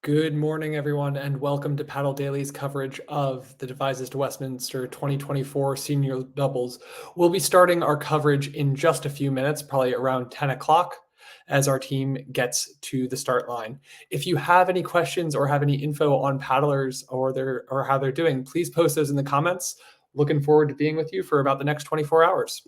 Good morning, everyone, and welcome to Paddle Daily's coverage of the Devizes to Westminster 2024 Senior Doubles. We'll be starting our coverage in just a few minutes, probably around 10 o'clock, as our team gets to the start line. If you have any questions or have any info on paddlers or how they're doing, please post those in the comments. Looking forward to being with you for about the next 24 hours.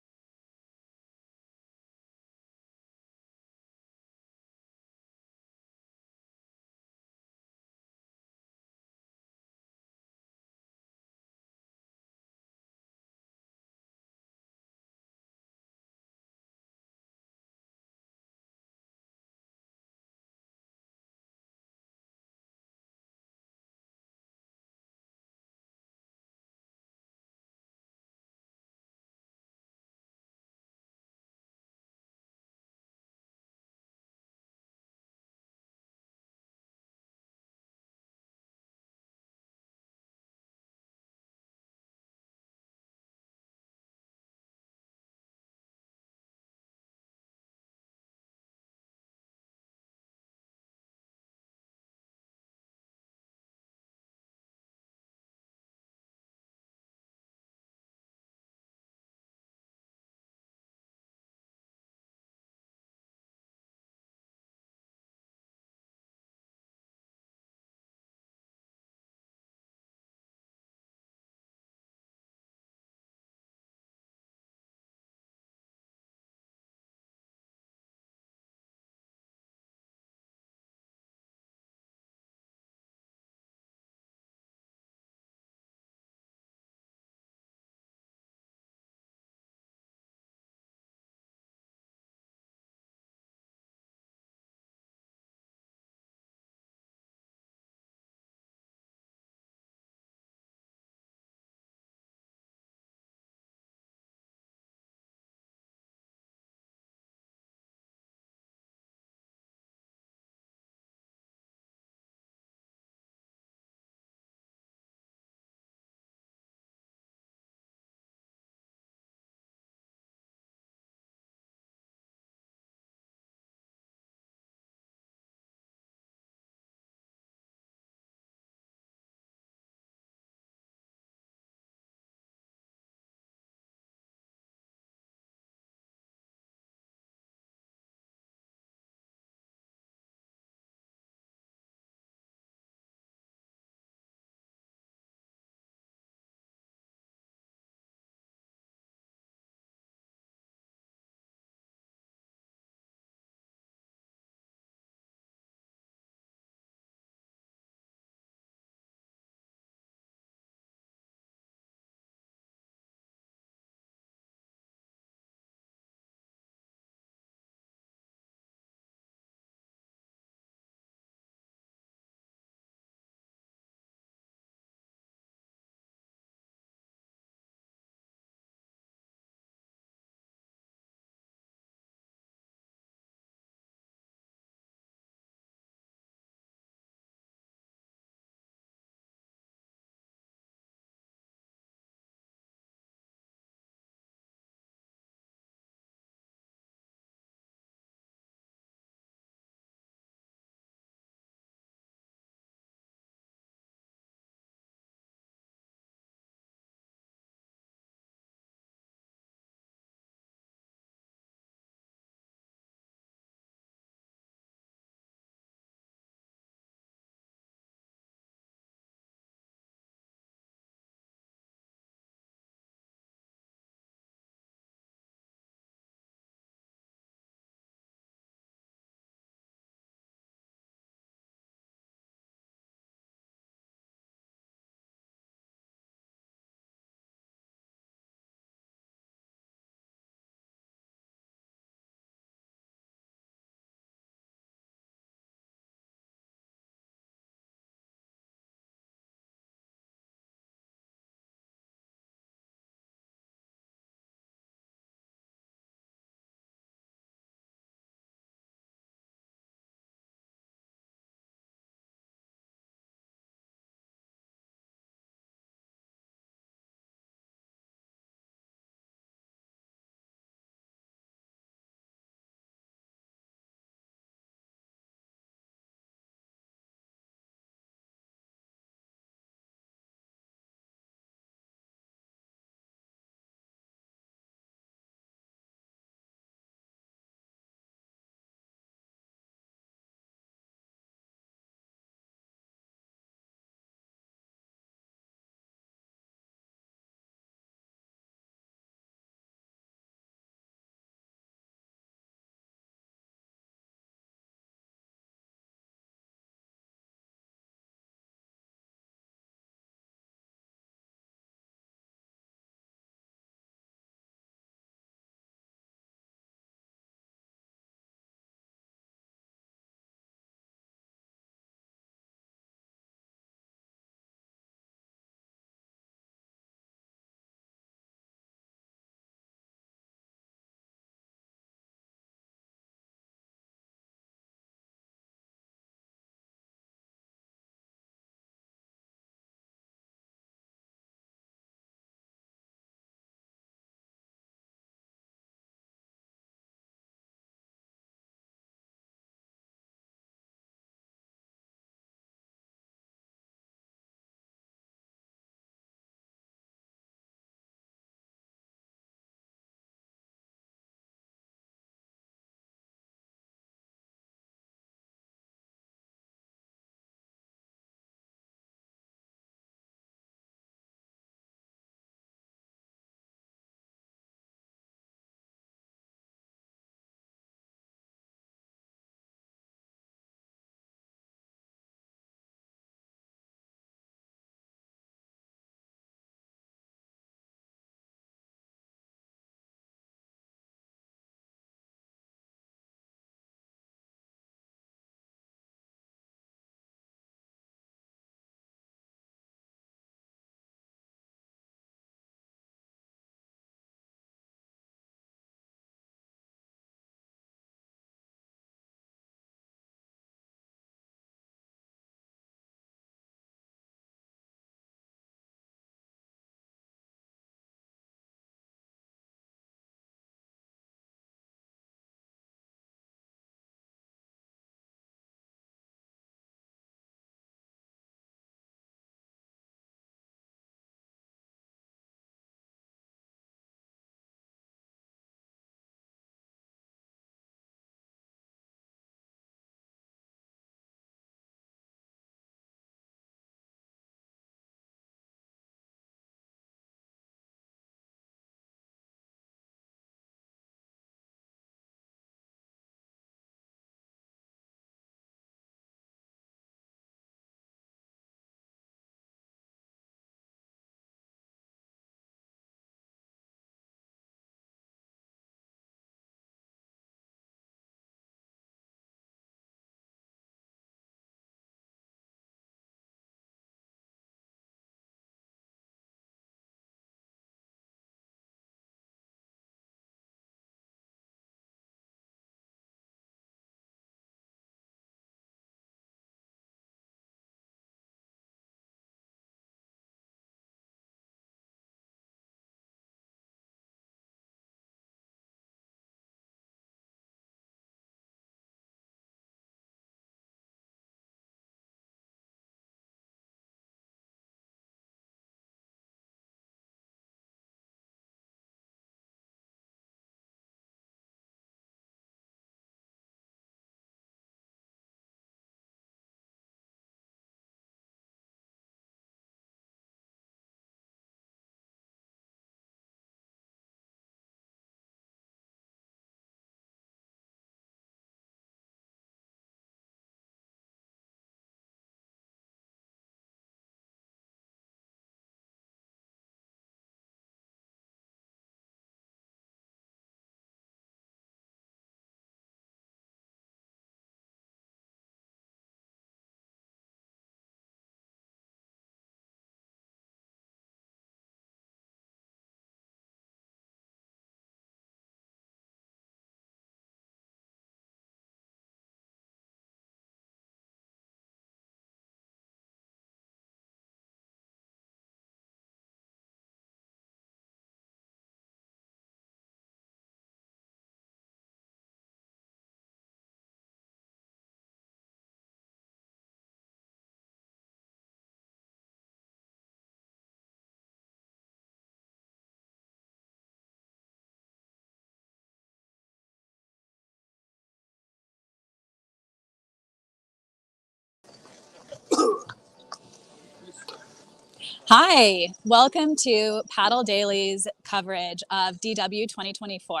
Hi, welcome to Paddle Daily's coverage of DW 2024.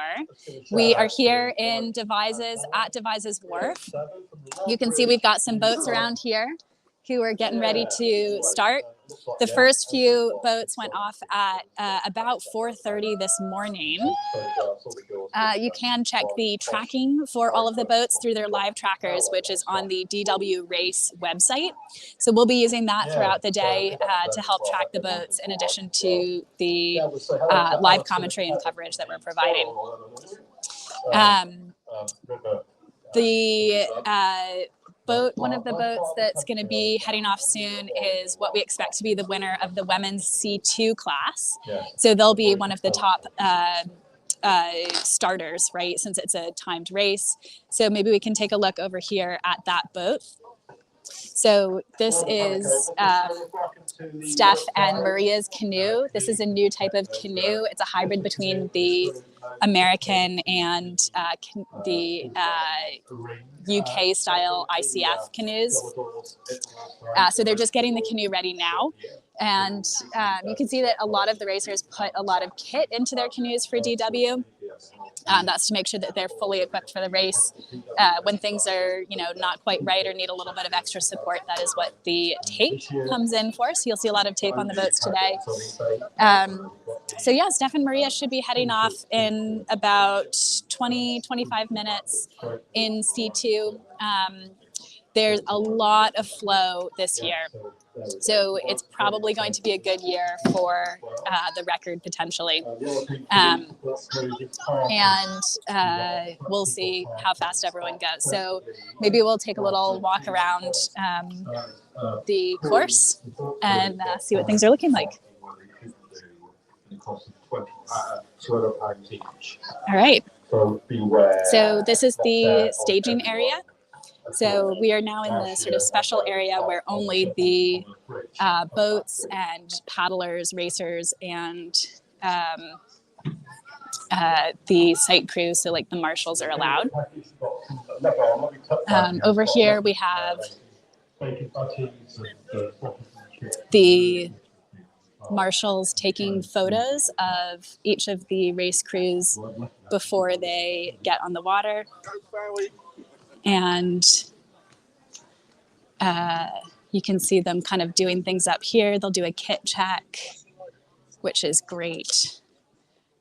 We are here in Devizes at Devizes Wharf. You can see we've got some boats around here who are getting ready to start. The first few boats went off at about 4:30 this morning. You can check the tracking for all of the boats through their live trackers, which is on the DW Race website. So we'll be using that throughout the day to help track the boats, in addition to the live commentary and coverage that we're providing. One of the boats that's going to be heading off soon is what we expect to be the winner of the women's C2 class. So they'll be one of the top starters, right, since it's a timed race. So maybe we can take a look over here at that boat. So this is Steph and Maria's canoe. This is a new type of canoe. It's a hybrid between the American and the UK style ICF canoes. So they're just getting the canoe ready now. And you can see that a lot of the racers put a lot of kit into their canoes for DW. That's to make sure that they're fully equipped for the race. When things are, not quite right or need a little bit of extra support, that is what the tape comes in for. So you'll see a lot of tape on the boats today. So yeah, Steph and Maria should be heading off in about 20, 25 minutes in C2. There's a lot of flow this year. So it's probably going to be a good year for the record potentially. And we'll see how fast everyone goes. So maybe we'll take a little walk around the course and see what things are looking like. All right. So this is the staging area. So we are now in the sort of special area where only the boats and paddlers, racers, and the site crew, so like the marshals, are allowed. Over here we have the marshals taking photos of each of the race crews before they get on the water. And you can see them kind of doing things up here. They'll do a kit check, which is great,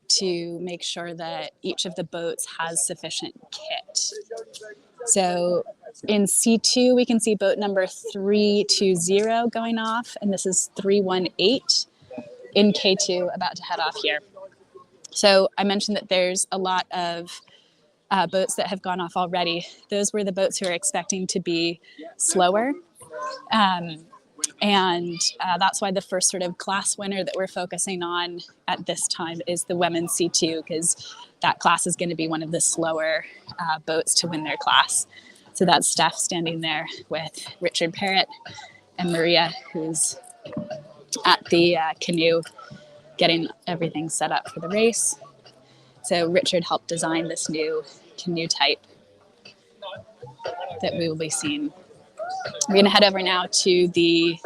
to make sure that each of the boats has sufficient kit. So in C2, we can see boat number 320 going off, and this is 318 in K2 about to head off here. So I mentioned that there's a lot of boats that have gone off already. Those were the boats who are expecting to be slower. And that's why the first sort of class winner that we're focusing on at this time is the women's C2, because that class is going to be one of the slower boats to win their class. So that's Steph standing there with Richard Parrott and Maria, who's at the canoe getting everything set up for the race. So Richard helped design this new canoe type that we will be seeing. We're going to head over now to the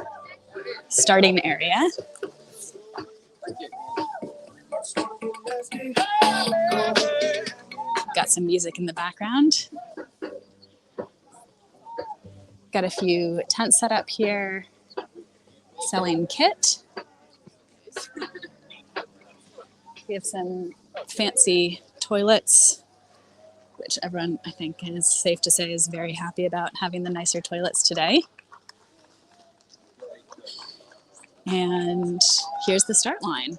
starting area. Got some music in the background. Got a few tents set up here, selling kit. We have some fancy toilets, which everyone, I think, is safe to say is very happy about having the nicer toilets today. And here's the start line.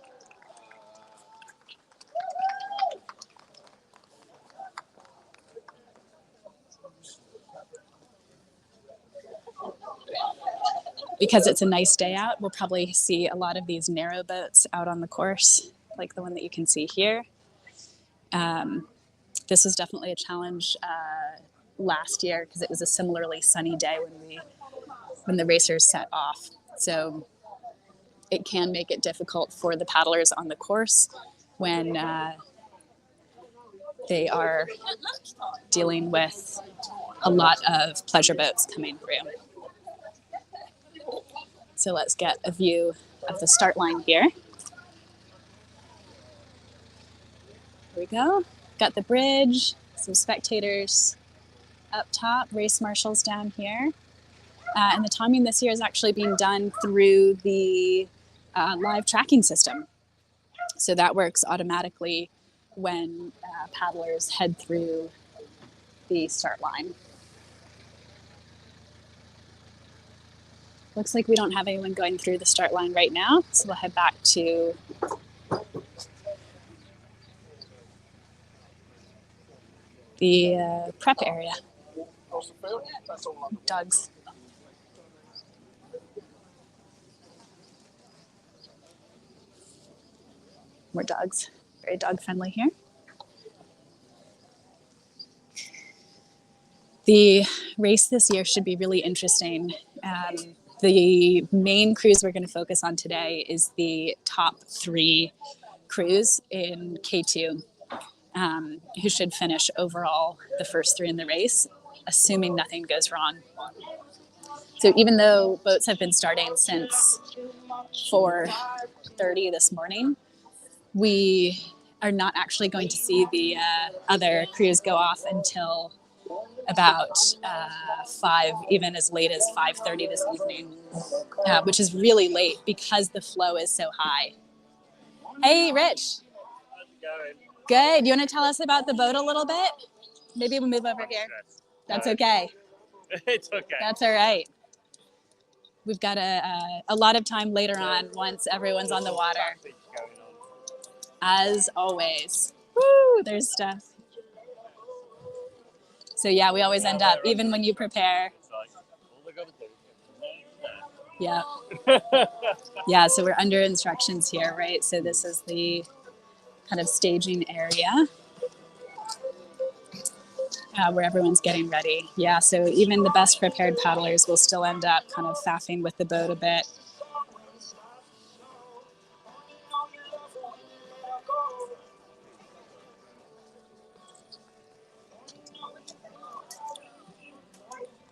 Because it's a nice day out, we'll probably see a lot of these narrow boats out on the course, like the one that you can see here. This was definitely a challenge last year because it was a similarly sunny day when the racers set off. So it can make it difficult for the paddlers on the course when they are dealing with a lot of pleasure boats coming through. So let's get a view of the start line here. Here we go. Got the bridge, some spectators up top, race marshals down here. And the timing this year is actually being done through the live tracking system. So that works automatically when paddlers head through the start line. Looks like we don't have anyone going through the start line right now, so we'll head back to the prep area. Dogs. More dogs. Very dog friendly here. The race this year should be really interesting. The main cruise we're going to focus on today is the top 3 crews in K2, who should finish overall the first 3 in the race, assuming nothing goes wrong. So even though boats have been starting since 4:30 this morning, we are not actually going to see the other crews go off until about 5, even as late as 5:30 this evening, which is really late because the flow is so high. Hey, Rich. How's it going? Good. You want to tell us about the boat a little bit? Maybe we'll move over here. That's okay. It's okay. That's all right. We've got a lot of time later on once everyone's on the water. As always. Woo, there's stuff. So yeah, we always end up, even when you prepare. Yeah. Yeah, so we're under instructions here, right? So this is the kind of staging area where everyone's getting ready. Yeah, so even the best prepared paddlers will still end up kind of faffing with the boat a bit.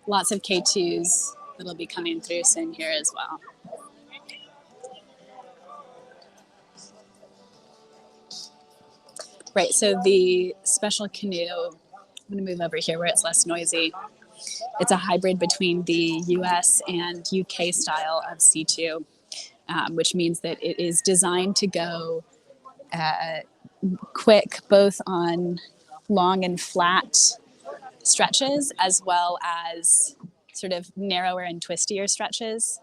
Lots of K2s that'll be coming through soon here as well. Right, so the special canoe, I'm going to move over here where it's less noisy. It's a hybrid between the US and UK style of C2, which means that it is designed to go quick, both on long and flat stretches, as well as sort of narrower and twistier stretches.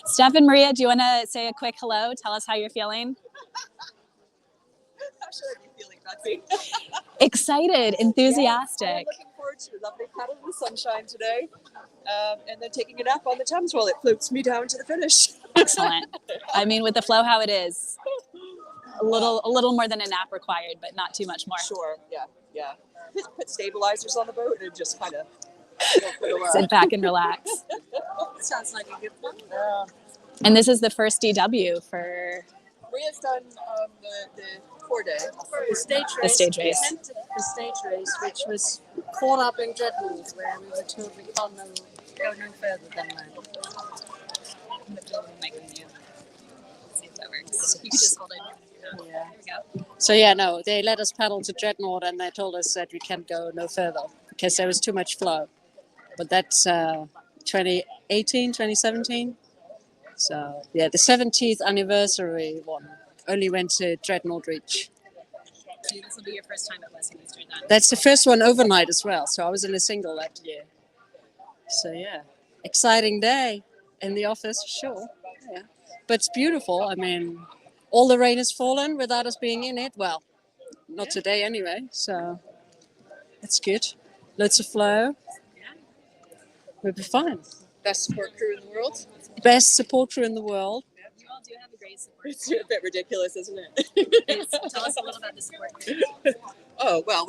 Steph and Maria, do you want to say a quick hello? Tell us how you're feeling. How should I be feeling, Betsy? Excited, enthusiastic. I'm looking forward to a lovely paddle in the sunshine today, and then taking a nap on the Thames while it floats me down to the finish. Excellent. I mean, with the flow how it is, a little more than a nap required, but not too much more. Sure, yeah. Put stabilizers on the boat and just kind of sit back and relax. Sounds like a good one. And this is the first DW for... Maria's done the 4-day. The stage race. The stage race. The stage race, which was caught up in Dreadnought, where we were told we can't go no further than that. See if that works. You can just hold it. Yeah. There we go. So yeah, no, they let us paddle to Dreadnought, and they told us that we can't go no further because there was too much flow. But that's 2018, 2017. So yeah, the 70th anniversary one only went to Dreadnought Reach. So this will be your first time at Westminster then? That's the first one overnight as well. So I was in a single that year. So yeah, exciting day in the office for sure. Yeah, but it's beautiful. I mean, all the rain has fallen without us being in it. Well, not today anyway. So it's good. Loads of flow. We'll be fine. Best support crew in the world. Best support crew in the world. You all do have a great support. It's a bit ridiculous, isn't it? Please tell us a little about the support. Oh, well,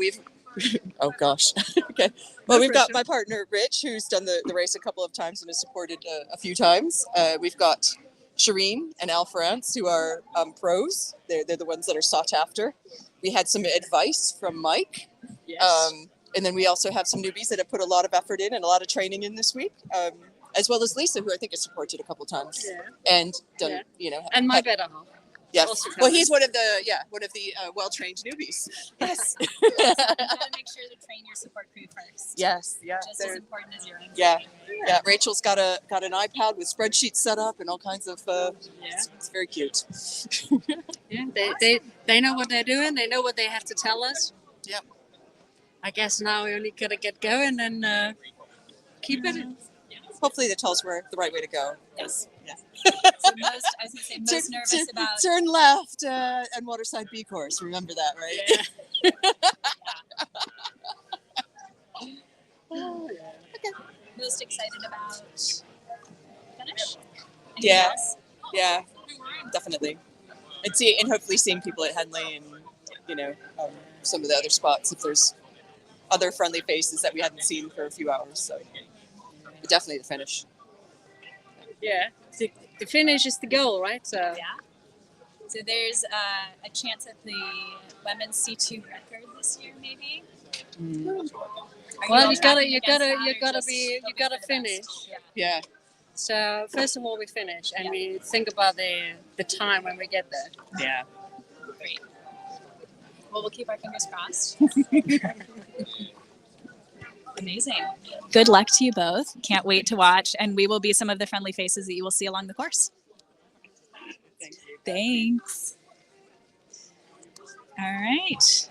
oh gosh. Okay. Well, we've got my partner, Rich, who's done the race a couple of times and has supported a few times. We've got Shireen and Al France, who are pros. They're the ones that are sought after. We had some advice from Mike. Yes. And then we also have some newbies that have put a lot of effort in and a lot of training in this week, as well as Lisa, who I think has supported a couple times and done, And my better half. Yes. Also Well, coming. he's one of the well-trained newbies. Yes. You gotta make sure to train your support crew first. Yes. Yeah. Just as important as your own. Yeah. Rachel's got an iPad with spreadsheets set up and all kinds of. It's very cute. Yeah, they know what they're doing. They know what they have to tell us. Yep. I guess now we only gotta get going and keep it. Hopefully, they tell us we're the right way to go. Yes. Yeah. So I was gonna say most nervous about. Turn left and Waterside B course. Remember that, right? Yeah. Most excited about finish. Anything Yeah. else? Yeah, definitely. And hopefully seeing people at Henley and some of the other spots if there's other friendly faces that we hadn't seen for a few hours. So but definitely the finish. Yeah. The finish is the goal, right? So Yeah. So there's a chance at the women's C2 record this year, maybe. well, you gotta finish. Yeah. So first of all, we finish and we think about the time when we get there. Yeah. Great. Well, we'll keep our fingers crossed. Amazing. Good luck to you both. Can't wait to watch. And we will be some of the friendly faces that you will see along the course. Thank you. Thanks. All right.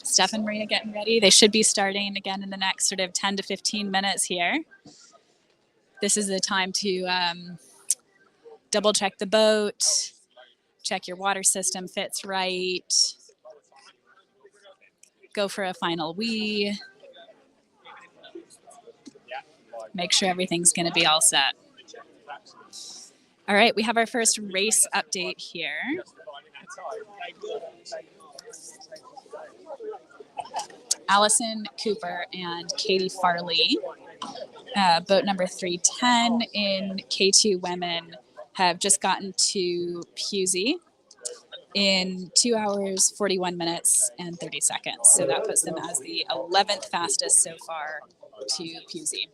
Steph and Maria getting ready. They should be starting again in the next sort of 10 to 15 minutes here. This is the time to double check the boat, check your water system fits right, go for a final wee, make sure everything's going to be all set. All right, we have our first race update here. Allison Cooper and Katie Farley, boat number 310 in K2 Women, have just gotten to Pusey in 2 hours, 41 minutes, and 30 seconds. So that puts them as the 11th fastest so far to Pusey.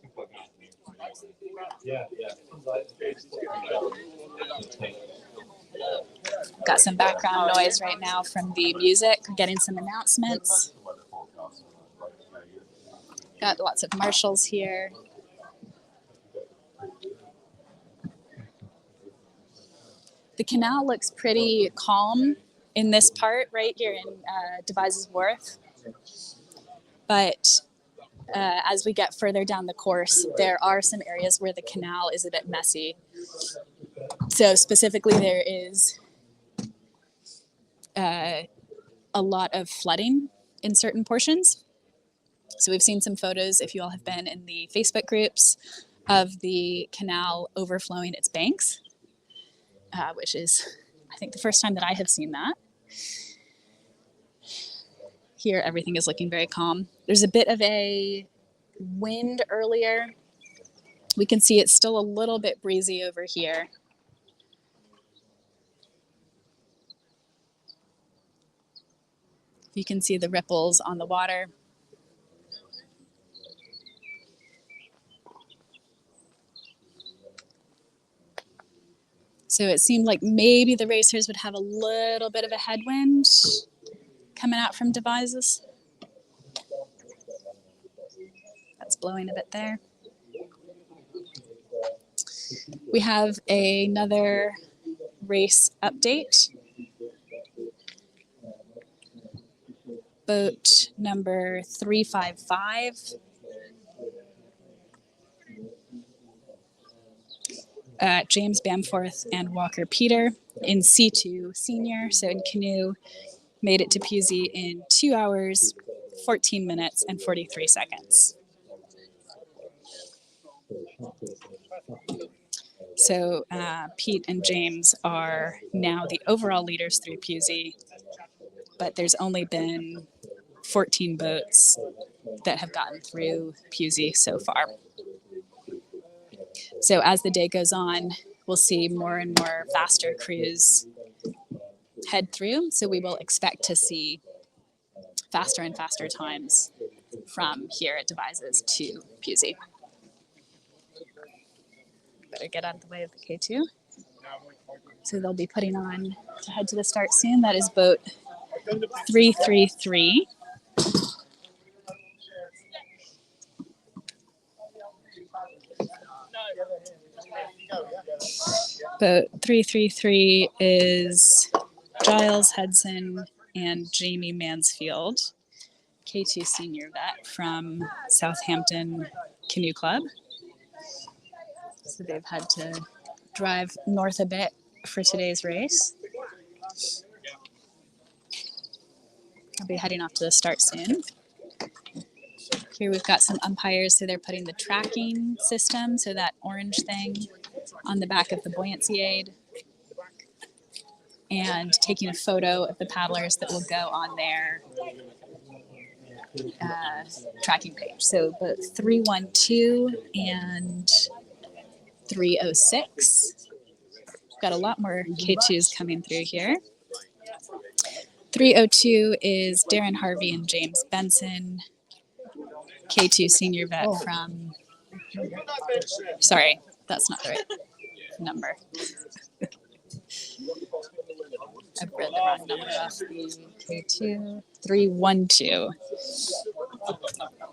Got some background noise right now from the music. We're getting some announcements. Got lots of marshals here. The canal looks pretty calm in this part right here in Devizes Wharf. But as we get further down the course, there are some areas where the canal is a bit messy. So specifically, there is a lot of flooding in certain portions. So we've seen some photos, if you all have been in the Facebook groups, of the canal overflowing its banks, which is, I think, the first time that I have seen that. Here, everything is looking very calm. There's a bit of a wind earlier. We can see it's still a little bit breezy over here. You can see the ripples on the water. So it seemed like maybe the racers would have a little bit of a headwind coming out from Devizes. That's blowing a bit there. We have another race update. Boat number 355. James Bamforth and Walker Peter in C2 Senior, so in canoe, made it to Pusey in 2 hours, 14 minutes, and 43 seconds. So Pete and James are now the overall leaders through Pusey, but there's only been 14 boats that have gotten through Pusey so far. So as the day goes on, we'll see more and more faster crews head through. So we will expect to see faster and faster times from here at Devizes to Pusey. Better get out of the way of the K2. So they'll be putting on to head to the start soon. That is boat 333. Boat 333 is Giles Hudson and Jamie Mansfield, K2 senior vet from Southampton Canoe Club. So they've had to drive north a bit for today's race. I'll be heading off to the start soon. Here we've got some umpires, so they're putting the tracking system, so that orange thing on the back of the buoyancy aid, and taking a photo of the paddlers that will go on their tracking page. So both 312 and 306. We've got a lot more K2s coming through here. 302 is Darren Harvey and James Benson, K2 senior vet from, sorry, that's not the right number. I've read the wrong number off the K2. 312.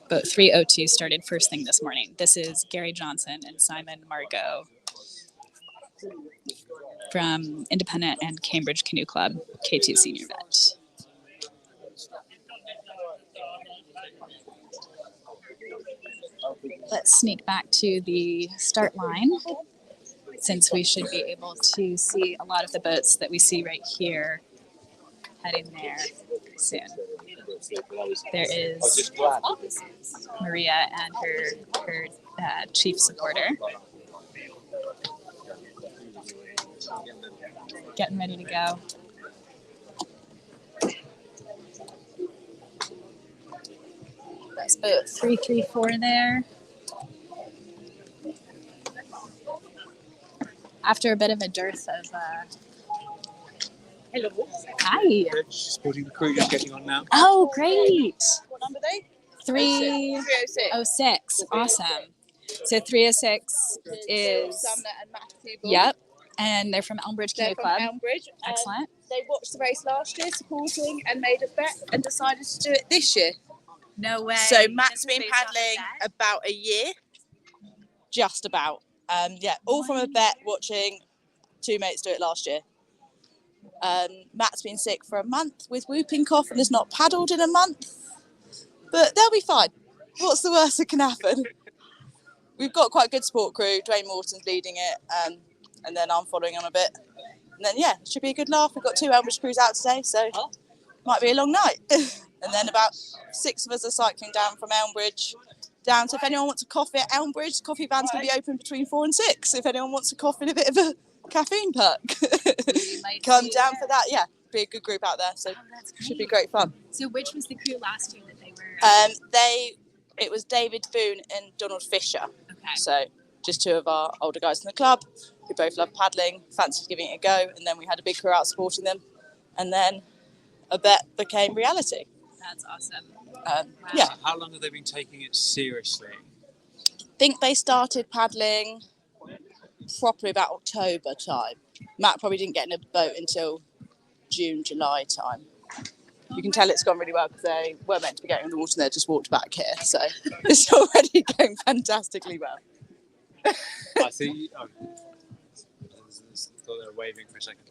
But 302 started first thing this morning. This is Gary Johnson and Simon Margot from Independent and Cambridge Canoe Club, K2 senior vet. Let's sneak back to the start line, since we should be able to see a lot of the boats that we see right here heading there soon. There is Maria and her chief supporter getting ready to go. That's boat 334 there. After a bit of a dearth of Hello. hi. Supporting the crew, just getting on now. Oh, great. What number are they? 306. 306. Awesome. So 306 is, Sumner and Matthew Bull. yep, and they're from Elmbridge They're Canoe from Club. Elmbridge. Excellent. They watched the race last year, supporting, and made a bet and decided to do it this year. No way. So Matt's been paddling about a year, just about. Yeah, all from a bet, watching two mates do it last year. Matt's been sick for a month with whooping cough and has not paddled in a month, but they'll be fine. What's the worst that can happen? We've got quite a good support crew. Dwayne Morton's leading it, and then I'm following on a bit. And then, yeah, it should be a good laugh. We've got 2 Elmbridge crews out today, so might be a long night. And then about 6 of us are cycling down from Elmbridge down to, if anyone wants a coffee at Elmbridge, coffee vans can be open between 4 and 6. If anyone wants a coffee and a bit of a caffeine perk, come down for that. Yeah, be a good group out there, so should be great fun. So which was the crew last year that they were? It was David Boone and Donald Fisher. Okay. So just 2 of our older guys in the club who both love paddling, fancied giving it a go, and then we had a big crew out supporting them, and then a bet became reality. That's awesome. Yeah. How long have they been taking it seriously? I think they started paddling properly about October time. Matt probably didn't get in a boat until June, July time. You can tell it's gone really well because they were meant to be getting in the water and they just walked back here. So it's already going fantastically well. I see. Oh, thought they were waving for a second.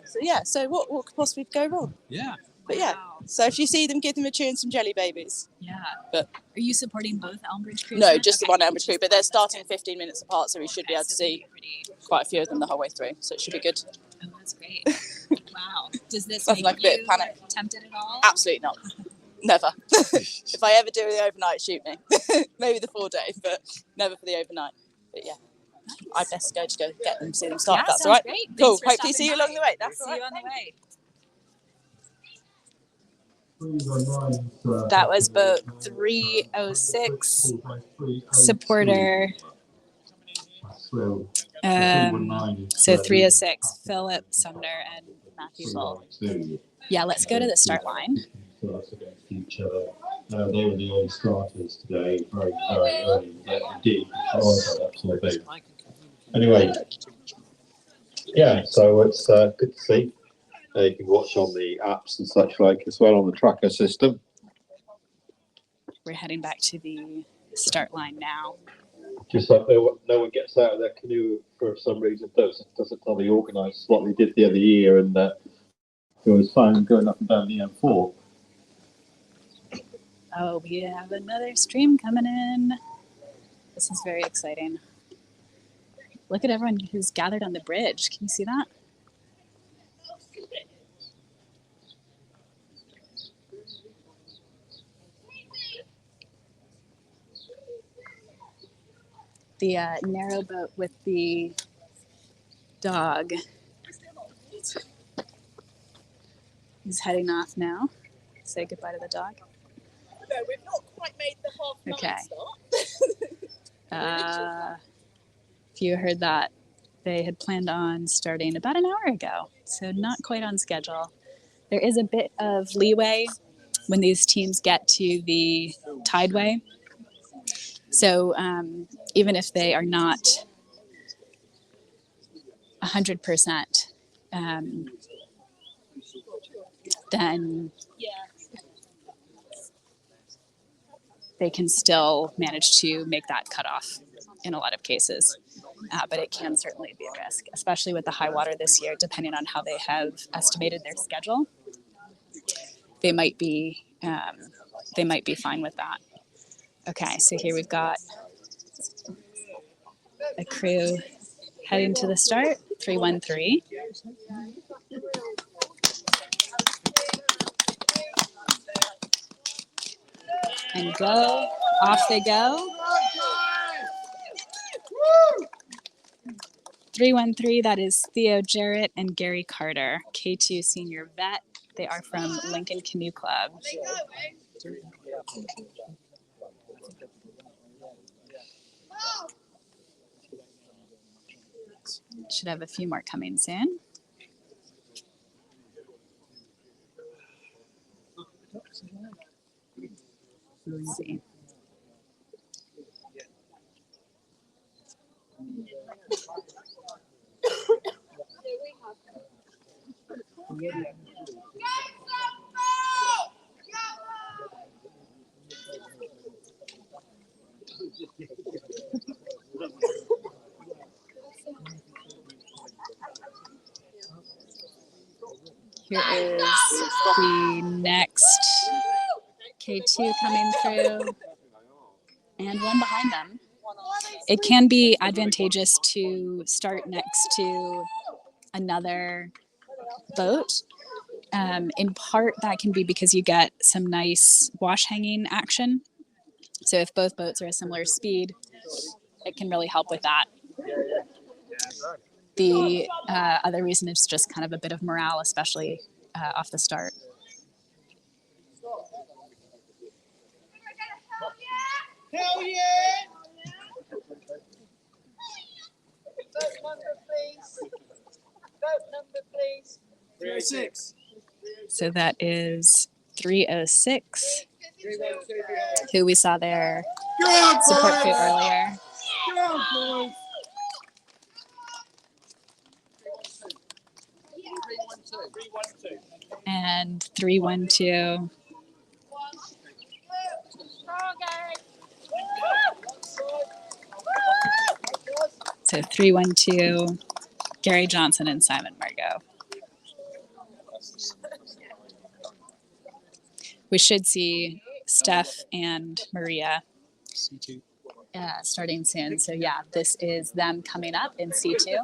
So yeah, so what could possibly go wrong? Yeah. But yeah, so if you see them, give them a cheer and some jelly babies. Yeah. But are you supporting both Elmbridge crews? no, then? just the Okay. one Elmbridge crew, but they're starting 15 minutes apart, so we should be able to so see pretty- quite a few of them the whole way through. So it should be good. Oh, that's great. Wow. Does this Nothing make like a bit of you panic. tempted at all? Absolutely not. Never. If I ever do the overnight, shoot me. Maybe the 4-day, but never for the overnight. But yeah, I'd best go get them, see them start. Yeah, If that's sounds all right. great. Thanks Cool. for Hopefully stopping see you by. along the way. That's all See right. you on the way. That That was boat 306 supporter. So 306 Philip Sumner and Matthew Bull. Yeah, let's go to the start line. Against each other. They were the early starters today, very early indeed. Anyway, yeah, so it's good to see. You can watch on the apps and such like as well on the tracker system. We're heading back to the start line now. Just like no one gets out of their canoe for some reason. Doesn't tell the organisers what they did the other year, and it was fun going up and down the M4. Oh, we have another stream coming in. This is very exciting. Look at everyone who's gathered on the bridge. Can you see that? The narrow boat with the dog is heading off now. Say goodbye to the dog. No, we've not quite made the half Okay. start. If you heard that, they had planned on starting about an hour ago, so not quite on schedule. There is a bit of leeway when these teams get to the tideway. So even if they are not 100%, then they can still manage to make that cutoff in a lot of cases. But it can certainly be a risk, especially with the high water this year, depending on how they have estimated their schedule. They might be fine with that. Okay, so here we've got a crew heading to the start, 313. And go, off they go. 313, that is Theo Jarrett and Gary Carter, K2 senior vet. They are from Lincoln Canoe Club. Should have a few more coming soon. Let's see. Here is the next K2 coming through, and one behind them. It can be advantageous to start next to another boat. In part, that can be because you get some nice wash hanging action. So if both boats are a similar speed, it can really help with that. The other reason is just kind of a bit of morale, especially off the start. Hell yeah! Vote number, please. Vote number, please. 306. So that is 306, who we saw their support crew earlier. And 312. So 312, Gary Johnson and Simon Margot. We should see Steph and Maria starting soon. So yeah, this is them coming up in C2.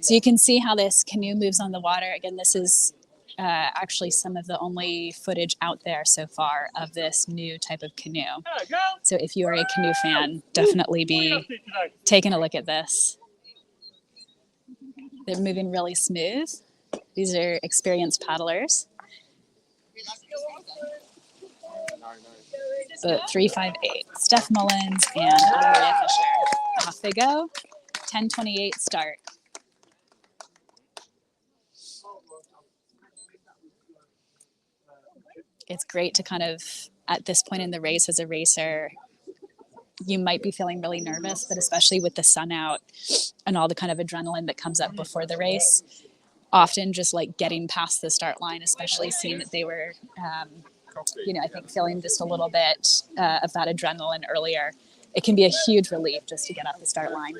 So you can see how this canoe moves on the water. Again, this is actually some of the only footage out there so far of this new type of canoe. So if you are a canoe fan, definitely be taking a look at this. They're moving really smooth. These are experienced paddlers. Boat 358, Steph Mullins and Maria Fisher. Off they go, 10:28 start. It's great to kind of, at this point in the race as a racer, you might be feeling really nervous, but especially with the sun out and all the kind of adrenaline that comes up before the race, often just like getting past the start line, especially seeing that they were, I think feeling just a little bit of that adrenaline earlier, it can be a huge relief just to get off the start line.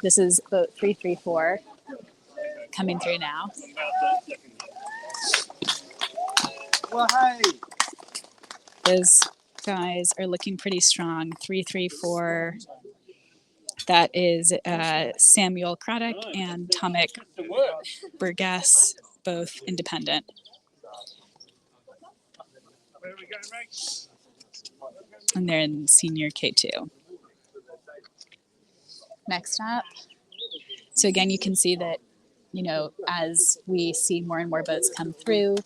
This is boat 334 coming through now. Well, hey. Those guys are looking pretty strong. 334. That is Samuel Craddock and Tomek Burgess, both independent. And they're in senior K2. Next up. So again, you can see that, as we see more and more boats come through,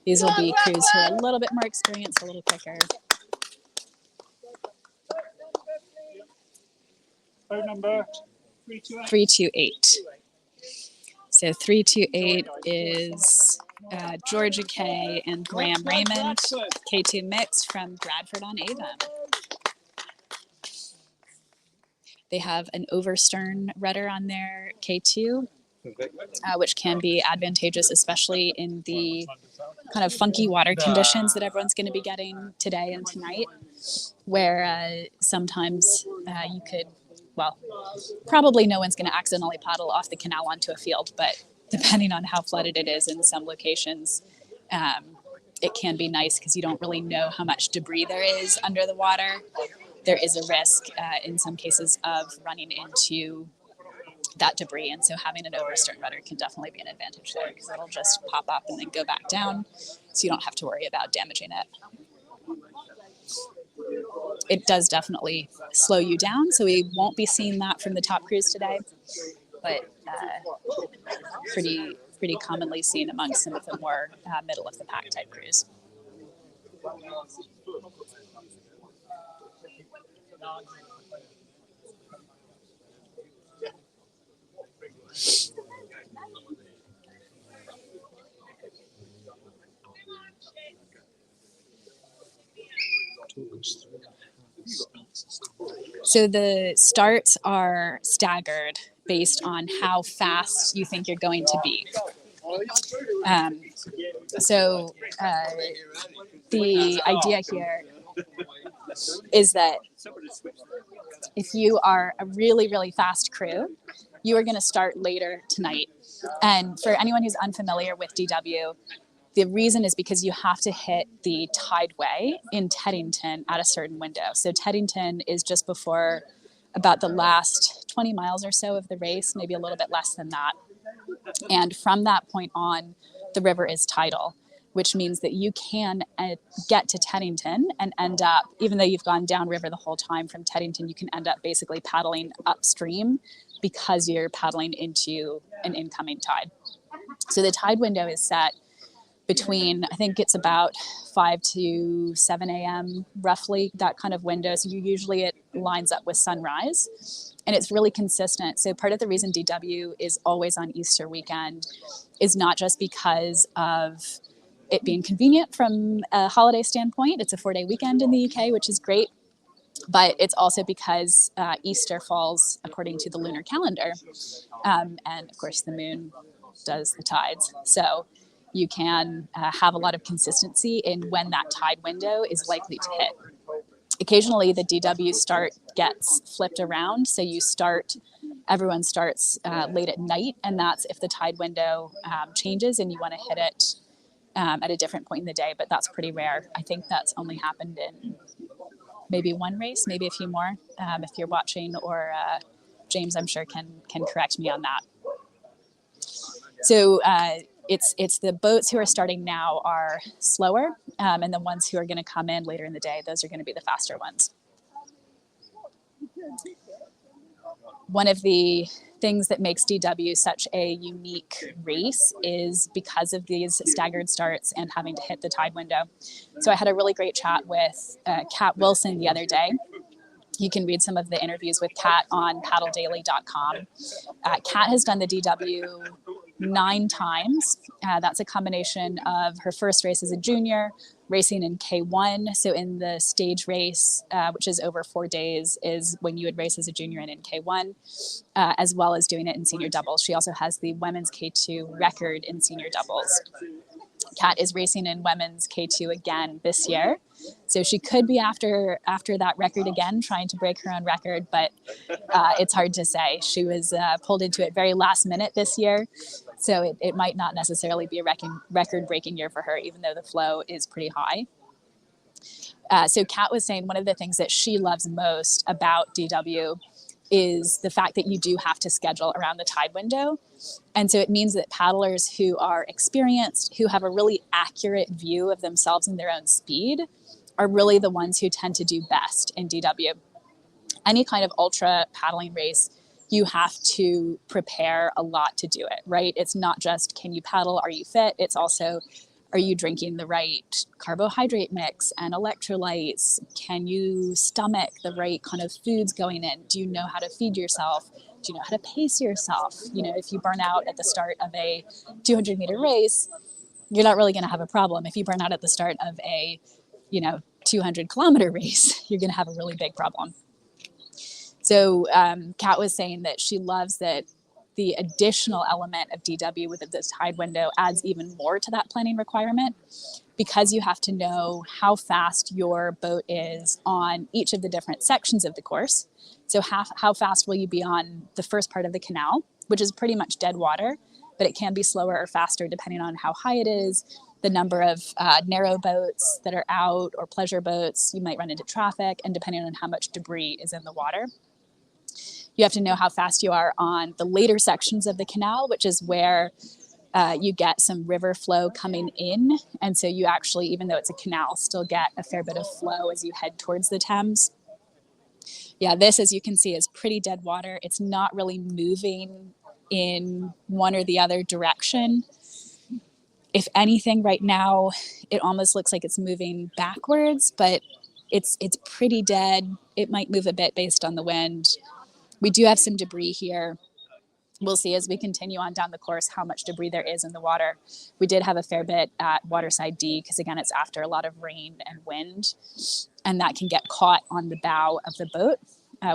these will be crews who are a little bit more experienced, a little quicker. Phone number 328. So 328 is Georgia K and Graham Raymond, K2 mix from Bradford on Avon. They have an overstern rudder on their K2, which can be advantageous, especially in the kind of funky water conditions that everyone's going to be getting today and tonight, where sometimes you could, probably no one's going to accidentally paddle off the canal onto a field, but depending on how flooded it is in some locations, it can be nice because you don't really know how much debris there is under the water. There is a risk in some cases of running into that debris, and so having an overstern rudder can definitely be an advantage there because it'll just pop up and then go back down, so you don't have to worry about damaging it. It does definitely slow you down, so we won't be seeing that from the top crews today, but pretty commonly seen among some of the more middle of the pack type crews. So the starts are staggered based on how fast you think you're going to be. The idea here is that if you are a really, really fast crew, you are going to start later tonight. And for anyone who's unfamiliar with DW, the reason is because you have to hit the tideway in Teddington at a certain window. So Teddington is just before about the last 20 miles or so of the race, maybe a little bit less than that. And from that point on, the river is tidal, which means that you can get to Teddington and end up, even though you've gone downriver the whole time from Teddington, you can end up basically paddling upstream because you're paddling into an incoming tide. So the tide window is set between, I think it's about 5 to 7 a.m. roughly, that kind of window. So usually it lines up with sunrise and it's really consistent. So part of the reason DW is always on Easter weekend is not just because of it being convenient from a holiday standpoint. It's a 4-day weekend in the UK, which is great. But it's also because Easter falls according to the lunar calendar. And of course the moon does the tides. So you can have a lot of consistency in when that tide window is likely to hit. Occasionally the DW start gets flipped around. So everyone starts late at night, and that's if the tide window changes and you want to hit it at a different point in the day, but that's pretty rare. I think that's only happened in maybe one race, maybe a few more. If you're watching, or James, I'm sure can correct me on that. So it's the boats who are starting now are slower, and the ones who are going to come in later in the day, those are going to be the faster ones. One of the things that makes DW such a unique race is because of these staggered starts and having to hit the tide window. So I had a really great chat with Kat Wilson the other day, You can read some of the interviews with Kat on paddledaily.com. Kat has done the DW 9 times. That's a combination of her first race as a junior, racing in K1. So in the stage race, which is over 4 days, is when you would race as a junior and in K1, as well as doing it in senior doubles. She also has the women's K2 record in senior doubles. Kat is racing in women's K2 again this year. So she could be after that record again, trying to break her own record, but it's hard to say. She was pulled into it very last minute this year, so it might not necessarily be a record-breaking year for her, even though the flow is pretty high. So Kat was saying one of the things that she loves most about DW is the fact that you do have to schedule around the tide window. And so it means that paddlers who are experienced, who have a really accurate view of themselves and their own speed, are really the ones who tend to do best in DW. Any kind of ultra paddling race, you have to prepare a lot to do it, right? It's not just, can you paddle, are you fit? It's also, are you drinking the right carbohydrate mix and electrolytes? Can you stomach the right kind of foods going in? Do you know how to feed yourself? Do you know how to pace yourself? You know, if you burn out at the start of a 200-meter race, you're not really going to have a problem. If you burn out at the start of a, 200-kilometer race, you're going to have a really big problem. So Kat was saying that she loves that the additional element of DW with this tide window adds even more to that planning requirement, because you have to know how fast your boat is on each of the different sections of the course. So how fast will you be on the first part of the canal, which is pretty much dead water, but it can be slower or faster depending on how high it is, the number of narrow boats that are out or pleasure boats. You might run into traffic, and depending on how much debris is in the water. You have to know how fast you are on the later sections of the canal, which is where you get some river flow coming in. And so you actually, even though it's a canal, still get a fair bit of flow as you head towards the Thames. Yeah, this, as you can see, is pretty dead water. It's not really moving in one or the other direction. If anything, right now, it almost looks like it's moving backwards, but it's pretty dead. It might move a bit based on the wind. We do have some debris here. We'll see as we continue on down the course how much debris there is in the water. We did have a fair bit at Waterside D, because again, it's after a lot of rain and wind, and that can get caught on the bow of the boat,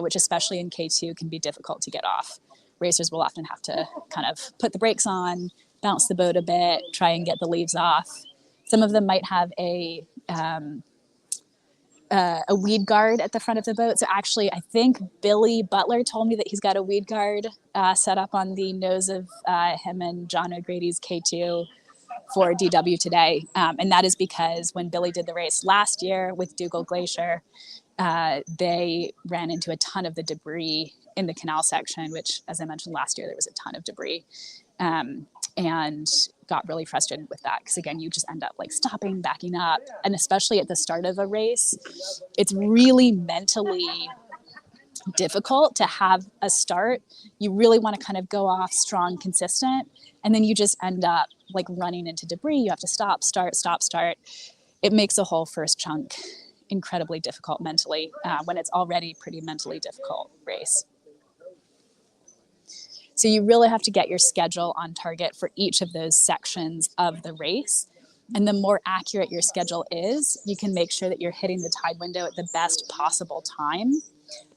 which especially in K2 can be difficult to get off. Racers will often have to kind of put the brakes on, bounce the boat a bit, try and get the leaves off. Some of them might have a weed guard at the front of the boat. So actually, I think Billy Butler told me that he's got a weed guard set up on the nose of him and John O'Grady's K2 for DW today. And that is because when Billy did the race last year with Dougal Glacier, they ran into a ton of the debris in the canal section, which, as I mentioned last year, there was a ton of debris. And got really frustrated with that, because again, you just end up like stopping, backing up, and especially at the start of a race, it's really mentally difficult to have a start. You really want to kind of go off strong, consistent, and then you just end up like running into debris. You have to stop, start, stop, start. It makes the whole first chunk incredibly difficult mentally when it's already pretty mentally difficult race. So you really have to get your schedule on target for each of those sections of the race. And the more accurate your schedule is, you can make sure that you're hitting the tide window at the best possible time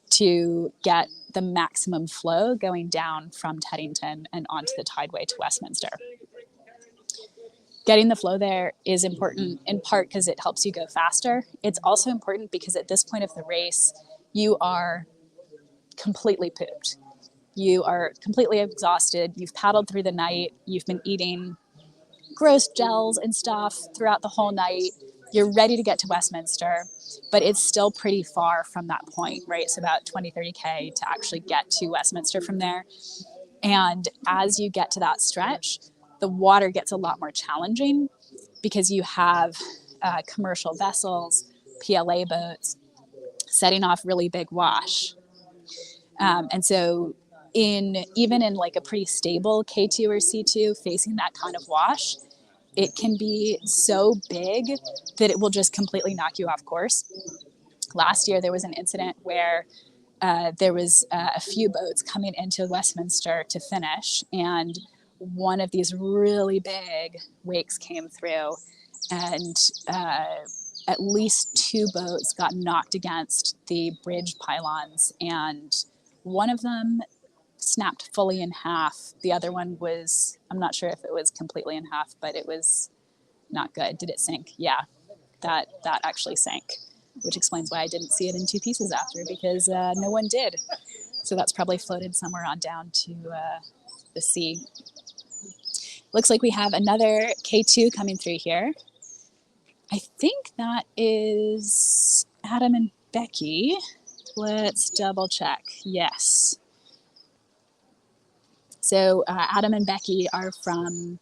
to get the maximum flow going down from Teddington and onto the tideway to Westminster. Getting the flow there is important in part because it helps you go faster. It's also important because at this point of the race, you are completely pooped. You are completely exhausted. You've paddled through the night. You've been eating gross gels and stuff throughout the whole night. You're ready to get to Westminster, but it's still pretty far from that point, right? It's about 20, 30K to actually get to Westminster from there. And as you get to that stretch, the water gets a lot more challenging because you have commercial vessels, PLA boats, setting off really big wash. And so even in like a pretty stable K2 or C2 facing that kind of wash, it can be so big that it will just completely knock you off course. Last year, there was an incident where there was a few boats coming into Westminster to finish, and one of these really big wakes came through, and at least 2 boats got knocked against the bridge pylons, and one of them snapped fully in half. The other one was, I'm not sure if it was completely in half, but it was not good. Did it sink? Yeah, that actually sank, which explains why I didn't see it in 2 pieces after, because no one did. So that's probably floated somewhere on down to the sea. Looks like we have another K2 coming through here. I think that is Adam and Becky. Let's double check. Yes. So Adam and Becky are from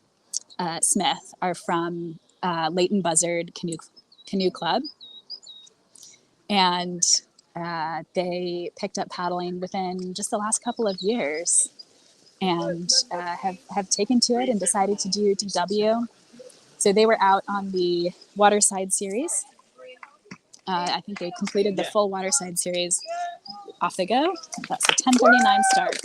Smith, are from Leighton Buzzard Canoe Club. And they picked up paddling within just the last couple of years, and have taken to it and decided to do DW. So they were out on the Waterside series. I think they completed the full Waterside series. Off they go. That's a 10:39 start.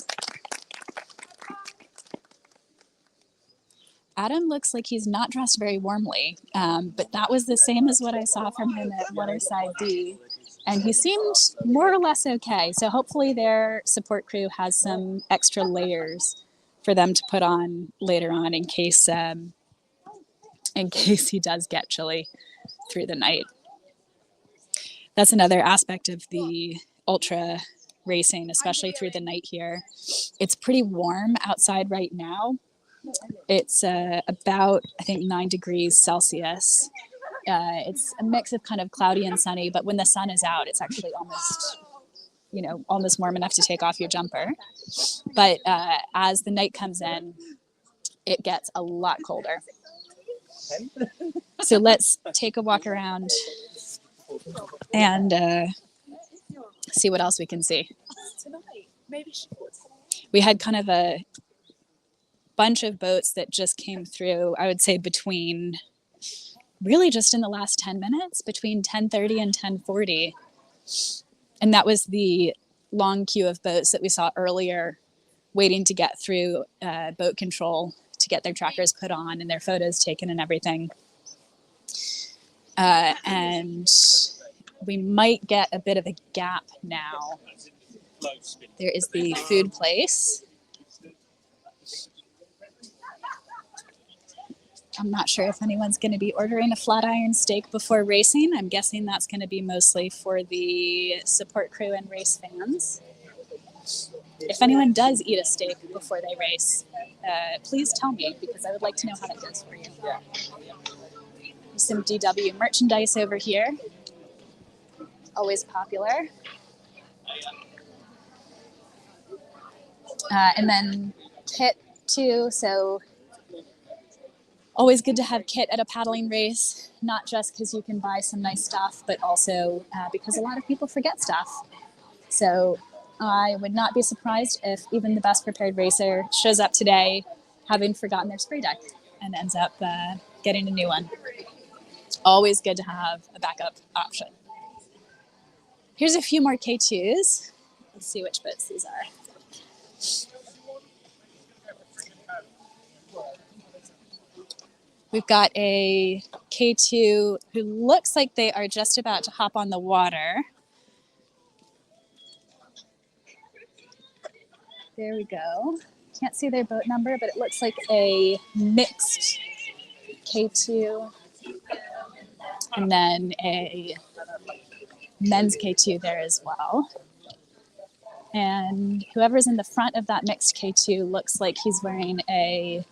Adam looks like he's not dressed very warmly, but that was the same as what I saw from him at Waterside D. And he seemed more or less okay. So hopefully their support crew has some extra layers for them to put on later on in case he does get chilly through the night. That's another aspect of the ultra racing, especially through the night here. It's pretty warm outside right now. It's about, I think, 9 degrees Celsius. It's a mix of kind of cloudy and sunny, but when the sun is out, it's actually almost warm enough to take off your jumper. But as the night comes in, it gets a lot colder. So let's take a walk around and see what else we can see. We had kind of a bunch of boats that just came through, I would say between, really just in the last 10 minutes, between 10:30 and 10:40. And that was the long queue of boats that we saw earlier, waiting to get through boat control to get their trackers put on and their photos taken and everything. And we might get a bit of a gap now. There is the food place. I'm not sure if anyone's going to be ordering a flat iron steak before racing. I'm guessing that's going to be mostly for the support crew and race fans. If anyone does eat a steak before they race, please tell me, because I would like to know how that goes for you. Some DW merchandise over here. Always popular. And then kit too. So always good to have kit at a paddling race, not just because you can buy some nice stuff, but also because a lot of people forget stuff. So I would not be surprised if even the best prepared racer shows up today having forgotten their spray deck and ends up getting a new one. Always good to have a backup option. Here's a few more K2s. Let's see which boats these are. We've got a K2 who looks like they are just about to hop on the water. There we go. Can't see their boat number, but it looks like a mixed K2 and then a men's K2 there as well. And whoever's in the front of that mixed K2 looks like he's wearing a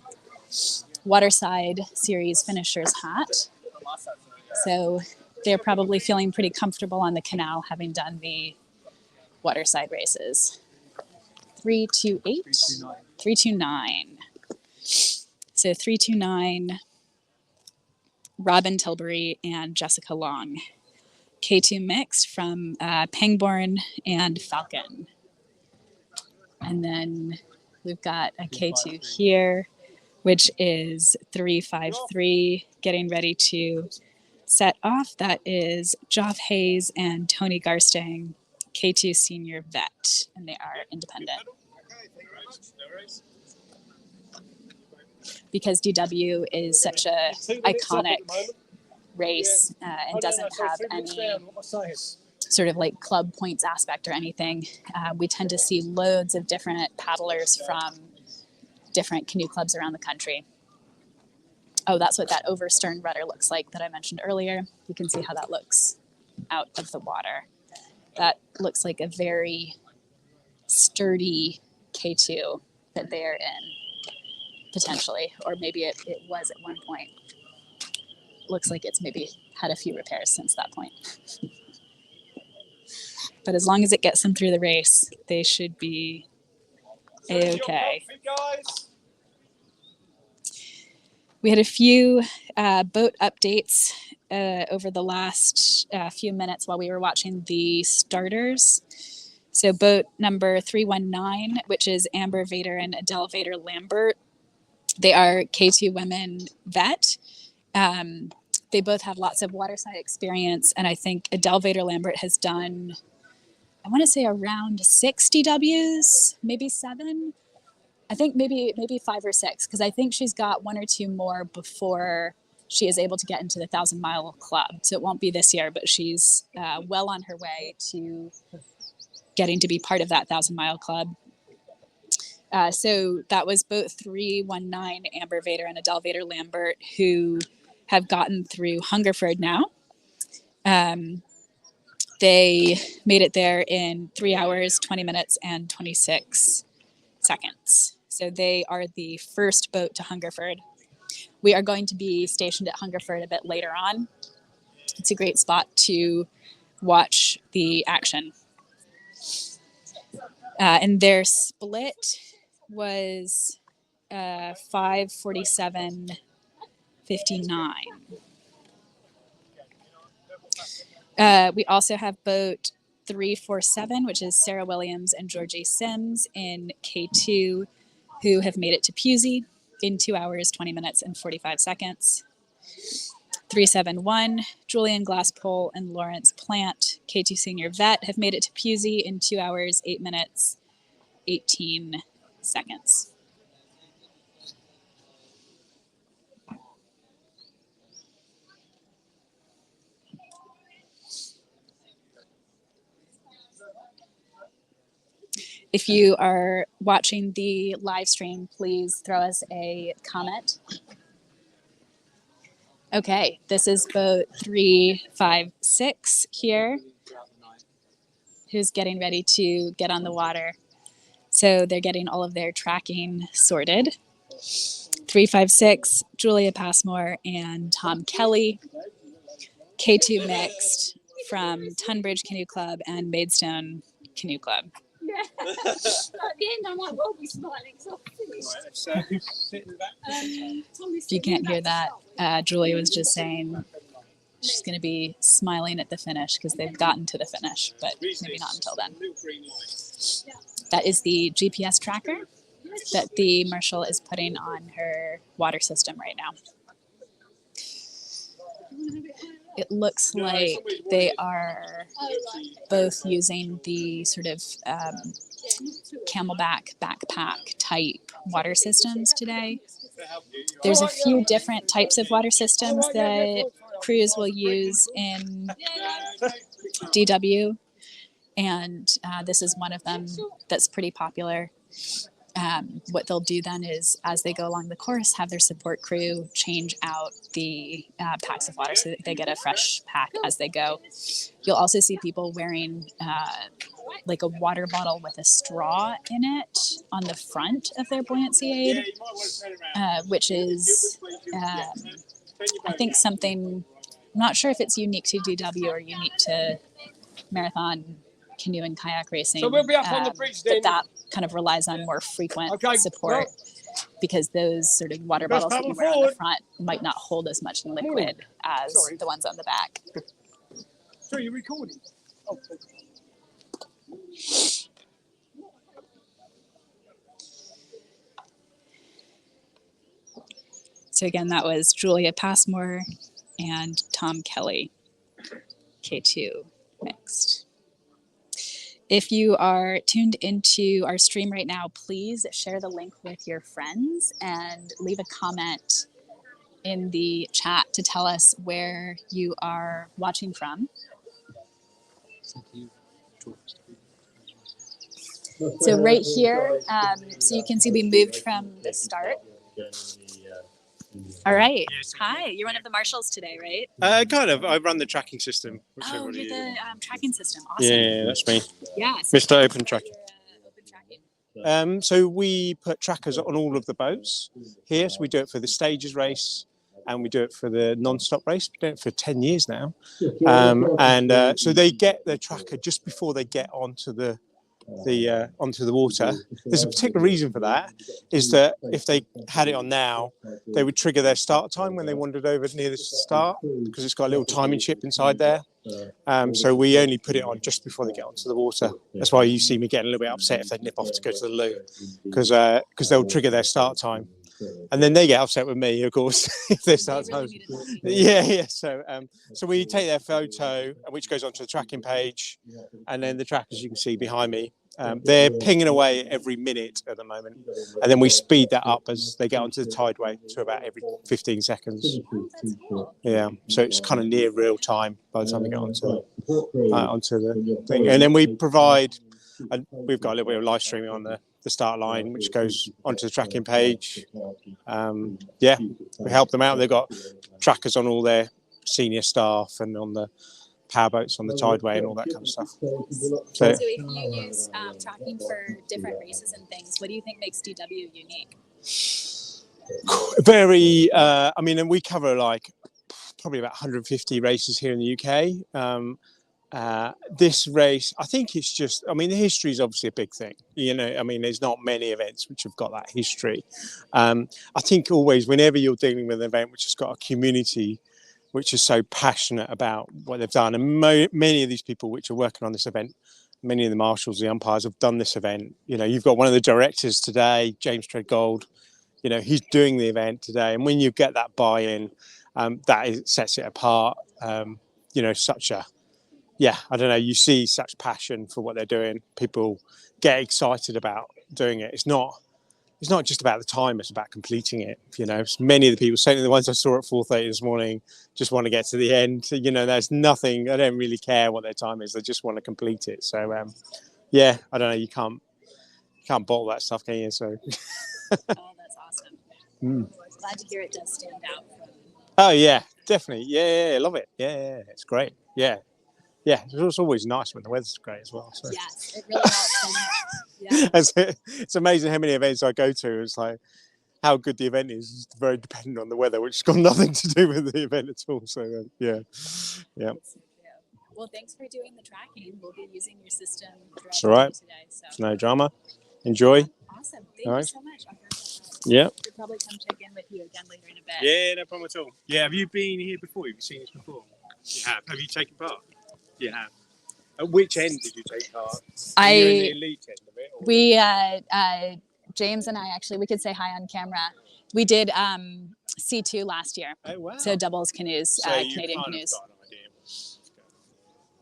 Waterside Series finisher's hat. So they're probably feeling pretty comfortable on the canal, having done the Waterside races. 328? 329. So 329, Robin Tilbury and Jessica Long. K2 mixed from Pangborn and Falcon. And then we've got a K2 here, which is 353, getting ready to set off, that is Joff Hayes and Tony Garstang, K2 senior vet, and they are independent. Because DW is such a iconic race and doesn't have any sort of like club points aspect or anything, we tend to see loads of different paddlers from different canoe clubs around the country. Oh, that's what that overstern rudder looks like that I mentioned earlier. You can see how that looks out of the water. That looks like a very sturdy K2 that they're in, potentially, or maybe it was at one point. Looks like it's maybe had a few repairs since that point. But as long as it gets them through the race, they should be A-okay. We had a few boat updates over the last few minutes while we were watching the starters. So boat number 319, which is Amber Vader and Adele Vader Lambert. They are K2 women vet. They both have lots of waterside experience, and I think Adele Vader Lambert has done, I want to say around 60 Ws, maybe 7. I think maybe 5 or 6, because I think she's got 1 or 2 more before she is able to get into the 1,000-mile club. So it won't be this year, but she's well on her way to getting to be part of that 1,000-mile club. So that was boat 319, Amber Vader and Adele Vader Lambert, who have gotten through Hungerford now. They made it there in 3 hours, 20 minutes, and 26 seconds. So they are the first boat to Hungerford. We are going to be stationed at Hungerford a bit later on. It's a great spot to watch the action. And their split was 5:47:59. We also have boat 347, which is Sarah Williams and Georgie Sims in K2, who have made it to Pusey in 2 hours, 20 minutes, and 45 seconds. 371, Julian Glasspole and Lawrence Plant, K2 senior vet, have made it to Pusey in 2 hours, 8 minutes, 18 seconds. If you are watching the live stream, please throw us a comment. Okay, this is boat 356 here, who's getting ready to get on the water. So they're getting all of their tracking sorted. 356, Julia Passmore and Tom Kelly, K2 mixed from Tunbridge Canoe Club and Maidstone Canoe Club. At the end, I'm like, we'll be smiling because I've finished. If you can't hear that, Julia was just saying she's going to be smiling at the finish because they've gotten to the finish, but maybe not until then. That is the GPS tracker that the Marshal is putting on her water system right now. It looks like they are both using the sort of Camelback backpack type water systems today. There's a few different types of water systems that crews will use in DW, and this is one of them that's pretty popular. What they'll do then is, as they go along the course, have their support crew change out the packs of water so that they get a fresh pack as they go. You'll also see people wearing like a water bottle with a straw in it on the front of their buoyancy aid, which is, I think, something, I'm not sure if it's unique to DW or unique to marathon canoe and kayak racing, So we'll be up on the bridge then. but that kind of relies on more frequent support, because those sort of water Best bottles that you paddle wear on the forward. front might not hold as much liquid as Sorry. the ones on the back. So you're recording? Oh, So again, that was Julia Passmore and Tom Kelly, K2 mixed. If you are tuned into our stream right now, please share the link with your friends and leave a comment in the chat to tell us where you are watching from. So right here, so you can see we moved from the start. All right. Hi, you're one of the marshals today, right? Kind of. I run the tracking system. Which Oh, everybody you're the uses. tracking system. Awesome. Yeah, that's me. Yeah. So Mr. Open Tracking. open tracking. So we put trackers on all of the boats here. So we do it for the stages race, and we do it for the non-stop race. We've done it for 10 years now. So they get their tracker just before they get onto the water. There's a particular reason for that, is that if they had it on now, they would trigger their start time when they wandered over near the start, because it's got a little timing chip inside there. So we only put it on just before they get onto the water. That's why you see me getting a little bit upset if they nip off to go to the loo, because they'll trigger their start time. And then they get upset with me, of course, if they start time. Yeah. So we take their photo, which goes onto the tracking page, and then the trackers you can see behind me, they're pinging away every minute at the moment, and then we speed that up as they get onto the tideway to about every 15 seconds. Yeah, so it's kind of near real time by the time we get onto the thing, and then we provide. We've got a little bit of live streaming on the start line, which goes onto the tracking page. We help them out. They've got trackers on all their senior staff and on the powerboats on the tideway and all that kind of stuff. So if you use tracking for different races and things, what do you think makes DW unique? Very, and we cover probably about 150 races here in the UK. This race, I think it's just, the history is obviously a big thing. There's not many events which have got that history. I think always, whenever you're dealing with an event which has got a community which is so passionate about what they've done, and many of these people which are working on this event, many of the marshals, the umpires have done this event. You've got one of the directors today, James Treadgold, he's doing the event today. And when you get that buy-in, sets it apart. You see such passion for what they're doing. People get excited about doing it. It's not just about the time, it's about completing it. Many of the people, certainly the ones I saw at 4:30 this morning, just want to get to the end. There's nothing, I don't really care what their time is. They just want to complete it. So, I don't know, you can't bottle that stuff, can you? So. Oh, that's awesome. Glad to hear it does stand out. Oh, yeah, definitely. Yeah, I love it. Yeah, it's great. Yeah, it's always nice when the weather's great as well. So. Yes, it really helps. Yeah. It's amazing how many events I go to. It's like how good the event is very dependent on the weather, which has got nothing to do with the event at all. So yeah. Well, thanks for doing the tracking. We'll be using your system That's all right. Today. So. No drama. Enjoy. Awesome. Thank you so much. Yeah. We'll probably come check in with you again later in a bit. Yeah, no problem at all. Yeah, have you been here before? Have you seen this before? You have. Have you taken part? You have. At which end did you take part? Were you in the elite end of it? Or? We, James and I actually, we could say hi on camera. We did C2 last year. Oh, wow. So doubles canoes, So Canadian canoes. Got an idea.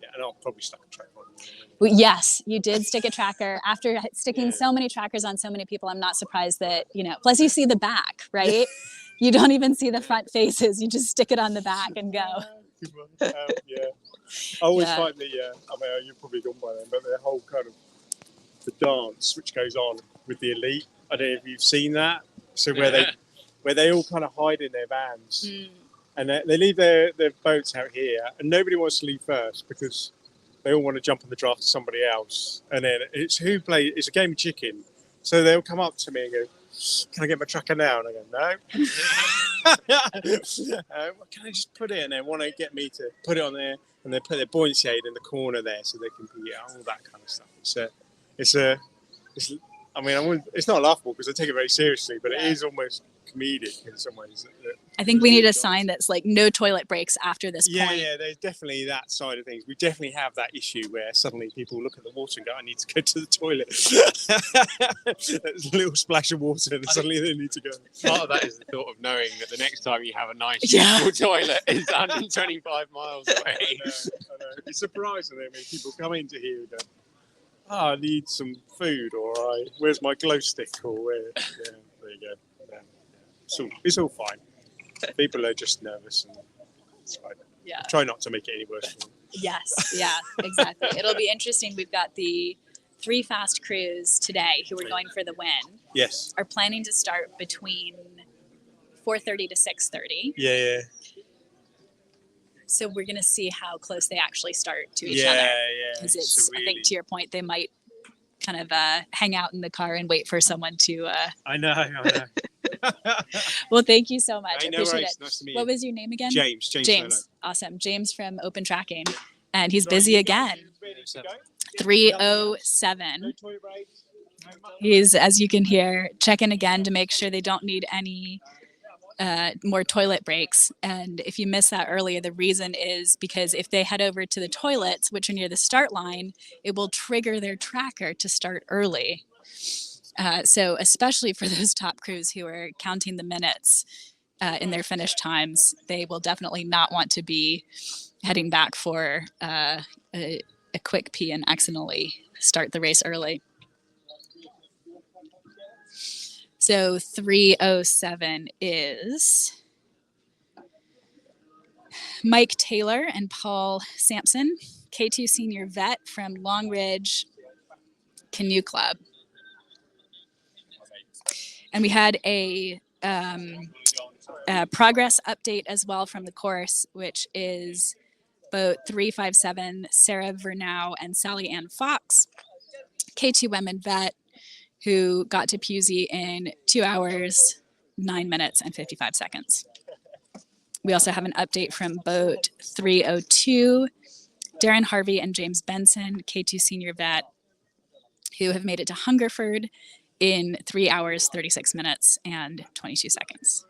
Yeah, and I'll probably stuck a track on. Yes, you did stick a tracker. After sticking so many trackers on so many people, I'm not surprised that, plus you see the back, right? You don't even see the front faces. You just stick it on the back and go. I always find you've probably gone by then, but the whole kind of the dance which goes on with the elite. I don't know if you've seen that. So where they all kind of hide in their vans and they leave their boats out here, and nobody wants to leave first because they all want to jump on the draft to somebody else. And then it's a game of chicken. So they'll come up to me and go, "Can I get my tracker now?" And I go, "No." Can I just put it? And they want to get me to put it on there, and they put their buoyancy aid in the corner there so they can be all that kind of stuff. It's not laughable because I take it very seriously, but it is almost comedic in some ways. I think we need a sign that's like no toilet breaks after this Yeah, point. yeah, there's definitely that side of things. We definitely have that issue where suddenly people look at the water and go, I need to go to the toilet. There's a little splash of water and suddenly they need to go. Part of that is the thought of knowing that the next time you have a nice, Yeah. useful toilet is 125 miles away. I know. It's surprising when people come into here and go, oh, I need some food, or where's my glow stick, or where? Yeah, there you go. Yeah. It's all fine. People are just nervous, and it's fine. Yeah. Try not to make it any worse for them. Yes. Yeah, exactly. It'll be interesting. We've got the 3 fast crews today who are going for the win. Yes. Are planning to start between 4:30 to 6:30. Yeah. So we're going to see how close they actually start to each Yeah, other. yeah. Because It's I think to your point, they might kind of hang out in the car and wait for someone to. I know. Well, thank you so much. I No appreciate worries. it. Nice to meet you. What was your name again? James. James. Awesome. James from Open Tracking. And he's busy again. 3:07. He's, as you can hear, checking again to make sure they don't need any more toilet breaks. And if you missed that earlier, the reason is because if they head over to the toilets, which are near the start line, it will trigger their tracker to start early. So especially for those top crews who are counting the minutes in their finish times, they will definitely not want to be heading back for a quick pee and accidentally start the race early. So 3:07 is Mike Taylor and Paul Sampson, K2 senior vet from Long Ridge Canoe Club. And we had a progress update as well from the course, which is boat 357, Sarah Vernau and Sally Ann Fox, K2 women vet, who got to Pusey in 2 hours, 9 minutes, and 55 seconds. We also have an update from boat 302, Darren Harvey and James Benson, K2 senior vet, who have made it to Hungerford in 3 hours, 36 minutes, and 22 seconds.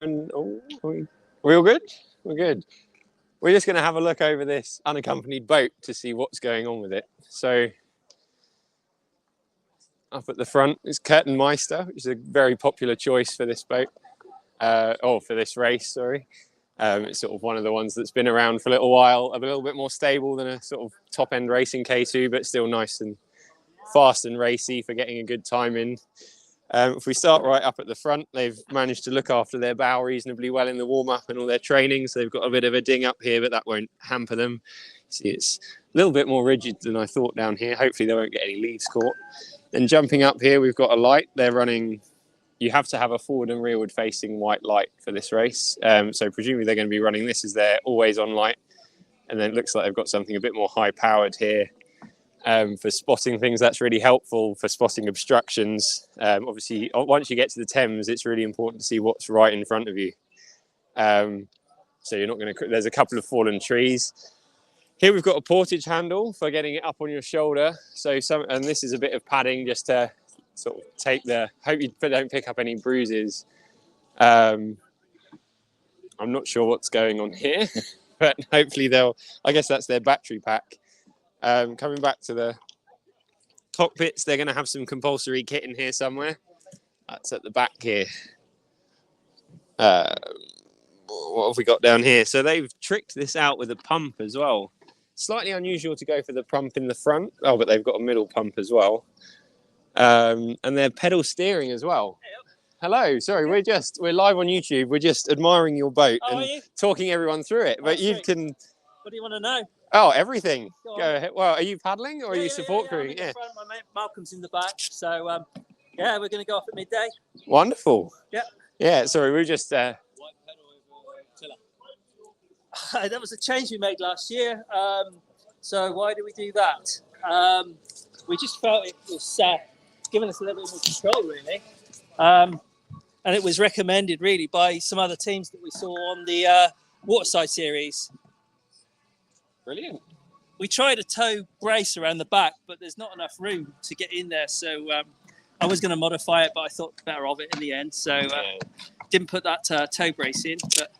And we all good? We're good. We're just going to have a look over this unaccompanied boat to see what's going on with it. So up at the front is Curtin Meister, which is a very popular choice for this boat, for this race, sorry. It's sort of one of the ones that's been around for a little while, a little bit more stable than a sort of top-end racing K2, but still nice and fast and racy for getting a good time in. If we start right up at the front, they've managed to look after their bow reasonably well in the warm-up and all their training. So they've got a bit of a ding up here, but that won't hamper them. See, it's a little bit more rigid than I thought down here. Hopefully they won't get any leaves caught. Then jumping up here, we've got a light. They're running, you have to have a forward and rearward facing white light for this race. So presumably they're going to be running this as their always on light. And then it looks like they've got something a bit more high powered here. For spotting things, that's really helpful for spotting obstructions. Obviously, once you get to the Thames, it's really important to see what's right in front of you. So you're not going to. There's a couple of fallen trees. Here we've got a portage handle for getting it up on your shoulder. So and this is a bit of padding just to sort of take the. Hope you don't pick up any bruises. I'm not sure what's going on here, but hopefully they'll. I guess that's their battery pack. Coming back to the cockpits, they're going to have some compulsory kit in here somewhere. That's at the back here. What have we got down here? So they've tricked this out with a pump as well. Slightly unusual to go for the pump in the front. Oh, but they've got a middle pump as well. And they're pedal steering as well. Hello, sorry, we're live on YouTube. We're just admiring your boat and talking everyone through it. But you can. What do you want to know? Oh, everything. Go ahead. Well, are you paddling or are you support crewing? I'm in the front, my mate Malcolm's in the back. So, yeah, we're going to go off at midday. Wonderful. Yeah. Yeah, sorry, we were just... That was a change we made last year. So why did we do that? We just felt it was giving us a little bit more control, really. And it was recommended, really, by some other teams that we saw on the Waterside series. Brilliant. We tried a tow brace around the back, but there's not enough room to get in there. So I was going to modify it, but I thought better of it in the end. So didn't put that tow brace in. But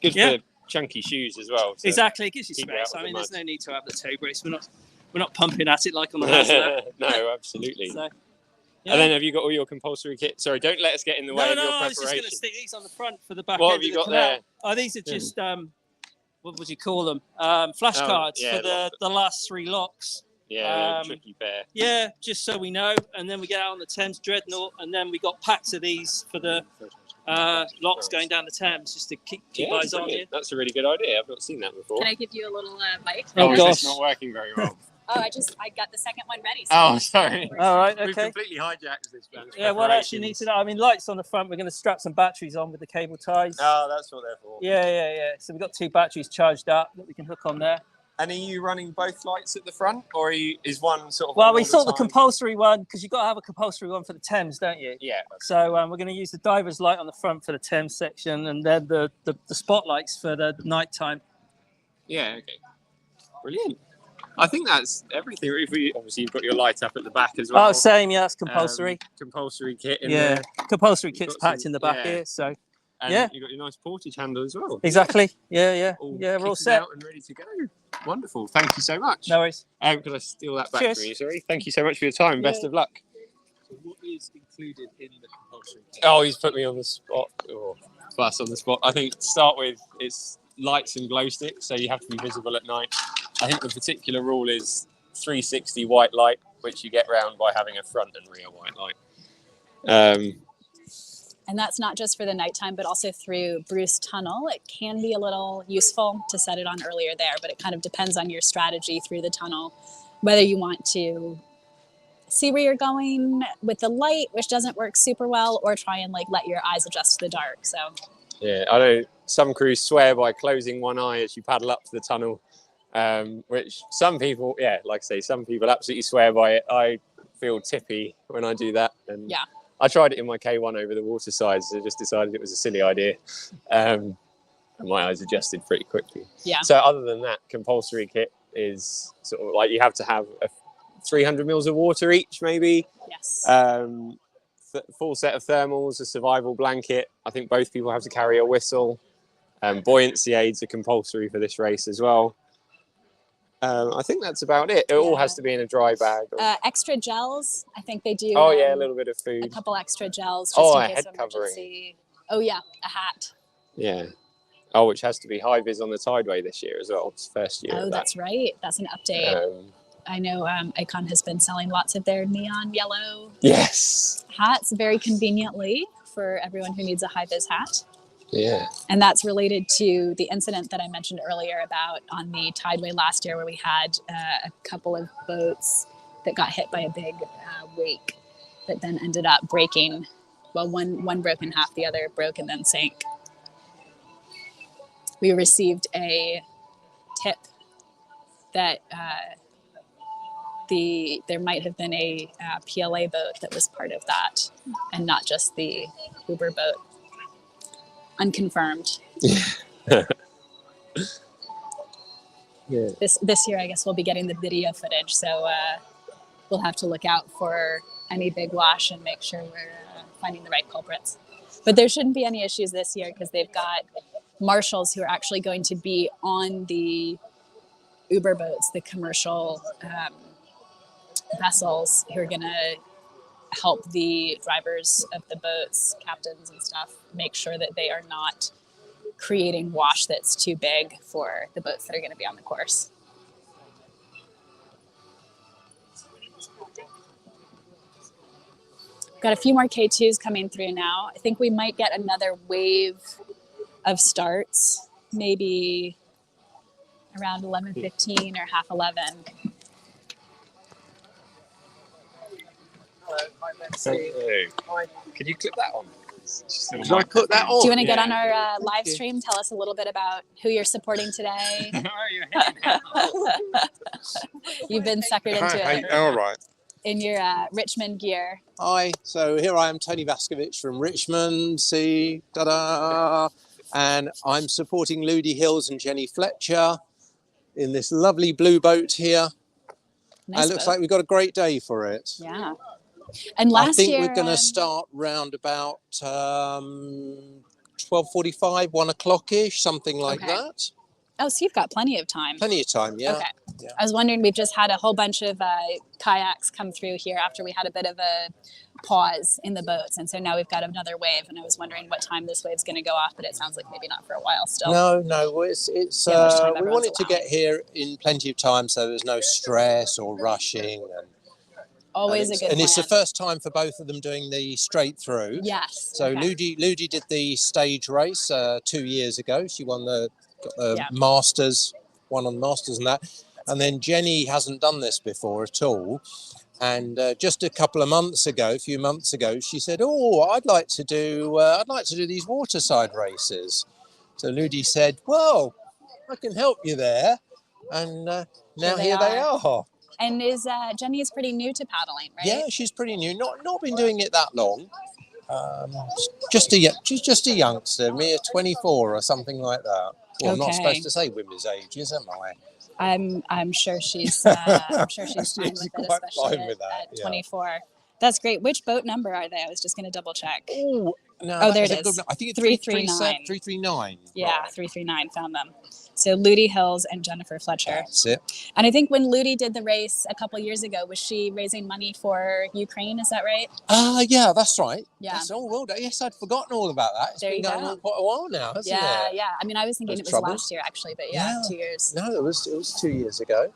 good for chunky shoes as well. Exactly, it gives you space. I mean, there's no need to have the tow brace. We're not pumping at it like on the Hazard. No, absolutely. So, and then have you got all your compulsory kit? Sorry, don't let us get in the way of your preparation. I was just going to stick these on the front for the back what end have you of the got canal. there? Oh, these are just what would you call them? Flashcards for the last 3 locks. Yeah, tricky pair. Yeah, just so we know. And then we get out on the Thames Dreadnought, and then we got packs of these for the locks going down the Thames, just to keep eyes on you. That's a really good idea. I've not seen that before. Can I give you a little mic? Oh, gosh. It's not working very well. Oh, I got the second one ready. So Oh, sorry. All right, okay. We've completely hijacked this. Yeah, what else you need to know? I mean, lights on the front. We're going to strap some batteries on with the cable ties. Oh, that's what they're for. Yeah. So we've got 2 batteries charged up that we can hook on there. And are you running both lights at the front, or is one sort of? Well, we thought the compulsory one, because you've got to have a compulsory one for the Thames, don't you? Yeah. So we're going to use the diver's light on the front for the Thames section, and then the spotlights for the night time. Yeah. Okay. Brilliant. I think that's everything. Obviously, you've got your light up at the back as well. Oh, same. Yeah, that's compulsory. Compulsory kit in there. Compulsory kit's packed in the back here. So. And you've got your nice portage handle as well. Exactly. Yeah. We're all set. Out and ready to go. Wonderful. Thank you so much. No worries. Could I steal that back Cheers. from you? Sorry. Thank you so much for your time. Best of luck. So what is included in the compulsory kit? Oh, he's put me on the spot. Oh, plus on the spot. I think to start with, it's lights and glow sticks, so you have to be visible at night. I think the particular rule is 360 white light, which you get round by having a front and rear white light. And that's not just for the nighttime, but also through Bruce Tunnel. It can be a little useful to set it on earlier there, but it kind of depends on your strategy through the tunnel, whether you want to see where you're going with the light, which doesn't work super well, or try and let your eyes adjust to the dark. So yeah, I know some crews swear by closing one eye as you paddle up to the tunnel, which some people, like I say, some people absolutely swear by it. I feel tippy when I do that. And yeah. I tried it in my K1 over the waterside, so I just decided it was a silly idea. And my eyes adjusted pretty quickly. Yeah. So other than that, compulsory kit is sort of like you have to have 300 mils of water each, maybe. Yes. Full set of thermals, a survival blanket. I think both people have to carry a whistle. Buoyancy aids are compulsory for this race as well. I think that's about it. It all has to be in a dry bag. Extra gels. I think they do. Oh, a little bit of food. A couple extra gels. Just in case head of emergency. covering. Oh, yeah, a hat. Yeah. Oh, which has to be high vis on the tideway this year as well. It's first year. Oh, that's right. That's an update. I know Icon has been selling lots of their neon yellow Yes. hats very conveniently for everyone who needs a high-vis hat. Yeah. And that's related to the incident that I mentioned earlier about on the Tideway last year, where we had a couple of boats that got hit by a big wake that then ended up breaking. Well, one broke in half, the other broke and then sank. We received a tip that there might have been a PLA boat that was part of that, and not just the Uber boat. Unconfirmed. Yeah. This year, I guess we'll be getting the video footage, so we'll have to look out for any big wash and make sure we're finding the right culprits. But there shouldn't be any issues this year because they've got marshals who are actually going to be on the Uber boats, the commercial vessels, who are going to help the drivers of the boats, captains and stuff, make sure that they are not creating wash that's too big for the boats that are going to be on the course. Got a few more K2s coming through now. I think we might get another wave of starts, maybe around 11:15 or half 11. Hey. Can you clip that on? Should I put that on? Do you want to get on our live stream? Tell us a little bit about who you're supporting today. You've been suckered into it. All right. In your Richmond gear. Hi, so here I am, Tony Vaskovich from Richmond, see, ta-da, and I'm supporting Ludi Hills and Jenny Fletcher in this lovely blue boat here. Nice it looks boat. like we've got a great day for it. Yeah. And last year... I think we're going to start round about 12:45, 1 o'clock-ish, something like that. Oh, so you've got plenty of time. Plenty of time, yeah. Okay. Yeah. I was wondering, we've just had a whole bunch of kayaks come through here after we had a bit of a pause in the boats. And so now we've got another wave. And I was wondering what time this wave's going to go off, but it sounds like maybe not for a while still. No, it's we wanted to get here in plenty of time so there's no stress or rushing. Always a good plan. And it's the first time for both of them doing the straight through. Yes. So Ludi did the stage race 2 years ago. She won the Masters, won on the Masters and that. And then Jenny hasn't done this before at all. And just a few months ago, she said, "Oh, I'd like to do these waterside races." So Ludi said, "Well, I can help you there." And now here they are. And Jenny is pretty new to paddling, right? Yeah, she's pretty new. Not been doing it that long. She's just a youngster, mere 24 or something like that. Well, I'm not supposed to say women's ages, am I? I'm sure she's fine with it, especially at 24. That's great. Which boat number are they? I was just going to double check. Oh, there it is. I think it's 339. 339. Yeah, right. 339. Found them. So Ludi Hills and Jennifer Fletcher. That's it. And I think when Ludi did the race a couple years ago, was she raising money for Ukraine? Is that right? Yeah, that's right. Yeah. Yes, I'd forgotten all about that. It's been going on quite a while now, hasn't it? Yeah. I mean, I was thinking it was last year actually, but 2 years. No, it was 2 years ago.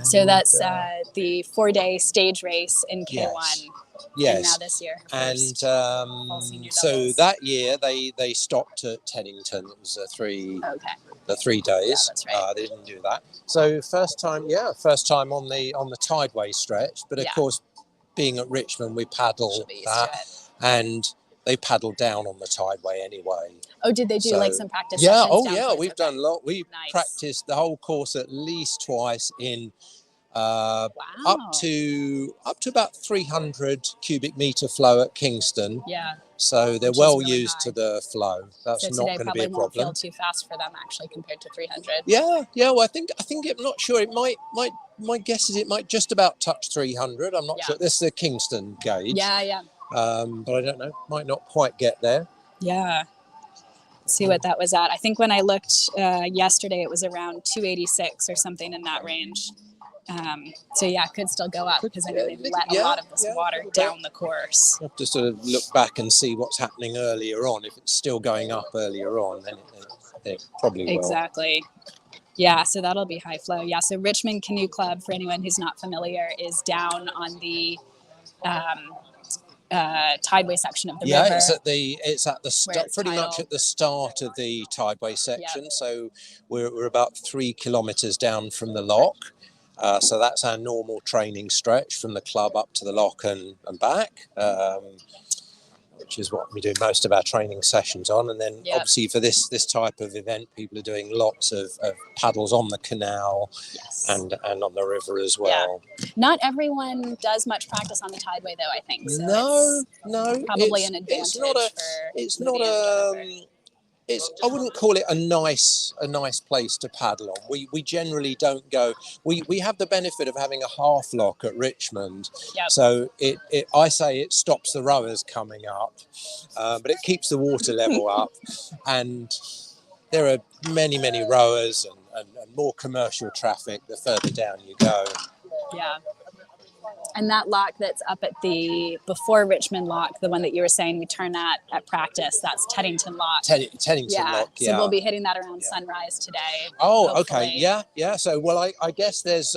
So that's the 4-day stage race in K1. Yes. And now this year. And so that year they stopped at Teddington. It was the 3 days. Yeah, that's right. They didn't do that. So first time on the Tideway stretch. But of course, being at Richmond, we paddled that, and they paddled down on the Tideway anyway. Oh, did they do some practice sessions? We've done a lot. We practiced the whole course at least twice in up to about 300 cubic meter flow at Kingston. Yeah. So they're well used to the flow. That's not going to be a problem. Won't feel too fast for them actually compared to 300. Yeah. Well, I think I'm not sure. It might. My guess is it might just about touch 300. I'm not sure. This is the Kingston gauge. Yeah. But I don't know. Might not quite get there. Yeah. Let's see what that was at. I think when I looked yesterday, it was around 286 or something in that range. So it could still go up because I know they've let a lot of this water down the course. You have to sort of look back and see what's happening earlier on. If it's still going up earlier on, then it probably will. Exactly. Yeah, so that'll be high flow. Yeah, so Richmond Canoe Club, for anyone who's not familiar, is down on the tideway section of the Yeah, river. it's at the pretty much at the start of the tideway section. Yep. So we're about 3 kilometres down from the lock. So that's our normal training stretch from the club up to the lock and back, which is what we do most of our training sessions on. And then obviously for this type of event, people are doing lots of paddles on the canal and on the river as well. Yeah. Not everyone does much practice on the tideway though, I think. So no, probably an advantage I wouldn't call it a nice place to paddle on. We generally don't go. We have the benefit of having a half lock at Richmond, so I say it stops the rowers coming up, but it keeps the water level up, and there are many rowers and more commercial traffic the further down you go. Yeah. And that lock that's up at the before Richmond lock, the one that you were saying we turn at practice, that's Teddington lock. Teddington lock, yeah. So we'll be hitting that around sunrise today. Oh, hopefully. Okay, yeah. So, well, I guess there's,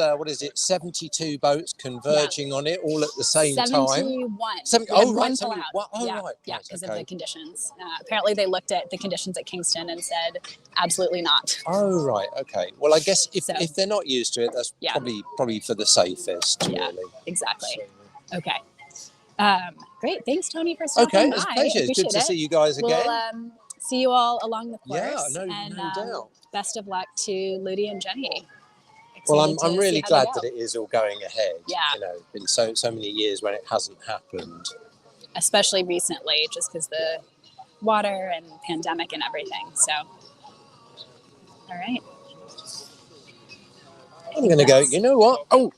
72 boats converging on it all at the same 71. time. 71. Right. Right. Yeah, because of the conditions. Apparently they looked at the conditions at Kingston and said, absolutely not. Oh, right, okay. Well, I guess if they're not used to it, that's probably for the safest, really. Exactly. Okay. Great. Thanks, Tony, for stopping by. It's a pleasure. It's good to see you guys again. We'll see you all along the course. Yeah, no doubt. Best of luck to Ludi and Jenny. Well, I'm really glad that it is all going ahead. Yeah. You know, it's been so many years when it hasn't happened. Especially recently, just because the water and pandemic and everything. So, all right. I'm going to go, you know what? Oh,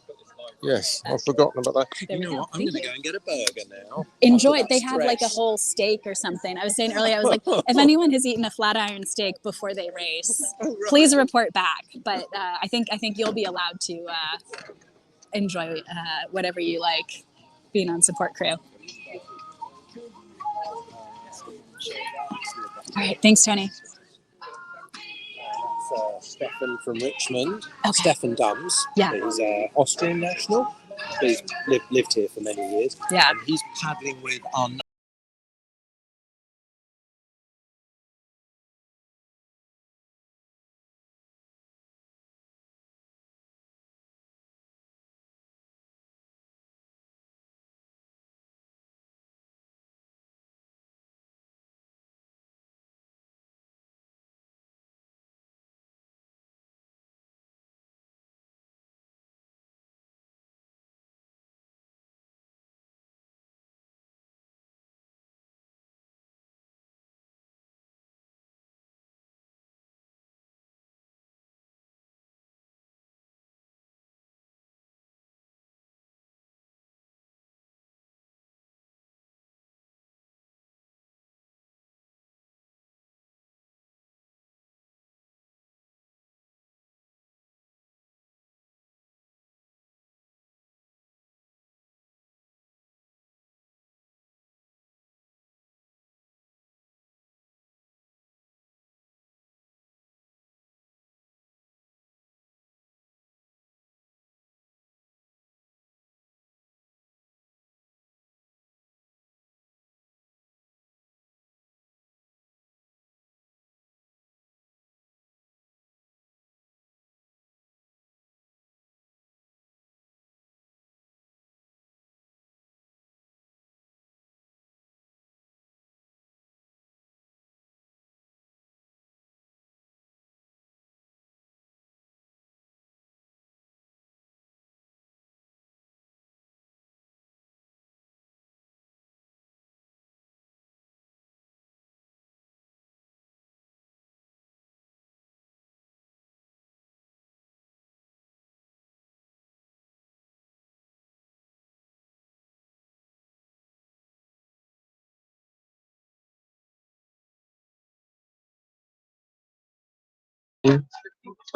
yes, I've forgotten about that. You know what? I'm going to go and get a burger now. Enjoy it. They have like a whole steak or something. I was saying earlier, I was like, if anyone has eaten a flat iron steak before they race, please report back. But I think you'll be allowed to enjoy whatever you like being on support crew. All right. Thanks, Tony. Stefan from Richmond. Okay. Stefan Dums. Yeah. He's Austrian national. He's lived here for many years. Yeah. And he's paddling with our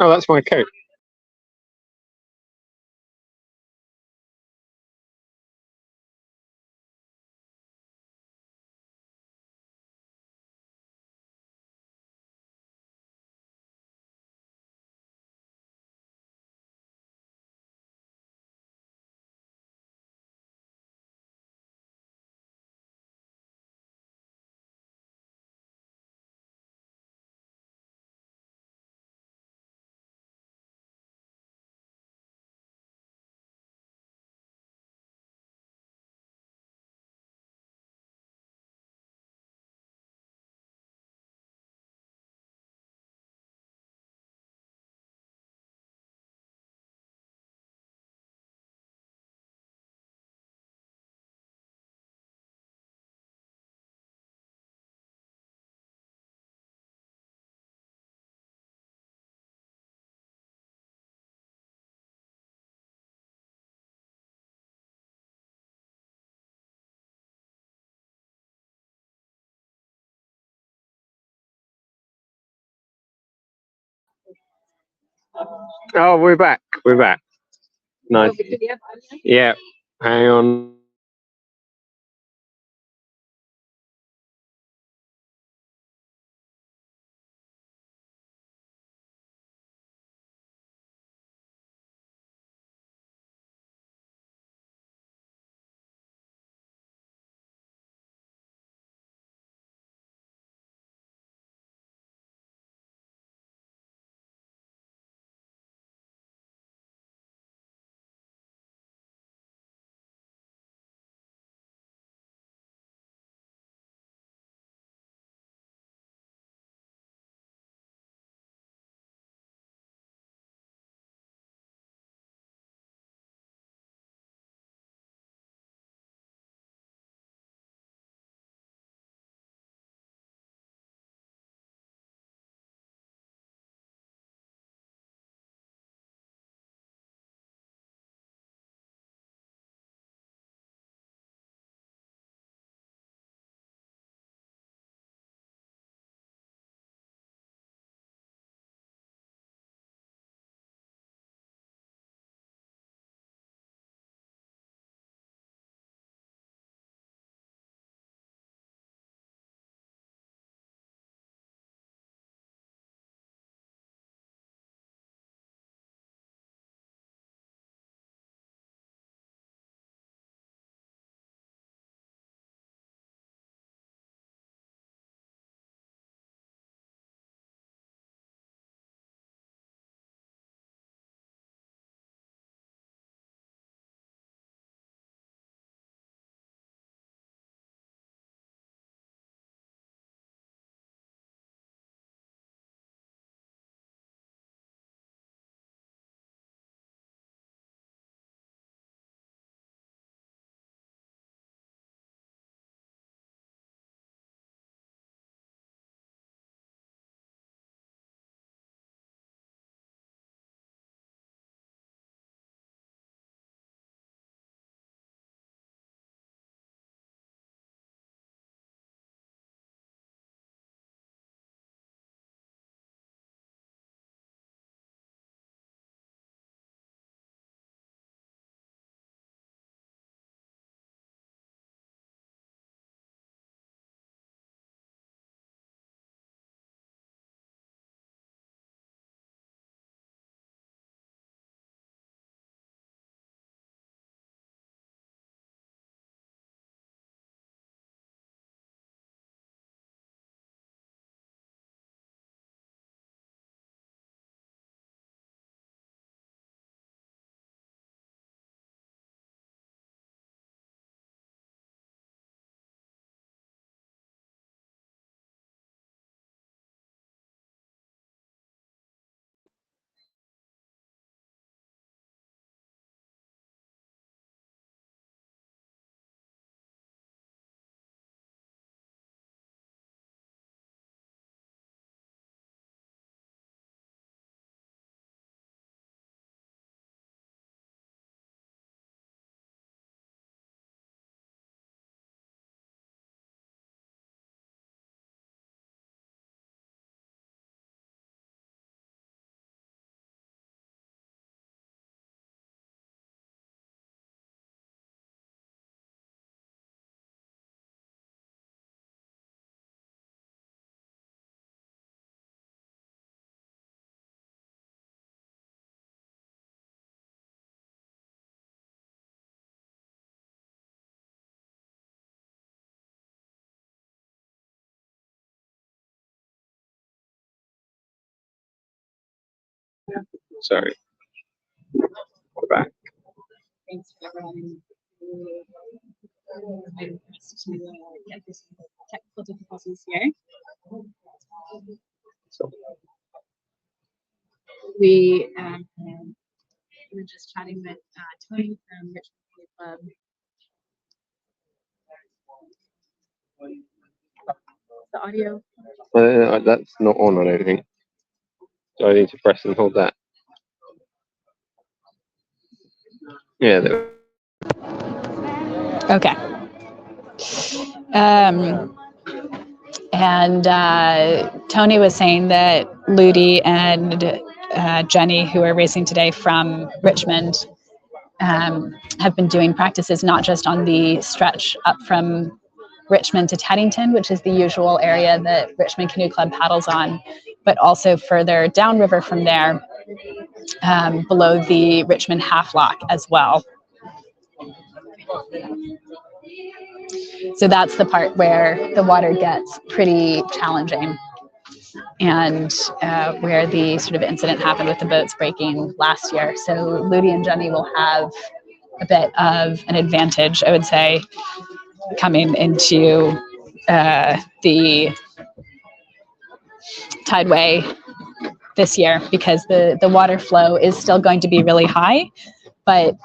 Oh, that's my coat. Oh, we're back. We're back. Nice. Yeah. Hang on. Sorry. We're back. Thanks for everyone. I'm pressed to get this technical difficulties here. We were just chatting with Tony from Richmond Club. The audio. That's not on, I don't think. So I need to press and hold that. Yeah. There. Okay. And Tony was saying that Ludi and Jenny, who are racing today from Richmond, have been doing practices not just on the stretch up from Richmond to Teddington, which is the usual area that Richmond Canoe Club paddles on, but also further downriver from there, below the Richmond half lock as well. So that's the part where the water gets pretty challenging, and where the sort of incident happened with the boats breaking last year. So Ludi and Jenny will have a bit of an advantage, I would say, coming into the tideway this year, because the water flow is still going to be really high, but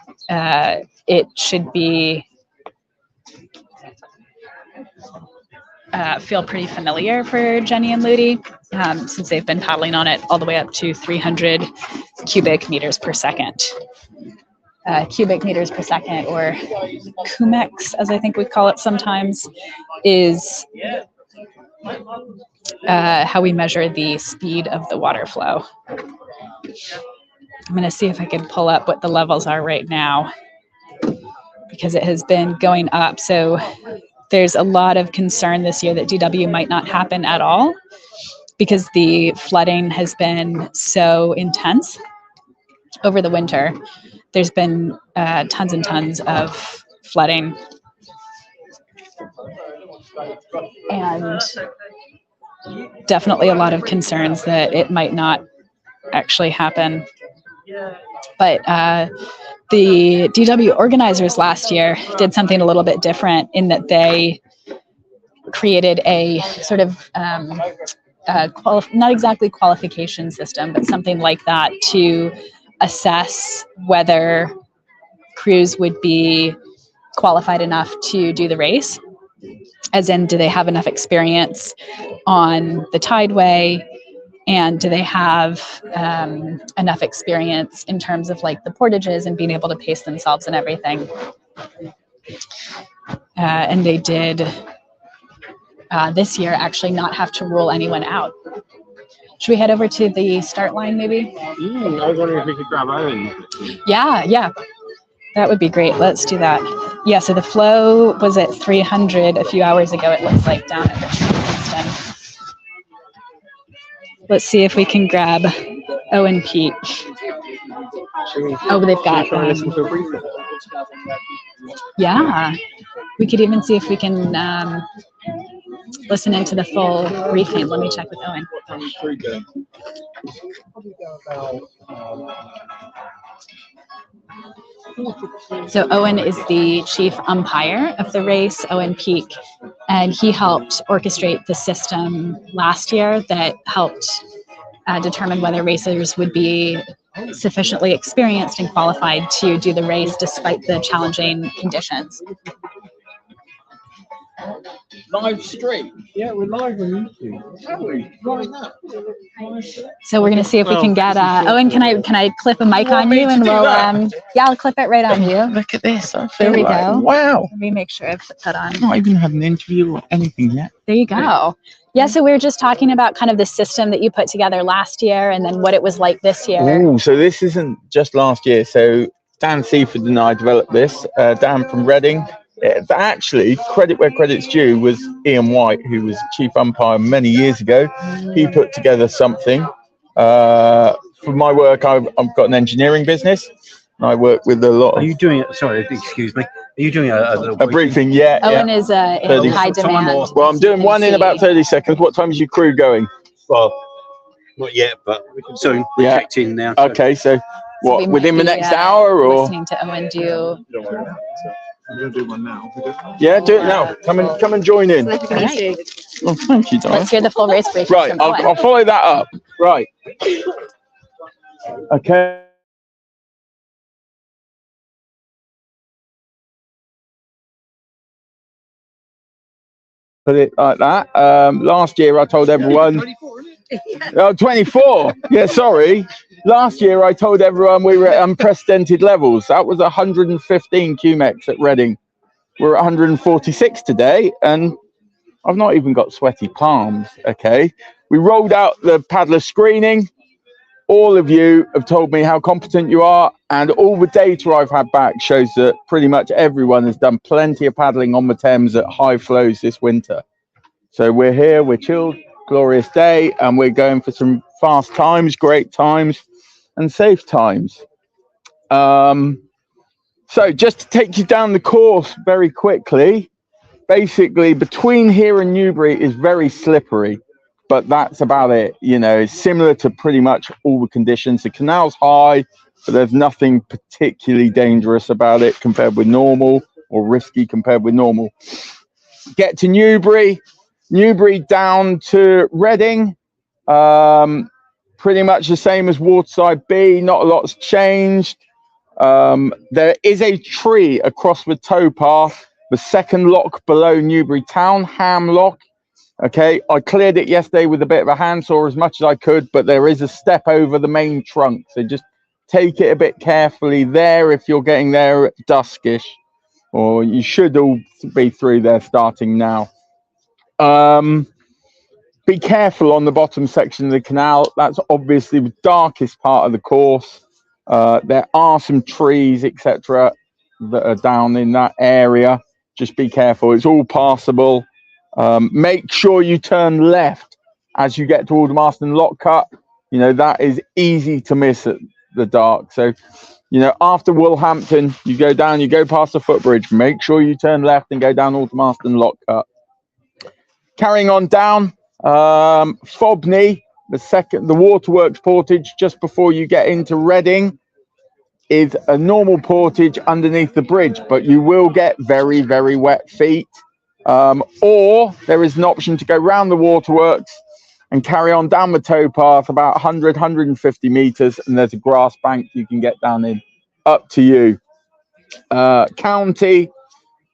it should be feel pretty familiar for Jenny and Ludi, since they've been paddling on it all the way up to 300 cubic meters per second. Cubic meters per second, or cumex, as I think we call it sometimes, is how we measure the speed of the water flow. I'm going to see if I can pull up what the levels are right now, because it has been going up. So there's a lot of concern this year that DW might not happen at all, because the flooding has been so intense over the winter. There's been tons and tons of flooding. And definitely a lot of concerns that it might not actually happen. But the DW organizers last year did something a little bit different, in that they created a sort of not exactly qualification system, but something like that, to assess whether crews would be qualified enough to do the race. As in, do they have enough experience on the tideway, and do they have enough experience in terms of like the portages and being able to pace themselves and everything. And they did this year actually not have to rule anyone out. Should we head over to the start line maybe? I was wondering if we could grab Owen. Yeah. That would be great. Let's do that. Yeah, so the flow was at 300 a few hours ago, it looks like, down at Richmond. Let's see if we can grab Owen Peak. Oh, they've got... yeah, we could even see if we can listen into the full briefing. Let me check with Owen. So Owen is the chief umpire of the race, Owen Peak, and he helped orchestrate the system last year that helped determine whether racers would be sufficiently experienced and qualified to do the race despite the challenging conditions. Live stream? Yeah, we're live on YouTube. Are we? Right now. So we're going to see if we can get Owen. Can I clip a mic on you, and we'll yeah, I'll clip it right on you. Look at this. There we go. Wow. Let me make sure I put that on. I've not even had an interview or anything yet. There you go. Yeah, so we were just talking about kind of the system that you put together last year, and then what it was like this year. Oh, so this isn't just last year. So Dan Seaford and I developed this. Dan from Reading. Actually, credit where credit's due was Ian White, who was chief umpire many years ago. He put together something. For my work, I've got an engineering business, and I work with a lot of... Are you doing it? Sorry, excuse me. Are you doing a briefing? Yeah. Owen is in high demand. Well, I'm doing one in about 30 seconds. What time is your crew going? Well, not yet, but soon. We're checked in now. So. Okay, so what, within the next hour, or? Listening to Owen do... I'm going to do one now. Yeah, do it now. Come and join in. Right. Oh, thank you, darling. Let's hear the full race briefing. Right, I'll follow that up. Right. Okay. Put it like that. Last year I told everyone... 24. Yeah, sorry. Last year I told everyone we were at unprecedented levels. That was 115 QMEX at Reading. We're at 146 today, and I've not even got sweaty palms. Okay, we rolled out the paddler screening. all of you have told me how competent you are, and all the data I've had back shows that pretty much everyone has done plenty of paddling on the Thames at high flows this winter. So we're here, we're chilled, glorious day, and we're going for some fast times, great times, and safe times. So just to take you down the course very quickly, basically between here and Newbury is very slippery, but that's about it. You know, it's similar to pretty much all the conditions. The canal's high, but there's nothing particularly dangerous about it compared with normal, or risky compared with normal. Get to Newbury down to Reading, pretty much the same as Waterside B, not a lot's changed. There is a tree across the towpath, the second lock below Newbury Town, Ham Lock. Okay, I cleared it yesterday with a bit of a handsaw as much as I could, but there is a step over the main trunk, so just take it a bit carefully there if you're getting there at duskish, or you should all be through there starting now. Be careful on the bottom section of the canal. That's obviously the darkest part of the course. There are some trees, etc., that are down in that area. Just be careful. It's all passable. Make sure you turn left as you get to Aldermaston Lock Cut. You know, that is easy to miss at the dark. So, you know, after Woolhampton, you go down, you go past the footbridge. Make sure you turn left and go down Aldermaston Lock Cut. Carrying on down, Fobney, the waterworks portage just before you get into Reading, is a normal portage underneath the bridge, but you will get very, very wet feet. Or there is an option to go round the waterworks and carry on down the towpath about 100, 150 meters, and there's a grass bank you can get down in. Up to you. County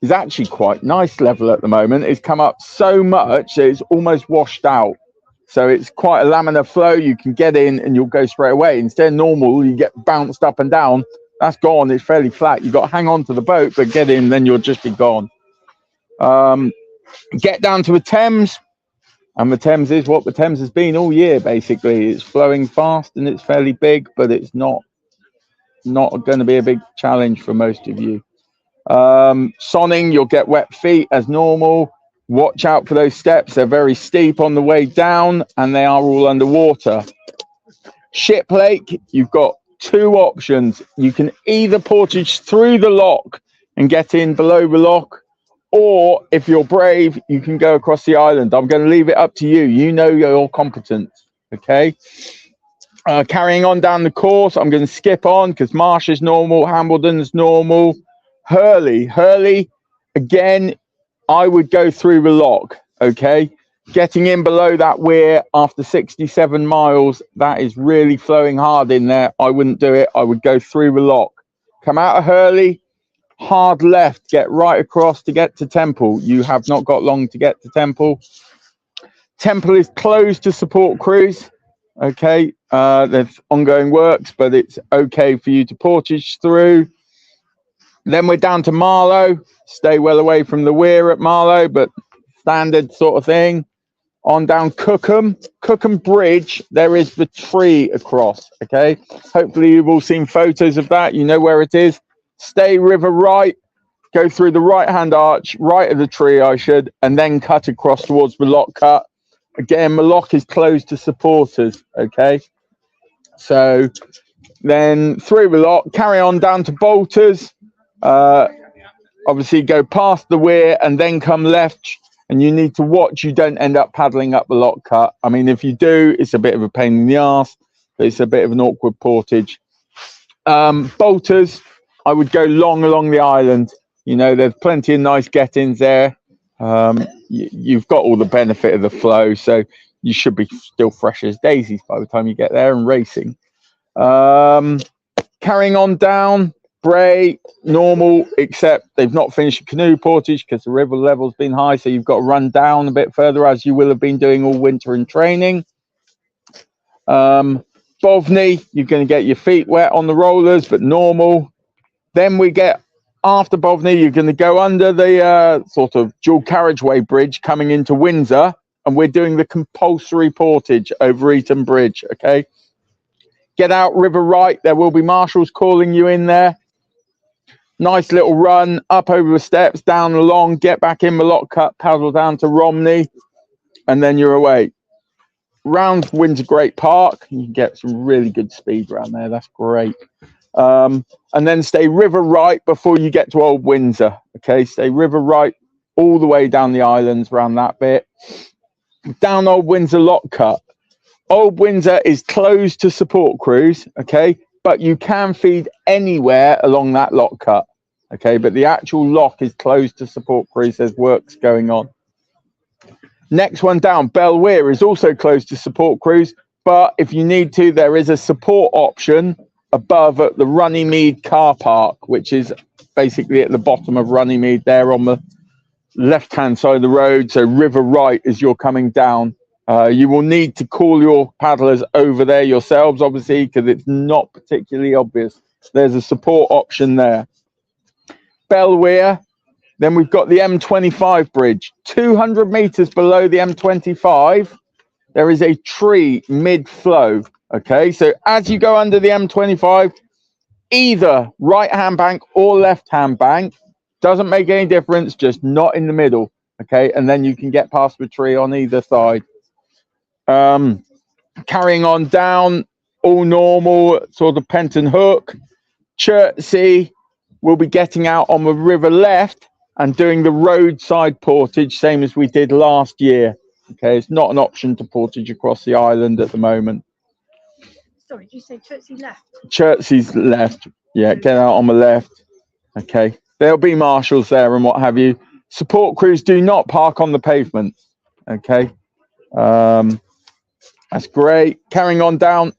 is actually quite nice level at the moment. It's come up so much that it's almost washed out. So it's quite a laminar flow. You can get in and you'll go straight away. Instead of normal, you get bounced up and down. That's gone. It's fairly flat. You've got to hang on to the boat, but get in, then you'll just be gone. Get down to the Thames, and the Thames is what the Thames has been all year, basically. It's flowing fast and it's fairly big, but it's not going to be a big challenge for most of you. Sonning, you'll get wet feet as normal. Watch out for those steps. They're very steep on the way down, and they are all underwater. Shiplake, you've got two options. You can either portage through the lock and get in below the lock, or if you're brave, you can go across the island. I'm going to leave it up to you. You know your competence, okay? Carrying on down the course, I'm going to skip on because Marsh is normal, Hambledon's normal. Hurley, again, I would go through the lock, okay? Getting in below that weir after 67 miles, that is really flowing hard in there. I wouldn't do it. I would go through the lock. Come out of Hurley, hard left, get right across to get to Temple. You have not got long to get to Temple. Temple is closed to support crews, okay? There's ongoing works, but it's okay for you to portage through. Then we're down to Marlow. Stay well away from the weir at Marlow, but standard sort of thing. On down Cookham Bridge, there is the tree across, okay? Hopefully you've all seen photos of that. You know where it is. Stay river right, go through the right-hand arch, right of the tree, and then cut across towards the lock cut. Again, the lock is closed to supporters, okay? So then through the lock, carry on down to Bolters. Obviously go past the weir and then come left, and you need to watch you don't end up paddling up the lock cut. I mean, if you do, it's a bit of a pain in the arse, but it's a bit of an awkward portage. Bolters, I would go long along the island. You know, there's plenty of nice get-ins there. You've got all the benefit of the flow, so you should be still fresh as daisies by the time you get there and racing. Carrying on down, Bray, normal, except they've not finished the canoe portage because the river level's been high, so you've got to run down a bit further, as you will have been doing all winter in training. Bovney, you're going to get your feet wet on the rollers, but normal. Then we get, after Bovney, you're going to go under the sort of dual carriageway bridge coming into Windsor, and we're doing the compulsory portage over Eaton Bridge, okay? Get out river right. There will be marshals calling you in there. Nice little run up over the steps, down along, get back in the lock cut, paddle down to Romney, and then you're away. Round Windsor Great Park, you can get some really good speed around there. That's great. And then stay river right before you get to Old Windsor. Okay, stay river right all the way down the islands around that bit. Down Old Windsor lock cut. Old Windsor is closed to support crews, okay, but you can feed anywhere along that lock cut, okay, but the actual lock is closed to support crews. There's works going on. Next one down, Belweir is also closed to support crews, but if you need to, there is a support option above at the Runnymede car park, which is basically at the bottom of Runnymede there on the left-hand side of the road, so river right as you're coming down. You will need to call your paddlers over there yourselves, obviously, because it's not particularly obvious. There's a support option there. Belweir, then we've got the M25 bridge. 200 metres below the M25, there is a tree mid-flow, okay? So as you go under the M25, either right-hand bank or left-hand bank, doesn't make any difference, just not in the middle, okay? And then you can get past the tree on either side. Carrying on down, all normal, sort of Penton Hook. Chertsey will be getting out on the river left and doing the roadside portage, same as we did last year. Okay, it's not an option to portage across the island at the moment. Sorry, did you say Chertsey left? Chertsey's left. Yeah, get out on the left. Okay, there'll be marshals there and what have you. Support crews do not park on the pavement. Okay. That's great. Carrying on down,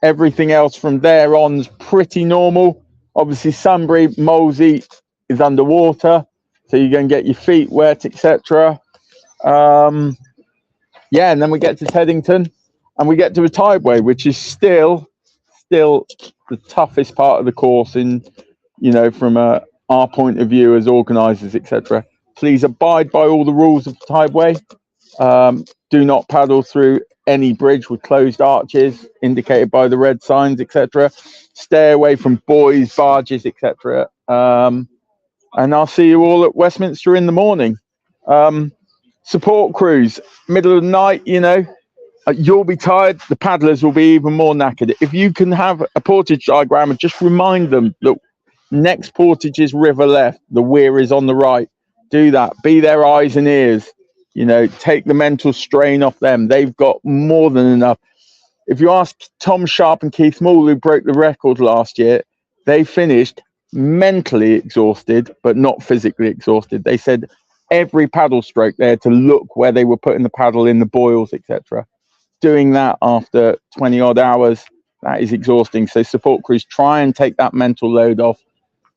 everything else from there on is pretty normal. Obviously, Sunbury, Molesey is underwater, so you're going to get your feet wet, etc. Yeah, and then we get to Teddington, and we get to a tideway, which is still the toughest part of the course in, you know, from our point of view as organisers, etc. Please abide by all the rules of the tideway. Do not paddle through any bridge with closed arches indicated by the red signs, etc. Stay away from buoys, barges, etc. And I'll see you all at Westminster in the morning. Support crews, middle of the night, you know, you'll be tired, the paddlers will be even more knackered. If you can have a portage diagram and just remind them, look, next portage is river left, the weir is on the right. Do that, be their eyes and ears. You know, take the mental strain off them. They've got more than enough. If you ask Tom Sharp and Keith Moore, who broke the record last year, they finished mentally exhausted, but not physically exhausted. They said every paddle stroke they had to look where they were putting the paddle in the boils, etc. Doing that after 20 odd hours, that is exhausting. So support crews try and take that mental load off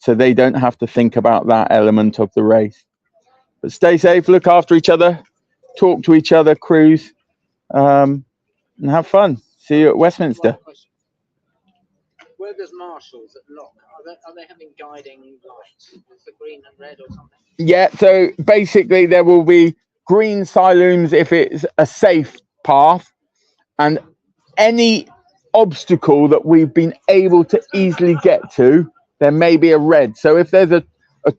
so they don't have to think about that element of the race. But stay safe, look after each other, talk to each other, crews, and have fun. See you at Westminster. Where there's marshals at lock, are they having guiding lights for green and red or something? Yeah, so basically there will be green sylooms if it's a safe path, and any obstacle that we've been able to easily get to, there may be a red. So if there's a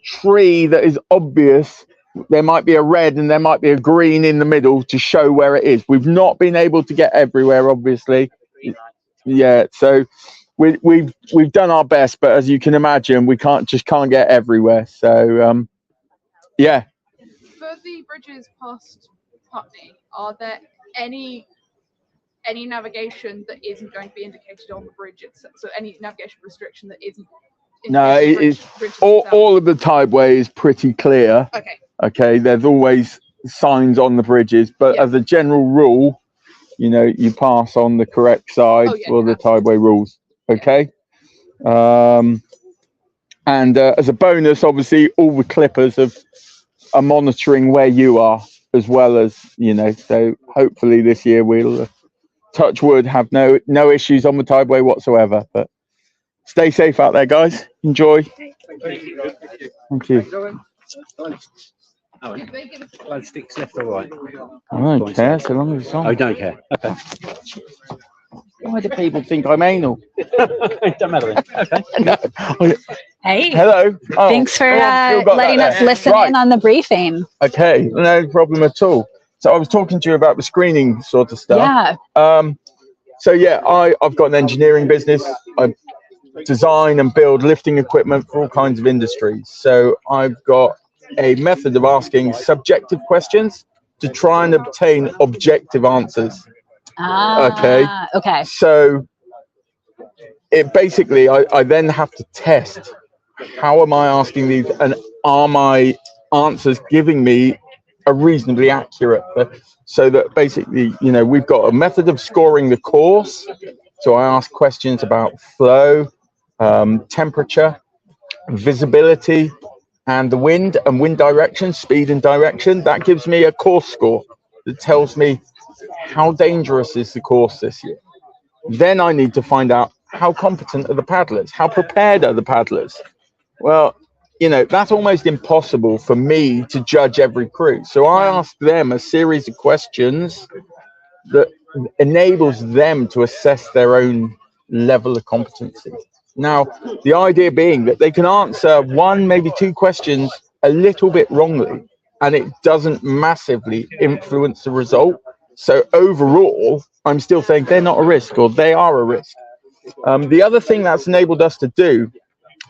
tree that is obvious, there might be a red and there might be a green in the middle to show where it is. We've not been able to get everywhere, obviously. Yeah, so we've done our best, but as you can imagine, we can't get everywhere. So yeah. For the bridges past Putney, are there any navigation that isn't going to be indicated on the bridge itself? So any navigation restriction that isn't? No, it's all of the tideway is pretty clear. Okay. Okay, there's always signs on the bridges, but as a general rule, you know, you pass on the correct side for the tideway rules. Okay. And as a bonus, obviously, all the clippers are monitoring where you are as well as, you know, so hopefully this year we'll touch wood, have no issues on the tideway whatsoever. But stay safe out there, guys. Enjoy. Thank you. Thank you. Oh, sticks left or right? I don't care so long as it's on. I don't care. Okay. Why do people think I'm anal? Don't matter then. Okay. No. Hey. Hello. Oh, Thanks for come on, still got letting that us there. listen Right. in on the briefing. Okay, no problem at all. So I was talking to you about the screening sort of stuff. Yeah. So yeah, I've got an engineering business. I design and build lifting equipment for all kinds of industries. So I've got a method of asking subjective questions to try and obtain objective answers. Okay. So it basically, I then have to test how am I asking these, and are my answers giving me a reasonably accurate, so that basically, you know, we've got a method of scoring the course. So I ask questions about flow, temperature, visibility, and the wind and wind direction, speed and direction. That gives me a course score that tells me how dangerous is the course this year. Then I need to find out how competent are the paddlers, how prepared are the paddlers. Well, you know, that's almost impossible for me to judge every crew. So I ask them a series of questions that enables them to assess their own level of competency. Now, the idea being that they can answer one, maybe two questions a little bit wrongly, and it doesn't massively influence the result. So overall, I'm still saying they're not a risk, or they are a risk. The other thing that's enabled us to do,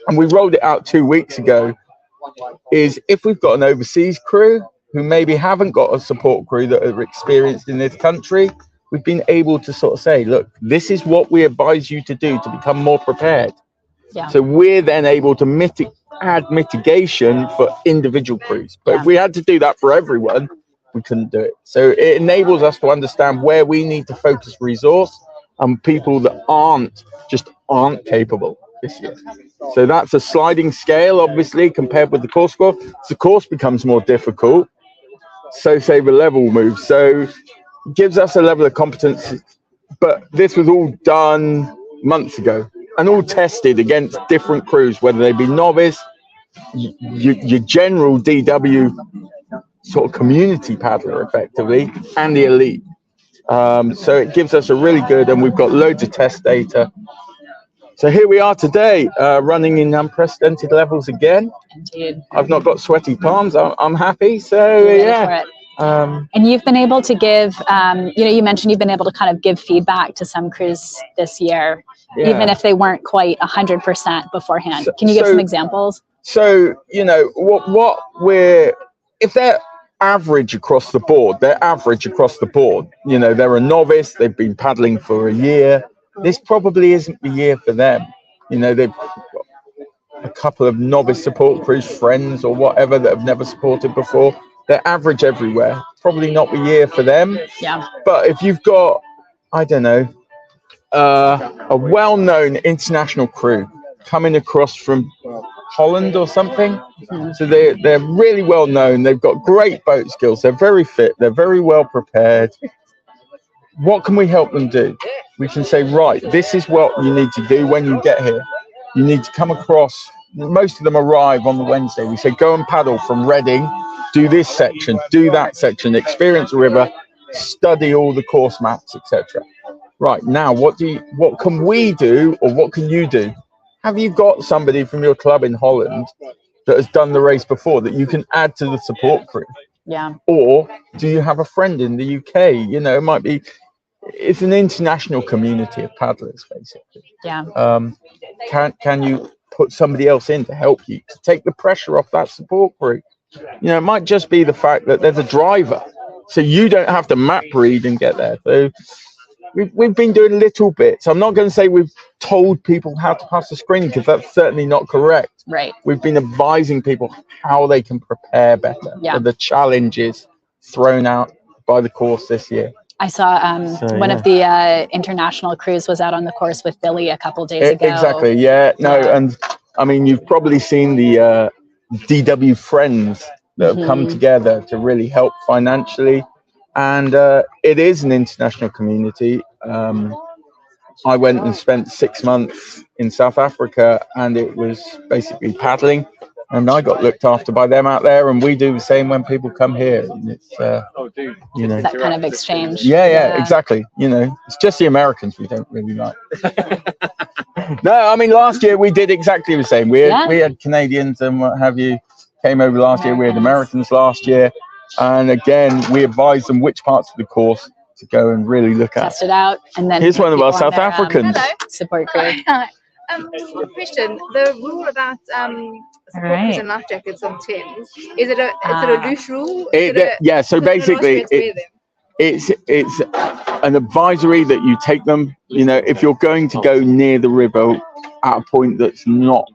and we rolled it out 2 weeks ago, is if we've got an overseas crew who maybe haven't got a support crew that are experienced in this country, we've been able to sort of say, look, this is what we advise you to do to become more prepared. So we're then able to add mitigation for individual crews. But if we had to do that for everyone, we couldn't do it. So it enables us to understand where we need to focus resource on people that aren't capable this year. So that's a sliding scale, obviously, compared with the course score. So the course becomes more difficult, so say the level moves. So it gives us a level of competence, but this was all done months ago and all tested against different crews, whether they be novice, your general DW sort of community paddler effectively, and the elite. So it gives us a really good, and we've got loads of test data. So here we are today, running in unprecedented levels again. Indeed. I've not got sweaty palms. I'm happy. So yeah. And you've been able to give, you mentioned you've been able to kind of give feedback to some crews this year, even if they weren't quite 100% beforehand. Can you give some examples? So, you know, if they're average across the board, they're average across the board. You know, they're a novice, they've been paddling for a year. This probably isn't the year for them. You know, they've got a couple of novice support crews, friends or whatever that have never supported before. They're average everywhere. Probably not the year for them. Yeah. But if you've got, I don't know, a well-known international crew coming across from Holland or something, so they're really well known. They've got great boat skills. They're very fit. They're very well prepared. What can we help them do? We can say, right, this is what you need to do when you get here. You need to come across. Most of them arrive on the Wednesday. We say, go and paddle from Reading, do this section, do that section, experience the river, study all the course maps, etc. Right, now what can we do, or what can you do? Have you got somebody from your club in Holland that has done the race before that you can add to the support crew? Yeah. Or do you have a friend in the UK? You know, it might be, it's an international community of paddlers, basically. Yeah. Can you put somebody else in to help you, to take the pressure off that support crew? You know, it might just be the fact that there's a driver, so you don't have to map read and get there. So we've been doing little bits. I'm not going to say we've told people how to pass the screening, because that's certainly not correct. Right. We've been advising people how they can prepare better for the challenges thrown out by the course this year. I saw one of the international crews was out on the course with Billy a couple days ago. Exactly. Yeah. No. And I mean, you've probably seen the DW friends that have come together to really help financially. And it is an international community. I went and spent 6 months in South Africa, and it was basically paddling. and I got looked after by them out there, and we do the same when people come here. And it's you know, that kind of exchange. yeah, exactly. You know, it's just the Americans we don't really like. No, I mean, last year we did exactly the same. We had Canadians and what have you came over last year. We had Americans last year, and again we advised them which parts of the course to go and really look at. Test it out, and then here's one of our South Africans. Support crew. Question: the rule about supporters and life jackets on tins, is it a loose rule? Yeah, so basically it's an advisory that you take them, you know, if you're going to go near the river at a point that's not,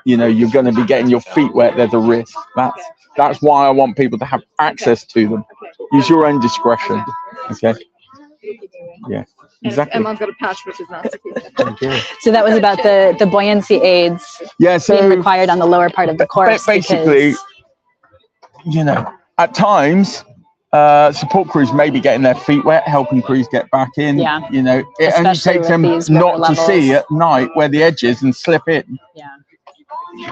you know, you're going to be getting your feet wet, there's a risk. That's why I want people to have access to them. Use your own discretion. Okay. Yeah. Exactly. Emma's got a patch, which is nice. So that was about the buoyancy aids being required on the lower part of the course. Basically, you know, at times, support crews may be getting their feet wet, helping crews get back in. Yeah. You know, it only takes them not to see at night where the edge is and slip in. Yeah.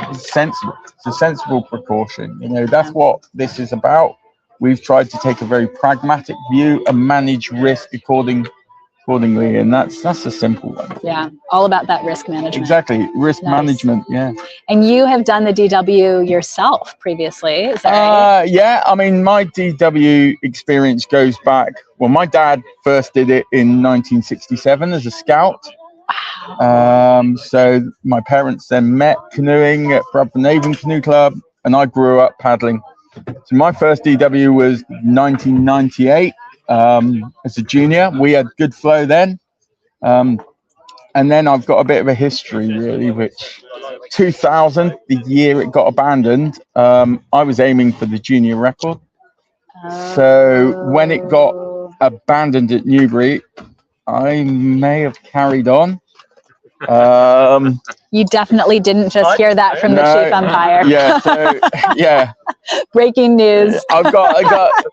It's sensible. It's a sensible precaution. You know, that's what this is about. We've tried to take a very pragmatic view and manage risk accordingly, and that's a simple one. Yeah, all about that risk management. Exactly, risk management. Yeah. And you have done the DW yourself previously, is that right? Yeah, I mean, my DW experience goes back. Well, my dad first did it in 1967 as a scout. So my parents then met canoeing at Bradford Canoe Club, and I grew up paddling. So my first DW was 1998 as a junior. We had good flow then. And then I've got a bit of a history, really, which 2000, the year it got abandoned, I was aiming for the junior record. So when it got abandoned at Newbury, I may have carried on. You definitely didn't just hear that from the chief umpire. Yeah, so, yeah. Breaking news. I've got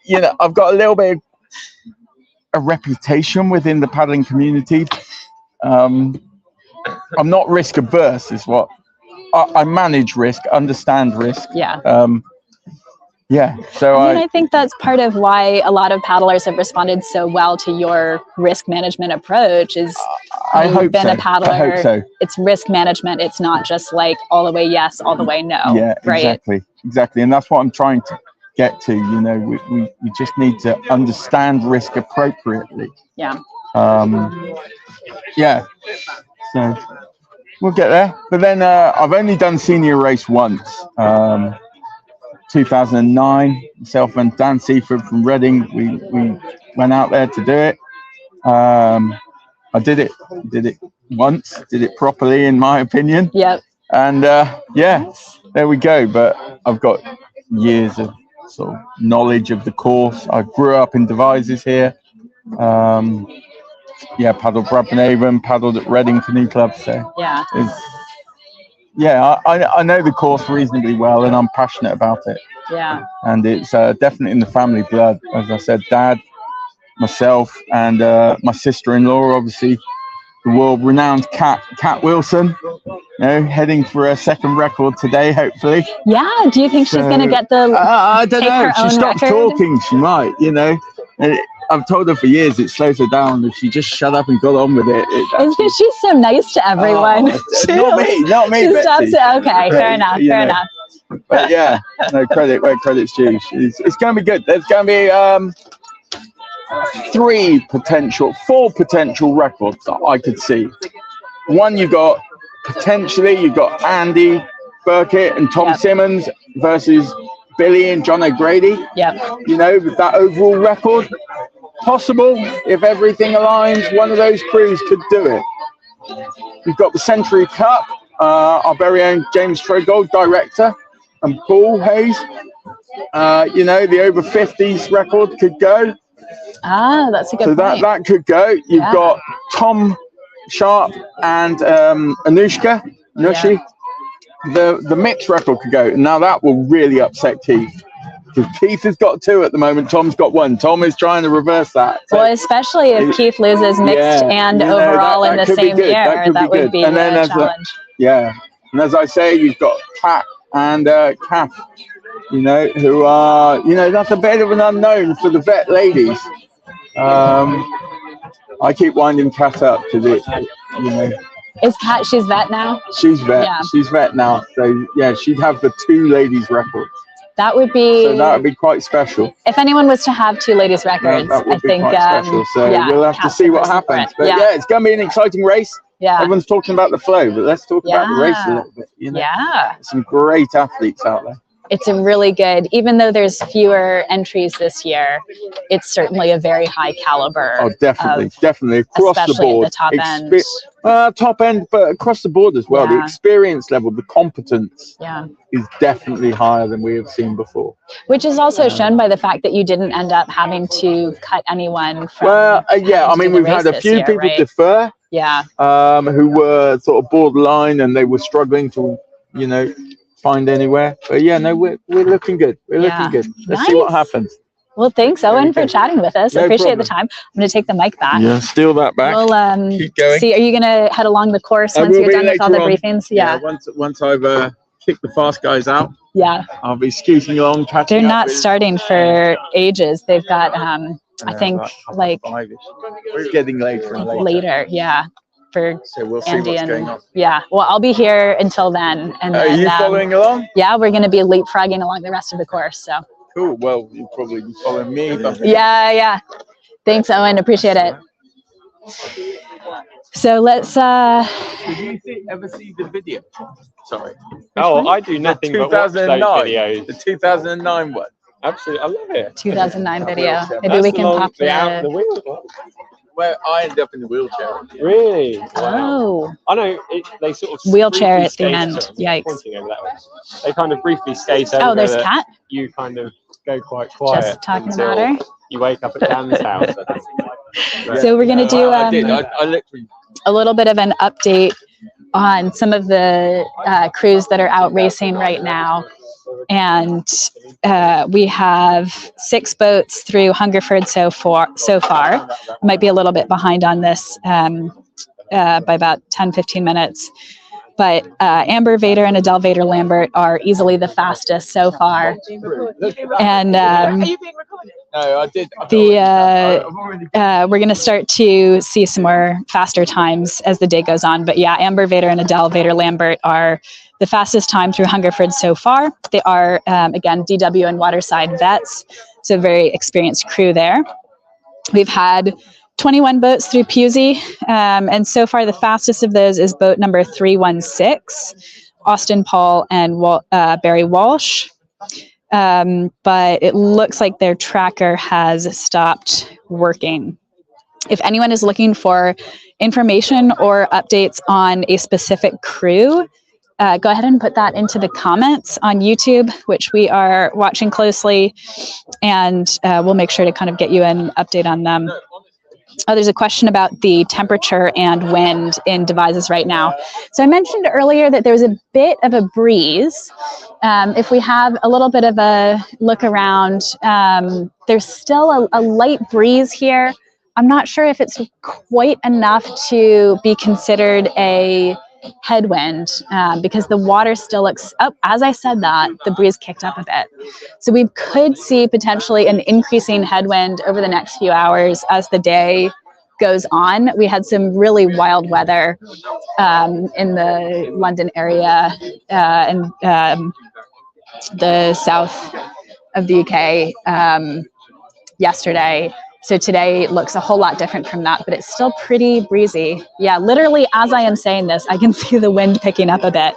you know, I've got a little bit of a reputation within the paddling community. I'm not risk averse, is what I manage risk, understand risk. Yeah. Yeah. So I think that's part of why a lot of paddlers have responded so well to your risk management approach. Is you've been a paddler. I hope so. It's risk management. It's not just like all the way yes, all the way no. Yeah, right? Exactly. And that's what I'm trying to get to. You know, we just need to understand risk appropriately. Yeah. Yeah. So we'll get there. But then I've only done senior race once. 2009, myself and Dan Seaford from Reading, we went out there to do it. I did it once, did it properly in my opinion. Yep. And yeah, there we go. But I've got years of sort of knowledge of the course. I grew up in Devizes here. Yeah, paddled Bradford, paddled at Reading Canoe Club. So yeah. Yeah, I know the course reasonably well, and I'm passionate about it. Yeah. And it's definitely in the family blood. As I said, Dad, myself, and my sister-in-law, obviously, the world-renowned Kat Wilson, you know, heading for a second record today, hopefully. Yeah. Do you think she's going to get the? I don't know. If she stops talking, she might. You know. I've told her for years it slows her down. If she just shut up and got on with it. She's so nice to everyone. Not me. Okay, fair enough. But yeah, no, credit where credit's due. It's going to be good. There's going to be 4 potential records that I could see. One, you've got Andy Burkett and Tom Simmons versus Billy and John O'Grady. Yeah. You know, with that overall record. Possible, if everything aligns, one of those crews could do it. We've got the Century Cup, our very own James Tregold, director, and Paul Hayes. You know, the over 50s record could go. That's a good point. So that could go. You've got Tom Sharp and Anushka. The mixed record could go. Now that will really upset Keith. Because Keith has got 2 at the moment, Tom's got 1. Tom is trying to reverse that. So, well, especially if Keith loses mixed and overall in the same year, that would be a challenge. Yeah, and as I say, you've got Pat and Kath, you know, who are, you know, that's a bit of an unknown for the vet ladies. I keep winding Kath up because it, you know. Is Kat, she's vet now? She's vet. Yeah. She's vet now. So yeah, she'd have the 2 ladies records. That would be. So that would be quite special. If anyone was to have 2 ladies records, that would I be think. quite special. So yeah, we'll have to Kat's see the what person for happens. it. But yeah, it's going to be an exciting race. Yeah. Everyone's talking about the flow, but let's talk about the race a little bit. You know? Yeah. Some great athletes out there. It's a really good, even though there's fewer entries this year, it's certainly a very high caliber. Oh, definitely, definitely across the board. Especially at the top end. Top end, but across the board as well. Yeah. The experience level, the competence Yeah. is definitely higher than we have seen before. Which is also shown by the fact that you didn't end up having to cut anyone from. Well, yeah, I mean, we've had a few people defer. Yeah. Who were sort of borderline and they were struggling to, you know, find anywhere. But yeah, no, we're looking good. We're looking good. Let's see what happens. Well, thanks, Owen, for chatting with us. I No appreciate problem. the time. I'm going to take the mic back. Yeah, steal that back. We'll keep going. see. Are you going to head along the course I once will you're be done with all the later on. briefings? Yeah. Once I've kicked the fast guys out, Yeah. I'll be scooting along, catching They're up not with- starting for ages. They've got, I think, like we're getting later and later. later. Yeah. For So we'll see Andy what's and going on. yeah. Well, I'll be here until then. And Are then, you following along? Yeah, we're going to be leapfrogging along the rest of the course. So. Cool. Well, you'll probably be following me. Yeah, yeah. Thanks, Owen. Appreciate it. So let's. Did you ever see the video? Sorry. Oh, I do nothing but watch those 2009. videos. The 2009 one. Absolutely, I love it. 2009 video. Maybe That's we can pop the wheel. Where I ended up in the wheelchair. Really? Oh. I know they sort of Wheelchair briefly at the skate end. over- Yikes. pointing over that way. They kind of briefly skate over. Oh, there's that Kat. You kind of go quite quiet. Just talking until about her. You wake up at Dan's house. I think. So we're gonna do. I did. I literally. A little bit of an update on some of the crews that are out racing right now. And we have 6 boats through Hungerford so far. Might be a little bit behind on this by about 10-15 minutes. But Amber Vader and Adele Vader Lambert are easily the fastest so far. And No, I did. we're going to start to see some more faster times as the day goes on. But yeah, Amber Vader and Adele Vader Lambert are the fastest time through Hungerford so far. They are, again, DW and Waterside vets, so very experienced crew there. We've had 21 boats through Pusey, and so far the fastest of those is boat number 316, Austin Paul and Barry Walsh. But it looks like their tracker has stopped working. If anyone is looking for information or updates on a specific crew, go ahead and put that into the comments on YouTube, which we are watching closely, and we'll make sure to kind of get you an update on them. Oh, there's a question about the temperature and wind in Devizes right now. So I mentioned earlier that there's a bit of a breeze. If we have a little bit of a look around, there's still a light breeze here. I'm not sure if it's quite enough to be considered a headwind because the water still looks up. As I said that, the breeze kicked up a bit. So we could see potentially an increasing headwind over the next few hours as the day goes on. We had some really wild weather in the London area and the south of the UK yesterday. So today looks a whole lot different from that, but it's still pretty breezy. Yeah, literally as I am saying this, I can see the wind picking up a bit.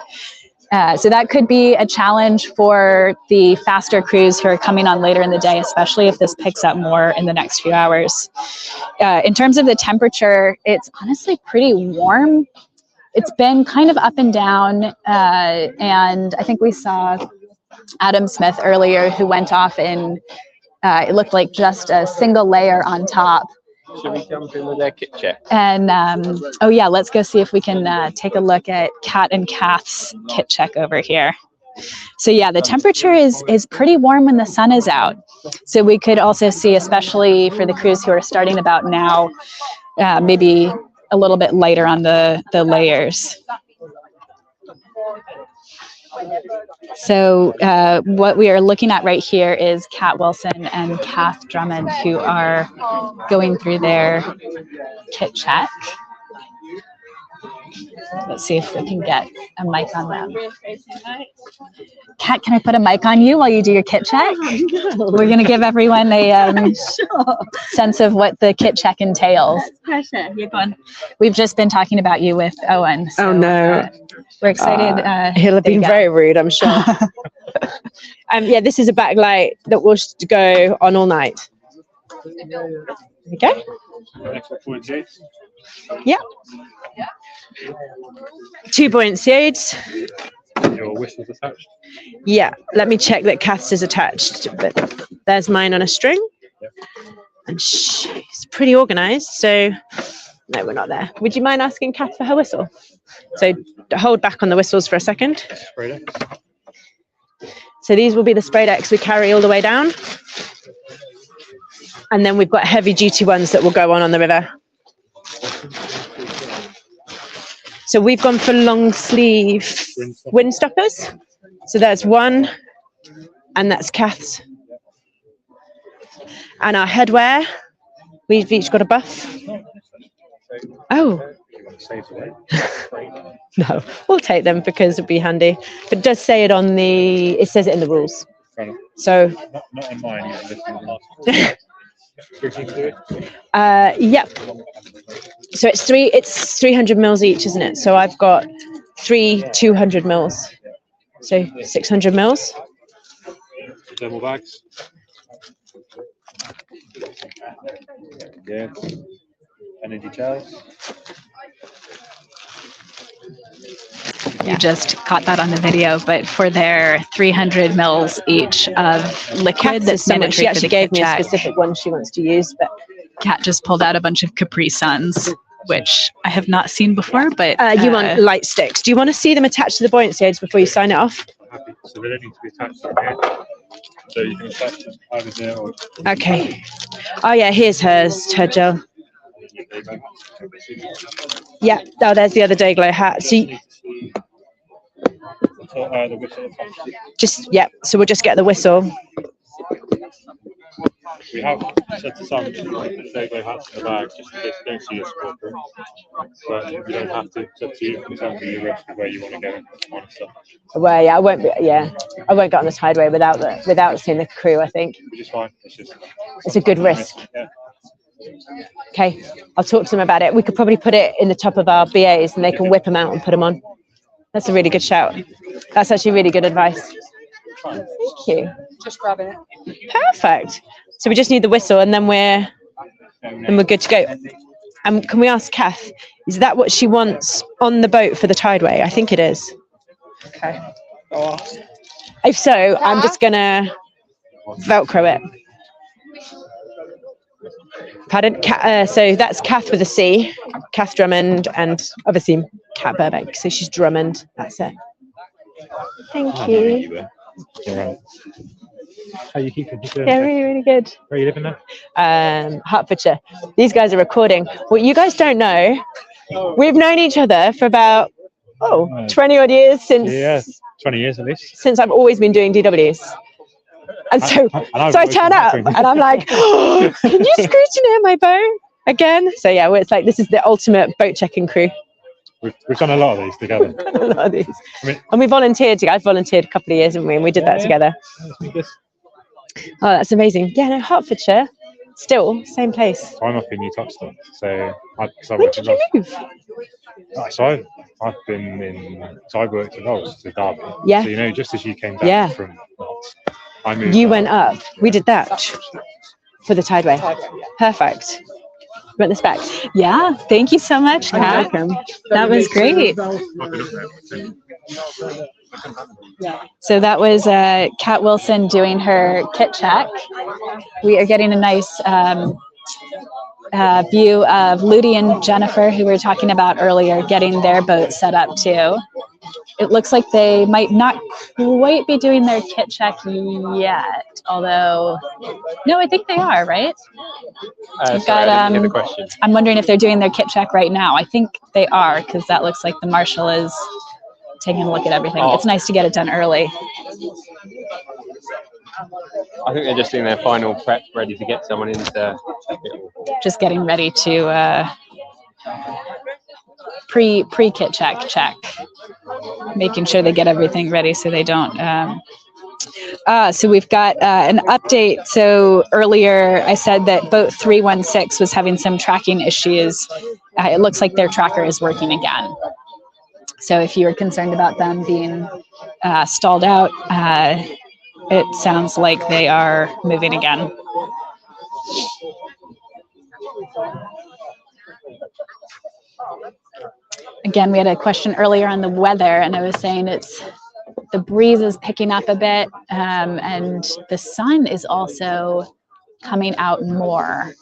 So that could be a challenge for the faster crews who are coming on later in the day, especially if this picks up more in the next few hours. In terms of the temperature, it's honestly pretty warm. It's been kind of up and down, and I think we saw Adam Smith earlier who went off in it looked like just a single layer on top. Should we jump into their kit check? And oh yeah, let's go see if we can take a look at Kat and Kath's kit check over here. So yeah, the temperature is pretty warm when the sun is out. So we could also see, especially for the crews who are starting about now, maybe a little bit lighter on the layers. So what we are looking at right here is Kat Wilson and Kath Drummond, who are going through their kit check. Let's see if we can get a mic on them. Kat, can I put a mic on you while you do your kit check? We're going to give everyone a sense of what the kit check entails. Pleasure. You're gone. We've just been talking about you with Owen. So, Oh no. We're excited. He'll have been very rude, I'm sure. Yeah, this is a backlight that will go on all night. Okay. Yeah. 2 buoyancy aids. Your whistle's attached. Yeah, let me check that Kath's is attached, but there's mine on a string. And she's pretty organized, so no, we're not there. Would you mind asking Kath for her whistle? So hold back on the whistles for a second. So these will be the spray decks we carry all the way down. And then we've got heavy duty ones that will go on the river. So we've gone for long sleeve wind stoppers. So there's one, and that's Kath's. And our headwear, we've each got a buff. Oh. No, we'll take them because it'd be handy. But it does say it on the, it says it in the rules. So. Not on mine, Yep. So it's 300 mils each, isn't it? So I've got 3 200 mils. So 600 mils. Thermal bags. Yeah. Energy gels. You just caught that on the video, but for their 300 mils each of liquid that's mandatory. She actually gave me a check, specific one she wants to use, but Kat just pulled out a bunch of Capri Suns, which I have not seen before. But you want light sticks. Do you want to see them attached to the buoyancy aids before you sign it off? Happy. So they don't need to be attached to here. So you can attach them either there or. Okay. Oh yeah, here's hers, her gel. Yeah. Oh, there's the other day glow hat. So the whistle. just so we'll just get the whistle. We have said to some Dayglow hats in the bag just in case you don't see your support group. But you don't have to. It's up to you. It's up to you where you want to go. Well, yeah, I won't get on the tideway without seeing the crew. I think. Which is fine. It's a good risk. Yeah. Okay, I'll talk to them about it. We could probably put it in the top of our BAs and they can whip them out and put them on. That's a really good shout. That's actually really good advice. Thank you. Just grabbing it. Perfect. So we just need the whistle and then we're good to go. Can we ask Kath, is that what she wants on the boat for the tideway? I think it is. Okay. If so, I'm just gonna Velcro it. Pardon? So that's Kath with a C, Kath Drummond, and obviously Kat Burbank. So she's Drummond. That's it. Thank you. How you keeping? Yeah, really, really good. Where are you living now? Hertfordshire. These guys are recording. What you guys don't know, we've known each other for about 20 odd years since. Yeah, 20 years at least. Since I've always been doing DWs. And so I turn up and I'm like, oh, can you scrutineer my boat again? So yeah, it's like this is the ultimate boat checking crew. We've done a lot of these together. A lot of these. And we volunteered. I've volunteered a couple of years, haven't we? And we did that together. Oh, that's amazing. Yeah, no, Hertfordshire. Still, same place. I'm up in New Tuxton, so When did you move? So I've been in. So I worked in Rolls to Derby. Yeah. So just as you came down from, I moved. You went up. We did that for the tideway. Perfect. You want this back? Yeah. Thank you so much, Kat. You're welcome. That was great. So that was Kat Wilson doing her kit check. We are getting a nice view of Ludi and Jennifer, who we were talking about earlier, getting their boat set up too. It looks like they might not quite be doing their kit check yet, although, no, I think they are, right? We've got, I'm wondering if they're doing their kit check right now. I think they are, because that looks like the marshal is taking a look at everything. Oh. It's nice to get it done early. I think they're just doing their final prep, ready to get someone into. Just getting ready to pre-kit check, making sure they get everything ready so they don't. So we've got an update. So earlier I said that boat 316 was having some tracking issues. It looks like their tracker is working again. So if you were concerned about them being stalled out, it sounds like they are moving again. Again, we had a question earlier on the weather, and I was saying the breeze is picking up a bit, and the sun is also coming out more.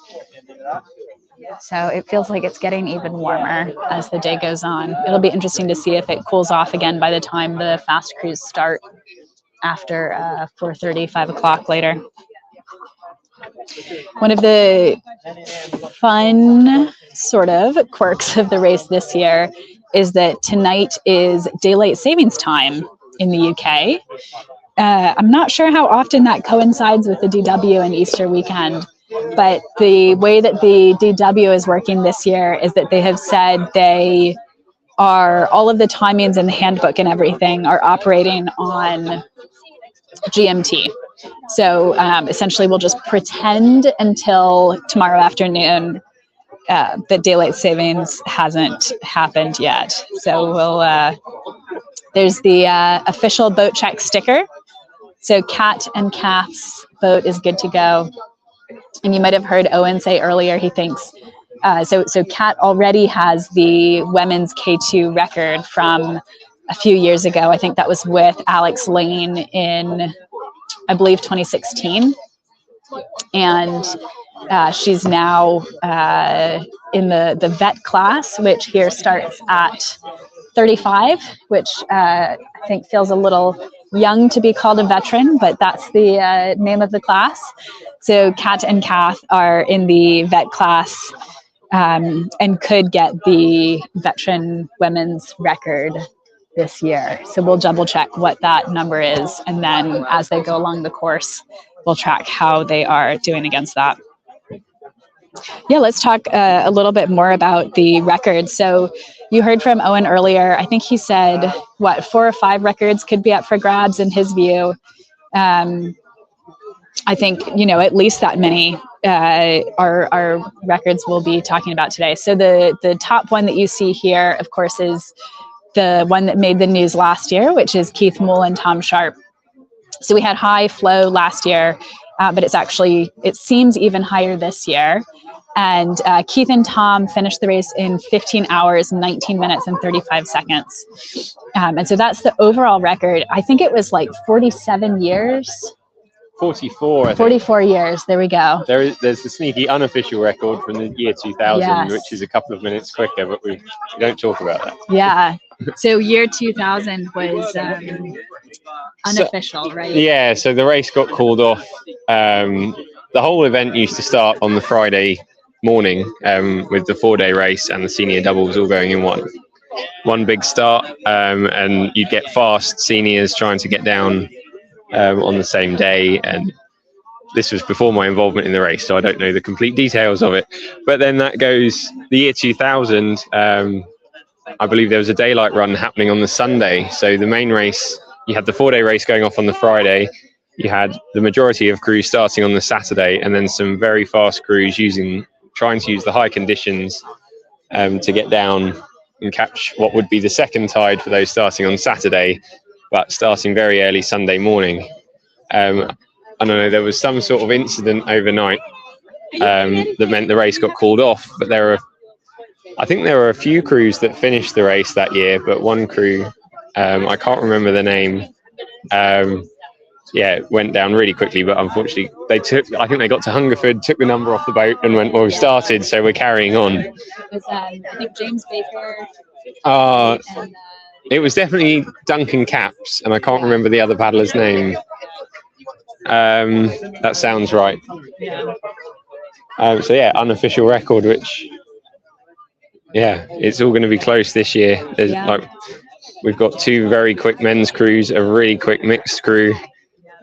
So it feels like it's getting even warmer as the day goes on. It'll be interesting to see if it cools off again by the time the fast cruise start after 4:30, 5 o'clock later. One of the fun sort of quirks of the race this year is that tonight is daylight savings time in the UK. I'm not sure how often that coincides with the DW and Easter weekend, but the way that the DW is working this year is that they have said they are, all of the timings in the handbook and everything are operating on GMT. So essentially we'll just pretend until tomorrow afternoon that daylight savings hasn't happened yet. So we'll, there's the official boat check sticker. So Kat and Kath's boat is good to go. And you might have heard Owen say earlier, he thinks, so Kat already has the women's K2 record from a few years ago. I think that was with Alex Lane in, I believe, 2016. And she's now in the vet class, which here starts at 35, which I think feels a little young to be called a veteran, but that's the name of the class. So Kat and Kath are in the vet class and could get the veteran women's record this year. So we'll double check what that number is. And then as they go along the course, we'll track how they are doing against that. Yeah, let's talk a little bit more about the records. So you heard from Owen earlier. I think he said, 4 or 5 records could be up for grabs in his view. I think, at least that many our records we'll be talking about today. So the top one that you see here, of course, is the one that made the news last year, which is Keith Moole and Tom Sharp. So we had high flow last year, but it seems even higher this year. And Keith and Tom finished the race in 15 hours, 19 minutes, and 35 seconds. And so that's the overall record. I think it was like 47 years. 44, I think. 44 years. There we go. There's the sneaky unofficial record from the year 2000, Yes. which is a couple of minutes quicker, but we don't talk about that. Yeah. So year 2000 was unofficial, right? Yeah, so the race got called off. The whole event used to start on the Friday morning with the 4-day race and the senior doubles all going in one big start, and you'd get fast seniors trying to get down on the same day, and this was before my involvement in the race, so I don't know the complete details of it. But then that goes the year 2000. I believe there was a daylight run happening on the Sunday. So the main race, you had the 4-day race going off on the Friday. You had the majority of crews starting on the Saturday, and then some very fast crews trying to use the high conditions to get down and catch what would be the second tide for those starting on Saturday, but starting very early Sunday morning. I don't know, there was some sort of incident overnight that meant the race got called off, but I think there were a few crews that finished the race that year, but one crew, I can't remember the name, went down really quickly, but unfortunately I think they got to Hungerford, took the number off the boat and went, well, we started, so we're carrying on. It was, I think, James Baker. It was definitely Duncan Caps, and I can't remember the other paddler's name. That sounds right. So yeah, unofficial record, which, yeah, it's all going to be close this year. There's we've got 2 very quick men's crews, a really quick mixed crew.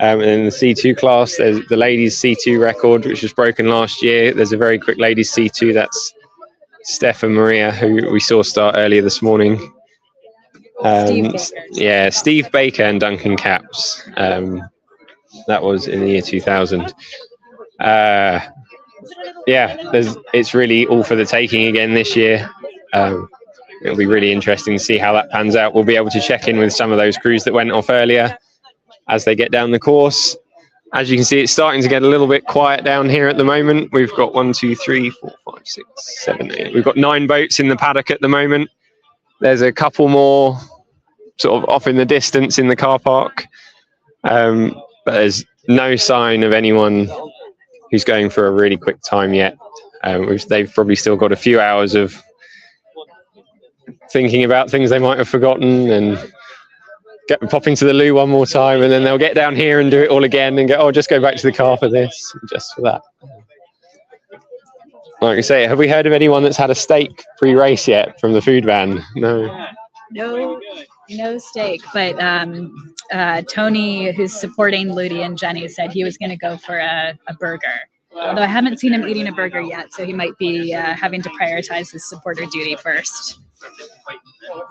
And in the C2 class, there's the ladies C2 record, which was broken last year. There's a very quick ladies C2. That's Steph and Maria, who we saw start earlier this morning. Yeah, Steve Baker and Duncan Capps. That was in the year 2000. Yeah, it's really all for the taking again this year. It'll be really interesting to see how that pans out. We'll be able to check in with some of those crews that went off earlier as they get down the course. As you can see, it's starting to get a little bit quiet down here at the moment. We've got 1, 2, 3, 4, 5, 6, 7, 8. We've got 9 boats in the paddock at the moment. There's a couple more sort of off in the distance in the car park. But there's no sign of anyone who's going for a really quick time yet. They've probably still got a few hours of thinking about things they might have forgotten and pop into the loo one more time, and then they'll get down here and do it all again and go, oh, just go back to the car for this, just for that. Like I say, have we heard of anyone that's had a steak pre-race yet from the food van? No. No steak, but Tony, who's supporting Ludi and Jenny, said he was going to go for a burger. Although I haven't seen him eating a burger yet, so he might be having to prioritize his supporter duty first.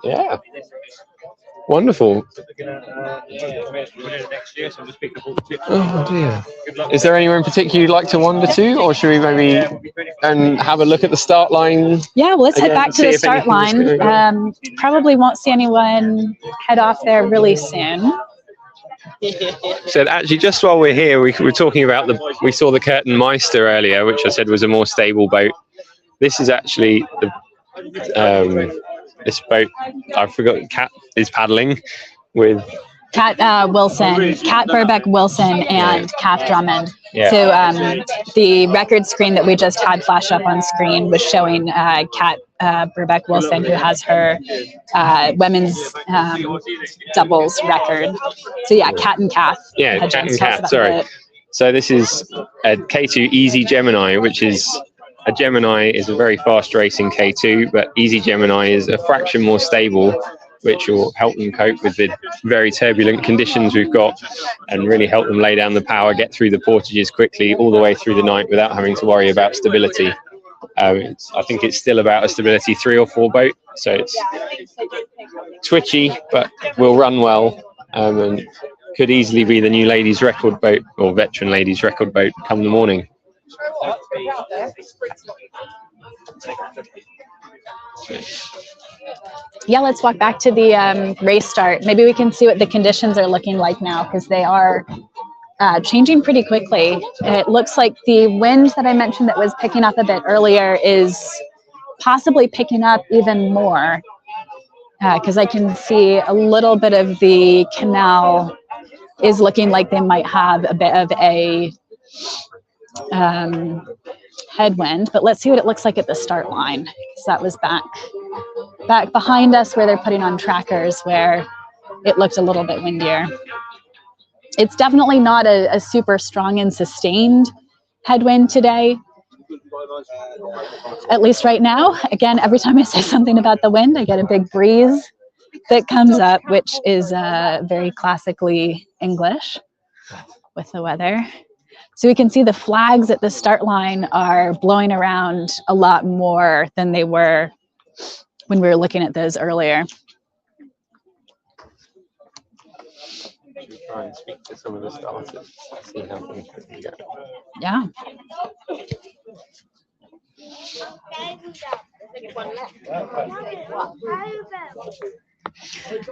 Yeah. Wonderful. Oh dear. Is there anywhere in particular you'd like to wander to, or should we maybe have a look at the start line? Yeah, well, let's head again, back to see the if start anything's line. Probably won't see anyone head off there really soon. So actually, just while we're here, we were talking about we saw the Curtin Meister earlier, which I said was a more stable boat. This is actually this boat, I forgot, Kat is paddling with Kat Wilson, Kat Burbeck Wilson, and Kath Drummond. Yeah. So the record screen that we just had flash up on screen was showing Kat Burbeck Wilson, who has her women's doubles record. So yeah, Kat and Kath. Yeah, Kat and Kath, sorry. So this is a K2 Easy Gemini, which is a Gemini is a very fast racing K2, but Easy Gemini is a fraction more stable, which will help them cope with the very turbulent conditions we've got and really help them lay down the power, get through the portages quickly all the way through the night without having to worry about stability. I think it's still about a stability 3 or 4 boat, so it's twitchy, but will run well, and could easily be the new ladies' record boat or veteran ladies' record boat come the morning. Yeah, let's walk back to the race start. Maybe we can see what the conditions are looking like now, because they are changing pretty quickly. It looks like the wind that I mentioned that was picking up a bit earlier is possibly picking up even more, because I can see a little bit of the canal is looking like they might have a bit of a headwind. But let's see what it looks like at the start line, because that was back behind us where they're putting on trackers, where it looked a little bit windier. It's definitely not a super strong and sustained headwind today, at least right now. Again, every time I say something about the wind, I get a big breeze that comes up, which is very classically English with the weather. So we can see the flags at the start line are blowing around a lot more than they were when we were looking at those earlier. Try and speak to some of the starters, see how things go. Yeah.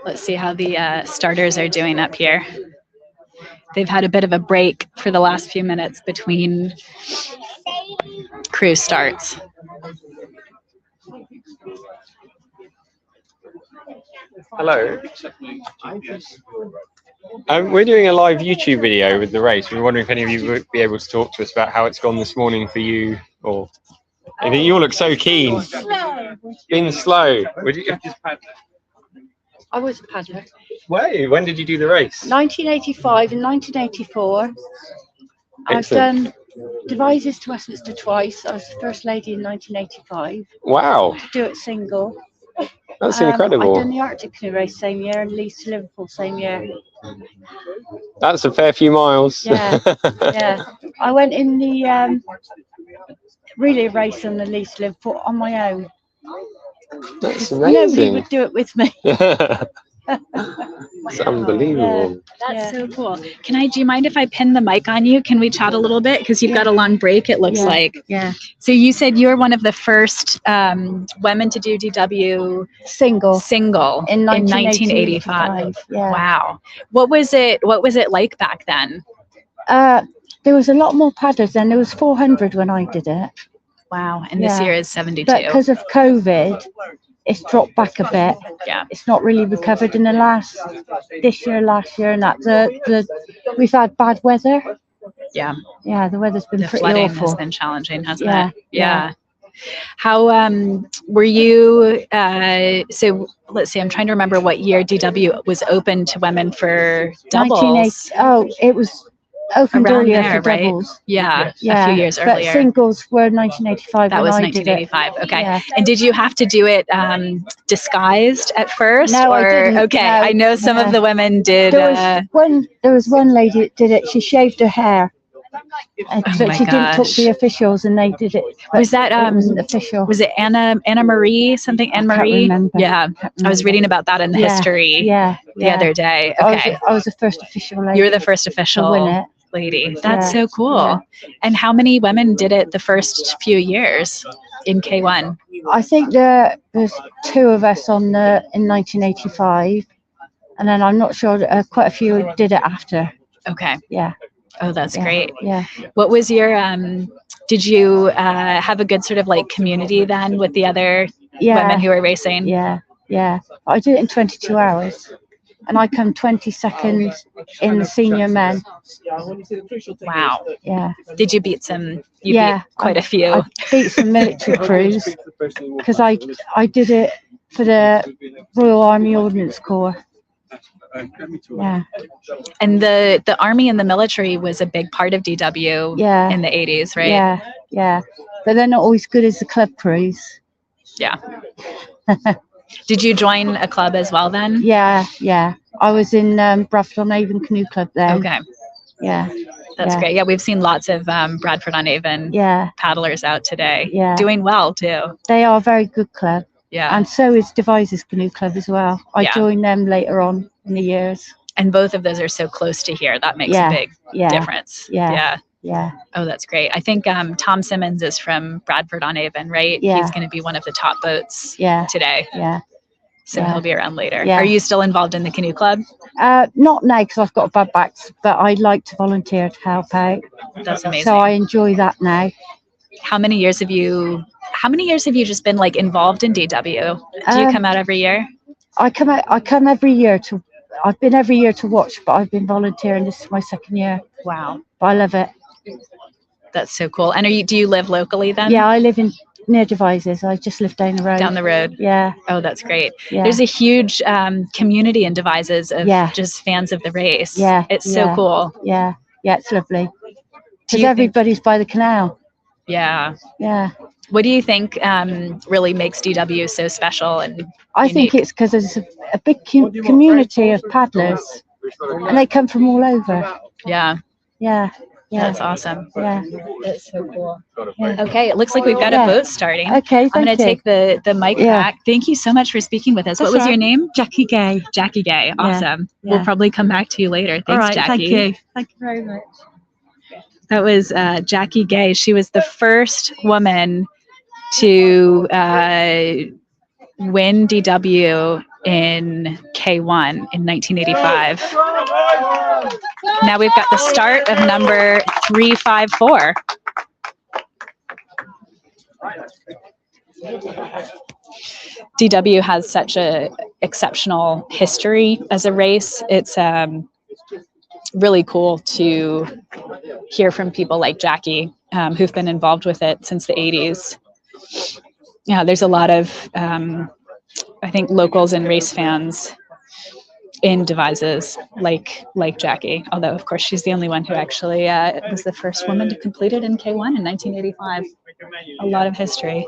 Let's see how the starters are doing up here. They've had a bit of a break for the last few minutes between crew starts. Hello. We're doing a live YouTube video with the race. We were wondering if any of you would be able to talk to us about how it's gone this morning for you, or anything. You all look so keen. Been slow. Would you? I was a paddler. Where? When did you do the race? 1985 and 1984. Excellent. I've done Devizes to Westminster twice. I was the first lady in 1985. Wow. Do it single. That's I incredible. done the Arctic Canoe race same year and Leeds to Liverpool same year. That's a fair few miles. Yeah, yeah. I went in the relay race on the Leeds to Liverpool on my own. That's Nobody amazing. would do it with me. It's unbelievable. That's so cool. Do you mind if I pin the mic on you? Can we chat a little bit? Because you've got a long break, it looks like. Yeah. So you said you were one of the first women to do DW single in 1985. Yeah. Wow. What was it like back then? There was a lot more paddlers then. There was 400 when I did it. Wow. And this year is 72. But because of COVID, it's dropped back a bit. Yeah. It's not really recovered in last year, and that we've had bad weather. Yeah. Yeah, the weather's been The pretty flooding awful. has been challenging, hasn't Yeah, it? Yeah. How were you? So let's see. I'm trying to remember what year DW was open to women for doubles. 1980. Oh, it was opened Around earlier there, for right? doubles. Yeah, Yeah, a few years but earlier. singles were 1985. That when was I did it. 1985. Okay. Yeah. And did you have to do it disguised at first? No, I didn't. Okay. No, I know some of the women did. There was one lady that did it. She shaved her hair, but she didn't talk to the officials, and they did it. Was that it wasn't official? Was it Anna Marie something? Anne can't Marie? remember. Yeah, I was reading about that in the history. The other day. Okay. I was the first official lady. You were the first to official win it. lady. That's Yeah, so cool. yeah. And how many women did it the first few years in K1? I think there's two of us in 1985, and then I'm not sure. Quite a few did it after. Okay. Yeah. Oh, that's great. Yeah. What was your did you have a good sort of like community then with the other women who were racing? Yeah. I did it in 22 hours, and I come 22nd in the senior men. Wow. Yeah. Did you beat some? You beat quite a few. I beat some military crews because I did it for the Royal Army Ordnance Corps. Yeah. And the army and the military was a big part of DW in the 80s, right? Yeah. But they're not always good as the club crews. Yeah. Did you join a club as well then? Yeah. I was in Bradford-on-Avon Canoe Club then. Okay. Yeah. That's great. Yeah, we've seen lots of Bradford-on-Avon paddlers out today. Yeah. Doing well too. They are a very good club. Yeah. And so is Devizes Canoe Club as well. I Yeah. joined them later on in the years. And both of those are so close to here. That makes a big difference. Yeah. Oh, that's great. I think Tom Simmons is from Bradford-on-Avon, right? Yeah. He's going to be one of the top boats today. Yeah. So he'll be around later. Yeah. Are you still involved in the canoe club? Not now because I've got a bad back, but I like to volunteer to help out. That's amazing. So I enjoy that now. How many years have you just been like involved in DW? Do you come out every year? I come every year I've been every year to watch, but I've been volunteering. This is my second year. Wow. But I love it. That's so cool. And do you live locally then? Yeah, I live near Devizes. I just live down the road. Down the road. Yeah. Oh, that's great. Yeah. There's a huge community in Devizes of just fans of the race. Yeah. It's so cool. Yeah. Yeah, it's lovely. Do Because you everybody's by the canal. Yeah. Yeah. What do you think really makes DW so special and I think it's because there's a big community of paddlers, and they come from all over. Yeah. Yeah. That's awesome. Yeah. That's so cool. Yeah. Okay, it looks like we've got a boat starting. Okay, I'm going to thank take the mic back. Thank you so much for speaking with us. That's what was all your right. name? Jackie Gay. Jackie Gay. Awesome. Yeah. We'll probably come back to you later. Thanks, All right, Jackie. thank you. Thank you very much. That was Jackie Gay. She was the first woman to win DW in K1 in 1985. Now we've got the start of number 354. DW has such a exceptional history as a race. It's really cool to hear from people like Jackie who've been involved with it since the 80s. Yeah, there's a lot of I think locals and race fans in Devizes like Jackie, although of course she's the only one who actually was the first woman to complete it in K1 in 1985. A lot of history.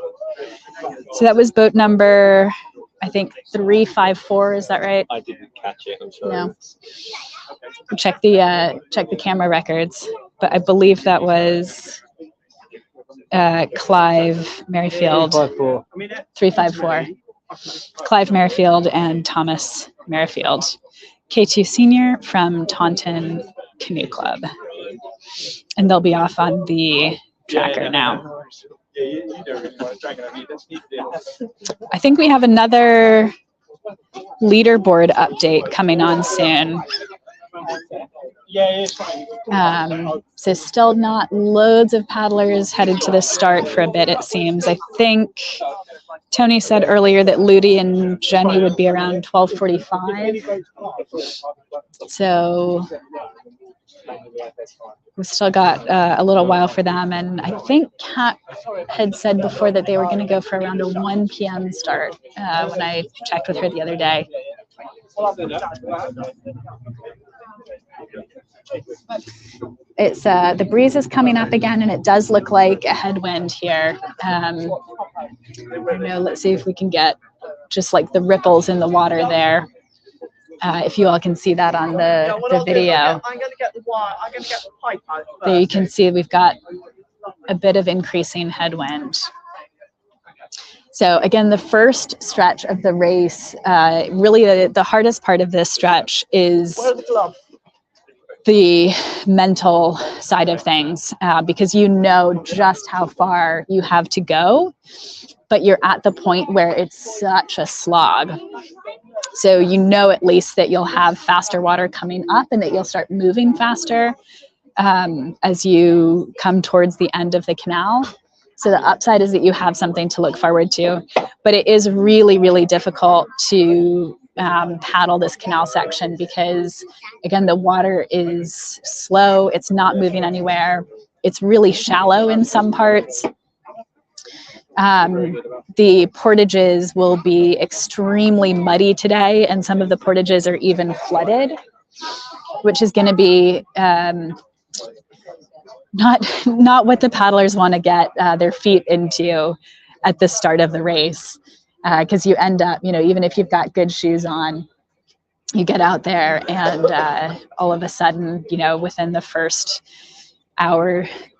So that was boat number I think 354. Is that right? I didn't catch it. I'm sorry. No. Check the camera records, but I believe that was Clive Merrifield. 354. Clive Merrifield and Thomas Merrifield, K2 senior from Taunton Canoe Club, and they'll be off on the tracker now. I think we have another leaderboard update coming on soon. So still not loads of paddlers headed to the start for a bit, it seems. I think Tony said earlier that Ludi and Jenny would be around 12:45. So we still got a little while for them. And I think Kat had said before that they were going to go for around a 1 p.m. start when I checked with her the other day. It's the breeze is coming up again, and it does look like a headwind here. I don't know, let's see if we can get just like the ripples in the water there. If you all can see that on the video. I'm going to get the wire. I'm going to get the pipe out first. There you can see we've got a bit of increasing headwind. So again, the first stretch of the race, really the hardest part of this stretch is the mental side of things, because you know just how far you have to go, but you're at the point where it's such a slog. So you know at least that you'll have faster water coming up and that you'll start moving faster as you come towards the end of the canal. So the upside is that you have something to look forward to, but it is really, really difficult to paddle this canal section because, again, the water is slow. It's not moving anywhere. It's really shallow in some parts. The portages will be extremely muddy today, and some of the portages are even flooded, which is going to be not what the paddlers want to get their feet into at the start of the race, because you end up, even if you've got good shoes on, you get out there and all of a sudden, within the first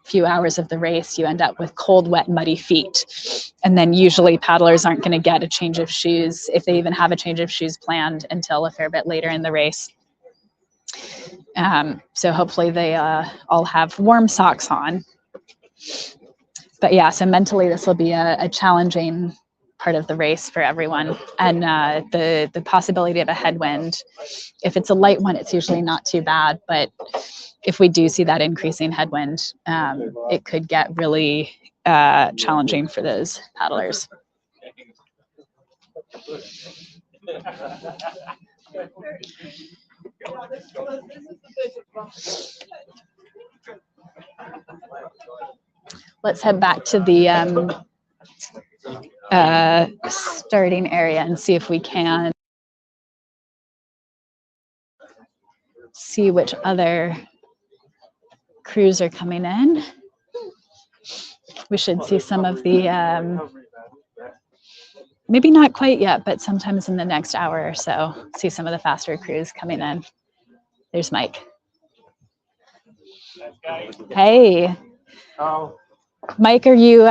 few hours of the race, you end up with cold, wet, muddy feet. And then usually paddlers aren't going to get a change of shoes, if they even have a change of shoes planned, until a fair bit later in the race. So hopefully they all have warm socks on. But yeah, so mentally this will be a challenging part of the race for everyone. And the possibility of a headwind, if it's a light one, it's usually not too bad. But if we do see that increasing headwind, it could get really challenging for those paddlers. Let's head back to the starting area and see if we can see which other crews are coming in. We should see some of the, maybe not quite yet, but sometimes in the next hour or so, see some of the faster crews coming in. There's Mike. Hey. Oh. Mike, are you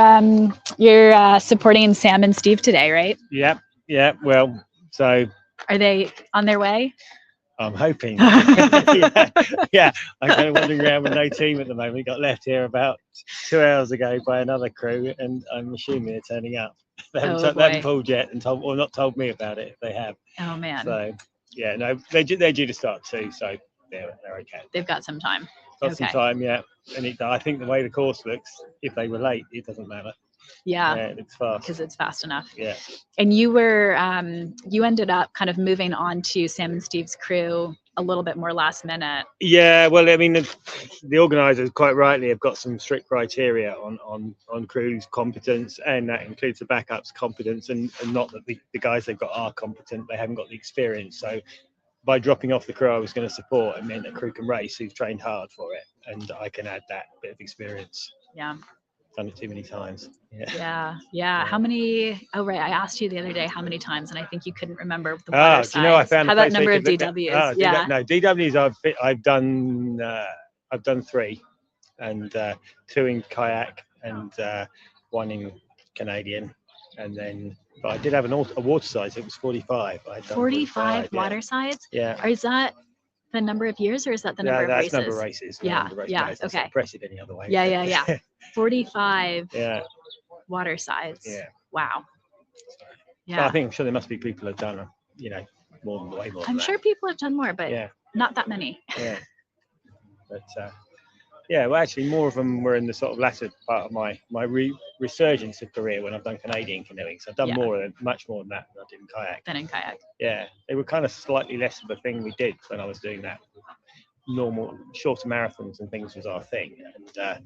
you're supporting Sam and Steve today, right? Yep. Well, so Are they on their way? I'm hoping. yeah. I'm kind of wandering around with no team at the moment. We got left here about 2 hours ago by another crew, and I'm assuming they're turning up. They haven't pulled yet and not told me about it if they have. Oh man. So yeah, no, they're due to start too, so they're okay. They've got some time. Got some time, yeah. And I think the way the course looks, if they were late, it doesn't matter. Yeah, it looks fast because it's fast enough. Yeah. And you were you ended up kind of moving on to Sam and Steve's crew a little bit more last minute. Yeah, well, I mean, the organisers quite rightly have got some strict criteria on crews' competence, and that includes the backups' competence, and not that the guys they've got are competent, they haven't got the experience. So by dropping off the crew I was going to support, it meant a crew can race who's trained hard for it, and I can add that bit of experience. Yeah. done it too many times. Yeah. How many? Oh, right. I asked you the other day how many times, and I think you couldn't remember the Oh, water do you know I size. found How a about place where number you of could look at- DWs? Oh, Yeah. No, DWs I've done 3, and 2 in kayak and 1 in Canadian, and then but I did have a water size. It was 45. I had done 45 yeah. water sides? Yeah. Or is that the number of years, or is that the number of that's races? number of races. Yeah. Number of races. Yeah. No, it's not Okay. impressive any other way. Yeah. 45 Yeah. water sides. Yeah. Wow. So Yeah. I'm sure there must be people who've done, way more. I'm than sure people have done more, but Yeah. not that many. Yeah. But well, actually, more of them were in the sort of latter part of my resurgence of career when I've done Canadian canoeing. So I've done much more than that than I did in kayak. Than in kayak. Yeah, they were kind of slightly less of a thing we did when I was doing that. Normal shorter marathons and things was our thing, and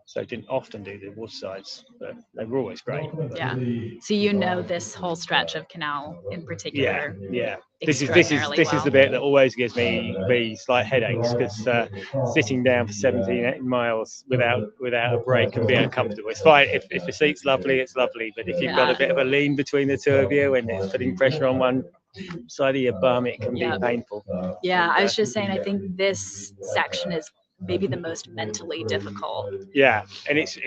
so I didn't often do the water sides, but they were always great. Yeah. So you know this whole stretch of canal in particular. Yeah. This is well. the bit that always gives me slight headaches, because sitting down for 17 miles without a break can be uncomfortable. It's fine if the seat's lovely, it's lovely, but if you've got a bit of a lean between the two of you and it's putting pressure on one side of your bum, it can be painful. Yeah, I was just saying, I think this section is maybe the most mentally difficult. Yeah, and it's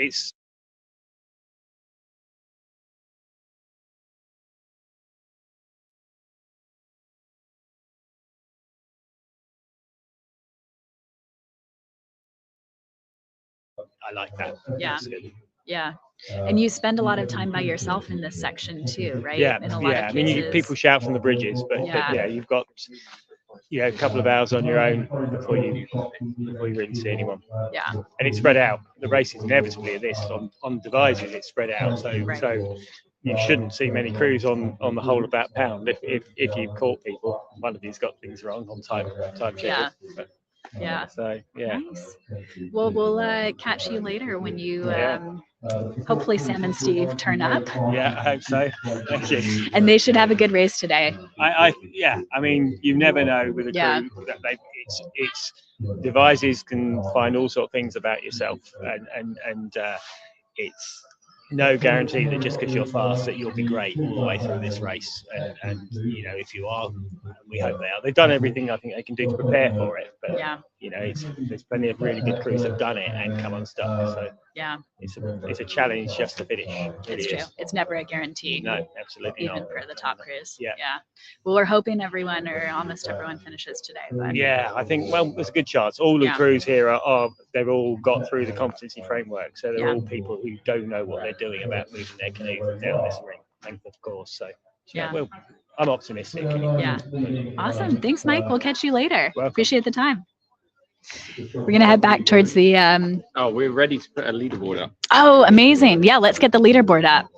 I like that. Yeah. That's good. Yeah. And you spend a lot of time by yourself in this section too, right? Yeah, In a lot of I mean, people shout from the bridges, but you've got a couple of hours on your own before you really see anyone. Yeah. And it's spread out. The races inevitably are this on Devizes. It's spread out, so you shouldn't see many crews on the whole of that pound. If you've caught people, one of you's got things wrong on time schedule. Yeah. Yeah. So yeah. Nice. Well, we'll catch you later when you hopefully Sam and Steve turn up. Yeah, I hope so. Thank you. And they should have a good race today. I mean, you never know with a crew that it's Devizes can find all sort of things about yourself, and it's no guarantee that just because you're fast that you'll be great all the way through this race. And if you are, we hope they are. They've done everything I think they can do to prepare for it. But there's plenty of really good crews that've done it and come unstuck. So it's a challenge just to finish. It's true. It's never a guarantee. No, absolutely even not. for the top crews. Yeah. Well, we're hoping everyone or almost everyone finishes today. But I think there's a good chance. All the crews here they've all got through the competency framework, so they're all people who don't know what they're doing about moving their canoe down this length of course. So well, I'm optimistic. Yeah. Awesome. Thanks, Mike. We'll catch you later. Appreciate the time. We're gonna head back towards the we're ready to put a leaderboard up. Oh, amazing. Yeah, let's get the leaderboard up.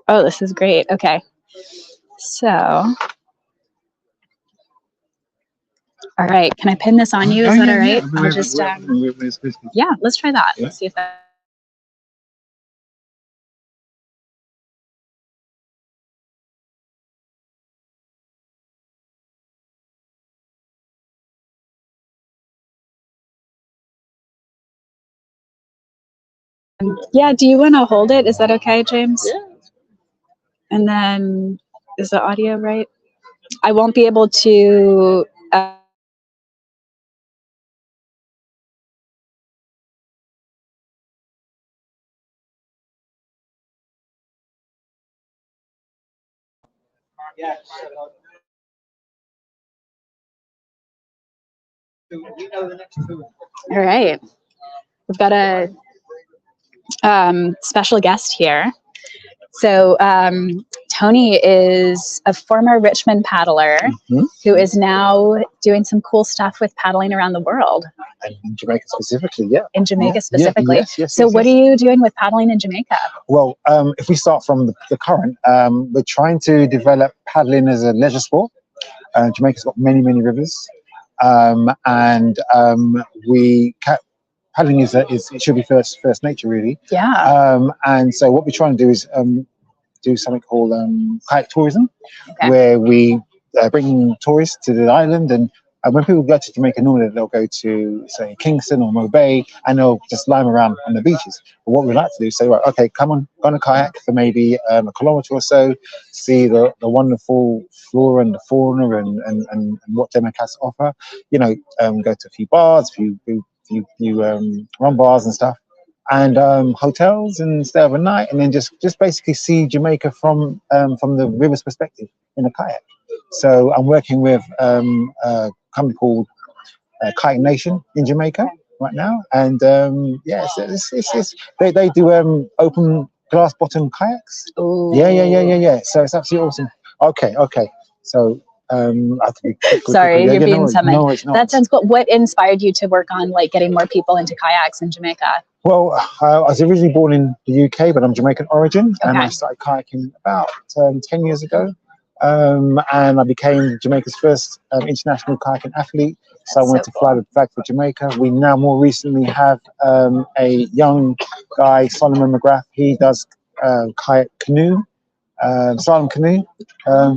Oh, this is great. Okay. So, all right. Can I pin this on you? Is that all right? I'll just, yeah, let's try that. Let's see if that. Yeah, do you want to hold it? Is that okay, James? Yeah. And then, is the audio right? I won't be able to. All right. We've got a special guest here. So Tony is a former Richmond paddler who is now doing some cool stuff with paddling around the world. And in Jamaica specifically, yeah. In Jamaica specifically. Yes, so what are you doing with paddling in Jamaica? Well, if we start from the current, we're trying to develop paddling as a leisure sport. Jamaica's got many, many rivers. Paddling it should be first nature, really. Yeah. And so what we're trying to do is do something called kayak tourism, where we bring tourists to the island, and when people go to Jamaica, normally they'll go to, say, Kingston or Mo Bay, and they'll just lime around on the beaches. But what we like to do is say, right, okay, come on a kayak for maybe a kilometre or so, see the wonderful flora and the fauna and what Jamaica has to offer. You know, go to a few bars, a few rum bars and stuff, and hotels, and stay overnight, and then just basically see Jamaica from the river's perspective in a kayak. So I'm working with a company called Kayak Nation in Jamaica right now, and they do open glass bottom kayaks. Ooh. Yeah. So it's absolutely awesome. Okay. So I have to be quick. Sorry, you're being summoned. No worries. That sounds cool. What inspired you to work on like getting more people into kayaks in Jamaica? Well, I was originally born in the UK, but I'm Jamaican origin, and I started kayaking about 10 years ago. And I became Jamaica's first international kayaking athlete. So I wanted to fly the flag for Jamaica. We now more recently have a young guy, Solomon McGrath. He does kayak canoe, slalom canoe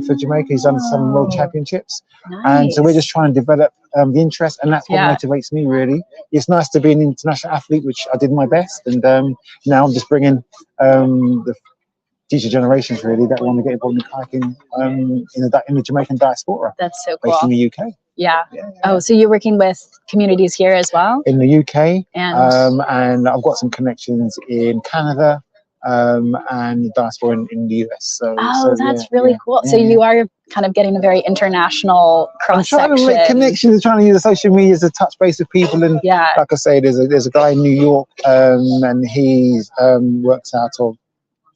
for Jamaica. He's done some world championships. Nice. And so we're just trying to develop the interest, and that's what motivates me, really. It's nice to be an international athlete, which I did my best, and now I'm just bringing the future generations, really, that want to get involved in kayaking in the Jamaican diaspora. That's so cool. Based in the UK. Yeah. Oh, so you're working with communities here as well? In the UK, and I've got some connections in Canada, and diaspora in the US. So that's really cool. So you are kind of getting a very international cross section. I'm trying to make connections, trying to use the social media to touch base with people, and like I say, there's a guy in New York, and he works out of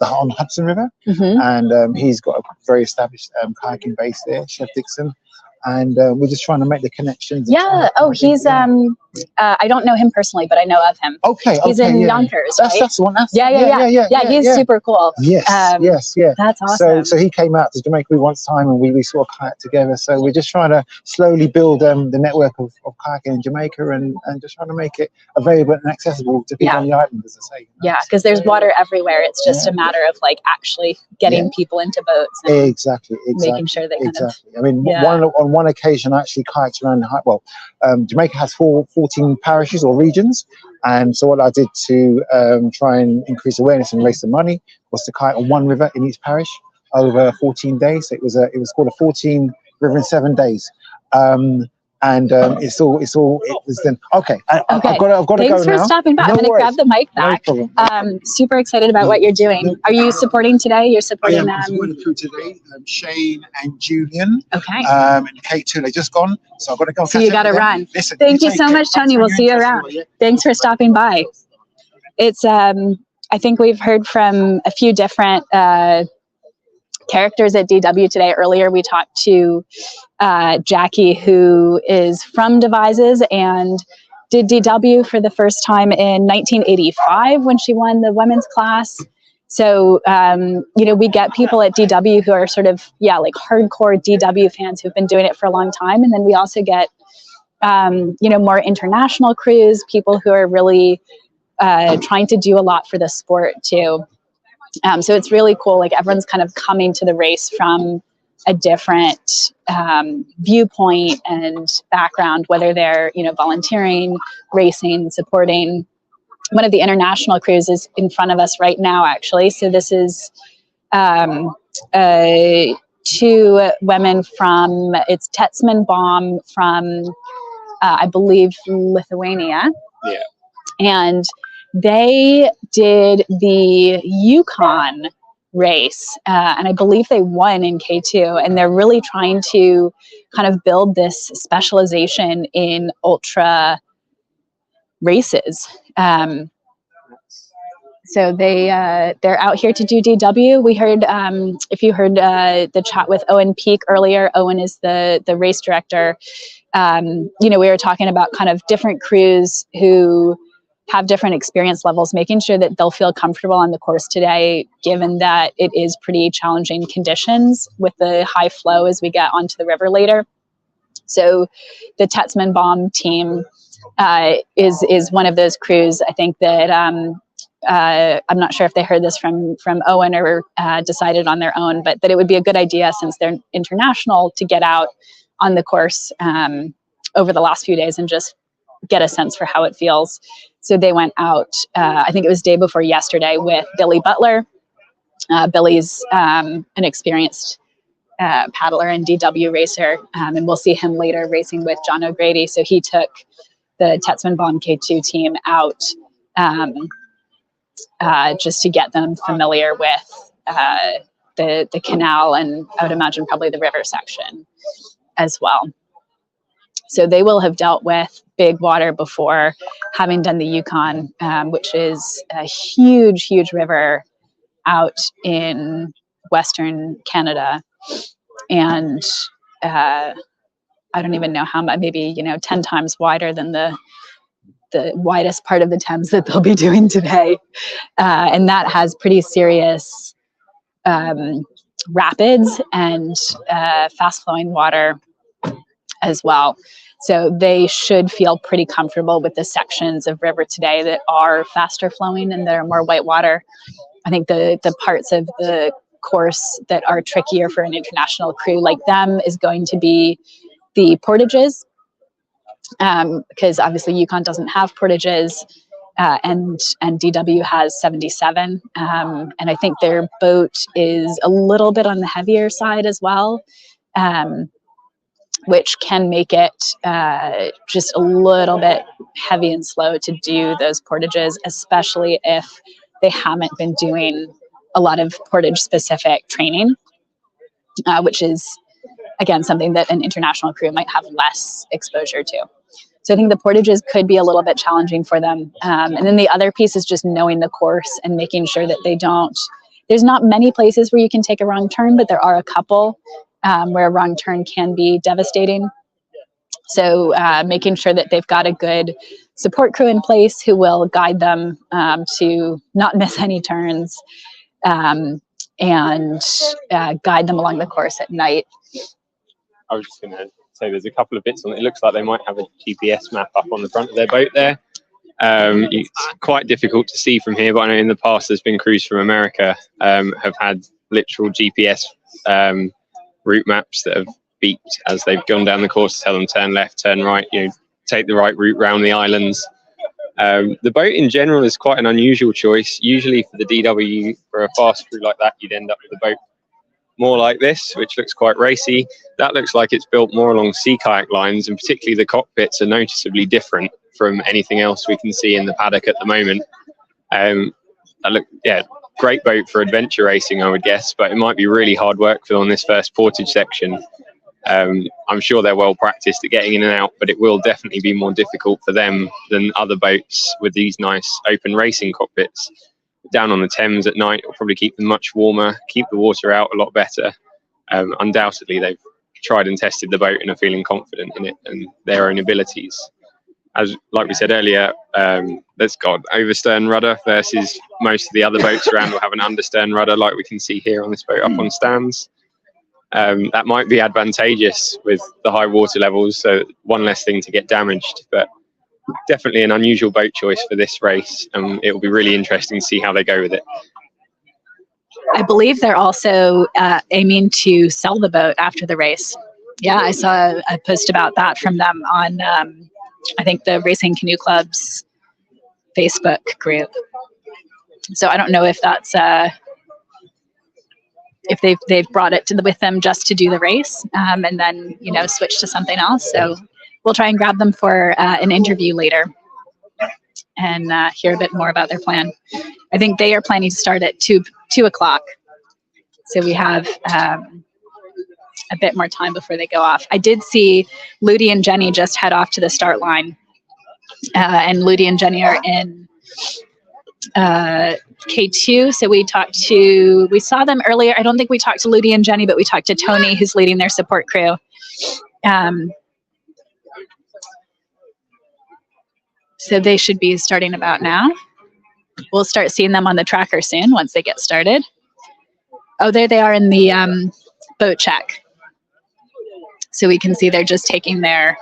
on Hudson River, and he's got a very established kayaking base there, Chef Dixon, and we're just trying to make the connections. Yeah. Oh, he's I don't know him personally, but I know of him. Okay. He's in Yonkers, right? That's the one. Yeah. He's super cool. Yes. That's awesome. So he came out to Jamaica once time, and we saw a kayak together. So we're just trying to slowly build the network of kayaking in Jamaica, and just trying to make it available and accessible to people on the island, as I say. Yeah, because there's water everywhere. It's just a matter of like actually getting people into boats. And exactly. Making sure they kind of. I mean, on one occasion, I actually kayaked around Jamaica has 14 parishes or regions, and so what I did to try and increase awareness and raise some money was to kayak on one river in each parish over 14 days. So it was called a 14 river in 7 days. And it was then okay. I've got to go now. Thanks for stopping by. I'm going to grab the mic back. No problem. Super excited about what you're doing. Are you supporting today? You're supporting them. I'm supporting through today. Shane and Julian. Okay. And K2, they just gone, so I've got to go. So you got to run. Listen, thank you so much, Tony. We'll see you around. Thanks for stopping by. It's I think we've heard from a few different characters at DW today. Earlier, we talked to Jackie, who is from Devizes and did DW for the first time in 1985 when she won the women's class. So, we get people at DW who are sort of, like hardcore DW fans who've been doing it for a long time. And then we also get, more international crews, people who are really trying to do a lot for the sport too. So it's really cool. Like everyone's kind of coming to the race from a different viewpoint and background, whether they're, volunteering, racing, supporting. One of the international crews is in front of us right now, actually. So this is 2 women from, it's Tetsman Baum from, I believe, Lithuania. Yeah. And they did the Yukon race, and I believe they won in K2, and they're really trying to kind of build this specialization in ultra races. So they're out here to do DW. We heard, if you heard the chat with Owen Peak earlier, Owen is the race director. We were talking about kind of different crews who have different experience levels, making sure that they'll feel comfortable on the course today, given that it is pretty challenging conditions with the high flow as we get onto the river later. So the Tetsman Baum team is one of those crews. I think that I'm not sure if they heard this from Owen or decided on their own, but that it would be a good idea, since they're international, to get out on the course over the last few days and just get a sense for how it feels. So they went out, I think it was day before yesterday, with Billy Butler. Billy's an experienced paddler and DW racer, and we'll see him later racing with John O'Grady. So he took the Tetsman Baum K2 team out just to get them familiar with the canal, and I would imagine probably the river section as well. So they will have dealt with big water before, having done the Yukon, which is a huge, huge river out in Western Canada. And I don't even know how much, maybe, 10 times wider than the widest part of the Thames that they'll be doing today. And that has pretty serious rapids and fast flowing water as well. So they should feel pretty comfortable with the sections of river today that are faster flowing and that are more whitewater. I think the parts of the course that are trickier for an international crew like them is going to be the portages, because obviously Yukon doesn't have portages, and DW has 77, and I think their boat is a little bit on the heavier side as well, which can make it just a little bit heavy and slow to do those portages, especially if they haven't been doing a lot of portage specific training, which is, again, something that an international crew might have less exposure to. So I think the portages could be a little bit challenging for them. And then the other piece is just knowing the course and making sure that they don't, there's not many places where you can take a wrong turn, but there are a couple where a wrong turn can be devastating. So making sure that they've got a good support crew in place who will guide them to not miss any turns, and guide them along the course at night. I was just going to say there's a couple of bits on it. It looks like they might have a GPS map up on the front of their boat there. It's quite difficult to see from here, but I know in the past there's been crews from America have had literal GPS route maps that have beeped as they've gone down the course to tell them turn left, turn right, take the right route round the islands. The boat in general is quite an unusual choice. Usually for the DW, for a fast crew like that, you'd end up with a boat more like this, which looks quite racy. That looks like it's built more along sea kayak lines, and particularly the cockpits are noticeably different from anything else we can see in the paddock at the moment. Great boat for adventure racing, I would guess, but it might be really hard work for them on this first portage section. I'm sure they're well practiced at getting in and out, but it will definitely be more difficult for them than other boats with these nice open racing cockpits. Down on the Thames at night, it'll probably keep them much warmer, keep the water out a lot better. Undoubtedly, they've tried and tested the boat and are feeling confident in it and their own abilities. as like we said earlier, that's got overstern rudder versus most of the other boats around will have an understern rudder, like we can see here on this boat up on stands. That might be advantageous with the high water levels, so one less thing to get damaged, but definitely an unusual boat choice for this race, and it will be really interesting to see how they go with it. I believe they're also aiming to sell the boat after the race. Yeah, I saw a post about that from them on, I think, the Racing Canoe Club's Facebook group. So I don't know if that's if they've brought it with them just to do the race, and then switch to something else. So we'll try and grab them for an interview later and hear a bit more about their plan. I think they are planning to start at 2 o'clock. So we have a bit more time before they go off. I did see Ludi and Jenny just head off to the start line. And Ludi and Jenny are in K2. So we saw them earlier. I don't think we talked to Ludi and Jenny, but we talked to Tony, who's leading their support crew. So they should be starting about now. We'll start seeing them on the tracker soon once they get started. Oh, there they are in the boat check. So we can see they're just taking their,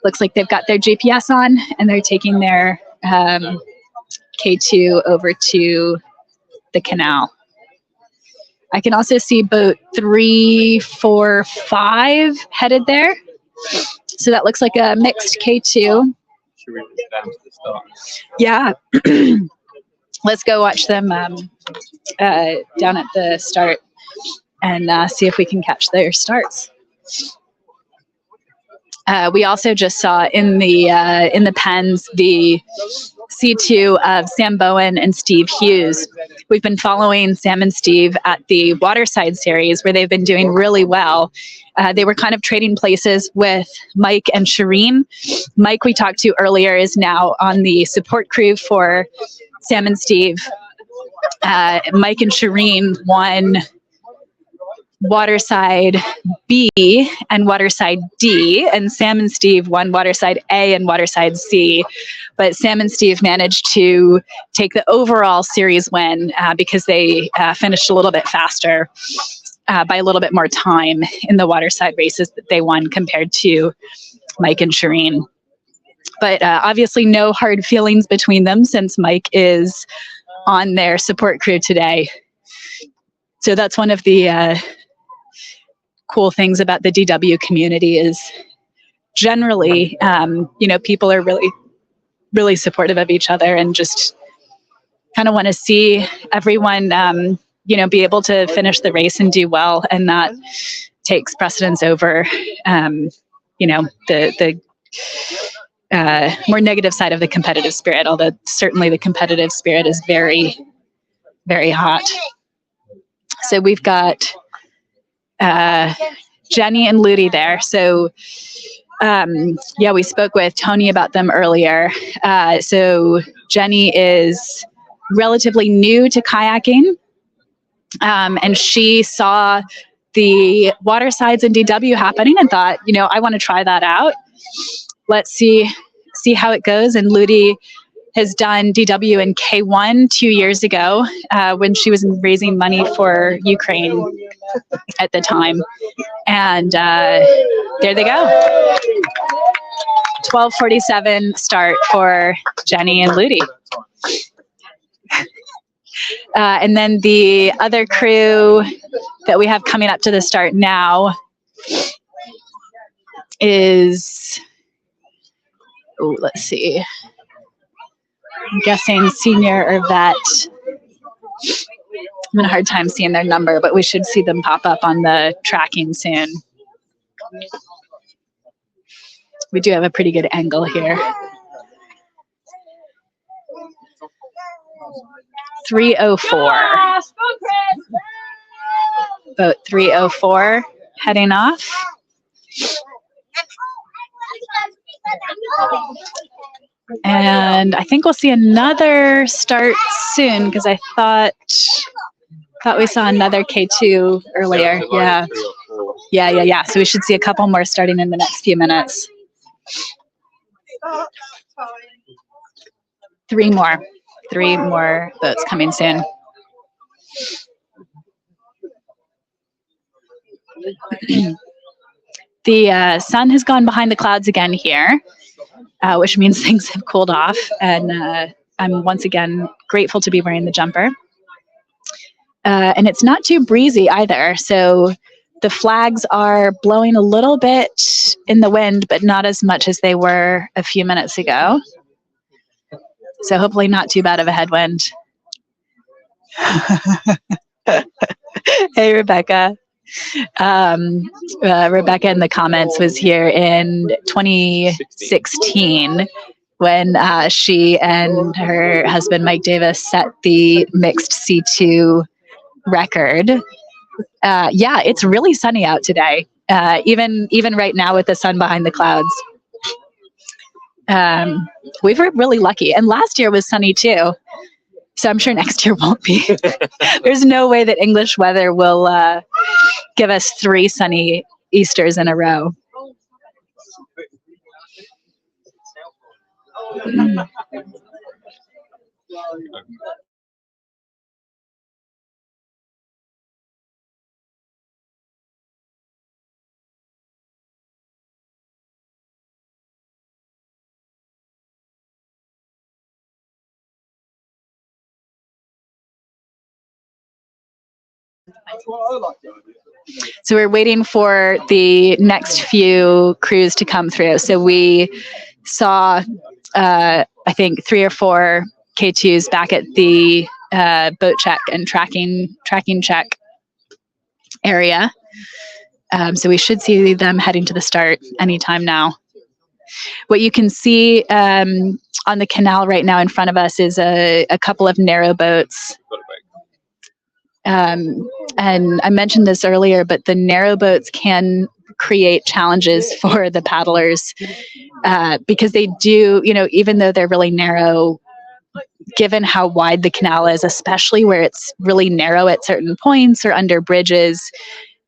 looks like they've got their GPS on, and they're taking their K2 over to the canal. I can also see boat 3, 4, 5 headed there. So that looks like a mixed K2. Should we just down to the start? Yeah. Let's go watch them down at the start and see if we can catch their starts. We also just saw in the pens the C2 of Sam Bowen and Steve Hughes. We've been following Sam and Steve at the Waterside Series, where they've been doing really well. They were kind of trading places with Mike and Shireen. Mike, we talked to earlier, is now on the support crew for Sam and Steve. Mike and Shireen won Waterside B and Waterside D, and Sam and Steve won Waterside A and Waterside C. But Sam and Steve managed to take the overall series win because they finished a little bit faster by a little bit more time in the Waterside races that they won compared to Mike and Shireen. But obviously no hard feelings between them, since Mike is on their support crew today. So that's one of the cool things about the DW community, is generally, people are really supportive of each other and just kind of want to see everyone, be able to finish the race and do well. And that takes precedence over, the more negative side of the competitive spirit, although certainly the competitive spirit is very, very hot. So we've got Jenny and Ludi there. So we spoke with Tony about them earlier. So Jenny is relatively new to kayaking, and she saw the Watersides in DW happening and thought, I want to try that out. Let's see how it goes. And Ludi has done DW in K1 2 years ago when she was raising money for Ukraine at the time. And there they go. 12:47 start for Jenny and Ludi. And then the other crew that we have coming up to the start now is, let's see, I'm guessing senior or vet. I'm having a hard time seeing their number, but we should see them pop up on the tracking soon. We do have a pretty good angle here. 304. Boat 304 heading off. And I think we'll see another start soon, because I thought we saw another K2 earlier. Yeah. So we should see a couple more starting in the next few minutes. Three more boats coming soon. The sun has gone behind the clouds again here, which means things have cooled off, and I'm once again grateful to be wearing the jumper. And it's not too breezy either, so the flags are blowing a little bit in the wind, but not as much as they were a few minutes ago. So hopefully not too bad of a headwind. Hey, Rebecca. Rebecca in the comments was here in 2016 when she and her husband Mike Davis set the mixed C2 record. Yeah, it's really sunny out today. Even right now with the sun behind the clouds. We were really lucky, and last year was sunny too. So I'm sure next year won't be. There's no way that English weather will give us 3 sunny Easters in a row. So we're waiting for the next few crews to come through. So we saw, I think, 3 or 4 K2s back at the boat check and tracking check area. So we should see them heading to the start anytime now. What you can see on the canal right now in front of us is a couple of narrow boats. And I mentioned this earlier, but the narrow boats can create challenges for the paddlers because they do, even though they're really narrow, given how wide the canal is, especially where it's really narrow at certain points or under bridges,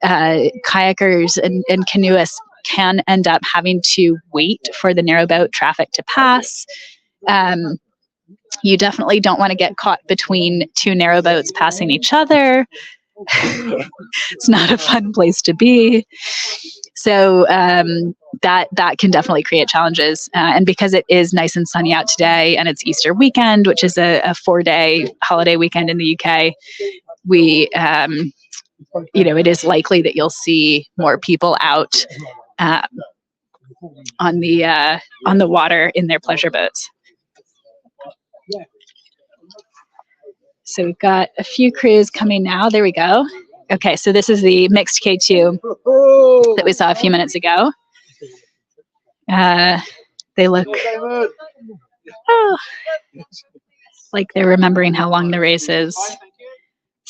kayakers and canoeists can end up having to wait for the narrowboat traffic to pass. You definitely don't want to get caught between 2 narrowboats passing each other. It's not a fun place to be. So that can definitely create challenges. And because it is nice and sunny out today, and it's Easter weekend, which is a 4-day holiday weekend in the UK, we, it is likely that you'll see more people out on the water in their pleasure boats. So we've got a few crews coming now. There we go. Okay, so this is the mixed K2 that we saw a few minutes ago. They look like they're remembering how long the race is.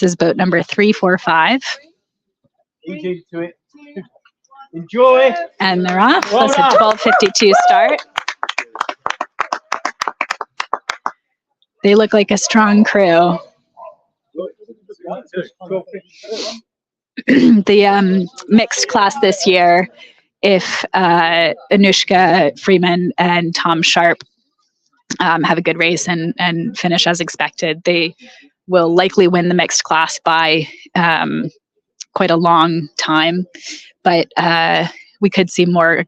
This is boat number 345. Enjoy. And they're off. That's a 12:52 start. They look like a strong crew. The mixed class this year, if Anushka Freeman and Tom Sharp have a good race and finish as expected, they will likely win the mixed class by quite a long time. But we could see more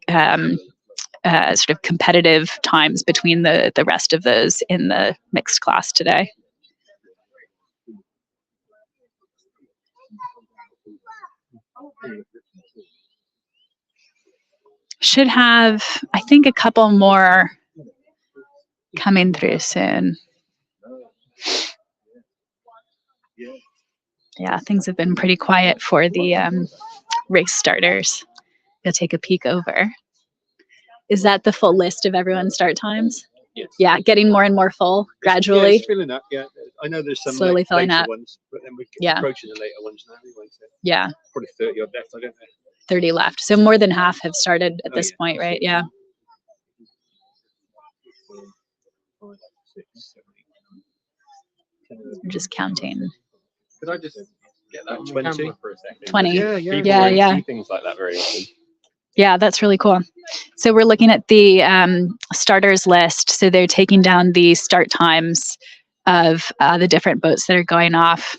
sort of competitive times between the rest of those in the mixed class today. Should have, I think, a couple more coming through soon. Yeah, things have been pretty quiet for the race starters. I'll take a peek over. Is that the full list of everyone's start times? Yes. Yeah, getting more and more full gradually. Yeah, it's filling up. Yeah, I know there's some Slowly filling later up. ones, but then we're Yeah. approaching the later ones now anyway. So Yeah, probably 30 odd left. I don't know. 30 left. So more than half have started at Oh, this yeah. point, right? Yeah. 5, 6, 7, 8, 9, 10. I'm just counting. Could I just get that 20 for a second? 20. Yeah, yeah. People Yeah, don't yeah. see things like that very often. Yeah, that's really cool. So we're looking at the starters list. So they're taking down the start times of the different boats that are going off,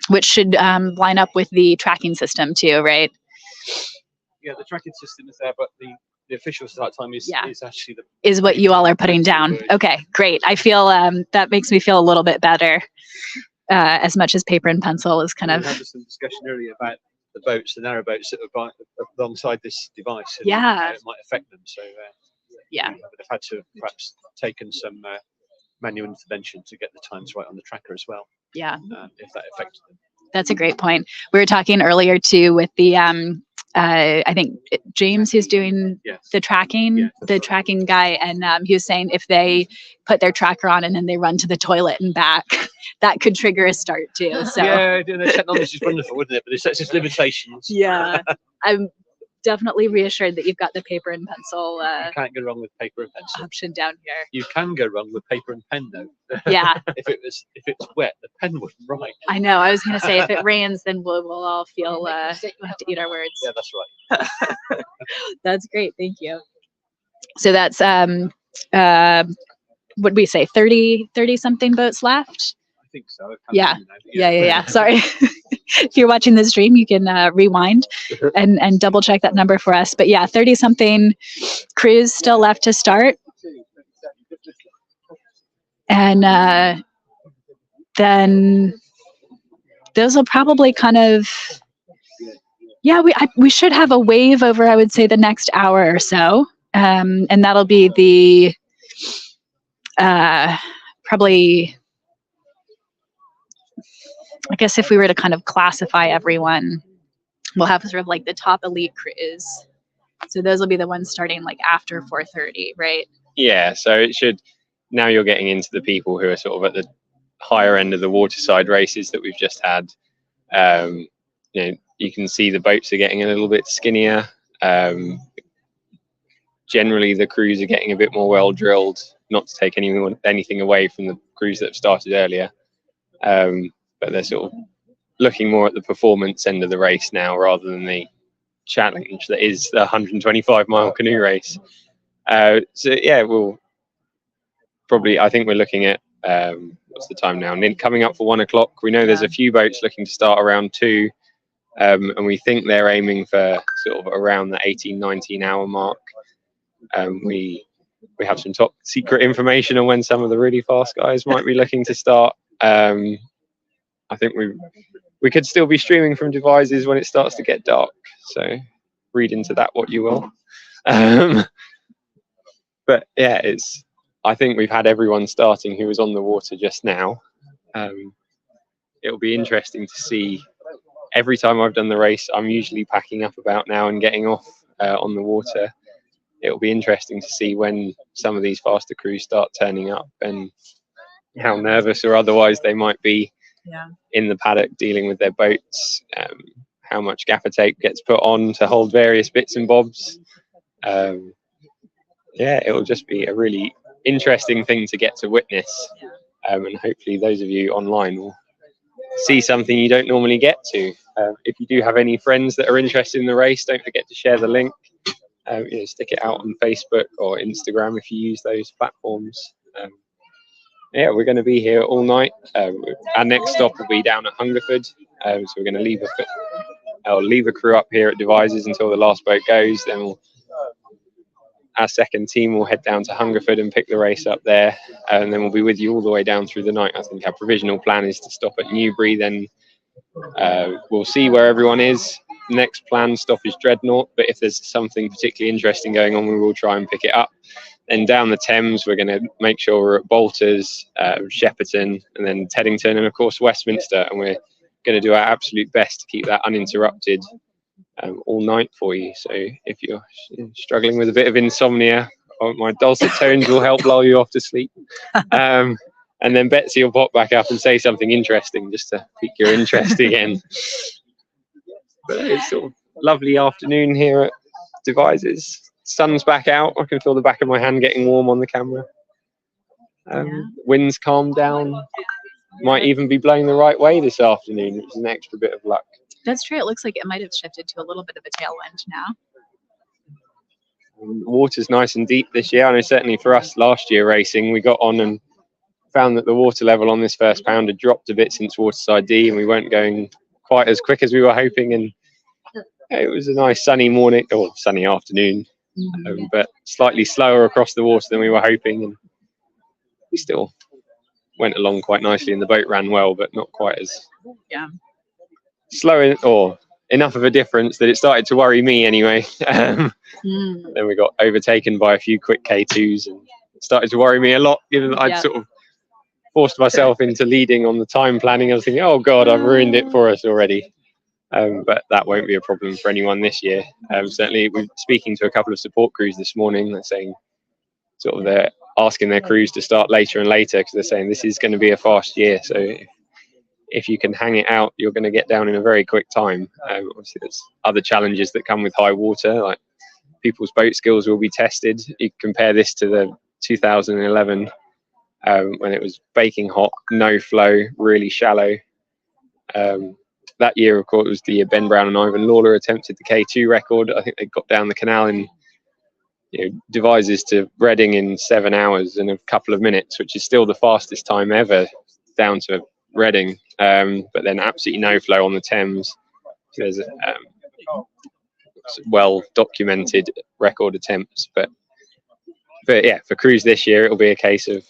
which should line up with the tracking system too, right? Yeah, the tracking system is there, but the official start time is actually the Is what you all are putting down. Okay, great. I feel that makes me feel a little bit better. As much as paper and pencil is kind We of had some discussion earlier about the boats, the narrow boats that are alongside this device, and Yeah. how it might affect them. So yeah, we would have had to perhaps taken some manual intervention to get the times right on the tracker as well. Yeah. If that affected them. That's a great point. We were talking earlier too with the I think James, who's doing the tracking, the tracking guy, and he was saying if they put their tracker on and then they run to the toilet and back, that could trigger a start too. So Yeah, the technology is wonderful, isn't it? But it's its limitations. yeah, I'm definitely reassured that you've got the paper and pencil You can't go wrong with paper and pencil. option down here. You can go wrong with paper and pen though. Yeah. if it's wet, the pen wouldn't write. I know. I was going to say if it rains, then we'll all feel we'll have to eat our words. Yeah, that's right. That's great. Thank you. So that's what we say 30 something boats left. I think so. Yeah. Yeah. Sorry. If you're watching the stream, you can rewind and double check that number for us. But yeah, 30 something crews still left to start. And then those will probably kind of, we should have a wave over, I would say, the next hour or so. And that'll be the probably, I guess if we were to kind of classify everyone, we'll have sort of like the top elite crews. So those will be the ones starting like after 4:30, right? Yeah, so it should, now you're getting into the people who are sort of at the higher end of the waterside races that we've just had. You can see the boats are getting a little bit skinnier. Generally, the crews are getting a bit more well drilled, not to take anything away from the crews that have started earlier. But they're sort of looking more at the performance end of the race now rather than the challenge that is the 125-mile canoe race. So yeah, we'll probably, I think we're looking at, what's the time now? Coming up for 1 o'clock. We know there's a few boats looking to start around 2, and we think they're aiming for sort of around the 18-19 hour mark. We have some top secret information on when some of the really fast guys might be looking to start. I think we could still be streaming from Devizes when it starts to get dark, so read into that what you will. But yeah, I think we've had everyone starting who was on the water just now. It'll be interesting to see. Every time I've done the race, I'm usually packing up about now and getting off on the water. It'll be interesting to see when some of these faster crews start turning up and how nervous or otherwise they might be in the paddock dealing with their boats, how much gaffer tape gets put on to hold various bits and bobs. Yeah, it will just be a really interesting thing to get to witness, and hopefully those of you online will see something you don't normally get to. If you do have any friends that are interested in the race, don't forget to share the link. Stick it out on Facebook or Instagram if you use those platforms. Yeah, we're going to be here all night. Our next stop will be down at Hungerford, so we're going to leave a crew up here at Devizes until the last boat goes. Then our second team will head down to Hungerford and pick the race up there, and then we'll be with you all the way down through the night. I think our provisional plan is to stop at Newbury, then we'll see where everyone is. Next planned stop is Dreadnought, but if there's something particularly interesting going on, we will try and pick it up. Then down the Thames, we're going to make sure we're at Bolters, Shepperton, and then Teddington, and of course Westminster, and we're going to do our absolute best to keep that uninterrupted all night for you. So if you're struggling with a bit of insomnia, my dulcet tones will help lull you off to sleep. And then Betsy will pop back up and say something interesting just to pique your interest again. But it's sort of lovely afternoon here at Devizes. Sun's back out. I can feel the back of my hand getting warm on the camera. Wind's calmed down. Might even be blowing the right way this afternoon, which is an extra bit of luck. That's true. It looks like it might have shifted to a little bit of a tailwind now. The water's nice and deep this year. I know certainly for us last year racing, we got on and found that the water level on this first pound had dropped a bit since Waterside D, and we weren't going quite as quick as we were hoping. And it was a nice sunny morning or sunny afternoon, but slightly slower across the water than we were hoping. And we still went along quite nicely, and the boat ran well, but not quite as slow or enough of a difference that it started to worry me anyway. Then we got overtaken by a few quick K2s, and it started to worry me a lot, given that I'd sort of forced myself into leading on the time planning. I was thinking, oh God, I've ruined it for us already. But that won't be a problem for anyone this year. Certainly, we're speaking to a couple of support crews this morning. They're saying sort of they're asking their crews to start later and later because they're saying this is going to be a fast year. So if you can hang it out, you're going to get down in a very quick time. Obviously, there's other challenges that come with high water, like people's boat skills will be tested. You compare this to the 2011 when it was baking hot, no flow, really shallow. That year, of course, was the year Ben Brown and Ivan Lawler attempted the K2 record. I think they got down the canal in Devizes to Reading in 7 hours and a couple of minutes, which is still the fastest time ever down to Reading. But then absolutely no flow on the Thames. There's well documented record attempts, but yeah, for crews this year, it'll be a case of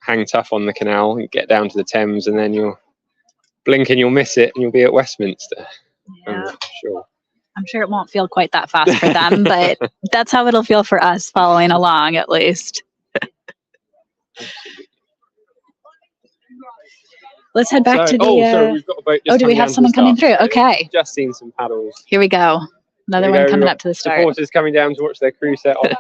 hang tough on the canal and get down to the Thames, and then you'll blink and you'll miss it, and you'll be at Westminster. Yeah. Sure. I'm sure it won't feel quite that fast for them, but that's how it'll feel for us following along, at least. Let's head back to the. Sorry, we've got a boat. Do we have someone coming through? Okay. Just seen some paddles. Here we go. Another one coming up to the start. Supporters coming down to watch their crew set off.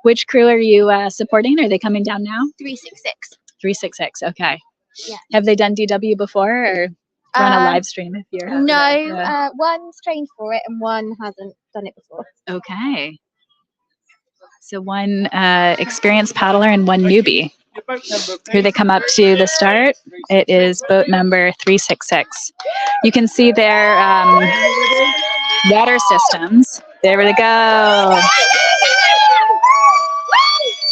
Which crew are you supporting? Are they coming down now? 366. 366. Okay. Yeah. Have they done DW before, or run a live stream if you're? No, one's trained for it and one hasn't done it before. Okay. So one experienced paddler and one newbie. Here they come up to the start. It is boat number 366. You can see their water systems. There we go.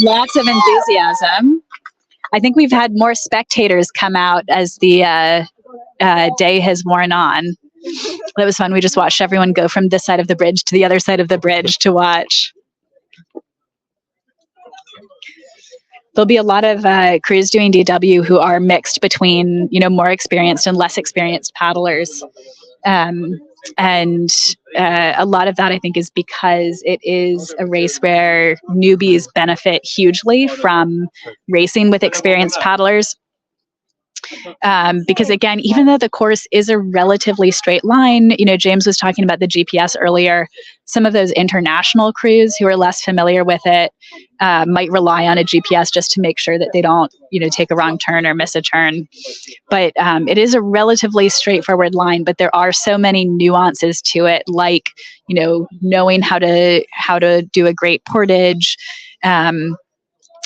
Lots of enthusiasm. I think we've had more spectators come out as the day has worn on. That was fun. We just watched everyone go from this side of the bridge to the other side of the bridge to watch. There'll be a lot of crews doing DW who are mixed between, more experienced and less experienced paddlers. And a lot of that, I think, is because it is a race where newbies benefit hugely from racing with experienced paddlers. Because again, even though the course is a relatively straight line, James was talking about the GPS earlier. Some of those international crews who are less familiar with it might rely on a GPS just to make sure that they don't, take a wrong turn or miss a turn. But it is a relatively straightforward line, but there are so many nuances to it, like, knowing how to do a great portage,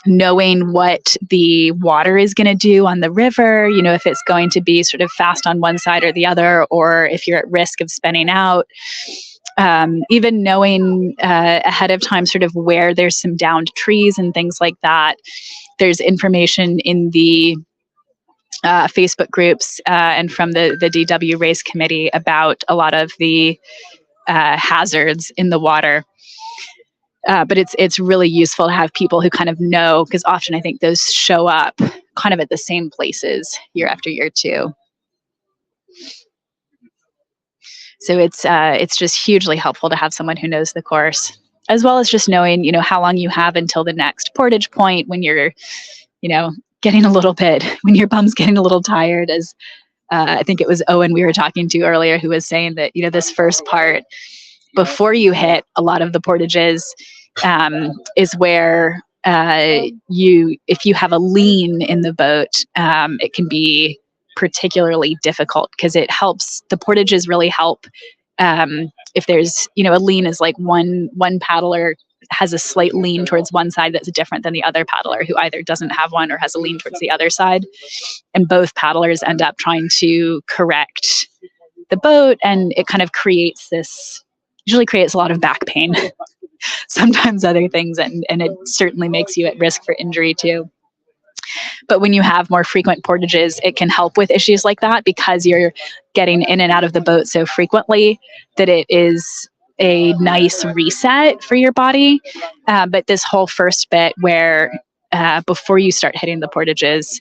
knowing what the water is going to do on the river, if it's going to be sort of fast on one side or the other, or if you're at risk of spinning out. Even knowing ahead of time sort of where there's some downed trees and things like that. There's information in the Facebook groups and from the DW race committee about a lot of the hazards in the water. But it's really useful to have people who kind of know, because often I think those show up kind of at the same places year after year too. So it's just hugely helpful to have someone who knows the course, as well as just knowing, how long you have until the next portage point when you're, getting a little bit, when your bum's getting a little tired, as I think it was Owen we were talking to earlier, who was saying that, this first part, before you hit a lot of the portages, is where if you have a lean in the boat, it can be particularly difficult because it helps. The portages really help if there's, a lean is like one paddler has a slight lean towards one side that's different than the other paddler who either doesn't have one or has a lean towards the other side. And both paddlers end up trying to correct the boat, and it kind of usually creates a lot of back pain sometimes other things, and it certainly makes you at risk for injury too. But when you have more frequent portages, it can help with issues like that, because you're getting in and out of the boat so frequently that it is a nice reset for your body. But this whole first bit where before you start hitting the portages,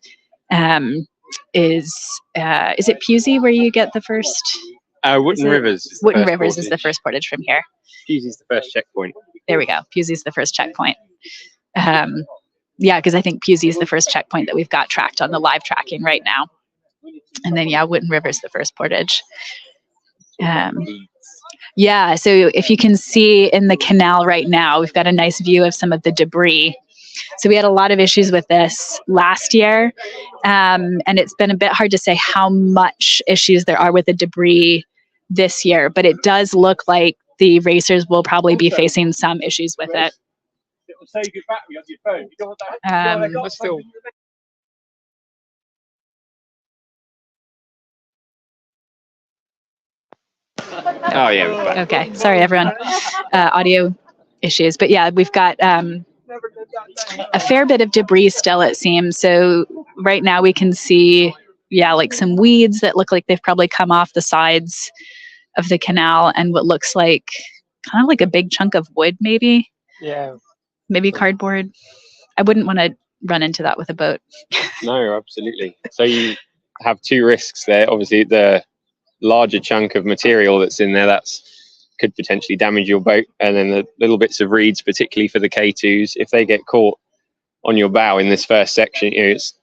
is it Pusey where you get the first? Wootton Rivers. Wootton Rivers is the first portage from here. Pusey's the first checkpoint. There we go. Pusey's the first checkpoint. Yeah, because I think Pusey's the first checkpoint that we've got tracked on the live tracking right now. And then, yeah, Wootton River's the first portage. Yeah, so if you can see in the canal right now, we've got a nice view of some of the debris. So we had a lot of issues with this last year, and it's been a bit hard to say how much issues there are with the debris this year, but it does look like the racers will probably be facing some issues with it. It will save your battery on your phone. You don't want that. Oh yeah. We're back. Okay, sorry everyone, audio issues, but yeah, we've got a fair bit of debris still, it seems. So right now we can see, yeah, like some weeds that look like they've probably come off the sides of the canal, and what looks like kind of like a big chunk of wood, maybe. Yeah. Maybe cardboard. I wouldn't want to run into that with a boat. No, absolutely. So you have two risks there. Obviously, the larger chunk of material that's in there could potentially damage your boat, and then the little bits of reeds, particularly for the K2s, if they get caught on your bow in this first section, it's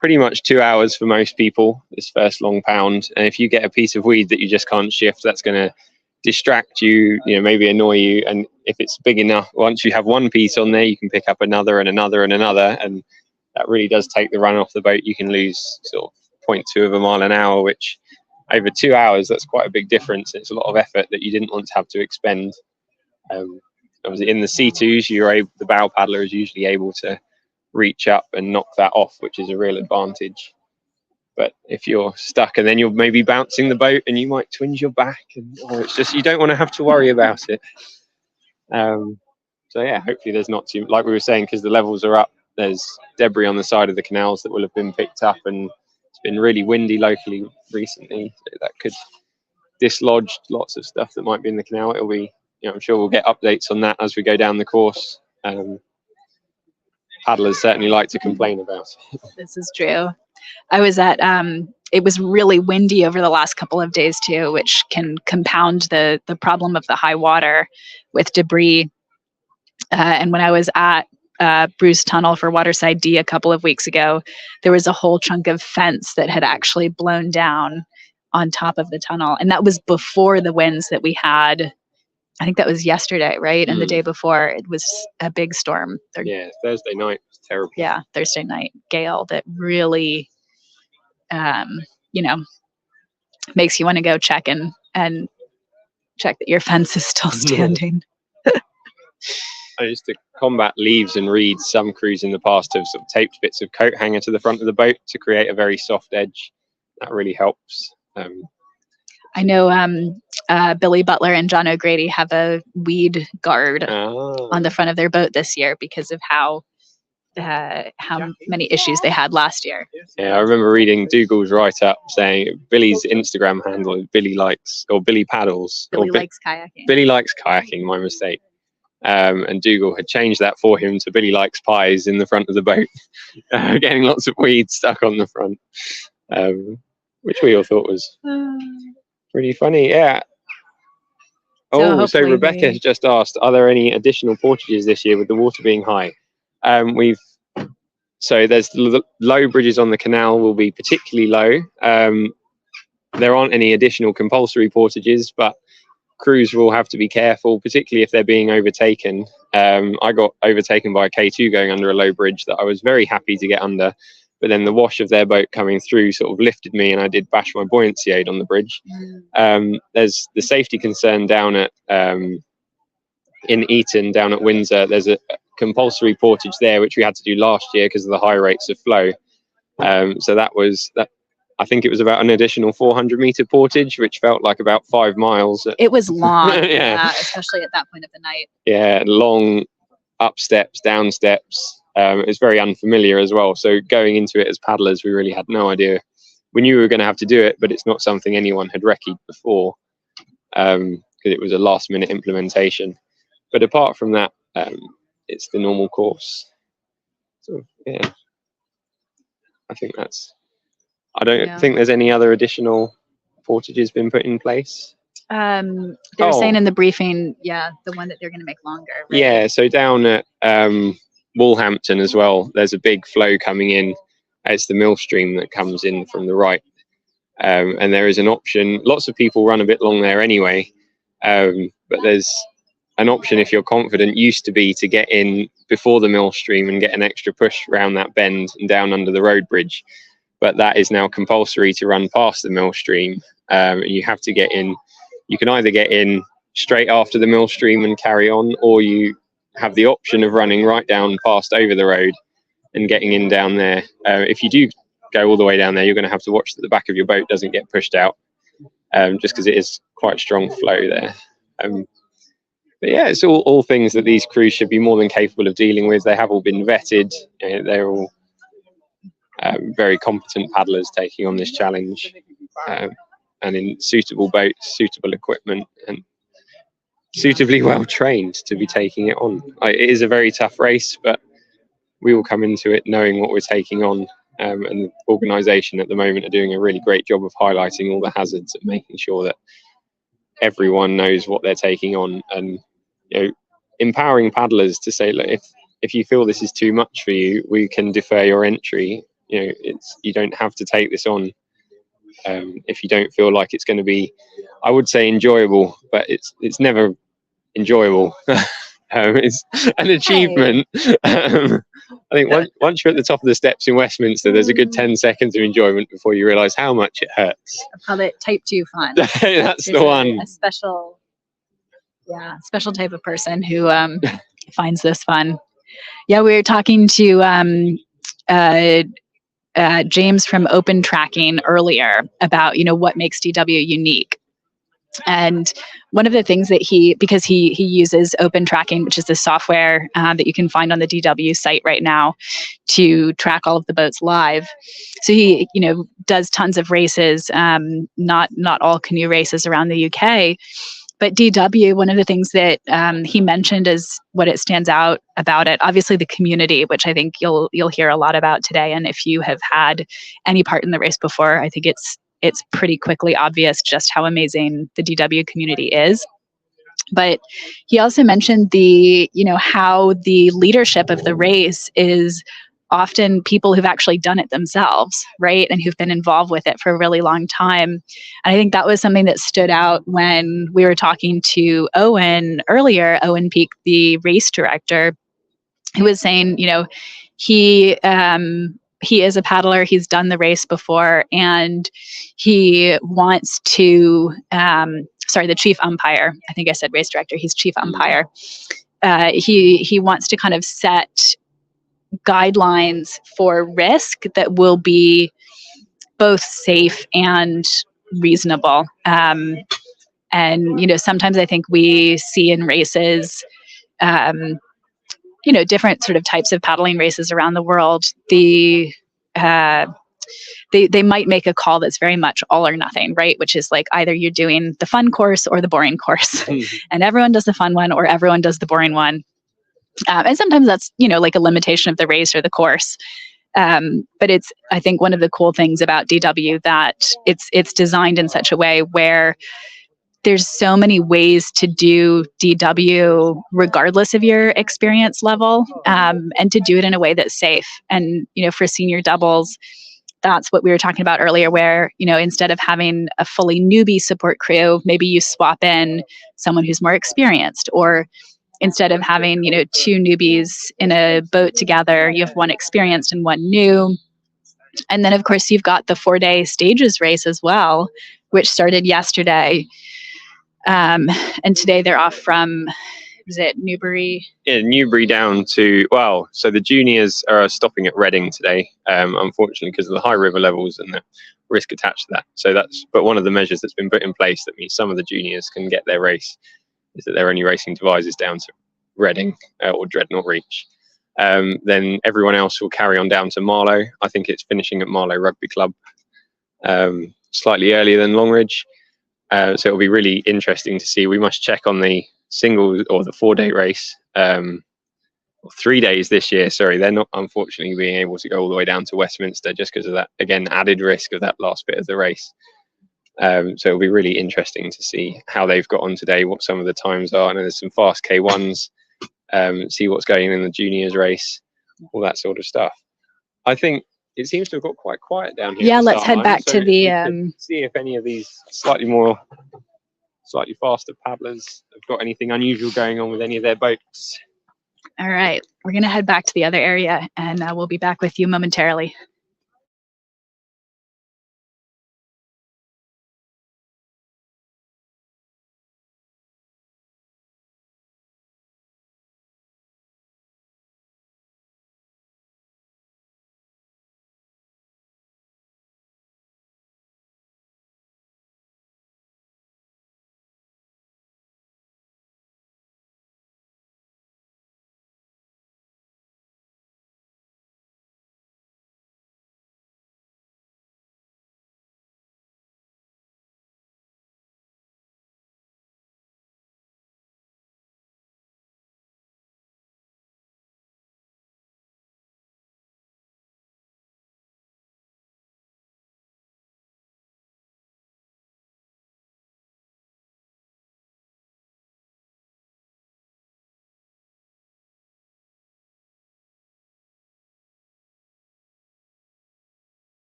pretty much 2 hours for most people, this first long pound. And if you get a piece of weed that you just can't shift, that's going to distract you, maybe annoy you. And if it's big enough, once you have one piece on there, you can pick up another and another and another, and that really does take the run off the boat. You can lose sort of 0.2 of a mile an hour, which over 2 hours, that's quite a big difference. It's a lot of effort that you didn't want to have to expend. Obviously in the C2s, the bow paddler is usually able to reach up and knock that off, which is a real advantage. But if you're stuck and then you're maybe bouncing the boat and you might twinge your back, it's just, you don't want to have to worry about it. So yeah, hopefully there's not too, like we were saying, because the levels are up, there's debris on the side of the canals that will have been picked up, and it's been really windy locally recently, so that could dislodge lots of stuff that might be in the canal. It'll be, I'm sure we'll get updates on that as we go down the course. Paddlers certainly like to complain about it. This is true. I was at, it was really windy over the last couple of days too, which can compound the problem of the high water with debris. And when I was at Bruce Tunnel for Waterside D a couple of weeks ago, there was a whole chunk of fence that had actually blown down on top of the tunnel. And that was before the winds that we had. I think that was yesterday, right? And the day before, it was a big storm. Yeah, Thursday night was terrible. Yeah, Thursday night gale that really, makes you want to go check and check that your fence is still standing. Just to combat leaves and reeds, some crews in the past have sort of taped bits of coat hanger to the front of the boat to create a very soft edge. That really helps. I know Billy Butler and John O'Grady have a weed guard on the front of their boat this year because of how many issues they had last year. Yeah, I remember reading Dougal's write-up saying Billy's Instagram handle is Billy Paddles. Billy likes kayaking. Billy likes kayaking, my mistake. And Dougal had changed that for him to Billy likes pies in the front of the boat, getting lots of weeds stuck on the front, which we all thought was pretty funny. Yeah. So Rebecca has just asked, are there any additional portages this year with the water being high? So there's low bridges on the canal will be particularly low. There aren't any additional compulsory portages, but crews will have to be careful, particularly if they're being overtaken. I got overtaken by a K2 going under a low bridge that I was very happy to get under, but then the wash of their boat coming through sort of lifted me, and I did bash my buoyancy aid on the bridge. There's the safety concern down at in Eton, down at Windsor. There's a compulsory portage there, which we had to do last year because of the high rates of flow. So that I think it was about an additional 400-meter portage, which felt like about 5 miles. It was long, Yeah. especially at that point of the night. Yeah, long up steps, down steps. It was very unfamiliar as well. So going into it as paddlers, we really had no idea. We knew we were going to have to do it, but it's not something anyone had recce'd before, because it was a last-minute implementation. But apart from that, it's the normal course. So yeah, I think that's. I don't think there's any other additional portages been put in place. They were saying in the briefing, the one that they're going to make longer. Right? Yeah, so down at Wolverhampton as well, there's a big flow coming in. It's the mill stream that comes in from the right. And there is an option. Lots of people run a bit long there anyway, but there's an option, if you're confident, used to be to get in before the mill stream and get an extra push around that bend and down under the road bridge. But that is now compulsory to run past the mill stream. You have to get in. You can either get in straight after the mill stream and carry on, or you have the option of running right down past over the road and getting in down there. If you do go all the way down there, you're going to have to watch that the back of your boat doesn't get pushed out, just because it is quite strong flow there. But yeah, it's all things that these crews should be more than capable of dealing with. They have all been vetted. They're all very competent paddlers taking on this challenge, and in suitable boats, suitable equipment, and suitably well trained to be taking it on. It is a very tough race, but we will come into it knowing what we're taking on, and the organisation at the moment are doing a really great job of highlighting all the hazards and making sure that everyone knows what they're taking on, and empowering paddlers to say, look, if you feel this is too much for you, we can defer your entry. You don't have to take this on if you don't feel like it's going to be, I would say, enjoyable, but it's never enjoyable. It's an achievement. I think once you're at the top of the steps in Westminster, there's a good 10 seconds of enjoyment before you realise how much it hurts. I call it type 2 fun. That's the one. A special type of person who finds this fun. Yeah, we were talking to James from Open Tracking earlier about what makes DW unique. And one of the things that because he uses Open Tracking, which is the software that you can find on the DW site right now to track all of the boats live. So he, does tons of races, not all canoe races around the UK. But DW, one of the things that he mentioned is what it stands out about it. Obviously, the community, which I think you'll hear a lot about today. And if you have had any part in the race before, I think it's pretty quickly obvious just how amazing the DW community is. But he also mentioned how the leadership of the race is often people who've actually done it themselves, right? And who've been involved with it for a really long time. And I think that was something that stood out when we were talking to Owen earlier, Owen Peak, the race director, who was saying, he is a paddler, he's done the race before, and he wants to, the chief umpire, I think I said race director, he's chief umpire. He wants to kind of set guidelines for risk that will be both safe and reasonable. And sometimes I think we see in races, different sort of types of paddling races around the world, they might make a call that's very much all or nothing, right? Which is like either you're doing the fun course or the boring course, and everyone does the fun one or everyone does the boring one. And sometimes that's, like a limitation of the race or the course. But it's, I think, one of the cool things about DW that it's designed in such a way where there's so many ways to do DW regardless of your experience level, and to do it in a way that's safe. And, for senior doubles, that's what we were talking about earlier, where, instead of having a fully newbie support crew, maybe you swap in someone who's more experienced, or instead of having, two newbies in a boat together, you have one experienced and one new. And then, of course, you've got the 4-day stages race as well, which started yesterday. And today they're off from is it Newbury? Yeah, Newbury down to, well, so the juniors are stopping at Reading today, unfortunately, because of the high river levels and the risk attached to that. So but one of the measures that's been put in place that means some of the juniors can get their race is that they're only racing Devizes down to Reading or Dreadnought Reach. Then everyone else will carry on down to Marlow. I think it's finishing at Marlow Rugby Club slightly earlier than Longridge. So it'll be really interesting to see. We must check on the single or the 4-day race. 3 days this year, sorry, they're not unfortunately being able to go all the way down to Westminster just because of that, again, added risk of that last bit of the race. So it'll be really interesting to see how they've got on today, what some of the times are. I know there's some fast K1s, see what's going in the juniors race, all that sort of stuff. I think it seems to have got quite quiet down here. Yeah, let's head back to the see if any of these slightly faster paddlers have got anything unusual going on with any of their boats. All right, we're going to head back to the other area, and we'll be back with you momentarily.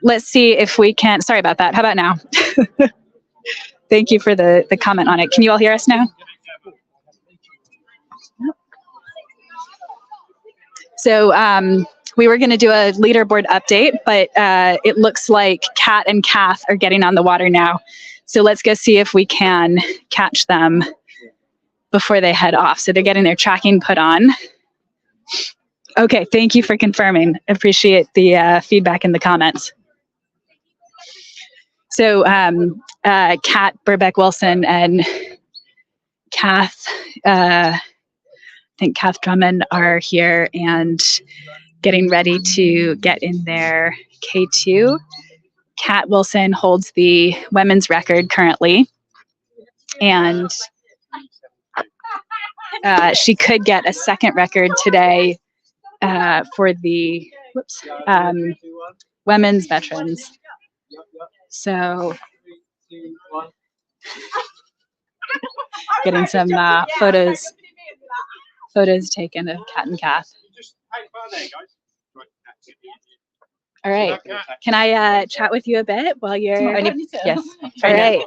Let's see if we can, sorry about that. How about now? Thank you for the comment on it. Can you all hear us now? So we were going to do a leaderboard update, but it looks like Kat and Kath are getting on the water now. So let's go see if we can catch them before they head off. So they're getting their tracking put on. Okay, thank you for confirming. Appreciate the feedback in the comments. So Kat Burbeck-Wilson and Kath, I think Kath Drummond are here and getting ready to get in their K2. Kat Wilson holds the women's record currently, and she could get a second record today for the women's veterans. So getting some photos taken of Kat and Kath. All right. Can I chat with you a bit while you're... Yes. All right.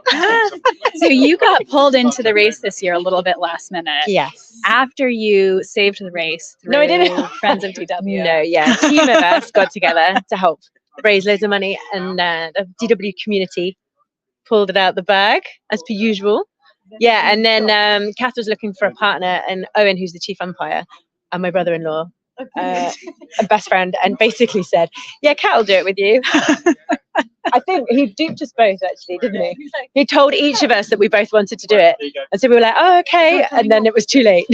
So you got pulled into the race this year a little bit last minute. Yes. After you saved the race through No, I didn't. Friends of DW. No, yeah. A team of us got together to help raise loads of money, and the DW community pulled it out the bag as per usual. Yeah, and then Kath was looking for a partner, and Owen, who's the chief umpire, and my brother-in-law, a best friend, and basically said, "Yeah, Kat will do it with you." I think he duped us both, actually, didn't he? He told each of us that we both wanted to do it. And so we were like, oh, okay. And then it was too late.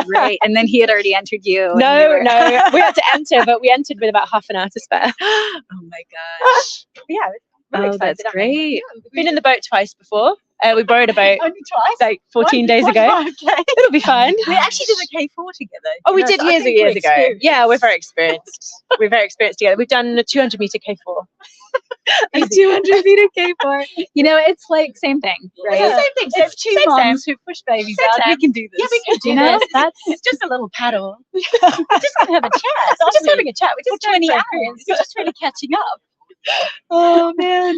Right. And then he had already entered you. and No, you were- no. We had to enter, but we entered with about half an hour to spare. Oh my gosh. Yeah. we're Oh, excited, that's aren't we? great. Yeah, we've been in the boat twice before. We borrowed a boat Only twice? like 14 One- days one ago. time, okay. It'll be fun. We actually did a K4 together. Oh, we You know, did so I years and think we're years ago. experienced. Yeah, we're very experienced. We're very experienced together. We've done a 200 meter K4. A 200 meter K4. You know, it's like same thing, right? It's the same thing. So It's two same, moms who push babies Same, out. same. We can do this. Yeah, we can do You know, this. that's It's just a little paddle. We're just gonna have a chat. We're just having a chat. We're just For 20 doing hours. something. We're just really catching up. oh man.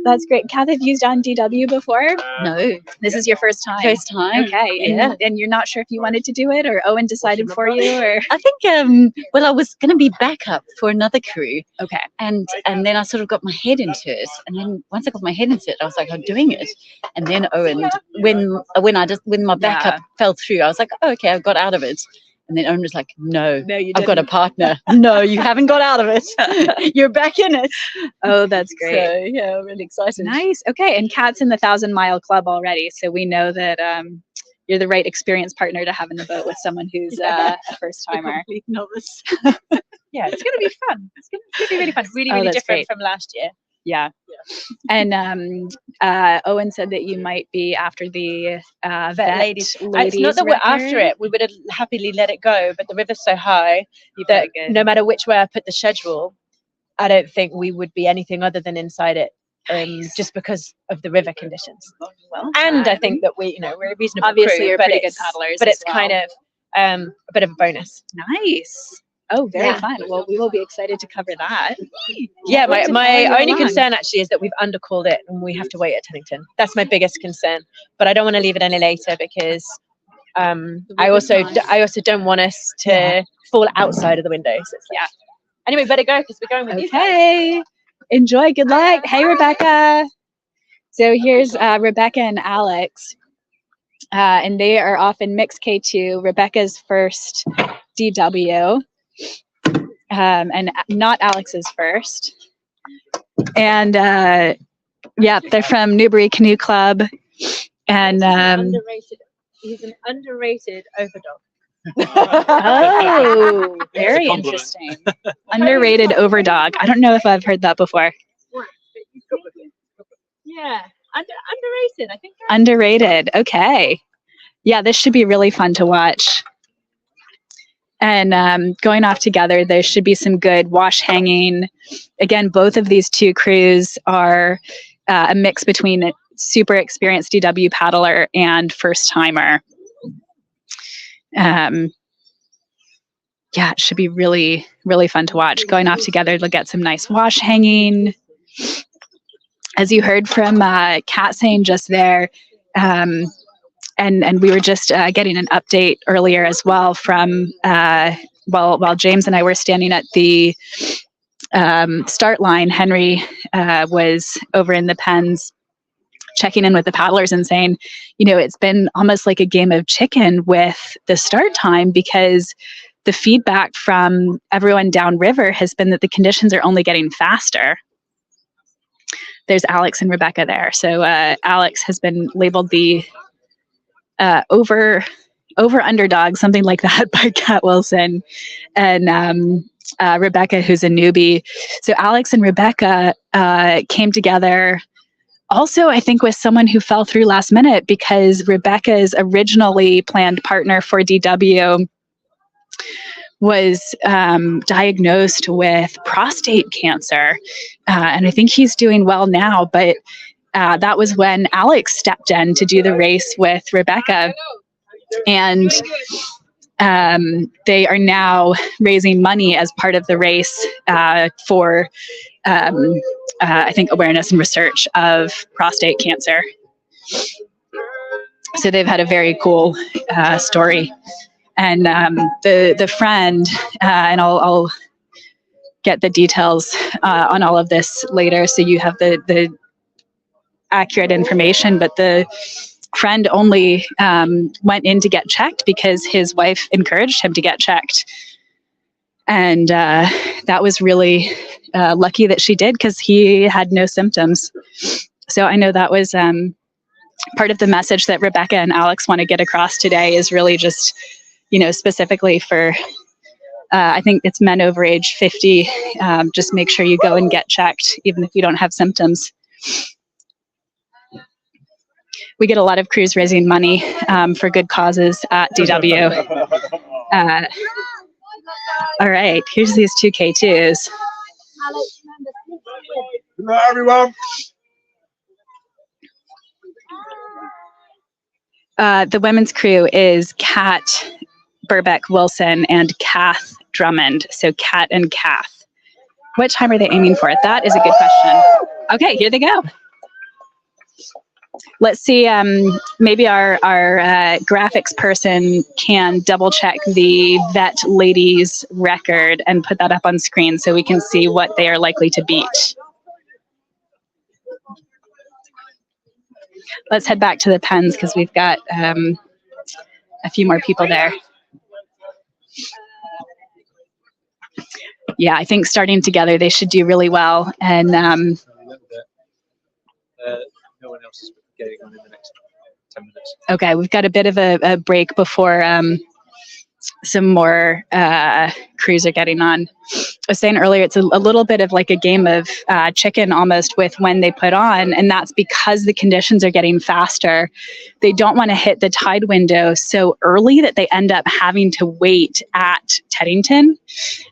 That's great. Kath, have you used on DW before? No, This is your first time. first time. Okay. Yeah. And you're not sure if you wanted to do it or Owen decided for you or I think well I was going to be backup for another crew, okay. and then I sort of got my head into it, and then once I got my head into it I was like, I'm doing it. And then Owen, when my backup fell through, I was like, oh, okay, I've got out of it. And then Owen was like, no, you I've got a didn't. partner. No, you haven't got out of it. You're back in it. Oh, that's great. So yeah, really excited. Nice. Okay. And Kat's in the 1,000 Mile Club already. So we know that you're the right experienced partner to have in the boat with someone who's a first timer. Complete novice. Yeah, it's going to be fun. It's going to be really fun. Really, Oh, really that's different great. from last year. Yeah. And Owen said that you might be after the vet ladies It's not that we're after it. We would have happily let it go, but the river's so high that no matter which way I put the schedule, I don't think we would be anything other than inside it, just because of the river conditions. Well, And I think that we're a reasonable obviously crew, you're but pretty good it's- paddlers But as it's kind of a bit of a bonus. Nice. Oh, very Yeah. fun. Well, we will be excited to cover that. Yeah, Can't wait to my follow you only along. concern actually is that we've undercalled it and we have to wait at Tennington. That's my biggest concern. But I don't want to leave it any later because I also don't want us to fall outside of the window. So it's like, yeah. Anyway, better go because we're going with these guys. Okay. Enjoy. Good luck. Hey, Rebecca. So here's Rebecca and Alex. And they are off in mixed K2. Rebecca's first DW. And not Alex's first. And yeah, they're from Newbury Canoe Club. And He's an underrated overdog. oh, very interesting. Underrated overdog. I don't know if I've heard that before. Yeah, underrated. I think. Underrated. Okay. Yeah, this should be really fun to watch. And going off together, there should be some good wash hanging. Again, both of these two crews are a mix between a super experienced DW paddler and first timer. Yeah, it should be really, really fun to watch. Going off together, they'll get some nice wash hanging. As you heard from Kat saying just there, and we were just getting an update earlier as well from while James and I were standing at the start line, Henry was over in the pens checking in with the paddlers and saying, you know, it's been almost like a game of chicken with the start time because the feedback from everyone downriver has been that the conditions are only getting faster. There's Alex and Rebecca there. So Alex has been labeled the over underdog, something like that, by Kat Wilson, and Rebecca, who's a newbie. So Alex and Rebecca came together also, I think, with someone who fell through last minute because Rebecca's originally planned partner for DW was diagnosed with prostate cancer. And I think he's doing well now, but that was when Alex stepped in to do the race with Rebecca. And they are now raising money as part of the race for, I think, awareness and research of prostate cancer. So they've had a very cool story. And the friend, and I'll get the details on all of this later so you have the accurate information, but the friend only went in to get checked because his wife encouraged him to get checked. And that was really lucky that she did because he had no symptoms. So I know that was part of the message that Rebecca and Alex want to get across today is really just, specifically for, I think it's men over age 50, just make sure you go and get checked, even if you don't have symptoms. We get a lot of crews raising money for good causes at DW. All right, here's these two K2s. Hello, everyone. The women's crew is Kat Burbeck Wilson and Kath Drummond. So Kat and Kath. What time are they aiming for? That is a good question. Okay, here they go. Let's see, maybe our graphics person can double check the vet ladies record and put that up on screen so we can see what they are likely to beat. Let's head back to the pens because we've got a few more people there. Yeah, I think starting together they should do really well. And No one else is getting on in the next 10 minutes. okay, we've got a bit of a break before some more crews are getting on. I was saying earlier, it's a little bit of like a game of chicken almost with when they put on, and that's because the conditions are getting faster. They don't want to hit the tide window so early that they end up having to wait at Teddington,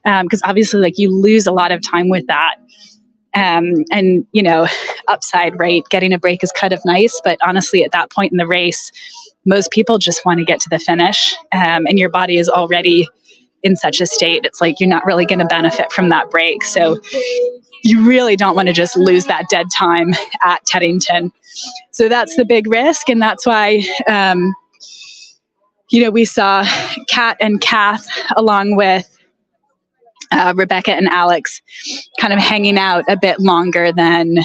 because obviously like you lose a lot of time with that. And upside, right, getting a break is kind of nice, but honestly at that point in the race most people just want to get to the finish, and your body is already in such a state, it's like you're not really going to benefit from that break. So you really don't want to just lose that dead time at Teddington. So that's the big risk, and that's why we saw Kat and Kath along with Rebecca and Alex kind of hanging out a bit longer than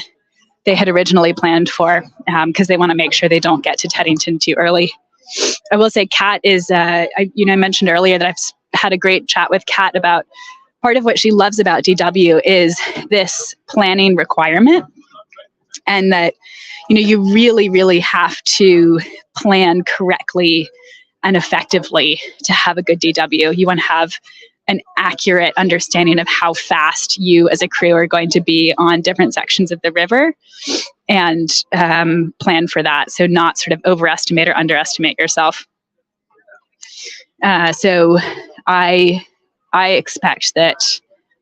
they had originally planned for, because they want to make sure they don't get to Teddington too early. I will say Kat is, I mentioned earlier that I've had a great chat with Kat about part of what she loves about DW is this planning requirement, and that, you really, really have to plan correctly and effectively to have a good DW. You want to have an accurate understanding of how fast you as a crew are going to be on different sections of the river, and plan for that. So not sort of overestimate or underestimate yourself. So I expect that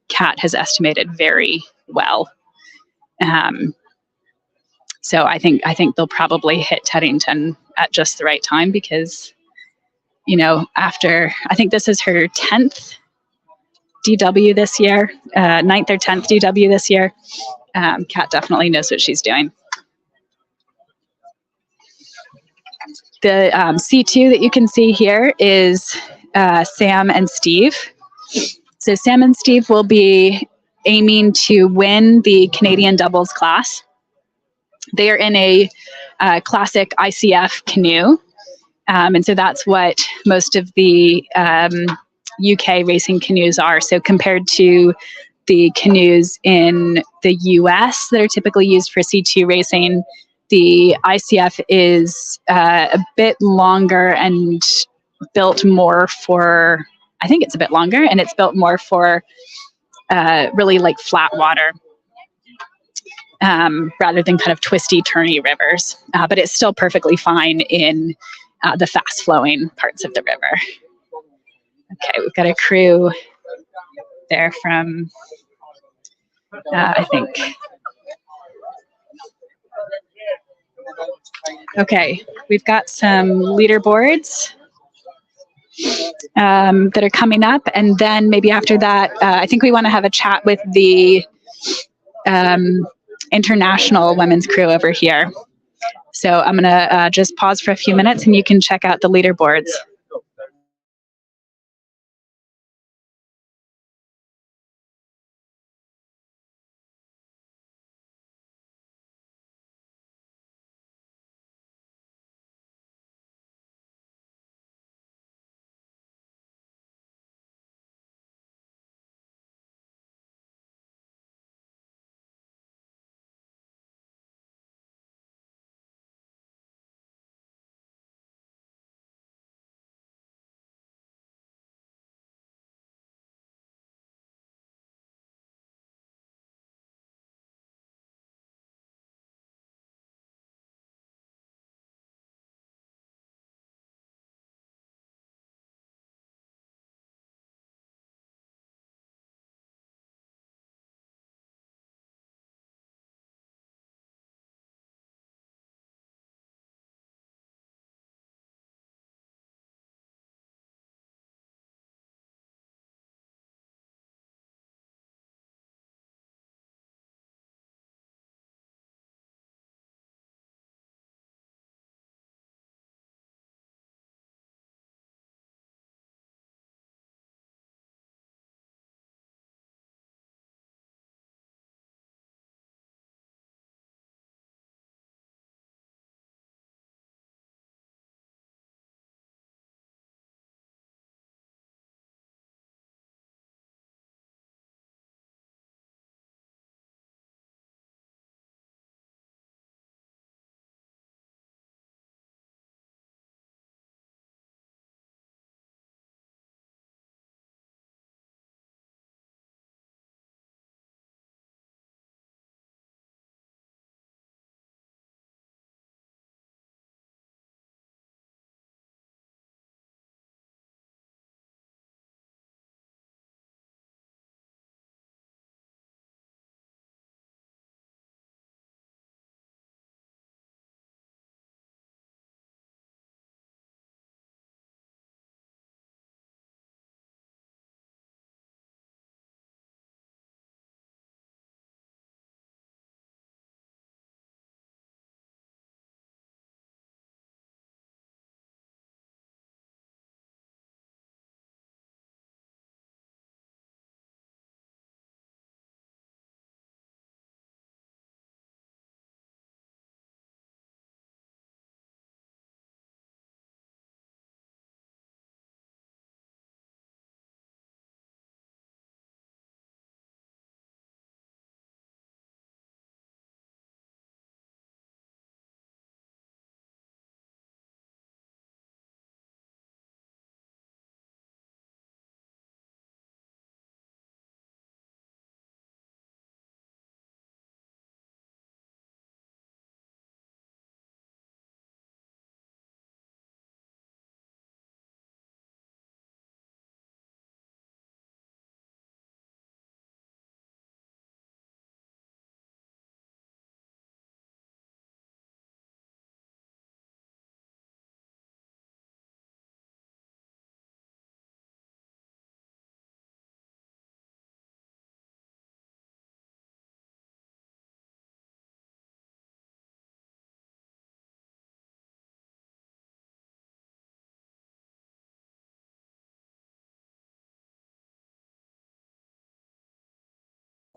Kat has estimated very well. So I think they'll probably hit Teddington at just the right time because, after, I think this is her 10th DW this year, 9th or 10th DW this year. Kat definitely knows what she's doing. The C2 that you can see here is Sam and Steve. So Sam and Steve will be aiming to win the Canadian doubles class. They are in a classic ICF canoe. And so that's what most of the UK racing canoes are. So compared to the canoes in the US that are typically used for C2 racing, the ICF is a bit longer and built more for, I think it's a bit longer, and it's built more for really like flat water, rather than kind of twisty, turny rivers. But it's still perfectly fine in the fast flowing parts of the river. Okay, we've got a crew there from, I think. Okay, we've got some leaderboards that are coming up, and then maybe after that, I think we want to have a chat with the international women's crew over here. So I'm going to just pause for a few minutes and you can check out the leaderboards.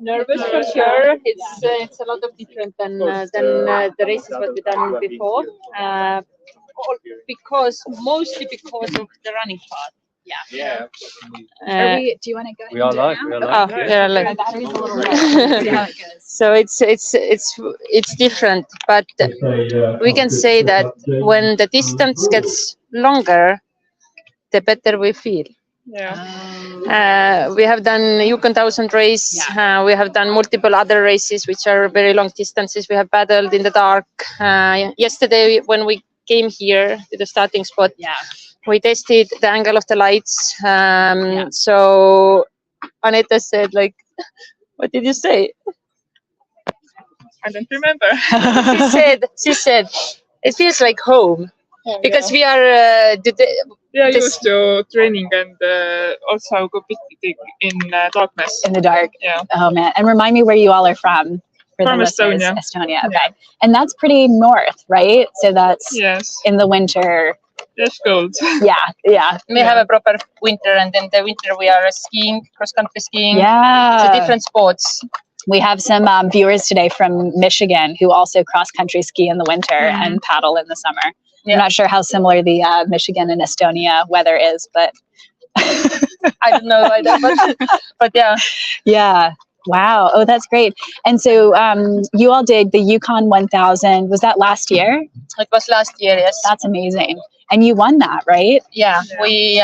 Nervous for sure. It's a lot of different than the races what we done before. Mostly because of the running part. Yeah. Uh, Do you want to go? We are live. now? We are live. Oh, yeah, My live. battery's a little low. See how it goes. So it's different, but we can say that when the distance gets longer, the better we feel. We have done Yukon 1000 race. We have done multiple other races which are very long distances. We have paddled in the dark. Yesterday when we came here to the starting spot, we tested the angle of the lights. So Aneta said, like, what did you say? I don't remember. she said, it feels like home because we are we are used to training and also competing in darkness. In the dark. Yeah. Oh man! And remind me where you all are from. For From the listeners. Estonia. Estonia. Okay. And that's pretty north, right? So that's in the winter. It's cold. Yeah. We have a proper winter, and then the winter we are skiing, cross-country skiing. Yeah. So different sports. We have some viewers today from Michigan who also cross-country ski in the winter and paddle in the summer. I'm not sure how similar the Michigan and Estonia weather is, but I don't know either, but yeah. Yeah. Wow. Oh, that's great. And so you all did the Yukon 1000. Was that last year? It was last year, yes. That's amazing. And you won that, right? Yeah. We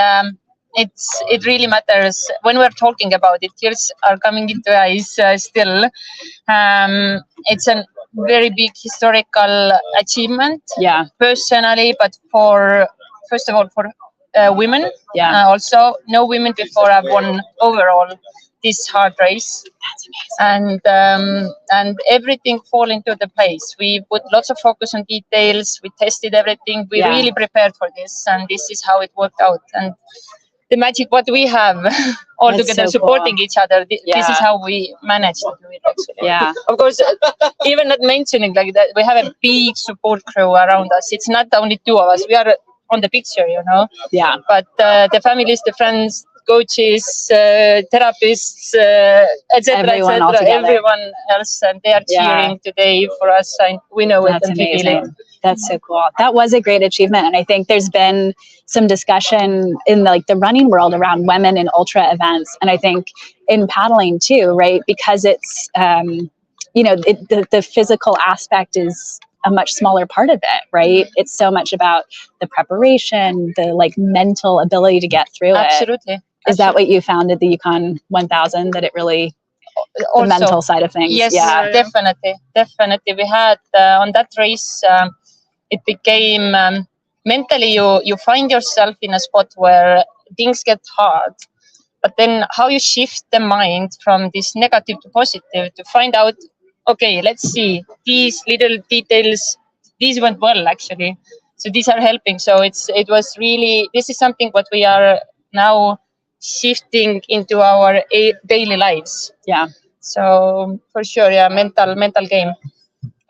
it really matters when we're talking about it. Tears are coming into eyes still. It's a very big historical achievement. Yeah. Personally, but first of all for women. Yeah. Also, no women before have won overall this hard race. That's amazing. And everything fall into the place. We put lots of focus on details. We tested everything. We really prepared for this, and this is how it worked out. And the magic what we have all That's together so supporting cool. each other. This Yeah. is how we managed to do it. Actually, Yeah. Of course, even not mentioning like that, we have a big support crew around us. It's not only two of us. We are on the picture, Yeah. But the families, the friends, coaches, therapists, etc., Everyone all etc., together. everyone else, and they are cheering today for us. And we know it That's and we feel it. amazing. That's so cool. That was a great achievement, and I think there's been some discussion in the running world around women in ultra events, and I think in paddling too, right? Because it's the physical aspect is a much smaller part of it, right? It's so much about the preparation, the mental ability to get through it. Absolutely. Is that what you found at the Yukon 1000? That it really the mental side of things? Yes, Yeah. definitely. We had on that race, it became mentally you find yourself in a spot where things get hard, but then how you shift the mind from this negative to positive to find out, okay, let's see these little details. These went well actually, so these are helping. So it was really, this is something what we are now shifting into our daily lives. Yeah. So for sure, mental game.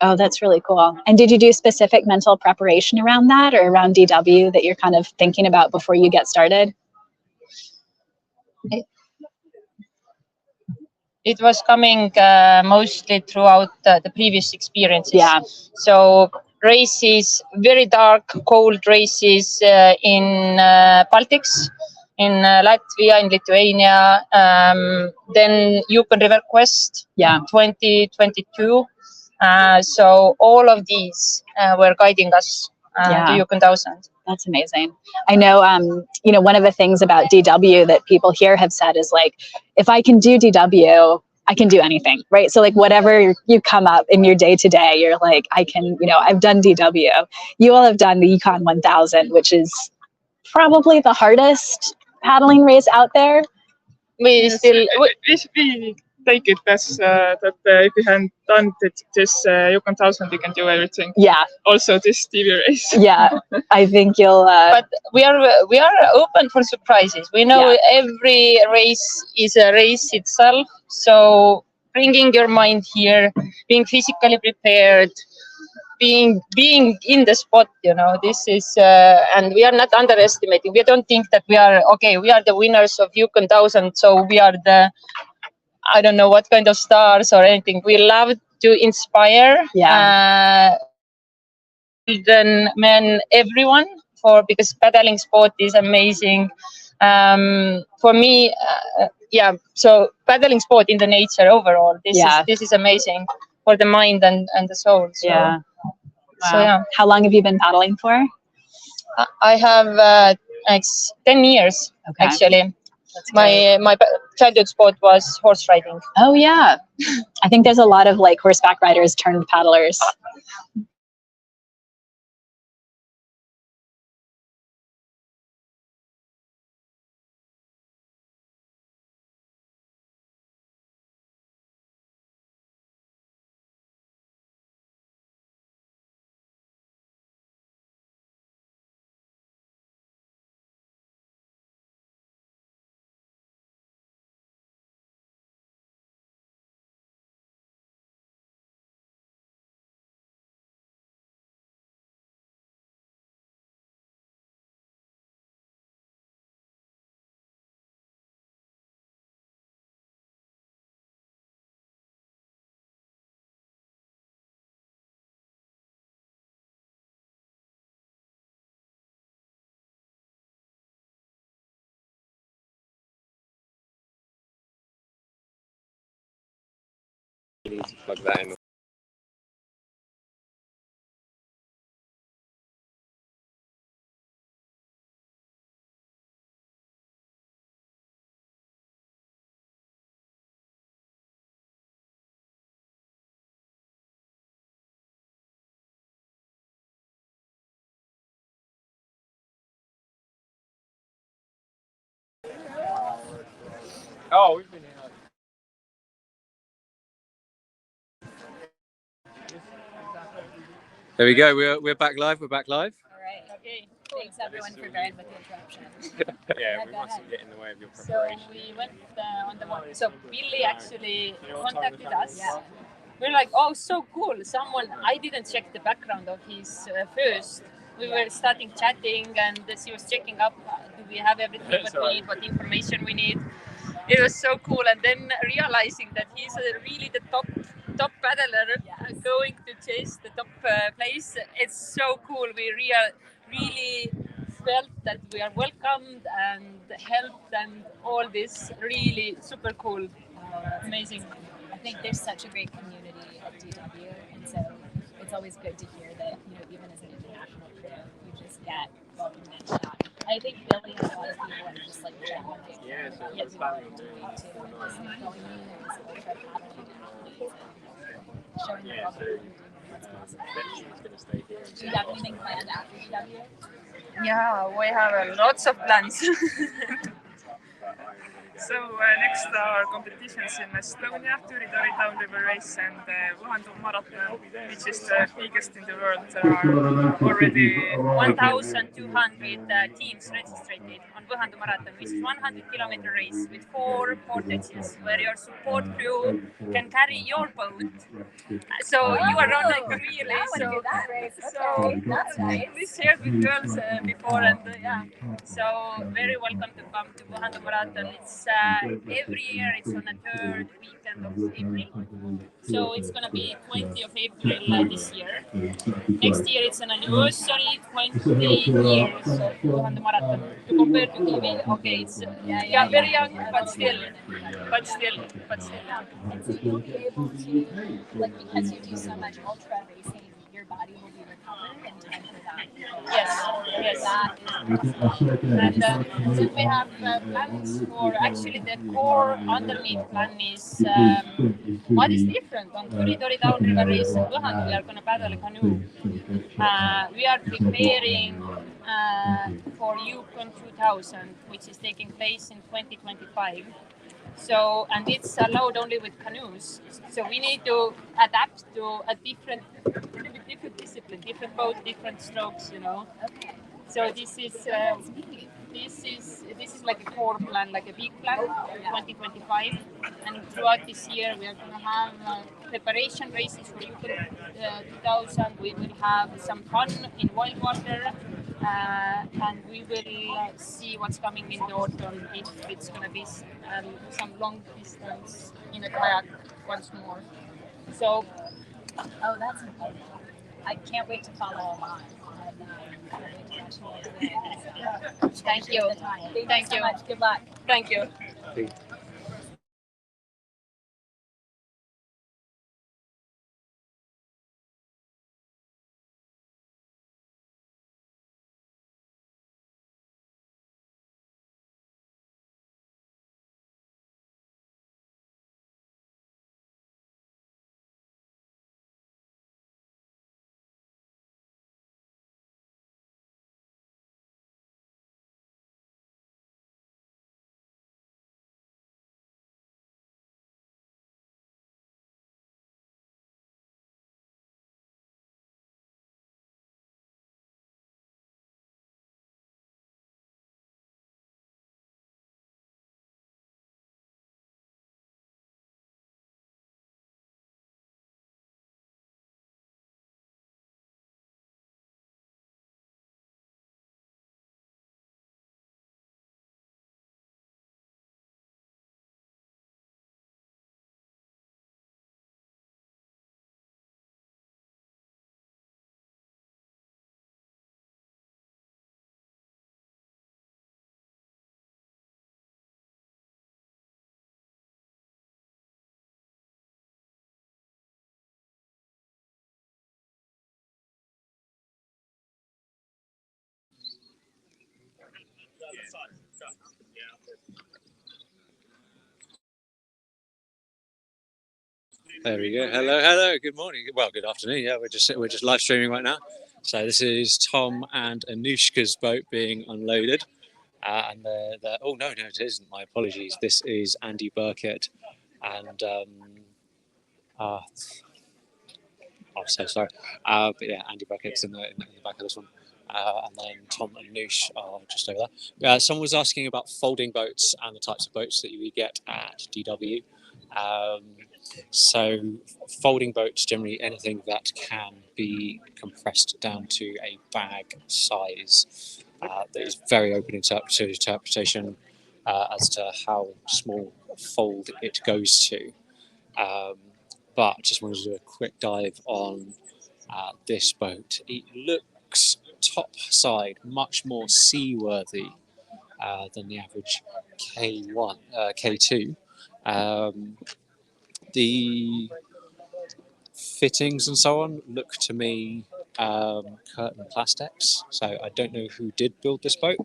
Oh, that's really cool. And did you do specific mental preparation around that, or around DW that you're kind of thinking about before you get started? It was coming mostly throughout the previous experiences. Yeah. So races, very dark, cold races in Baltics, in Latvia, in Lithuania, then Yukon River Quest, 2022. So all of these were guiding us to Yukon 1000. That's amazing. I know, one of the things about DW that people here have said is if I can do DW, I can do anything, right? So whatever you come up in your day to day, you're like, I can, I've done DW. You all have done the Yukon 1000, which is probably the hardest paddling race out there. We take it as that if you haven't done this Yukon 1000, you can do everything. Yeah. Also this TV race. Yeah, I think you'll. But we are open for surprises. We know every race is a race itself. So bringing your mind here, being physically prepared, being in the spot, this is, and we are not underestimating. We don't think that we are the winners of Yukon 1000. So we are I don't know what kind of stars or anything. We love to inspire children, men, everyone, because paddling sport is amazing. For me, so paddling sport in the nature overall, this is amazing for the mind and the soul. So, Wow. So yeah. How long have you been paddling for? I have 10 years actually. My childhood sport was horse riding. Oh yeah, I think there's a lot of like horseback riders turned paddlers. You need to plug that in. Oh, we've been here. There we go. We're back live. We're back live. All right. Okay. Thanks everyone for bearing with the interruption. Yeah, we mustn't get in the way of your preparation. So we went on the one. So Billy actually contacted us. Yeah. We're like, oh, so cool. I didn't check the background of his first. We were starting chatting, and she was checking up. Do we have everything what we need? What information we need? It was so cool, and then realizing that he's really the top paddler going to chase the top place. It's so cool. We really felt that we are welcomed and helped, and all this really super cool. Amazing. I think there's such a great community at DW, and so it's always good to hear that, you know, even as an international crew, you just get welcomed and chat. I think Billy and a lot of people are just like genuinely people are into it too, and just going in and just ultra paddling and showing the world what's possible. Do you have anything planned after DW? Yeah, we have lots of plans. So next are competitions in Estonia, Turi-Tori downriver race and Wuhandu marathon, which is the biggest in the world. There are already 1,200 teams registered on Wuhandu marathon, which is 100-kilometer race with 4 portages where your support crew can carry your boat. So you are on like really we shared with girls before, and so very welcome to come to Wuhandu marathon. It's every year it's on the 3rd weekend of April, so it's gonna be 20th of April this year. Next year it's an anniversary, 20 years of Wuhandu marathon. To compare to TV, okay, it's very young, but still. And so you'll be able to, like, because you do so much ultra racing, your body will be recovered in time for that. Yes. That is awesome. And so we have plans for, actually the core underneath plan is what is different on Turi-Tori downriver race in Wuhandu. We are going to paddle a canoe. We are preparing for Yukon 2000, which is taking place in 2025. So, and it's allowed only with canoes. So we need to adapt to a different discipline, different boat, different strokes, you know. Okay. So this is like a core plan, like a big plan, 2025. And throughout this year, we are going to have preparation races for Yukon 2000. We will have some fun in wild water. and we will see what's coming in the autumn, if it's going to be some long distance in a kayak once more. So, Oh, that's important. I can't wait to follow along. thank you. Thank you so much. Good luck. Thank you. There we go. Hello, hello. Good morning. Well, good afternoon. Yeah, we're just live streaming right now. So this is Tom and Anushka's boat being unloaded, and they're oh no, it isn't. My apologies. This is Andy Burkett and I'm so sorry. But yeah, Andy Burkett's in the back of this one. And then Tom and Noosh are just over there. Someone was asking about folding boats and the types of boats that you would get at DW. So folding boats, generally anything that can be compressed down to a bag size, that is very open to interpretation as to how small fold it goes to. But just wanted to do a quick dive on this boat. It looks top side much more seaworthy than the average K1, K2. The fittings and so on look to me curtain plastics. So I don't know who did build this boat,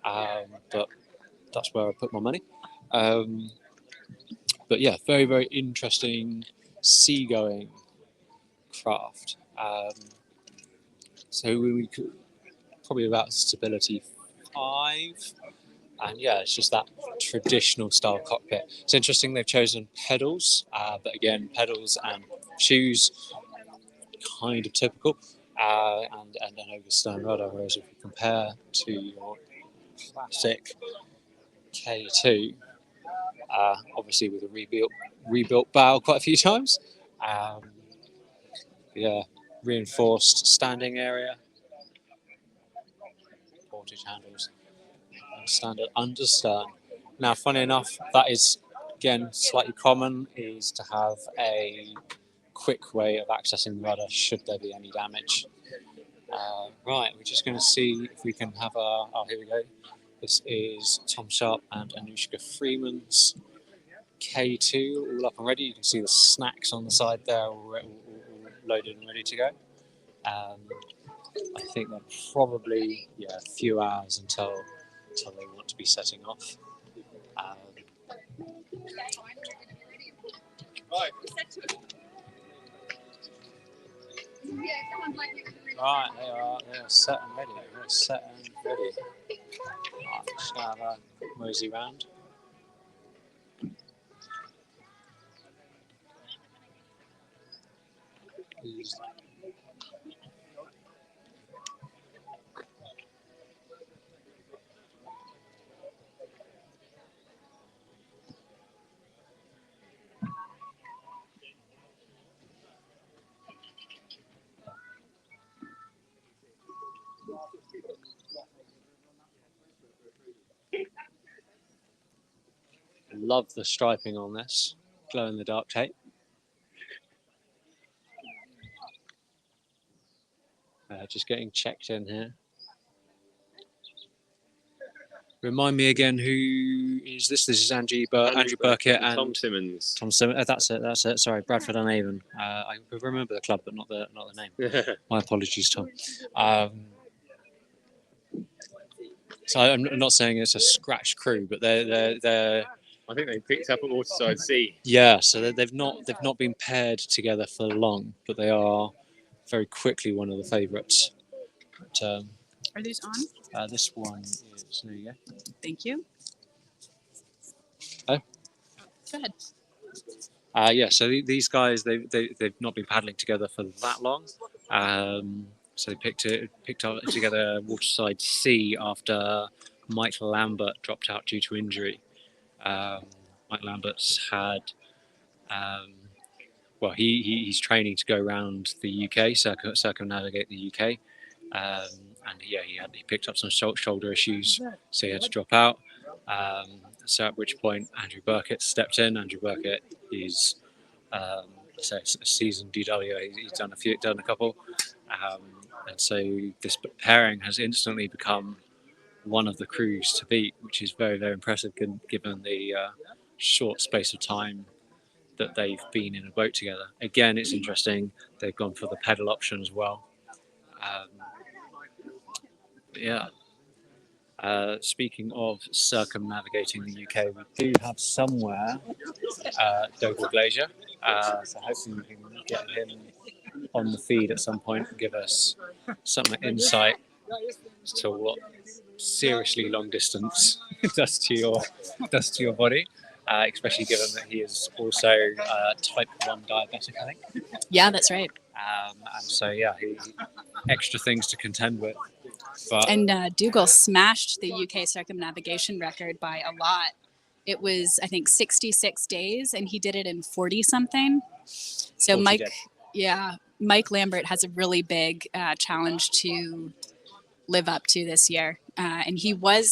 but that's where I put my money. But yeah, very, very interesting seagoing craft. So we could probably about stability 5. And yeah, it's just that traditional style cockpit. It's interesting they've chosen pedals, but again, pedals and shoes, kind of typical, and an overstern rudder. Whereas if you compare to your classic K2, obviously with a rebuilt bow quite a few times, yeah, reinforced standing area, portage handles, and standard understern. Now, funny enough, that is again slightly common, is to have a quick way of accessing the rudder should there be any damage. Right, we're just going to see if we can have a. Oh, here we go. This is Tom Sharp and Anushka Freeman's K2, all up and ready. You can see the snacks on the side there, all loaded and ready to go. I think they're probably a few hours until they want to be setting off. Right. Right, they are set and ready. They're set and ready. Right, just gonna have a quick mosey round. Love the striping on this, glow in the dark tape. Just getting checked in here. Remind me again, who is this? This is Andrew Burkett and Tom Simmons. Tom Simmons. That's it. That's it. Sorry, Bradford and Avon. I remember the club, but not the name. My apologies, Tom. So I'm not saying it's a scratch crew, but they're. I think they picked up at Waterside Sea. Yeah, so they've not been paired together for long, but they are very quickly one of the favourites. Are these on? This one is. There you go. Thank you. Oh. Go ahead. Yeah, so these guys they've not been paddling together for that long. So they picked up together Waterside Sea after Mike Lambert dropped out due to injury. Mike Lambert's had he's training to go around the UK, circumnavigate the UK. And yeah, he picked up some shoulder issues, so he had to drop out. So at which point Andrew Burkett stepped in. Andrew Burkett is a seasoned DW. He's done a couple, and so this pairing has instantly become one of the crews to beat, which is very, very impressive given the short space of time that they've been in a boat together. Again, it's interesting. They've gone for the pedal option as well. Speaking of circumnavigating the UK, we do have somewhere Douglas Glazier. So hopefully we can get him on the feed at some point and give us some insight as to what seriously long distance does to your body, especially given that he is also type 1 diabetic, I think. Yeah, that's right. And so he extra things to contend with. But And Dougal smashed the UK circumnavigation record by a lot. It was, I think, 66 days, and he did it in 40 something. So Mike Lambert has a really big challenge to live up to this year. And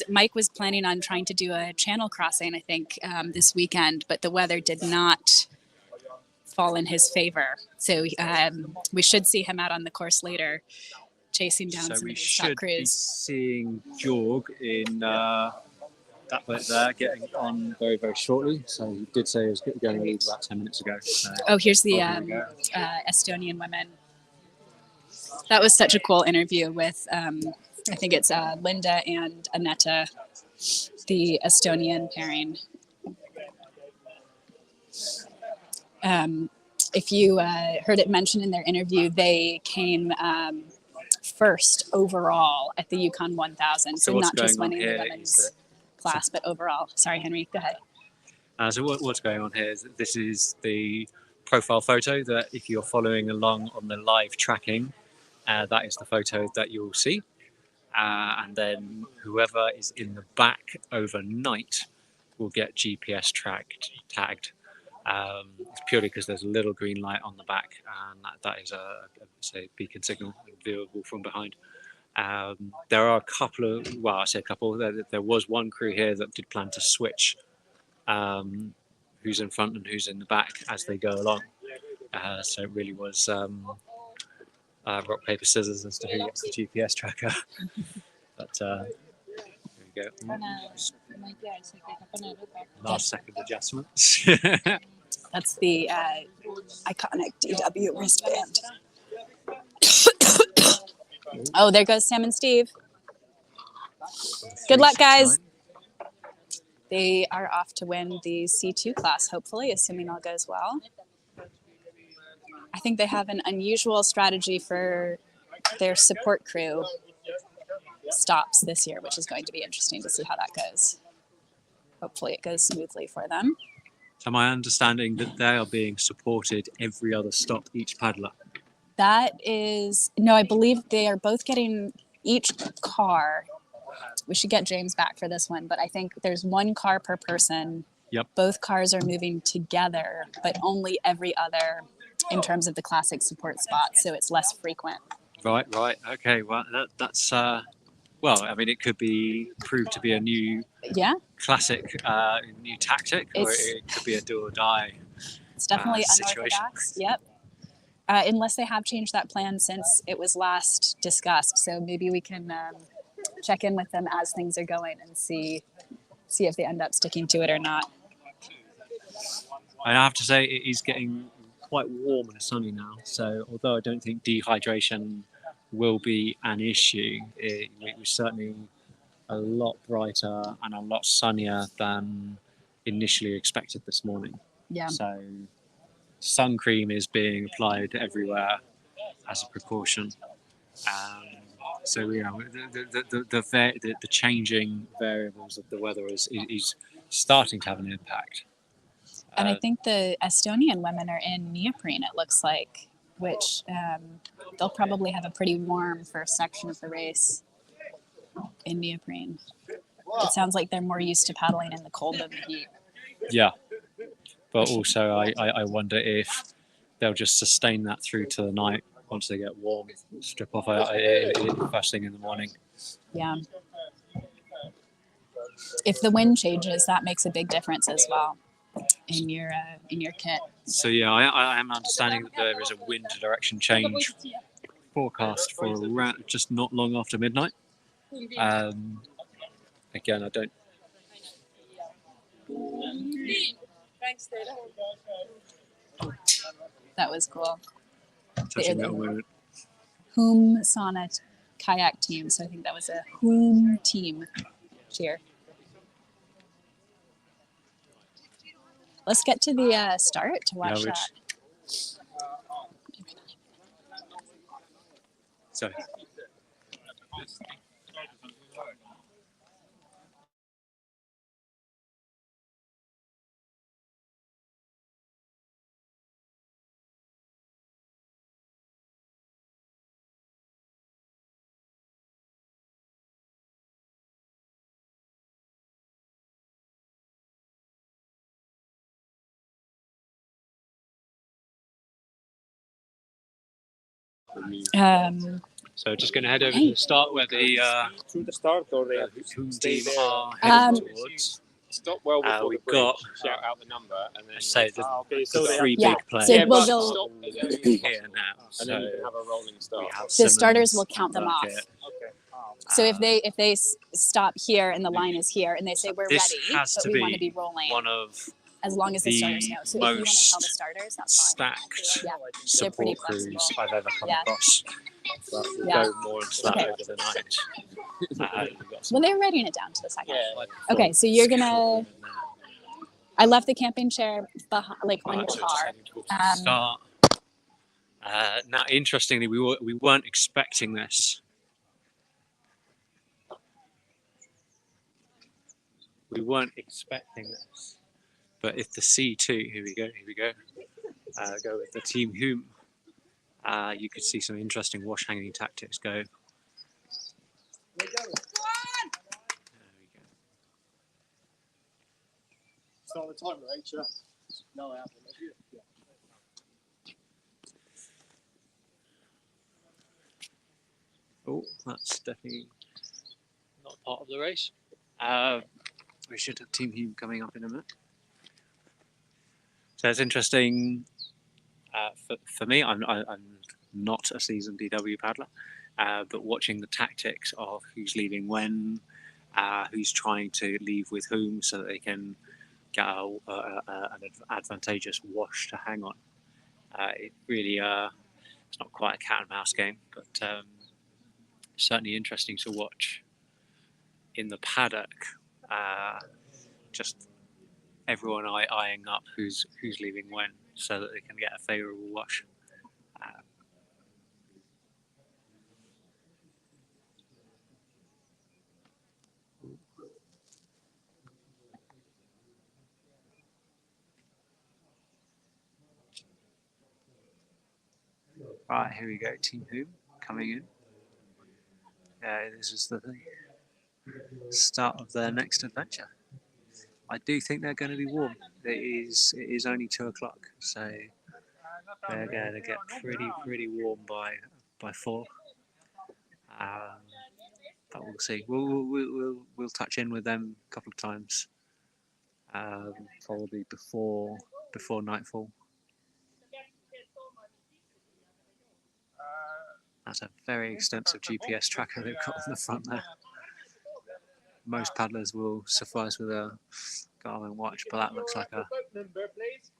Mike was planning on trying to do a channel crossing, I think, this weekend, but the weather did not fall in his favor. So we should see him out on the course later, chasing down some of these top crews. We should be seeing Jorg in that boat there, getting on very, very shortly. So he did say he was going to leave about 10 minutes ago. So here's the Estonian women. That was such a cool interview with, I think it's Linda and Aneta, the Estonian pairing. If you heard it mentioned in their interview, they came first overall at the Yukon 1000. So not just winning the women's class, but overall. Sorry, Henry, go ahead. So what's going on here is that this is the profile photo that if you're following along on the live tracking, that is the photo that you'll see. And then whoever is in the back overnight will get GPS tagged. It's purely because there's a little green light on the back, and that is a beacon signal viewable from behind. There are a couple of, well, I say a couple. There was one crew here that did plan to switch who's in front and who's in the back as they go along. So it really was rock, paper, scissors as to who gets the GPS tracker. But there we go. Last second adjustments. That's the iconic DW wristband. Oh, there goes Sam and Steve. Good luck, guys. They are off to win the C2 class, hopefully, assuming all goes well. I think they have an unusual strategy for their support crew stops this year, which is going to be interesting to see how that goes. Hopefully it goes smoothly for them. So my understanding that they are being supported every other stop, each paddler. That is, no, I believe they are both getting each car. We should get James back for this one, but I think there's one car per person. Yep. Both cars are moving together, but only every other in terms of the classic support spot, so it's less frequent. Right. Okay. Well, that's Well, I mean, it could be proved to be a new classic, new tactic, or it could be a do or die. It's definitely situation. unorthodox. Yep. Unless they have changed that plan since it was last discussed, so maybe we can check in with them as things are going and see if they end up sticking to it or not. And I have to say, it is getting quite warm and sunny now. So although I don't think dehydration will be an issue, it was certainly a lot brighter and a lot sunnier than initially expected this morning. Yeah. So sun cream is being applied everywhere as a precaution. So you know, the changing variables of the weather is starting to have an impact. And I think the Estonian women are in neoprene, it looks like, which they'll probably have a pretty warm first section of the race in neoprene. It sounds like they're more used to paddling in the cold than the heat. Yeah, but also I wonder if they'll just sustain that through to the night once they get warm, strip off first thing in the morning. Yeah. If the wind changes, that makes a big difference as well in your kit. So yeah, I am understanding that there is a wind direction change forecast for around just not long after midnight. Again, I don't. That was cool. Touching little moment. Whom Sonnet kayak team. So I think that was a Whom team cheer. Let's get to the start to watch that. Sorry. So just going to head over to the start where the through the start or they Whom stay team there. are heading towards. Stop well before we've the bridge, got shout out the number, and then say the so three yeah. big players. So we'll go, stop here now. and then you can have a rolling start. the starters will count them off. Okay. So if they stop here and the line is here and they say we're this ready, has but to we be want to be rolling, one of as long as the starters know. So if you want to tell the most starters, that's fine. stacked Yeah, they're pretty support crews flexible. I've ever come Yeah. across. But we'll Yeah. go more into that Okay. over the night. We've got some Well, they're writing it down to the second. Yeah. Okay, so you're gonna. I left the camping chair behind, like on your so just car. heading towards the start. Now, interestingly, we weren't expecting this. We weren't expecting this. But if the C2, here we go, go with the team Whom, you could see some interesting wash hanging tactics go. There we go. Start the timer, Rachel. No, I haven't. Yeah. Oh, that's definitely not part of the race. We should have Team Hume coming up in a minute. So it's interesting. For me, I'm not a seasoned DW paddler, but watching the tactics of who's leaving when, who's trying to leave with whom, so that they can get an advantageous wash to hang on. It really, it's not quite a cat and mouse game, but certainly interesting to watch in the paddock. Just everyone eyeing up who's leaving when, so that they can get a favourable wash. Right, here we go, Team Whom coming in. This is the start of their next adventure. I do think they're going to be warm. It is only 2 o'clock, so they're going to get pretty warm by 4. but we'll see. We'll touch in with them a couple of times, probably before nightfall. That's a very extensive GPS tracker they've got on the front there. Most paddlers will suffice with a Garmin watch, but that looks like a... Number, please.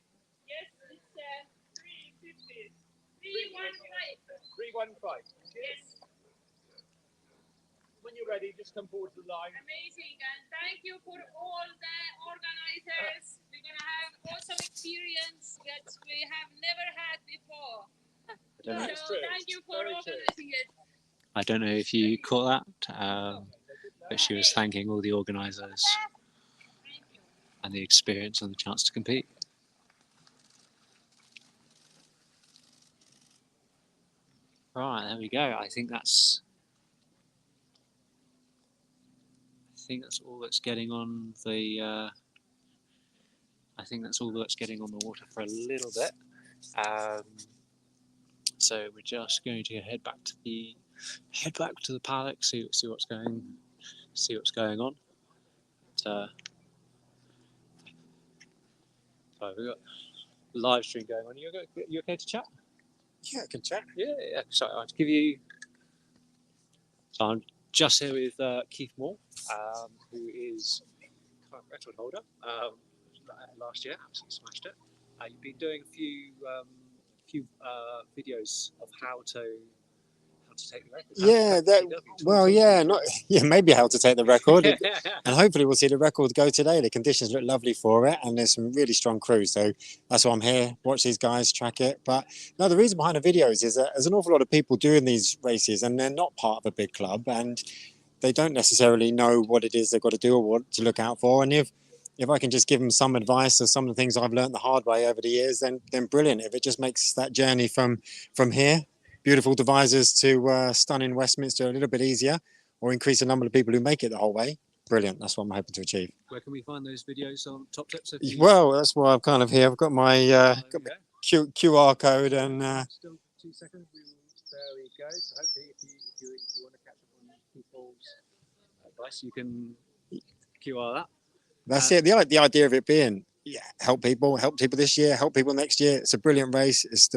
Yes, it's 350. 315. 315. Yes. When you're ready, just come forward to the line. Amazing, and thank you for all the organizers. We're going to have awesome experience that we have never had before. So thank you for organizing it. I don't know if you caught that, but she was thanking all the organisers and the experience and the chance to compete. Right, there we go. I think that's all that's getting on the. I think that's all that's getting on the water for a little bit. So we're just going to head back to the paddock, see what's going on. So we've got live stream going on. You okay to chat? Yeah, I can chat. Yeah. So I'll give you. So I'm just here with Keith Moore, who is current record holder. Last year, absolutely smashed it. You've been doing a few videos of how to take the record. Maybe how to take the record, and hopefully we'll see the record go today. The conditions look lovely for it, and there's some really strong crews. So that's why I'm here. Watch these guys track it. But no, the reason behind the videos is that there's an awful lot of people doing these races, and they're not part of a big club, and they don't necessarily know what it is they've got to do or what to look out for. And if I can just give them some advice or some of the things I've learned the hard way over the years, then brilliant. If it just makes that journey from here, beautiful Devizes to stunning Westminster, a little bit easier, or increase the number of people who make it the whole way, brilliant. That's what I'm hoping to achieve. Where can we find those videos on Top Tips? Well, that's why I'm kind of here. I've got my QR code and. Still 2 seconds. There we go. So hopefully, if you want to catch up on people's advice, you can QR that. That's it. The idea of it being, help people this year, help people next year. It's a brilliant race. It's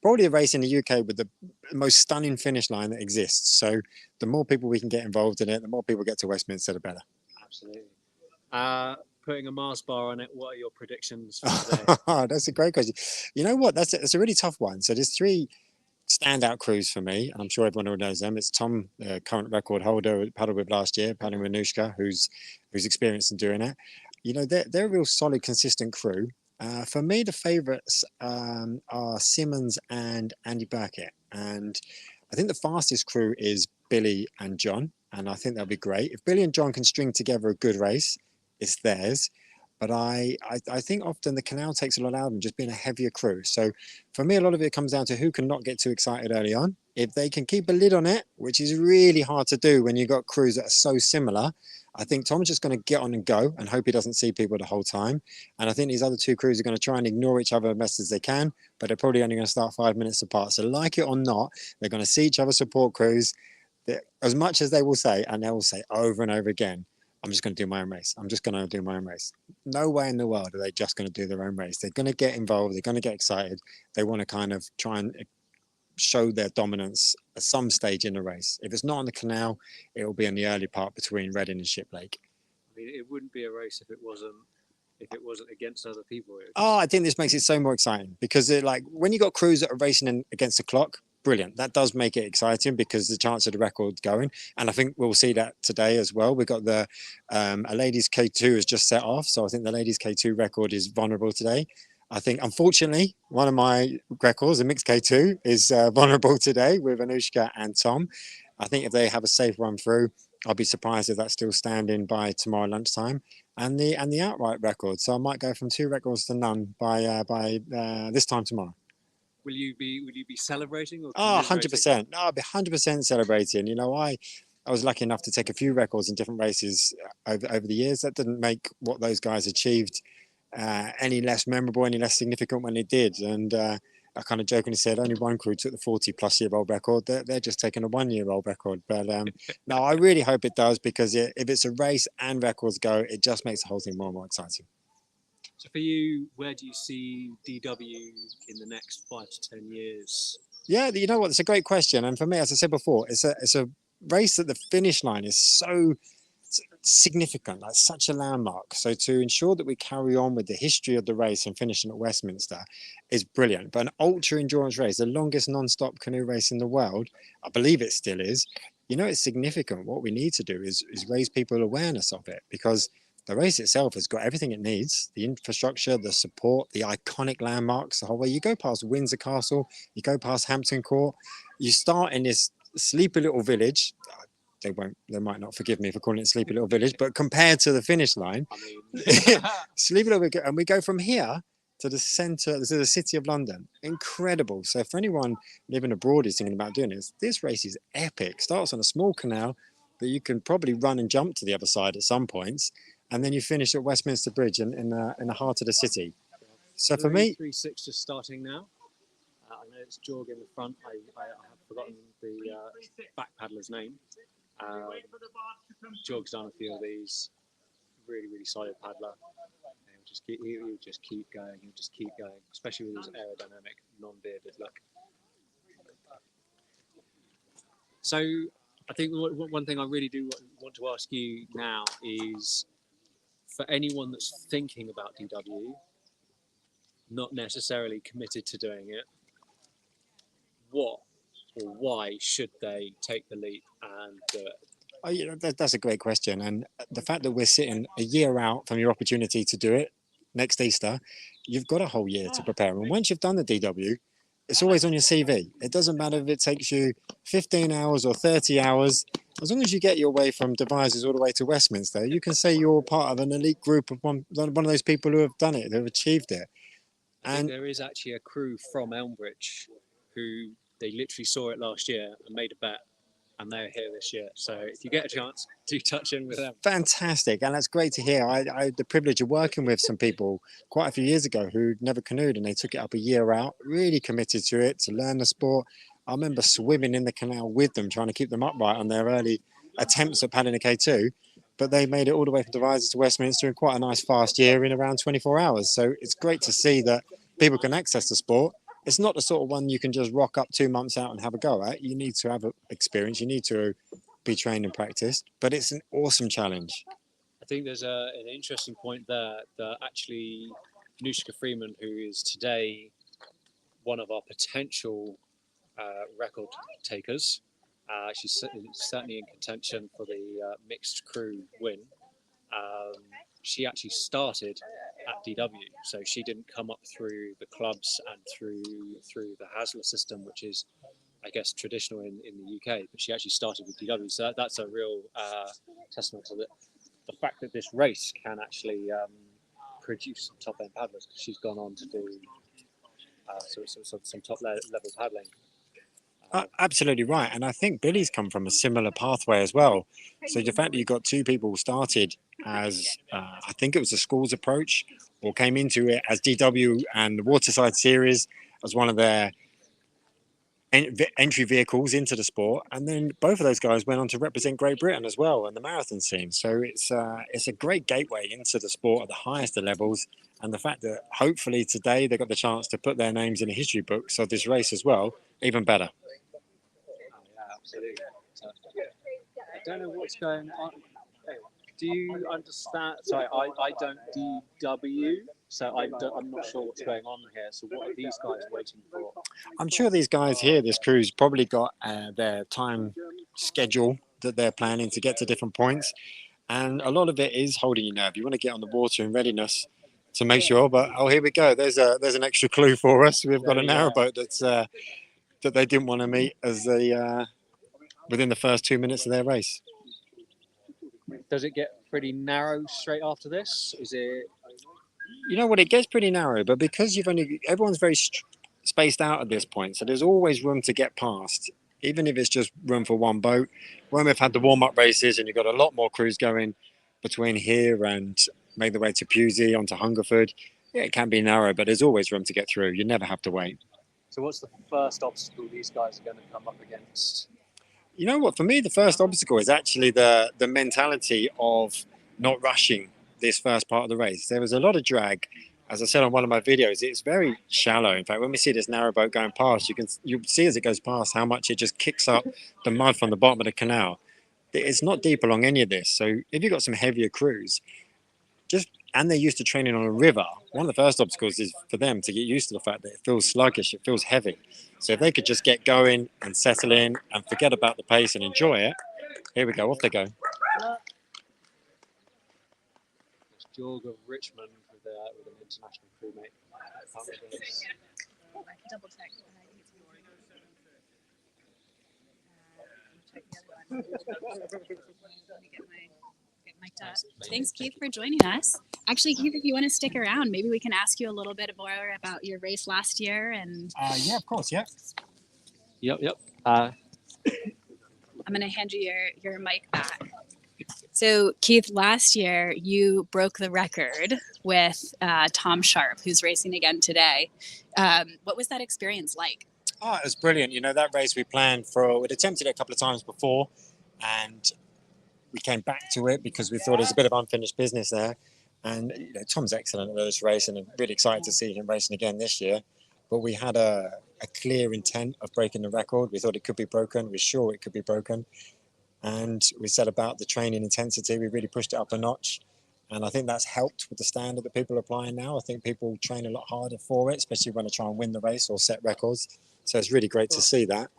probably a race in the UK with the most stunning finish line that exists. So the more people we can get involved in it, the more people get to Westminster, the better. Absolutely. Putting a Mars bar on it, what are your predictions for today? That's a great question. You know what? That's a really tough one. So there's 3 standout crews for me, and I'm sure everyone already knows them. It's Tom, the current record holder, paddled with last year, paddling with Anushka, who's experienced in doing it. You know, they're a real solid, consistent crew. For me, the favourites are Simmons and Andy Burkett, and I think the fastest crew is Billy and John, and I think that'll be great. If Billy and John can string together a good race, it's theirs. But I think often the canal takes a lot out of them, just being a heavier crew. So for me, a lot of it comes down to who can not get too excited early on. If they can keep a lid on it, which is really hard to do when you've got crews that are so similar, I think Tom's just going to get on and go and hope he doesn't see people the whole time. And I think these other 2 crews are going to try and ignore each other as best as they can, but they're probably only going to start 5 minutes apart. So like it or not, they're going to see each other's support crews. As much as they will say, and they will say over and over again, I'm just going to do my own race. I'm just going to do my own race. No way in the world are they just going to do their own race. They're going to get involved. They're going to get excited. They want to kind of try and show their dominance at some stage in the race. If it's not on the canal, it will be in the early part between Reading and Shiplake. I mean, it wouldn't be a race if it wasn't against other people. I think this makes it so more exciting because when you got crews that are racing against the clock, brilliant. That does make it exciting because the chance of the record going, and I think we'll see that today as well. We've got a ladies K2 has just set off, so I think the ladies K2 record is vulnerable today. I think, unfortunately, one of my records, the mixed K2, is vulnerable today with Anushka and Tom. I think if they have a safe run through, I'll be surprised if that's still standing by tomorrow lunchtime. And the outright record, so I might go from 2 records to none by this time tomorrow. Will you be celebrating? Or 100%. No, I'll be 100% celebrating. You know, I was lucky enough to take a few records in different races over the years. That didn't make what those guys achieved any less memorable, any less significant when they did. And I kind of jokingly said only one crew took the 40-plus-year-old record. They're just taking a 1-year-old record. But no, I really hope it does, because if it's a race and records go, it just makes the whole thing more and more exciting. So for you, where do you see DW in the next 5 to 10 years? Yeah, you know what? It's a great question. And for me, as I said before, it's a race that the finish line is so significant, like such a landmark. So to ensure that we carry on with the history of the race and finishing at Westminster is brilliant. But an ultra endurance race, the longest non-stop canoe race in the world, I believe it still is, you know, it's significant. What we need to do is raise people awareness of it, because the race itself has got everything it needs: the infrastructure, the support, the iconic landmarks, the whole way. You go past Windsor Castle, you go past Hampton Court, you start in this sleepy little village. They might not forgive me for calling it Sleepy Little Village, but compared to the finish line, Sleepy Little Village, and we go from here to the centre, to the city of London. Incredible. So for anyone living abroad who's thinking about doing this race is epic. Starts on a small canal that you can probably run and jump to the other side at some points, and then you finish at Westminster Bridge in the heart of the city. So for me, 3-6 just starting now. I know it's Jorg in the front. I have forgotten the back paddler's name. Jorg's done a few of these. Really, really solid paddler. He'll just keep going. He'll just keep going, especially with his aerodynamic, non-bearded look. So I think one thing I really do want to ask you now is, for anyone that's thinking about DW, not necessarily committed to doing it, what or why should they take the leap and do it? oh, you know, that's a great question. And the fact that we're sitting a year out from your opportunity to do it next Easter, you've got a whole year to prepare. And once you've done the DW, it's always on your CV. It doesn't matter if it takes you 15 hours or 30 hours. As long as you get your way from Devizes all the way to Westminster, you can say you're part of an elite group of one of those people who have done it, who have achieved it. I think there is actually a crew from Elmbridge who they literally saw it last year and made a bet, and they're here this year. So if you get a chance, do touch in with them. Fantastic, and that's great to hear. I had the privilege of working with some people quite a few years ago who'd never canoed, and they took it up a year out, really committed to it, to learn the sport. I remember swimming in the canal with them, trying to keep them upright on their early attempts at paddling a K2, but they made it all the way from Devizes to Westminster in quite a nice fast year in around 24 hours. So it's great to see that people can access the sport. It's not the sort of one you can just rock up 2 months out and have a go at. You need to have experience. You need to be trained and practiced, but it's an awesome challenge. I think there's an interesting point there that actually Nushka Freeman, who is today one of our potential record takers, she's certainly in contention for the mixed crew win. She actually started at DW, so she didn't come up through the clubs and through the Hasler system, which is, I guess, traditional in the UK. But she actually started with DW, so that's a real testament to the fact that this race can actually produce some top end paddlers. She's gone on to do some top level paddling. Absolutely right. And I think Billy's come from a similar pathway as well. So the fact that you've got two people who started as, I think it was a school's approach, or came into it as DW and the Waterside Series as one of their entry vehicles into the sport. And then both of those guys went on to represent Great Britain as well in the marathon scene. So it's a great gateway into the sport at the highest of levels. And the fact that hopefully today they got the chance to put their names in the history books of this race as well, even better. Absolutely. I don't know what's going on. Do you understand? Sorry, I don't DW, so I'm not sure what's going on here. So what are these guys waiting for? I'm sure these guys here, this crew's probably got their time schedule that they're planning to get to different points. And a lot of it is holding your nerve. You want to get on the water in readiness to make sure. But, oh, here we go. There's an extra clue for us. We've got a narrowboat that they didn't want to meet as they... within the first 2 minutes of their race. Does it get pretty narrow straight after this? Is it? You know what? It gets pretty narrow, but because everyone's very spaced out at this point, so there's always room to get past, even if it's just room for one boat. When we've had the warm-up races and you've got a lot more crews going between here and make the way to Pewsey onto Hungerford, yeah, it can be narrow, but there's always room to get through. You never have to wait. So what's the first obstacle these guys are going to come up against? You know what? For me, the first obstacle is actually the mentality of not rushing this first part of the race. There was a lot of drag. As I said on one of my videos, it's very shallow. In fact, when we see this narrowboat going past, you see as it goes past how much it just kicks up the mud from the bottom of the canal. It's not deep along any of this. So if you've got some heavier crews, and they're used to training on a river, one of the first obstacles is for them to get used to the fact that it feels sluggish, it feels heavy. So if they could just get going and settle in and forget about the pace and enjoy it, here we go, off they go. It's Jorg of Richmond with an international crewmate. Oh, I can double check. Mic'd up. Thanks, Keith, for joining us. Actually, Keith, if you want to stick around, maybe we can ask you a little bit more about your race last year. And yeah, of course, yeah. Yep. I'm going to hand you your mic back. So, Keith, last year you broke the record with Tom Sharp, who's racing again today. What was that experience like? Oh, it was brilliant. You know, that race we planned for, we'd attempted it a couple of times before, and we came back to it because we thought it was a bit of unfinished business there. And you know, Tom's excellent at this race, and I'm really excited to see him racing again this year. But we had a clear intent of breaking the record. We thought it could be broken. We're sure it could be broken. And we said about the training intensity, we really pushed it up a notch. And I think that's helped with the standard that people are applying now. I think people train a lot harder for it, especially when they try and win the race or set records. So it's really great to see that.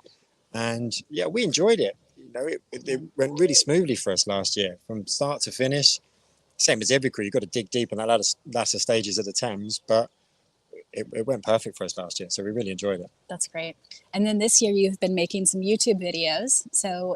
And yeah, we enjoyed it. You know, it went really smoothly for us last year from start to finish. Same as every crew, you've got to dig deep in that latter stages of the Thames, but it went perfect for us last year. So we really enjoyed it. That's great. And then this year you've been making some YouTube videos. So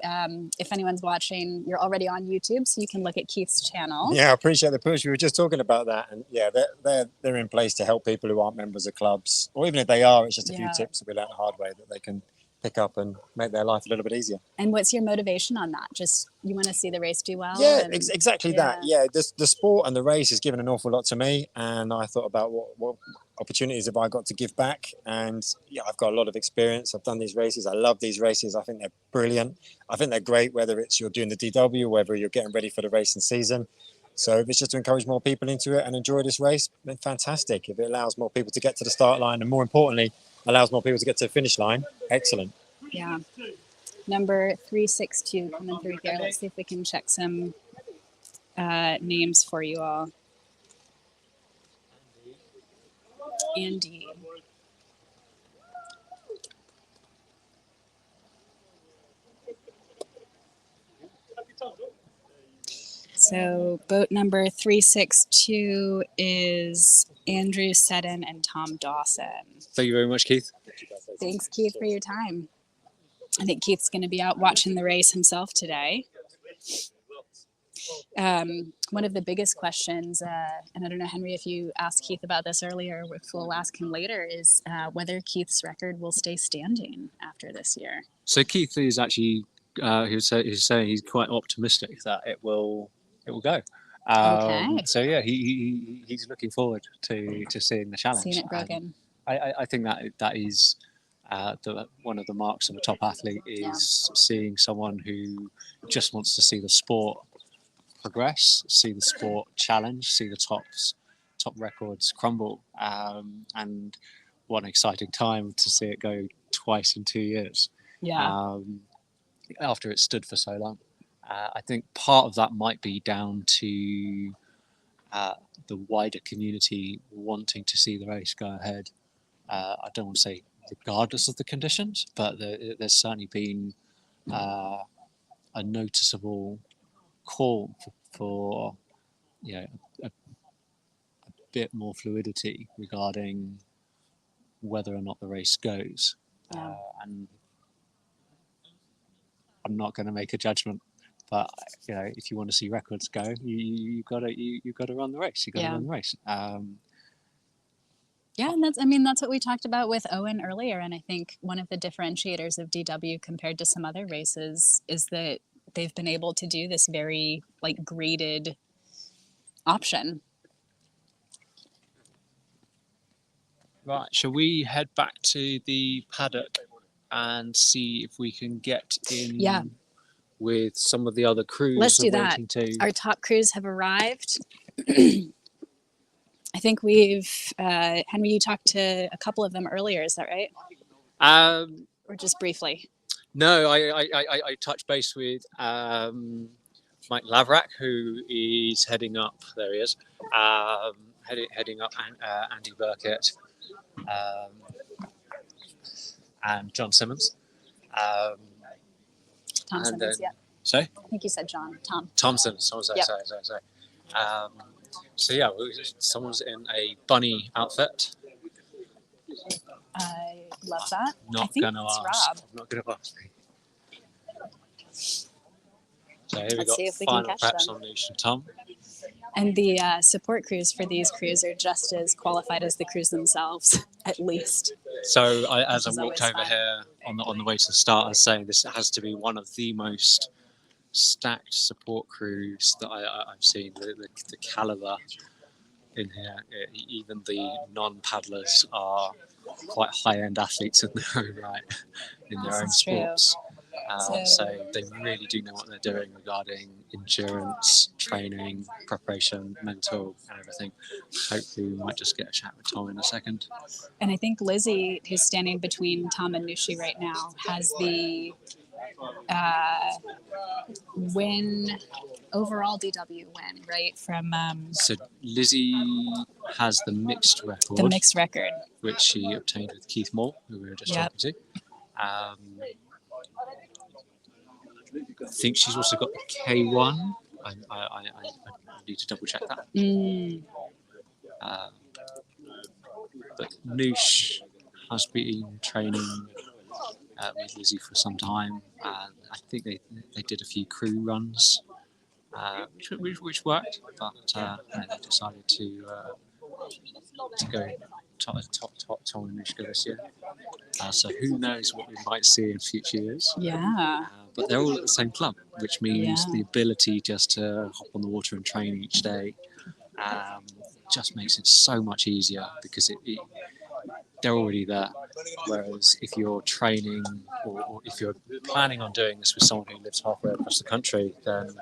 if anyone's watching, you're already on YouTube, so you can look at Keith's channel. Yeah, I appreciate the push. We were just talking about that. And yeah, they're in place to help people who aren't members of clubs, or even if they are, it's just a few tips that we learned the hard way that they can pick up and make their life a little bit easier. And what's your motivation on that? Just you want to see the race do well? Yeah, exactly that. Yeah, the sport and the race has given an awful lot to me, and I thought about what opportunities have I got to give back. And yeah, I've got a lot of experience. I've done these races. I love these races. I think they're brilliant. I think they're great, whether it's you're doing the DW, whether you're getting ready for the racing season. So if it's just to encourage more people into it and enjoy this race, then fantastic. If it allows more people to get to the start line and more importantly, allows more people to get to the finish line, excellent. Yeah. Number 362 coming through here. Let's see if we can check some names for you all. Andy. So boat number 362 is Andrew Seddon and Tom Dawson. Thank you very much, Keith. Thanks, Keith, for your time. I think Keith's going to be out watching the race himself today. One of the biggest questions, and I don't know, Henry, if you asked Keith about this earlier, if we'll ask him later, is whether Keith's record will stay standing after this year. So Keith is actually, he's saying he's quite optimistic that it will go. Okay. So yeah, he's looking forward to seeing the challenge. Seeing it broken. I think that is one of the marks of a top athlete is seeing someone who just wants to see the sport progress, see the sport challenge, see the top records crumble, and what an exciting time to see it go twice in 2 years. Yeah. After it stood for so long. I think part of that might be down to the wider community wanting to see the race go ahead. I don't want to say regardless of the conditions, but there's certainly been a noticeable call for a bit more fluidity regarding whether or not the race goes. Yeah. And I'm not going to make a judgment, but if you want to see records go, you got to run the race. You got to run the race. Yeah, and that's what we talked about with Owen earlier. And I think one of the differentiators of DW compared to some other races is that they've been able to do this very graded option. Right, shall we head back to the paddock and see if we can get in Yeah. with some of the other crews Let's do that. waiting to... Our top crews have arrived. I think we've, Henry, you talked to a couple of them earlier, is that right? Or just briefly? No, I touched base with Mike Lavrak, who is heading up, there he is, heading up Andy Burkett and John Simmons. Tom Simmons, yeah. Sorry? I think you said John. Tom Simmons, sorry. So yeah, someone's in a bunny outfit. I love that. Not I think gonna it's ask. Rob. I'm not gonna ask. So here we Let's got see if we can final catch preps them. on Noosh and Tom. And the support crews for these crews are just as qualified as the crews themselves, at least. So as I Which is walked always over fun. here on the way to the start, I was saying this has to be one of the most stacked support crews that I've seen. The caliber in here, even the non-paddlers are quite high-end athletes in their own right, in their This own is true. sports. So- So they really do know what they're doing regarding endurance, training, preparation, mental, and everything. Hopefully, we might just get a chat with Tom in a second. And I think Lizzie, who's standing between Tom and Nushi right now, has the overall DW win, right? From So Lizzie has the mixed record. the mixed record. Which she obtained with Keith Moore, who we were just Yep. talking to. I think she's also got the K1. I need to double check that. But Noosh has been training with Lizzie for some time, and I think they did a few crew runs, which worked, but they decided to go Tom and Noosh go this year. So who knows what we might see in future years. Yeah. But they're all at the same club, which means Yeah. the ability just to hop on the water and train each day just makes it so much easier because they're already there. Whereas if you're training or if you're planning on doing this with someone who lives halfway across the country, then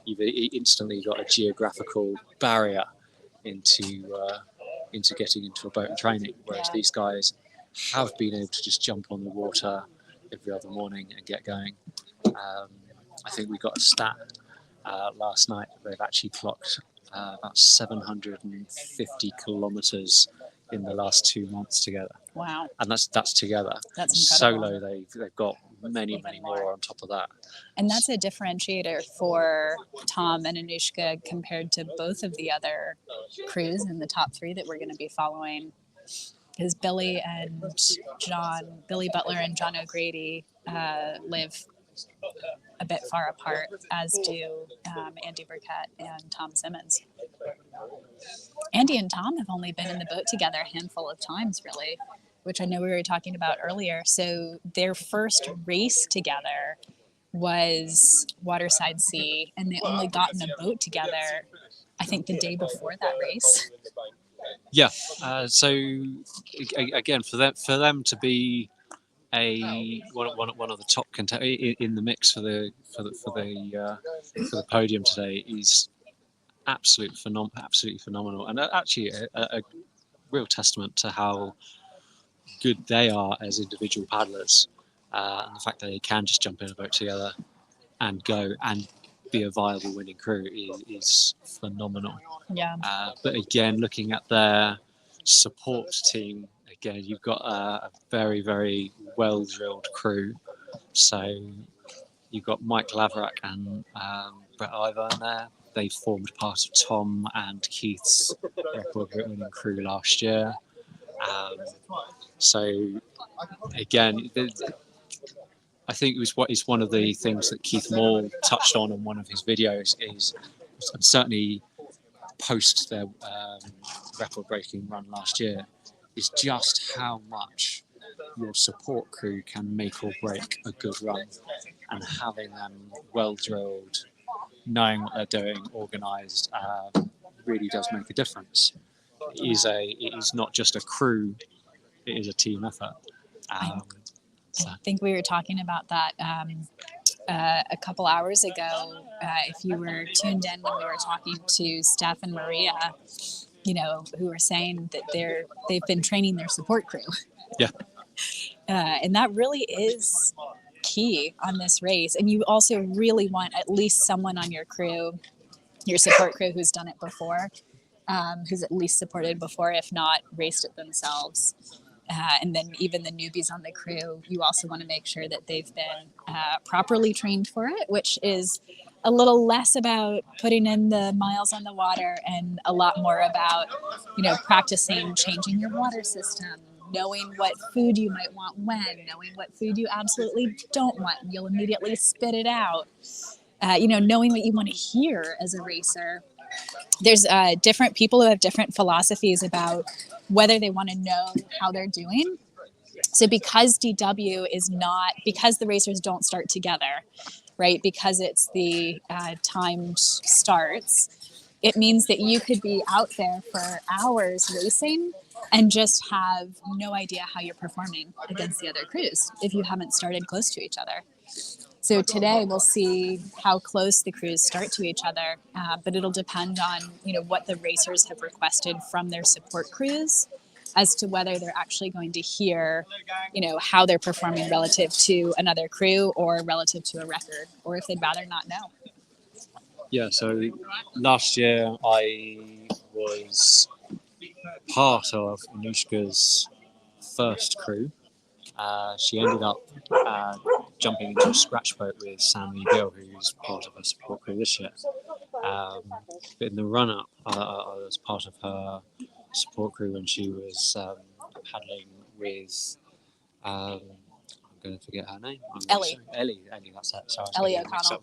you've instantly got a geographical barrier into getting into a boat and training. Whereas these guys have been able to just jump on the water every other morning and get going. I think we got a stat last night. They've actually clocked about 750 kilometres in the last 2 months together. Wow. And that's together. That's incredible. Solo, they've got many more on top of that. And that's a differentiator for Tom and Anushka compared to both of the other crews in the top three that we're going to be following. Because Billy Butler and John O'Grady live a bit far apart, as do Andy Burkett and Tom Simmons. Andy and Tom have only been in the boat together a handful of times, really, which I know we were talking about earlier. So their first race together was Waterside Sea, and they only got in a boat together, I think, the day before that race. Yeah. So again, for them to be one of the top in the mix for the podium today is absolutely phenomenal, and actually a real testament to how good they are as individual paddlers, and the fact that they can just jump in a boat together and go and be a viable winning crew is phenomenal. Yeah. But again, looking at their support team, again, you've got a very well-drilled crew. So you've got Mike Lavrak and Brett Ivor in there. They formed part of Tom and Keith's record-winning crew last year. So again, I think it's one of the things that Keith Moore touched on in one of his videos is certainly post their record-breaking run last year, is just how much your support crew can make or break a good run, and having them well-drilled, knowing what they're doing, organised, really does make a difference. It is not just a crew it is a team effort. I think we were talking about that a couple hours ago. If you were tuned in when we were talking to Steph and Maria, who were saying that they've been training their support crew. Yeah. And that really is key on this race. And you also really want at least someone on your crew, your support crew, who's done it before, who's at least supported before, if not raced it themselves. And then even the newbies on the crew, you also want to make sure that they've been properly trained for it, which is a little less about putting in the miles on the water and a lot more about, practicing changing your water system, knowing what food you might want when, knowing what food you absolutely don't want, and you'll immediately spit it out. Knowing what you want to hear as a racer. There's different people who have different philosophies about whether they want to know how they're doing. So because DW is not, because the racers don't start together, right? Because it's the timed starts, it means that you could be out there for hours racing and just have no idea how you're performing against the other crews if you haven't started close to each other. So today we'll see how close the crews start to each other, but it'll depend on what the racers have requested from their support crews as to whether they're actually going to hear how they're performing relative to another crew or relative to a record, or if they'd rather not know. Yeah, so last year I was part of Anushka's first crew. She ended up jumping into a scratch boat with Sammy Gill, who's part of her support crew this year. But in the run-up, I was part of her support crew when she was paddling with, I'm going to forget her name. Ellie. Ellie, that's it. Sorry, Ellie O'Connell.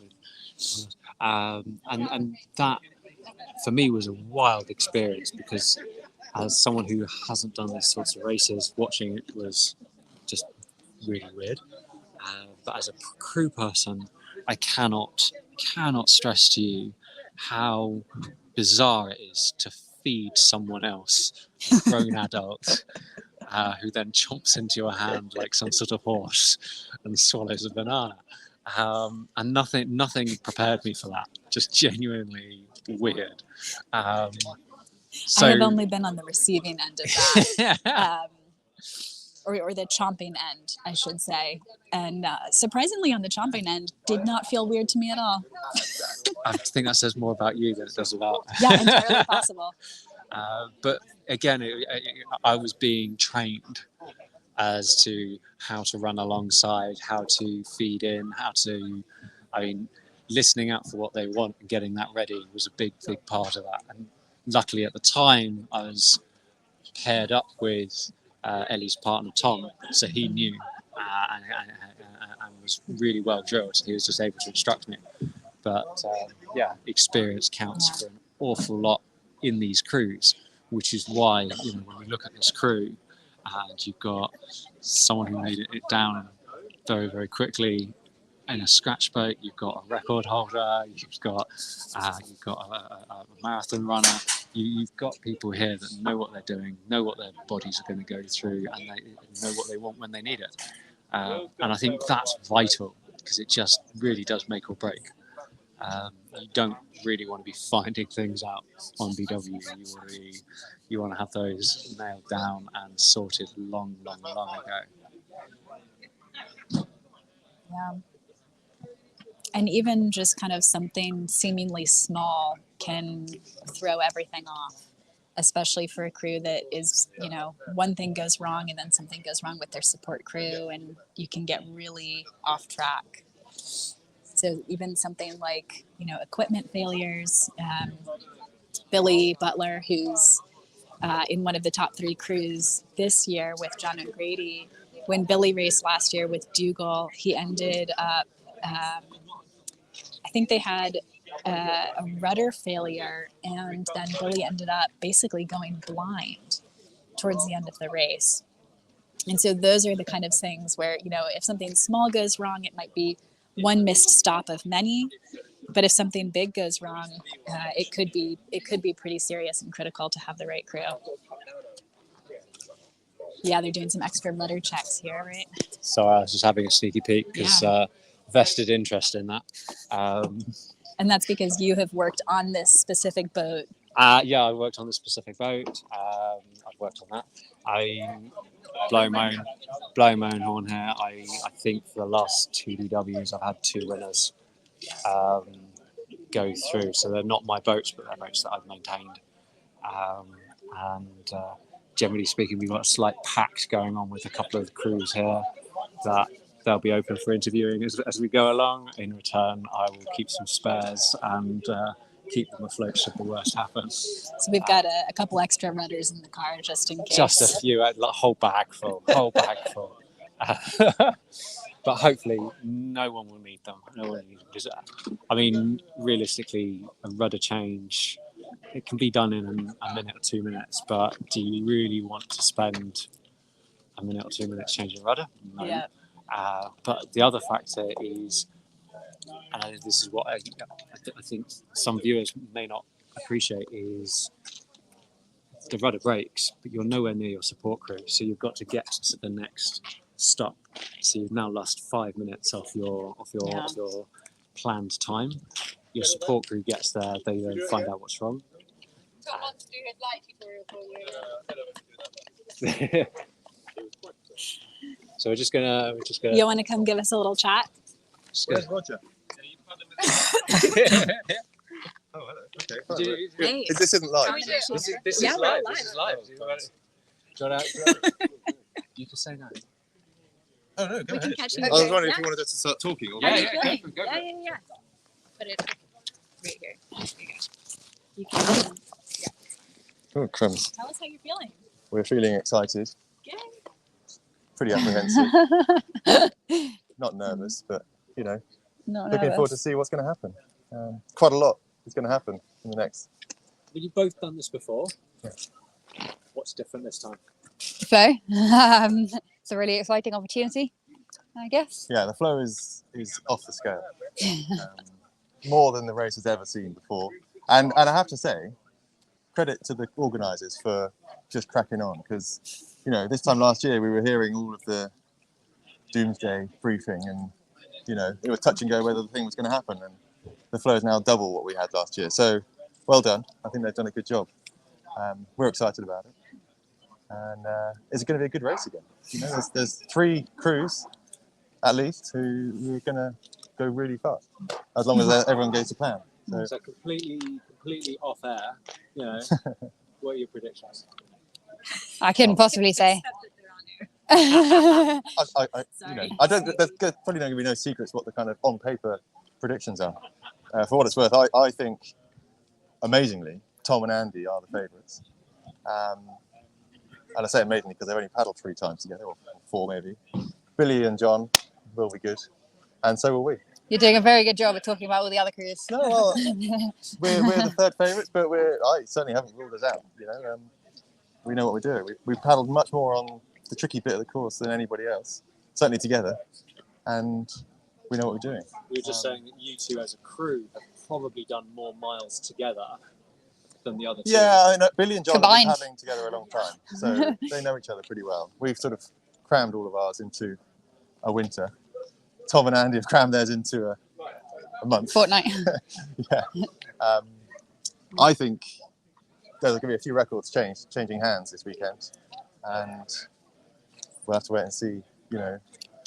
And that, for me, was a wild experience because as someone who hasn't done these sorts of races, watching it was just really weird. But as a crew person, I cannot stress to you how bizarre it is to feed someone else, a grown adult, who then chomps into your hand like some sort of horse and swallows a banana. And nothing prepared me for that. Just genuinely weird. So, I have only been on the receiving end of that. Or the chomping end, I should say. And surprisingly, on the chomping end, did not feel weird to me at all. I think that says more about you than it does about... Yeah, entirely possible. But again, I was being trained as to how to run alongside, how to feed in, listening out for what they want and getting that ready was a big part of that. And luckily at the time, I was paired up with Ellie's partner Tom, so he knew and was really well drilled. He was just able to instruct me. But experience counts for an awful lot in these crews, which is why when we look at this crew, and you've got someone who made it down very, very quickly in a scratch boat, you've got a record holder, you've got a marathon runner. You've got people here that know what they're doing, know what their bodies are going to go through, and they know what they want when they need it. And I think that's vital because it just really does make or break. You don't really want to be finding things out on BW. You want to have those nailed down and sorted long ago. Yeah. And even just kind of something seemingly small can throw everything off, especially for a crew that is, one thing goes wrong and then something goes wrong with their support crew and you can get really off track. So even something like, equipment failures, Billy Butler, who's in one of the top 3 crews this year with John O'Grady, when Billy raced last year with Dougal, he ended up, I think they had a rudder failure, and then Billy ended up basically going blind towards the end of the race. And so those are the kind of things where, if something small goes wrong, it might be one missed stop of many. But if something big goes wrong, it could be pretty serious and critical to have the right crew. Yeah, they're doing some extra rudder checks here, right? So I was just having a sneaky peek because vested interest in that. And that's because you have worked on this specific boat. Yeah, I worked on this specific boat. I've worked on that. I blow my own horn here. I think for the last 2 DWs, I've had 2 winners go through. So they're not my boats, but they're boats that I've maintained. And generally speaking, we've got a slight pact going on with a couple of the crews here that they'll be open for interviewing as we go along. In return, I will keep some spares and keep them afloat should the worst happen. So we've got a couple extra rudders in the car just in case. Just a few, a whole bag full. But hopefully no one will need them. No one because I mean, realistically, a rudder change, it can be done in a minute or 2 minutes, but do you really want to spend a minute or 2 minutes changing rudder? No. Yeah. But the other factor is, and this is what I think some viewers may not appreciate, is the rudder breaks, but you're nowhere near your support crew, so you've got to get to the next stop. So you've now lost 5 minutes off your planned time. Your support crew gets there, they then find out what's wrong. So we're just gonna. You want to come give us a little chat? Where's Roger? Oh, hello. Okay. Hey. This isn't live. This is live. This is live. You can say no. Oh no, go ahead. catch you I was there. wondering if Yeah. you wanted to start talking. Or Yeah, Go for it. Yeah. Put it right here. You can Oh, crumbs. tell us how you're feeling. We're feeling excited. Yay. Pretty apprehensive. Not nervous, but you know, looking forward to see what's going to happen. Quite a lot is going to happen in the next. Well, you've both done this before. Yeah. What's different this time? Flow. It's a really exciting opportunity, I guess. Yeah, the flow is off the scale. More than the race has ever seen before. And I have to say, credit to the organisers for just cracking on, because you know, this time last year we were hearing all of the doomsday briefing, and you know, it was touch and go whether the thing was going to happen, and the flow is now double what we had last year. So well done. I think they've done a good job. We're excited about it, and it's going to be a good race again. You know, there's 3 crews at least who are going to go really fast, as long as everyone goes to plan. So completely off air. You know, what are your predictions? I couldn't possibly say. I don't. There's probably not going to be no secrets what the kind of on paper predictions are. For what it's worth, I think, amazingly, Tom and Andy are the favourites. And I say amazingly because they've only paddled 3 times together, or 4 maybe. Billy and John will be good, and so will we. You're doing a very good job of talking about all the other crews. No, well, we're the third favourites, but I certainly haven't ruled us out. You know, we know what we're doing. We've paddled much more on the tricky bit of the course than anybody else, certainly together, and we know what we're doing. We were just saying that you two as a crew have probably done more miles together than the other two. Yeah, I know, Billy and John Combined. have been paddling together a long time, so they know each other pretty well. We've sort of crammed all of ours into a winter. Tom and Andy have crammed theirs into a month. Fortnight. Yeah. I think there's going to be a few records changing hands this weekend, and we'll have to wait and see, you know,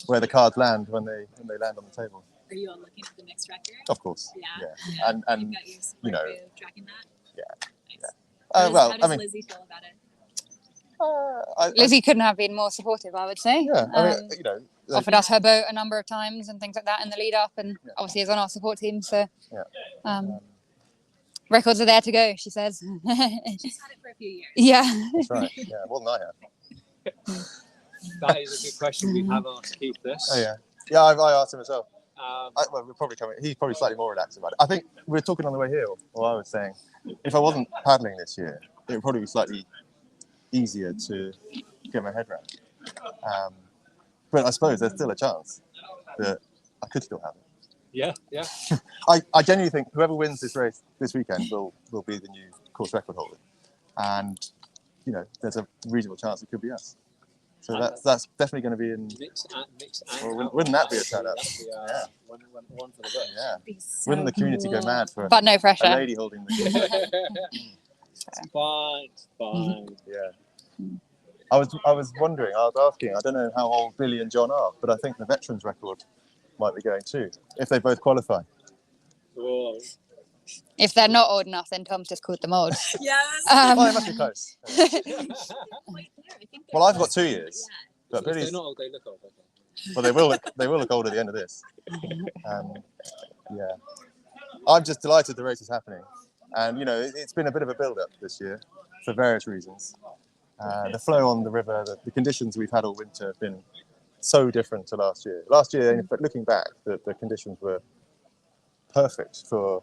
where the cards land when they land on the table. Are you all looking at the mixed record? Of course. Yeah. And You've got your you know, tracking that? yeah. Nice. Yeah. Well, how does I mean, Lizzie feel about it? Lizzie couldn't have been more supportive, I would say. Yeah, I mean, you know, offered us her boat a number of times and things like that in the lead up, and obviously is on our support team. So, records are there to go, she says. She's had it for a few years. Yeah. That's right. Yeah, more than I have. That is a good question. We have asked Keith this. Oh yeah. Yeah, I asked him as well. Well, we're probably coming. He's probably slightly more relaxed about it. I think we were talking on the way here, or I was saying, if I wasn't paddling this year, it would probably be slightly easier to get my head around. But I suppose there's still a chance that I could still have it. Yeah, yeah. I genuinely think whoever wins this race this weekend will be the new course record holder, and you know, there's a reasonable chance it could be us. So that's definitely going to be in. Well, wouldn't that be a turn up? Yeah. One for the book. Yeah. Wouldn't the community go mad for But no pressure. a lady holding the Fine. Yeah. I was wondering, I was asking, I don't know how old Billy and John are, but I think the veterans record might be going too, if they both qualify. Whoa. If they're not old enough, then Tom's just called them old. Yes. Well, it must be close. Well, I've got 2 years, but If they're Billy's. not old, they look old. Okay. Well, they will look old at the end of this. Yeah. I'm just delighted the race is happening. And, you know, it's been a bit of a build-up this year for various reasons. The flow on the river, the conditions we've had all winter have been so different to last year. Last year, but looking back, the conditions were perfect for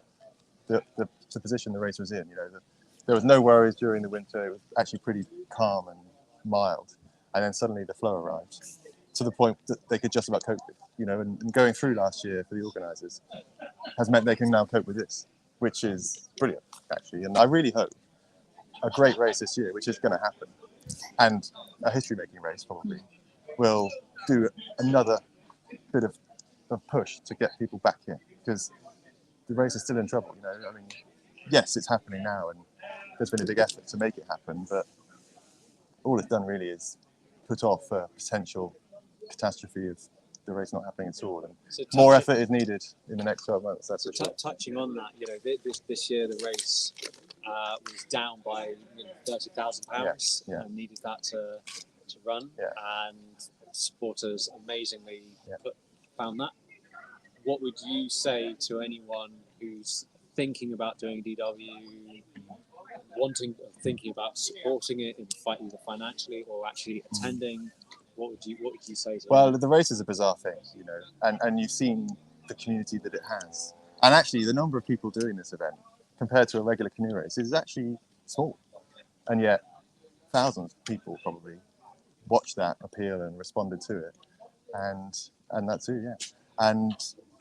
the position the race was in. You know, there was no worries during the winter. It was actually pretty calm and mild. And then suddenly the flow arrived to the point that they could just about cope with. You know, and going through last year for the organisers has meant they can now cope with this, which is brilliant, actually. And I really hope a great race this year, which is going to happen, and a history-making race probably, will do another bit of push to get people back in, because the race is still in trouble. You know, I mean, yes, it's happening now, and there's been a big effort to make it happen, but all it's done really is put off a potential catastrophe of the race not happening at all. And So more effort is needed in the next 12 months. That's for sure. Touching on that, you know, this year the race was down by £30,000 Yeah. and needed that to run. Yeah. And supporters amazingly found that. What would you say to anyone who's thinking about doing DW, thinking about supporting it in fight either financially or actually attending? What would you say to Well, them? the race is a bizarre thing, you know, and you've seen the community that it has. And actually, the number of people doing this event compared to a regular canoe race is actually small. And yet, thousands of people probably watched that appeal and responded to it. And that's it, yeah. And,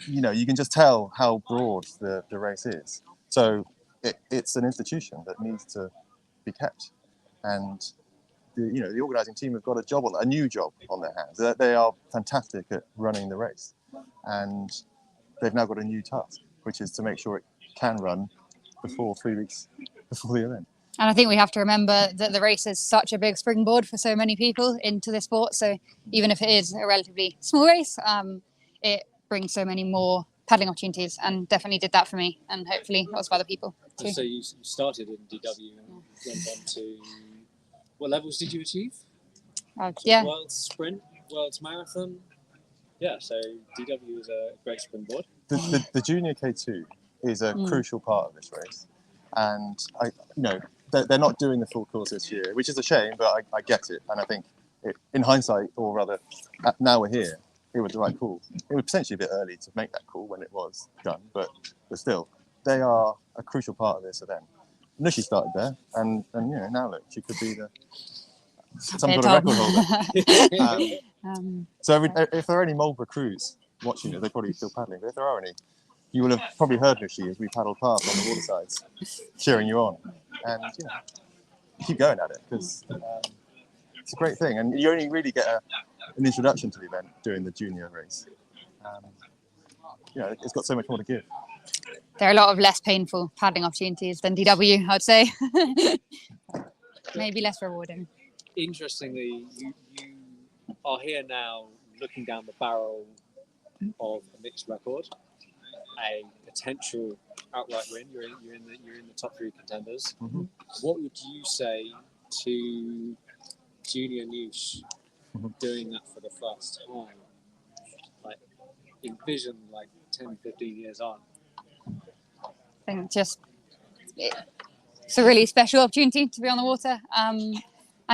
you know, you can just tell how broad the race is. So it's an institution that needs to be kept. And the organising team have got a new job on their hands. They are fantastic at running the race, and they've now got a new task, which is to make sure it can run before 3 weeks before the event. And I think we have to remember that the race is such a big springboard for so many people into the sport. So even if it is a relatively small race, it brings so many more paddling opportunities, and definitely did that for me, and hopefully lots of other people too. So you started in DW and went on to, what levels did you achieve? Yeah. World's sprint, world's marathon. Yeah, so DW is a great springboard. The junior K2 is a crucial part of this race, and they're not doing the full course this year, which is a shame, but I get it, and I think in hindsight, or rather, now we're here, it was the right call. It was potentially a bit early to make that call when it was done, but still, they are a crucial part of this event. Nushi started there, and now look, she could be some sort of record holder. So if there are any Marlborough crews watching it, they probably still paddling. But if there are any, you will have probably heard Nushi as we paddled past on the water sides, cheering you on, and keep going at it, because it's a great thing, and you only really get an introduction to the event during the junior race. It's got so much more to give. There are a lot of less painful paddling opportunities than DW, I'd say. Maybe less rewarding. Interestingly, you are here now looking down the barrel of a mixed record, a potential outright win. You're in the top 3 contenders. Mm-hmm. What would you say to junior Noosh doing that for the first time? Like, envision 10, 15 years on. I think it's a really special opportunity to be on the water. And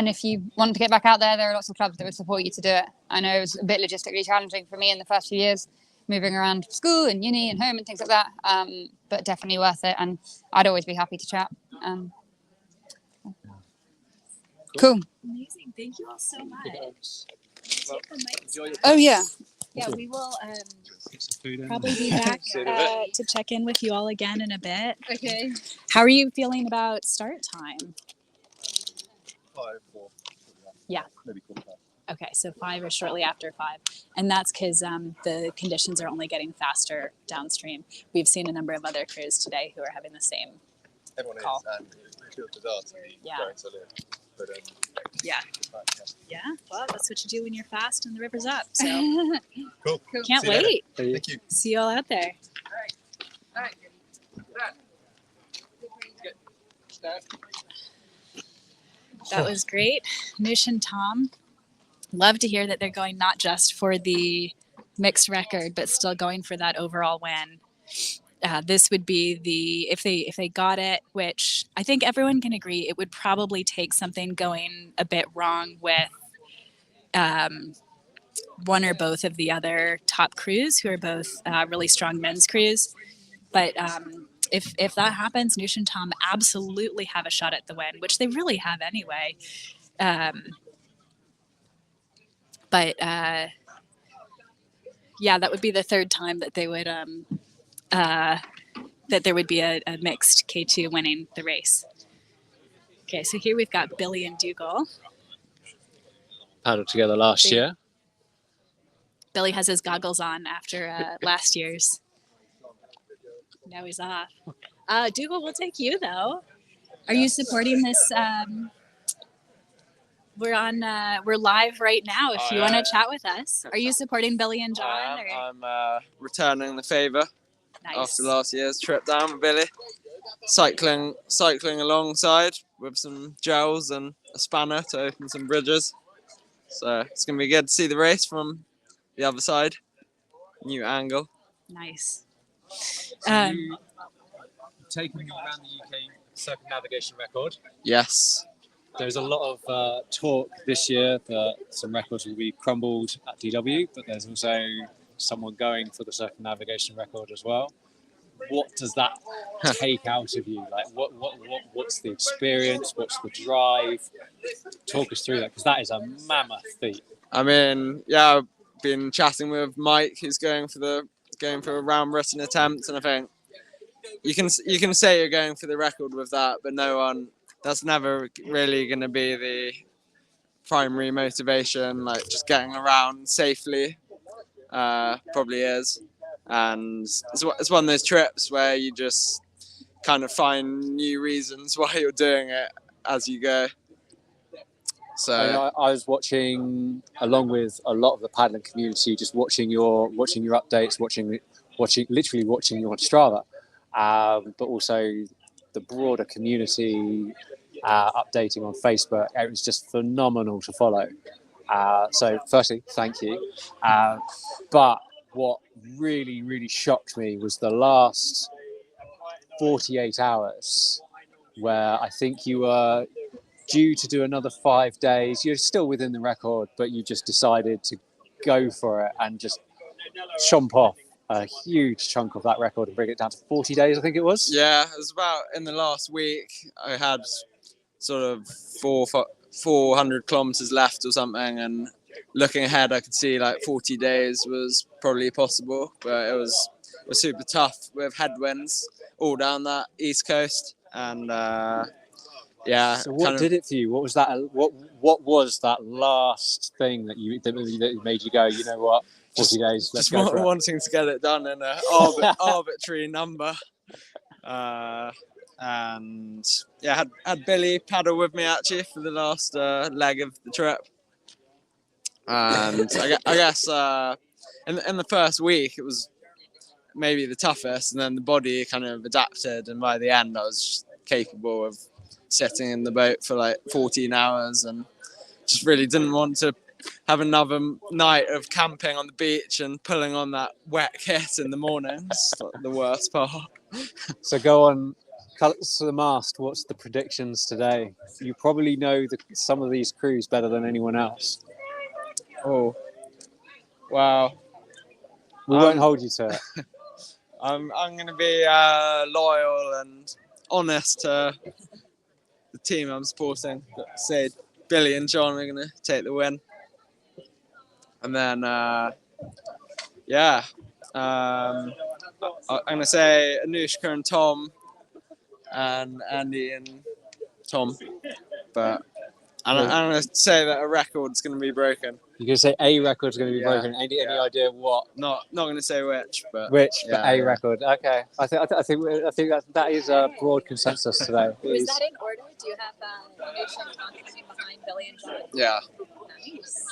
if you want to get back out there are lots of clubs that would support you to do it. I know it was a bit logistically challenging for me in the first few years, moving around school and uni and home and things like that. But definitely worth it. And I'd always be happy to chat. Cool. Amazing. Thank you all so much. Well, Yeah, we will probably be back to check in with you all again in a bit. Okay. How are you feeling about start time? 5, 4. Yeah. Maybe 4. Okay. so 5 or shortly after 5. And that's because the conditions are only getting faster downstream. We've seen a number of other crews today who are having the same Everyone call. is, and it feels bizarre to be Yeah. going so late. But, Yeah. Yeah, well, that's what you do when you're fast and the river's up. So Cool. Can't See you later. wait. Thank you. See you all out there. That was great. Noosh and Tom, love to hear that they're going not just for the mixed record, but still going for that overall win. This would be the if they got it, which I think everyone can agree, it would probably take something going a bit wrong with one or both of the other top crews, who are both really strong men's crews. But if that happens, Noosh and Tom absolutely have a shot at the win, which they really have anyway. But yeah, that would be the third time that they would that there would be a mixed K2 winning the race. Okay, so here we've got Billy and Dougal. Paddled together last year. Billy has his goggles on after last year's. Now he's off. Dougal, we'll take you though. Are you supporting this? We're live right now. If you want to chat with us, are you supporting Billy and John? Or? I'm returning the favour Nice. after last year's trip down with Billy. Cycling alongside with some gels and a spanner to open some bridges. So it's going to be good to see the race from the other side. New angle. Nice. So you've taken around the UK circumnavigation record. Yes. There's a lot of talk this year that some records will be crumbled at DW, but there's also someone going for the circumnavigation record as well. What does that take out of you? Like, what's the experience? What's the drive? Talk us through that, because that is a mammoth feat. I mean, yeah, I've been chatting with Mike, who's going for a round written attempt, and I think you can say you're going for the record with that, but that's never really going to be the primary motivation. Like, just getting around safely probably is. And it's one of those trips where you just kind of find new reasons why you're doing it as you go. So I was watching, along with a lot of the paddling community, just watching your updates, literally watching you on Strava, but also the broader community updating on Facebook. It was just phenomenal to follow. So firstly, thank you. But what really, really shocked me was the last 48 hours, where I think you were due to do another 5 days. You're still within the record, but you just decided to go for it and just chomp off a huge chunk of that record and bring it down to 40 days, I think it was. yeah, it was about in the last week. I had sort of 400 kilometers left or something, and looking ahead, I could see like 40 days was probably possible, but it was super tough with headwinds all down that east coast, and yeah. So what did it for you? What was that? What was that last thing that made you go, you know what, 40 days, let's just go for it? wanting to get it done in an arbitrary number. And yeah, had Billy paddle with me actually for the last leg of the trip. And I guess in the first week it was maybe the toughest, and then the body kind of adapted, and by the end I was capable of sitting in the boat for like 14 hours and just really didn't want to have another night of camping on the beach and pulling on that wet kit in the mornings. The worst part. So go on, colours to the mast. What's the predictions today? You probably know some of these crews better than anyone else. Oh, wow. We won't hold you to it. I'm going to be loyal and honest to the team I'm supporting. Say Billy and John are going to take the win. And then, yeah, I'm going to say Anushka and Tom, and Andy and Tom. But And I'm going to say that a record's going to be broken. You're going to say a record's going to be Yeah, broken. Any idea what? Not going to say which, but But yeah, a yeah. record. Okay, I think that is a broad consensus today. Was that in order? Do you have Nation coming behind Billy and John? Yeah. Nice.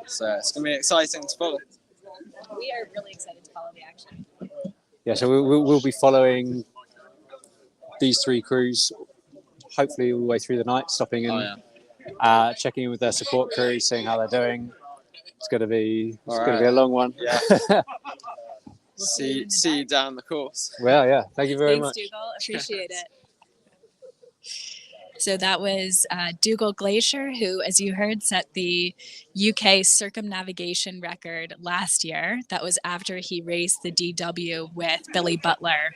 So it's going to be exciting to follow. We are really excited to follow the action. Yeah, so we'll be following these three crews, hopefully all the way through the night, stopping and checking in with their support crews, seeing how they're doing. It's going to be a long one. Yeah. See you down the course. Well, yeah. Thank you very Thanks, much. Dougal. Appreciate it. So that was Dougal Glacier, who, as you heard, set the UK circumnavigation record last year. That was after he raced the DW with Billy Butler,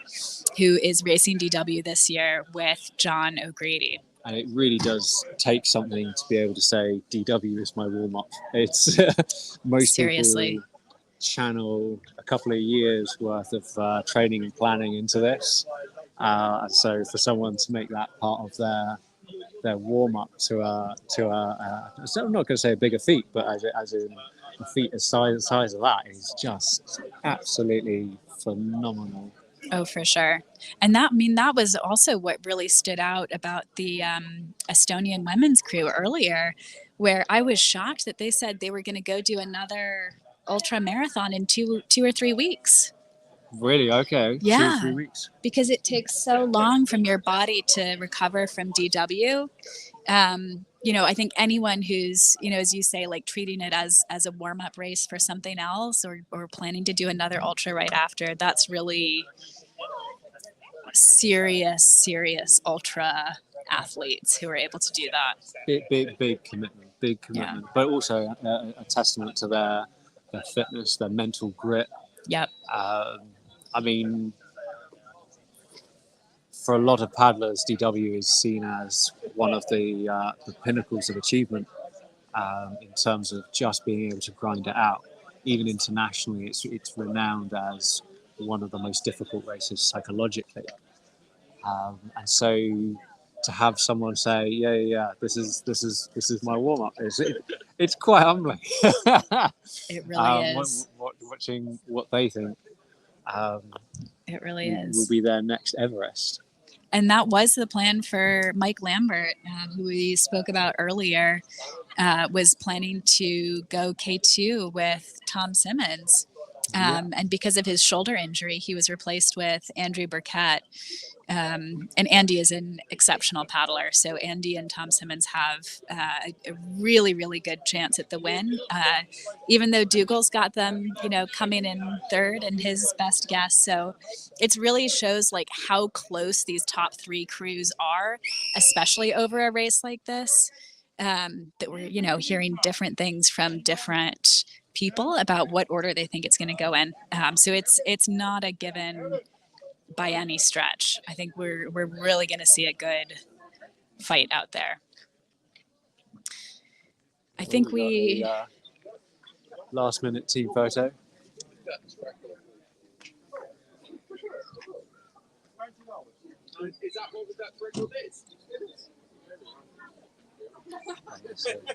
who is racing DW this year with John O'Grady. And it really does take something to be able to say DW is my warm-up. It's most Seriously. people channel a couple of years worth of training and planning into this. So for someone to make that part of their warm-up to so I'm not going to say a bigger feat, but as in a feat the size of that is just absolutely phenomenal. Oh, for sure. And that was also what really stood out about the Estonian women's crew earlier, where I was shocked that they said they were going to go do another ultra marathon in two or 3 weeks. Really? Okay. Yeah. 2 or 3 weeks. Because it takes so long from your body to recover from DW. I think anyone who's, as you say, like treating it as a warm-up race for something else or planning to do another ultra right after, that's really serious ultra athletes who are able to do that. Big commitment. Yeah. But also a testament to their fitness, their mental grit. Yep. I mean, for a lot of paddlers, DW is seen as one of the pinnacles of achievement in terms of just being able to grind it out. Even internationally, it's renowned as one of the most difficult races psychologically. And so to have someone say, yeah, this is my warm up, it's quite humbling. It really is. Watching what they think. It really is. Will be their next Everest. And that was the plan for Mike Lambert, who we spoke about earlier, was planning to go K2 with Tom Simmons. And because of his shoulder injury, he was replaced with Andrew Burkett. And Andy is an exceptional paddler. So Andy and Tom Simmons have a really, really good chance at the win. Even though Dougal's got them, coming in third and his best guess. So it really shows like how close these top three crews are, especially over a race like this, that we're, hearing different things from different people about what order they think it's going to go in. So it's not a given by any stretch. I think we're really going to see a good fight out there. I think we last minute team photo.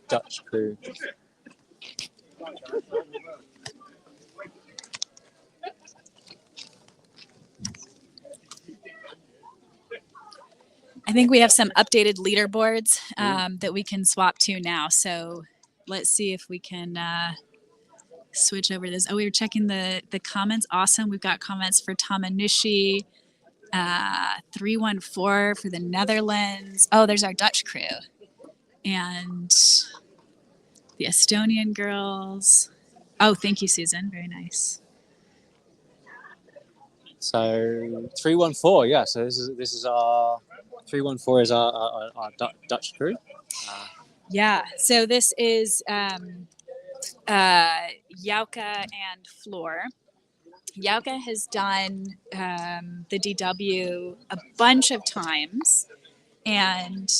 Dutch crew. I think we have some updated leaderboards that we can swap to now. So let's see if we can switch over this. Oh, we were checking the comments. Awesome. We've got comments for Tamanushi, 314 for the Netherlands. Oh, there's our Dutch crew. And the Estonian girls. Oh, thank you, Susan. Very nice. So 314, yeah. So this is our 314 is our Dutch crew. Yeah. So this is Jouke and Floor. Jouke has done the DW a bunch of times, and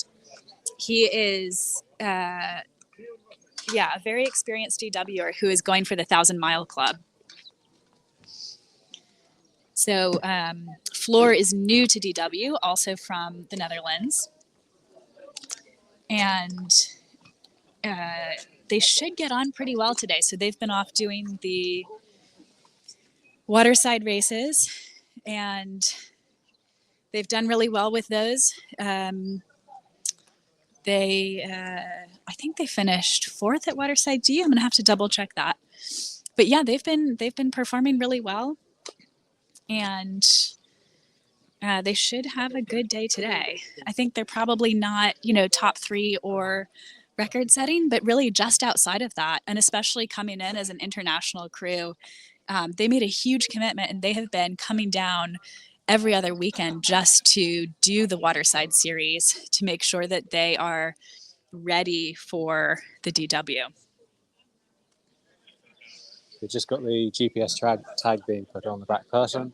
he is a very experienced DWer who is going for the 1,000-mile club. So Floor is new to DW, also from the Netherlands. And they should get on pretty well today. So they've been off doing the waterside races, and they've done really well with those. I think they finished 4th at Waterside G. I'm gonna have to double check that. But yeah, they've been performing really well, and they should have a good day today. I think they're probably not, top 3 or record setting, but really just outside of that, and especially coming in as an international crew. They made a huge commitment, and they have been coming down every other weekend just to do the Waterside series to make sure that they are ready for the DW. We've just got the GPS tag being put on the back person.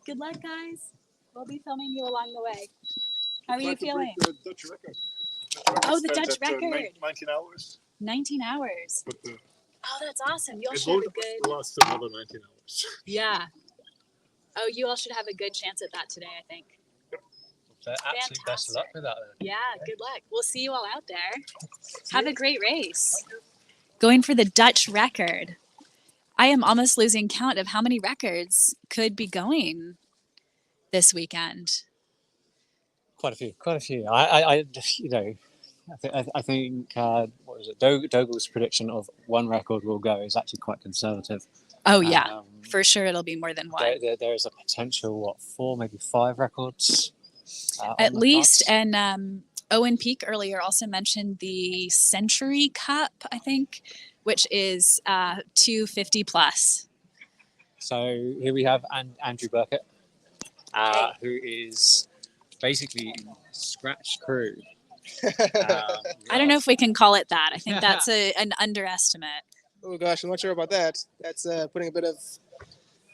Good luck, guys. We'll be filming you along the way. How are you feeling? The Dutch record. Oh, the Dutch record. 19 hours. 19 hours. But Oh, that's awesome. You all it should have won't a good. last another 19 hours. Yeah. Oh, you all should have a good chance at that today, I think. So absolute best of luck with that then. Yeah, good luck. We'll see you all out there. Have a great race. Going for the Dutch record. I am almost losing count of how many records could be going this weekend. Quite a few. I think what was it? Dogal's prediction of 1 record will go is actually quite conservative. Oh yeah, for sure it'll be more than 1. There is a potential 4, maybe 5 records. At least, and Owen Peak earlier also mentioned the Century Cup, I think, which is 250 plus. So here we have Andrew Burkett, who is basically scratch crew. I don't know if we can call it that. I think that's an underestimate. Oh gosh, I'm not sure about that. That's putting a bit of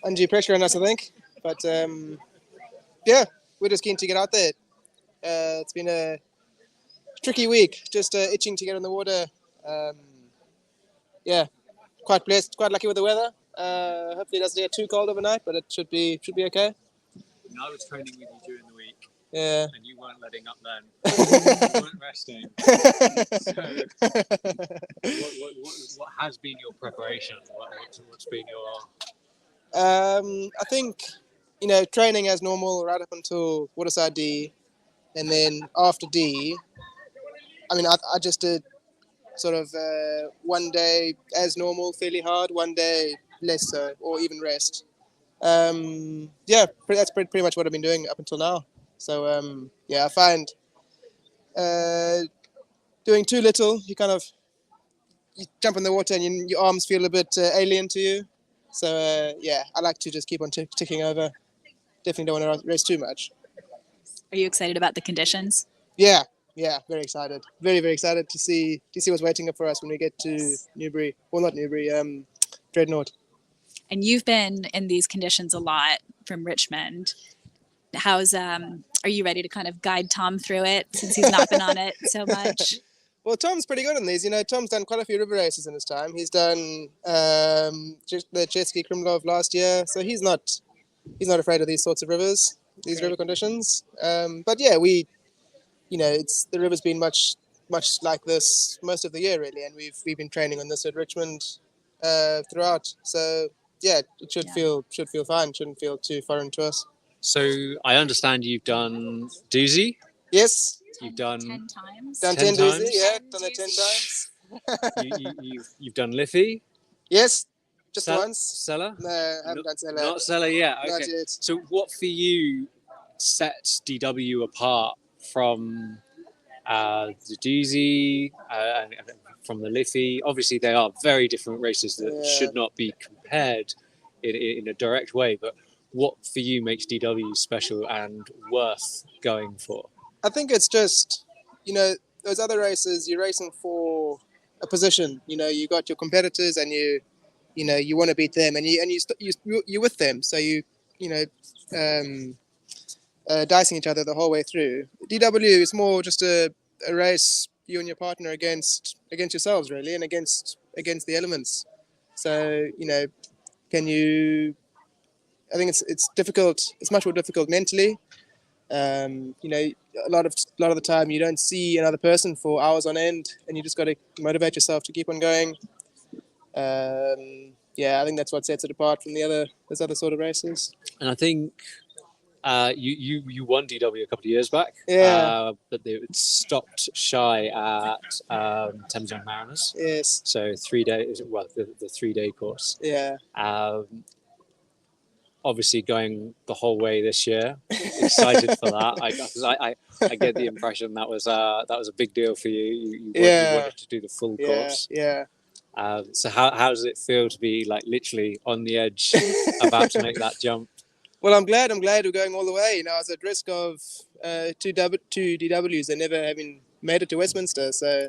undue pressure on us, I think. But yeah, we're just keen to get out there. It's been a tricky week, just itching to get in the water. Yeah, quite blessed, quite lucky with the weather. Hopefully it doesn't get too cold overnight, but it should be okay. I was training with you during the week. Yeah. And you weren't letting up then. You weren't resting. So, what has been your preparation? What's been your... I think, training as normal right up until Waterside D. And then after D, I just did sort of 1 day as normal, fairly hard, 1 day less so, or even rest. Yeah, that's pretty much what I've been doing up until now. So yeah, I find doing too little, you jump in the water and your arms feel a bit alien to you. So yeah, I like to just keep on ticking over. Definitely don't want to race too much. Are you excited about the conditions? Yeah, very excited. Very, very excited to see what's waiting up for us when we get to Newbury. Well, not Newbury, Dreadnought. And you've been in these conditions a lot from Richmond. Are you ready to kind of guide Tom through it since he's not been on it so much? Well, Tom's pretty good on these. Tom's done quite a few river races in his time. He's done the jet ski Krumlov last year, so he's not afraid of these sorts of rivers, these river conditions. But yeah, the river's been much like this most of the year really, and we've been training on this at Richmond throughout. So yeah, it should feel fine. Shouldn't feel too foreign to us. So I understand you've done doozy. Yes. You've done 10 times. Done 10 doozy, yeah. Done it 10 times. You've done Liffey. Yes, just once. Seller? No, I haven't done Seller. Not Seller yet. Okay. Not yet. So what for you sets DW apart from the doozy and from the Liffey? Obviously, they are very different races that should not be compared in a direct way, but what for you makes DW special and worth going for? I think it's just, those other races, you're racing for a position. You got your competitors and you want to beat them, and you're with them. So dicing each other the whole way through. DW is more just a race you and your partner against yourselves really, and against the elements. So can you? I think it's difficult. It's much more difficult mentally. A lot of the time you don't see another person for hours on end, and you just got to motivate yourself to keep on going. I think that's what sets it apart from those other sort of races. And I think you won DW a couple of years back. Yeah. But they stopped shy at Thames Young Mariners. Yes. So 3 days. Well, the 3-day course. Yeah. Obviously going the whole way this year. Excited for that. I get the impression that was a big deal for you. You wanted to do the full course. Yeah. So how does it feel to be like literally on the edge, about to make that jump? Well, I'm glad we're going all the way. I was at risk of two DWs and never having made it to Westminster. So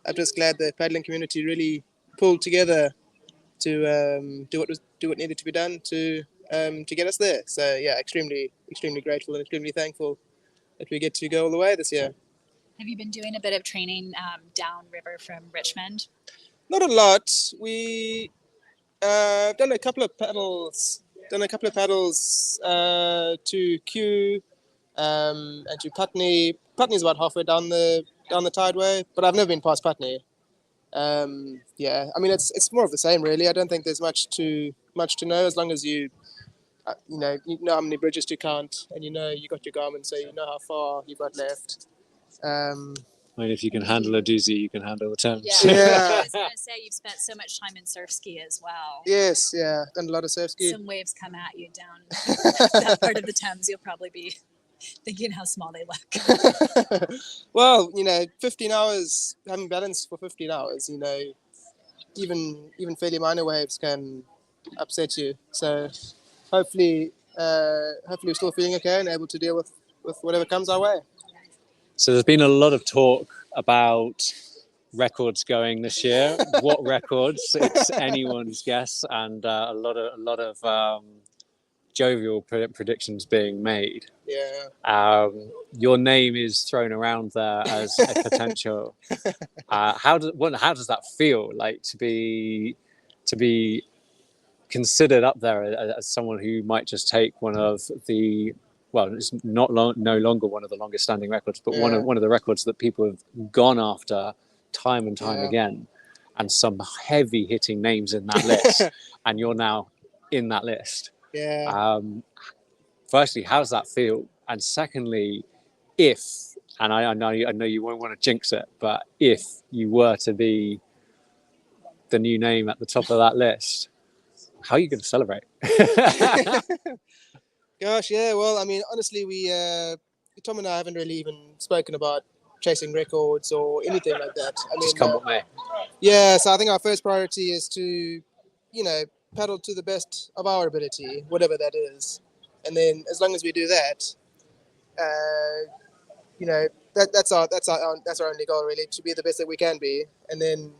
I'm just glad the paddling community really pulled together to do what needed to be done to get us there. So yeah, extremely grateful and extremely thankful that we get to go all the way this year. Have you been doing a bit of training downriver from Richmond? Not a lot. We done a couple of paddles. To Kew and to Putney. Putney's about halfway down the tideway, but I've never been past Putney. I mean it's more of the same really. I don't think there's much to know as long as you know how many bridges to count, and you got your Garmin, so you know how far you've got left. I mean, if you can handle a doozy, you can handle the Thames. Yeah. I was going to say, you've spent so much time in surf ski as well. Yes, yeah, done a lot of surf ski. Some waves come at you down that part of the Thames. You'll probably be thinking how small they look. Well, 15 hours, having balance for 15 hours, even fairly minor waves can upset you. So hopefully we're still feeling okay and able to deal with whatever comes our way. So there's been a lot of talk about records going this year. What records? It's anyone's guess, and a lot of jovial predictions being made. Yeah. Your name is thrown around there as a potential. How does that feel like to be considered up there as someone who might just take one of the, well, it's no longer one of the longest standing records, but one of the records that people have gone after time and time again, and some heavy hitting names in that list, and you're now in that list. Yeah. Firstly, how does that feel? And secondly, and I know you won't want to jinx it, but if you were to be the new name at the top of that list, how are you going to celebrate? Gosh, yeah. Well, I mean, honestly, Tom and I haven't really even spoken about chasing records or anything like that. I mean, just come what may. Yeah. So I think our first priority is to, paddle to the best of our ability, whatever that is, and then as long as we do that, that's our only goal really, to be the best that we can be, and then,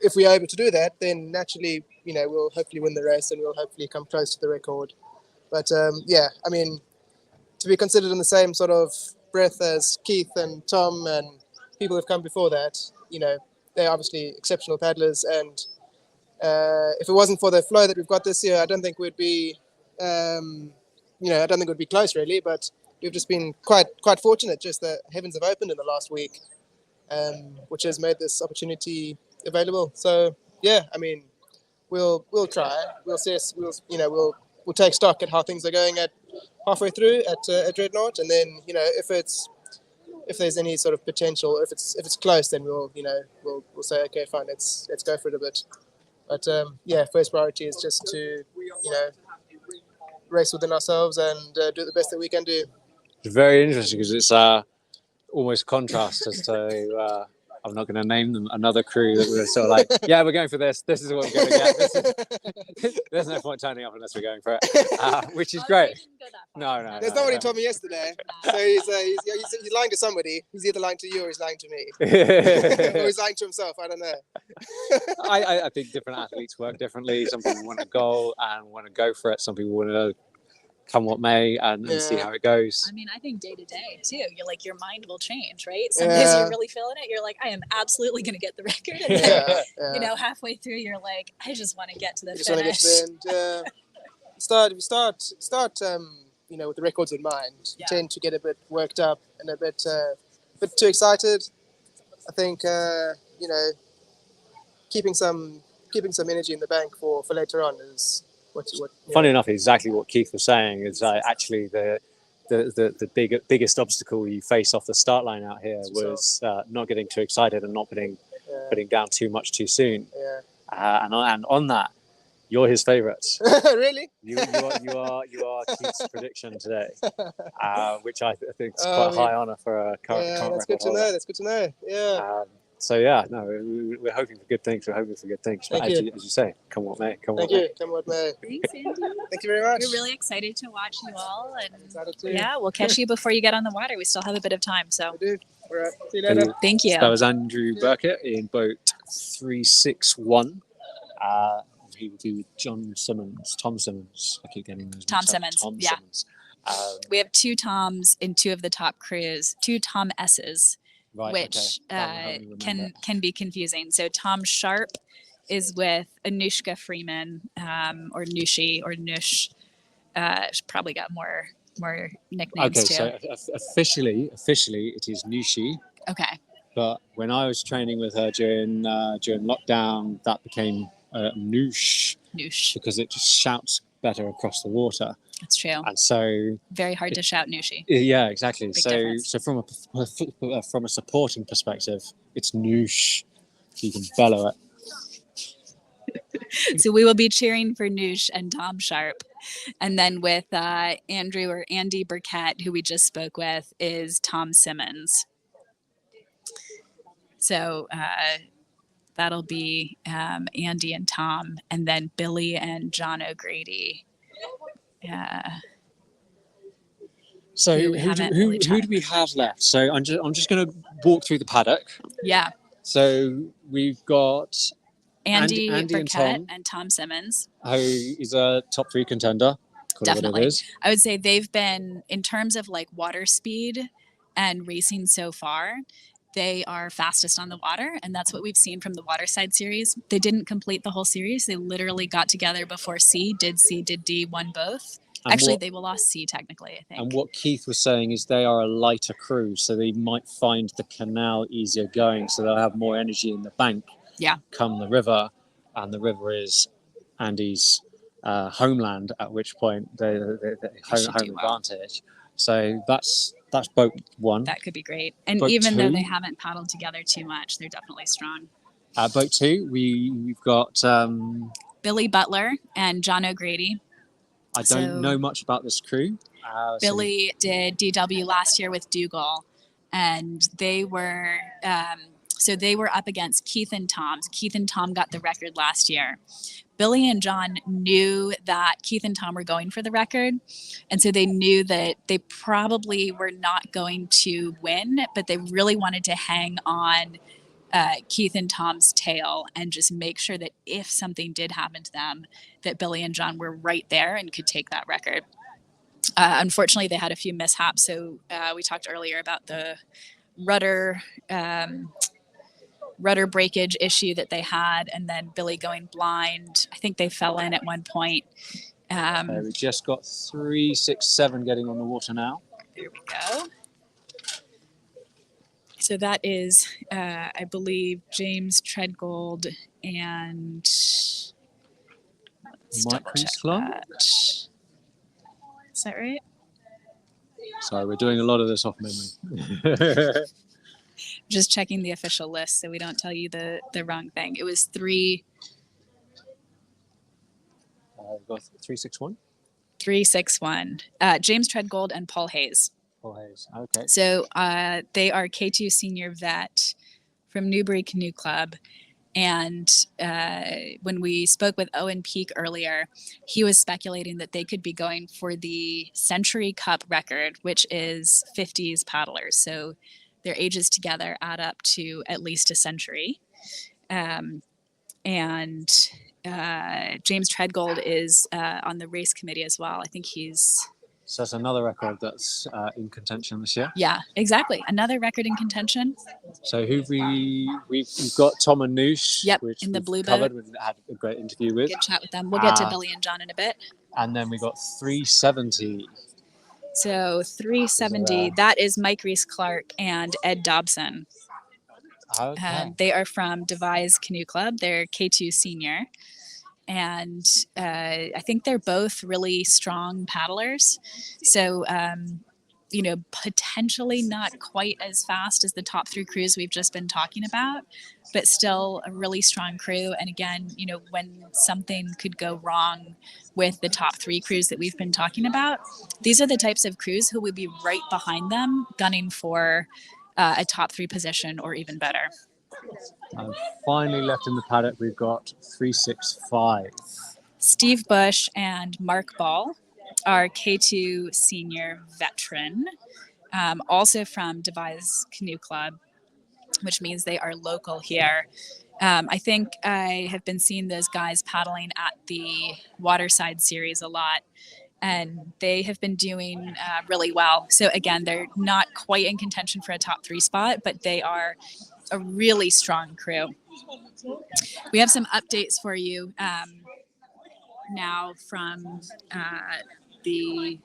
if we are able to do that, then naturally, we'll hopefully win the race and we'll hopefully come close to the record. But I mean, to be considered in the same sort of breath as Keith and Tom and people who've come before that, they're obviously exceptional paddlers, and if it wasn't for the flow that we've got this year, I don't think we'd be, we'd be close really. But we've just been quite fortunate. Just the heavens have opened in the last week, which has made this opportunity available. So yeah, I mean, we'll try. We'll see. We'll take stock at how things are going at halfway through at Dreadnought, and then if there's any sort of potential, if it's close, then we'll say okay, fine, let's go for it a bit. But first priority is just to race within ourselves and do the best that we can do. It's very interesting because it's almost contrast as to I'm not going to name them, another crew that were sort of like, yeah, we're going for this. This is what we're going to get. There's no point turning up unless we're going for it, which is great. No. That's not what he told me yesterday. So he's lying to somebody. He's either lying to you or he's lying to me. Or he's lying to himself. I don't know. I think different athletes work differently. Some people want a goal and want to go for it. Some people want to come what may, and see how it goes. I mean, I think day to day too. You're like, your mind will change, right? Some days you're really feeling it. You're like, I am absolutely going to get the record. And then, you know, halfway through, you're like, I just want to get to the finish. Just want to get to the end. Start. You know, with the records in mind, you tend to get a bit worked up and a bit too excited. I think you know, keeping some energy in the bank for later on is what. Funny enough, exactly what Keith was saying is actually the biggest obstacle you face off the start line out here was not getting too excited and not putting down too much too soon. Yeah. And on that, you're his favourite. Really? You are Keith's prediction today, which I think is quite a high honour for a current that's record good to holder. know. That's good to know. Yeah. So yeah, no, we're hoping for good things. But Thank as you. you say, come what may. Thank you. Come what may. Thanks, Andy. Thank you very much. We're really excited to watch you all, and too. yeah, we'll catch you before you get on the water. We still have a bit of time, so. We do. All right. See you later. Thank you. So that was Andrew Burkett in boat 361. He would be with Tom Simmons. I keep getting those. Tom mixed up. Simmons. Tom Yeah. Simmons. We have 2 Toms in 2 of the top crews, 2 Tom S's, Right, which okay. can be confusing. So Tom Sharp is with Anushka Freeman, or Nushi or Nush. She's probably got more nicknames Okay, too. so officially it is Nushi. Okay. But when I was training with her during lockdown, that became Noosh. Noosh. Because it just shouts better across the water. That's true. And so Very hard to shout Nushi. yeah, exactly. Big So difference. from a supporting perspective, it's Noosh. You can bellow it. So we will be cheering for Noosh and Tom Sharp. And then with Andy Burkett, who we just spoke with, is Tom Simmons. So that'll be Andy and Tom, and then Billy and John O'Grady. So who do we have left? So I'm just going to walk through the paddock. Yeah. So we've got Andy Burkett and Tom, Tom Simmons. who is a top 3 contender. Call it what it Definitely. is. I would say they've been, in terms of like water speed and racing so far, they are fastest on the water, and that's what we've seen from the Waterside series. They didn't complete the whole series. They literally got together before C, did D, won both. And Actually, what- they lost C technically, I think. And what Keith was saying is they are a lighter crew, so they might find the canal easier going, so they'll have more energy in the bank. Yeah. Come the river, and the river is Andy's homeland. At which point they home advantage. So that's boat 1. That could be great. And Boat even though 2. they haven't paddled together too much, they're definitely strong. Boat 2, we've got. Billy Butler and John O'Grady. I don't know much about this crew. Billy did DW last year with Dougal, and they were they were up against Keith and Tom. Keith and Tom got the record last year. Billy and John knew that Keith and Tom were going for the record, and so they knew that they probably were not going to win, but they really wanted to hang on Keith and Tom's tail and just make sure that if something did happen to them, that Billy and John were right there and could take that record. Unfortunately, they had a few mishaps. So we talked earlier about the rudder breakage issue that they had, and then Billy going blind. I think they fell in at one point. We just got 367 getting on the water now. There we go. So that is, I believe, James Treadgold and Mike Priestlund. Is that right? Sorry, we're doing a lot of this off memory. Just checking the official list so we don't tell you the wrong thing. It was 3. We've got 361. 361. James Treadgold and Paul Hayes. Paul Hayes. Okay. So they are K2 senior vet from Newbury Canoe Club. And when we spoke with Owen Peak earlier, he was speculating that they could be going for the Century Cup record, which is 50s paddlers. So their ages together add up to at least a century. And James Treadgold is on the race committee as well. I think he's So that's another record that's in contention this year. Yeah, exactly. Another record in contention. So who we've got Tom and Noosh, Yep, which in the we've blue covered. boat. We've had a great interview with. Good chat with them. We'll get to Billy and John in a bit. And then we got 370. So 370, that is Mike Reese-Clark and Ed Dobson. Okay. They are from Devizes Canoe Club. They're K2 senior. And I think they're both really strong paddlers. So, you know, potentially not quite as fast as the top three crews we've just been talking about, but still a really strong crew. And again, you know, when something could go wrong with the top three crews that we've been talking about, these are the types of crews who would be right behind them, gunning for a top three position or even better. And finally left in the paddock, we've got 365. Steve Bush and Mark Ball are K2 senior veteran, also from Devizes Canoe Club, which means they are local here. I think I have been seeing those guys paddling at the Waterside Series a lot, and they have been doing really well. So again, they're not quite in contention for a top three spot, but they are a really strong crew. We have some updates for you now from the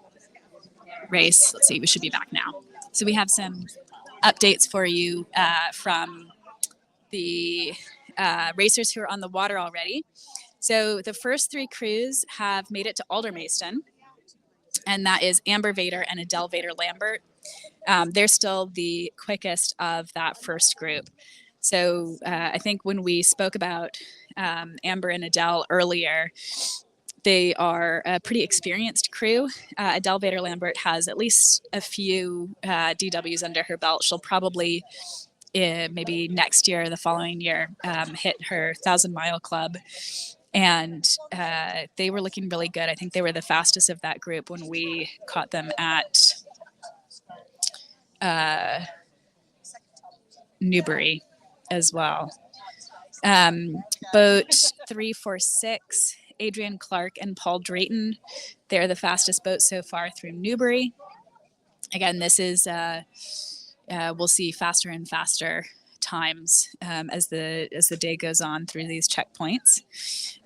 race. Let's see, we should be back now. So we have some updates for you from the racers who are on the water already. So the first three crews have made it to Aldermaston, and that is Amber Vader and Adele Vader Lambert. They're still the quickest of that first group. So I think when we spoke about Amber and Adele earlier, they are a pretty experienced crew. Adele Vader Lambert has at least a few DWs under her belt. She'll probably maybe next year, the following year, hit her 1,000-mile club. And they were looking really good. I think they were the fastest of that group when we caught them at Newbury as well. Boat 346, Adrian Clark and Paul Drayton. They're the fastest boat so far through Newbury. Again, this is, we'll see faster and faster times as the day goes on through these checkpoints.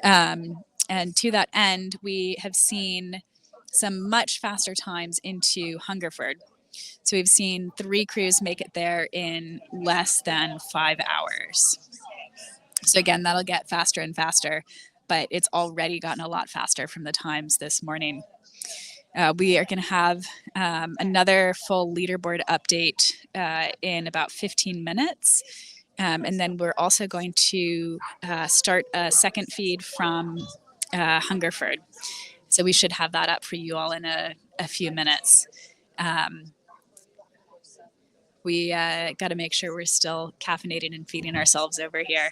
And to that end, we have seen some much faster times into Hungerford. So we've seen 3 crews make it there in less than 5 hours. So again, that'll get faster and faster, but it's already gotten a lot faster from the times this morning. We are going to have another full leaderboard update in about 15 minutes. And then we're also going to start a second feed from Hungerford. So we should have that up for you all in a few minutes. We got to make sure we're still caffeinating and feeding ourselves over here.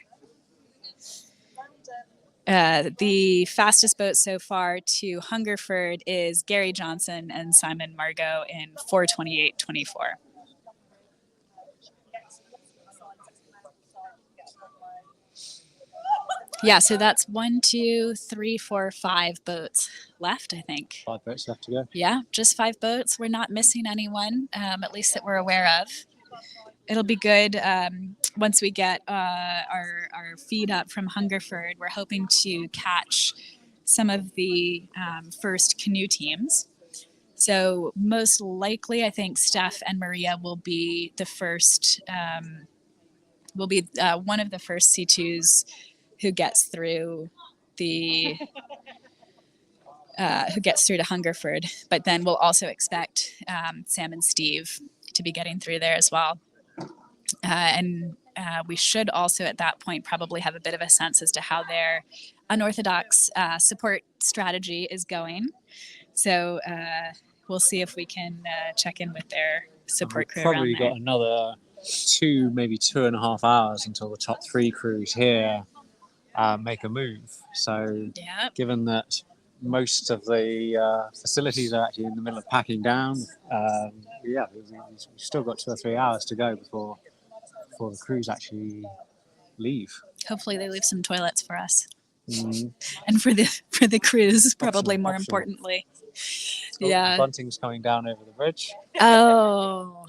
The fastest boat so far to Hungerford is Gary Johnson and Simon Margot in 4:28.24. Yeah, so that's 1, 2, 3, 4, 5 boats left, I think. 5 boats left to go. Yeah, just 5 boats. We're not missing anyone, at least that we're aware of. It'll be good once we get our feed up from Hungerford. We're hoping to catch some of the first canoe teams. So most likely, I think Steph and Maria will be the first, one of the first C2s who gets through the who gets through to Hungerford. But then we'll also expect Sam and Steve to be getting through there as well. And we should also at that point probably have a bit of a sense as to how their unorthodox support strategy is going. So we'll see if we can check in with their support crew Probably around there. got another 2, maybe 2.5 hours until the top 3 crews here make a move. So given that most of the facilities are actually in the middle of packing down, we've still got 2 or 3 hours to go before the crews actually leave. Hopefully they leave some toilets for us. and for the crews, probably Optional, more optional. importantly. Oh, Yeah. Bunting's coming down over the bridge. Oh.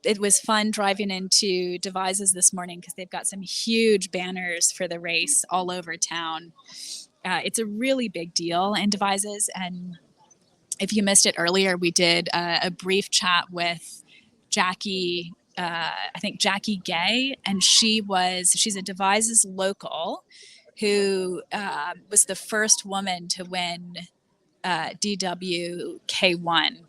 It was fun driving into Devizes this morning because they've got some huge banners for the race all over town. It's a really big deal in Devizes, and if you missed it earlier, we did a brief chat with Jackie, I think Jackie Gay, and she's a Devizes local who was the first woman to win DW K1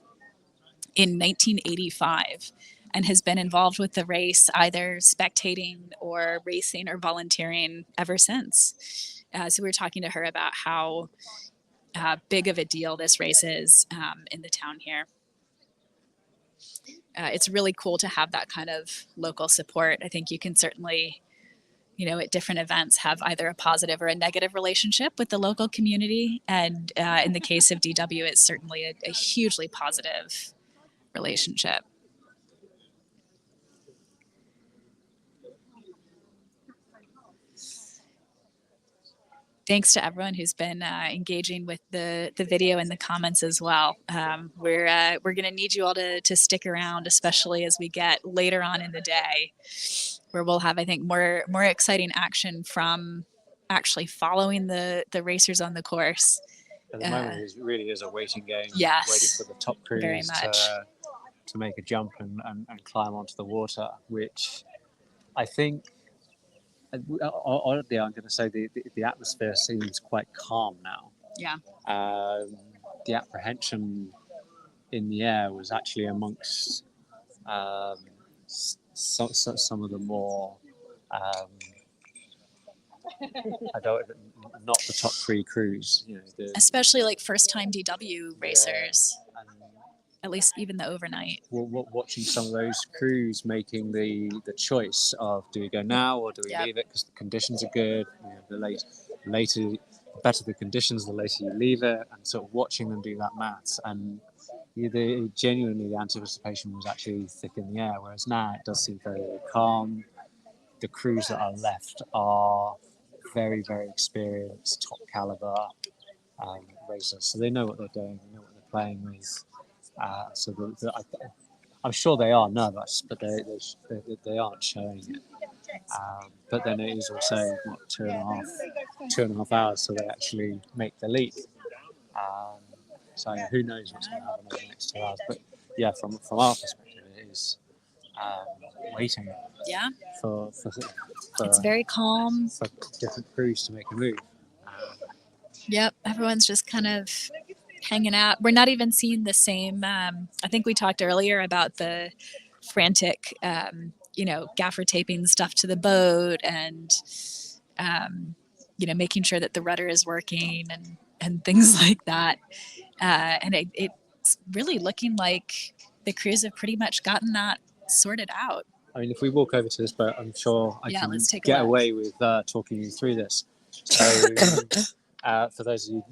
in 1985 and has been involved with the race, either spectating or racing or volunteering ever since. So we were talking to her about how big of a deal this race is in the town here. It's really cool to have that kind of local support. I think you can certainly, at different events have either a positive or a negative relationship with the local community. And in the case of DW, it's certainly a hugely positive relationship. Thanks to everyone who's been engaging with the video and the comments as well. We're going to need you all to stick around, especially as we get later on in the day, where we'll have, I think, more exciting action from actually following the racers on the course. At the moment, it really is a waiting game. Yes, waiting for the top crews to make a jump and climb onto the water, which I think. Oddly, I'm going to say the atmosphere seems quite calm now. Yeah. The apprehension in the air was actually amongst some of the more not the top three crews. Especially like first-time DW racers. At least even the overnight. Watching some of those crews making the choice of, do we go now or do we leave it because the conditions are good? The better the conditions, the later you leave it, and sort of watching them do that maths. And genuinely, the anticipation was actually thick in the air. Whereas now it does seem very, very calm. The crews that are left are very, very experienced, top caliber racers. So they know what they're doing. They know what they're playing with. I'm sure they are nervous, but they aren't showing it. But then it is also two and a half hours till they actually make the leap. So who knows what's going to happen over the next 2 hours? But yeah, from our perspective, it is waiting. Yeah. For it's very calm. For different crews to make a move. Yep, everyone's just kind of hanging out. We're not even seeing the same. I think we talked earlier about the frantic, gaffer taping stuff to the boat and, making sure that the rudder is working and things like that. And it's really looking like the crews have pretty much gotten that sorted out. I mean, if we walk over to this boat, I'm sure I can let's take a get look. away with talking you through this. So, for those of you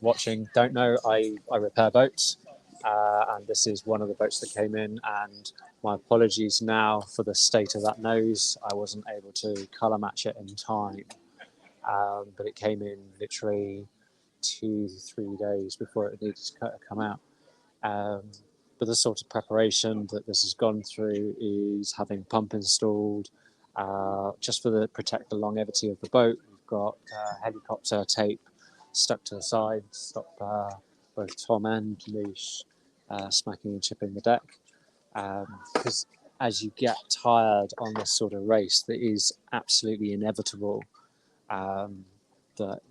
watching don't know, I repair boats, and this is one of the boats that came in, and my apologies now for the state of that nose. I wasn't able to colour match it in time, but it came in literally 2-3 days before it needed to come out. But the sort of preparation that this has gone through is having pump installed, just for protect the longevity of the boat. We've got helicopter tape stuck to the side, stop both Tom and Noosh smacking and chipping the deck. Because as you get tired on this sort of race, that is absolutely inevitable that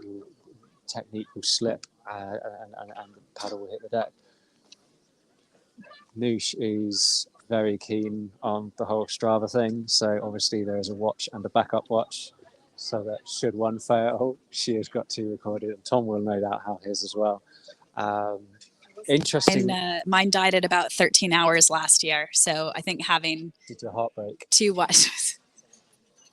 technique will slip and the paddle will hit the deck. Noosh is very keen on the whole Strava thing, so obviously there is a watch and a backup watch. So that should one fail, she has got two recorded. And Tom will no doubt have his as well. Interesting. And mine died at about 13 hours last year. So I think having a heartbreak. 2 watches.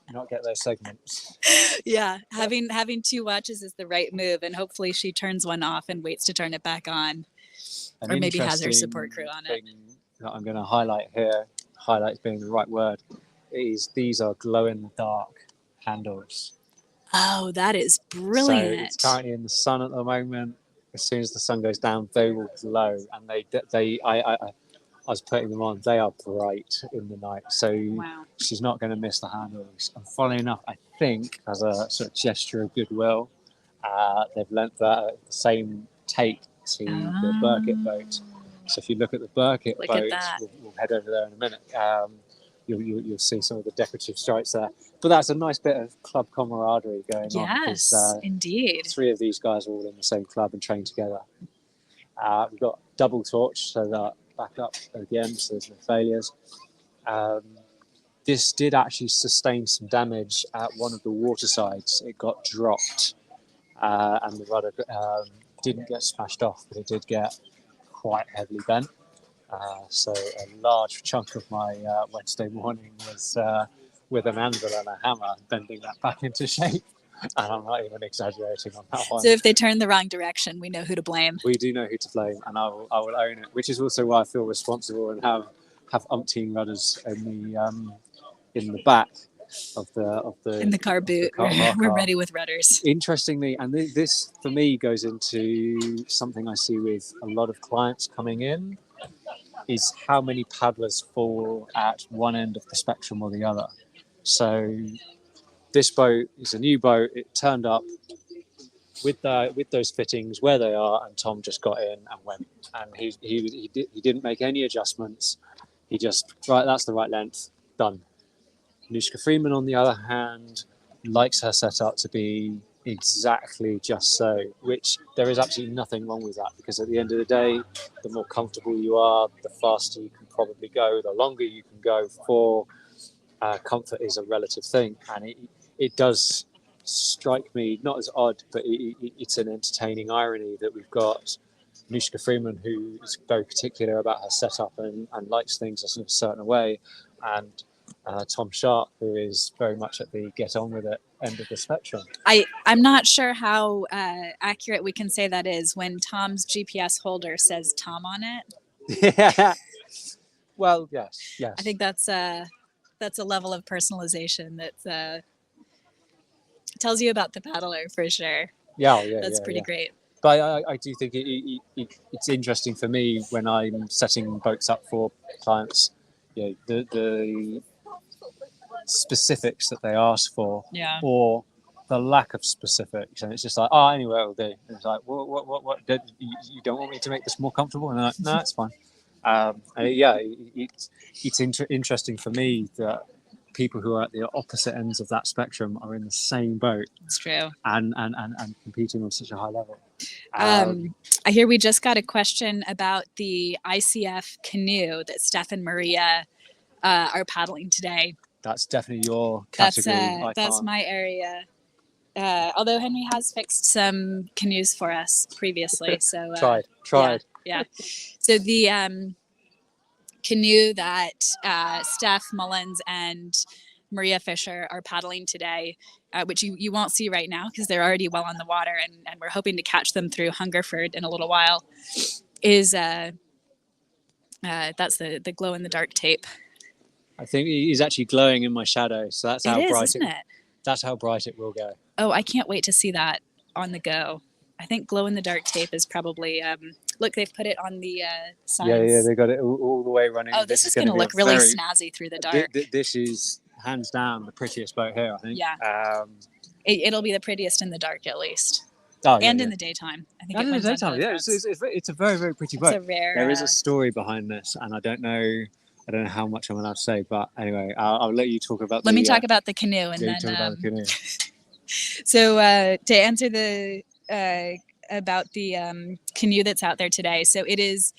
Not get those segments. Yeah, having 2 watches is the right move, and hopefully she turns one off and waits to turn it back on, or maybe has her support crew on it. That I'm going to highlight here, highlight being the right word, is these are glow in the dark handles. Oh, that is So brilliant. it's currently in the sun at the moment. As soon as the sun goes down, they will glow, and I was putting them on. They are bright in the night, so Wow. she's not going to miss the handles. And funnily enough, I think as a sort of gesture of goodwill, they've lent the same take to the Burkitt boat. So if you look at the Burkitt Look at boat, that. we'll head over there in a minute. You'll see some of the decorative stripes there. But that's a nice bit of club camaraderie going on. Yes, Because, indeed. 3 of these guys are all in the same club and train together. We've got double torch, so that back up again, so there's no failures. This did actually sustain some damage at one of the water sides. It got dropped, and the rudder didn't get smashed off, but it did get quite heavily bent. So a large chunk of my Wednesday morning was with an anvil and a hammer bending that back into shape. And I'm not even exaggerating on that one. So if they turn the wrong direction, we know who to blame. We do know who to blame, and I will own it, which is also why I feel responsible and have umpteen rudders in the back of the In the car boot, we're ready with rudders. Interestingly, and this for me goes into something I see with a lot of clients coming in, is how many paddlers fall at one end of the spectrum or the other. So this boat is a new boat. It turned up with those fittings where they are, and Tom just got in and went, and he didn't make any adjustments. He just, right, that's the right length, done. Nushka Freeman, on the other hand, likes her setup to be exactly just so, which there is absolutely nothing wrong with that, because at the end of the day, the more comfortable you are, the faster you can probably go, the longer you can go for. Comfort is a relative thing, and it does strike me not as odd, but it's an entertaining irony that we've got Nushka Freeman, who is very particular about her setup and likes things a certain way, and Tom Sharp, who is very much at the get on with it end of the spectrum. I'm not sure how accurate we can say that is when Tom's GPS holder says Tom on it. Yeah. Well, yes. I think that's a level of personalization that tells you about the paddler for sure. Yeah, That's pretty great. But I do think it's interesting for me when I'm setting boats up for clients, the specifics that they ask for, or the lack of specifics, and it's just like, anywhere will do. And it's like, what? You don't want me to make this more comfortable? And I'm like, no, it's fine. It's interesting for me that people who are at the opposite ends of that spectrum are in the same boat. It's true. And competing on such a high level. I hear we just got a question about the ICF canoe that Steph and Maria are paddling today. That's definitely your category. That's my area. Although Henry has fixed some canoes for us previously, so tried. Yeah. So the canoe that Steph Mullins and Maria Fisher are paddling today, which you won't see right now because they're already well on the water, and we're hoping to catch them through Hungerford in a little while, is that's the glow in the dark tape. I think he's actually glowing in my shadow, so that's how bright isn't it? That's how bright it will go. Oh, I can't wait to see that on the go. I think glow in the dark tape is probably look, they've put it on the sides. Yeah, they got it all the way running. Oh, this is going to look really snazzy through the dark. This is hands down the prettiest boat here, I think. Yeah. It'll be the prettiest in the dark, at least. In the daytime. I think in the daytime, it's a very, very pretty boat. It's a rare. There is a story behind this, and I don't know how much I'm allowed to say, but anyway, I'll let you talk about. Let me talk about the canoe, and then. Talk about the canoe. So to answer about the canoe that's out there today, so it is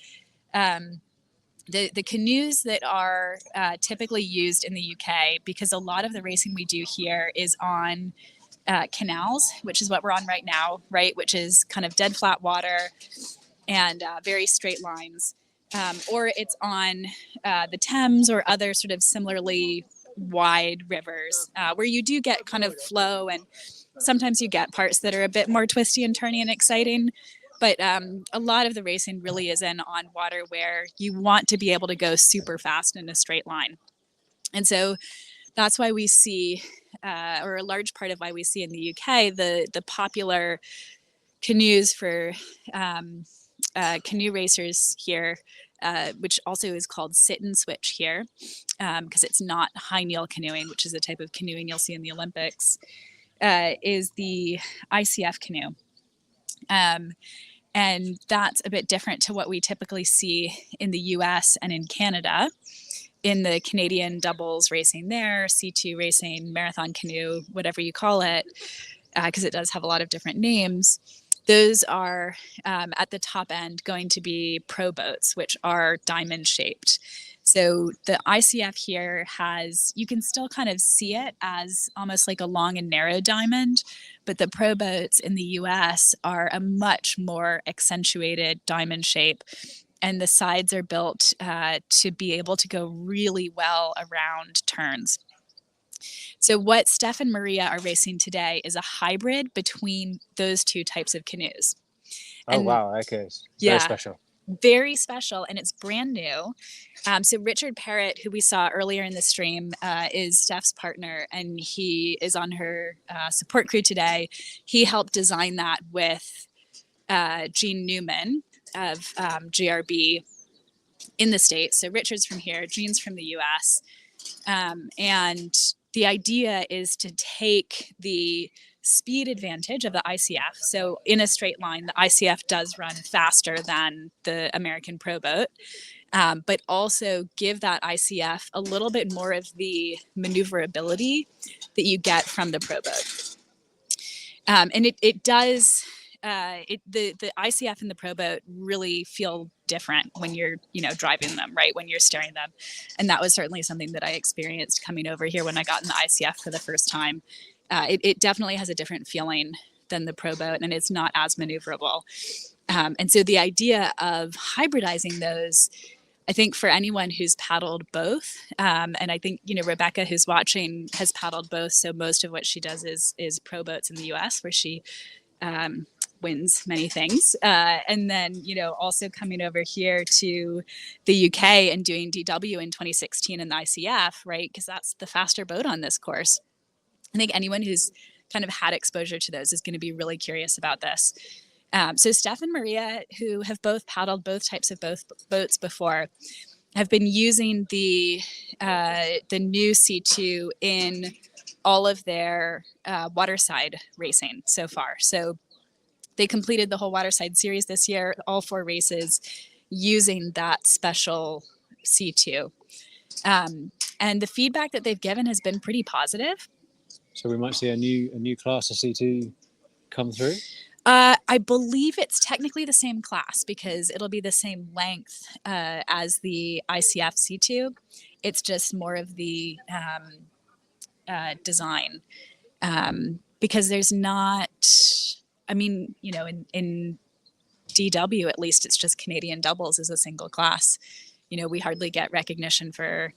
the canoes that are typically used in the UK, because a lot of the racing we do here is on canals, which is what we're on right now, right? Which is kind of dead flat water and very straight lines. Or it's on the Thames or other sort of similarly wide rivers where you do get kind of flow, and sometimes you get parts that are a bit more twisty and turny and exciting. But a lot of the racing really is on water where you want to be able to go super fast in a straight line. And so that's why we see, or a large part of why we see in the UK, the popular canoes for canoe racers here, which also is called sit and switch here, because it's not high kneel canoeing, which is a type of canoeing you'll see in the Olympics, is the ICF canoe. And that's a bit different to what we typically see in the US and in Canada. In the Canadian doubles racing there, C2 racing, marathon canoe, whatever you call it, because it does have a lot of different names. Those are at the top end going to be pro boats, which are diamond shaped. So the ICF here has, you can still kind of see it as almost like a long and narrow diamond, but the pro boats in the US are a much more accentuated diamond shape. And the sides are built to be able to go really well around turns. So what Steph and Maria are racing today is a hybrid between those two types of canoes. Oh, wow. Okay. It's Yeah. very special. Very special, and it's brand new. So Richard Parrott, who we saw earlier in the stream, is Steph's partner, and he is on her support crew today. He helped design that with Gene Newman of GRB in the States. So Richard's from here, Gene's from the US. And the idea is to take the speed advantage of the ICF. So in a straight line, the ICF does run faster than the American Pro Boat, but also give that ICF a little bit more of the maneuverability that you get from the Pro Boat. And it does, the ICF and the Pro Boat really feel different when you're, driving them, right? When you're steering them. And that was certainly something that I experienced coming over here when I got in the ICF for the first time. It definitely has a different feeling than the Pro Boat, and it's not as maneuverable. And so the idea of hybridizing those, I think for anyone who's paddled both, and I think, Rebecca, who's watching, has paddled both. So most of what she does is pro boats in the US, where she wins many things. And then, also coming over here to the UK and doing DW in 2016 in the ICF, right? Because that's the faster boat on this course. I think anyone who's kind of had exposure to those is going to be really curious about this. So Steph and Maria, who have both paddled both types of boats before, have been using the new C2 in all of their waterside racing so far. So they completed the whole waterside series this year, all 4 races, using that special C2. And the feedback that they've given has been pretty positive. So we might see a new class of C2 come through? I believe it's technically the same class because it'll be the same length as the ICF C2. It's just more of the design because there's not, in DW at least, it's just Canadian doubles as a single class. We hardly get recognition for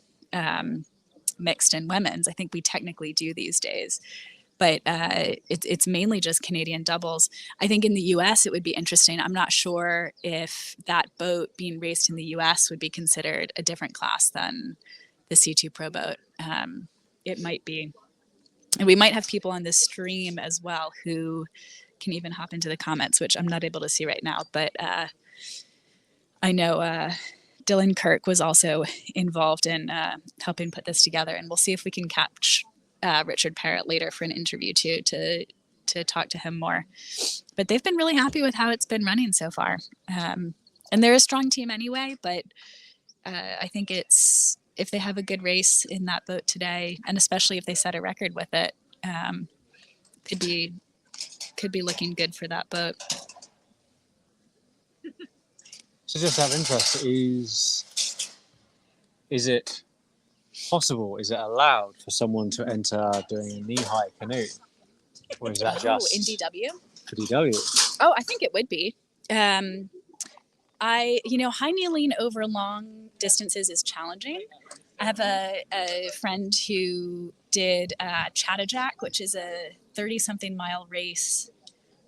mixed and women's. I think we technically do these days, but it's mainly just Canadian doubles. I think in the US it would be interesting. I'm not sure if that boat being raced in the US would be considered a different class than the C2 Pro Boat. It might be. And we might have people on this stream as well who can even hop into the comments, which I'm not able to see right now, but I know Dylan Kirk was also involved in helping put this together, and we'll see if we can catch Richard Parrott later for an interview too, to talk to him more. But they've been really happy with how it's been running so far. And they're a strong team anyway, but I think if they have a good race in that boat today, and especially if they set a record with it, could be looking good for that boat. So just out of interest, is it possible, is it allowed for someone to enter doing a knee-high canoe? Or is that just in DW? for DW? Oh, I think it would be. High kneeling over long distances is challenging. I have a friend who did Chattajack, which is a 30-something mile race,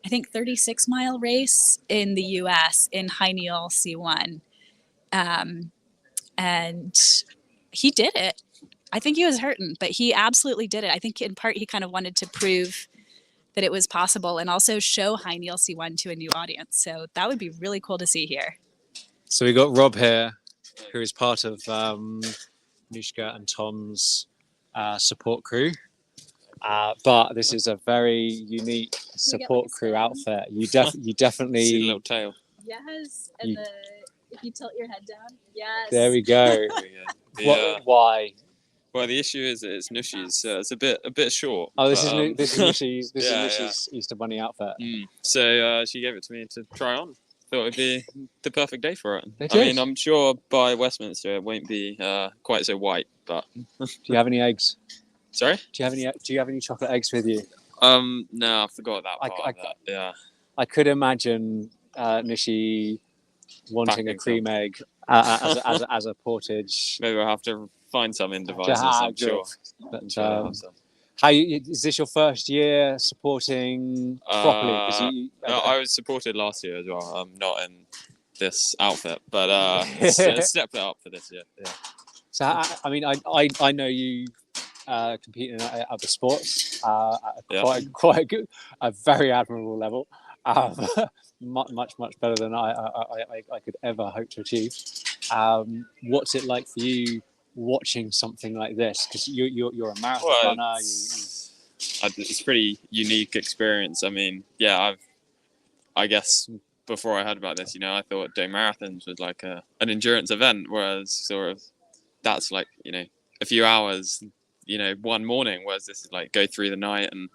I think 36-mile race in the US in high kneel C1. And he did it. I think he was hurting, but he absolutely did it. I think in part he kind of wanted to prove that it was possible and also show High Kneel C1 to a new audience. So that would be really cool to see here. So we got Rob here, who is part of Nushka and Tom's support crew. But this is a very unique support crew outfit. You definitely See the little tail. Yes, and if you tilt your head down, yes. There we go. Why? Well, the issue is that it's Nushi's, so it's a bit short. Oh, this but, is this is Nushi's yeah. Easter Bunny outfit. So she gave it to me to try on. Thought it'd be the perfect day for it. It I is. mean, I'm sure by Westminster it won't be quite so white, but. Do you have any eggs? Sorry? Do you have any chocolate eggs with you? No, I forgot that part of that. Yeah. I could imagine Nishi wanting a cream egg as a portage. Maybe we'll have to find some in Devizes, I'm sure. But, is this your first year supporting properly? I was supported last year as well. I'm not in this outfit, but stepped it up for this year. Yeah. So I mean, I know you compete in other sports at quite a very admirable level, much better than I could ever hope to achieve. What's it like for you watching something like this? Because you're a marathon runner. It's a pretty unique experience. I mean, yeah, I guess before I heard about this, I thought doing marathons was like an endurance event, whereas sort of that's like a few hours. One morning, whereas this is like go through the night, and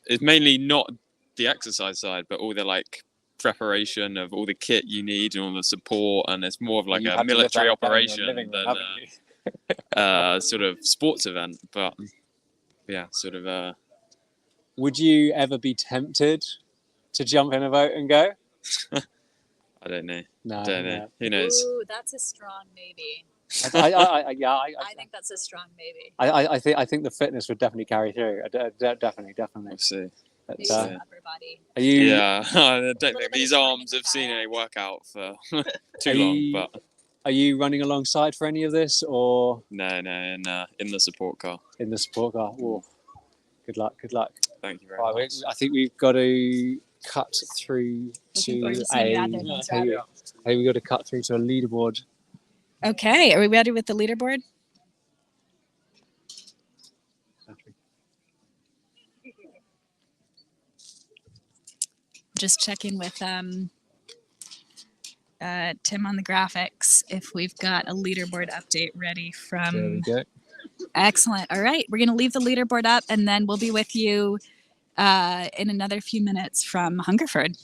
it's mainly not the exercise side, but all the like preparation of all the kit you need and all the support, and it's more of like a military operation than sort of sports event. But yeah, sort of. Would you ever be tempted to jump in a boat and go? I don't know. No, don't know. Who knows? Ooh, that's a strong maybe. I think that's a strong maybe. I think the fitness would definitely carry through. Definitely. We'll see. Maybe some upper body. Are you? Yeah, I don't think these arms have seen any workout for too long. But are you running alongside for any of this, or no? In the support car. In the support car. Whoa. Good luck. Thank you very much. I think we've got to cut through to a leaderboard. Okay, are we ready with the leaderboard? Just checking with Tim on the graphics if we've got a leaderboard update ready from. There we go. Excellent. All right, we're going to leave the leaderboard up, and then we'll be with you in another few minutes from Hungerford.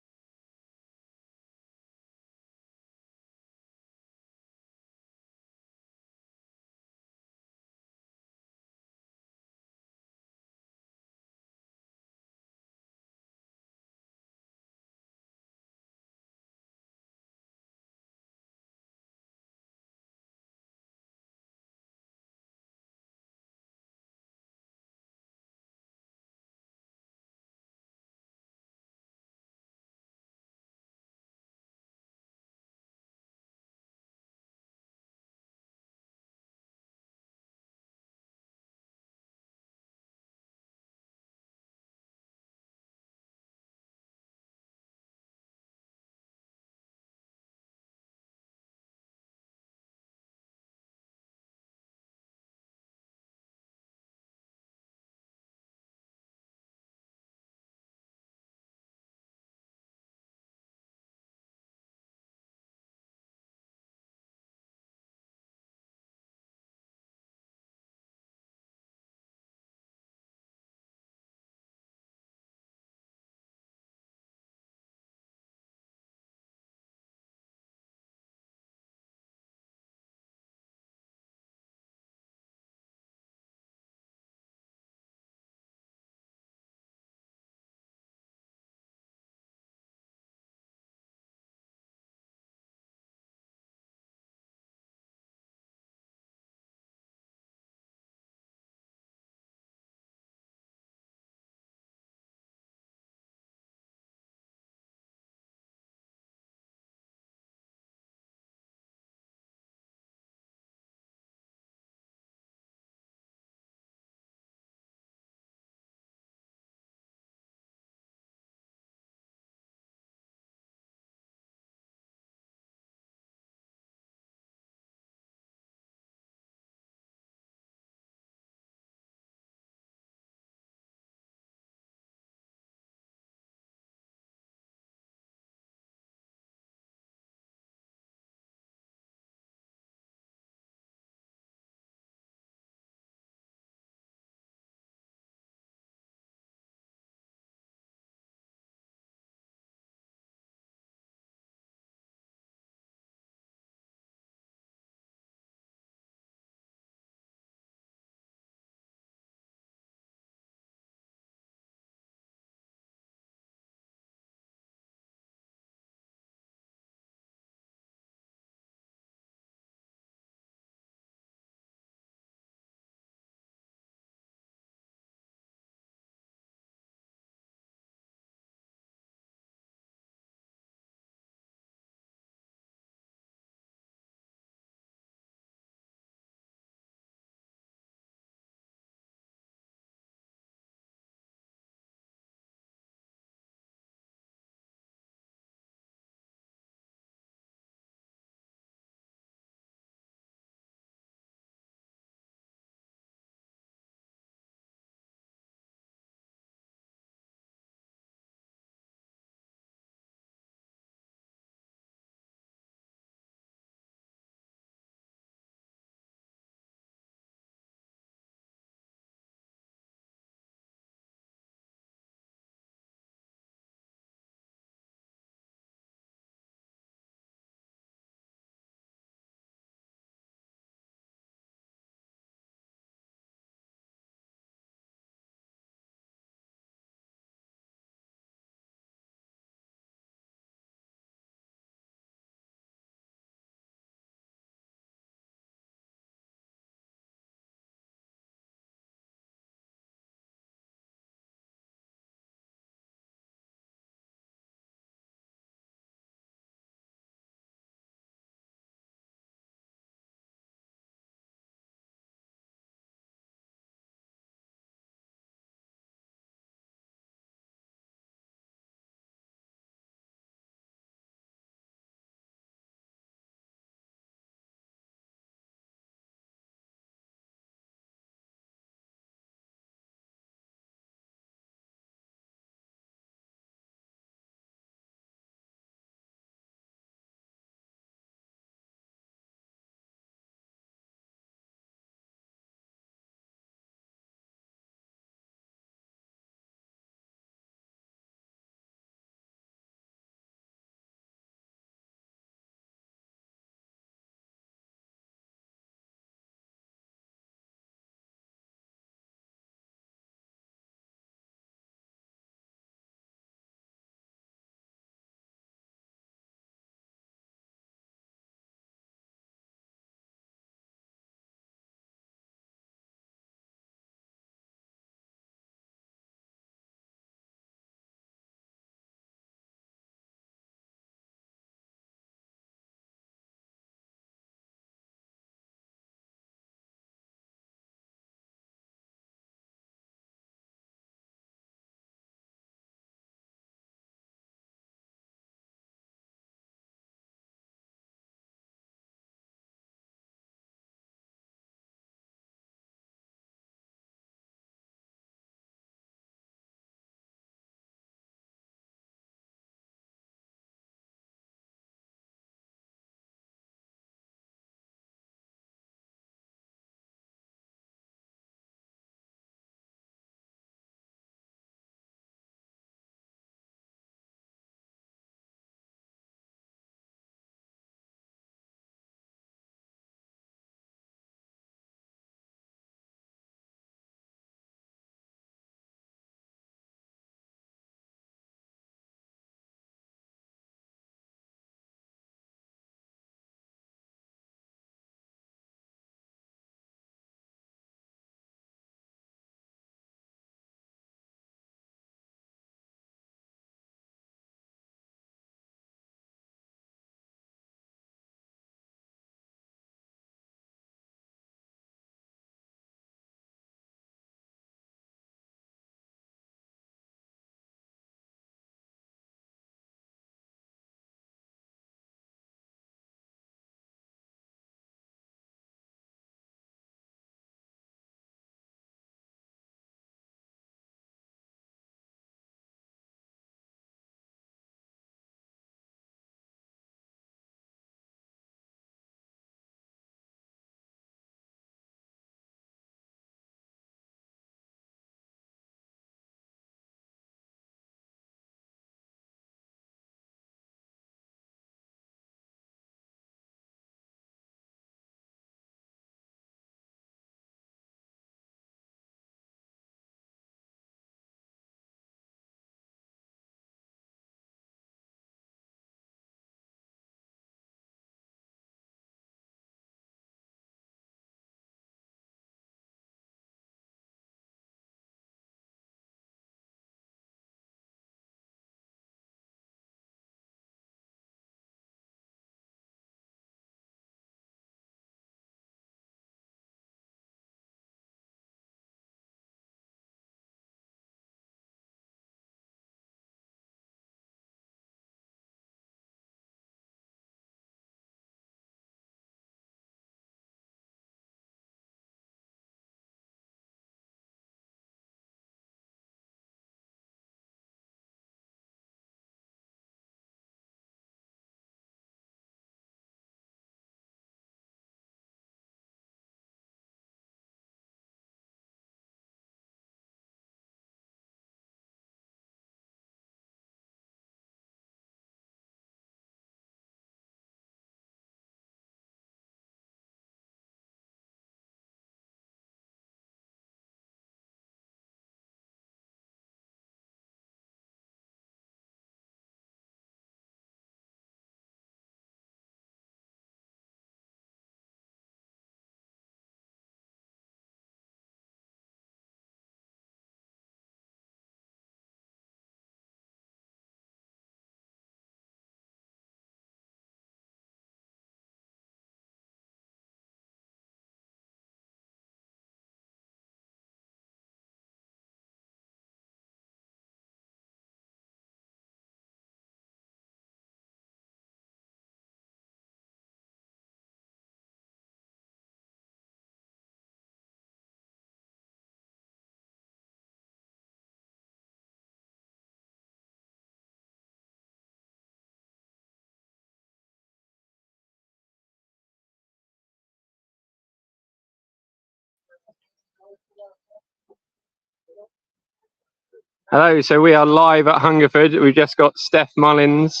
Hello, so we are live at Hungerford. We've just got Steph Mullins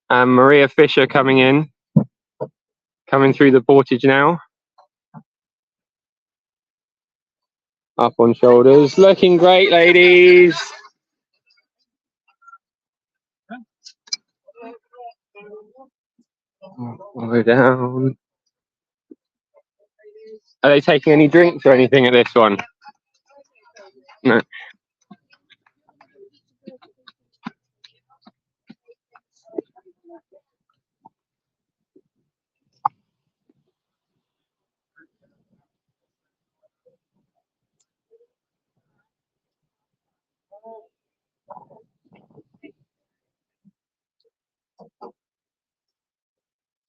and Maria Fisher coming through the portage now. Up on shoulders, looking great, ladies. All the way down. Are they taking any drinks or anything at this one? No.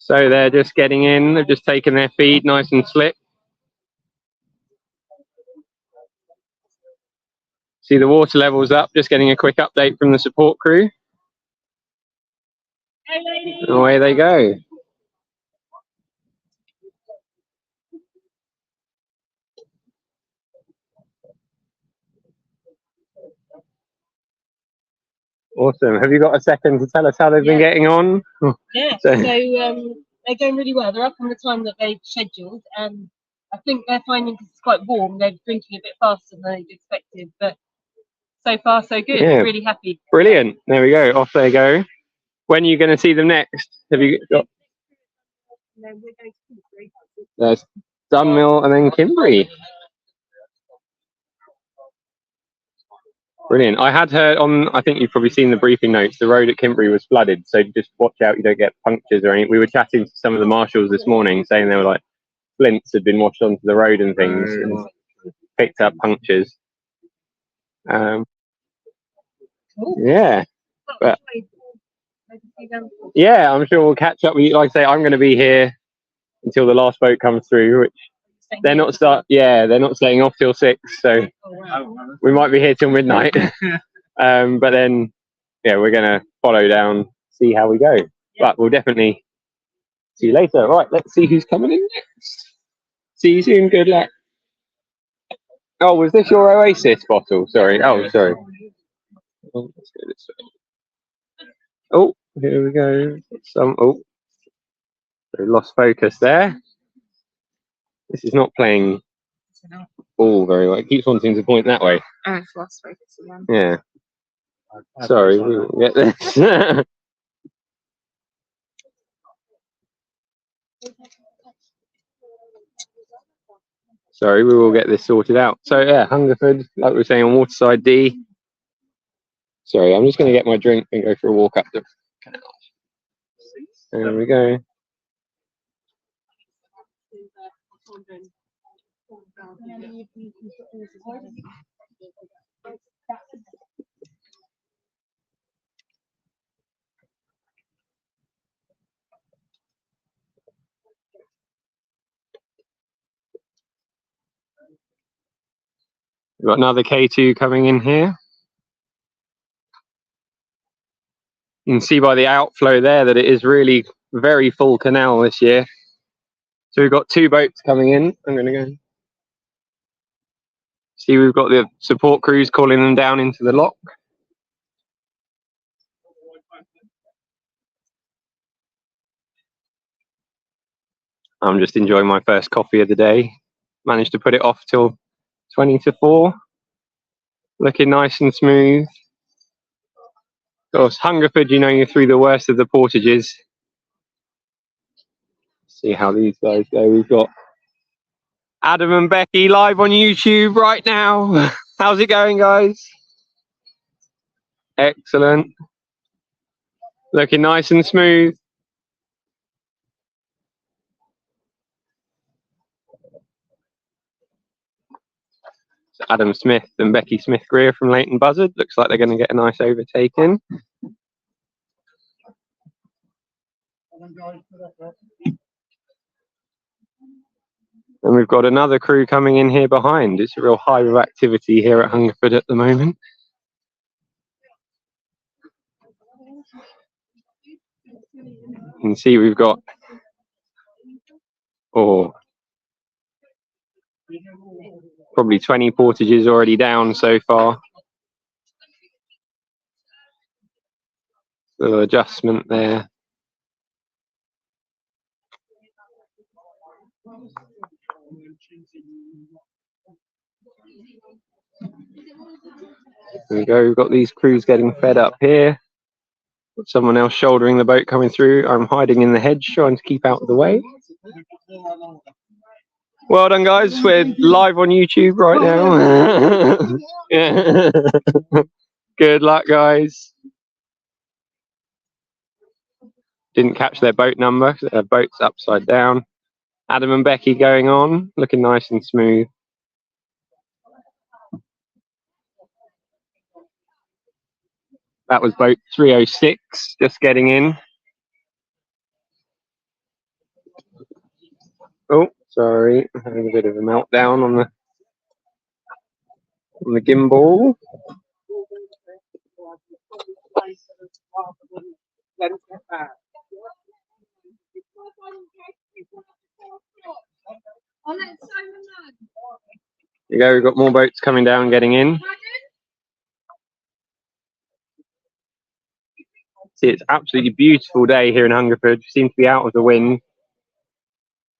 So they're just getting in, they've just taken their feed nice and slick. See the water levels up, just getting a quick update from the support crew. Away they go. Awesome. Have you got a second to tell us how they've been getting on? Yeah, so they're going really well. They're up on the time that they've scheduled, and I think they're finding because it's quite warm, they're drinking a bit faster than they'd expected. But so far, so good. Yeah. Really happy. Brilliant. There we go. Off they go. When are you going to see them next? Have you got? There's Dunmill and then Kimberley. Brilliant. I had heard on, I think you've probably seen the briefing notes, the road at Kimberley was flooded, so just watch out you don't get punctures or anything. We were chatting to some of the marshals this morning saying they were like, flints had been washed onto the road and things and picked up punctures. Yeah. But yeah, I'm sure we'll catch up with you. Like I say, I'm going to be here until the last boat comes through, which they're not staying off till 6, so we might be here till midnight. But then yeah, we're gonna follow down, see how we go. But we'll definitely see you later. Right, let's see who's coming in next. See you soon, good luck. Oh, was this your Oasis bottle? Sorry. Oh, sorry. Oh, let's go this way. Oh, here we go. We lost focus there. This is not playing ball very well. It keeps wanting to point that way. Oh, it's lost focus again. Yeah. Sorry, we will get this. Sorry, we will get this sorted out. So yeah, Hungerford, like we were saying, on Waterside D. Sorry, I'm just going to get my drink and go for a walk up the canal. There we go. We've got another K2 coming in here. You can see by the outflow there that it is really very full canal this year. So we've got 2 boats coming in. I'm going to go. See, we've got the support crews calling them down into the lock. I'm just enjoying my first coffee of the day. Managed to put it off till 20 to 4. Looking nice and smooth. Of course, Hungerford, you know you're through the worst of the portages. See how these guys go. We've got Adam and Becky live on YouTube right now. How's it going, guys? Excellent. Looking nice and smooth. So Adam Smith and Becky Smith-Greer from Leighton Buzzard. Looks like they're going to get a nice overtake in. And we've got another crew coming in here behind. It's a real hive of activity here at Hungerford at the moment. You can see we've got Probably 20 portages already down so far. Little adjustment there. There we go, we've got these crews getting fed up here. Someone else shouldering the boat coming through. I'm hiding in the hedge, trying to keep out of the way. Well done, guys. We're live on YouTube right now. Yeah. Good luck, guys. Didn't catch their boat number. Their boat's upside down. Adam and Becky going on, looking nice and smooth. That was boat 306, just getting in. Oh, sorry, I'm having a bit of a meltdown on the gimbal. There you go, we've got more boats coming down, getting in. See, it's absolutely beautiful day here in Hungerford. We seem to be out of the wind,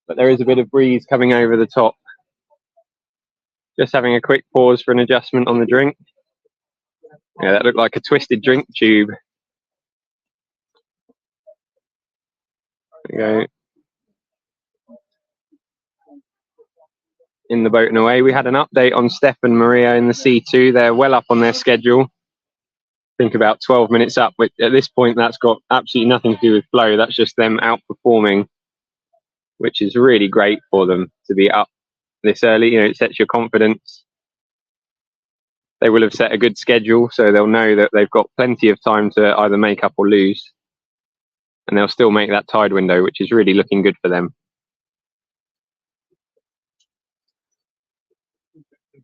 but there is a bit of breeze coming over the top. Just having a quick pause for an adjustment on the drink. Yeah, that looked like a twisted drink tube. There you go. In the boat and away. We had an update on Steph and Maria in the C2. They're well up on their schedule. I think about 12 minutes up. But at this point, that's got absolutely nothing to do with flow. That's just them outperforming, which is really great for them to be up this early. You know, it sets your confidence. They will have set a good schedule, so they'll know that they've got plenty of time to either make up or lose. And they'll still make that tide window, which is really looking good for them.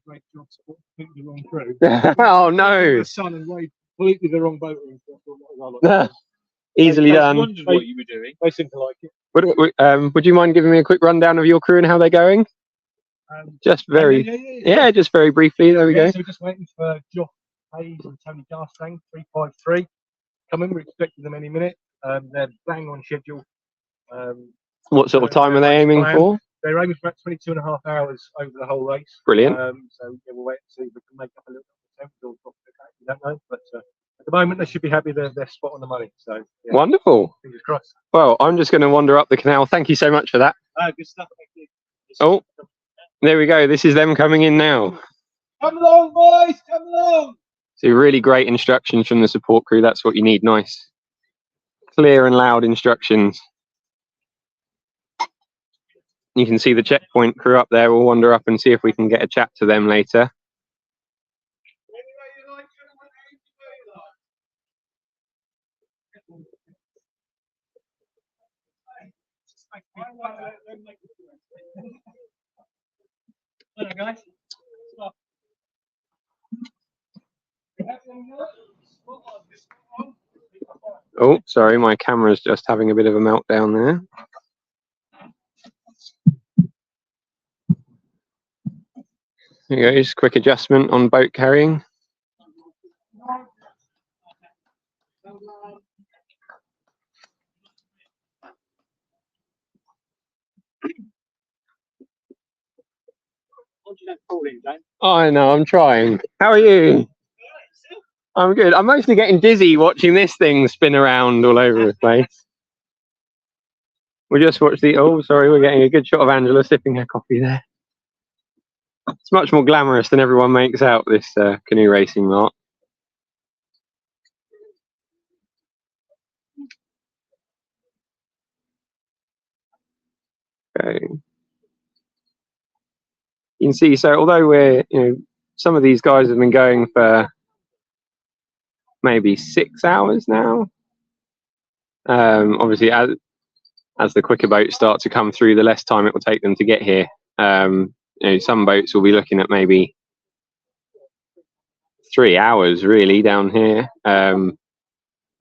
Great job, completely wrong crew. Oh no! The sun and wave completely the wrong boat. Easily done. Wondered what you were doing. They seem to like it. Would you mind giving me a quick rundown of your crew and how they're going? Just very, yeah, just very briefly. There we go. So we're just waiting for Josh Hayes and Tony Garstang, 353. Coming, we're expecting them any minute. They're bang on schedule. What sort of time are they aiming for? They're aiming for about 22.5 hours over the whole race. Brilliant. So yeah, we'll wait and see if we can make up a little bit of temp. We don't know, but at the moment they should be happy. They're spot on the money. So yeah. Wonderful. Fingers crossed. Well, I'm just going to wander up the canal. Thank you so much for that. Good stuff. Thank you. Oh, there we go. This is them coming in now. Come along, boys. Come along. So really great instructions from the support crew. That's what you need. Nice, clear and loud instructions. You can see the checkpoint crew up there. We'll wander up and see if we can get a chat to them later. Hello, guys. Oh, sorry, my camera's just having a bit of a meltdown there. There you go, just a quick adjustment on boat carrying. Oh, I know, I'm trying. How are you? I'm good. I'm mostly getting dizzy watching this thing spin around all over the place. We just watched the... Oh, sorry, we're getting a good shot of Angela sipping her coffee there. It's much more glamorous than everyone makes out, this canoe racing lot. Okay. You can see, so although we're, some of these guys have been going for maybe 6 hours now. Obviously, as the quicker boats start to come through, the less time it will take them to get here. Some boats will be looking at maybe 3 hours really down here. I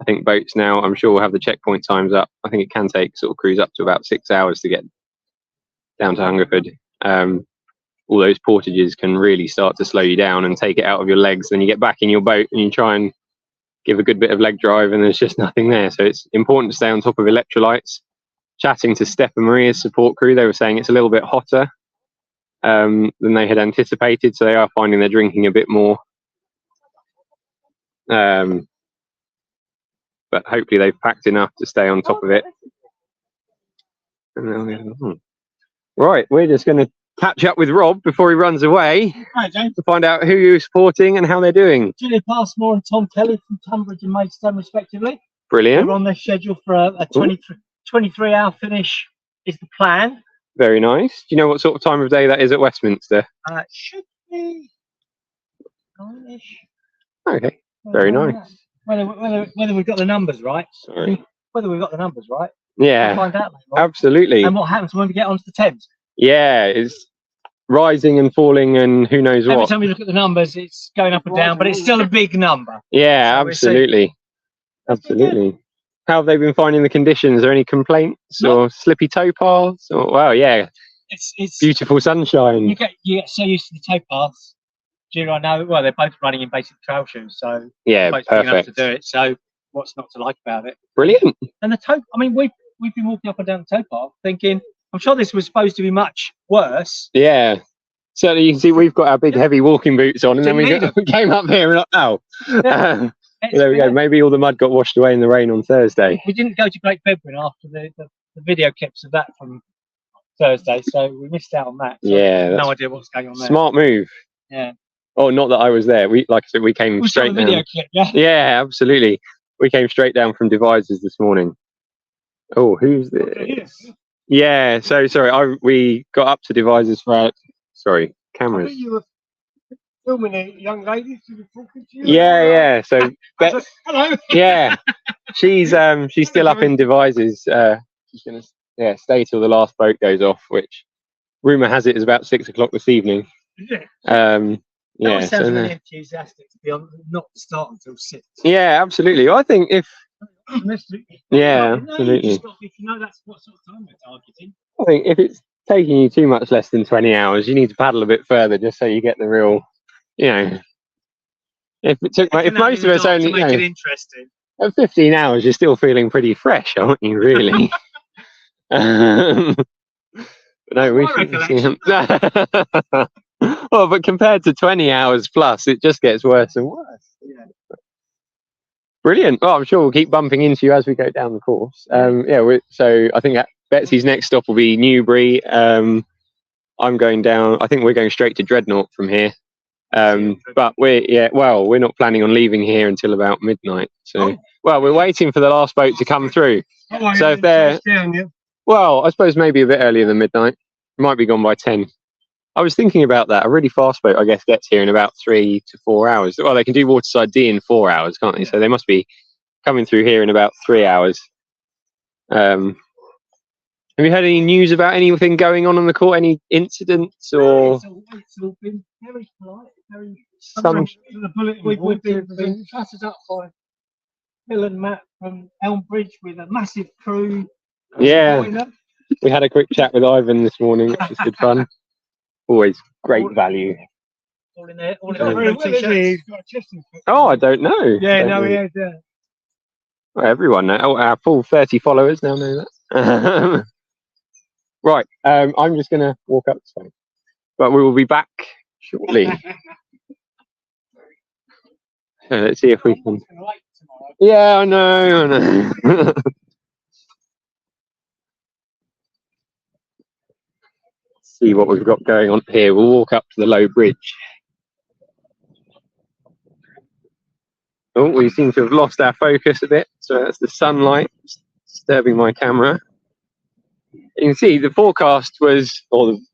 think boats now, I'm sure, will have the checkpoint times up. I think it can take sort of cruise up to about 6 hours to get down to Hungerford. all those portages can really start to slow you down and take it out of your legs. Then you get back in your boat and you try and give a good bit of leg drive, and there's just nothing there. So it's important to stay on top of electrolytes. Chatting to Steph and Maria's support crew, they were saying it's a little bit hotter than they had anticipated, so they are finding they're drinking a bit more. But hopefully they've packed enough to stay on top of it. Right, we're just going to catch up with Rob before he runs away. Hi, James. To find out who you're supporting and how they're doing. Julia Passmore and Tom Kelly from Tunbridge and Maidstone, respectively. Brilliant. They're on their schedule for a 23-hour finish is the plan. Very nice. Do you know what sort of time of day that is at Westminster? It should be 9-ish. Okay, very nice. Whether we've got the numbers right. Sorry. Whether we've got the numbers right. Yeah, We'll find out later on. absolutely. And what happens when we get onto the Thames? Yeah, it's rising and falling and who knows Every what. time you look at the numbers, it's going up and down, but it's still a big number. Yeah, So we'll see. absolutely. Absolutely. How have they been finding the conditions? Are there any complaints or slippy towpaths? Or, wow, yeah. It's beautiful sunshine. You get so used to the towpaths. Julia, I know. Well, they're both running in basic trail shoes, so Yeah, both big enough perfect. to do it. So what's not to like about it? Brilliant. And the toe. I mean, we've been walking up and down the towpath, thinking, I'm sure this was supposed to be much worse. Yeah. So you can see we've got our big heavy walking boots on, and then we Didn't need came up here and up now. There we go. Maybe all the mud got washed away in the rain on Thursday. We didn't go to Great Bedouin after the video clips of that from Thursday, so we missed out on that. So Yeah, no that's idea what's going on there. Smart move. Yeah. Oh, not that I was there. Like I said, we came We saw straight the video down. clip, yeah. Yeah, absolutely. We came straight down from Devizes this morning. Oh, who's this? Yeah, so sorry. We got up to Devizes for our, sorry, cameras. You were filming a young lady. She was talking to you. Yeah. So Beth, hello. yeah, she's still up in Devizes. She's gonna stay till the last boat goes off, which rumor has it is about 6 o'clock this evening. Yeah. Yeah. Sounds So, really enthusiastic to be on, not start until 6. yeah, absolutely. I think if yeah, absolutely. If you know that's what sort of time we're targeting. I think if it's taking you too much less than 20 hours, you need to paddle a bit further just so you get the real, if it took, if most of us only, make it interesting. at 15 hours, you're still feeling pretty fresh, aren't you, really? No, we should. Well, but compared to 20 hours plus, it just gets worse and worse. Yeah. Brilliant. Well, I'm sure we'll keep bumping into you as we go down the course. So I think Betsy's next stop will be Newbury. I'm going down. I think we're going straight to Dreadnought from here. But we're not planning on leaving here until about midnight. So, we're waiting for the last boat to come through. So if they're, I suppose maybe a bit earlier than midnight. Might be gone by 10. I was thinking about that. A really fast boat, I guess, gets here in about 3 to 4 hours. Well, they can do Waterside D in 4 hours, can't they? So they must be coming through here in about 3 hours. Have you heard any news about anything going on the court? Any incidents or? It's all been very polite, very. The We've been chatted up by Bill and Matt from Elmbridge with a massive crew. Yeah, we had a quick chat with Ivan this morning, which was good fun. Always great value. All in there, all in there. Oh, I don't know. Yeah, Don't he know. has. Well, everyone knows. Oh, our full 30 followers now know that. Right, I'm just going to walk up this way, but we will be back shortly. So let's see if we can. Yeah, I know. See what we've got going on here. We'll walk up to the low bridge. Oh, we seem to have lost our focus a bit, so that's the sunlight disturbing my camera. You can see the forecast was, or the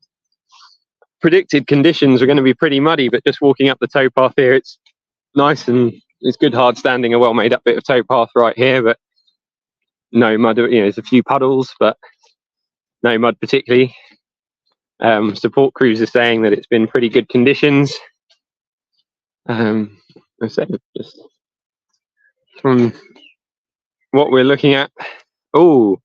predicted conditions were going to be pretty muddy, but just walking up the towpath here, it's nice and it's good hard standing, a well made up bit of towpath right here, but no mud. There's a few puddles, but no mud particularly. Support crews are saying that it's been pretty good conditions. I say just from what we're looking at. Oh,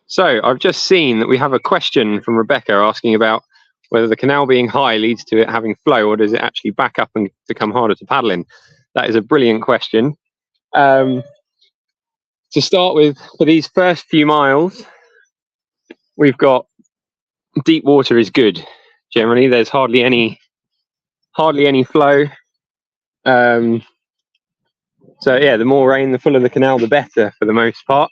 So I've just seen that we have a question from Rebecca asking about whether the canal being high leads to it having flow, or does it actually back up and become harder to paddle in? That is a brilliant question. To start with, for these first few miles, we've got deep water is good. Generally, there's hardly any flow. So yeah, the more rain, the fuller the canal, the better for the most part.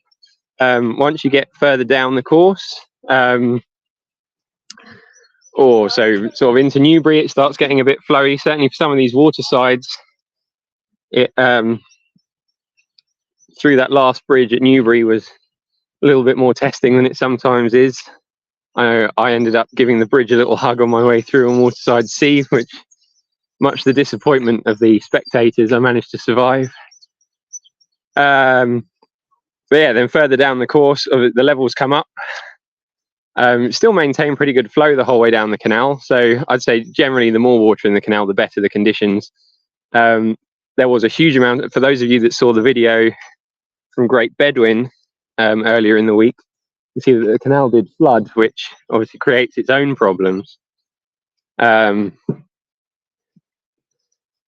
Once you get further down the course, or so sort of into Newbury, it starts getting a bit flowy. Certainly for some of these water sides, it through that last bridge at Newbury was a little bit more testing than it sometimes is. I ended up giving the bridge a little hug on my way through on Waterside C, which, much to the disappointment of the spectators, I managed to survive. But yeah, then further down the course, the levels come up. Still maintain pretty good flow the whole way down the canal. So I'd say generally the more water in the canal, the better the conditions. There was a huge amount, for those of you that saw the video from Great Bedouin earlier in the week, you see that the canal did flood, which obviously creates its own problems. You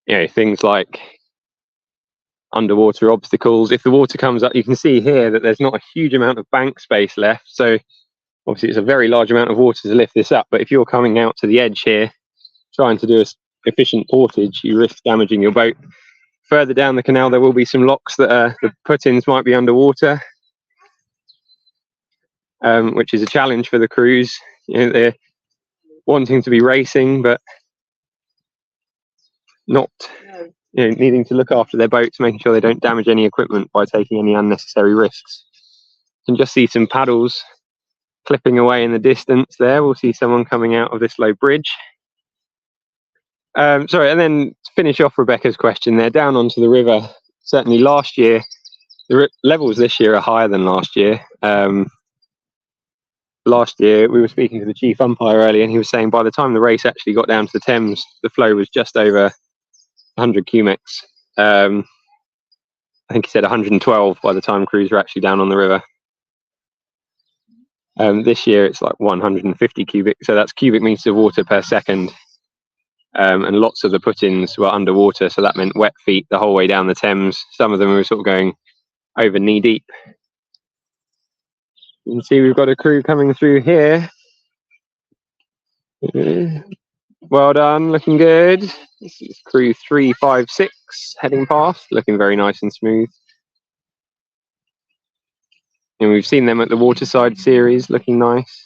know, things like underwater obstacles. If the water comes up, you can see here that there's not a huge amount of bank space left. So obviously it's a very large amount of water to lift this up. But if you're coming out to the edge here, trying to do a efficient portage, you risk damaging your boat. Further down the canal, there will be some locks that the put-ins might be underwater, which is a challenge for the crews. You know, they're wanting to be racing, but not, you know, needing to look after their boats, making sure they don't damage any equipment by taking any unnecessary risks. You can just see some paddles clipping away in the distance there. We'll see someone coming out of this low bridge. Sorry, and then to finish off Rebecca's question there, down onto the river, certainly last year, the levels this year are higher than last year. Last year, we were speaking to the chief umpire earlier, and he was saying by the time the race actually got down to the Thames, the flow was just over 100 cubics. I think he said 112 by the time crews were actually down on the river. This year, it's like 150 cubic, so that's cubic meters of water per second. And lots of the put-ins were underwater, so that meant wet feet the whole way down the Thames. Some of them were sort of going over knee deep. You can see we've got a crew coming through here. Well done, looking good. This is crew 356 heading past, looking very nice and smooth. And we've seen them at the Waterside series, looking nice.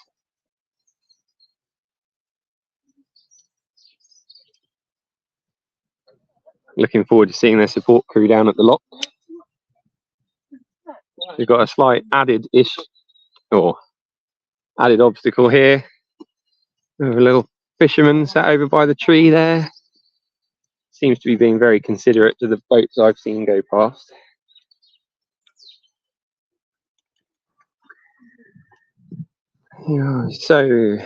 Looking forward to seeing their support crew down at the lock. We've got a slight added obstacle here. We have a little fisherman sat over by the tree there. Seems to be being very considerate to the boats I've seen go past. Yeah, so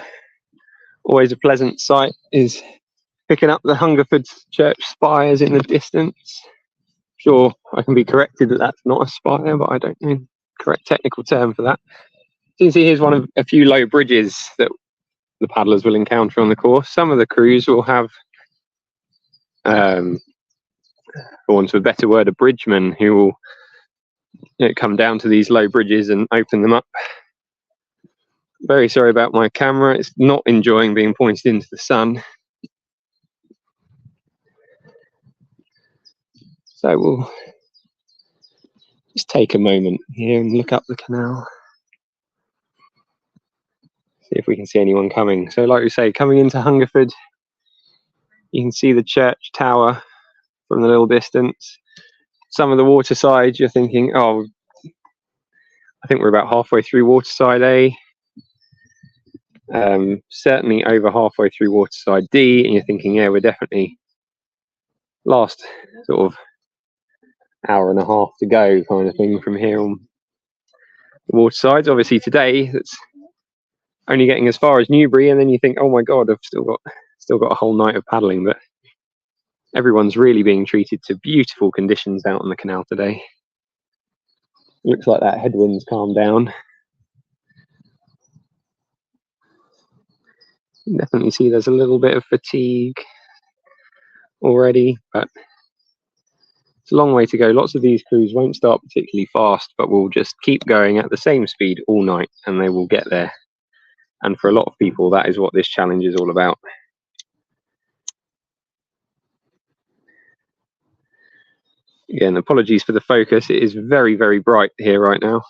always a pleasant sight is picking up the Hungerford Church spires in the distance. Sure, I can be corrected that that's not a spire, but I don't know the correct technical term for that. So you can see here's one of a few low bridges that the paddlers will encounter on the course. Some of the crews will have, for want of a better word, a bridgeman who will, you know, come down to these low bridges and open them up. Very sorry about my camera, it's not enjoying being pointed into the sun. So we'll just take a moment here and look up the canal. See if we can see anyone coming. So like we say, coming into Hungerford, you can see the church tower from the little distance. Some of the waterside, you're thinking, oh, I think we're about halfway through Waterside A. Certainly over halfway through Waterside D, and you're thinking, yeah, we're definitely last sort of hour and a half to go kind of thing from here on the watersides. Obviously today, that's only getting as far as Newbury, and then you think, oh my God, I've still got a whole night of paddling, but everyone's really being treated to beautiful conditions out on the canal today. Looks like that headwind's calmed down. You definitely see there's a little bit of fatigue already, but it's a long way to go. Lots of these crews won't start particularly fast, but will just keep going at the same speed all night and they will get there. And for a lot of people, that is what this challenge is all about. Again, apologies for the focus. It is very, very bright here right now.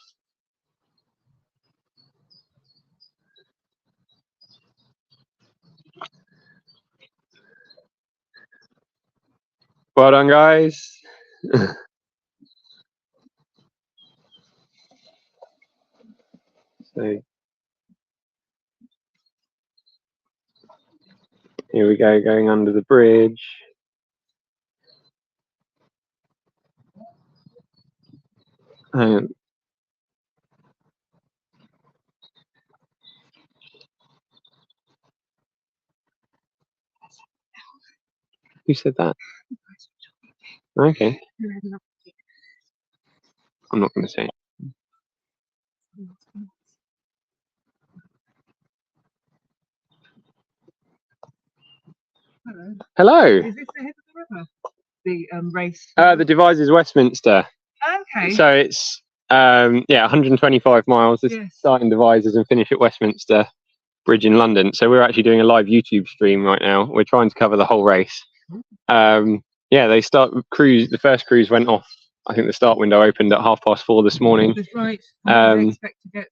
Well done, guys. So here we go, going under the bridge. Who said that? Okay, I'm not going to say it. Hello. Is this the head of the river? The race? The Devizes Westminster. Okay. So it's yeah, 125 miles. This start in Devizes and finish at Westminster Bridge in London. So we're actually doing a live YouTube stream right now. We're trying to cover the whole race. Yeah, they start cruise. The first cruise went off. I think the start window opened at 4:30 this morning. That's right. What do they expect to get?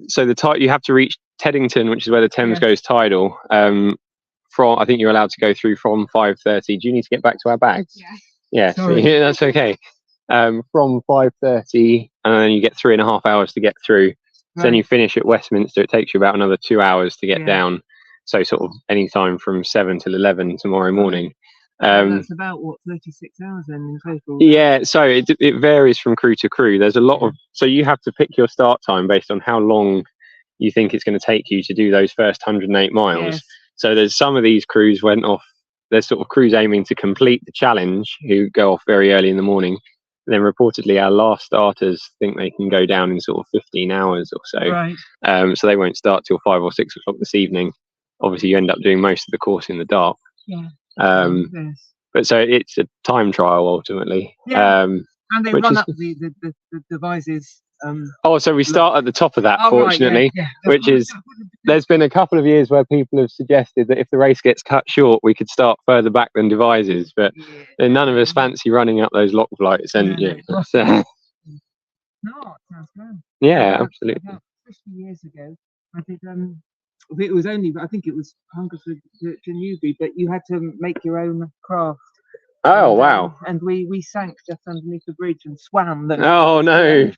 So the you have to reach Teddington, which is where the Thames goes tidal. From I think you're allowed to go through from 5:30. Do you need to get back to our bags? Yeah. Sorry. Yeah, that's okay. From 5:30, and then you get 3.5 hours to get through. So then you finish at Westminster. It takes you about another 2 hours to get down. So sort of any time from 7 till 11 tomorrow morning. That's about what, 36 hours then in total? Yeah, so it varies from crew to crew. There's a lot of, so you have to pick your start time based on how long you think it's going to take you to do those first 108 miles. Yes. So there's some of these crews went off, there's sort of crews aiming to complete the challenge who go off very early in the morning. And then reportedly our last starters think they can go down in sort of 15 hours or so. Right. So they won't start till 5 or 6 o'clock this evening. Obviously you end up doing most of the course in the dark. Yeah. Yes. But so it's a time trial ultimately. Yeah. And they run up the Devizes. Oh, so we start at the top of that, fortunately, right, yeah. which is, there's been a couple of years where people have suggested that if the race gets cut short, we could start further back than Devizes, but none of us fancy running up those lock flights. And No, it sounds good. yeah, absolutely. About 50 years ago, I did, it was only, I think it was Hunger to Newby, but you had to make your own craft. Oh, wow. And we sank just underneath the bridge and swam. Oh, no.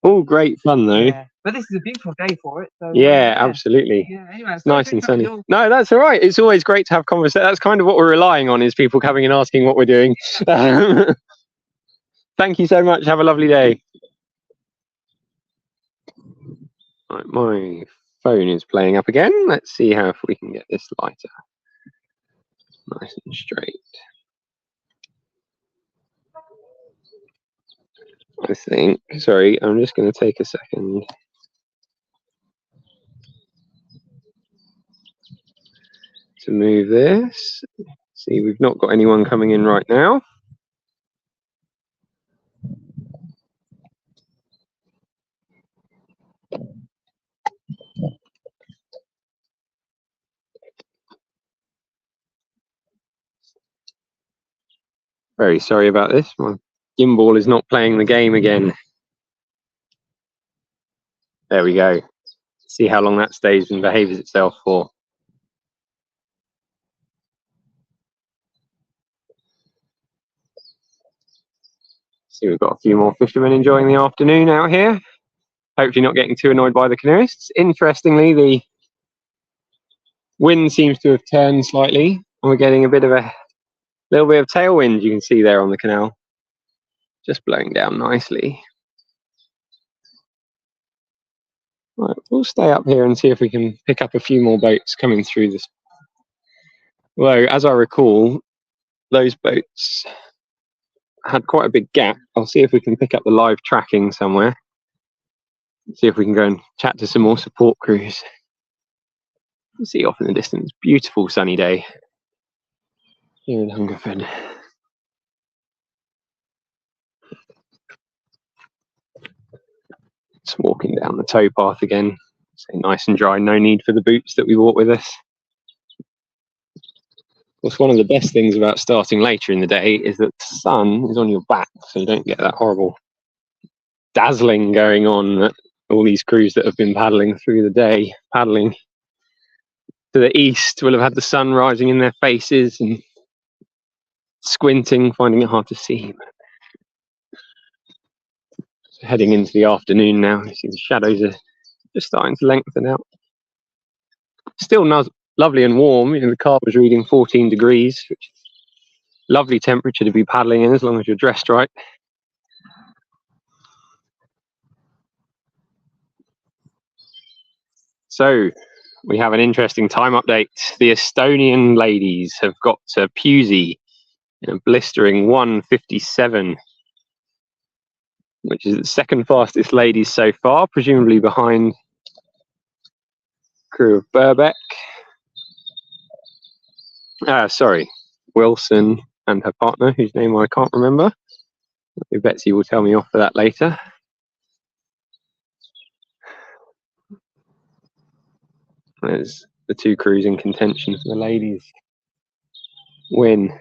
All great fun, though. Yeah. But this is a beautiful day for it. So, yeah, absolutely. Yeah, anyway, it's nice and sunny. No, that's all right. It's always great to have conversation. That's kind of what we're relying on, is people coming and asking what we're doing. Thank you so much. Have a lovely day. Right, my phone is playing up again. Let's see how if we can get this lighter. Nice and straight. I think, sorry, I'm just going to take a second. To move this. See, we've not got anyone coming in right now. Very sorry about this. My gimbal is not playing the game again. There we go. See how long that stays and behaves itself for. See, we've got a few more fishermen enjoying the afternoon out here. Hopefully not getting too annoyed by the canoeists. Interestingly, the wind seems to have turned slightly, and we're getting a little bit of tailwind, you can see there on the canal. Just blowing down nicely. Right, we'll stay up here and see if we can pick up a few more boats coming through this. Although, as I recall, those boats had quite a big gap. I'll see if we can pick up the live tracking somewhere. See if we can go and chat to some more support crews. See off in the distance, beautiful sunny day here in Hungerford. Just walking down the towpath again, so nice and dry, no need for the boots that we brought with us. Of course, one of the best things about starting later in the day is that the sun is on your back, so you don't get that horrible dazzling going on that all these crews that have been paddling through the day, paddling to the east, will have had the sun rising in their faces and squinting, finding it hard to see. So heading into the afternoon now, you see the shadows are just starting to lengthen out. Still lovely and warm. You know, the car was reading 14 degrees, which is lovely temperature to be paddling in as long as you're dressed right. So we have an interesting time update. The Estonian ladies have got to Pusey in a blistering 1:57, which is the second fastest ladies so far, presumably behind crew of Burbeck. Sorry, Wilson and her partner, whose name I can't remember. Betsy will tell me off for that later. There's the two crews in contention for the ladies win.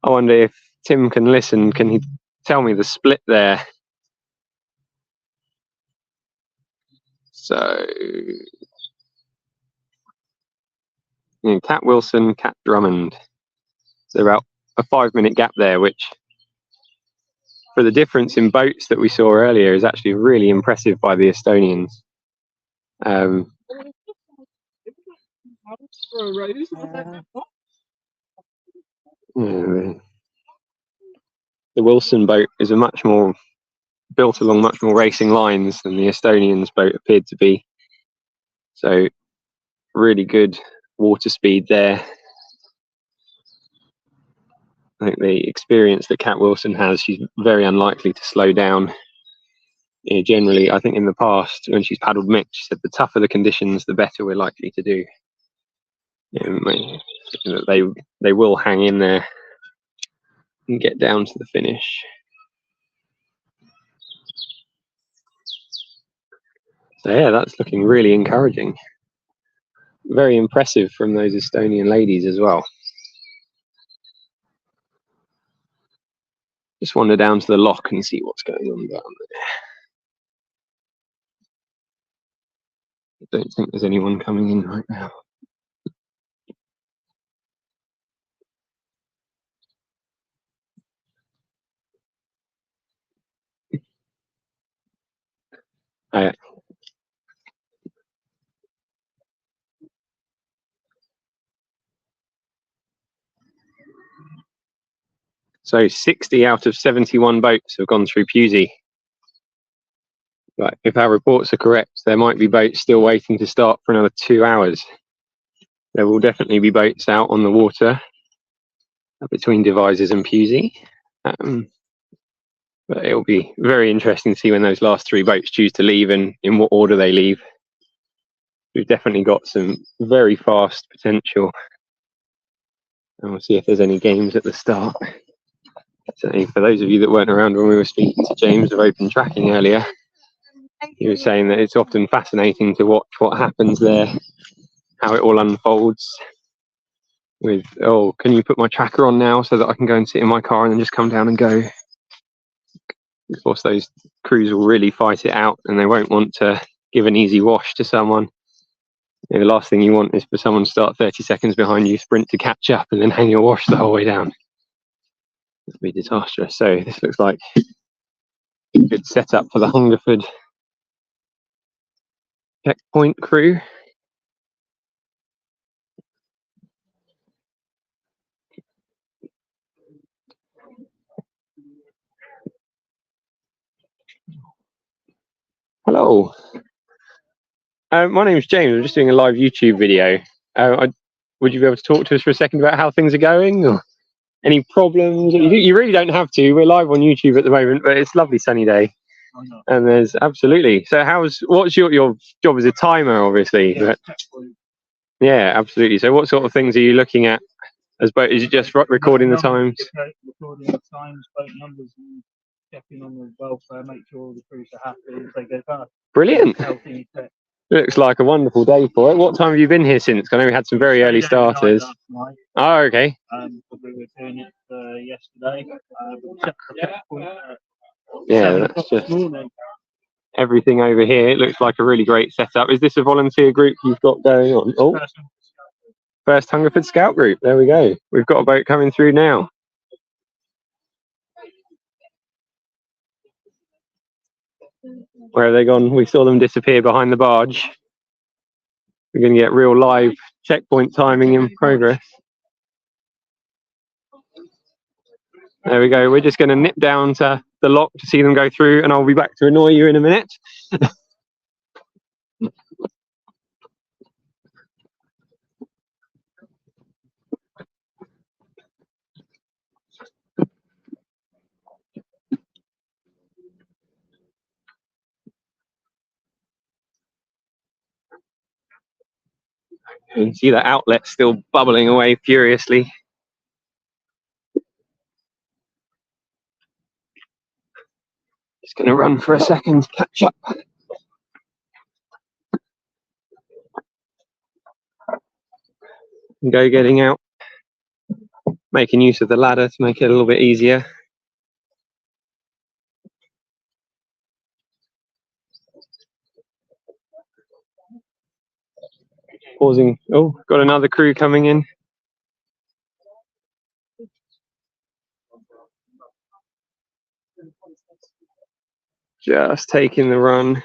I wonder if Tim can listen. Can he tell me the split there? So, Cat Wilson, Cat Drummond. So about a 5-minute gap there, which for the difference in boats that we saw earlier is actually really impressive by the Estonians. The Wilson boat is a much more built along much more racing lines than the Estonians boat appeared to be. So really good water speed there. I think the experience that Cat Wilson has, she's very unlikely to slow down. You know, generally, I think in the past, when she's paddled mixed, she said the tougher the conditions, the better we're likely to do. You know, they will hang in there and get down to the finish. So yeah, that's looking really encouraging. Very impressive from those Estonian ladies as well. Just wander down to the lock and see what's going on down there. I don't think there's anyone coming in right now. So 60 out of 71 boats have gone through Pusey. But if our reports are correct, there might be boats still waiting to start for another 2 hours. There will definitely be boats out on the water between Devizes and Pusey. But it'll be very interesting to see when those last 3 boats choose to leave and in what order they leave. We've definitely got some very fast potential. And we'll see if there's any games at the start. So for those of you that weren't around when we were speaking to James of Open Tracking earlier, he was saying that it's often fascinating to watch what happens there, how it all unfolds with, oh, can you put my tracker on now so that I can go and sit in my car and then just come down and go. Of course, those crews will really fight it out and they won't want to give an easy wash to someone. You know, the last thing you want is for someone to start 30 seconds behind you, sprint to catch up and then hang your wash the whole way down. That'd be disastrous. So this looks like a good setup for the Hungerford checkpoint crew. Hello. My name is James. I'm just doing a live YouTube video. Would you be able to talk to us for a second about how things are going? Or any problems? You really don't have to. We're live on YouTube at the moment, but it's a lovely sunny day. And there's absolutely. So what's your job as a timer, obviously? But Yeah, absolutely. So what sort of things are you looking at as boat? Is it just recording the times? Recording the times, boat numbers, and checking on the welfare, make sure all the crews are happy as they go past. Brilliant. Healthy, fit. Looks like a wonderful day for it. What time have you been here since? I know we had some very early starters. Oh, okay. We were doing it yesterday. Yeah, that's just everything over here. It looks like a really great setup. Is this a volunteer group you've got going on? Oh, first Hungerford Scout group. There we go. We've got a boat coming through now. Where have they gone? We saw them disappear behind the barge. We're going to get real live checkpoint timing in progress. There we go. We're just going to nip down to the lock to see them go through, and I'll be back to annoy you in a minute. You can see the outlet still bubbling away furiously. Just going to run for a second, catch up. And go getting out. Making use of the ladder to make it a little bit easier. Pausing. Oh, got another crew coming in. Just taking the run.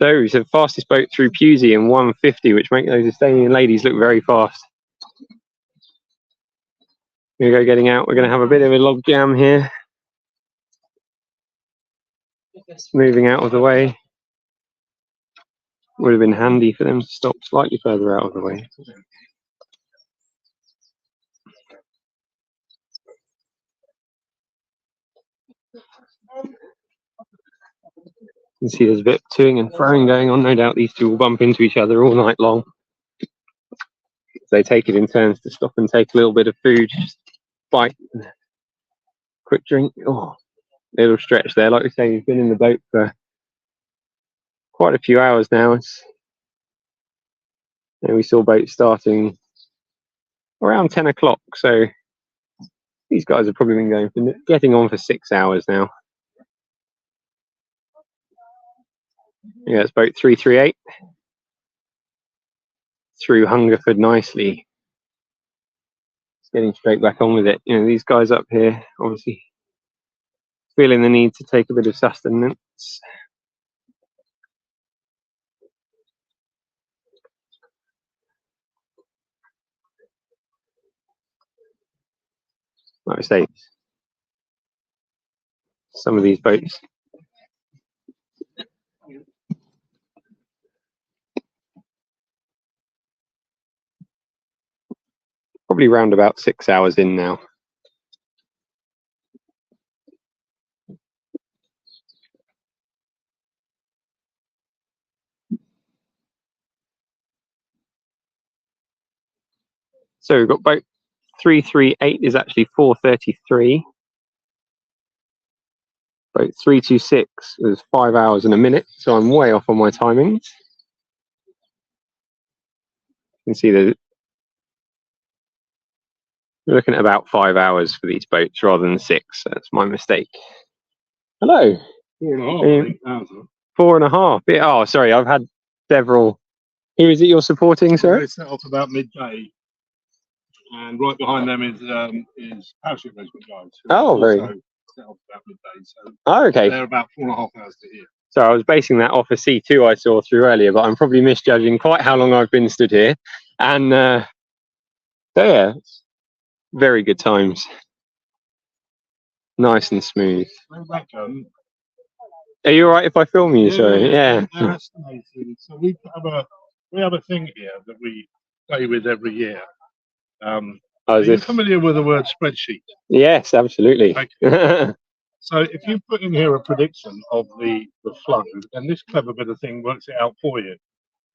So we said fastest boat through Pusey in 150, which make those Estonian ladies look very fast. We're going to go getting out. We're going to have a bit of a log jam here. Moving out of the way. Would have been handy for them to stop slightly further out of the way. You can see there's a bit of toing and throwing going on. No doubt these two will bump into each other all night long. They take it in turns to stop and take a little bit of food, just bite, quick drink. Oh, little stretch there. Like we say, we've been in the boat for quite a few hours now. And we saw boats starting around 10 o'clock. So these guys have probably been going for, getting on for 6 hours now. Yeah, it's boat 338 through Hungerford nicely. It's getting straight back on with it. You know, these guys up here obviously feeling the need to take a bit of sustenance. Like I say, some of these boats probably round about 6 hours in now. So we've got boat 338 is actually 4:33. Boat 326 was 5 hours and a minute, so I'm way off on my timings. You can see that we're looking at about 5 hours for these boats rather than 6. So that's my mistake. Hello. 4.5. 4.5. Yeah, oh, sorry, I've had several. Who is it you're supporting, sir? They set off about midday, and right behind them is parachute regiment guys. Oh, very. Set off about midday, so oh, okay. They're about 4.5 hours to here. So I was basing that off a C2 I saw through earlier, but I'm probably misjudging quite how long I've been stood here. And so yeah, very good times. Nice and smooth. Are you all right if I film you? Sorry. Yeah. So we have a thing here that we play with every year. Are you familiar with the word spreadsheet? Yes, absolutely. Okay. So if you put in here a prediction of the flow, and this clever bit of thing works it out for you.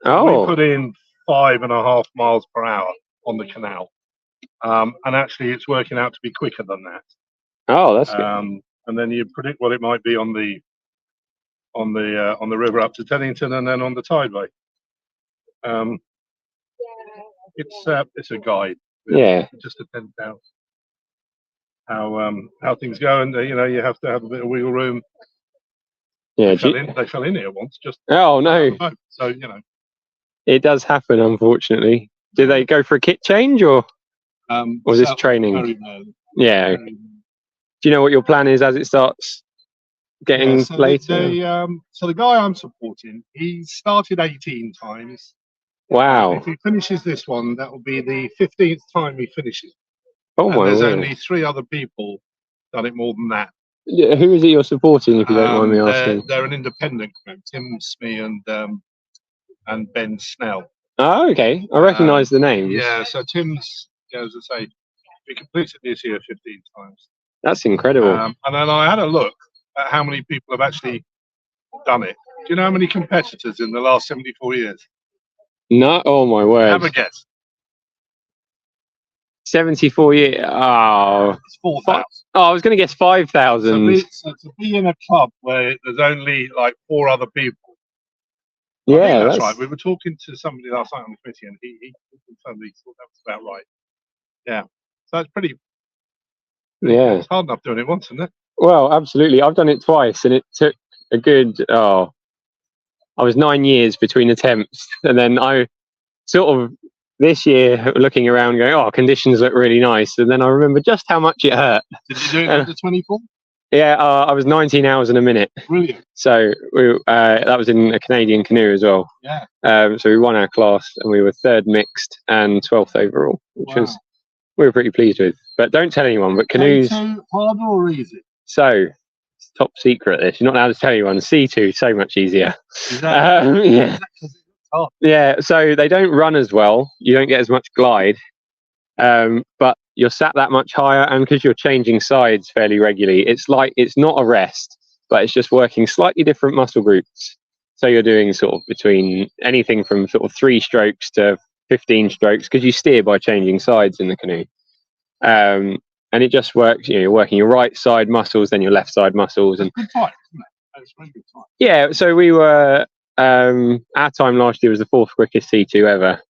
Oh. We put in 5.5 miles per hour on the canal, and actually it's working out to be quicker than that. Oh, that's good. And then you predict what it might be on the river up to Teddington, and then on the tideway. It's a guide. Really. Yeah. It just depends how things go, and you have to have a bit of wiggle room. Yeah. They fell in here once. Just oh no. So it does happen, unfortunately. Did they go for a kit change, or was this training? Very rarely. Yeah. Very rarely. Do you know what your plan is as it starts getting later? So the guy I'm supporting, he started 18 times. Wow. If he finishes this one, that will be the 15th time he finishes. Oh and my there's word. only 3 other people done it more than that. Yeah, who is it you're supporting, if you don't mind me asking? They're an independent group, Tim Smee and Ben Snell. Oh, okay. I recognise the names. Yeah, so Tim's, as I say, he completed this year 15 times. That's incredible. And then I had a look at how many people have actually done it. Do you know how many competitors in the last 74 years? No, oh my word. Have a guess. 74 years. Oh. It's 4,000. Oh, I was going to guess 5,000. So to be in a club where there's only like 4 other people. Yeah, I think that's right. We were talking to somebody last night on the committee, and he confirmed he thought that was about right. Yeah. So it's pretty. Yeah. It's hard enough doing it once, isn't it? Well, absolutely. I've done it twice, and it took a good. I was 9 years between attempts, and then I sort of this year looking around, going, "Oh, conditions look really nice," and then I remember just how much it hurt. Did you do it under 24? Yeah, I was 19 hours in a minute. Brilliant. So that was in a Canadian canoe as well. Yeah. So we won our class, and we were 3rd mixed and 12th overall, which was we were pretty pleased with. But don't tell anyone. But canoes. C2 harder or easy? So it's top secret. This you're not allowed to tell anyone. C2 so much easier. Is that, yeah. Yeah. So they don't run as well. You don't get as much glide. But you're sat that much higher, and because you're changing sides fairly regularly, it's not a rest, but it's just working slightly different muscle groups. So you're doing sort of between anything from sort of 3 strokes to 15 strokes, because you steer by changing sides in the canoe. And it just works. You're working your right side muscles, then your left side muscles, and good time, isn't it? That's a very good time. yeah. So we were our time last year was the 4th quickest C2 ever,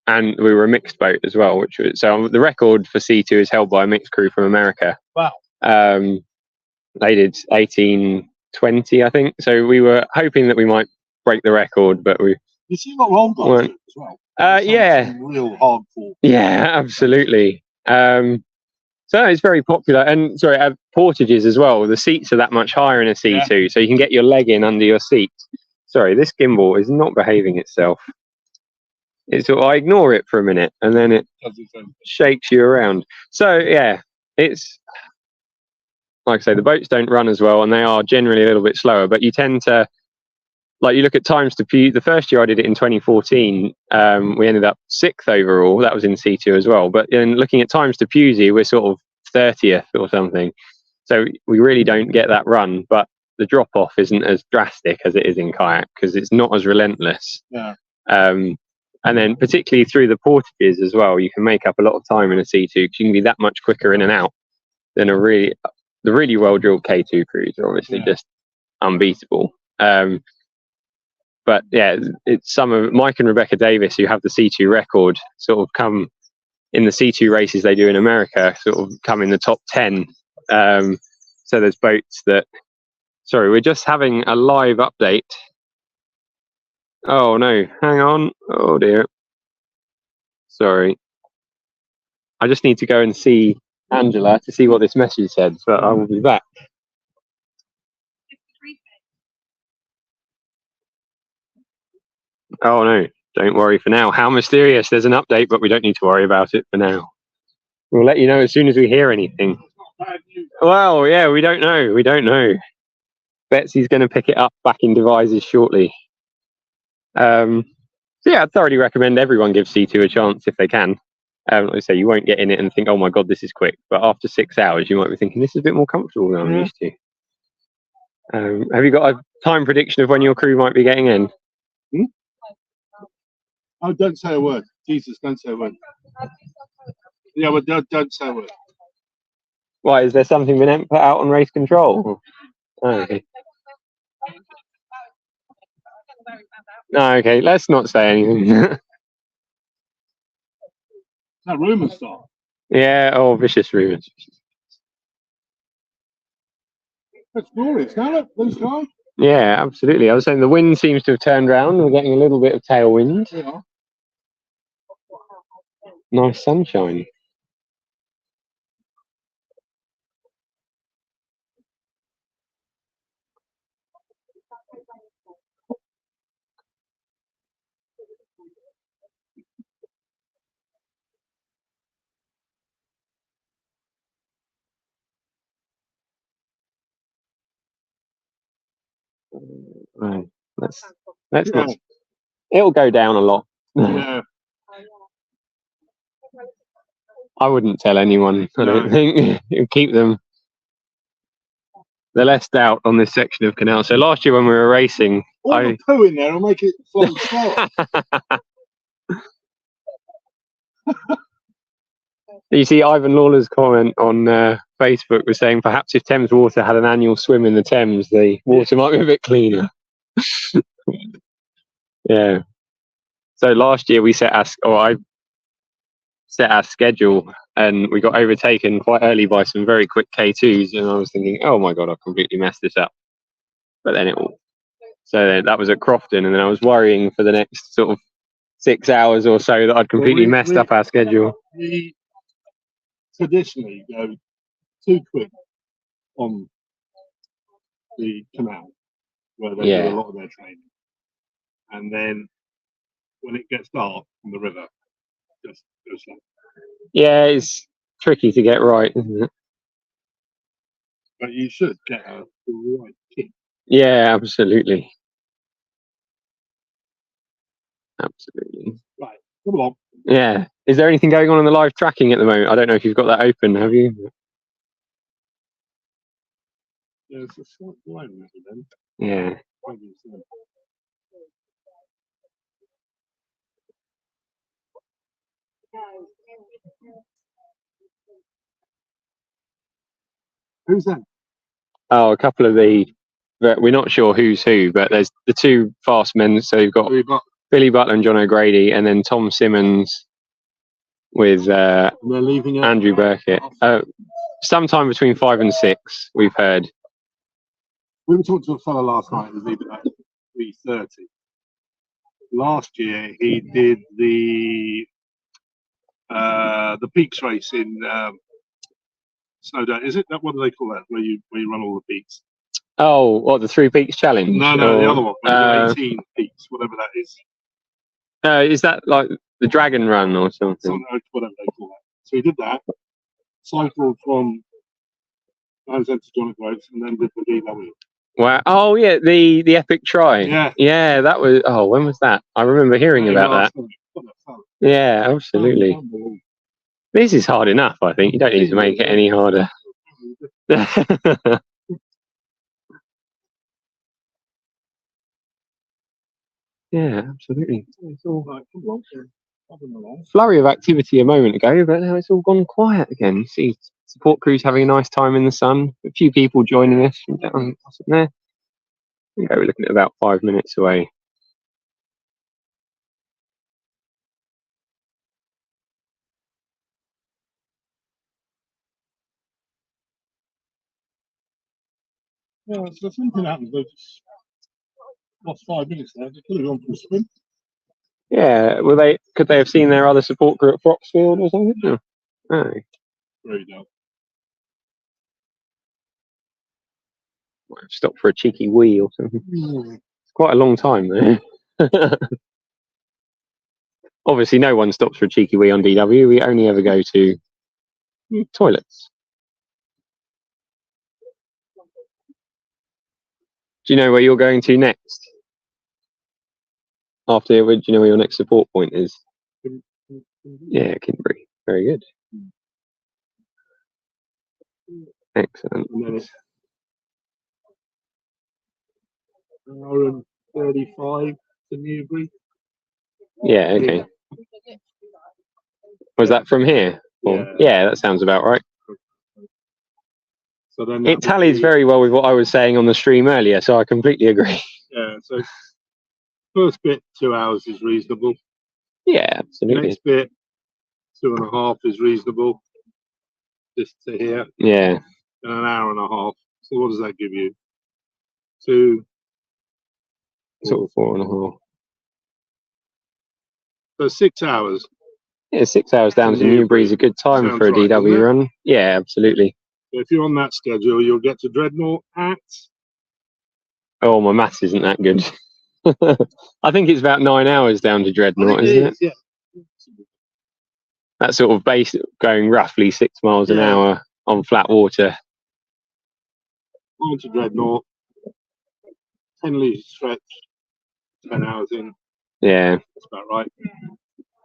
and we were a mixed boat as well, which was so the record for C2 is held by a mixed crew from America. Wow. They did 18:20, I think. So we were hoping that we might break the record, but we. You see what roll guys do as well. Yeah. Real hardcore. Yeah, absolutely. So it's very popular, and sorry, portages as well. The seats are that much higher in a C2, so you can get your leg in under your seat. Sorry, this gimbal is not behaving itself. I ignore it for a minute, and then it shakes you around. So yeah, it's like I say, the boats don't run as well, and they are generally a little bit slower. But you tend to, like, you look at times to Pewsey. The first year I did it in 2014, we ended up 6th overall. That was in C2 as well. But in looking at times to Pewsey, we're sort of 30th or something. So we really don't get that run, but the drop off isn't as drastic as it is in kayak because it's not as relentless. Yeah. And then particularly through the portages as well, you can make up a lot of time in a C2 because you can be that much quicker in and out than the really well drilled K2 crews are obviously just unbeatable. But yeah, it's some of Mike and Rebecca Davis who have the C2 record sort of come in the C2 races they do in America, sort of come in the top 10. So there's boats that, sorry, we're just having a live update. Oh no, hang on. Oh dear. Sorry. I just need to go and see Angela to see what this message said, but I will be back. Oh no, don't worry for now. How mysterious. There's an update, but we don't need to worry about it for now. We'll let you know as soon as we hear anything. Well, yeah, we don't know. We don't know. Betsy's going to pick it up back in Devizes shortly. So yeah, I'd thoroughly recommend everyone give C2 a chance if they can. Like I say, you won't get in it and think, oh my God, this is quick. But after 6 hours, you might be thinking, this is a bit more comfortable than I'm used to. Have you got a time prediction of when your crew might be getting in? Oh, don't say a word. Jesus, don't say a word. Yeah, but don't say a word. Why, is there something been put out on race control? Oh, okay. No, okay, let's not say anything. That rumour start. Yeah, oh, vicious rumours. That's glorious, isn't it? Blue sky. Yeah, absolutely. I was saying the wind seems to have turned round. We're getting a little bit of tailwind. Yeah. Nice sunshine. Right. Let's not. It'll go down a lot. Yeah. I wouldn't tell anyone. I don't think. Keep them. The less doubt on this section of canal. So last year when we were racing, all the poo in there will make it flow slower. You see, Ivan Lawler's comment on Facebook was saying perhaps if Thames Water had an annual swim in the Thames, the water might be a bit cleaner. Yeah. So last year we I set our schedule, and we got overtaken quite early by some very quick K2s, and I was thinking, oh my god, I've completely messed this up. But then so that was at Crofton, and then I was worrying for the next sort of 6 hours or so that I'd completely messed up our schedule. We traditionally go too quick on the canal where they do a lot of their training, and then when it gets dark on the river, just go slow. Yeah, it's tricky to get right, isn't it? But you should get a right kick. Yeah, absolutely. Absolutely. Right, come along. Yeah. Is there anything going on in the live tracking at the moment? I don't know if you've got that open, have you? There's a slight line then. Yeah. Who's that? Oh, a couple of we're not sure who's who, but there's the two fast men. So you've got Billy Butler and John O'Grady, and then Tom Simmons with Andrew Burkett. Sometime between 5 and 6, we've heard. We were talking to a fellow last night who's leaving at 3:30. Last year he did the peaks race in Snowdown. Is it that? What do they call that? Where you run all the peaks? Oh, what, the 3 Peaks Challenge? No, the other one. Where you do 18 peaks, whatever that is. Is that like the Dragon Run or something? Whatever they call that. So he did that. Cycled from Land's to John Groves, and then did the DW. Wow. Oh yeah, the epic try. Yeah. Yeah, that was. Oh, when was that? I remember hearing about that. Yeah, absolutely. This is hard enough, I think. You don't need to make it any harder. Yeah, absolutely. It's all flurry of activity a moment ago, but now it's all gone quiet again. You see support crews having a nice time in the sun. A few people joining us from down there. Okay, we're looking at about 5 minutes away. Yeah, so if something happens, they just lost 5 minutes there. They could have gone for a sprint. Yeah, could they have seen their other support crew at Foxfield or something? No. Oh. Very dull. Might have stopped for a cheeky wee or something. It's quite a long time though. Obviously, no one stops for a cheeky wee on DW. We only ever go to toilets. Do you know where you're going to next? Do you know where your next support point is? Yeah, Kinbury. Very good. Excellent. And then it's an hour and 35 to Newbury. Yeah, okay. Was that from here? Or, yeah, that sounds about right. So then It tallies very well with what I was saying on the stream earlier, so I completely agree. Yeah, so first bit 2 hours is reasonable. Yeah, absolutely. Next bit 2.5 is reasonable. Just to here. Yeah. And an hour and a half. So what does that give you? 2. Sort of 4.5. So 6 hours. Yeah, 6 hours down to Newbury is a good time for a Sounds right, DW doesn't it? run. Yeah, absolutely. So if you're on that schedule, you'll get to Dreadnought at. Oh, my maths isn't that good. I think it's about 9 hours down to Dreadnought, isn't it? Yeah. That's sort of base going roughly 6 miles an hour on flat water. On to Dreadnought. 10 litre stretch. 10 hours in. Yeah. That's about right.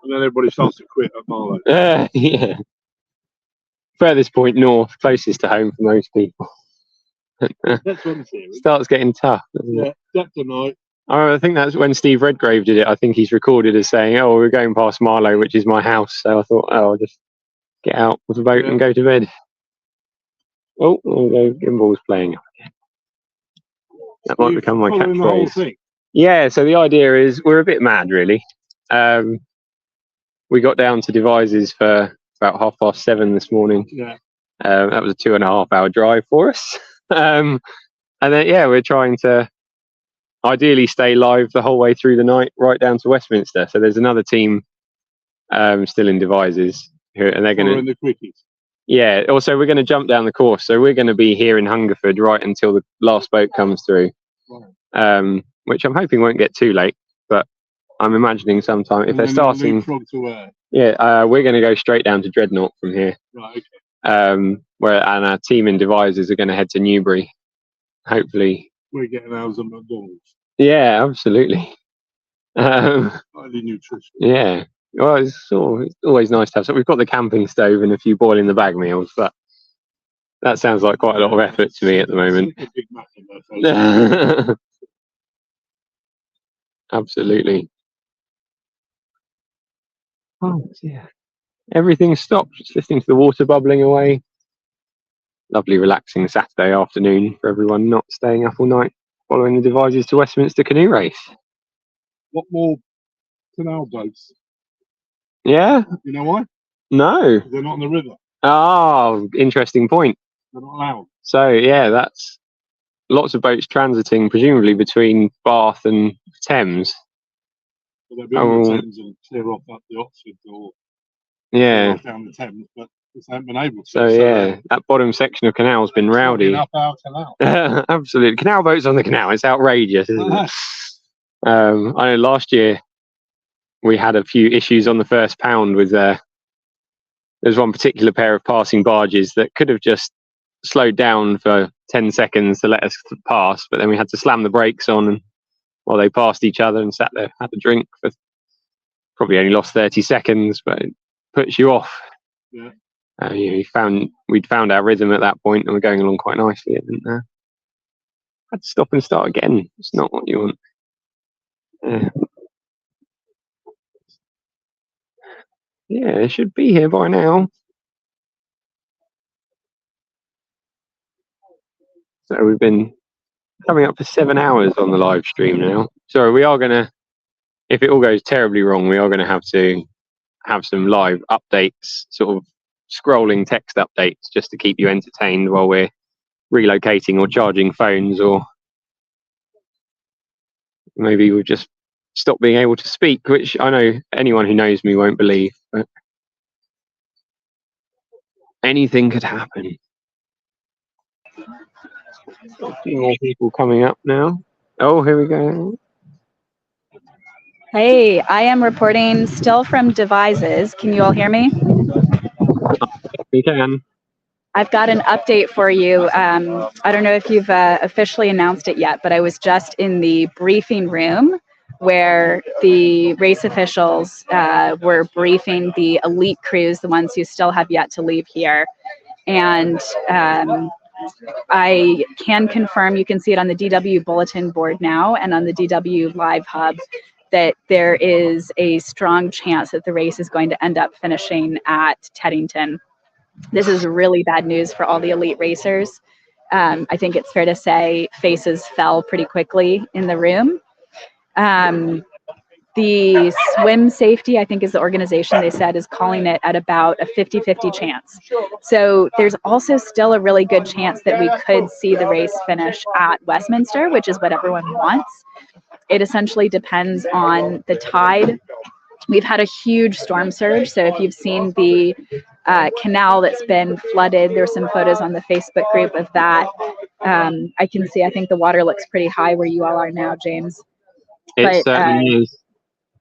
And then everybody starts to quit at Marlow. Yeah. Furthest point north, closest to home for most people. That's one theory. Starts getting tough, doesn't Yeah, it? depth of night. I think that's when Steve Redgrave did it. I think he's recorded as saying, "Oh, we're going past Marlow, which is my house." So I thought, "Oh, I'll just get out with the boat and go to bed." Oh, there we go. Gimbal's playing. That might become my Following the whole catchphrase. thing. Yeah. So the idea is we're a bit mad, really. We got down to Devizes for about 7:30 this morning. Yeah. That was a 2.5 hour drive for us. And then, yeah, we're trying to ideally stay live the whole way through the night, right down to Westminster. So there's another team still in Devizes, and they're going to. The quickies. Yeah. Also, we're going to jump down the course, so we're going to be here in Hungerford right until the last boat comes through, which I'm hoping won't get too late. But I'm imagining sometime if they're starting. To where? Yeah, we're going to go straight down to Dreadnought from here. Right. Okay. And our team in Devizes are going to head to Newbury. Hopefully. We're getting ours at McDonald's. Yeah, absolutely. Highly nutritious. Yeah. Well, it's always nice to have. So we've got the camping stove and a few boil in the bag meals, but that sounds like quite a lot of effort to me at the moment. Absolutely. Oh, yeah. Everything stopped. Just listening to the water bubbling away. Lovely, relaxing Saturday afternoon for everyone not staying up all night following the Devizes to Westminster canoe race. What more canal boats? Yeah. You know why? No. They're not on the river. Oh, interesting point. They're not allowed. So yeah, that's lots of boats transiting, presumably between Bath and Thames. So they'll be on the Thames and clear off up the Oxford or clear off down the Thames, but just haven't been able to. So yeah, that bottom section of canal's been rowdy. Up our canal. Absolutely, canal boats on the canal. It's outrageous, isn't it? I know last year we had a few issues on the first pound with there's one particular pair of passing barges that could have just slowed down for 10 seconds to let us pass, but then we had to slam the brakes on while they passed each other and sat there, had a drink for probably only lost 30 seconds, but it puts you off. Yeah. We'd found our rhythm at that point and we're going along quite nicely. Had to stop and start again. It's not what you want. Yeah, it should be here by now. So we've been coming up for 7 hours on the live stream now. So we are going to, if it all goes terribly wrong, we are going to have some live updates, sort of scrolling text updates just to keep you entertained while we're relocating or charging phones, or maybe we'll just stop being able to speak, which I know anyone who knows me won't believe, but anything could happen. A few more people coming up now. Oh, here we go. Hey, I am reporting still from Devizes. Can you all hear me? We can. I've got an update for you. I don't know if you've officially announced it yet, but I was just in the briefing room where the race officials were briefing the elite crews, the ones who still have yet to leave here. And I can confirm, you can see it on the DW bulletin board now and on the DW Live Hub, that there is a strong chance that the race is going to end up finishing at Teddington. This is really bad news for all the elite racers. I think it's fair to say faces fell pretty quickly in the room. The swim safety, I think is the organization they said, is calling it at about a 50-50 chance. So there's also still a really good chance that we could see the race finish at Westminster, which is what everyone wants. It essentially depends on the tide. We've had a huge storm surge. So if you've seen the canal that's been flooded, there's some photos on the Facebook group of that. I can see, I think the water looks pretty high where you all are now, James. It certainly is.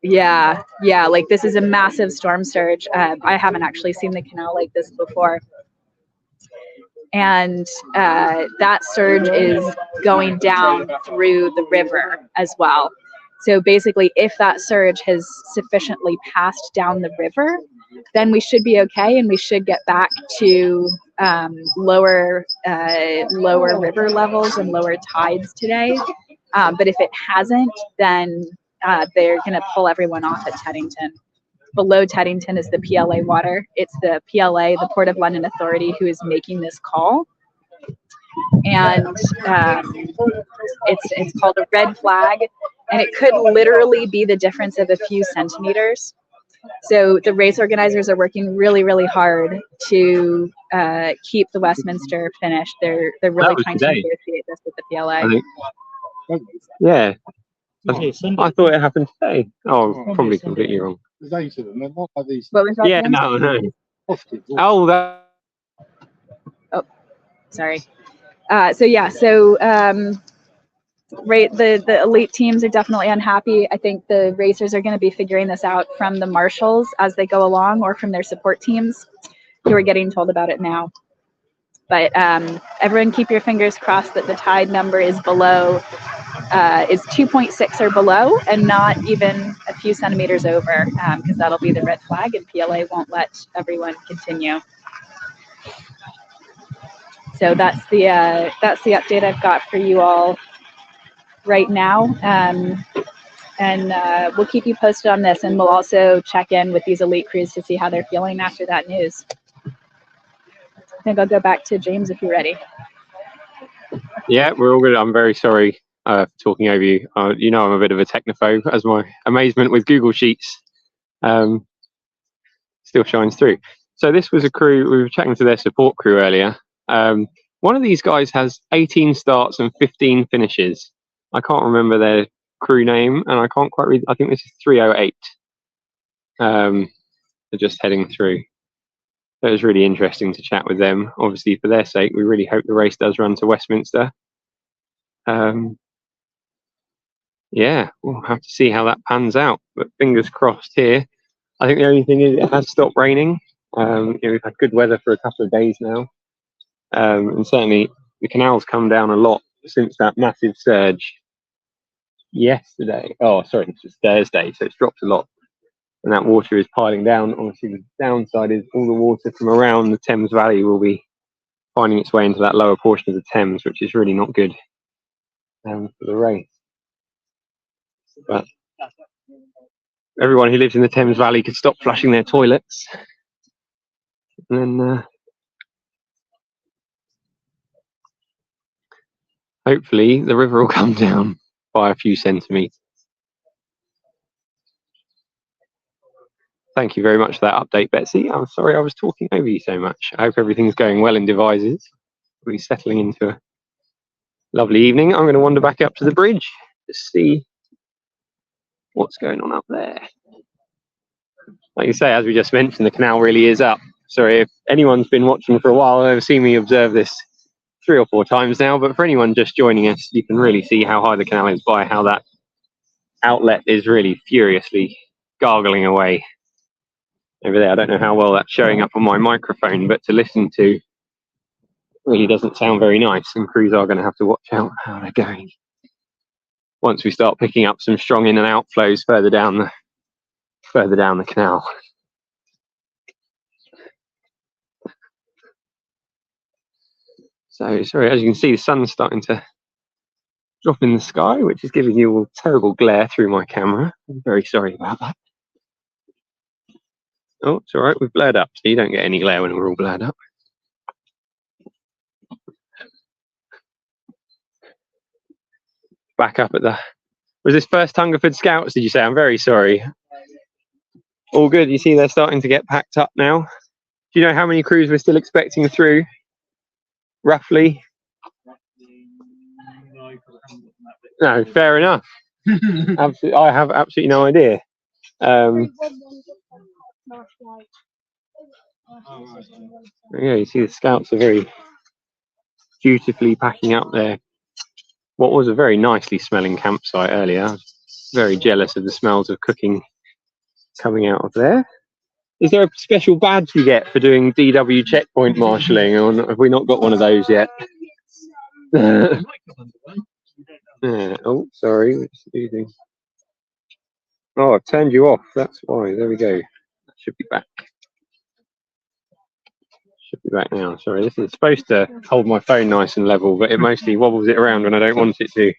Yeah, like this is a massive storm surge. I haven't actually seen the canal like this before. And that surge is going down through the river as well. So basically, if that surge has sufficiently passed down the river, then we should be okay, and we should get back to lower river levels and lower tides today. But if it hasn't, then they're going to pull everyone off at Teddington. Below Teddington is the PLA water. It's the PLA, the Port of London Authority, who is making this call. And it's called a red flag, and it could literally be the difference of a few centimeters. So the race organizers are working really, really hard to keep the Westminster finished. They're really trying to negotiate this with the PLA. Yeah. I thought it happened today. Oh, probably completely wrong. There's 8 of them. They're not like these. What was that? Yeah, again? no. Oh, that. Oh, sorry. The elite teams are definitely unhappy. I think the racers are going to be figuring this out from the marshals as they go along, or from their support teams who are getting told about it now. But everyone keep your fingers crossed that the tide number is below, is 2.6 or below, and not even a few centimeters over, because that'll be the red flag, and PLA won't let everyone continue. So that's the update I've got for you all right now, and we'll keep you posted on this, and we'll also check in with these elite crews to see how they're feeling after that news. I think I'll go back to James if you're ready. Yeah, we're all good. I'm very sorry for talking over you. You know I'm a bit of a technophobe, as my amazement with Google Sheets still shines through. So this was a crew, we were chatting to their support crew earlier. One of these guys has 18 starts and 15 finishes. I can't remember their crew name, and I can't quite read. I think this is 308. They're just heading through. It was really interesting to chat with them. Obviously, for their sake, we really hope the race does run to Westminster. Yeah, we'll have to see how that pans out. But fingers crossed here. I think the only thing is it has stopped raining. We've had good weather for a couple of days now. And certainly the canal's come down a lot since that massive surge yesterday. Oh, sorry, it's just Thursday, so it's dropped a lot. And that water is piling down. Obviously, the downside is all the water from around the Thames Valley will be finding its way into that lower portion of the Thames, which is really not good for the race. But everyone who lives in the Thames Valley could stop flushing their toilets. And then hopefully the river will come down by a few centimetres. Thank you very much for that update, Betsy. I'm sorry I was talking over you so much. I hope everything's going well in Devizes. We'll be settling into a lovely evening. I'm going to wander back up to the bridge to see what's going on up there. Like you say, as we just mentioned, the canal really is up. Sorry, if anyone's been watching for a while, they've seen me observe this 3 or 4 times now, but for anyone just joining us, you can really see how high the canal is by how that outlet is really furiously gargling away over there. I don't know how well that's showing up on my microphone, but to listen to really doesn't sound very nice, and crews are going to have to watch out how they're going once we start picking up some strong in and out flows further down the canal. So sorry, as you can see, the sun's starting to drop in the sky, which is giving you all terrible glare through my camera. I'm very sorry about that. Oh, it's all right. We've blurred up, so you don't get any glare when we're all blurred up. Back up at the... Was this first Hungerford Scouts, did you say? I'm very sorry. All good. You see they're starting to get packed up now. Do you know how many crews we're still expecting through? Roughly? No, fair enough. Absolutely, I have absolutely no idea. Yeah, you see the Scouts are very dutifully packing up there. What was a very nicely smelling campsite earlier. I was very jealous of the smells of cooking coming out of there. Is there a special badge you get for doing DW checkpoint marshalling, or have we not got one of those yet? Yeah. Oh, sorry. What's it doing? Oh, I've turned you off. That's why. There we go. That should be back. Should be back now. Sorry, this is supposed to hold my phone nice and level, but it mostly wobbles it around when I don't want it to.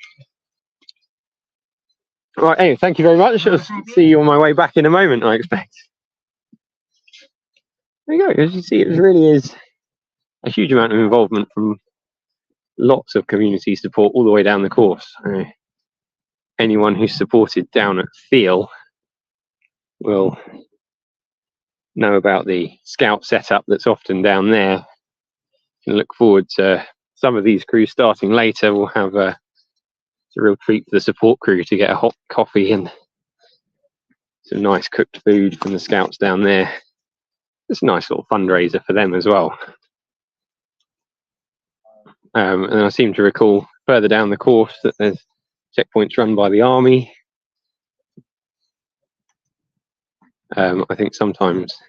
Right, anyway, thank you very much. I'll see you on my way back in a moment, I expect. There you go. As you see, it really is a huge amount of involvement from lots of community support all the way down the course. Anyone who's supported down at Thiel will know about the scout setup that's often down there. And look forward to some of these crews starting later. We'll have it's a real treat for the support crew to get a hot coffee and some nice cooked food from the scouts down there. It's a nice little fundraiser for them as well. And I seem to recall further down the course that there's checkpoints run by the army. I think sometimes,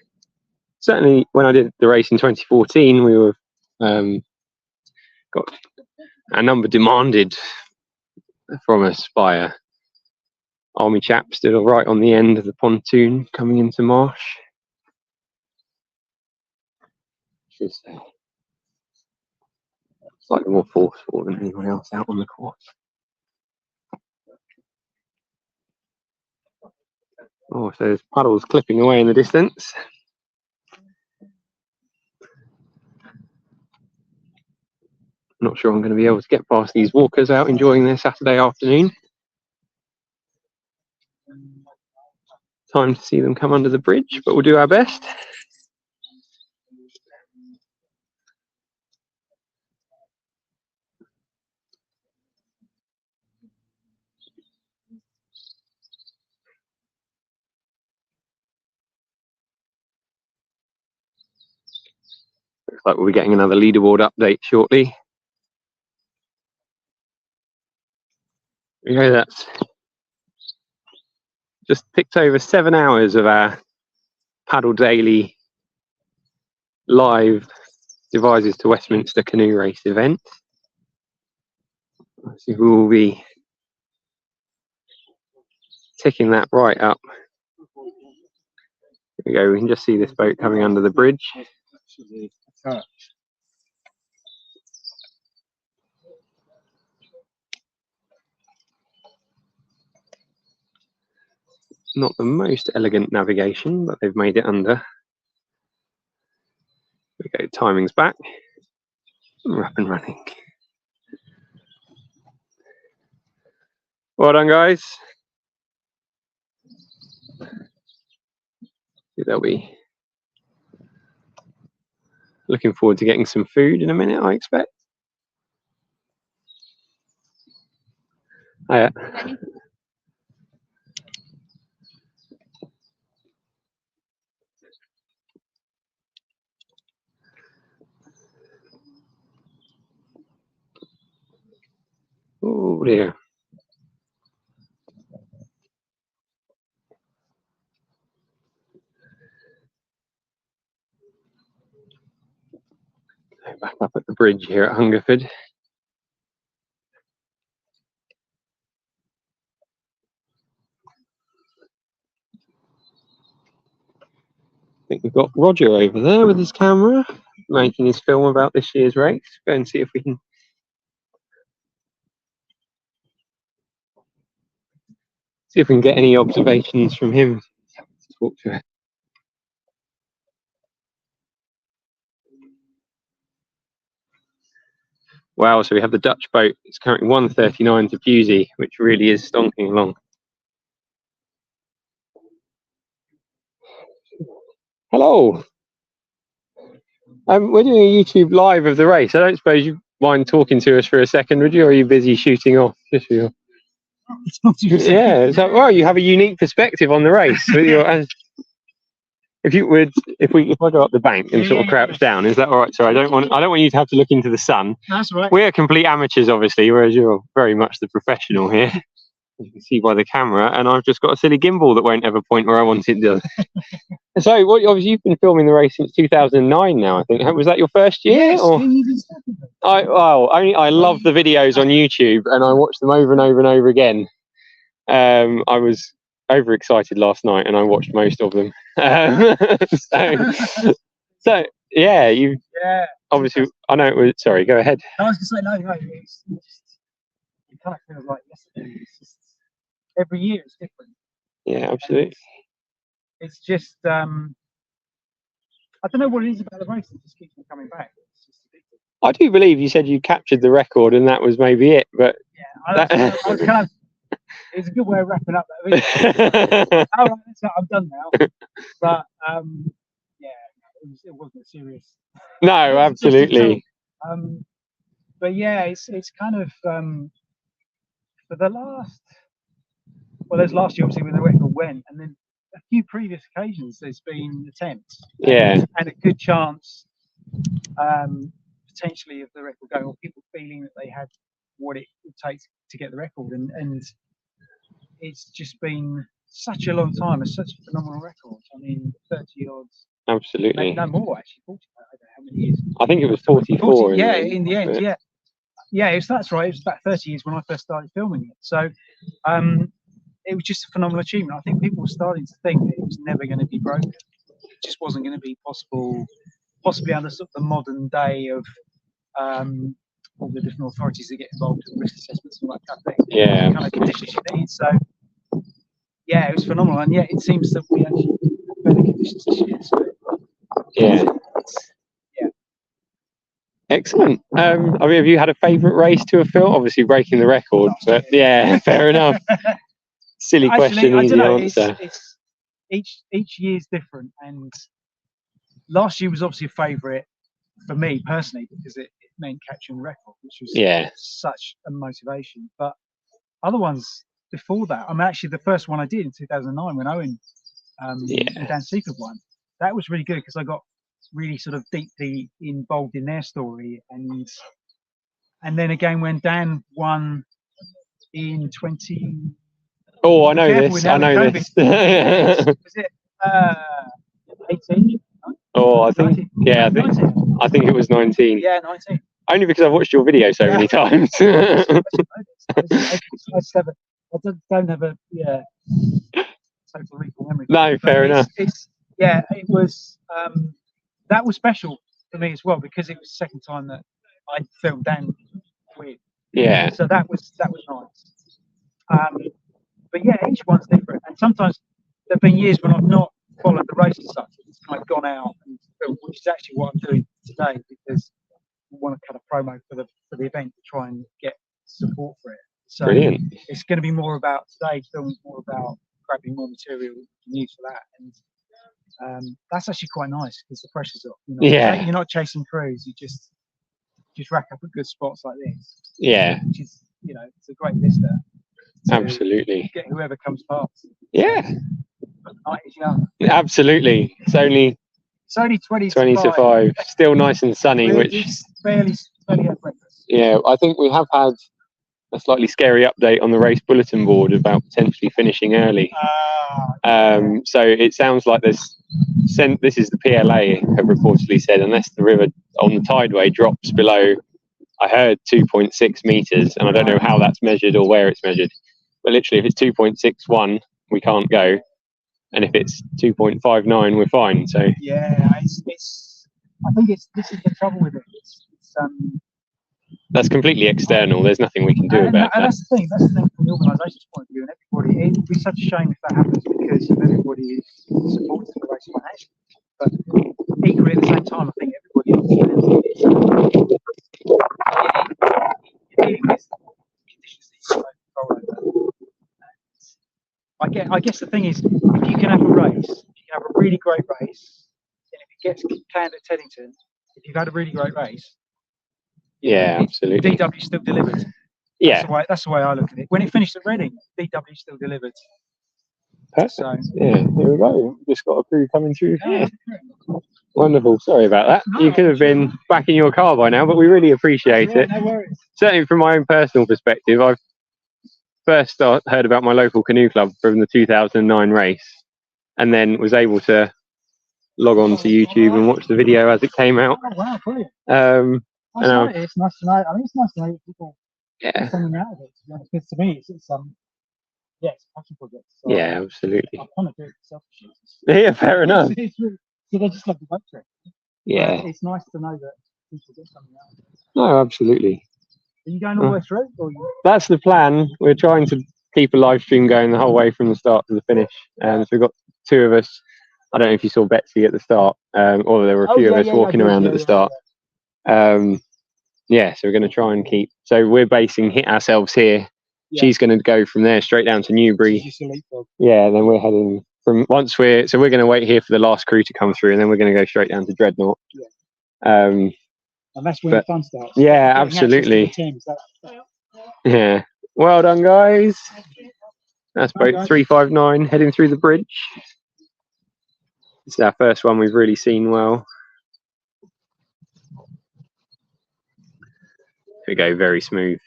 certainly when I did the race in 2014, we were got a number demanded from us by a army chap stood right on the end of the pontoon coming into Marsh. Which is slightly more forceful than anyone else out on the course. Oh, so there's puddles clipping away in the distance. Not sure I'm going to be able to get past these walkers out enjoying their Saturday afternoon. Time to see them come under the bridge, but we'll do our best. Looks like we'll be getting another leaderboard update shortly. Okay, that's just ticked over 7 hours of our Paddle Daily live Devizes to Westminster canoe race event. So we will be ticking that right up. There we go, we can just see this boat coming under the bridge. Not the most elegant navigation, but they've made it under. There we go, timing's back. We're up and running. Well done, guys. They'll be looking forward to getting some food in a minute, I expect. Hiya. Oh dear. Back up at the bridge here at Hungerford. I think we've got Roger over there with his camera, making his film about this year's race. Go and see if we can See if we can get any observations from him. Talk to her. Wow, so we have the Dutch boat. It's currently 1:39 to Busey, which really is stonking along. Hello. We're doing a YouTube live of the race. I don't suppose you mind talking to us for a second, would you? Or are you busy shooting off? Just for your... Yeah. So, well, you have a unique perspective on the race with your. If I go up the bank and sort of crouch down, is that all right? So I don't want you to have to look into the sun. That's right. We're complete amateurs, obviously, whereas you're very much the professional here. You can see by the camera, and I've just got a silly gimbal that won't ever point where I want it to. So, obviously, you've been filming the race since 2009 now, I think. Was that your first year? Yes. Or? I love the videos on YouTube, and I watch them over and over and over again. I was overexcited last night, and I watched most of them. So yeah, you. Yeah. Obviously, I know it was. Sorry, go ahead. I was just saying, no. It's just, it kind of feels like yesterday. It's just every year it's different. Yeah, absolutely. It's just I don't know what it is about the race that just keeps me coming back. It's just addictive. I do believe you said you captured the record, and that was maybe it. But yeah, I was kind of. It's a good way of wrapping up that video. All right, that's it, I'm done now. But yeah, it wasn't serious. No, absolutely. But yeah, it's kind of for the last. Well, there's last year obviously when the record went, and then a few previous occasions there's been attempts. Yeah. And a good chance, potentially, of the record going, or people feeling that they had what it would take to get the record, and it's just been such a long time. It's such a phenomenal record. I mean, 30 odds. Absolutely. No more actually. 40. I don't know how many years. I think it was 44. Yeah, in the end, yeah. Yeah, that's right. It was about 30 years when I first started filming it. So, it was just a phenomenal achievement. I think people were starting to think that it was never going to be broken. It just wasn't going to be possible, possibly under sort of the modern day of all the different authorities that get involved in risk assessments and that kind of thing. Yeah. Kind of conditions you need. So, yeah, it was phenomenal. And yet it seems that we actually have better conditions this year. So, yeah. Yeah. Excellent. I mean, have you had a favourite race to have filmed? Obviously breaking the record, but yeah, fair enough. Silly question, Actually, easy answer. It's each year's different, and last year was obviously a favourite for me personally because it meant catching the record, which was such a motivation. But other ones before that, I mean, actually the first one I did in 2009 when Owen and Dan Seaford won, that was really good because I got really sort of deeply involved in their story, and then again when Dan won in 20. Oh, I know this. I know this. Was it 18? Oh, I think 19. I think it was 19. Yeah, 19. Only because I've watched your video so many times. I don't have a total recall memory. No, fair enough. It was that was special for me as well because it was the second time that I filmed Dan with. Yeah. So that was nice. But yeah, each one's different, and sometimes there've been years when I've not followed the race as such. It's kind of gone out and filmed, which is actually what I'm doing today because we want to cut a promo for the event to try and get support for it. So brilliant. It's going to be more about today. Filming more about grabbing more material we can use for that, and that's actually quite nice because the pressure's off. You're not chasing crews. You just rack up at good spots like this. Yeah. Which is it's a great vista. Absolutely. Get whoever comes past. Yeah. But the night is young. Absolutely. It's only 20 to 5. Still nice and sunny, which it's barely had breakfast. Yeah, I think we have had a slightly scary update on the race bulletin board about potentially finishing early. So it sounds like this is the PLA have reportedly said unless the river on the tideway drops below, I heard 2.6 meters, and I don't know how that's measured or where it's measured. But literally, if it's 2.61, we can't go, and if it's 2.59, we're fine. So yeah, I think this is the trouble with it. that's completely external. There's nothing we can do about that. And that's the thing. That's the thing from the organisation's point of view, and everybody. It would be such a shame if that happens because everybody is supporting the race financially. But equally, at the same time, I think everybody understands that it's dealing with conditions that you have no control over. I guess the thing is, if you can have a race, you can have a really great race, and if it gets canned at Teddington, if you've had a really great race, Yeah, absolutely. DW still delivered. Yeah, that's the way I look at it. When it finished at Reading, DW still delivered. perfect. So Yeah, here we go. Just got a crew coming through here. Wonderful. Sorry about that. You could have been back in your car by now, but we really appreciate it. No worries. Certainly from my own personal perspective, I've first heard about my local canoe club from the 2009 race, and then was able to log on to YouTube and watch the video as it came out. Oh wow, brilliant. It's nice to know. I mean, it's nice to know people coming out of it. Because to me, it's it's a passion project. So yeah, absolutely. I kind of do it selfishly. Yeah, fair enough. It's really, so they just love the boat trip. Yeah. It's nice to know that people get something out of it. No, absolutely. Are you going all the way through? Or That's the plan. We're trying to keep a live stream going the whole way from the start to the finish. So we've got two of us. I don't know if you saw Betsy at the start, or there were a few of us walking around at the start. Yeah, so we're going to try and keep. So we're hit ourselves here. Yeah. She's going to go from there straight down to Newbury. Yeah, then we're heading from we're going to wait here for the last crew to come through, and then we're going to go straight down to Dreadnought. Yeah. And that's when the fun starts. Yeah, absolutely. Yeah. Well done, guys. That's boat 359 heading through the bridge. This is our first one we've really seen well. Here we go, very smooth,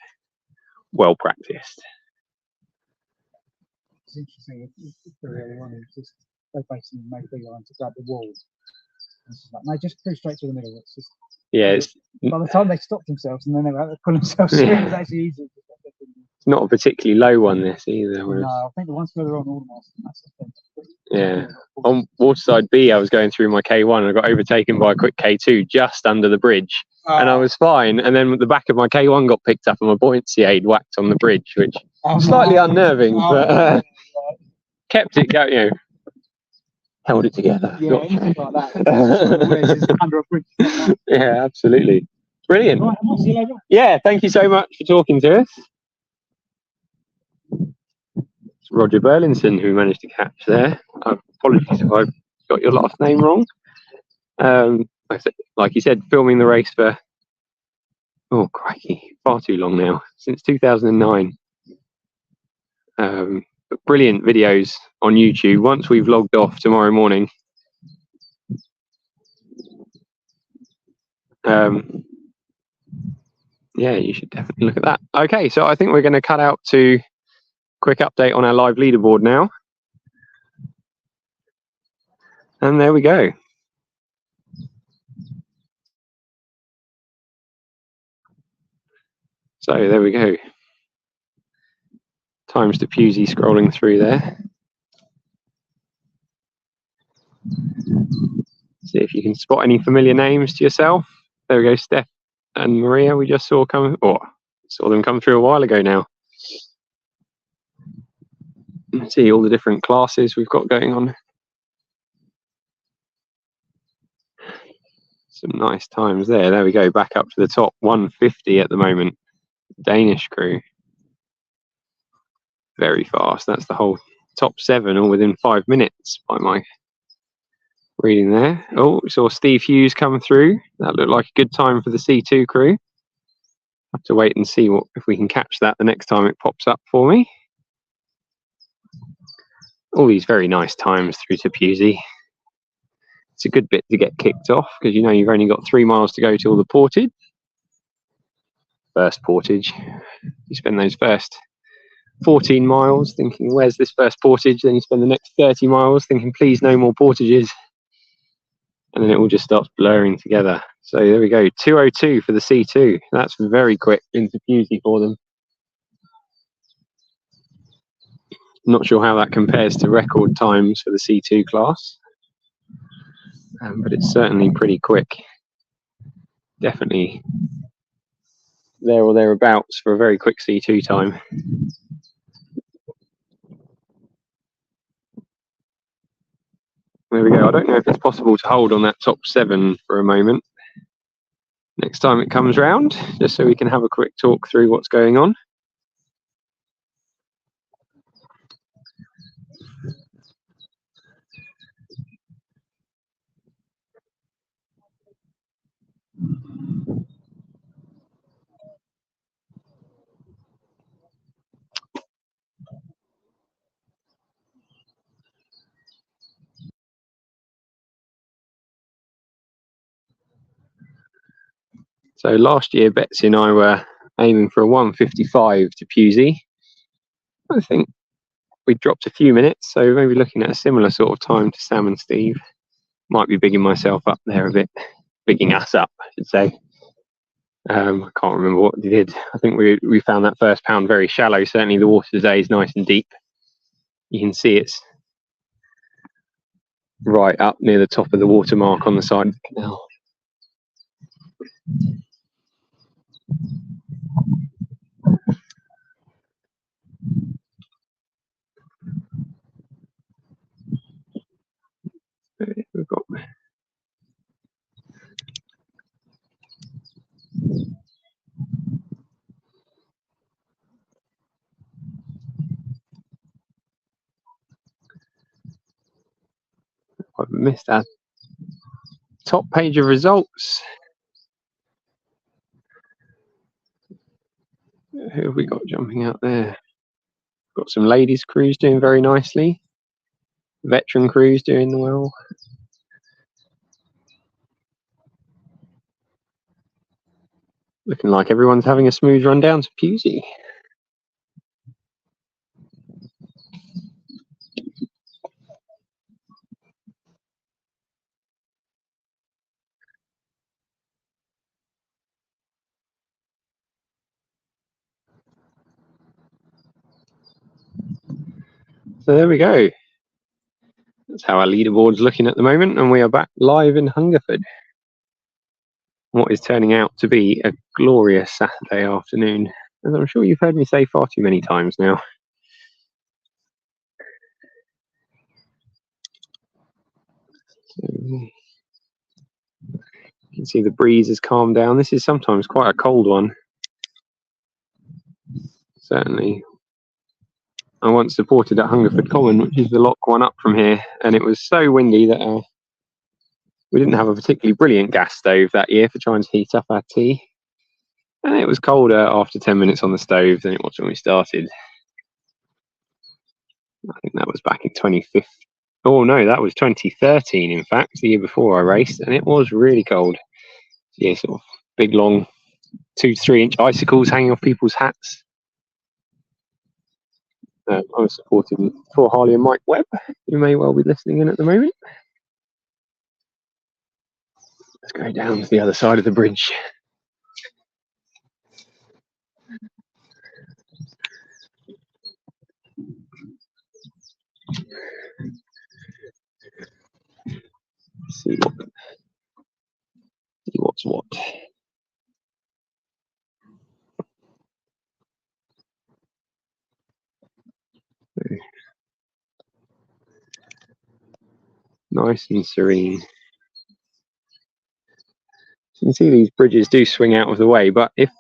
well practiced. It's interesting. It's the early one. It's just they basically made a big line to grab the wall. It's just like, no, just cruise straight through the middle. It's just by the time they stopped themselves and then they were able to pull themselves through, it was actually easy. It's not a particularly low one, this either. No, I think the ones further on all the miles. That's the thing. Yeah. On Waterside B, I was going through my K1 and I got overtaken by a quick K2 just under the bridge. And I was fine. And then the back of my K1 got picked up and my buoyancy aid whacked on the bridge, which was slightly unnerving, but kept it going, held it together. Yeah, anything like that. Under a bridge. Yeah, absolutely. Brilliant. Right, I'll see you later. Yeah, thank you so much for talking to us. It's Roger Burlinson who managed to catch there. Apologies if I got your last name wrong. Like you said, filming the race for, oh crikey, far too long now, since 2009. But brilliant videos on YouTube. Once we've logged off tomorrow morning, yeah, you should definitely look at that. Okay, so I think we're going to cut out to quick update on our live leaderboard now. And there we go. So there we go. Times to Pusey scrolling through there. See if you can spot any familiar names to yourself. There we go, Steph and Maria we just saw saw them come through a while ago now. Let's see all the different classes we've got going on. Some nice times there. There we go, back up to the top 150 at the moment. Danish crew. Very fast. That's the whole top 7 all within 5 minutes by my reading there. Oh, we saw Steve Hughes come through. That looked like a good time for the C2 crew. Have to wait and see if we can catch that the next time it pops up for me. All these very nice times through to Pusey. It's a good bit to get kicked off because you know you've only got 3 miles to go till the portage. First portage. You spend those first 14 miles thinking, where's this first portage? Then you spend the next 30 miles thinking, please, no more portages. And then it all just starts blurring together. So there we go, 2:02 for the C2. That's very quick into Pusey for them. Not sure how that compares to record times for the C2 class, but it's certainly pretty quick. Definitely there or thereabouts for a very quick C2 time. There we go. I don't know if it's possible to hold on that top 7 for a moment next time it comes round, just so we can have a quick talk through what's going on. So last year, Betsy and I were aiming for a 1:55 to Pusey. I think we dropped a few minutes, so maybe looking at a similar sort of time to Sam and Steve. Might be bigging myself up there a bit, bigging us up, I should say. I can't remember what we did. I think we found that first pound very shallow. Certainly the water today is nice and deep. You can see it's right up near the top of the watermark on the side of the canal. We've got I've missed that top page of results. Who have we got jumping out there? Got some ladies crews doing very nicely. Veteran crews doing well. Looking like everyone's having a smooth run down to Pusey. So there we go. That's how our leaderboard's looking at the moment, and we are back live in Hungerford. What is turning out to be a glorious Saturday afternoon, as I'm sure you've heard me say far too many times now. So, you can see the breeze has calmed down. This is sometimes quite a cold one. Certainly. I once supported at Hungerford Common, which is the lock one up from here, and it was so windy that we didn't have a particularly brilliant gas stove that year for trying to heat up our tea. And it was colder after 10 minutes on the stove than it was when we started. I think that was back in 2015. Oh no, that was 2013, in fact, the year before I raced, and it was really cold. Yeah, sort of big, long 2 to 3 inch icicles hanging off people's hats. I was supporting for Harley and Mike Webb, who may well be listening in at the moment. Let's go down to the other side of the bridge. See what's what. Nice and serene. You can see these bridges do swing out of the way, but if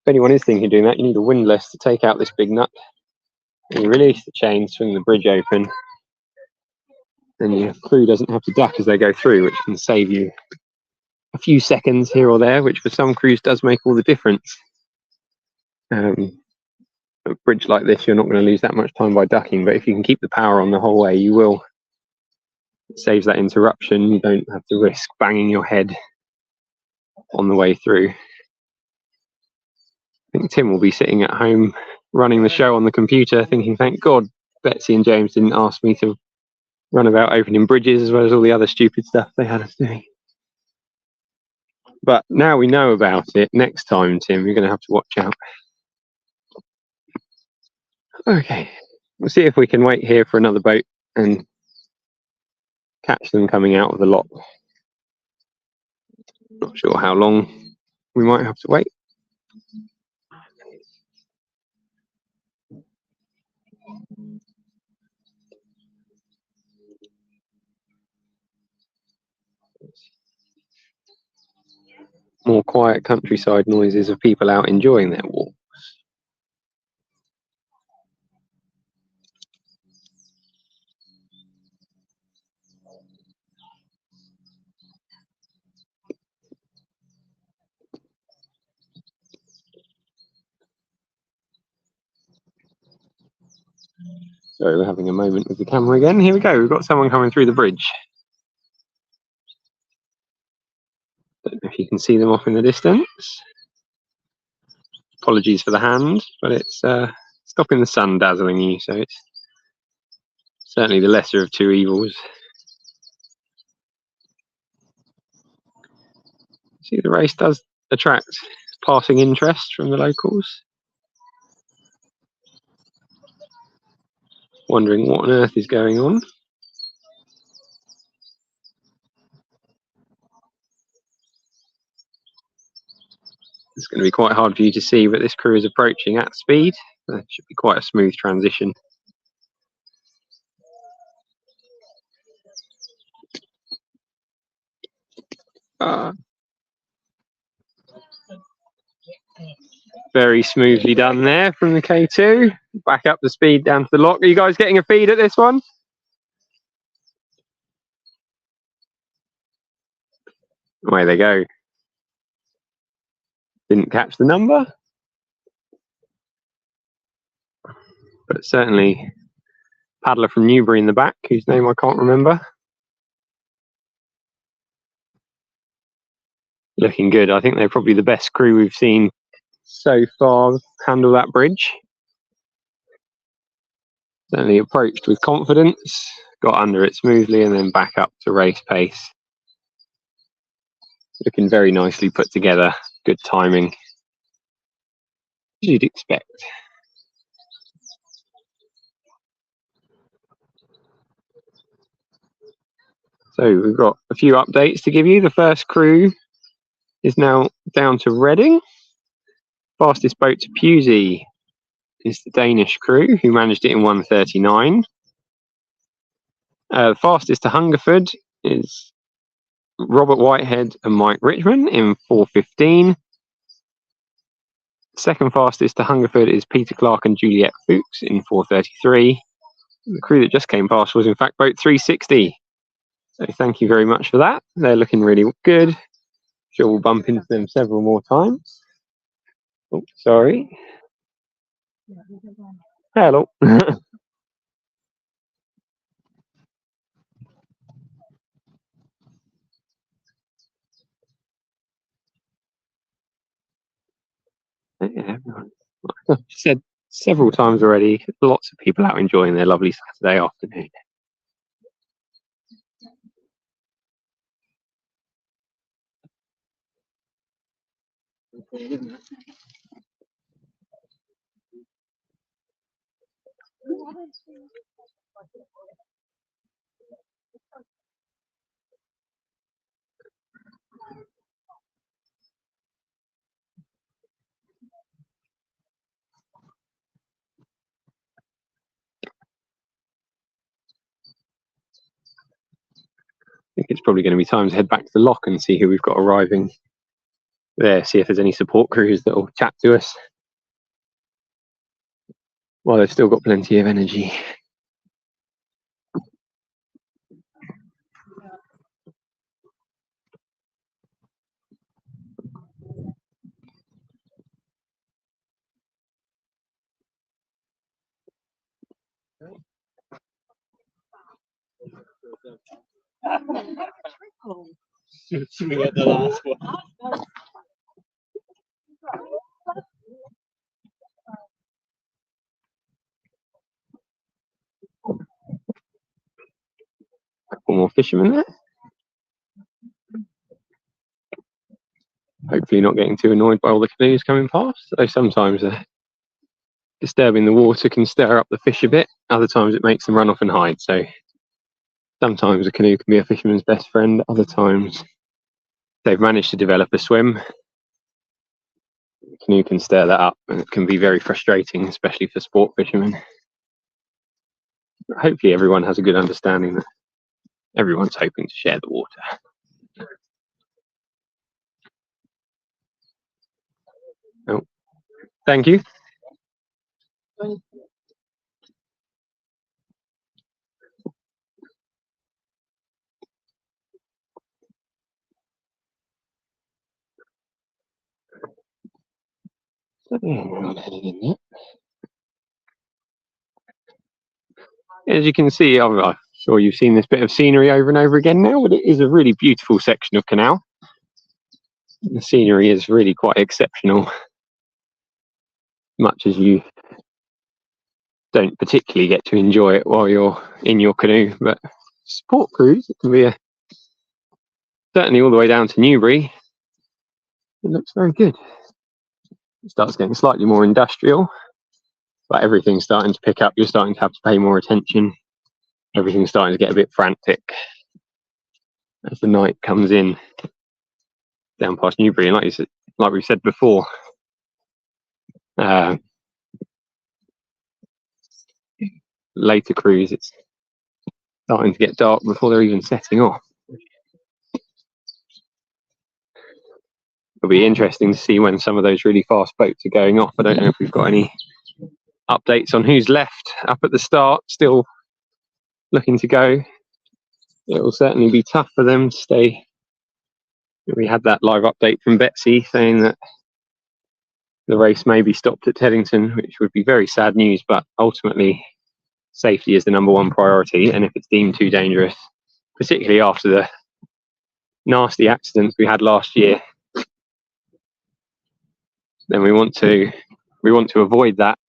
anyone is thinking of doing that, you need a windlass to take out this big nut. And you release the chain, swing the bridge open, and your crew doesn't have to duck as they go through, which can save you a few seconds here or there, which for some crews does make all the difference. A bridge like this, you're not going to lose that much time by ducking, but if you can keep the power on the whole way, you will. It saves that interruption. You don't have to risk banging your head on the way through. I think Tim will be sitting at home running the show on the computer thinking, thank God Betsy and James didn't ask me to run about opening bridges as well as all the other stupid stuff they had us doing. But now we know about it, next time, Tim, you're going to have to watch out. Okay, we'll see if we can wait here for another boat and catch them coming out of the lock. Not sure how long we might have to wait. More quiet countryside noises of people out enjoying their walk. So we're having a moment with the camera again. Here we go. We've got someone coming through the bridge. Don't know if you can see them off in the distance. Apologies for the hand, but it's stopping the sun dazzling you, so it's certainly the lesser of two evils. See, the race does attract passing interest from the locals. Wondering what on earth is going on. It's going to be quite hard for you to see, but this crew is approaching at speed. It should be quite a smooth transition. Very smoothly done there from the K2. Back up the speed down to the lock. Are you guys getting a feed at this one? Away they go. Didn't catch the number, but certainly paddler from Newbury in the back, whose name I can't remember. Looking good. I think they're probably the best crew we've seen so far handle that bridge. Certainly approached with confidence, got under it smoothly, and then back up to race pace. Looking very nicely put together. Good timing, as you'd expect. So we've got a few updates to give you. The first crew is now down to Reading. Fastest boat to Pusey is the Danish crew, who managed it in 1:39. Fastest to Hungerford is Robert Whitehead and Mike Richmond in 4:15. Second fastest to Hungerford is Peter Clark and Juliette Fuchs in 4:33. The crew that just came past was in fact boat 360. So thank you very much for that. They're looking really good. Sure we'll bump into them several more times. Oh, sorry. Hello. Yeah, I've said several times already, lots of people out enjoying their lovely Saturday afternoon. I think it's probably going to be time to head back to the lock and see who we've got arriving there, see if there's any support crews that will chat to us while they've still got plenty of energy. Should we get the last one? Couple more fishermen there. Hopefully not getting too annoyed by all the canoes coming past, though sometimes disturbing the water can stir up the fish a bit. Other times it makes them run off and hide. So sometimes a canoe can be a fisherman's best friend. Other times they've managed to develop a swim. The canoe can stir that up, and it can be very frustrating, especially for sport fishermen. But hopefully everyone has a good understanding that everyone's hoping to share the water. Oh, thank you. So, yeah, I'm heading in there. As you can see, I'm sure you've seen this bit of scenery over and over again now, but it is a really beautiful section of canal. The scenery is really quite exceptional, much as you don't particularly get to enjoy it while you're in your canoe. But sport cruise, it can be certainly all the way down to Newbury. It looks very good. It starts getting slightly more industrial, but everything's starting to pick up. You're starting to have to pay more attention. Everything's starting to get a bit frantic as the night comes in down past Newbury. And like we said before, later cruise, it's starting to get dark before they're even setting off. It'll be interesting to see when some of those really fast boats are going off. I don't know if we've got any updates on who's left up at the start, still looking to go. It will certainly be tough for them to stay. We had that live update from Betsy saying that the race may be stopped at Teddington, which would be very sad news, but ultimately safety is the #1 priority. And if it's deemed too dangerous, particularly after the nasty accidents we had last year, then we want to avoid that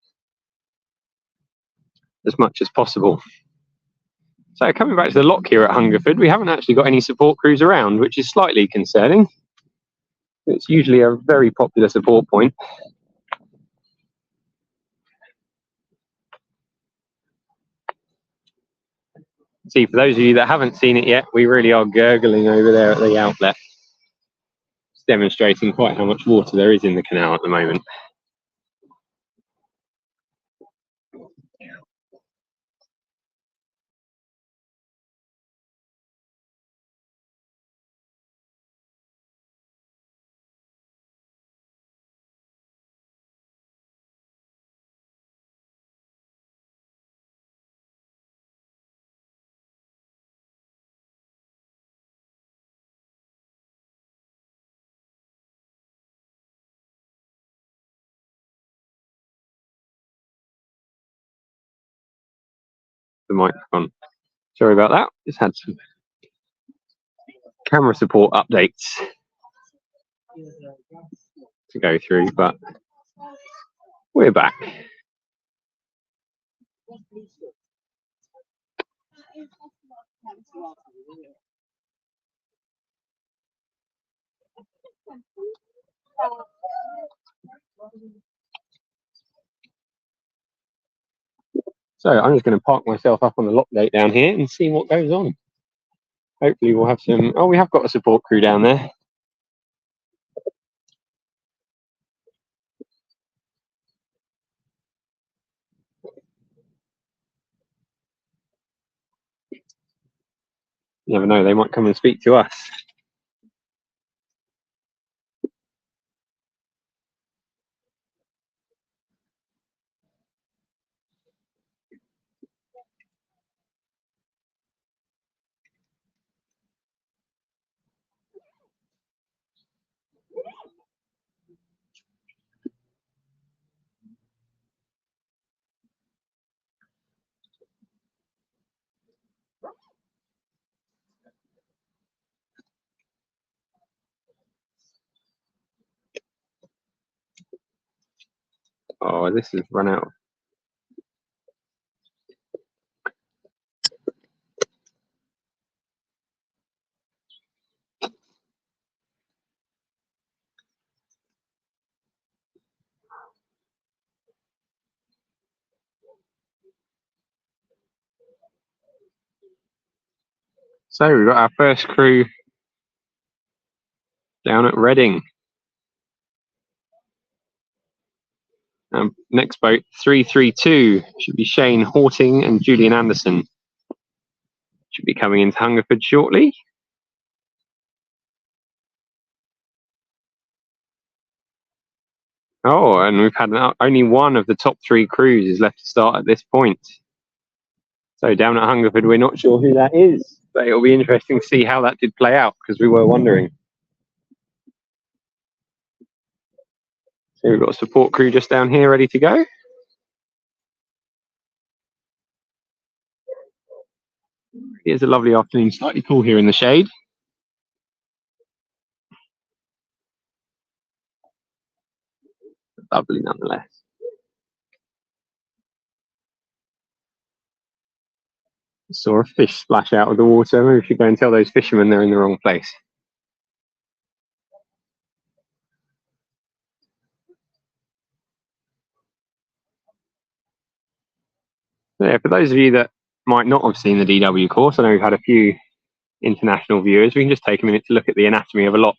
as much as possible. So coming back to the lock here at Hungerford, we haven't actually got any support crews around, which is slightly concerning. It's usually a very popular support point. See, for those of you that haven't seen it yet, we really are gurgling over there at the outlet. It's demonstrating quite how much water there is in the canal at the moment. The microphone. Sorry about that. Just had some camera support updates to go through, but we're back. So I'm just going to park myself up on the lock gate down here and see what goes on. Hopefully we'll have some... Oh, we have got a support crew down there. You never know, they might come and speak to us. Oh, this has run out. So we've got our first crew down at Reading. Next boat, 332, should be Shane Horting and Julian Anderson. Should be coming into Hungerford shortly. Oh, and we've had only one of the top 3 crews is left to start at this point. So down at Hungerford, we're not sure who that is, but it'll be interesting to see how that did play out, because we were wondering. So we've got a support crew just down here ready to go. Here's a lovely afternoon, slightly cool here in the shade. Lovely nonetheless. Saw a fish splash out of the water. Maybe we should go and tell those fishermen they're in the wrong place. Yeah, for those of you that might not have seen the DW course, I know we've had a few international viewers. We can just take a minute to look at the anatomy of a lock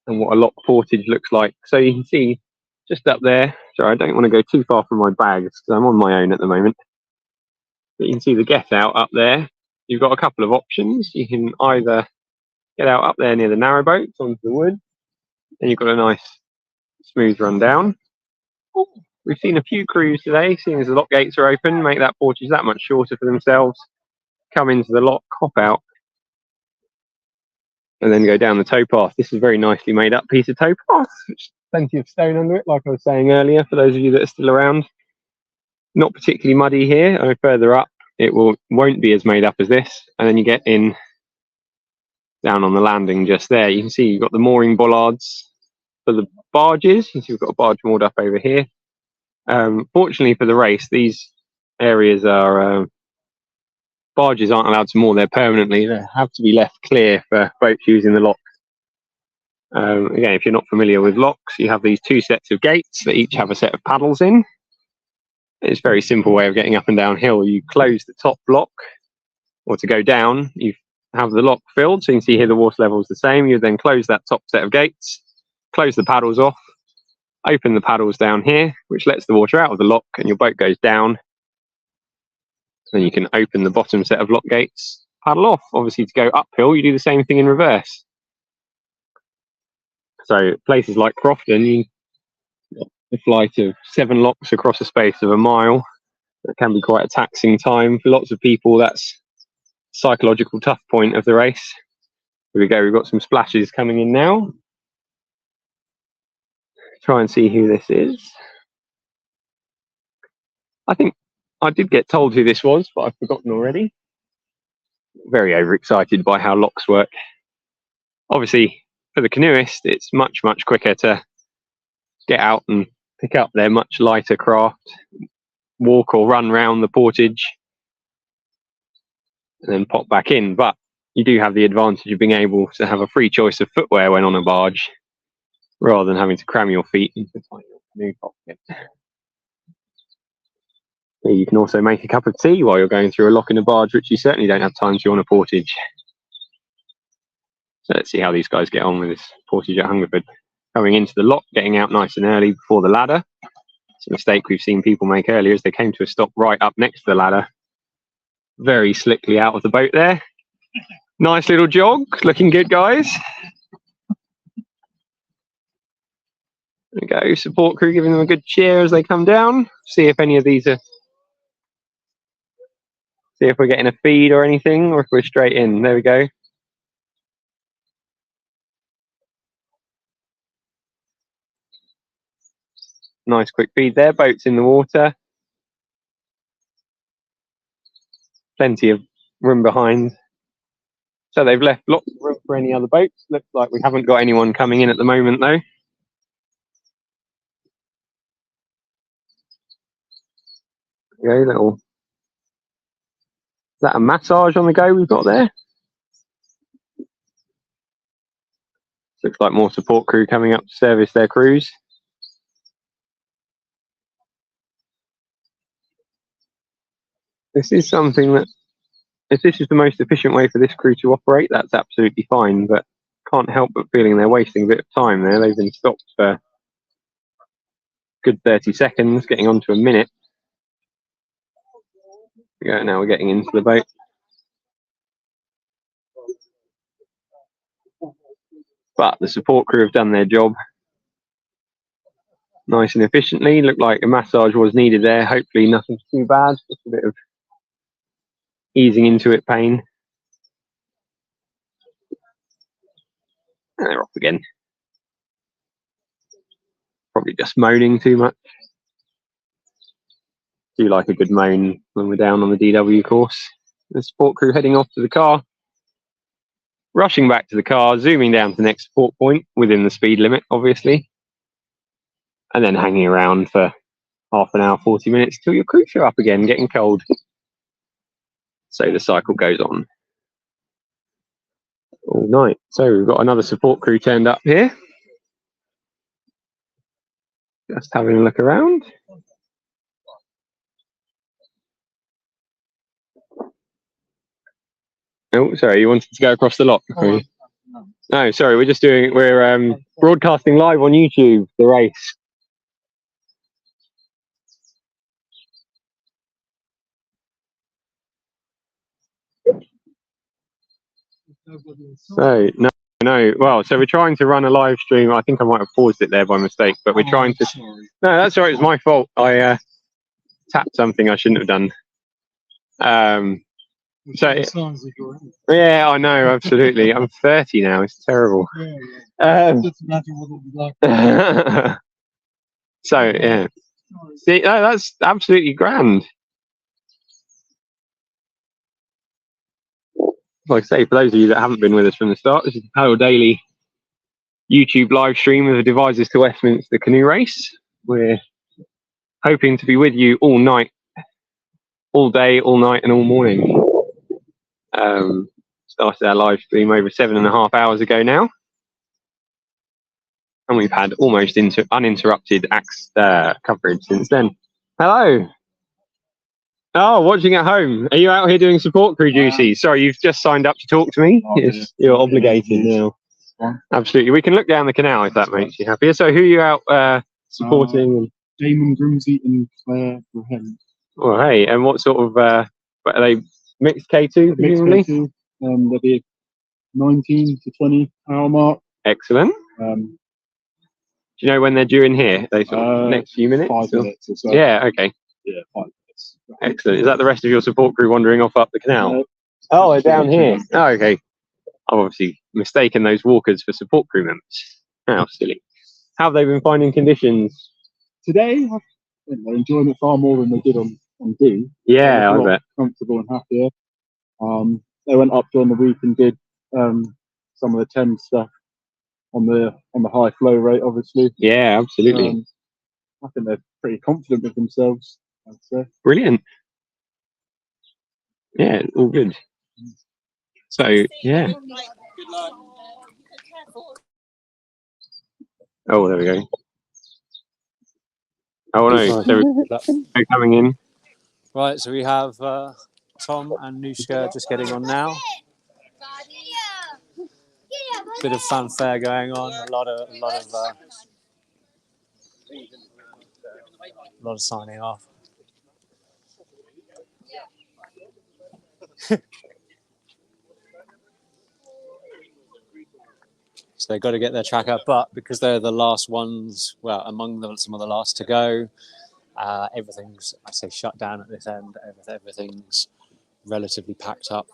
and what a lock portage looks like. So you can see just up there. Sorry, I don't want to go too far from my bags because I'm on my own at the moment. But you can see the get out up there. You've got a couple of options. You can either get out up there near the narrow boats onto the wood, and you've got a nice smooth run down. We've seen a few crews today, seeing as the lock gates are open, make that portage that much shorter for themselves, come into the lock, hop out, and then go down the towpath. This is a very nicely made up piece of towpath, plenty of stone under it, like I was saying earlier, for those of you that are still around. Not particularly muddy here. I mean, further up, it won't be as made up as this, and then you get in down on the landing just there. You can see you've got the mooring bollards for the barges. You can see we've got a barge moored up over here. Fortunately for the race, these areas are barges aren't allowed to moor there permanently. They have to be left clear for boats using the lock. Again, if you're not familiar with locks, you have these 2 sets of gates that each have a set of paddles in. It's a very simple way of getting up and down hill. You close the top block, or to go down, you have the lock filled. So you can see here the water level is the same. You then close that top set of gates, close the paddles off, open the paddles down here, which lets the water out of the lock, and your boat goes down. Then you can open the bottom set of lock gates, paddle off. Obviously, to go uphill, you do the same thing in reverse. So places like Crofton, you got a flight of 7 locks across a space of a mile. It can be quite a taxing time for lots of people. That's psychological tough point of the race. Here we go. We've got some splashes coming in now. Try and see who this is. I think I did get told who this was, but I've forgotten already. Very overexcited by how locks work. Obviously, for the canoeist, it's much, much quicker to get out and pick up their much lighter craft, walk or run round the portage, and then pop back in. But you do have the advantage of being able to have a free choice of footwear when on a barge, rather than having to cram your feet into a tiny canoe pocket. You can also make a cup of tea while you're going through a lock in a barge, which you certainly don't have time to on a portage. So let's see how these guys get on with this portage at Hungerford. Coming into the lock, getting out nice and early before the ladder. It's a mistake we've seen people make earlier as they came to a stop right up next to the ladder. Very slickly out of the boat there. Nice little jog, looking good, guys. There we go, support crew giving them a good cheer as they come down. See if any of these are... See if we're getting a feed or anything, or if we're straight in. There we go. Nice quick feed there. Boats in the water. Plenty of room behind. So they've left lots of room for any other boats. Looks like we haven't got anyone coming in at the moment, though. Okay, little... Is that a massage on the go we've got there? Looks like more support crew coming up to service their crews. This is something that, if this is the most efficient way for this crew to operate, that's absolutely fine, but can't help but feeling they're wasting a bit of time there. They've been stopped for good 30 seconds, getting on to a minute. Now we're getting into the boat. But the support crew have done their job nice and efficiently. Looked like a massage was needed there. Hopefully nothing too bad. Just a bit of easing into it pain. And they're off again. Probably just moaning too much. Do like a good moan when we're down on the DW course. The support crew heading off to the car. Rushing back to the car, zooming down to the next support point within the speed limit, obviously. And then hanging around for half an hour, 40 minutes till your crew show up again, getting cold. So the cycle goes on all night. So we've got another support crew turned up here. Just having a look around. Oh, sorry, you wanted to go across the lot? No, sorry, we're broadcasting live on YouTube, the race. So, no, well, so we're trying to run a live stream. I think I might have paused it there by mistake, but we're trying to... No, that's all right, it's my fault. I tapped something I shouldn't have done. So, yeah, I know, absolutely. I'm 30 now, it's terrible. So, yeah. See, no, that's absolutely grand. Like I say, for those of you that haven't been with us from the start, this is the Paddle Daily YouTube live stream of the Devizes to Westminster canoe race. We're hoping to be with you all night, all day, all night, and all morning. Started our live stream over 7.5 hours ago now, and we've had almost uninterrupted coverage since then. Hello. Oh, watching at home. Are you out here doing support crew duties? Sorry, you've just signed up to talk to me? Yes, you're obligated now. Absolutely. We can look down the canal if that makes you happier. So who are you out supporting? Damon Grimsey and Claire Brohen. Oh, hey. And what sort of, are they mixed K2? Mixed K2. There'll be a 19 to 20 hour mark. Excellent. Do you know when they're due in here? They sort of next few minutes? 5 minutes or so. Yeah, okay. Yeah, 5 minutes. Excellent. Is that the rest of your support crew wandering off up the canal? Oh, they're down here. Oh, okay. I've obviously mistaken those walkers for support crew members. How silly. How have they been finding conditions? Today, they're enjoying it far more than they did on D. Yeah, I bet. Comfortable and happier. They went up during the week and did some of the Thames stuff on the high flow rate, obviously. Yeah, absolutely. I think they're pretty confident with themselves, I'd say. Brilliant. Yeah, all good. So, yeah. Oh, there we go. Oh, no. They're coming in. Right, so we have Tom and Nushka just getting on now. Bit of fanfare going on. A lot of signing off. So they've got to get their track up, but because they're the last ones, well, among them, some of the last to go, everything's, I say, shut down at this end. Everything's relatively packed up.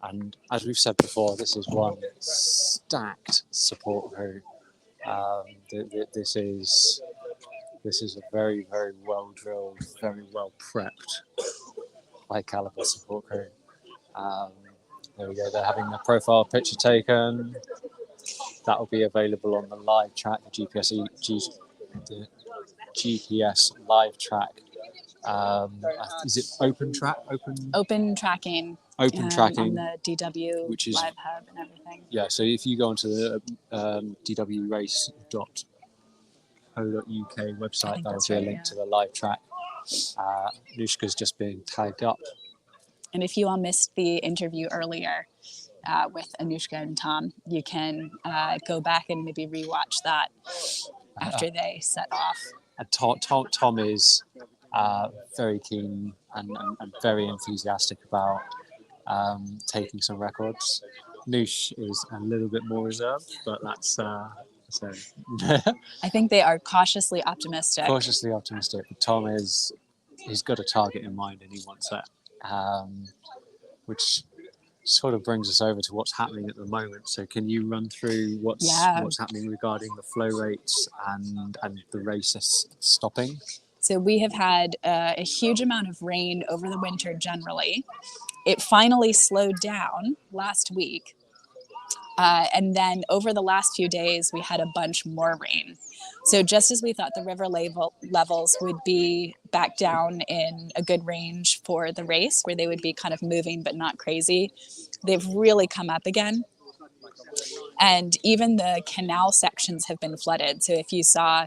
And as we've said before, this is one stacked support crew. This is a very, very well drilled, very well prepped, high caliber support crew. There we go. They're having their profile picture taken. That will be available on the live track, the GPS live track. Is it open track? Open tracking. Open tracking on the DW which is live hub and everything. Yeah. So if you go onto the dwrace.co.uk website, there'll be a link to the live track. Nushka's just being tagged up. And if you all missed the interview earlier with Anushka and Tom, you can go back and maybe rewatch that after they set off. And Tom is very keen and very enthusiastic about taking some records. Noosh is a little bit more reserved, but that's so. I think they are cautiously optimistic. Cautiously optimistic. But Tom he's got a target in mind and he wants that, which sort of brings us over to what's happening at the moment. So can you run through what's happening regarding the flow rates and the races stopping? So we have had a huge amount of rain over the winter generally. It finally slowed down last week. And then over the last few days, we had a bunch more rain. So just as we thought the river levels would be back down in a good range for the race, where they would be kind of moving but not crazy, they've really come up again. And even the canal sections have been flooded. So if you saw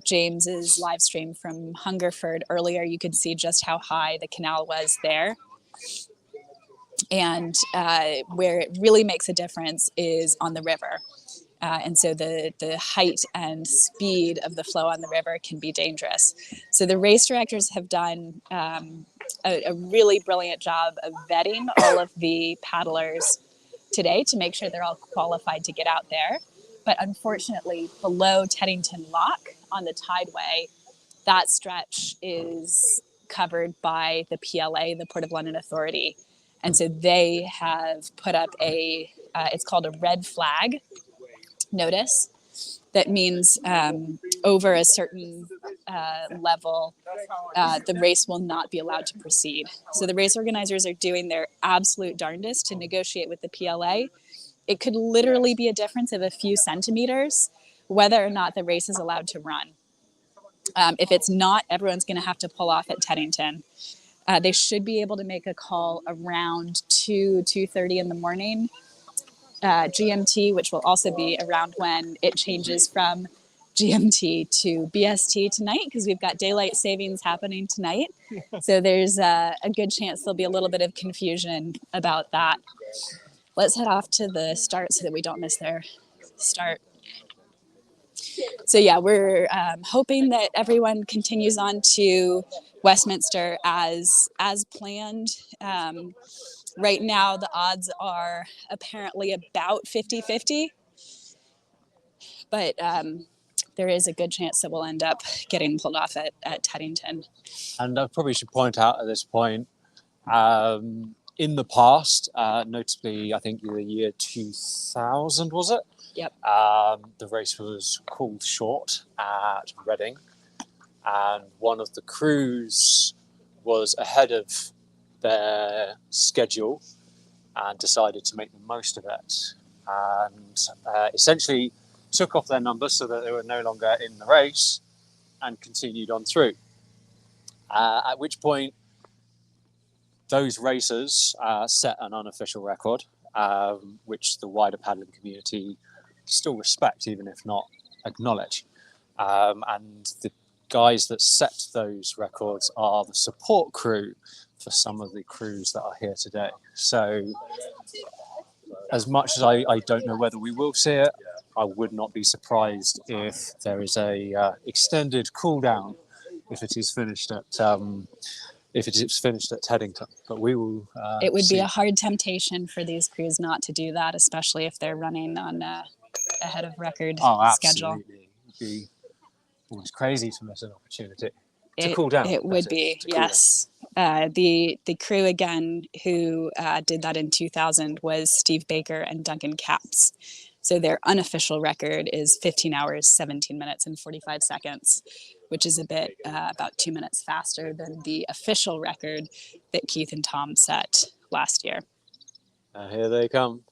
James's live stream from Hungerford earlier, you could see just how high the canal was there. And where it really makes a difference is on the river. And so the height and speed of the flow on the river can be dangerous. So the race directors have done a really brilliant job of vetting all of the paddlers today to make sure they're all qualified to get out there. But unfortunately, below Teddington Lock on the tideway, that stretch is covered by the PLA, the Port of London Authority. And so they have put up it's called a red flag notice. That means over a certain level, the race will not be allowed to proceed. So the race organizers are doing their absolute darndest to negotiate with the PLA. It could literally be a difference of a few centimeters whether or not the race is allowed to run. If it's not, everyone's going to have to pull off at Teddington. They should be able to make a call around 2:30 in the morning GMT, which will also be around when it changes from GMT to BST tonight, because we've got daylight savings happening tonight. So there's a good chance there'll be a little bit of confusion about that. Let's head off to the start so that we don't miss their start. So yeah, we're hoping that everyone continues on to Westminster as planned. Right now, the odds are apparently about 50-50, but there is a good chance that we'll end up getting pulled off at Teddington. And I probably should point out at this point, in the past, notably, I think the year 2000, was it? Yep. The race was called short at Reading, and one of the crews was ahead of their schedule and decided to make the most of it, and essentially took off their number so that they were no longer in the race and continued on through. At which point, those racers set an unofficial record, which the wider paddling community still respect, even if not acknowledge. And the guys that set those records are the support crew for some of the crews that are here today. So as much as I don't know whether we will see it, I would not be surprised if there is a extended cool down if it is finished at Teddington. But we will it would see. be a hard temptation for these crews not to do that, especially if they're running on ahead of record schedule. Absolutely. It'd be almost crazy to miss an opportunity to cool down. It would be, yes. The crew again who did that in 2000 was Steve Baker and Duncan Capps. So their unofficial record is 15 hours, 17 minutes and 45 seconds, which is a bit about 2 minutes faster than the official record that Keith and Tom set last year. Here they come.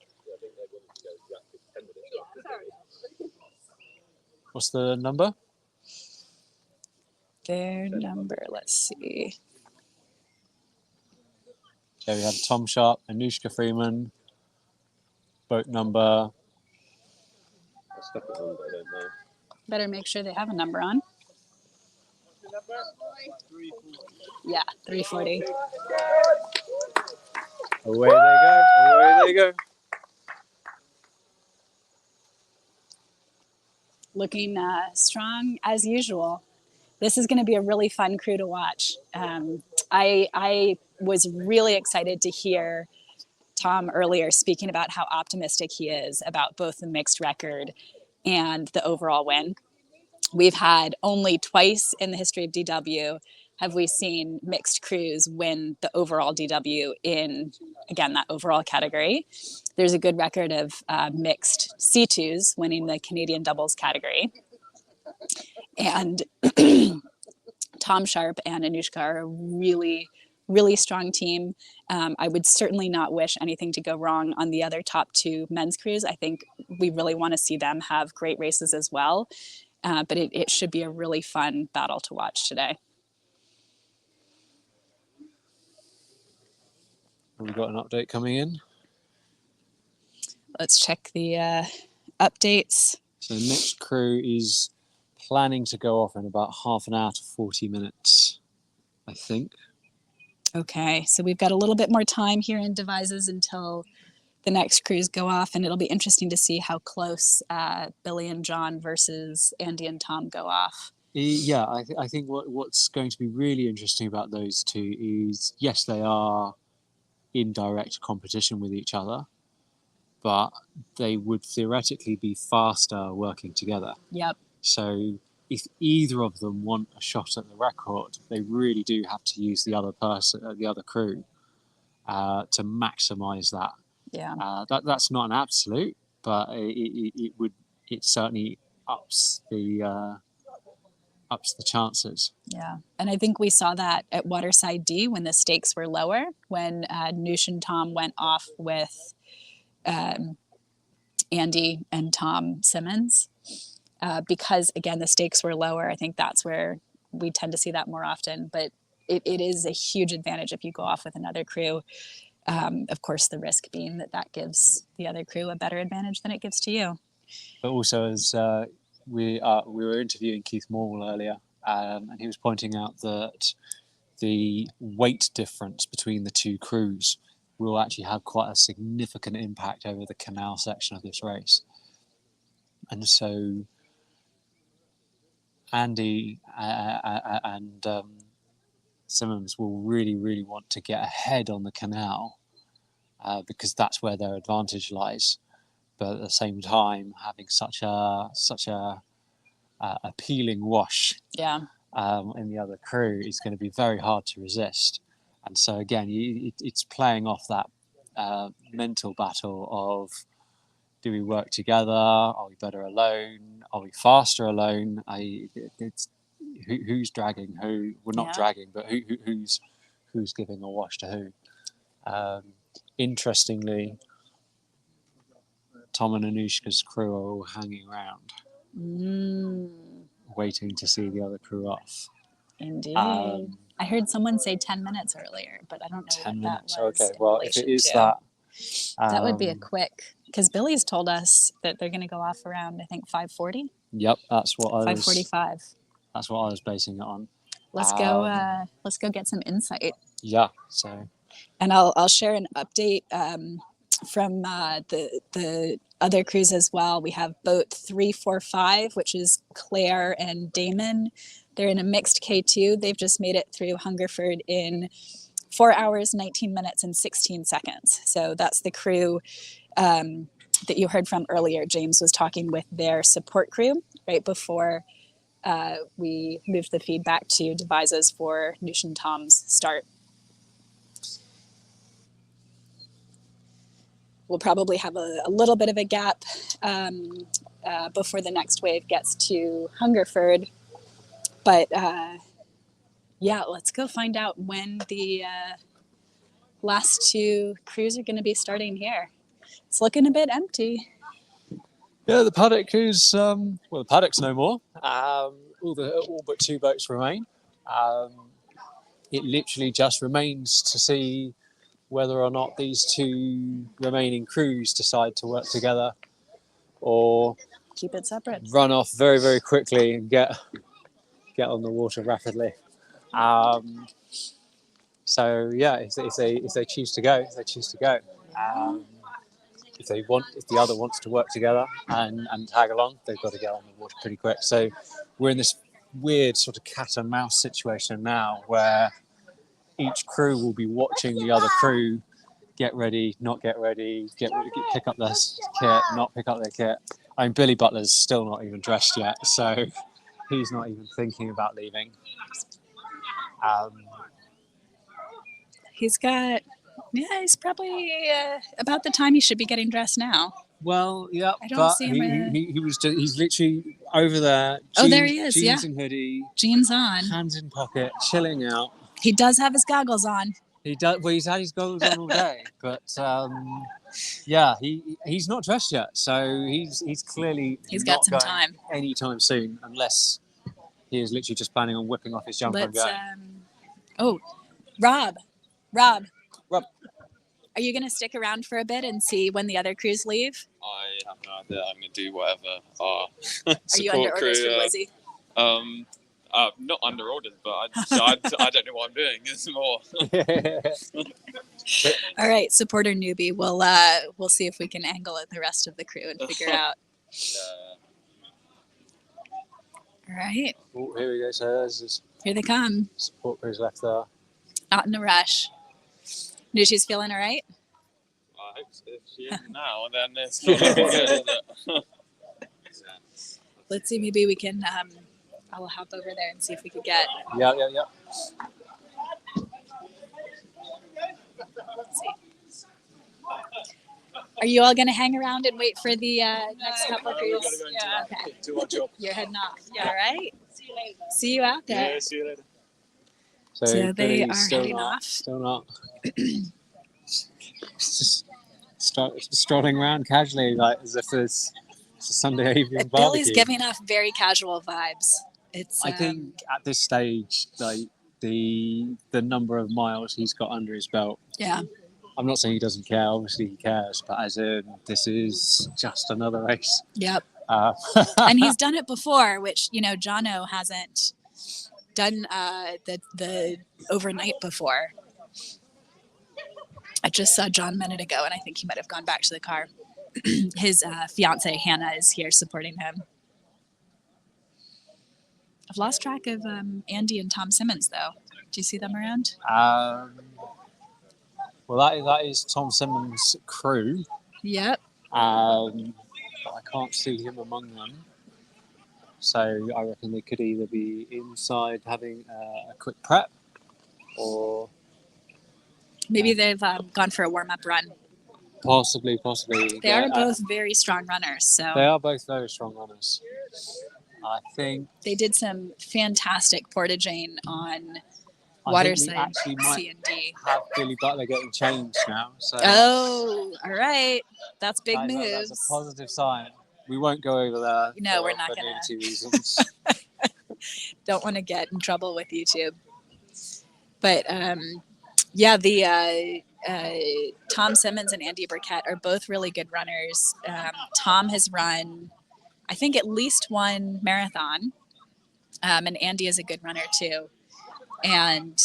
What's the number? Their number, let's see. Okay, we have Tom Sharp, Anushka Freeman, boat number. Better make sure they have a number on. Yeah, 340. Away they go, away they go. looking strong as usual. This is going to be a really fun crew to watch. I was really excited to hear Tom earlier speaking about how optimistic he is about both the mixed record and the overall win. We've had only twice in the history of DW have we seen mixed crews win the overall DW in, again, that overall category. There's a good record of mixed C2s winning the Canadian doubles category. And Tom Sharp and Anushka are a really, really strong team. I would certainly not wish anything to go wrong on the other top two men's crews. I think we really want to see them have great races as well. But it should be a really fun battle to watch today. We've got an update coming in. Let's check the updates. So the next crew is planning to go off in about half an hour to 40 minutes, I think. Okay, so we've got a little bit more time here in Devizes until the next crews go off, and it'll be interesting to see how close Billy and John versus Andy and Tom go off. Yeah, I think what's going to be really interesting about those two is, yes, they are in direct competition with each other, but they would theoretically be faster working together. Yep. So if either of them want a shot at the record, they really do have to use the other person, the other crew, to maximise that. Yeah. That's not an absolute, but it certainly ups the chances. Yeah, and I think we saw that at Waterside D when the stakes were lower, when Noosh and Tom went off with Andy and Tom Simmons. Because, again, the stakes were lower, I think that's where we tend to see that more often. But it is a huge advantage if you go off with another crew. Of course, the risk being that gives the other crew a better advantage than it gives to you. But also, as we were interviewing Keith Morwell earlier, and he was pointing out that the weight difference between the two crews will actually have quite a significant impact over the canal section of this race. And so Andy and Simmons will really, really want to get ahead on the canal because that's where their advantage lies. But at the same time, having such a appealing wash in the other crew is going to be very hard to resist. And so again, it's playing off that mental battle of, do we work together? Are we better alone? Are we faster alone? It's who's dragging who? Well, not dragging, but who's giving a wash to who? Interestingly, Tom and Anushka's crew are all hanging around, waiting to see the other crew off. Indeed. I heard someone say 10 minutes earlier, but I don't know 10 what minutes. that was. Okay, well, if it is to. that would be a quick, because Billy's told us that they're going to go off around, I think, 5:40. Yep, that's what I was. 5:45. That's what I was basing it on. Let's go. Let's go get some insight. Yeah. So. And I'll share an update from the other crews as well. We have boat 345, which is Claire and Damon. They're in a mixed K2. They've just made it through Hungerford in 4 hours, 19 minutes, and 16 seconds. So that's the crew that you heard from earlier. James was talking with their support crew right before we moved the feed back to Devizes for Noosh and Tom's start. We'll probably have a little bit of a gap before the next wave gets to Hungerford. But yeah, let's go find out when the last two crews are going to be starting here. It's looking a bit empty. Yeah, the paddock is, well, the paddock's no more. All but two boats remain. It literally just remains to see whether or not these two remaining crews decide to work together or keep it separate, run off very, very quickly and get on the water rapidly. So yeah, if they choose to go, if the other wants to work together and tag along, they've got to get on the water pretty quick. So we're in this weird sort of cat and mouse situation now where each crew will be watching the other crew get ready, not get ready, pick up their kit, not pick up their kit. I mean, Billy Butler's still not even dressed yet, so he's not even thinking about leaving. He's probably about the time he should be getting dressed now. Well, yeah, I don't but see him. he's literally over there. There he is. Jeans and hoodie, jeans on, hands in pocket, chilling out. He does have his goggles on. He does. Well, he's had his goggles on all day, but yeah, he's not dressed yet, so he's clearly got some going time anytime soon, unless he is literally just planning on whipping off his jumper and going. Rob, are you going to stick around for a bit and see when the other crews leave? I have no idea. I'm going to do whatever our Are you under support orders crew. from Lizzie? Not under orders, but I don't know what I'm doing. It's more. All right, supporter newbie. We'll see if we can angle at the rest of the crew and figure out. All right. Oh, here we go. So there's Here they come. support crews left there. Not in a rush. Nushi's feeling all right? I hope so. If she isn't now, then it's not looking good, is it? Let's see. Maybe we can. I'll hop over there and see if we could get. Yeah. Let's see. Are you all going to hang around and wait for the next couple of crews? Yeah. Okay. Do our job. You're heading off. Yeah. All right. See you later. See you out there. Yeah, see you later. So they Billy's are still heading not, off. Still not. Just strolling around casually, like as if it's a Sunday evening barbecue. Billy's giving off very casual vibes. It's. I think at this stage, like the number of miles he's got under his belt. Yeah. I'm not saying he doesn't care. Obviously he cares, but as in this is just another race. Yep. And he's done it before, which Jono hasn't done the overnight before. I just saw John a minute ago, and I think he might have gone back to the car. His fiance Hannah is here supporting him. I've lost track of Andy and Tom Simmons, though. Do you see them around? Well, that is Tom Simmons' crew. Yep. But I can't see him among them. So I reckon they could either be inside having a quick prep, or maybe they've gone for a warm-up run. Possibly. They are both very strong runners. So they are both very strong runners. I think they did some fantastic portaging on I Waterside think we actually C and D. have Billy Butler getting changed now. So Oh, all right. That's big moves. That's a positive sign. We won't go over there. No, we're not for gonna. nudity reasons. Don't want to get in trouble with YouTube. But yeah, the Tom Simmons and Andy Burkett are both really good runners. Tom has run, I think, at least one marathon, and Andy is a good runner too. And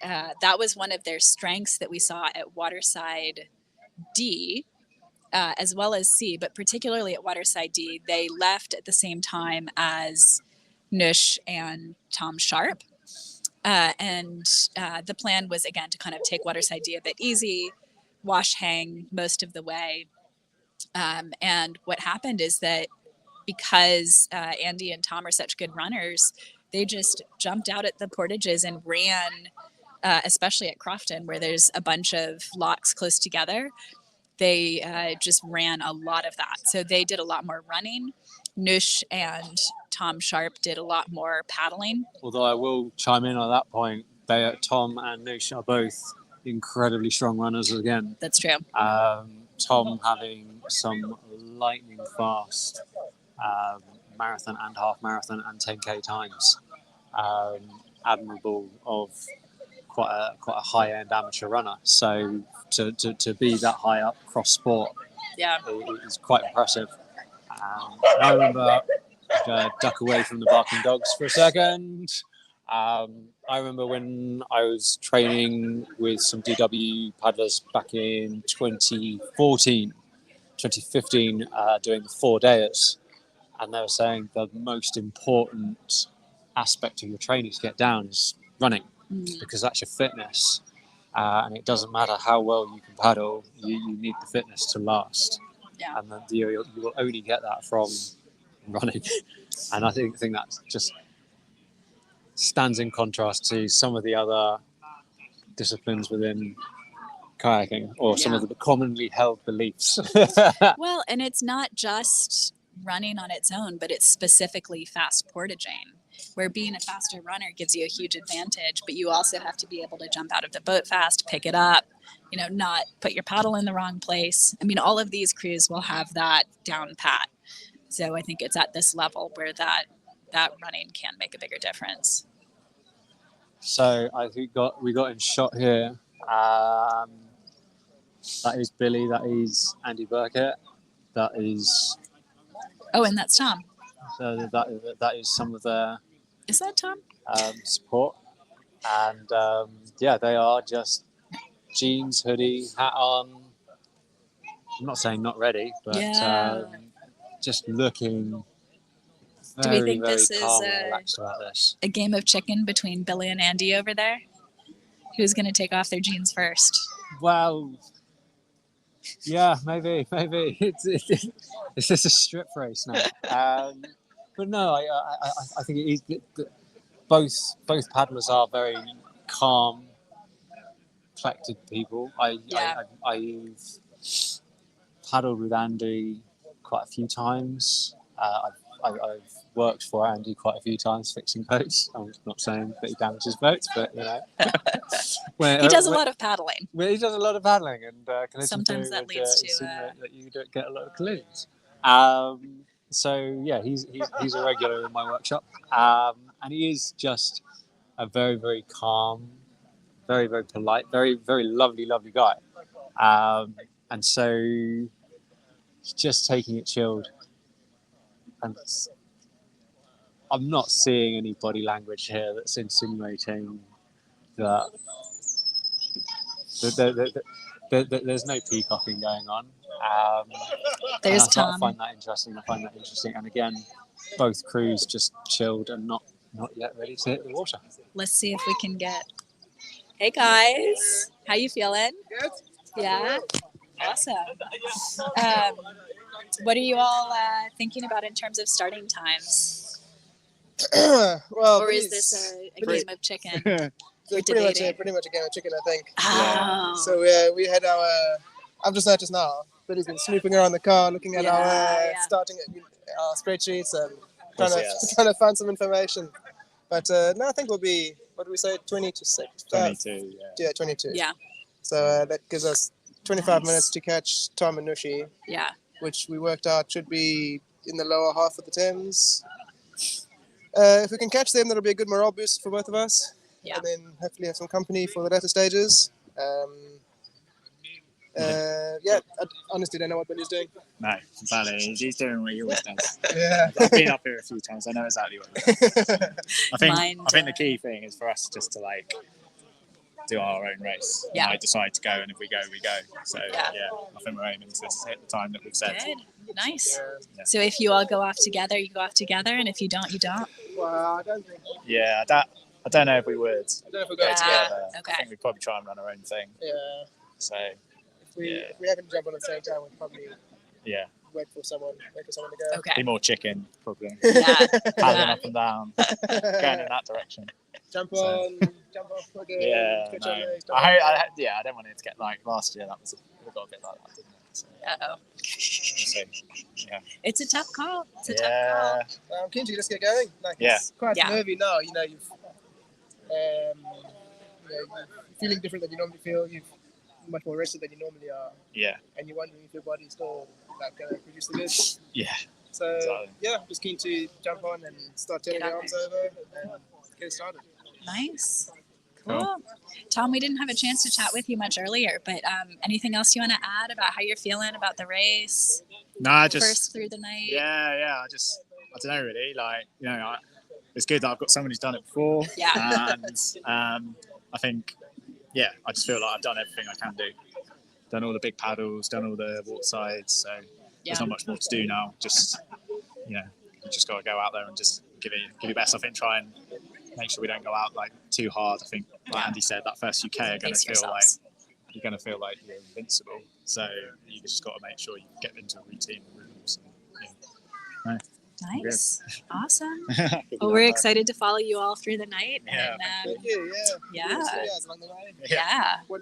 that was one of their strengths that we saw at Waterside D, as well as C, but particularly at Waterside D. They left at the same time as Nush and Tom Sharp. And the plan was, again, to kind of take Waterside D a bit easy, wash hang most of the way. And what happened is that because Andy and Tom are such good runners, they just jumped out at the portages and ran, especially at Crofton, where there's a bunch of locks close together. They just ran a lot of that. So they did a lot more running. Nush and Tom Sharp did a lot more paddling. Although I will chime in on that point, Tom and Nush are both incredibly strong runners again. That's true. Tom having some lightning fast marathon and half marathon and 10K times. Admirable of quite a high end amateur runner. So to be that high up cross sport, yeah, is quite impressive. I remember duck away from the barking dogs for a second. I remember when I was training with some DW paddlers back in 2014, 2015 doing the 4-dayers, and they were saying the most important aspect of your training to get down is running, because that's your fitness. And it doesn't matter how well you can paddle, you need the fitness to last. Yeah. And then you will only get that from running. And I think that just stands in contrast to some of the other disciplines within kayaking, or some of the commonly held beliefs. Well, and it's not just running on its own, but it's specifically fast portaging, where being a faster runner gives you a huge advantage, but you also have to be able to jump out of the boat fast, pick it up, not put your paddle in the wrong place. I mean, all of these crews will have that down pat. So I think it's at this level where that running can make a bigger difference. So I think we got in shot here. That is Billy, that is Andy Burkett, that is... Oh, and that's Tom. So that is some of their... Is that Tom? Support. And they are just jeans, hoodie, hat on. I'm not saying not ready, but just looking Do we think very this calm is and relaxed about this. a game of chicken between Billy and Andy over there? Who's going to take off their jeans first? Well, yeah, maybe. It's just a strip race now. But no, I think it is. Both paddlers are very calm, collected people. I've paddled with Andy quite a few times. I've worked for Andy quite a few times fixing boats. I'm not saying that he damages boats, but He does a lot of paddling. He does a lot of paddling, and sometimes that leads to that you don't get a lot of collisions. So yeah, he's a regular in my workshop, and he is just a very, very calm, very, very polite, very, very lovely guy. And so he's just taking it chilled. And I'm not seeing any body language here that's insinuating that there's no peacocking going on. There's I Tom. find that interesting. And again, both crews just chilled and not yet ready to hit the water. Let's see if we can get... Hey guys, how you feeling? Good. Yeah? Awesome. What are you all thinking about in terms of starting times? Well, or is this a game of chicken? It's pretty much a game of chicken, I think. Oh. So we had our... I've just noticed now, but he's been snooping around the car, looking at our starting our spreadsheets and trying to find some information. But no, I think we'll be, what do we say, 20 to 6? 22, Yeah, 22. Yeah. So that gives us 25 minutes to catch Tom and Nushi. Yeah. Which we worked out should be in the lower half of the Thames. If we can catch them, that'll be a good morale boost for both of us. Yeah. And then hopefully have some company for the later stages. I honestly don't know what Billy's doing. No, exactly. He's doing what he always does. Yeah. I've been up here a few times. I know exactly what he does. I think the key thing is for us just to do our own race. Yeah. And decide to go, and if we go, we go. So I think we're aiming to hit the time that we've set. Good. Nice. Yeah. So if you all go off together, you go off together, and if you don't, you don't? Well, I don't think. Yeah, I don't know if we would. I don't know if we'll go go together. Okay. I think we'd probably try and run our own thing. Yeah. So If we happen to jump on at the same time, we'd probably wait for someone to go. Okay. Be more chicken, probably. Yeah. Paddling up and down, going in that direction. Jump on, jump off again. Yeah, switch no. on legs, I don't want it to get like last year. That was we got a bit like that, didn't it? So, Uh-oh. yeah. It's a tough call. It's a tough call. I'm keen to just get going. It's quite nervy now. You're feeling different than you normally feel. You're much more rested than you normally are. Yeah. And you're wondering if your body's still going to produce the goods. Yeah. So exactly. I'm just keen to jump on and start turning the arms over and get it started. Nice. Cool. Tom, we didn't have a chance to chat with you much earlier, but anything else you want to add about how you're feeling about the race? No, just first through the night. Yeah. I don't know really. It's good that I've got someone who's done it before. Yeah. And I think, I just feel like I've done everything I can do. done all the big paddles, done all the water sides. So there's not much more to do now. Just, you know, you just got to go out there and just give your best. I think try and make sure we don't go out like too hard. I think, like Andy said, that first UK are going to feel like you're going to feel like you're invincible. So you just got to make sure you get into a routine and rhythms. And, Nice. Awesome. Well, we're excited to follow you all through the night. Yeah, and, Thank you. Yeah. We'll see you guys along the way. Yeah. What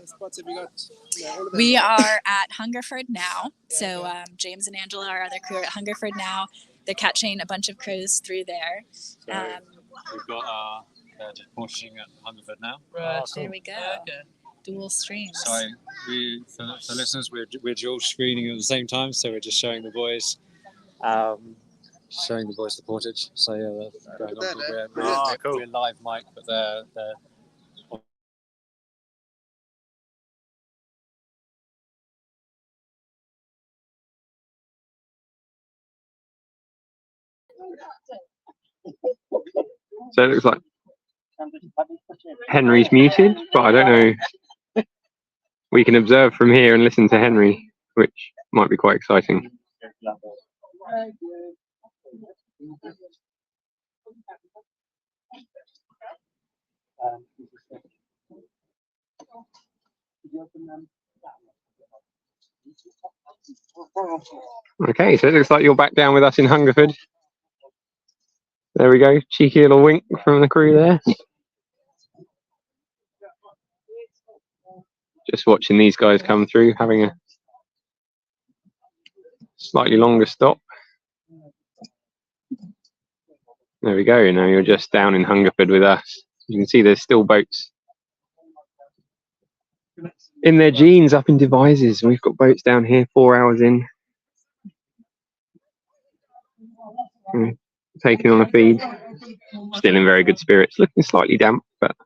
spots have you got? Yeah, all of them. We are at Hungerford now. So James and Angela, our other crew, are at Hungerford now. They're catching a bunch of crows through there. So we've got just watching at Hungerford now. Right. There we go. Okay. Dual streams. So for listeners, we're dual screening at the same time. So we're just showing the boys. Showing the boys the portage. So yeah, that's going on. We're live mic, but they're So it looks like Henry's muted, but I don't know. We can observe from here and listen to Henry, which might be quite exciting. Okay, so it looks like you're back down with us in Hungerford. There we go, cheeky little wink from the crew there. Just watching these guys come through, having a slightly longer stop. There we go, now you're just down in Hungerford with us. You can see there's still boats in their jeans up in Devizes. We've got boats down here 4 hours in. Taking on a feed. Still in very good spirits, looking slightly damp, but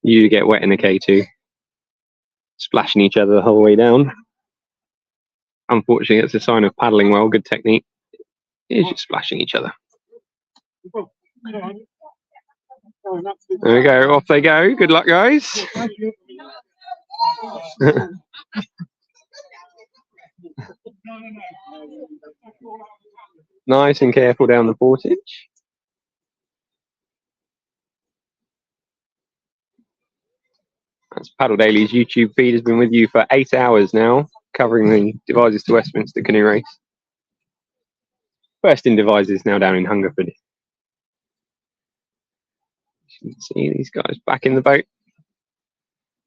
you get wet in the K2. Splashing each other the whole way down. Unfortunately, it's a sign of paddling well, good technique. Is just splashing each other. There we go, off they go. Good luck, guys. Nice and careful down the portage. That's Paddle Daily's YouTube feed has been with you for 8 hours now, covering the Devizes to Westminster canoe race. First in Devizes, now down in Hungerford. You can see these guys back in the boat,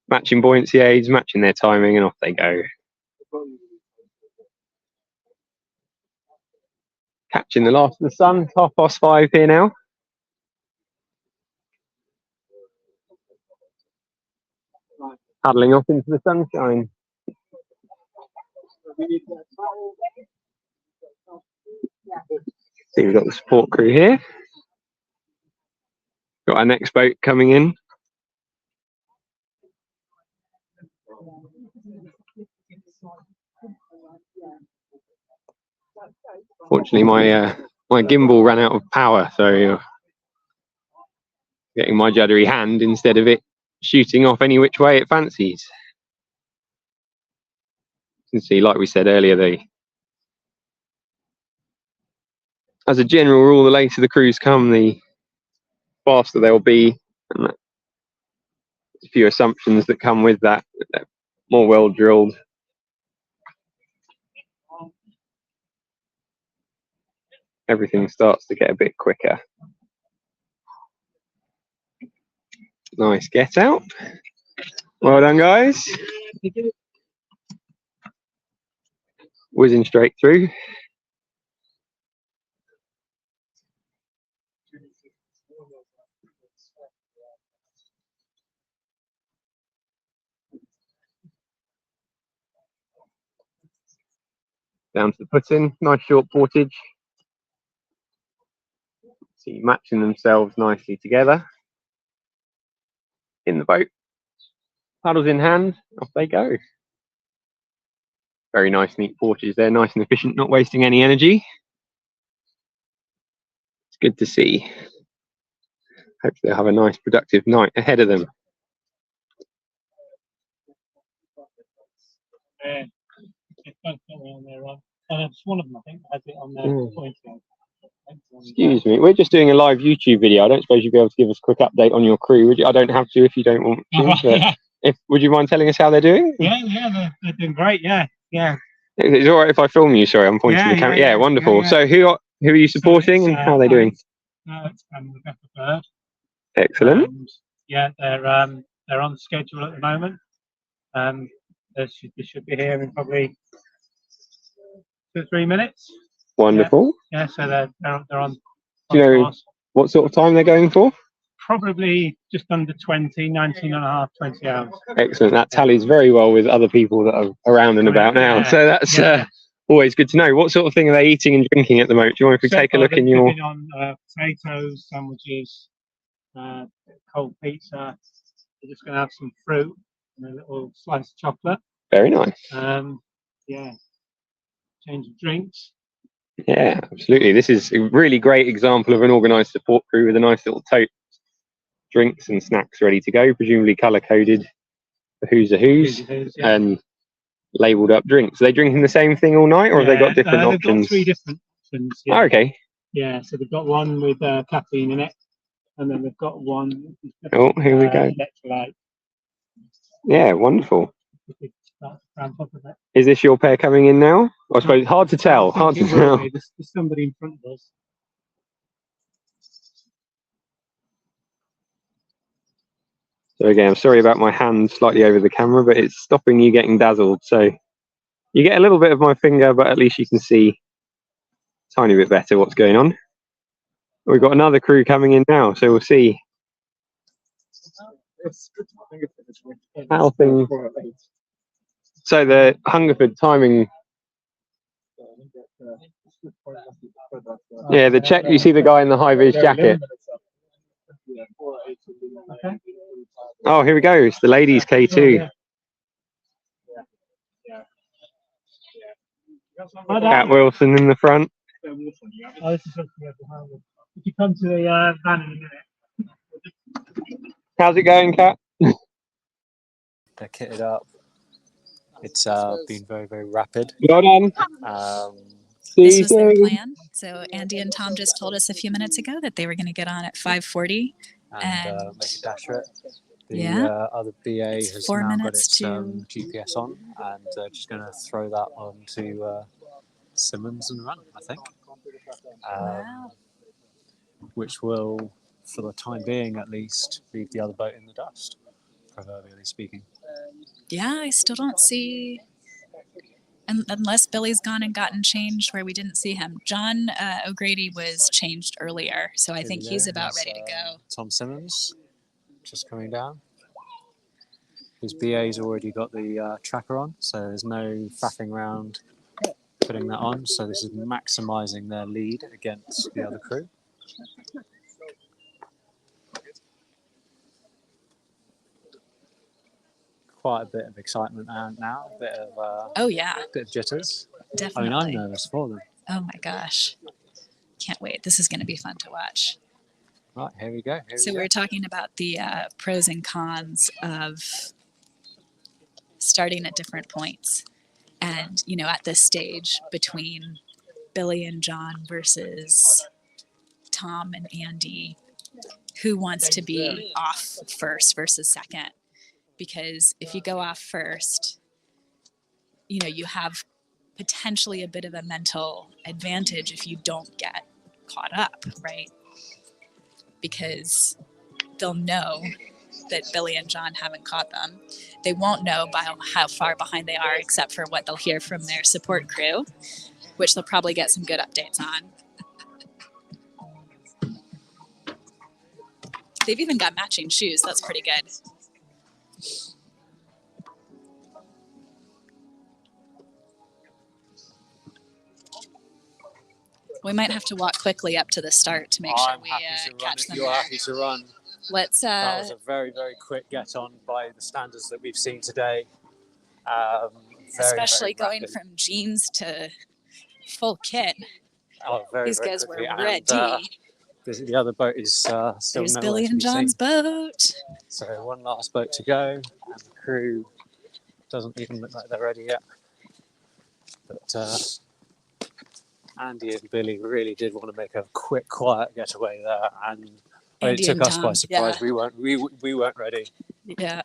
matching buoyancy aids, matching their timing, and off they go. Catching the last of the sun, 5:30 here now. Paddling off into the sunshine. See, we've got the support crew here. Got our next boat coming in. Fortunately, my gimbal ran out of power, so getting my juddery hand instead of it shooting off any which way it fancies. You can see, like we said earlier, as a general rule, the later the crews come, the faster they'll be. And there's a few assumptions that come with that. They're more well drilled. Everything starts to get a bit quicker. Nice get out. Well done, guys. Whizzing straight through. Down to the put-in, nice short portage. See, matching themselves nicely together. In the boat. Paddles in hand, off they go. Very nice, neat portage there, nice and efficient, not wasting any energy. It's good to see. Hopefully they'll have a nice, productive night ahead of them. Yeah, it's both got it on there, right? And it's one of them, I think, has it on their pointer. Excuse me, we're just doing a live YouTube video. I don't suppose you'd be able to give us a quick update on your crew, would you? I don't have to if you don't want to. But if would you mind telling us how they're doing? Yeah, they're doing great. Yeah. It's all right if I film you. Sorry, I'm pointing the camera. Yeah, wonderful. So who are you supporting and how are they doing? It's Rebecca Bird. Excellent. Yeah, they're on schedule at the moment. They should be here in probably 2 or 3 minutes. Wonderful. Yeah, so they're on. Do you know what sort of time they're going for? Probably just under 20, 19 and a half, 20 hours. Excellent. That tallies very well with other people that are around and about now. So that's always good to know. What sort of thing are they eating and drinking at the moment? Do you want if we take a look in your... on potatoes, sandwiches, cold pizza. We're just going to have some fruit and a little slice of chocolate. Very nice. Yeah. Change of drinks. Yeah, absolutely. This is a really great example of an organised support crew with a nice little tote, drinks and snacks ready to go, presumably colour coded for who's a who's, and labelled up drinks. Are they drinking the same thing all night, or have they got different options? They've got 3 different options. Oh, okay. Yeah, so they've got one with caffeine in it, and then they've got one. Oh, here we go. Electrolyte. Yeah, wonderful. Is this your pair coming in now? I suppose hard to tell. Hard to tell. There's somebody in front of us. So again, I'm sorry about my hand slightly over the camera, but it's stopping you getting dazzled. So you get a little bit of my finger, but at least you can see a tiny bit better what's going on. We've got another crew coming in now, so we'll see how things. So the Hungerford timing. Yeah, the check. You see the guy in the high-vis jacket. Oh, here we go. It's the ladies K2. Cat Wilson in the front. If you come to the van in a minute. How's it going, Kat? They're kitted up. It's been very, very rapid. Well done. This was their plan. So Andy and Tom just told us a few minutes ago that they were going to get on at 5:40 and make a dash for it. The other BA has now got its GPS on, and they're just going to throw that onto Simmons and run, I think. Which will, for the time being at least, leave the other boat in the dust, proverbially speaking. Yeah, I still don't see, unless Billy's gone and gotten changed where we didn't see him. John O'Grady was changed earlier, so I think he's about ready to go. Tom Simmons just coming down. His BA's already got the tracker on, so there's no faffing around putting that on. So this is maximising their lead against the other crew. Quite a bit of excitement now, a bit of bit of jitters. Definitely. I mean, I'm nervous for them. Oh my gosh, can't wait! This is going to be fun to watch. Right, here we go. So we were talking about the pros and cons of starting at different points, and at this stage between Billy and John versus Tom and Andy, who wants to be off first versus second? Because if you go off first, you have potentially a bit of a mental advantage if you don't get caught up, right? Because they'll know that Billy and John haven't caught them. They won't know by how far behind they are, except for what they'll hear from their support crew, which they'll probably get some good updates on. They've even got matching shoes. That's pretty good. We might have to walk quickly up to the start to make sure we catch them. You're happy to run. Let's. That was a very, very quick get on by the standards that we've seen today. Especially going from jeans to full kit. Oh, These very guys quickly. were ready. The other boat is still There's nowhere Billy to and be John's seen. boat. So one last boat to go, and the crew doesn't even look like they're ready yet. But Andy and Billy really did want to make a quick, quiet getaway there, and it took us by surprise. We weren't ready. Yeah.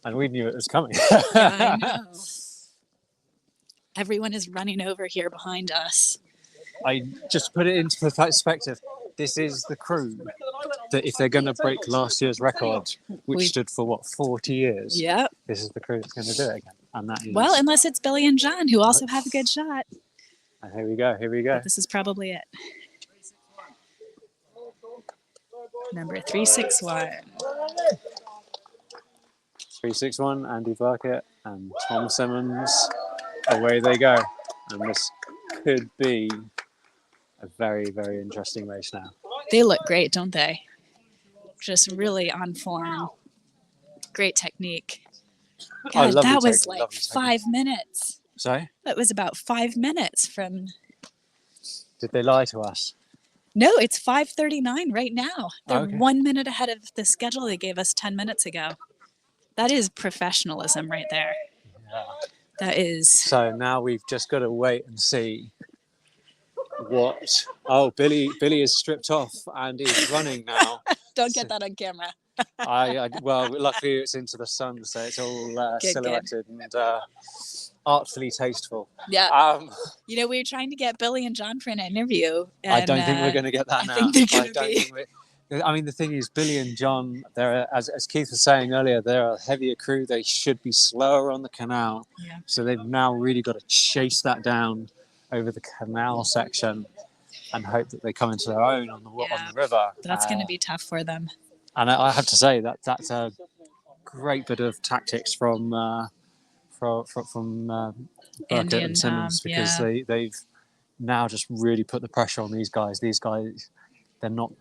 And we knew it was coming. Yeah, I know. Everyone is running over here behind us. I just put it into perspective. This is the crew that, if they're going to break last year's record, which stood for 40 years. Yeah. This is the crew that's going to do it again, and that is. Well, unless it's Billy and John, who also have a good shot. And here we go. But this is probably it. Number 361. 361, Andy Burkett and Tom Simmons. Away they go. And this could be a very, very interesting race now. They look great, don't they? Just really on form. Great technique. God, that was like 5 minutes. Sorry? That was about 5 minutes from... Did they lie to us? No, it's 5:39 right now. They're Okay. 1 minute ahead of the schedule they gave us 10 minutes ago. That is professionalism right there. Yeah. That is... So now we've just got to wait and see what... Oh, Billy is stripped off and is running now. Don't get that on camera. Well, luckily it's into the sun, so it's all silhouetted and artfully tasteful. Yeah. We were trying to get Billy and John for an interview. And, I don't think we're going to get that now. I think they're going to be... I mean, the thing is, Billy and John, they're, as Keith was saying earlier, they're a heavier crew. They should be slower on the canal. Yeah. So they've now really got to chase that down over the canal section and hope that they come into their own on the river. That's going to be tough for them. And I have to say that's a great bit of tactics from Burkett and Simmons, because they've now just really put the pressure on these guys. These guys, they're not.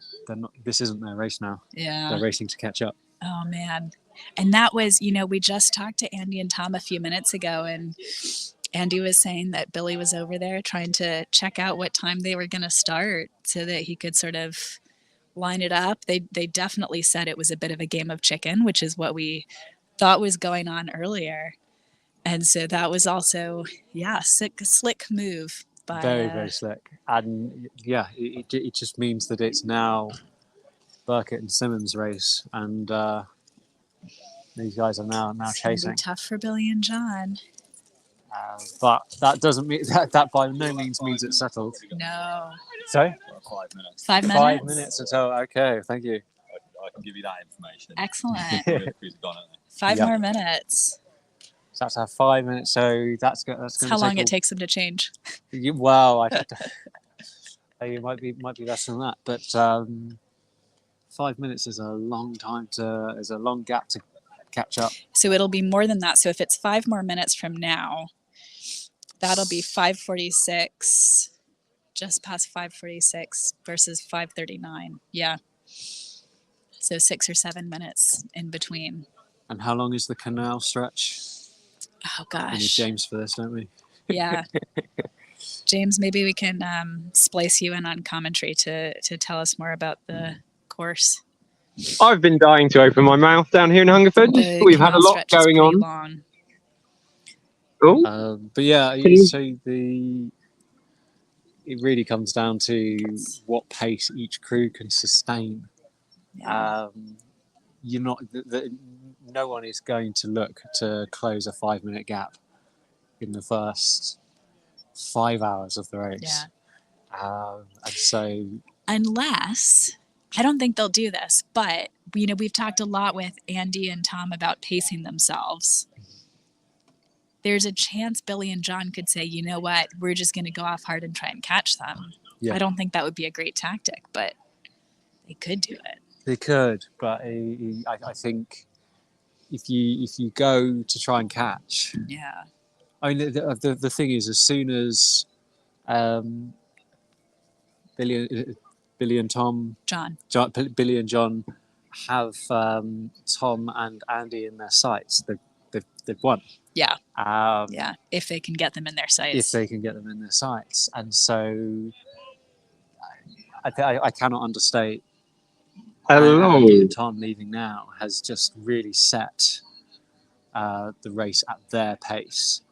This isn't their race now. Yeah. They're racing to catch up. Oh man. And that was, we just talked to Andy and Tom a few minutes ago, and Andy was saying that Billy was over there trying to check out what time they were going to start so that he could sort of line it up. They definitely said it was a bit of a game of chicken, which is what we thought was going on earlier. And so that was also, slick move. By, very, very slick. And it just means that it's now Burkett and Simmons' race, and these guys are now chasing. Tough for Billy and John. But that doesn't mean that by no means means it's settled. No. Sorry? 5 minutes. 5 minutes. 5 minutes until. Okay, thank you. I can give you that information. Excellent. 5 more minutes. So that's our 5 minutes. So that's going to. How long it takes them to change? Well, it might be less than that, but 5 minutes is a long gap to catch up. So it'll be more than that. So if it's 5 more minutes from now, that'll be 5:46, just past 5:46 versus 5:39. Yeah. So 6 or 7 minutes in between. And how long is the canal stretch? Oh gosh. We need James for this, don't we? Yeah. James, maybe we can splice you in on commentary to tell us more about the course. I've been dying to open my mouth down here in Hungerford. We've had a lot going on. Long. Oh. But yeah, so it really comes down to what pace each crew can sustain. Yeah. No one is going to look to close a 5 minute gap in the first 5 hours of the race. Yeah. And so, unless, I don't think they'll do this, but we've talked a lot with Andy and Tom about pacing themselves. There's a chance Billy and John could say, you know what, we're just going to go off hard and try and catch them. Yeah. I don't think that would be a great tactic, but they could do it. They could, but I think if you go to try and catch, yeah. I mean, the thing is, as soon as Billy and John have Tom and Andy in their sights, they've won. Yeah. If they can get them in their sights. And so I cannot understate. Hello. Andy and Tom leaving now has just really set the race at their pace,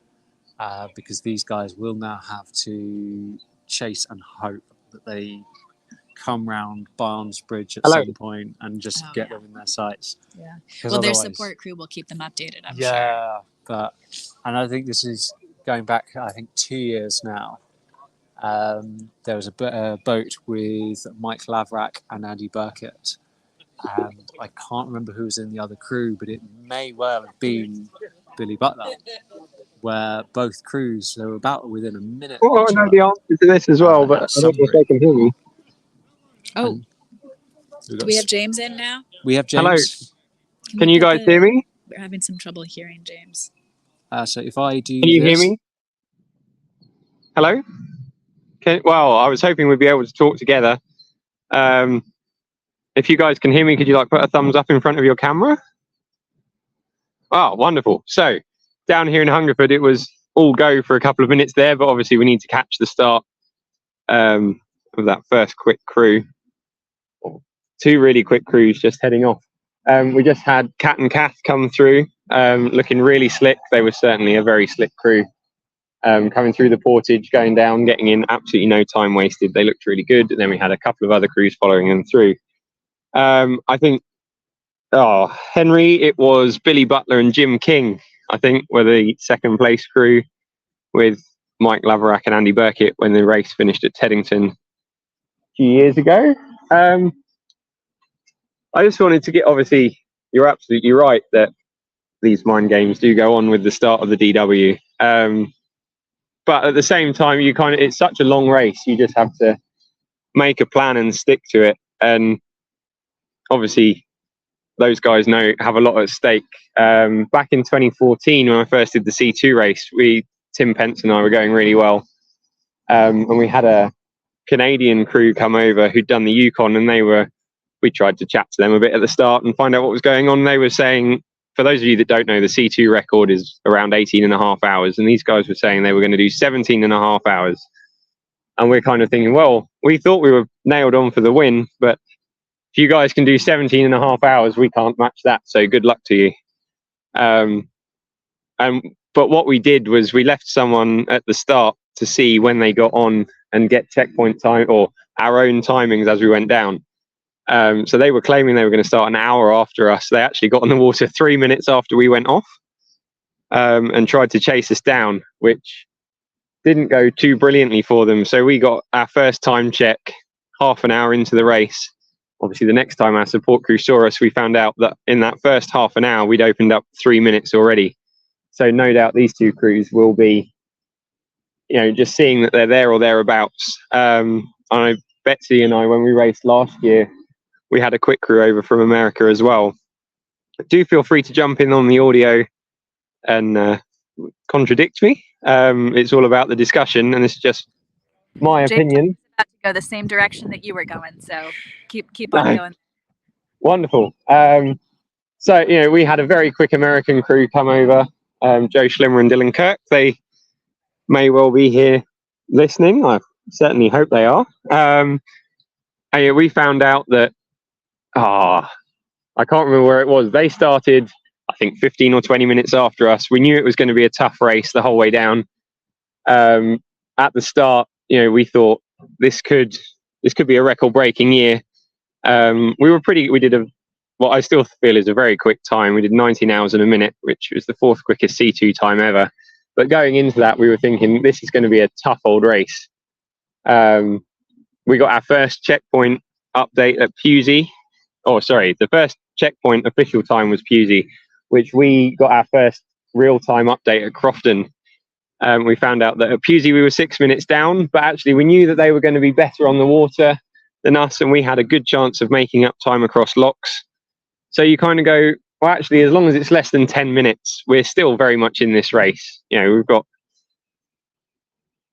because these guys will now have to chase and hope that they come round Barnes Bridge at some point and just get them in their sights. Yeah. Because Well, their otherwise, support crew will keep them updated, I'm sure. yeah, and I think this is going back, I think, 2 years now. There was a boat with Mike Lavrak and Andy Burkett, and I can't remember who was in the other crew, but it may well have been Billy Butler, where both crews, they were about within a minute Well, of I each know other. the answer to this as well, but I don't know if they can hear me. Oh, do we have James in now? We have Hello. James. Can you guys hear me? We're having some trouble hearing James. So if I do Can you hear this- me? Hello? Well, I was hoping we'd be able to talk together. If you guys can hear me, could you put a thumbs up in front of your camera? Oh, wonderful. So down here in Hungerford, it was all go for a couple of minutes there, but obviously we need to catch the start of that first quick crew. Two really quick crews just heading off. We just had Cat and Kath come through, looking really slick. They were certainly a very slick crew. Coming through the portage, going down, getting in, absolutely no time wasted. They looked really good. And then we had a couple of other crews following them through. I think, Henry, it was Billy Butler and Jim King, I think, were the second place crew, with Mike Laverack and Andy Burkett when the race finished at Teddington a few years ago. I just wanted to get, obviously, you're absolutely right that these mind games do go on with the start of the DW. But at the same time, it's such a long race, you just have to make a plan and stick to it. And obviously, those guys have a lot at stake. Back in 2014, when I first did the C2 race, Tim Pence and I were going really well. And we had a Canadian crew come over who'd done the Yukon, and we tried to chat to them a bit at the start and find out what was going on. They were saying, for those of you that don't know, the C2 record is around 18.5 hours. And these guys were saying they were going to do 17.5 hours. And we're kind of thinking, well, we thought we were nailed on for the win, but if you guys can do 17.5 hours, we can't match that. So good luck to you. But what we did was we left someone at the start to see when they got on and get checkpoint time or our own timings as we went down. So they were claiming they were going to start an hour after us. They actually got on the water 3 minutes after we went off, and tried to chase us down, which didn't go too brilliantly for them. So we got our first time check half an hour into the race. Obviously, the next time our support crew saw us, we found out that in that first half an hour, we'd opened up 3 minutes already. So no doubt these two crews will be, just seeing that they're there or thereabouts. Betsy and I, when we raced last year, we had a quick crew over from America as well. Do feel free to jump in on the audio and contradict me. It's all about the discussion, and it's just my opinion. About to go the same direction that you were going, so keep on going. Wonderful. So we had a very quick American crew come over. Joe Schlimmer and Dylan Kirk. They may well be here listening. I certainly hope they are. And we found out that I can't remember where it was. They started, I think, 15 or 20 minutes after us. We knew it was going to be a tough race the whole way down. At the start, we thought this could be a record-breaking year. We did what I still feel is a very quick time. We did 19 hours and a minute, which was the fourth quickest C2 time ever. But going into that, we were thinking this is going to be a tough old race. We got our first checkpoint update at Pusey. Oh, sorry, the first checkpoint official time was Pusey, which we got our first real-time update at Crofton. We found out that at Pusey we were 6 minutes down, but actually we knew that they were going to be better on the water than us, and we had a good chance of making up time across locks. So you kind of go, well, actually, as long as it's less than 10 minutes, we're still very much in this race. We've got,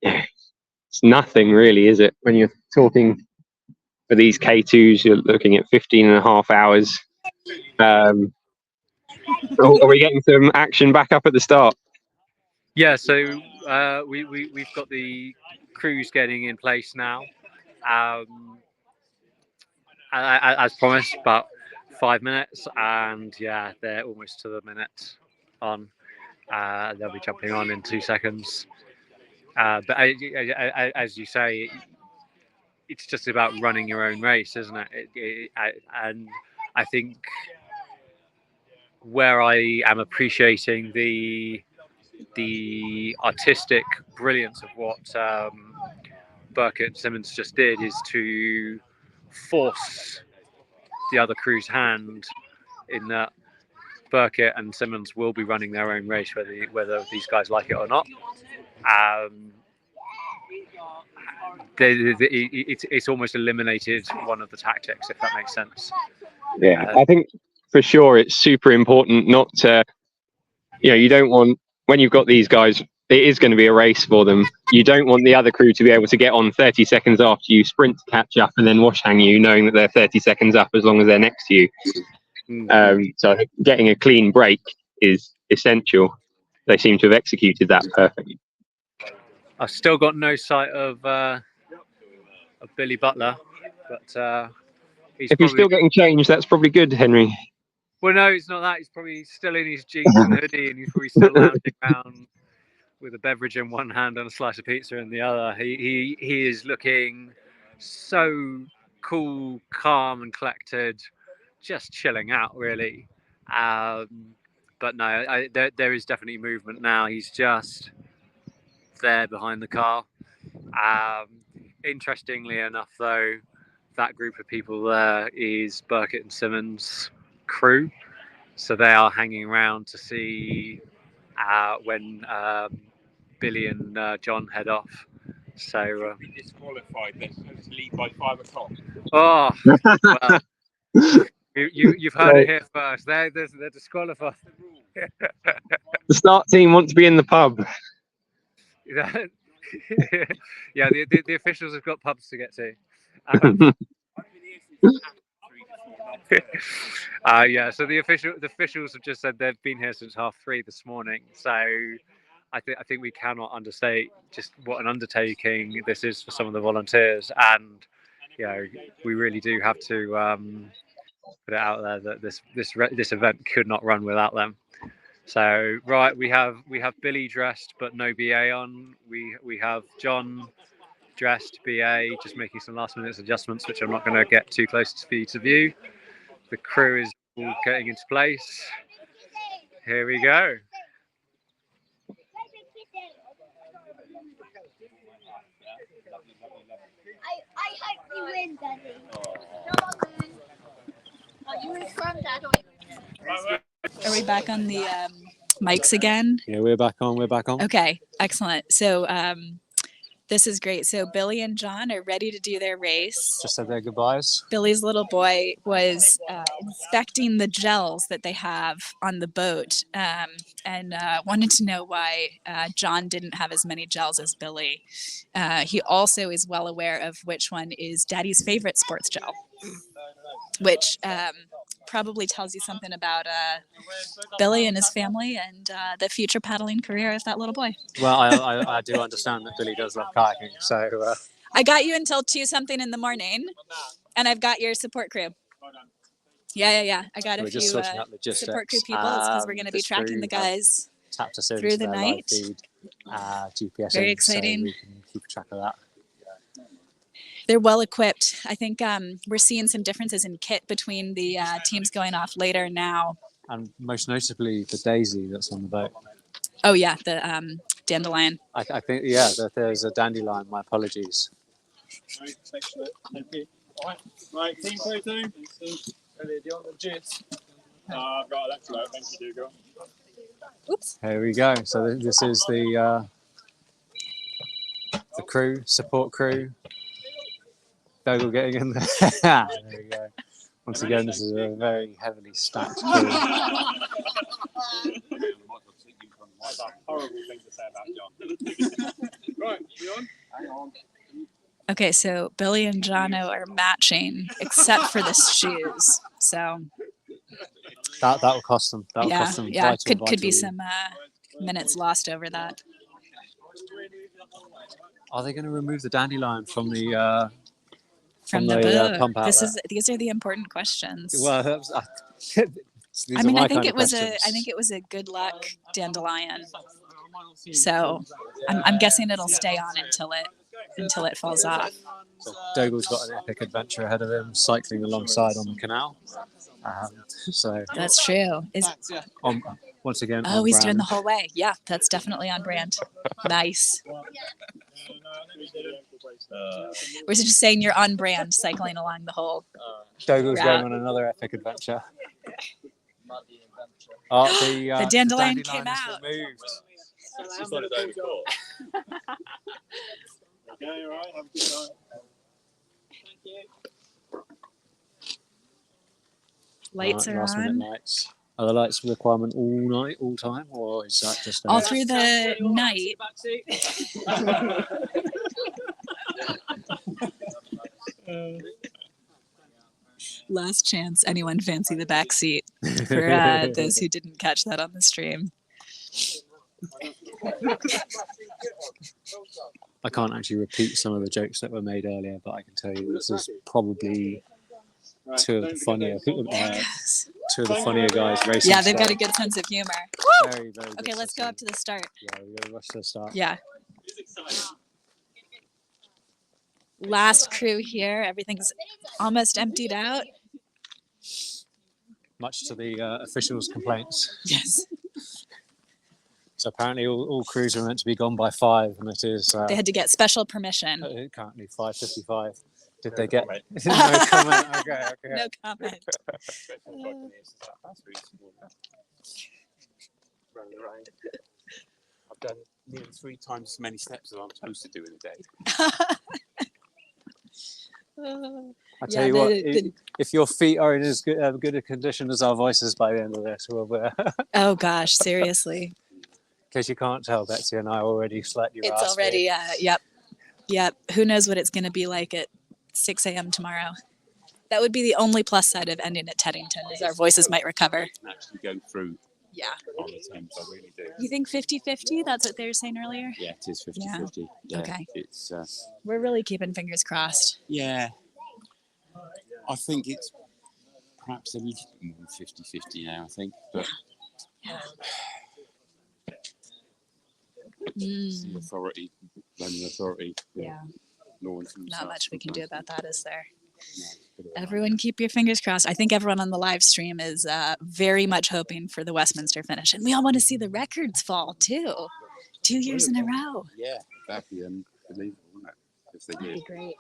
it's nothing really, is it? When you're talking for these K2s, you're looking at 15.5 hours. Are we getting some action back up at the start? Yeah, so we've got the crews getting in place now. As promised, about 5 minutes, and yeah, they're almost to the minute. on. They'll be jumping on in 2 seconds. But as you say, it's just about running your own race, isn't it? And I think where I am appreciating the artistic brilliance of what Burkett and Simmons just did is to force the other crew's hand in that Burkett and Simmons will be running their own race, whether these guys like it or not. It's almost eliminated one of the tactics, if that makes sense. Yeah, I think for sure it's super important not to, you don't want, when you've got these guys, it is going to be a race for them. You don't want the other crew to be able to get on 30 seconds after you, sprint to catch up, and then wash hang you, knowing that they're 30 seconds up as long as they're next to you. So I think getting a clean break is essential. They seem to have executed that perfectly. I've still got no sight of Billy Butler, but if he's still getting changed, that's probably good, Henry. Well, no, it's not that. He's probably still in his jeans and hoodie, and he's probably still lounging around with a beverage in one hand and a slice of pizza in the other. He is looking so cool, calm, and collected, just chilling out, really. But no, there is definitely movement now. He's just there behind the car. Interestingly enough, though, that group of people there is Burkett and Simmons' crew, so they are hanging around to see when Billy and John head off. So disqualified. They're supposed to leave by 5 o'clock. Oh, well, you've heard it here first. They're disqualified. The start team want to be in the pub. Yeah, the officials have got pubs to get to. Yeah, so the officials have just said they've been here since 3:30 this morning. So I think we cannot understate just what an undertaking this is for some of the volunteers, and we really do have to put it out there that this event could not run without them. So right, we have Billy dressed but no BA on. We have John dressed BA, just making some last minute adjustments, which I'm not going to get too close for you to view. The crew is all getting into place. Here we go. I hope you win, Daddy. Are you his granddad? Are we back on the mics again? Yeah, we're back on. Okay, excellent. So this is great. So Billy and John are ready to do their race. Just said their goodbyes. Billy's little boy was inspecting the gels that they have on the boat and wanted to know why John didn't have as many gels as Billy. He also is well aware of which one is Daddy's favorite sports gel, which probably tells you something about Billy and his family and the future paddling career of that little boy. Well, I do understand that Billy does love kayaking, so... I got you until 2-something in the morning, and I've got your support crew. Yeah. I got a few support crew people. It's because we're going to be tracking the guys through the night. Feed, GPS. Very exciting. So we can keep track of that. They're well equipped. I think we're seeing some differences in kit between the teams going off later now. And most notably, the daisy that's on the boat. Oh, yeah, the dandelion. I think, yeah, there's a dandelion. My apologies. Thank you. Right, team photo. Right, that's right. Thank you, Dougal. Oops. Here we go. So this is the crew, support crew. Dougal getting in there. There we go. Once again, this is a very heavily stacked crew. Horrible thing to say about John. Right, you on? Hang on. Okay, so Billy and Jono are matching, except for the shoes. So that will cost them. That will cost them. Yeah, could be some minutes lost over that. Are they going to remove the dandelion from the boat? pump out These are the important questions. Well, So these I are mean, my I think kind it of was questions. a good luck dandelion. So I'm guessing it'll stay on until it falls off. So Dougall's got an epic adventure ahead of him, cycling alongside on the canal. So That's true. Once again, Oh, on he's doing the brand. whole way. Yeah, that's definitely on brand. Nice. We're just saying you're on brand, cycling along the whole Dougall's route. going on another epic adventure. Oh, The dandelion came has out. been moved. It's not his own fault. Okay, all right. Have a good time. Thank you. Lights are last minute on. lights. Are the lights a requirement all night, all time, or is that just All through the night. Last chance. Anyone fancy the back seat for those who didn't catch that on the stream? I can't actually repeat some of the jokes that were made earlier, but I can tell you this is probably two of the funnier guys racing. Yeah, they've got a good sense of humor. Very, very good. Okay, let's go up to the start. Yeah, we got to rush to the start. Yeah. Last crew here. Everything's almost emptied out. Much to the officials' complaints. Yes. So apparently all crews are meant to be gone by 5, and it is... They had to get special permission. Currently 5:55. Did they get... No comment. Okay. No comment. I've done nearly 3 times as many steps as I'm supposed to do in a day. I tell you what, if your feet are in as good a condition as our voices by the end of this, Oh gosh, seriously. In case you can't tell, Betsy and I already slightly raspy. It's already, yep. Who knows what it's going to be like at 6 a.m. tomorrow. That would be the only plus side of ending at Teddington, is our voices might recover. Actually go through. Yeah. On the Thames, I really do. You think 50-50? That's what they were saying earlier? Yeah, it is 50-50. Yeah. Okay. It's. We're really keeping fingers crossed. Yeah. I think it's perhaps a little more than 50-50 now, I think. But it's the authority, running authority. Yeah. Laws Not much we can do about that, is there? Everyone keep your fingers crossed. I think everyone on the live stream is very much hoping for the Westminster finish. And we all want to see the records fall, too. 2 years in a row. Yeah, that'd be unbelievable, wouldn't it? If they did. That'd be great.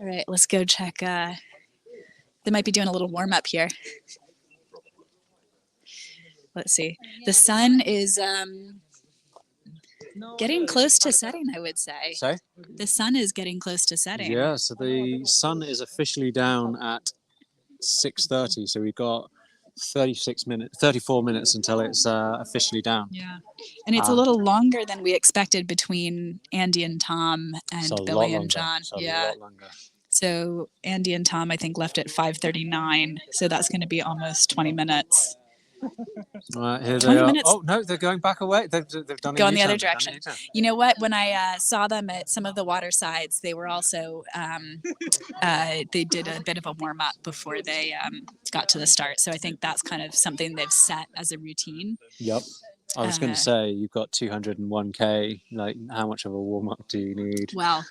All right, let's go check. They might be doing a little warm-up here. Let's see. The sun is getting close to setting, I would say. Sorry? The sun is getting close to setting. Yeah, so the sun is officially down at 6:30. So we've got 34 minutes until it's officially down. Yeah, and it's a little longer than we expected between Andy and Tom and Billy and John. Yeah. So Andy and Tom, I think, left at 5:39. So that's going to be almost 20 minutes. Right, here 20 they are. minutes. Oh, no, they're going back away. They've done Go in the other direction. You know what? When I saw them at some of the water sides, they were also, they did a bit of a warm up before they got to the start. So I think that's kind of something they've set as a routine. Yep. I was going to say, you've got 201k. Like, how much of a warm up do you need? Well,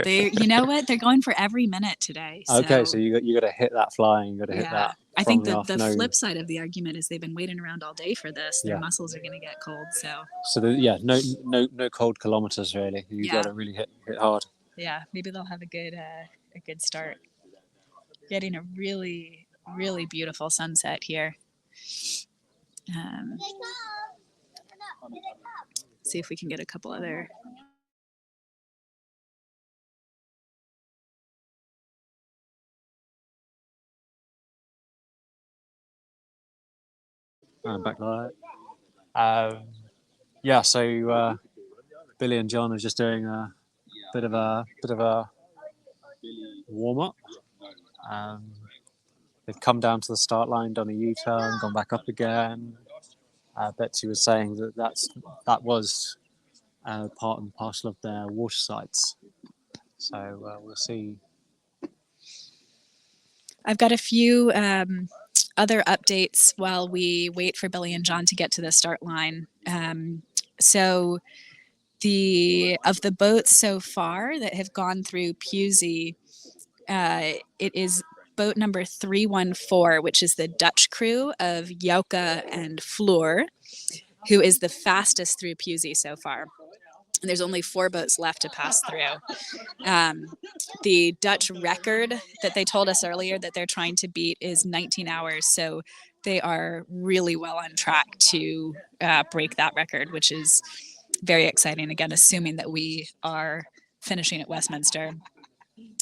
you know what? They're going for every minute today. So. Okay, so you got to hit that flying. You got to hit that. I think the flip side of the argument is they've been waiting around all day for this. Their muscles are going to get cold. So no cold kilometers really. You got to really hit hard. Yeah, maybe they'll have a good start. Getting a really, really beautiful sunset here. See if we can get a couple other. Backlight. So Billy and John are just doing a bit of a warm up. They've come down to the start line, done a U-turn, gone back up again. Betsy was saying that was part and parcel of their water sites. So we'll see. I've got a few other updates while we wait for Billy and John to get to the start line. So of the boats so far that have gone through Pusey, it is boat number 314, which is the Dutch crew of Jouke and Floor, who is the fastest through Pusey so far. And there's only 4 boats left to pass through. The Dutch record that they told us earlier that they're trying to beat is 19 hours. So they are really well on track to break that record, which is very exciting. Again, assuming that we are finishing at Westminster.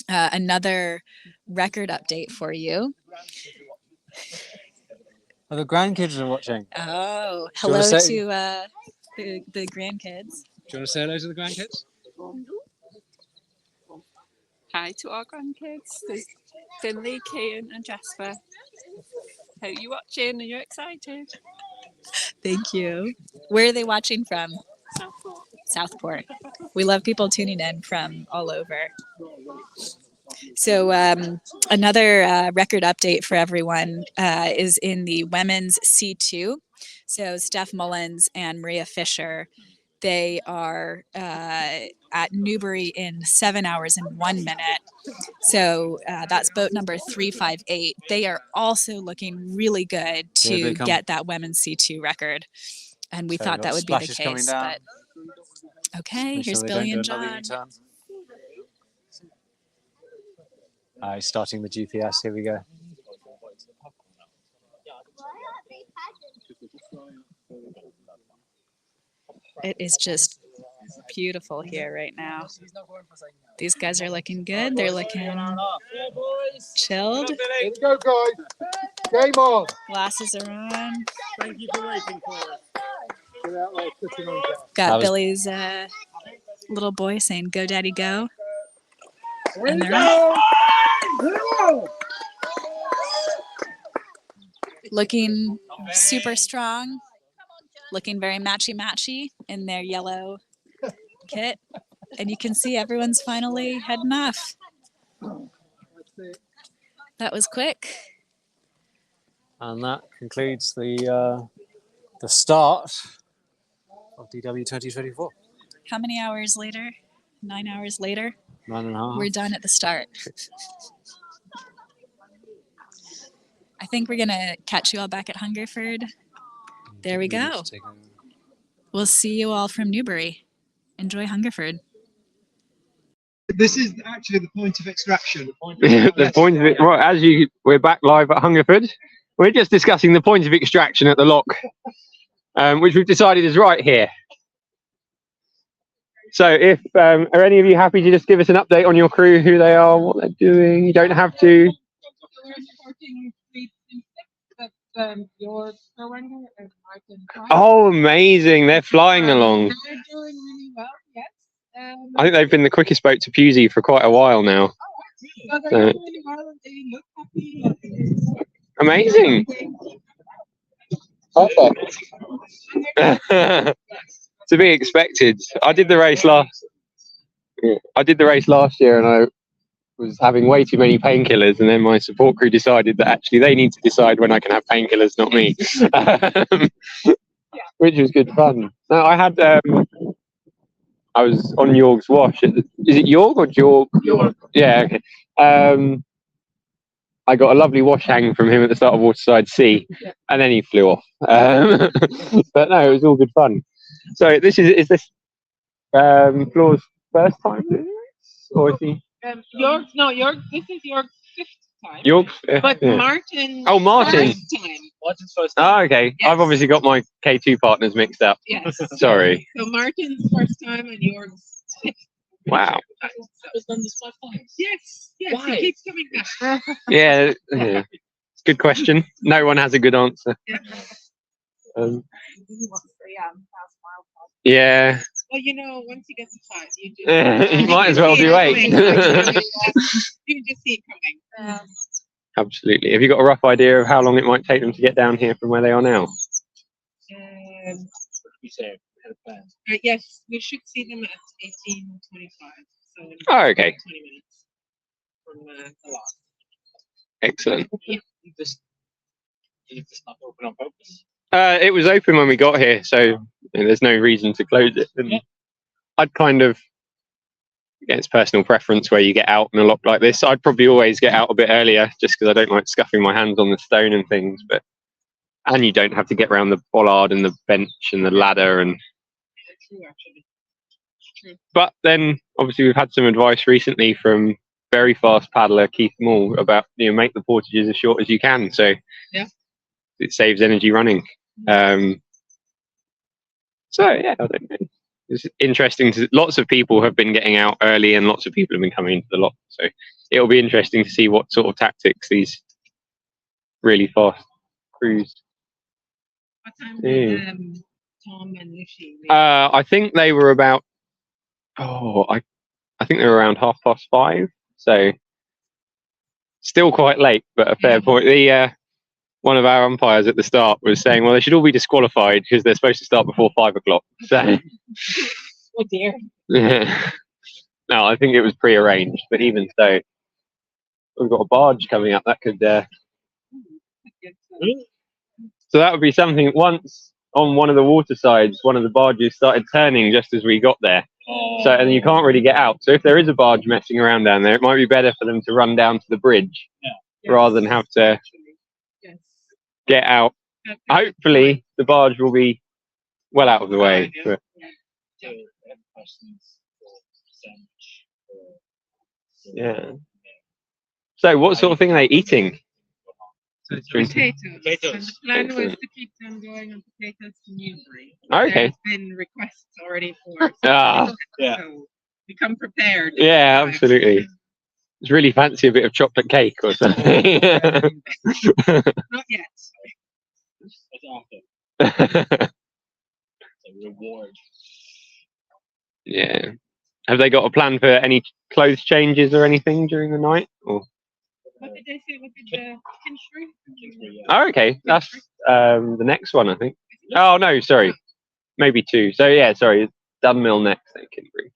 Another record update for you. Oh, the grandkids are watching. Oh, Do you wanna hello say- to the grandkids. Do you want to say hello to the grandkids? Hi to our grandkids. There's Finley, Kian and Jasper. Hope you're watching and you're excited. Thank you. Where are they watching from? Southport. Southport. We love people tuning in from all over. So another record update for everyone is in the women's C2. So Steph Mullins and Maria Fisher, they are at Newbury in 7 hours and 1 minute. So that's boat number 358. They are also looking really good Here they to come. get that women's C2 record. And we So thought we've that got would be the splashes coming case. down. But okay, Make sure here's they Billy don't and do another John. U-turn. He's starting the GPS. Here we go. It is just beautiful here right now. These guys are looking good. They're looking chilled. Here we go, guys. Game on. Glasses are on. Thank you for waiting for us. Get out there, cooking on gas. Got Billy's little boy saying, "Go, Daddy, go." And they're off. Looking super strong. Looking very matchy-matchy in their yellow kit. And you can see everyone's finally heading off. That was quick. And that concludes the start of DW 2024. How many hours later? 9 hours later? 9.5. We're done at the start. I think we're going to catch you all back at Hungerford. There we go. We'll see you all from Newbury. Enjoy Hungerford. This is actually the point of extraction. The point of it, right, we're back live at Hungerford. We're just discussing the point of extraction at the lock, which we've decided is right here. So if, are any of you happy to just give us an update on your crew, who they are, what they're doing? You don't have to. Oh, amazing. They're flying along. They're doing really well, yes. I think they've been the quickest boat to Pusey for quite a while now. So they're doing really well and they look happy. Amazing. Perfect. To be expected. I did the race last year and I was having way too many painkillers, and then my support crew decided that actually they need to decide when I can have painkillers, not me. Which was good fun. No, I had I was on Jorg's wash. Is it Jorg or Jorg? Jorg. Yeah, okay. I got a lovely wash hang from him at the start of Waterside Sea, and then he flew off. But no, it was all good fun. So this is this Floor's first time doing this, or is he? This is York's 5th time. York's, but yeah. Martin. Oh, Martin. First time. Martin's first time. Oh, okay. Yes. I've obviously got my K2 partners mixed up. Yes. Sorry. So Martin's first time and York's 5th. Wow. Has done this 5 times. Yes. Yes. Why? He keeps coming back. Yeah. Good question. No one has a good answer. Yeah. Well, you know, once you get to fight, you just you might as well do 8. You just see it coming. Absolutely. Have you got a rough idea of how long it might take them to get down here from where they are now? Yes, we should see them at 18:25. So Oh, okay. 20 minutes from the lock. Excellent. Yeah. Is this not open on purpose? It was open when we got here, so there's no reason to close it. And I'd kind of, it's personal preference where you get out in a lock like this. I'd probably always get out a bit earlier just because I don't like scuffing my hands on the stone and things. And you don't have to get around the bollard and the bench and the ladder. And True, actually. True. but then obviously we've had some advice recently from very fast paddler Keith Moore about make the portages as short as you can, so it saves energy running. So yeah, I don't know. It's interesting. Lots of people have been getting out early, and lots of people have been coming into the lock. So it'll be interesting to see what sort of tactics these really fast crews. What time did Tom and Lucy leave? I think they were about. I think they were around 5:30. So still quite late, but a fair point. One of our umpires at the start was saying, well, they should all be disqualified because they're supposed to start before 5 o'clock. So. Oh dear. Yeah. No, I think it was pre-arranged, but even so, we've got a barge coming up that could. So that would be something. Once on one of the water sides, one of the barges started turning just as we got there. So and you can't really get out. So if there is a barge messing around down there, it might be better for them to run down to the bridge rather than have to get out. Hopefully, the barge will be well out of the way. But, yeah. So, what sort of thing are they eating? Potatoes. And the plan was to keep them going on potatoes to Newbury. Okay. There's been requests already for so become prepared. Yeah, absolutely. It's really fancy a bit of chocolate cake or something. Not yet. It's a reward. Yeah. Have they got a plan for any clothes changes or anything during the night? Or? What did they say? What did the Kinshry? Oh, okay. That's the next one, I think. Oh, no, sorry. Maybe 2. So, yeah, sorry. Dunmill next, then Kinbury.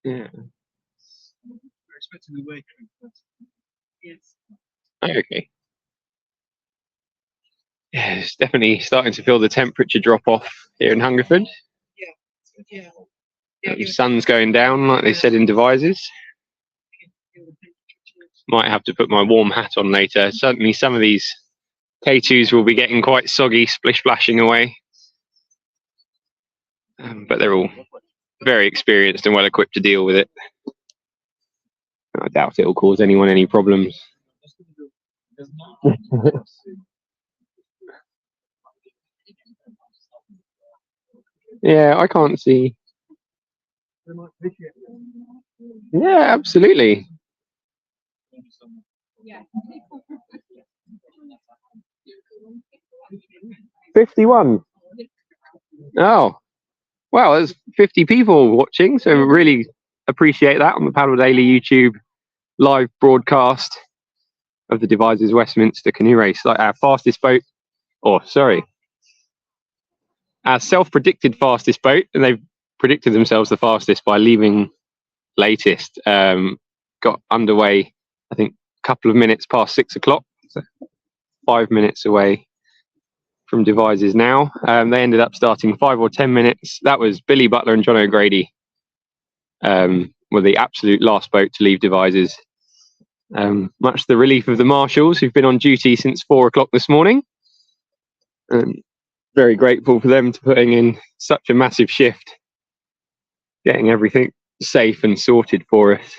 Yeah. We're expecting the wake. Yes. Okay. Yeah, it's definitely starting to feel the temperature drop off here in Hungerford. Yeah. The sun's going down, like they said in Devizes. Might have to put my warm hat on later. Certainly some of these K2s will be getting quite soggy, splish-splashing away. But they're all very experienced and well equipped to deal with it. I doubt it will cause anyone any problems. Yeah, I can't see. Yeah, absolutely. Yeah. 51. Oh, well, there's 50 people watching, so really appreciate that on the Paddle Daily YouTube live broadcast of the Devizes Westminster canoe race. Like our fastest boat, our self-predicted fastest boat, and they've predicted themselves the fastest by leaving latest. Got underway, I think, a couple of minutes past 6 o'clock, so 5 minutes away from Devizes now. They ended up starting 5 or 10 minutes. That was Billy Butler and John O'Grady were the absolute last boat to leave Devizes. Much to the relief of the marshals, who've been on duty since 4 o'clock this morning. Very grateful for them to putting in such a massive shift, getting everything safe and sorted for us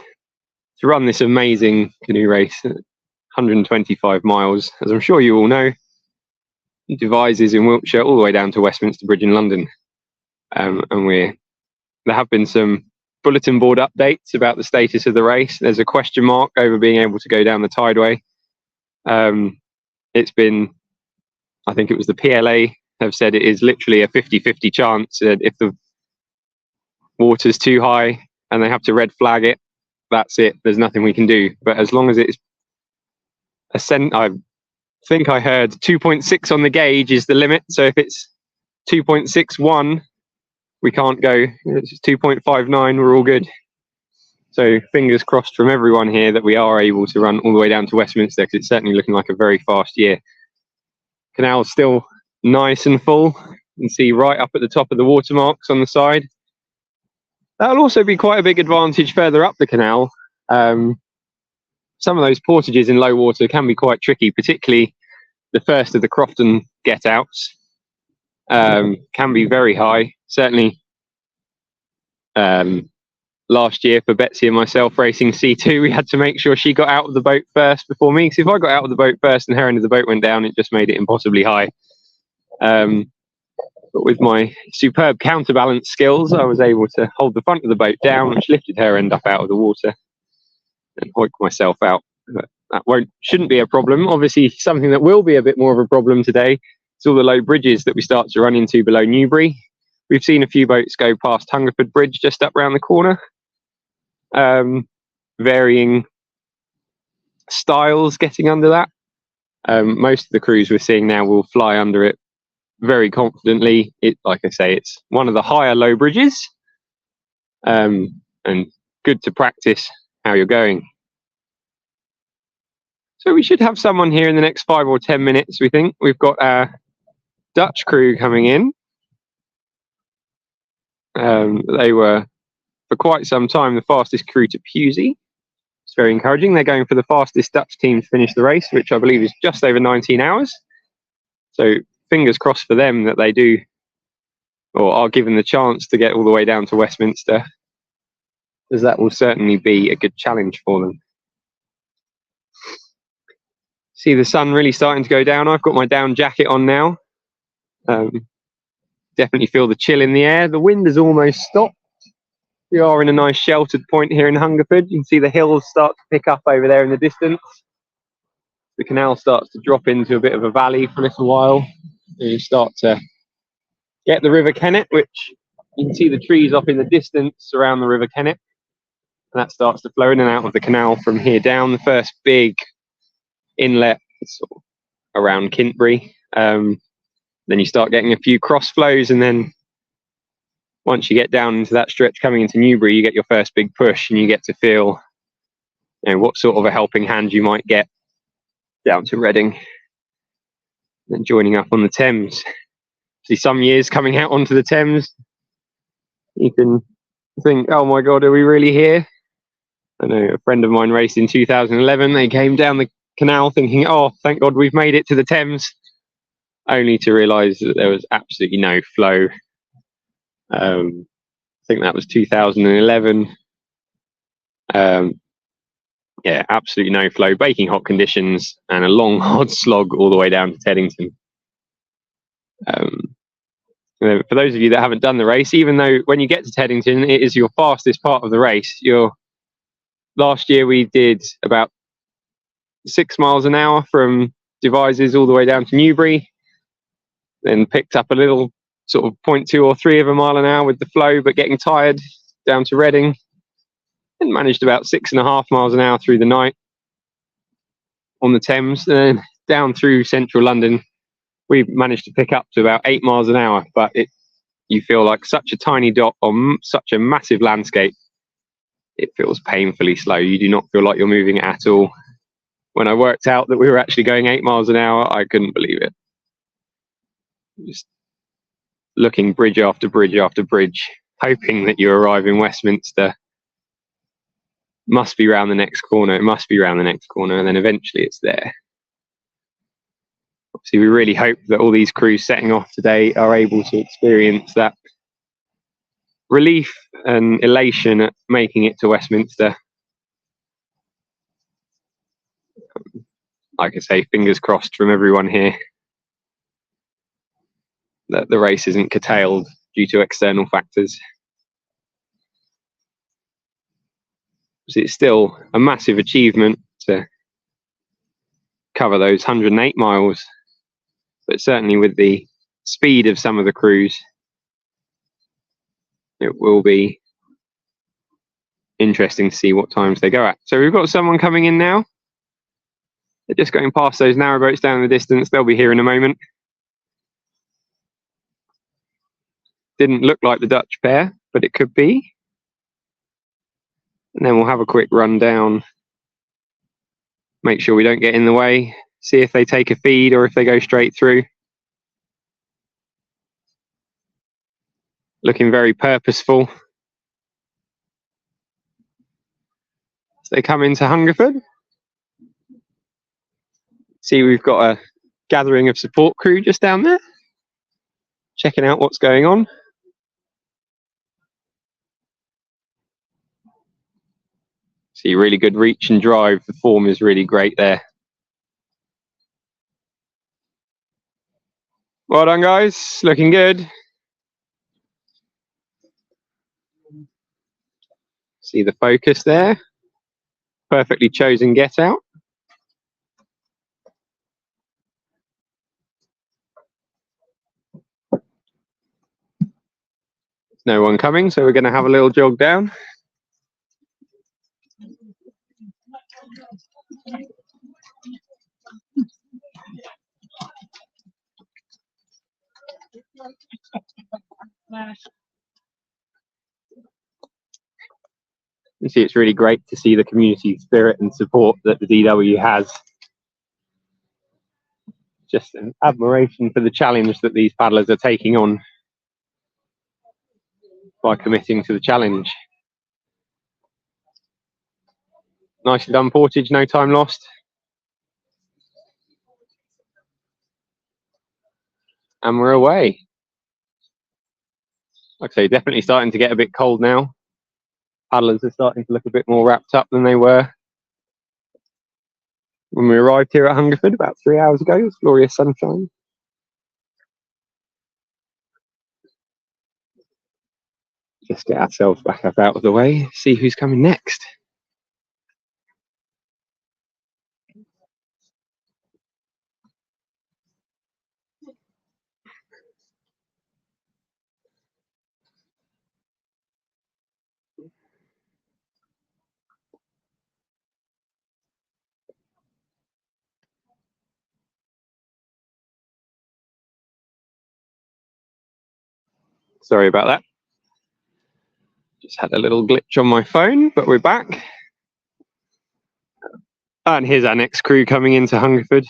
to run this amazing canoe race at 125 miles, as I'm sure you all know. Devizes in Wiltshire all the way down to Westminster Bridge in London. And there have been some bulletin board updates about the status of the race. There's a question mark over being able to go down the tideway. It's been, I think it was the PLA have said it is literally a 50-50 chance that if the water's too high and they have to red flag it, that's it. There's nothing we can do. But as long as it's I think I heard 2.6 on the gauge is the limit. So if it's 2.61, we can't go. If it's 2.59, we're all good. So fingers crossed from everyone here that we are able to run all the way down to Westminster, because it's certainly looking like a very fast year. Canal's still nice and full. You can see right up at the top of the watermarks on the side. That'll also be quite a big advantage further up the canal. Some of those portages in low water can be quite tricky, particularly the first of the Crofton get-outs. Can be very high. Certainly last year for Betsy and myself racing C2, we had to make sure she got out of the boat first before me, because if I got out of the boat first and her end of the boat went down, it just made it impossibly high. But with my superb counterbalance skills, I was able to hold the front of the boat down, which lifted her end up out of the water, and hoik myself out. But that shouldn't be a problem. Obviously, something that will be a bit more of a problem today is all the low bridges that we start to run into below Newbury. We've seen a few boats go past Hungerford Bridge just up round the corner. Varying styles getting under that. Most of the crews we're seeing now will fly under it very confidently. Like I say, it's one of the higher low bridges, and good to practice how you're going. So we should have someone here in the next 5 or 10 minutes, we think. We've got our Dutch crew coming in. They were, for quite some time, the fastest crew to Pusey. It's very encouraging. They're going for the fastest Dutch team to finish the race, which I believe is just over 19 hours. So fingers crossed for them that they do, or are given the chance to get all the way down to Westminster, as that will certainly be a good challenge for them. See the sun really starting to go down. I've got my down jacket on now. Definitely feel the chill in the air. The wind has almost stopped. We are in a nice sheltered point here in Hungerford. You can see the hills start to pick up over there in the distance. The canal starts to drop into a bit of a valley for a little while. You start to get the River Kennet, which you can see the trees off in the distance around the River Kennet. And that starts to flow in and out of the canal from here down. The first big inlet sort of around Kintbury. Then you start getting a few cross flows, and then once you get down into that stretch coming into Newbury, you get your first big push, and you get to feel, you know, what sort of a helping hand you might get down to Reading. Then joining up on the Thames. See, some years coming out onto the Thames, you can think, oh my God, are we really here? I know a friend of mine raced in 2011. They came down the canal thinking, oh, thank God we've made it to the Thames, only to realise that there was absolutely no flow. I think that was 2011. Yeah, absolutely no flow, baking hot conditions, and a long, hard slog all the way down to Teddington. For those of you that haven't done the race, even though when you get to Teddington, it is your fastest part of the race. Last year we did about 6 miles an hour from Devizes all the way down to Newbury, then picked up a little sort of 0.2 or 3 of a mile an hour with the flow, but getting tired down to Reading, and managed about 6.5 miles an hour through the night on the Thames. Then down through central London, we managed to pick up to about 8 miles an hour, but you feel like such a tiny dot on such a massive landscape. It feels painfully slow. You do not feel like you're moving at all. When I worked out that we were actually going 8 miles an hour, I couldn't believe it. Just looking bridge after bridge after bridge, hoping that you arrive in Westminster. Must be round the next corner, it must be round the next corner, and then eventually it's there. Obviously, we really hope that all these crews setting off today are able to experience that relief and elation at making it to Westminster. Like I say, fingers crossed from everyone here that the race isn't curtailed due to external factors. It's still a massive achievement to cover those 108 miles, but certainly with the speed of some of the crews, it will be interesting to see what times they go at. So we've got someone coming in now. They're just going past those narrowboats down in the distance. They'll be here in a moment. Didn't look like the Dutch pair, but it could be. And then we'll have a quick run down. Make sure we don't get in the way. See if they take a feed or if they go straight through. Looking very purposeful. As they come into Hungerford. See, we've got a gathering of support crew just down there, checking out what's going on. See, really good reach and drive. The form is really great there. Well done, guys. Looking good. See the focus there. Perfectly chosen get out. There's no one coming, so we're going to have a little jog down. You see, it's really great to see the community spirit and support that the DW has. Just an admiration for the challenge that these paddlers are taking on by committing to the challenge. Nicely done, Portage, no time lost. And we're away. Like I say, definitely starting to get a bit cold now. Paddlers are starting to look a bit more wrapped up than they were when we arrived here at Hungerford about 3 hours ago. It was glorious sunshine. Just get ourselves back up out of the way, see who's coming next. Sorry about that. Just had a little glitch on my phone, but we're back. And here's our next crew coming into Hungerford.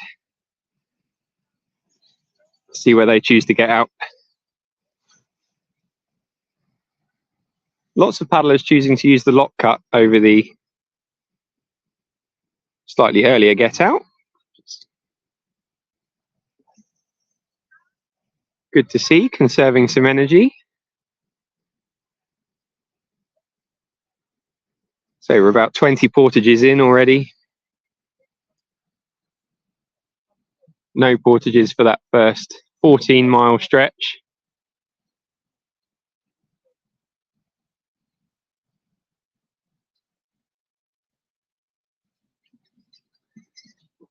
See where they choose to get out. Lots of paddlers choosing to use the lock cut over the slightly earlier get out. Good to see, conserving some energy. So we're about 20 portages in already. No portages for that first 14-mile stretch.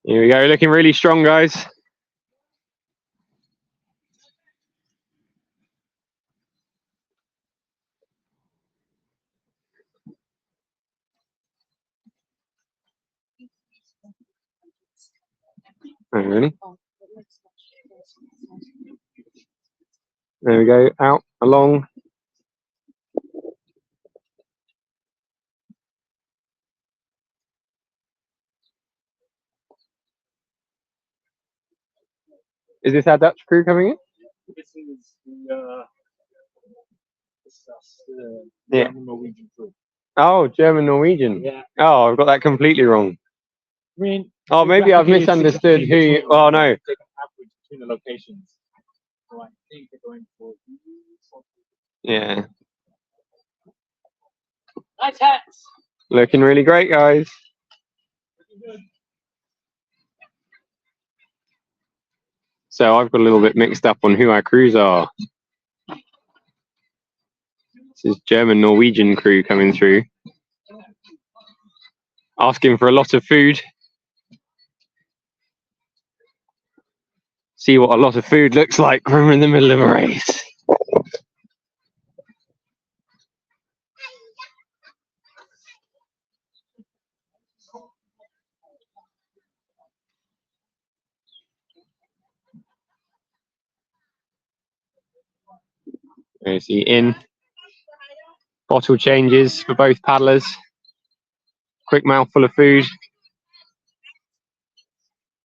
Here we go, looking really strong, guys. Oh, really? There we go, out, along. Is this our Dutch crew coming in? This is the Yeah. German Norwegian crew. Oh, German Norwegian. Yeah. Oh, I've got that completely wrong. I mean, Oh, maybe I've misunderstood who you... Oh, no. Take an average between the locations. So I think they're going for... Yeah. Nice hats! Looking really great, guys. So I've got a little bit mixed up on who our crews are. This is German Norwegian crew coming through. Asking for a lot of food. See what a lot of food looks like when we're in the middle of a race. There's the in. Bottle changes for both paddlers. quick mouthful of food.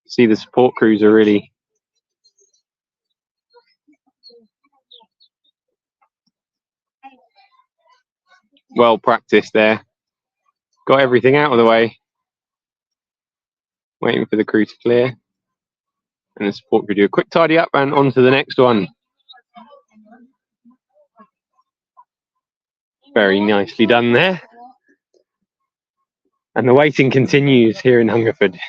See, the support crews are really well practiced there. Got everything out of the way. Waiting for the crew to clear. And the support crew do a quick tidy up and on to the next one. Very nicely done there. And the waiting continues here in Hungerford.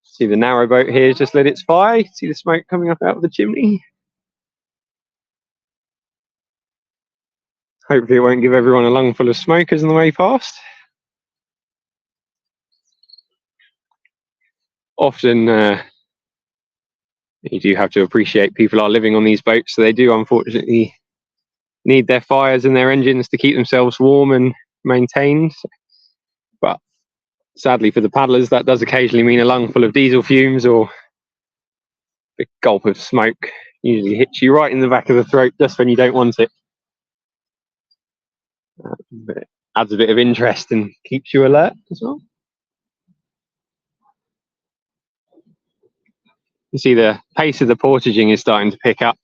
See the narrow boat here, just lit its fire. See the smoke coming up out of the chimney. Hopefully it won't give everyone a lung full of smokers on the way past. Often you do have to appreciate people are living on these boats, so they do unfortunately need their fires and their engines to keep themselves warm and maintained. But sadly for the paddlers, that does occasionally mean a lung full of diesel fumes, or a big gulp of smoke usually hits you right in the back of the throat just when you don't want it. But it adds a bit of interest and keeps you alert as well. You see the pace of the portaging is starting to pick up.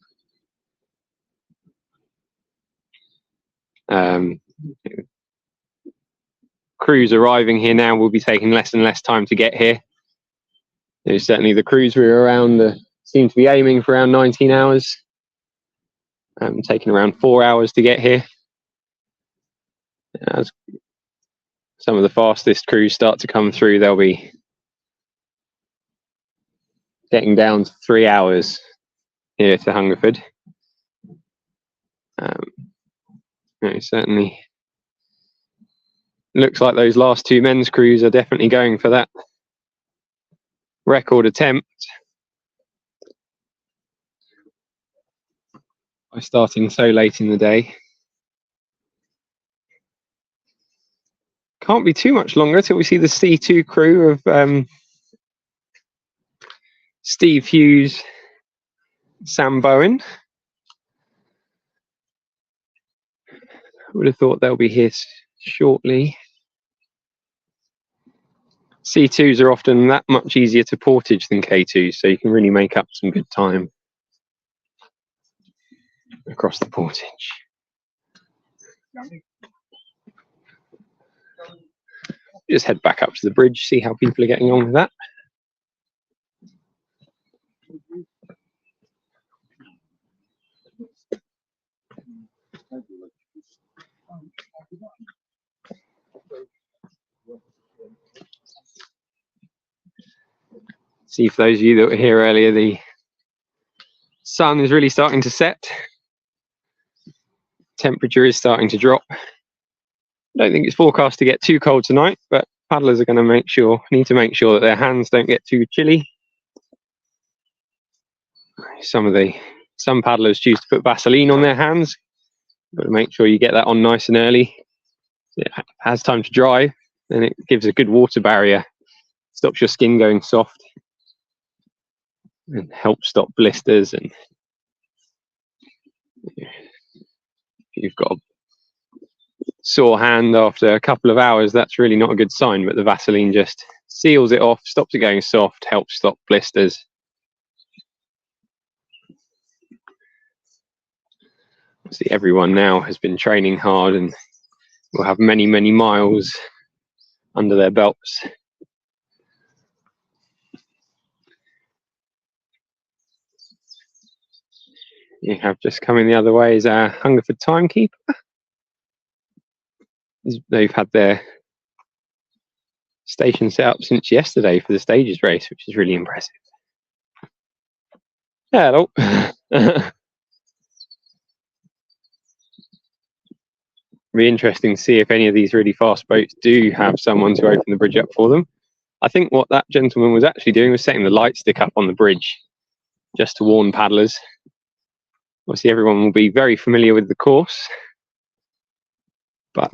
Crews arriving here now will be taking less and less time to get here. Certainly the crews we're around seem to be aiming for around 19 hours, taking around 4 hours to get here. As some of the fastest crews start to come through, they'll be getting down to 3 hours here to Hungerford. Certainly looks like those last two men's crews are definitely going for that record attempt by starting so late in the day. Can't be too much longer till we see the C2 crew of Steve Hughes, Sam Bowen. Would have thought they'll be here shortly. C2s are often that much easier to portage than K2s, so you can really make up some good time across the portage. Just head back up to the bridge, see how people are getting on with that. See, for those of you that were here earlier, the sun is really starting to set. Temperature is starting to drop. I don't think it's forecast to get too cold tonight, but paddlers are going to need to make sure that their hands don't get too chilly. Some paddlers choose to put Vaseline on their hands. You've got to make sure you get that on nice and early. It has time to dry, and it gives a good water barrier. Stops your skin going soft and helps stop blisters. And if you've got a sore hand after a couple of hours, that's really not a good sign, but the Vaseline just seals it off, stops it going soft, helps stop blisters. See, everyone now has been training hard and will have many, many miles under their belts. You have just coming the other way is our Hungerford timekeeper. They've had their station set up since yesterday for the stages race, which is really impressive. Hello. Be interesting to see if any of these really fast boats do have someone to open the bridge up for them. I think what that gentleman was actually doing was setting the light stick up on the bridge just to warn paddlers. Obviously everyone will be very familiar with the course, but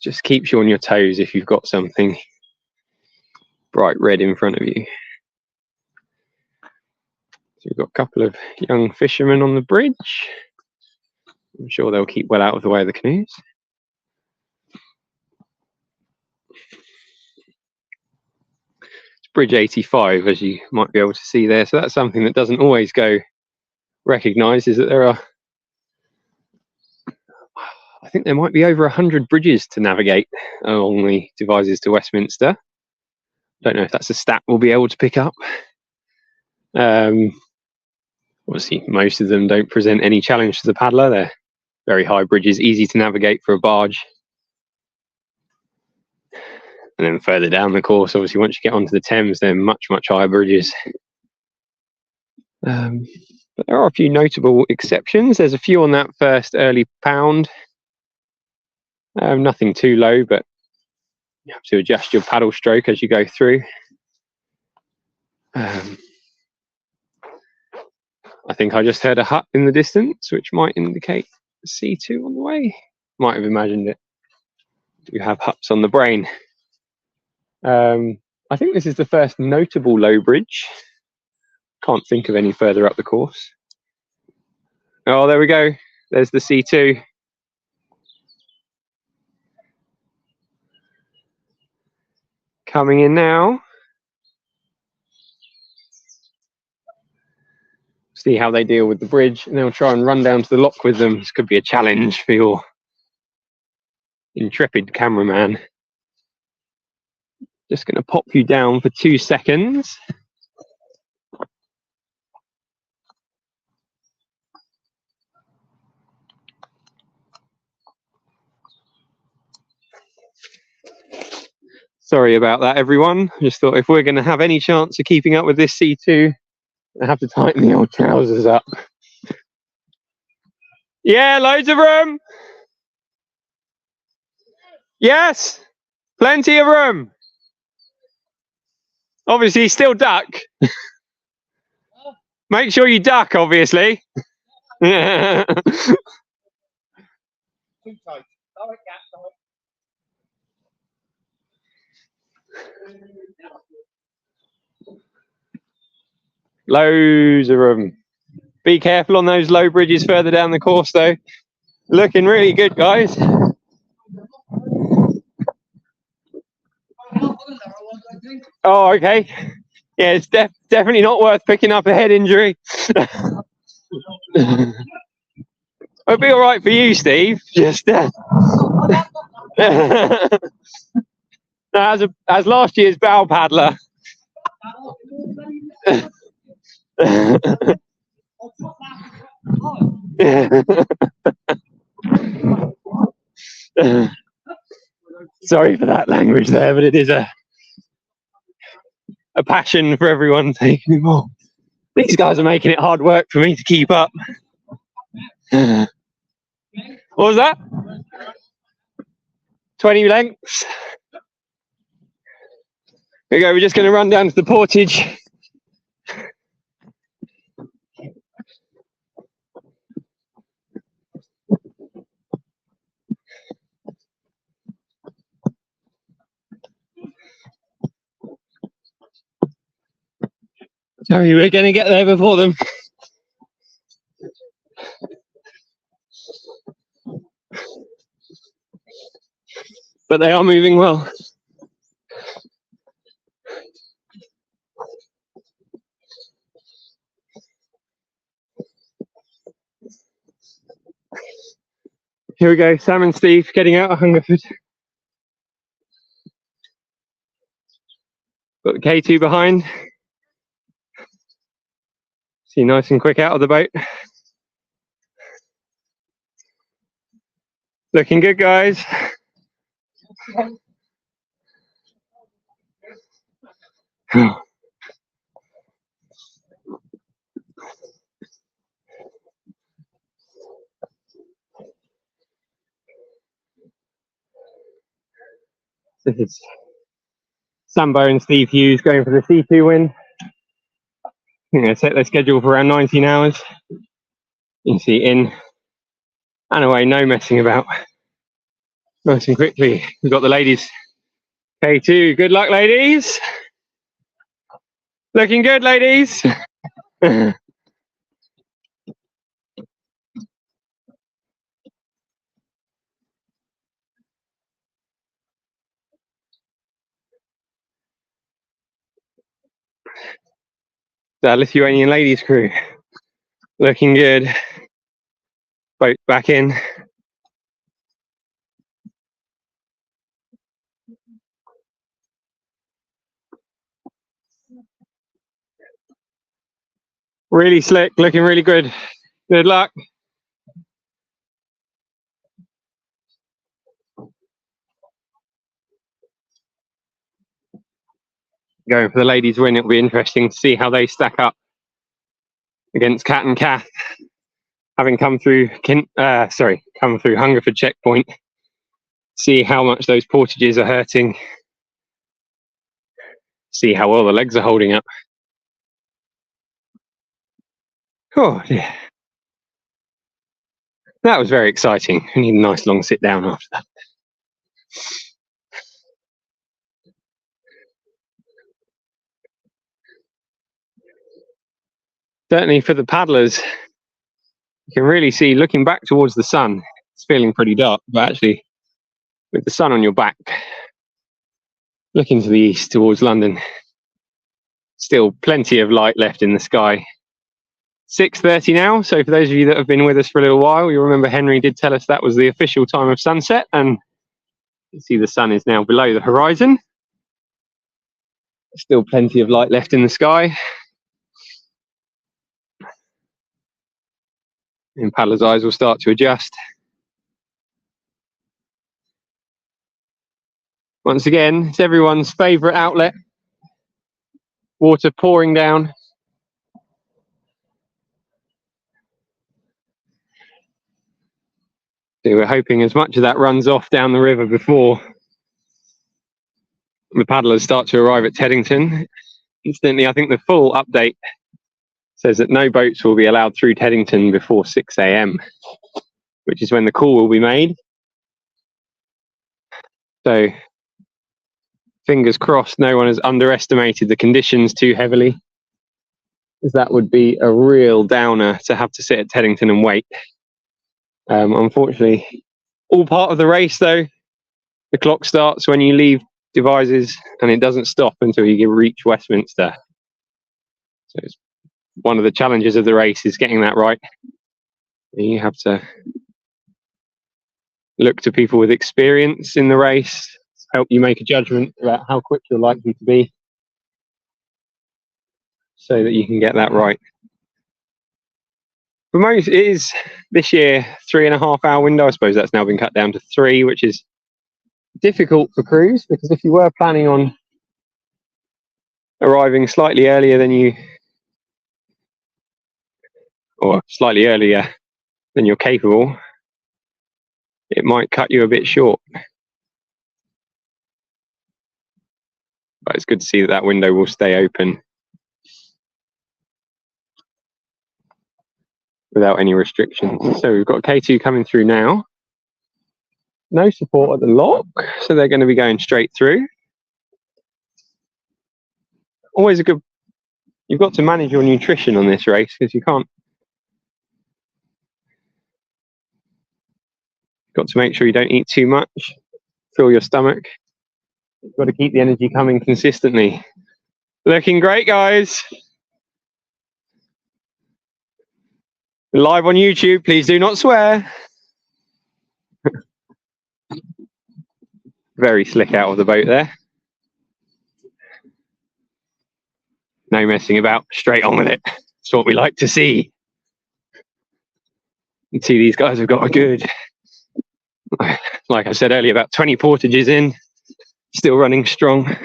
just keeps you on your toes if you've got something bright red in front of you. So we've got a couple of young fishermen on the bridge. I'm sure they'll keep well out of the way of the canoes. It's bridge 85, as you might be able to see there. So that's something that doesn't always go recognised, is that there are, I think there might be over 100 bridges to navigate along the Devizes to Westminster. Don't know if that's a stat we'll be able to pick up. Obviously, most of them don't present any challenge to the paddler. They're very high bridges, easy to navigate for a barge. And then further down the course, obviously, once you get onto the Thames, they're much, much higher bridges. But there are a few notable exceptions. There's a few on that first early pound. Nothing too low, but you have to adjust your paddle stroke as you go through. I think I just heard a hut in the distance, which might indicate C2 on the way. Might have imagined it. You have huts on the brain. I think this is the first notable low bridge. Can't think of any further up the course. Oh, there we go. There's the C2. Coming in now. See how they deal with the bridge, and they'll try and run down to the lock with them. This could be a challenge for your intrepid cameraman. Just going to pop you down for 2 seconds. Sorry about that, everyone. I just thought if we're going to have any chance of keeping up with this C2, I have to tighten the old trousers up. Yeah, loads of room. Yes, plenty of room. Obviously, still duck. Make sure you duck, obviously. Yeah. Loads of room. Be careful on those low bridges further down the course, though. Looking really good, guys. Oh, okay. Yeah, it's definitely not worth picking up a head injury. It'll be all right for you, Steve. Just as last year's bow paddler. Sorry for that language there, but it is a passion for everyone taking involved. These guys are making it hard work for me to keep up. What was that? 20 lengths. There we go, we're just going to run down to the portage. Sorry, we're going to get there before them. But they are moving well. Here we go, Sam and Steve getting out of Hungerford. Got the K2 behind. See, nice and quick out of the boat. Looking good, guys. This is Sambo and Steve Hughes going for the C2 win. I'm going to set their schedule for around 19 hours. You can see in and away, no messing about. Nice and quickly. We've got the ladies. K2, good luck, ladies. Looking good, ladies. The Lithuanian ladies crew. Looking good. Boat back in. Really slick, looking really good. Good luck. Going for the ladies win, it'll be interesting to see how they stack up against Kat and Kath, having come through Hungerford checkpoint. See how much those portages are hurting. See how well the legs are holding up. Oh dear. That was very exciting. I need a nice long sit down after that. Certainly for the paddlers, you can really see looking back towards the sun, it's feeling pretty dark, but actually with the sun on your back, looking to the east towards London, still plenty of light left in the sky. 6:30 now, so for those of you that have been with us for a little while, you'll remember Henry did tell us that was the official time of sunset, and you can see the sun is now below the horizon. Still plenty of light left in the sky. And paddlers' eyes will start to adjust. Once again, it's everyone's favourite outlet. Water pouring down. So we're hoping as much of that runs off down the river before the paddlers start to arrive at Teddington. Incidentally, I think the full update says that no boats will be allowed through Teddington before 6 AM, which is when the call will be made. So fingers crossed no one has underestimated the conditions too heavily, as that would be a real downer to have to sit at Teddington and wait. Unfortunately, all part of the race though. The clock starts when you leave Devizes and it doesn't stop until you reach Westminster. So it's one of the challenges of the race is getting that right. You have to look to people with experience in the race to help you make a judgment about how quick you're likely to be so that you can get that right. For most, it is this year 3.5 hour window. I suppose that's now been cut down to 3, which is difficult for crews, because if you were planning on arriving slightly earlier than you're capable, it might cut you a bit short. But it's good to see that that window will stay open without any restrictions. So we've got K2 coming through now. No support at the lock, so they're going to be going straight through. Always a good, you've got to manage your nutrition on this race, because you can't, you've got to make sure you don't eat too much, fill your stomach. You've got to keep the energy coming consistently. Looking great, guys. Live on YouTube, please do not swear. Very slick out of the boat there. No messing about, straight on with it. That's what we like to see. You can see these guys have got a good, like I said earlier, about 20 portages in, still running strong.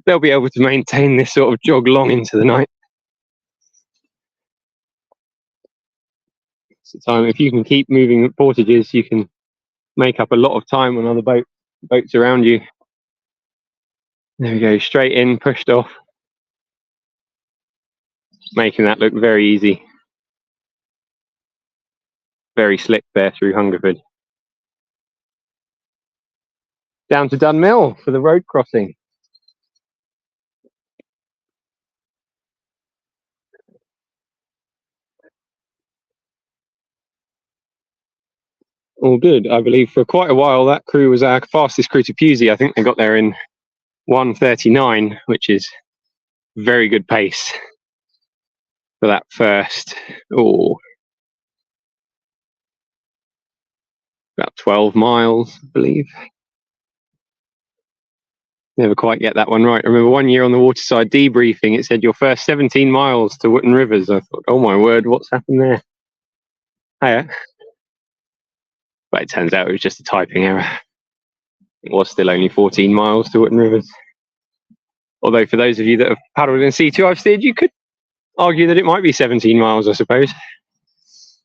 They'll be able to maintain this sort of jog long into the night. It's the time, if you can keep moving portages, you can make up a lot of time on other boats around you. There we go, straight in, pushed off. Making that look very easy. Very slick there through Hungerford. Down to Dunmill for the road crossing. All good. I believe for quite a while that crew was our fastest crew to Pusey. I think they got there in 1:39, which is very good pace. for that first, about 12 miles, I believe. Never quite get that one right. I remember one year on the Waterside debriefing, it said your first 17 miles to Wootton Rivers. I thought, oh my word, what's happened there? Hiya. But it turns out it was just a typing error. It was still only 14 miles to Wootton Rivers. Although for those of you that have paddled in C2 I've steered, you could argue that it might be 17 miles, I suppose.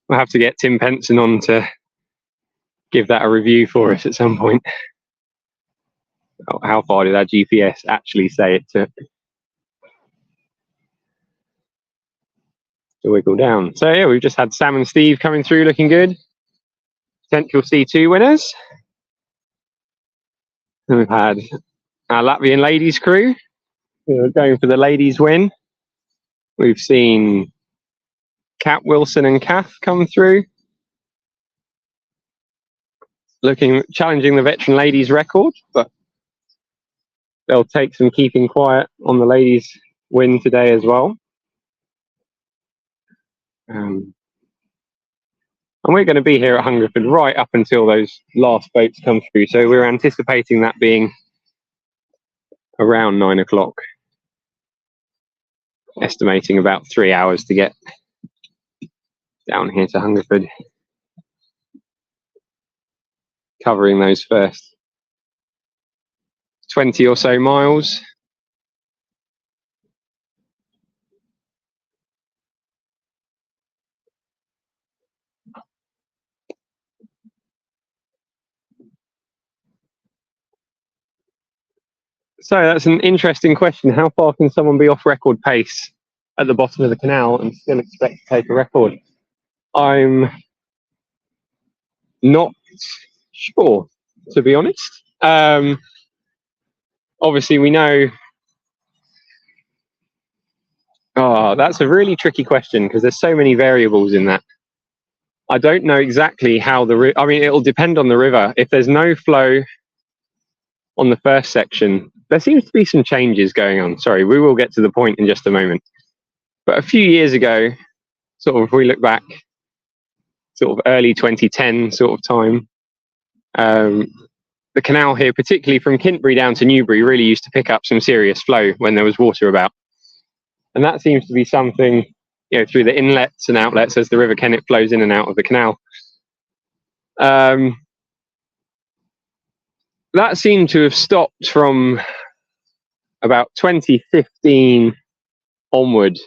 We'll have to get Tim Penson on to give that a review for us at some point. How far did our GPS actually say it took to wiggle down? So yeah, we've just had Sam and Steve coming through looking good. Potential C2 winners. And we've had our Latvian ladies crew who are going for the ladies win. We've seen Kat Wilson and Kath come through, challenging the veteran ladies record, but they'll take some keeping quiet on the ladies win today as well. And we're going to be here at Hungerford right up until those last boats come through. So we're anticipating that being around 9 o'clock. Estimating about 3 hours to get down here to Hungerford. Covering those first 20 or so miles. So that's an interesting question. How far can someone be off record pace at the bottom of the canal and still expect to take a record? I'm not sure, to be honest. Obviously, we know. Oh, that's a really tricky question because there's so many variables in that. I don't know exactly how I mean, it'll depend on the river. If there's no flow on the first section, there seems to be some changes going on. Sorry, we will get to the point in just a moment. But a few years ago, sort of, if we look back, sort of early 2010 sort of time, the canal here, particularly from Kintbury down to Newbury, really used to pick up some serious flow when there was water about. And that seems to be something, you know, through the inlets and outlets as the River Kennet flows in and out of the canal. That seemed to have stopped from about 2015 onward.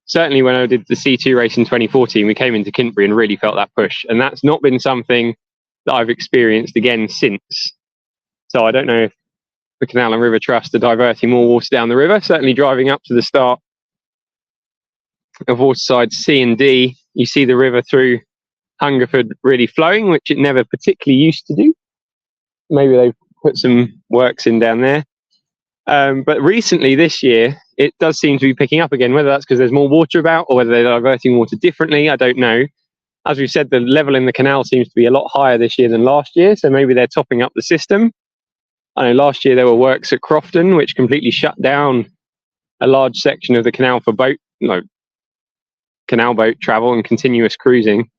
Certainly when I did the C2 race in 2014, we came into Kintbury and really felt that push. And that's not been something that I've experienced again since. So I don't know if the Canal and River Trust are diverting more water down the river. Certainly driving up to the start of Waterside C and D, you see the river through Hungerford really flowing, which it never particularly used to do. Maybe they've put some works in down there. But recently this year, it does seem to be picking up again, whether that's because there's more water about or whether they're diverting water differently, I don't know. As we've said, the level in the canal seems to be a lot higher this year than last year, so maybe they're topping up the system. I know last year there were works at Crofton, which completely shut down a large section of the canal for canal boat travel and continuous cruising.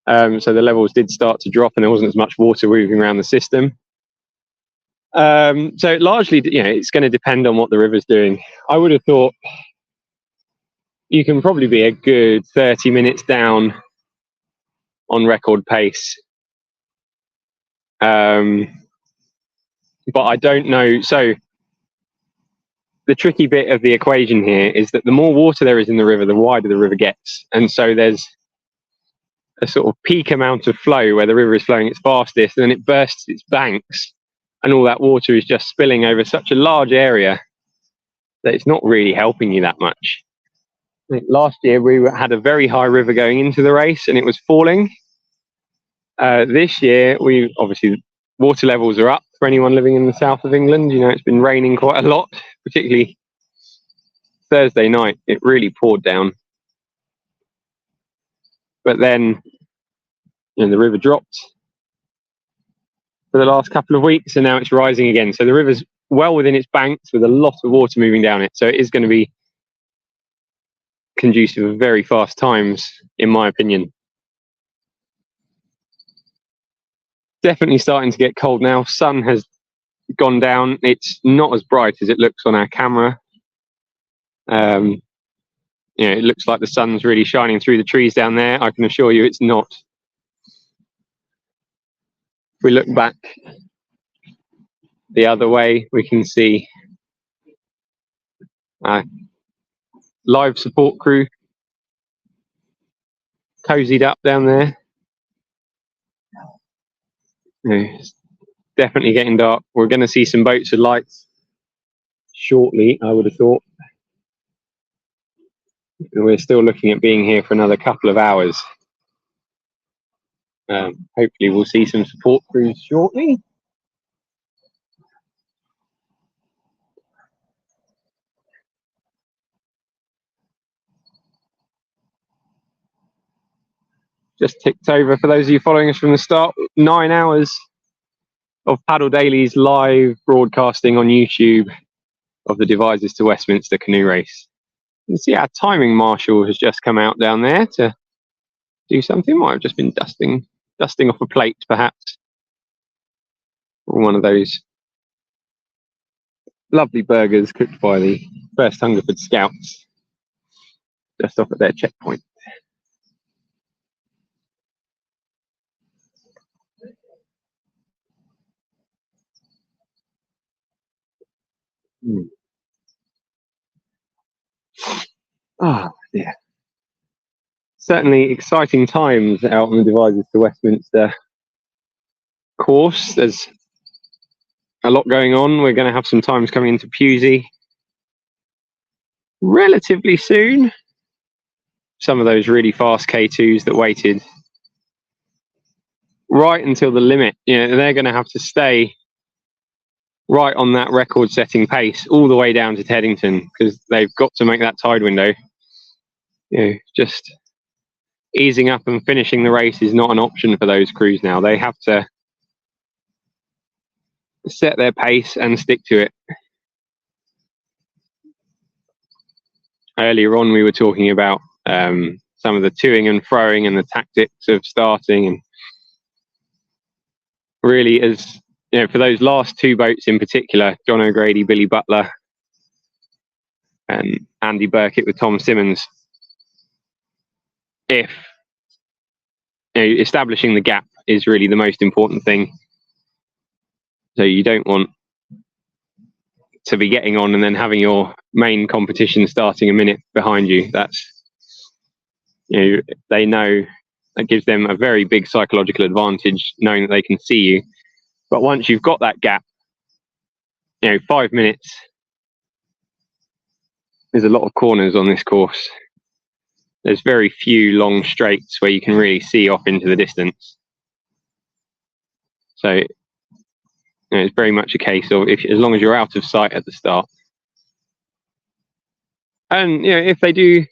So the levels did start to drop and there wasn't as much water moving around the system. So largely, you know, it's going to depend on what the river's doing. I would have thought you can probably be a good 30 minutes down on record pace. But I don't know. So the tricky bit of the equation here is that the more water there is in the river, the wider the river gets. And so there's a sort of peak amount of flow where the river is flowing its fastest, and then it bursts its banks, and all that water is just spilling over such a large area that it's not really helping you that much. Last year we had a very high river going into the race and it was falling. This year, we obviously water levels are up for anyone living in the south of England. You know, it's been raining quite a lot, particularly Thursday night. It really poured down. But then, you know, the river dropped for the last couple of weeks and now it's rising again. So the river's well within its banks with a lot of water moving down it. So it is going to be conducive of very fast times, in my opinion. Definitely starting to get cold now. Sun has gone down. It's not as bright as it looks on our camera. You know, it looks like the sun's really shining through the trees down there. I can assure you it's not. If we look back the other way, we can see live support crew cozied up down there. You know, it's definitely getting dark. We're going to see some boats with lights shortly, I would have thought. We're still looking at being here for another couple of hours. Hopefully we'll see some support crews shortly. Just ticked over, for those of you following us from the start, 9 hours of Paddle Daily's live broadcasting on YouTube of the Devizes to Westminster canoe race. You can see our timing marshal has just come out down there to do something. Might have just been dusting off a plate, perhaps. Or one of those lovely burgers cooked by the 1st Hungerford Scouts just off at their checkpoint. Oh dear. Certainly exciting times out on the Devizes to Westminster course. There's a lot going on. We're going to have some times coming into Pusey relatively soon. Some of those really fast K2s that waited right until the limit, you know, they're going to have to stay right on that record-setting pace all the way down to Teddington, because they've got to make that tide window. You know, just easing up and finishing the race is not an option for those crews now. They have to set their pace and stick to it. Earlier on, we were talking about some of the toing and froing and the tactics of starting, and really, as you know, for those last two boats in particular, John O'Grady, Billy Butler, and Andy Burkitt with Tom Simmons, if you know, establishing the gap is really the most important thing. So you don't want to be getting on and then having your main competition starting a minute behind you. That's, you know, they know that gives them a very big psychological advantage, knowing that they can see you. But once you've got that gap, you know, 5 minutes, there's a lot of corners on this course. There's very few long straights where you can really see off into the distance. So you know, it's very much a case of, as long as you're out of sight at the start. And you know, if they do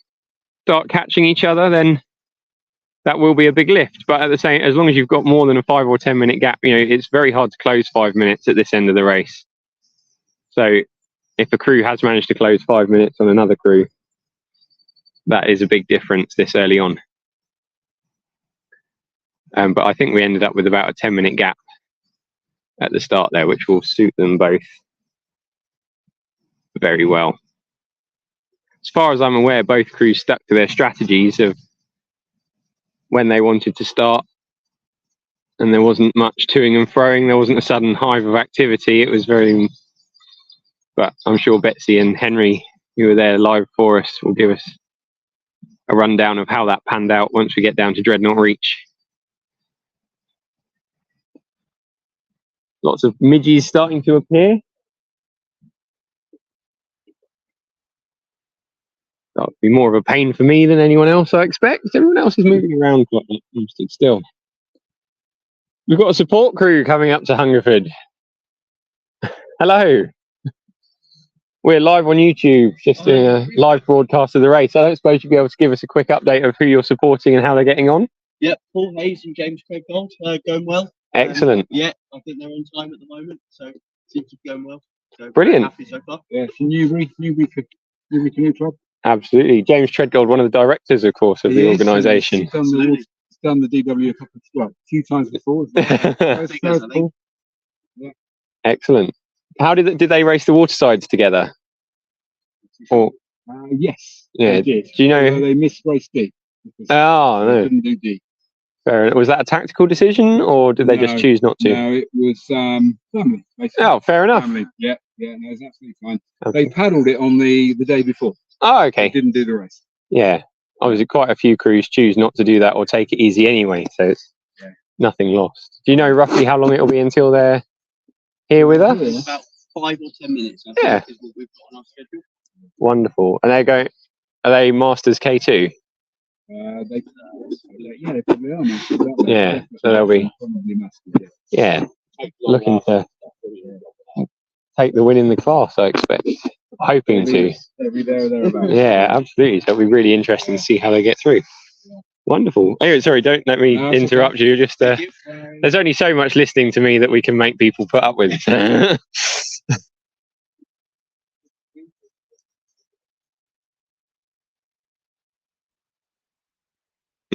start catching each other, then that will be a big lift. But at the same, as long as you've got more than a 5 or 10 minute gap, you know, it's very hard to close 5 minutes at this end of the race. So if a crew has managed to close 5 minutes on another crew, that is a big difference this early on. But I think we ended up with about a 10-minute gap at the start there, which will suit them both very well. As far as I'm aware, both crews stuck to their strategies of when they wanted to start, and there wasn't much toing and froing. There wasn't a sudden hive of activity. It was very, but I'm sure Betsy and Henry, who were there live for us, will give us a rundown of how that panned out once we get down to Dreadnought Reach. Lots of midges starting to appear. That'll be more of a pain for me than anyone else, I expect. Everyone else is moving around quite a lot. I'm stood still. We've got a support crew coming up to Hungerford. Hello. We're live on YouTube, just doing a live broadcast of the race. I don't suppose you'd be able to give us a quick update of who you're supporting and how they're getting on? Yep, Paul Hayes and James Craig Gold going well. Excellent. Yeah, I think they're on time at the moment, so seems to be going well. So brilliant. Happy so far. Yeah, it's a Newbury Canoe Club. Absolutely. James Treadgold, one of the directors, of course, of the organisation. He's done the DW a few times before. Yeah. Excellent. How did they race the watersides together? Or Yes, yeah, they did. do you know? Although they missed race D. Oh, no. They didn't do D. Fair enough. Was that a tactical decision, or did they just choose not to? No, it was family. Basically. Oh, fair enough. Family. Yeah, no, it's absolutely fine. Okay. They paddled it on the day before. Oh, okay. They didn't do the race. Yeah, obviously quite a few crews choose not to do that or take it easy anyway, so it's nothing lost. Do you know roughly how long it'll be until they're here with us? About 5 or 10 minutes. I think is what we've got on our schedule. Wonderful. And are they Masters K2? They probably are. Yeah, so they'll be looking to take the win in the class, I expect. Hoping to. Yeah, absolutely. So it'll be really interesting to see how they get through. Wonderful. Anyway, sorry, don't let me interrupt you. Just there's only so much listening to me that we can make people put up with.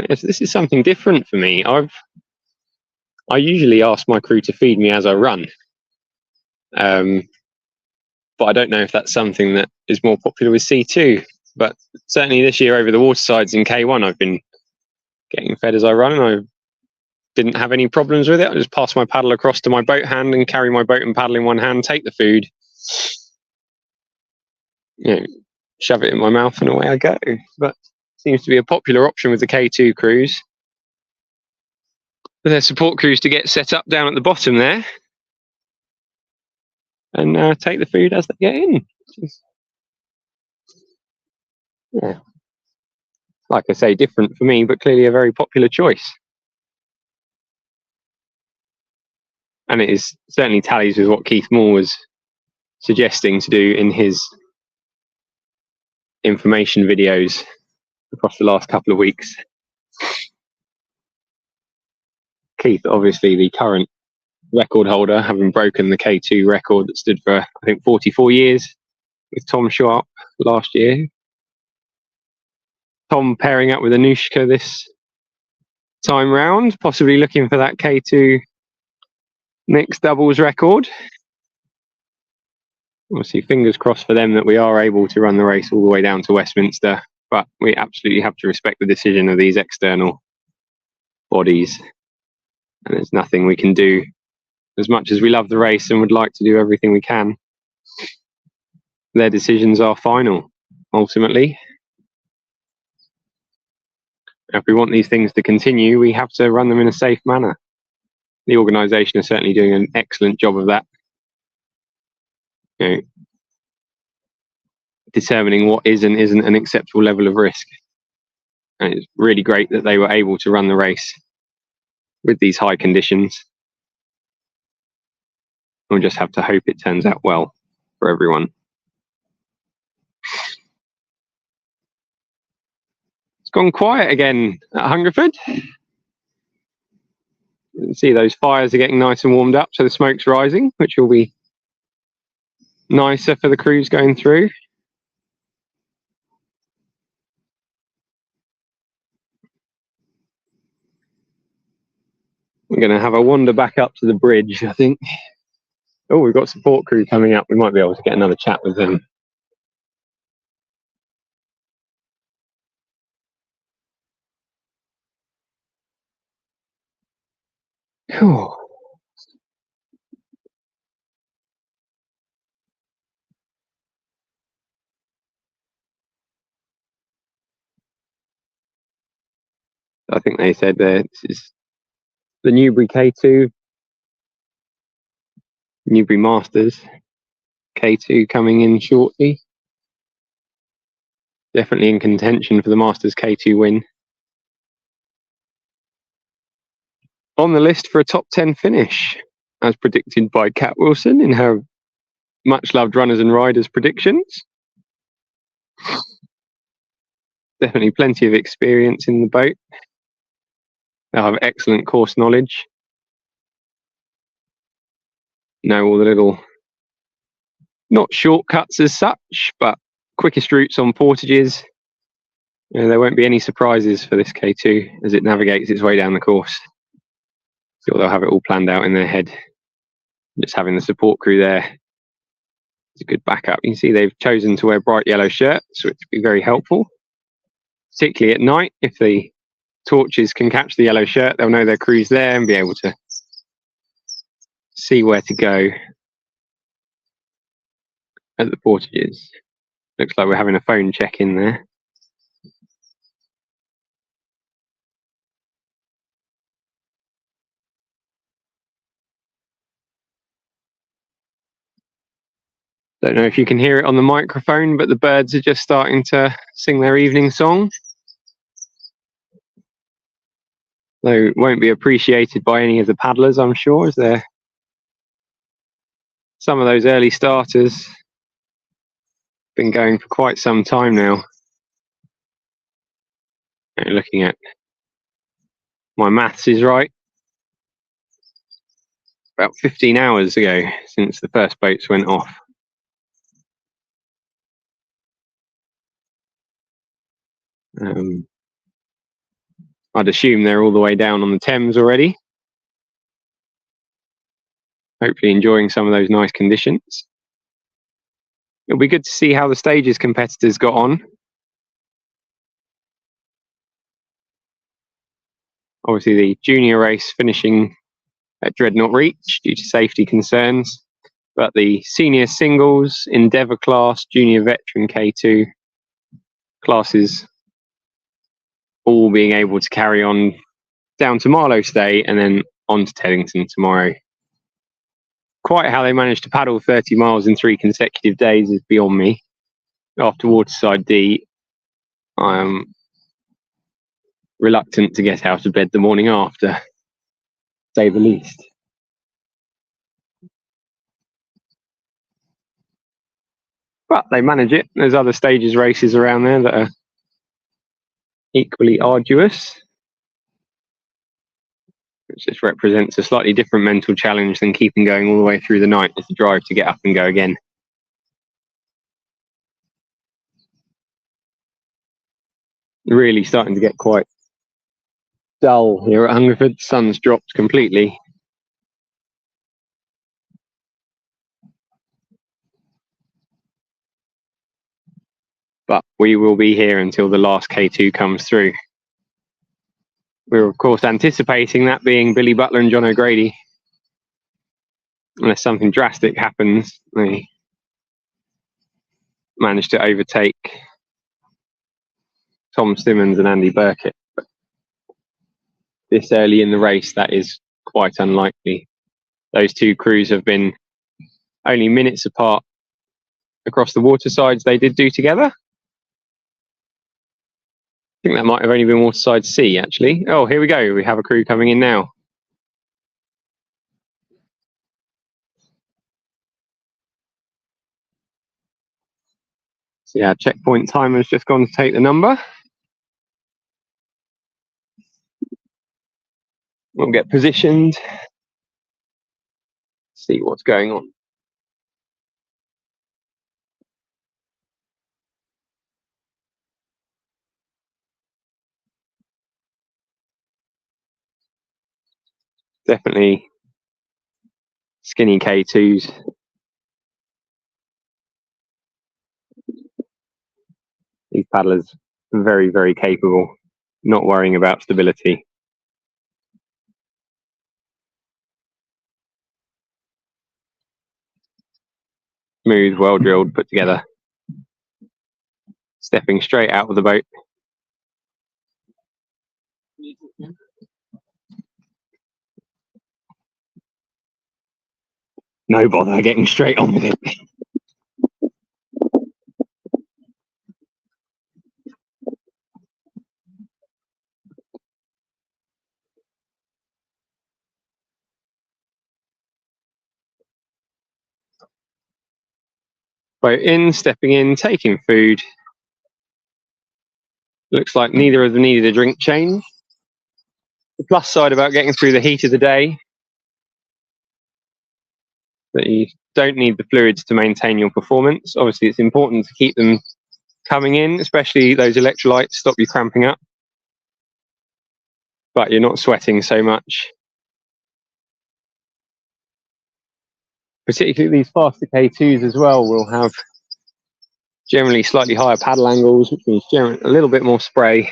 This is something different for me. I usually ask my crew to feed me as I run. But I don't know if that's something that is more popular with C2. But certainly this year over the watersides in K1, I've been getting fed as I run, and I didn't have any problems with it. I just pass my paddle across to my boat hand and carry my boat and paddle in one hand, take the food, shove it in my mouth, and away I go. But it seems to be a popular option with the K2 crews. For their support crews to get set up down at the bottom there and take the food as they get in. Yeah, like I say, different for me, but clearly a very popular choice. And it is certainly tallies with what Keith Moore was suggesting to do in his information videos across the last couple of weeks. Keith, obviously the current record holder, having broken the K2 record that stood for, I think, 44 years with Tom Sharp last year. Tom pairing up with Anushka this time round, possibly looking for that K2 mixed doubles record. Obviously, fingers crossed for them that we are able to run the race all the way down to Westminster, but we absolutely have to respect the decision of these external bodies. And there's nothing we can do. As much as we love the race and would like to do everything we can, their decisions are final, ultimately. If we want these things to continue, we have to run them in a safe manner. The organisation is certainly doing an excellent job of that. Determining what is and isn't an acceptable level of risk. And it's really great that they were able to run the race with these high conditions. We'll just have to hope it turns out well for everyone. It's gone quiet again at Hungerford. You can see those fires are getting nice and warmed up, so the smoke's rising, which will be nicer for the crews going through. We're going to have a wander back up to the bridge, I think. Oh, we've got support crew coming up. We might be able to get another chat with them. Whew. I think they said that this is the Newbury K2, Newbury Masters K2 coming in shortly. Definitely in contention for the Masters K2 win. On the list for a top 10 finish, as predicted by Kat Wilson in her much loved runners and riders predictions. Definitely plenty of experience in the boat. They'll have excellent course knowledge. Know all the little, not shortcuts as such, but quickest routes on portages. There won't be any surprises for this K2 as it navigates its way down the course. So they'll have it all planned out in their head. Just having the support crew there is a good backup. You can see they've chosen to wear bright yellow shirts, which would be very helpful, particularly at night. If the torches can catch the yellow shirt, they'll know their crew's there and be able to see where to go at the portages. Looks like we're having a phone check in there. Don't know if you can hear it on the microphone, but the birds are just starting to sing their evening song. Though it won't be appreciated by any of the paddlers, I'm sure, as they're some of those early starters been going for quite some time now. And looking at my maths is right, about 15 hours ago since the first boats went off. I'd assume they're all the way down on the Thames already. Hopefully enjoying some of those nice conditions. It'll be good to see how the stages competitors got on. Obviously the junior race finishing at Dreadnought Reach due to safety concerns, but the senior singles, Endeavour class, junior veteran K2 classes all being able to carry on down to Marlow Stay and then on to Teddington tomorrow. Quite how they managed to paddle 30 miles in 3 consecutive days is beyond me. After Waterside D, I am reluctant to get out of bed the morning after, to say the least. But they manage it. There's other stages races around there that are equally arduous, which just represents a slightly different mental challenge than keeping going all the way through the night. It's a drive to get up and go again. Really starting to get quite dull here at Hungerford. The sun's dropped completely. But we will be here until the last K2 comes through. We're of course anticipating that being Billy Butler and John O'Grady. Unless something drastic happens, they manage to overtake Tom Simmons and Andy Burkett. But this early in the race, that is quite unlikely. Those two crews have been only minutes apart across the watersides they did do together. I think that might have only been Waterside C, actually. Oh, here we go. We have a crew coming in now. So yeah, checkpoint timer's just gone to take the number. We'll get positioned, see what's going on. Definitely skinny K2s. These paddlers are very, very capable, not worrying about stability. Smooth, well drilled, put together. Stepping straight out of the boat. No bother getting straight on with it. Boat in, stepping in, taking food. Looks like neither of them needed a drink change. The plus side about getting through the heat of the day, that you don't need the fluids to maintain your performance. Obviously, it's important to keep them coming in, especially those electrolytes stop you cramping up. But you're not sweating so much. Particularly these faster K2s as well will have generally slightly higher paddle angles, which means generally a little bit more spray,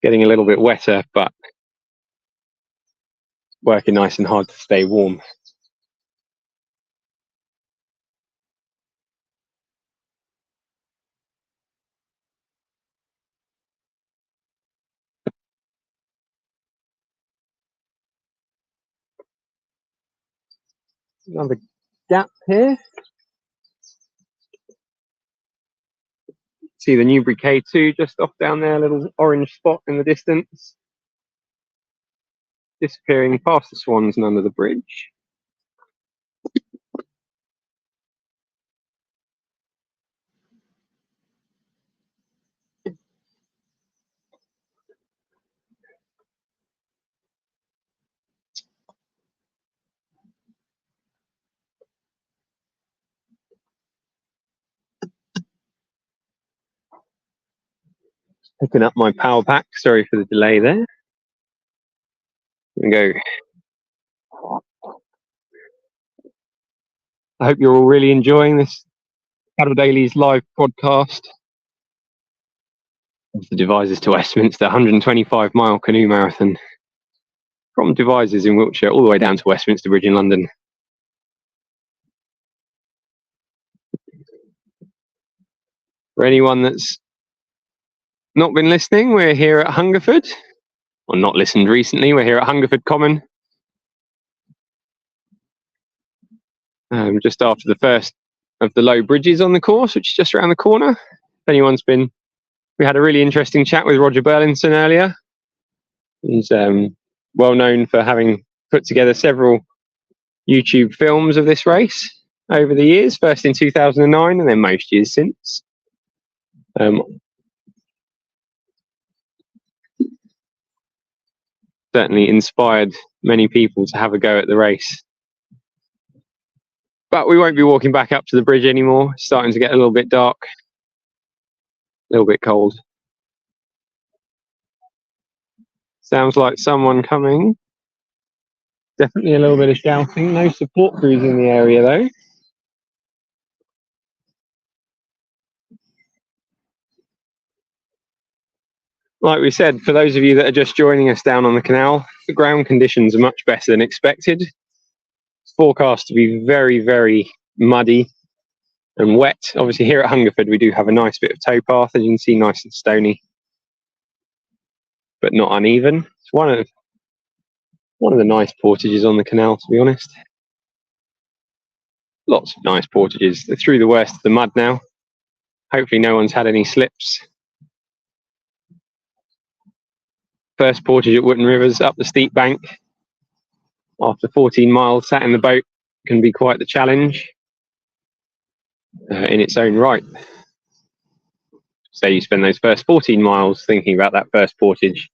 getting a little bit wetter, but working nice and hard to stay warm. Another gap here. See the Newbury K2 just off down there, a little orange spot in the distance. Disappearing past the swans and under the bridge. Picking up my power pack, sorry for the delay there. Here we go. I hope you're all really enjoying this Paddle Daily's live podcast of the Devizes to Westminster 125-mile canoe marathon from Devizes in Wiltshire all the way down to Westminster Bridge in London. For anyone that's not been listening, we're here at Hungerford, or not listened recently, we're here at Hungerford Common. Just after the first of the low bridges on the course, which is just around the corner. If anyone's been, we had a really interesting chat with Roger Burlinson earlier. He's well known for having put together several YouTube films of this race over the years, first in 2009 and then most years since. Certainly inspired many people to have a go at the race. But we won't be walking back up to the bridge anymore. It's starting to get a little bit dark, a little bit cold. Sounds like someone coming. Definitely a little bit of shouting. No support crews in the area though. Like we said, for those of you that are just joining us down on the canal, the ground conditions are much better than expected. It's forecast to be very, very muddy and wet. Obviously here at Hungerford we do have a nice bit of towpath, as you can see, nice and stony, but not uneven. It's one of the nice portages on the canal, to be honest. Lots of nice portages. They're through the worst of the mud now. Hopefully no one's had any slips. First portage at Wootton Rivers, up the steep bank. After 14 miles sat in the boat can be quite the challenge in its own right. So you spend those first 14 miles thinking about that first portage,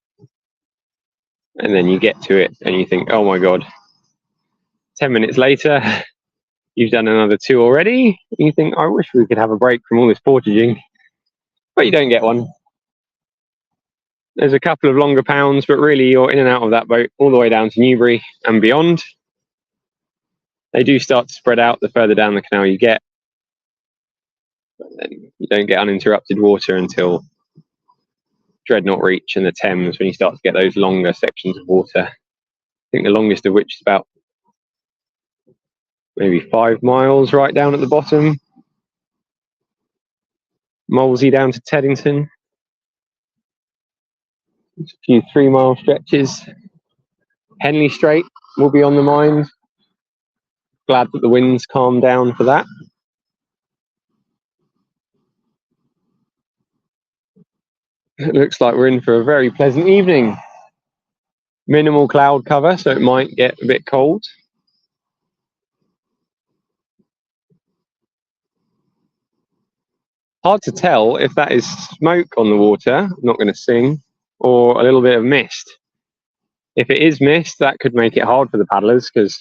and then you get to it and you think, oh my god, 10 minutes later you've done another 2 already, and you think, I wish we could have a break from all this portaging, but you don't get one. There's a couple of longer pounds, but really you're in and out of that boat all the way down to Newbury and beyond. They do start to spread out the further down the canal you get, but then you don't get uninterrupted water until Dreadnought Reach and the Thames, when you start to get those longer sections of water. I think the longest of which is about maybe 5 miles right down at the bottom. Molesey down to Teddington. There's a few 3-mile stretches. Henley Strait will be on the mind. Glad that the wind's calmed down for that. It looks like we're in for a very pleasant evening. Minimal cloud cover, so it might get a bit cold. Hard to tell if that is smoke on the water, I'm not going to sing, or a little bit of mist. If it is mist, that could make it hard for the paddlers, because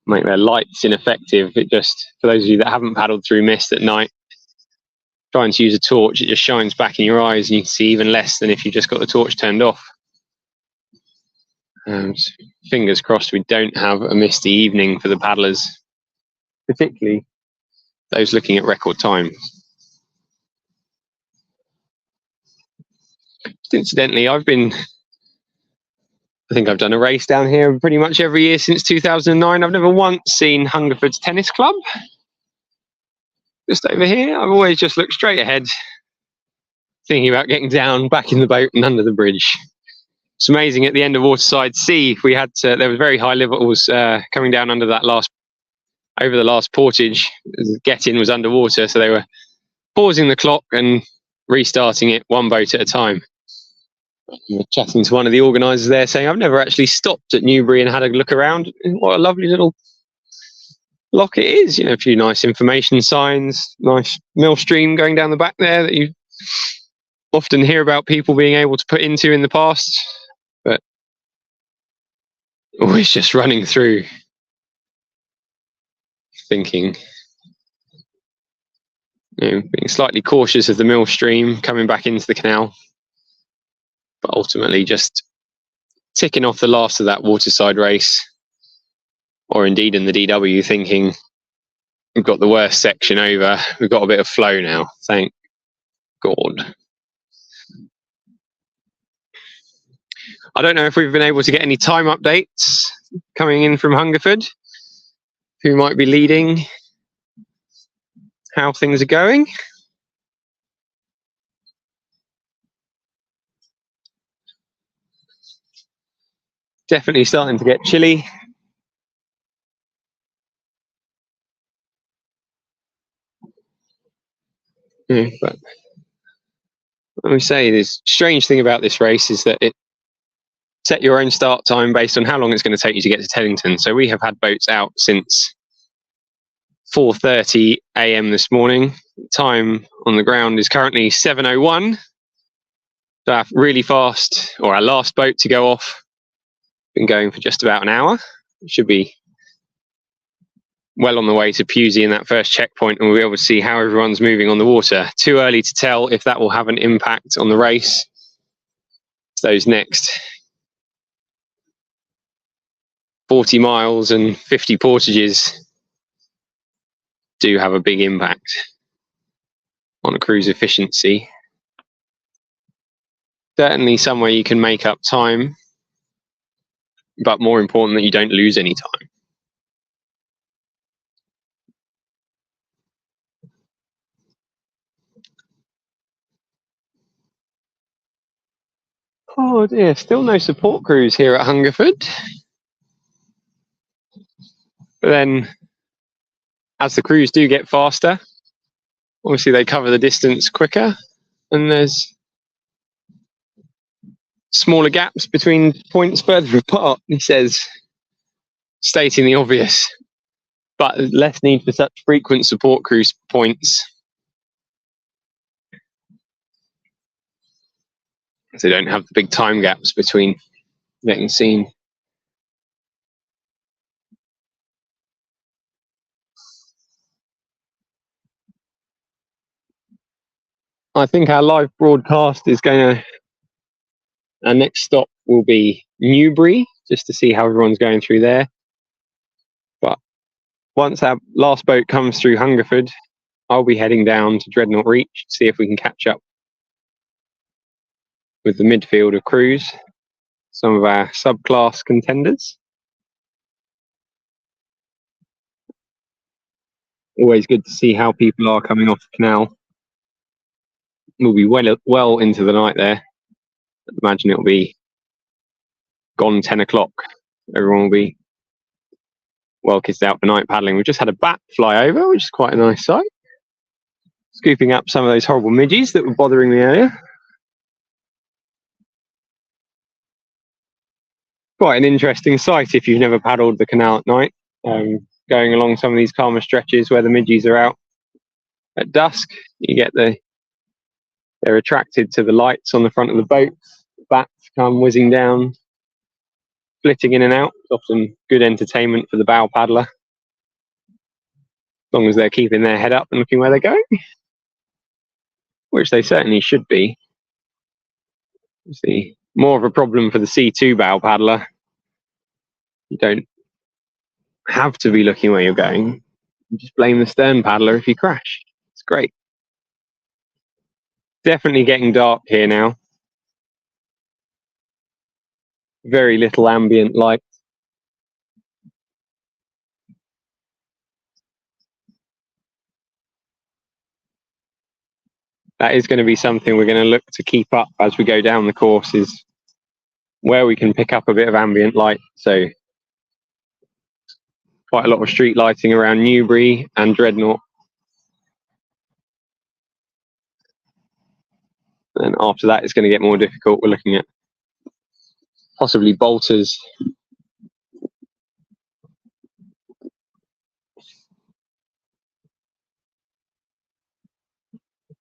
make their lights ineffective. It just, for those of you that haven't paddled through mist at night, trying to use a torch, it just shines back in your eyes and you can see even less than if you just got the torch turned off. So fingers crossed we don't have a misty evening for the paddlers, particularly those looking at record times. Incidentally, I think I've done a race down here pretty much every year since 2009. I've never once seen Hungerford's Tennis Club. Just over here, I've always just looked straight ahead, thinking about getting down, back in the boat and under the bridge. It's amazing, at the end of Waterside C, we had there was very high levels coming down under that over the last portage. The get-in was underwater, so they were pausing the clock and restarting it one boat at a time. We were chatting to one of the organisers there, saying, I've never actually stopped at Newbury and had a look around. What a lovely little lock it is. You know, a few nice information signs, nice mill stream going down the back there that you often hear about people being able to put into in the past, but always just running through, thinking, you know, being slightly cautious of the mill stream coming back into the canal, but ultimately just ticking off the last of that Waterside race, or indeed in the DW, thinking we've got the worst section over, we've got a bit of flow now, thank God. I don't know if we've been able to get any time updates coming in from Hungerford, who might be leading, how things are going. Definitely starting to get chilly. Yeah, but let me say, the strange thing about this race is that it set your own start time based on how long it's going to take you to get to Teddington. So we have had boats out since 4:30 a.m. this morning. Time on the ground is currently 7:01. So our really fast, or our last boat to go off, been going for just about an hour. It should be well on the way to Pewsey in that first checkpoint, and we'll be able to see how everyone's moving on the water. Too early to tell if that will have an impact on the race. Those next 40 miles and 50 portages do have a big impact on cruise efficiency. Certainly somewhere you can make up time, but more important that you don't lose any time. Oh dear, still no support crews here at Hungerford. But then, as the crews do get faster, obviously they cover the distance quicker, and there's smaller gaps between points further apart, he says, stating the obvious, but less need for such frequent support crew points. They don't have the big time gaps between getting seen. I think our live broadcast is going to, our next stop will be Newbury, just to see how everyone's going through there. But once our last boat comes through Hungerford, I'll be heading down to Dreadnought Reach to see if we can catch up with the midfield of crews, some of our subclass contenders. Always good to see how people are coming off the canal. We'll be well into the night there. I'd imagine it'll be gone 10 o'clock. Everyone will be well kissed out for night paddling. We've just had a bat fly over, which is quite a nice sight. Scooping up some of those horrible midges that were bothering me earlier. Quite an interesting sight if you've never paddled the canal at night. Going along some of these calmer stretches where the midges are out at dusk, you get they're attracted to the lights on the front of the boat. Bats come whizzing down, flitting in and out. It's often good entertainment for the bow paddler, as long as they're keeping their head up and looking where they're going. which they certainly should be. See, more of a problem for the C2 bow paddler. You don't have to be looking where you're going. You just blame the stern paddler if you crash. It's great. Definitely getting dark here now. Very little ambient light. That is going to be something we're going to look to keep up as we go down the course, is where we can pick up a bit of ambient light. So quite a lot of street lighting around Newbury and Dreadnought. And after that, it's going to get more difficult. We're looking at possibly bolters.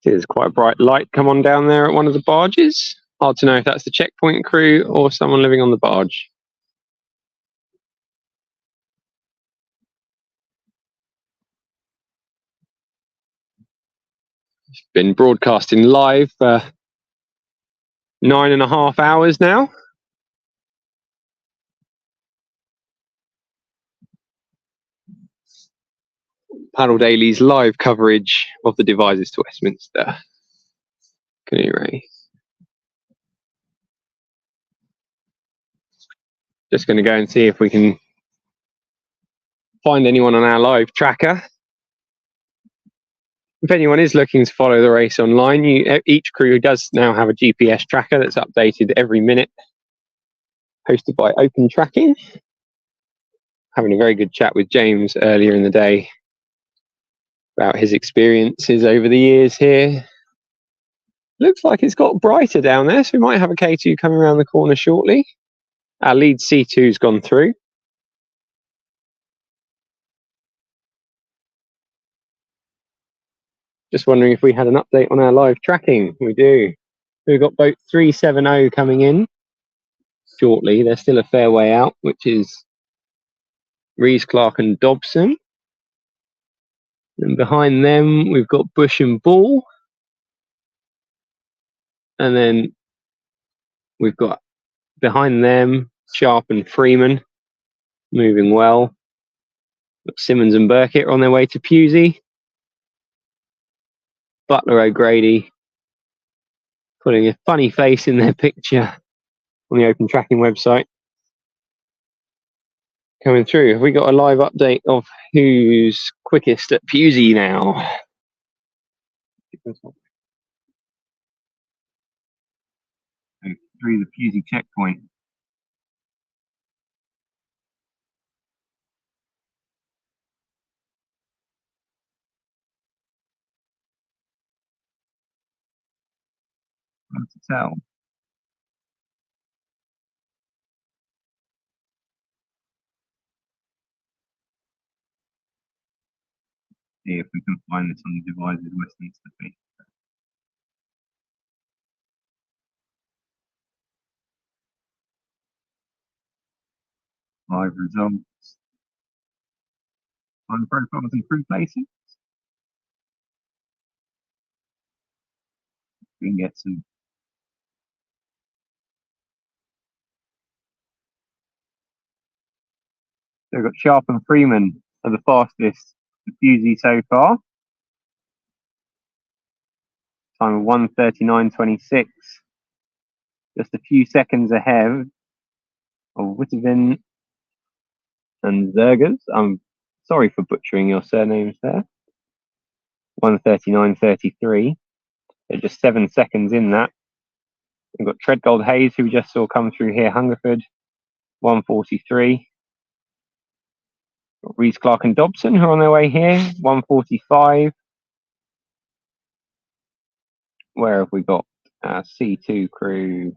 There's quite a bright light come on down there at one of the barges. Hard to know if that's the checkpoint crew or someone living on the barge. It's been broadcasting live for 9.5 hours now. Paddle Daily's live coverage of the Devizes to Westminster canoe race. Just going to go and see if we can find anyone on our live tracker. If anyone is looking to follow the race online, each crew does now have a GPS tracker that's updated every minute, hosted by Open Tracking. Having a very good chat with James earlier in the day about his experiences over the years here. Looks like it's got brighter down there, so we might have a K2 coming around the corner shortly. Our lead C2's gone through. Just wondering if we had an update on our live tracking. We do. We've got boat 370 coming in shortly. They're still a fair way out, which is Rees, Clark and Dobson. And behind them, we've got Bush and Ball. And then we've got behind them, Sharp and Freeman, moving well. Got Simmons and Burkitt are on their way to Pusey. Butler O'Grady putting a funny face in their picture on the Open Tracking website. Coming through. Have we got a live update of who's quickest at Pusey now? Through the Pusey checkpoint. Hard to tell. See if we can find this on the Devizes Westminster feed. Live results. Time profiles and crew placing. We can get some. So we've got Sharp and Freeman are the fastest to Pusey so far. Time of 1:39.26. Just a few seconds ahead of Wittevin and Zergers. I'm sorry for butchering your surnames there. 1:39.33. They're just 7 seconds in that. We've got Treadgold Hayes, who we just saw come through here, Hungerford, 1:43. Got Rees, Clark and Dobson, who are on their way here, 1:45. Where have we got our C2 crew?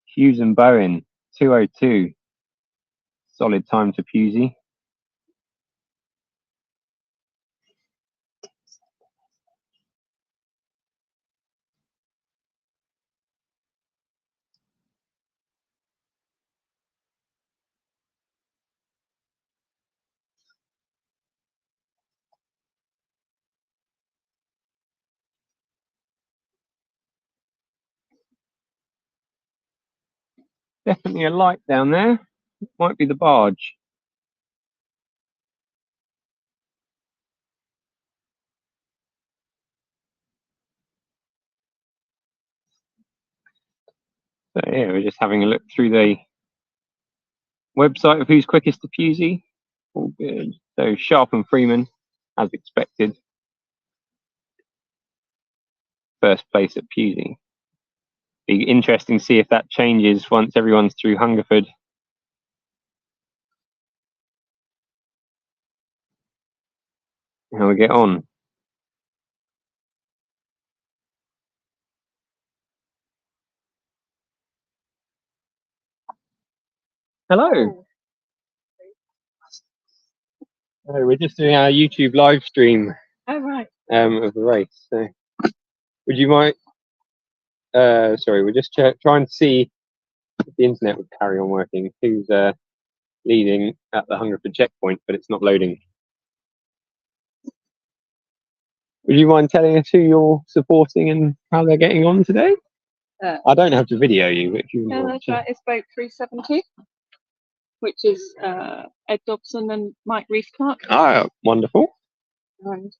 Hughes and Bowen, 2:02. Solid time to Pusey. Definitely a light down there. Might be the barge. So yeah, we're just having a look through the website of who's quickest to Pusey. All good. So Sharp and Freeman, as expected. First place at Pusey. Be interesting to see if that changes once everyone's through Hungerford. How we get on. Hello. Oh, we're just doing our YouTube live stream Oh, right. of the race. So, would you mind? Sorry, we're just trying to see if the internet would carry on working. Who's leading at the Hungerford checkpoint, but it's not loading. Would you mind telling us who you're supporting and how they're getting on today? I don't have to video you, but if you No, want that's to. right. It's boat 370, which is Ed Dobson and Mike Reese Clark. Oh, wonderful. And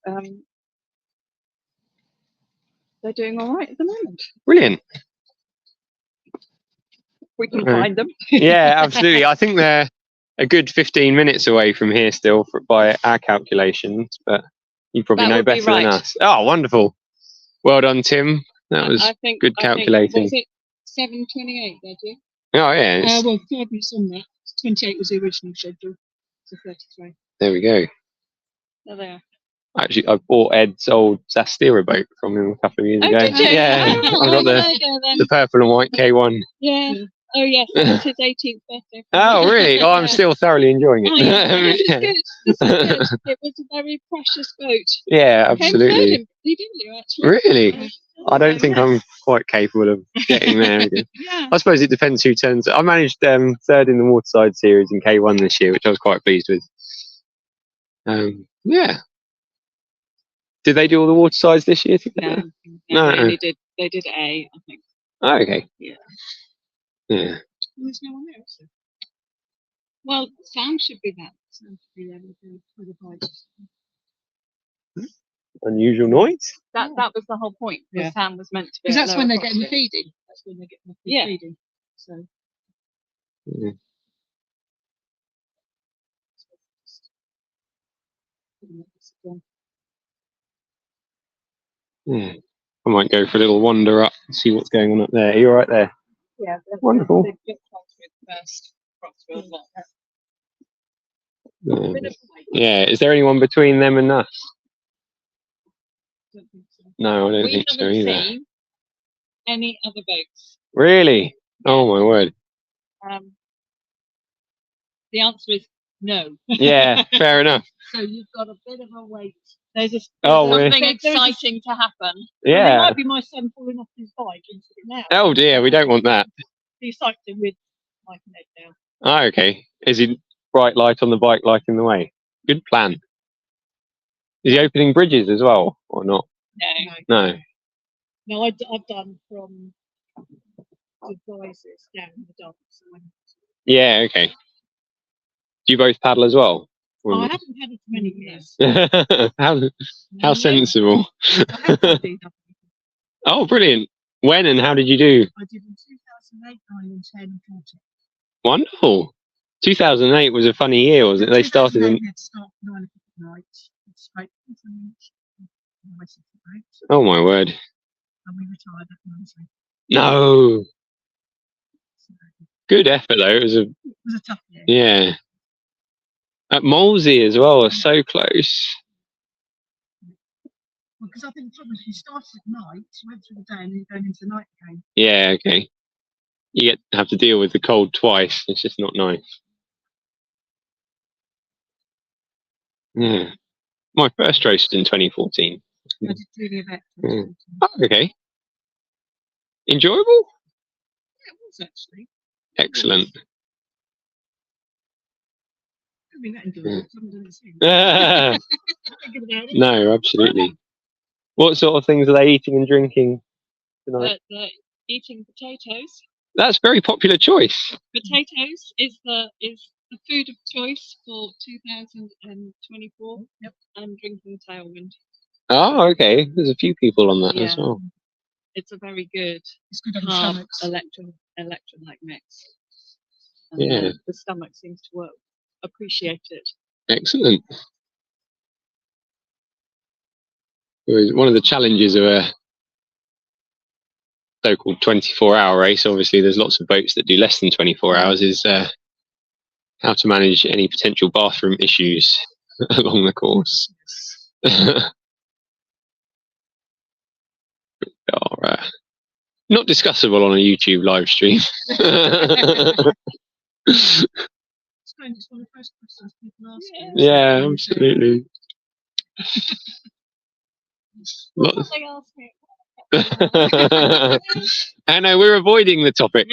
they're doing all right at the moment. Brilliant. We can find them. Yeah, absolutely. I think they're a good 15 minutes away from here still by our calculations, but you probably That know would be better than right. us. Oh, wonderful. Well done, Tim. That was I think, good calculating. What was it? 7:28, did you? Oh, yeah. Well, 5 minutes on that. 28 was the original schedule. So 33. There we go. There they are. Actually, I bought Ed's old Zastira boat from him a couple of years Oh, ago. did you? Yeah, Oh, I've got there you go then. the purple and white K1. Yeah. Oh, yes. That was his 18th birthday. Oh, really? Oh, I'm still thoroughly enjoying it. Oh, yeah. This is good. This is good. It was a very precious boat. Yeah, You came absolutely. third, didn't you, actually? Really? I don't think I'm quite capable of getting there again. Yeah. I suppose it depends who turns. I managed third in the Waterside Series in K1 this year, which I was quite pleased with. Yeah. Did they do all the Watersides this year together? No. They did A, I think. Oh, okay. Yeah. Yeah. There's no one there, is there? Well, Sam should be there. Sam should be there with the prizes. Unusual noise. That was the whole point. Yeah. Sam was meant to be. Because at that's when lower they're getting the proximity. feeding. That's when they're getting the Yeah. feeding. So. Yeah. Yeah. I might go for a little wander up and see what's going on up there. Are you all right there? Yeah. Wonderful. They've just come through the first Crossfield lot. Yeah. Is there anyone between them and us? No, I don't We think so haven't either. seen any other boats. Really? Oh my word. The answer is no. Yeah, fair enough. So you've got a bit of a wait. There's Oh, something There's a- exciting to happen. Yeah. It might be my son falling off his bike into it now. Oh dear, we don't want that. He's cycling with Mike and Ed now. Oh, okay. Is he bright light on the bike lighting the way? Good plan. Is he opening bridges as well, or not? No. No, I've done from Devizes down in the dumps. Yeah, okay. Do you both paddle as well? Or I not? haven't had it for many years. how sensible. Oh, brilliant. When and how did you do? I did in 2008, 9 and 10 and 14. Wonderful. 2008 was a funny year, was it? They started in... We had start 9 o'clock at night, straight from Oh my word. and we retired at 90. No. Good effort though. It was a tough year. Yeah. At Molesey as well, are so close. Because I think the problem is you started at night, you went through the day, and then you're going into the night again. Yeah, okay. You have to deal with the cold twice. It's just not nice. Yeah. My first race was in 2014. I did really about Yeah. Oh, okay. Enjoyable? Yeah, it was actually. Excellent. I mean, that enjoyable. I haven't done it since. Thinking about it. No, absolutely. What sort of things are they eating and drinking tonight? They're eating potatoes. That's very popular choice. Potatoes is the food of choice for 2024. Yep. And drinking tailwind. Oh, okay. There's a few people on that as well. It's a very good. It's good on carb stomachs. electrolyte mix. And the stomach seems to appreciate it. Excellent. One of the challenges of a so-called 24-hour race, obviously there's lots of boats that do less than 24 hours, is how to manage any potential bathroom issues along the course. Not discussable on a YouTube live stream. It's one of the first questions people ask. Yeah, absolutely. What did they ask me? I know we're avoiding the topic.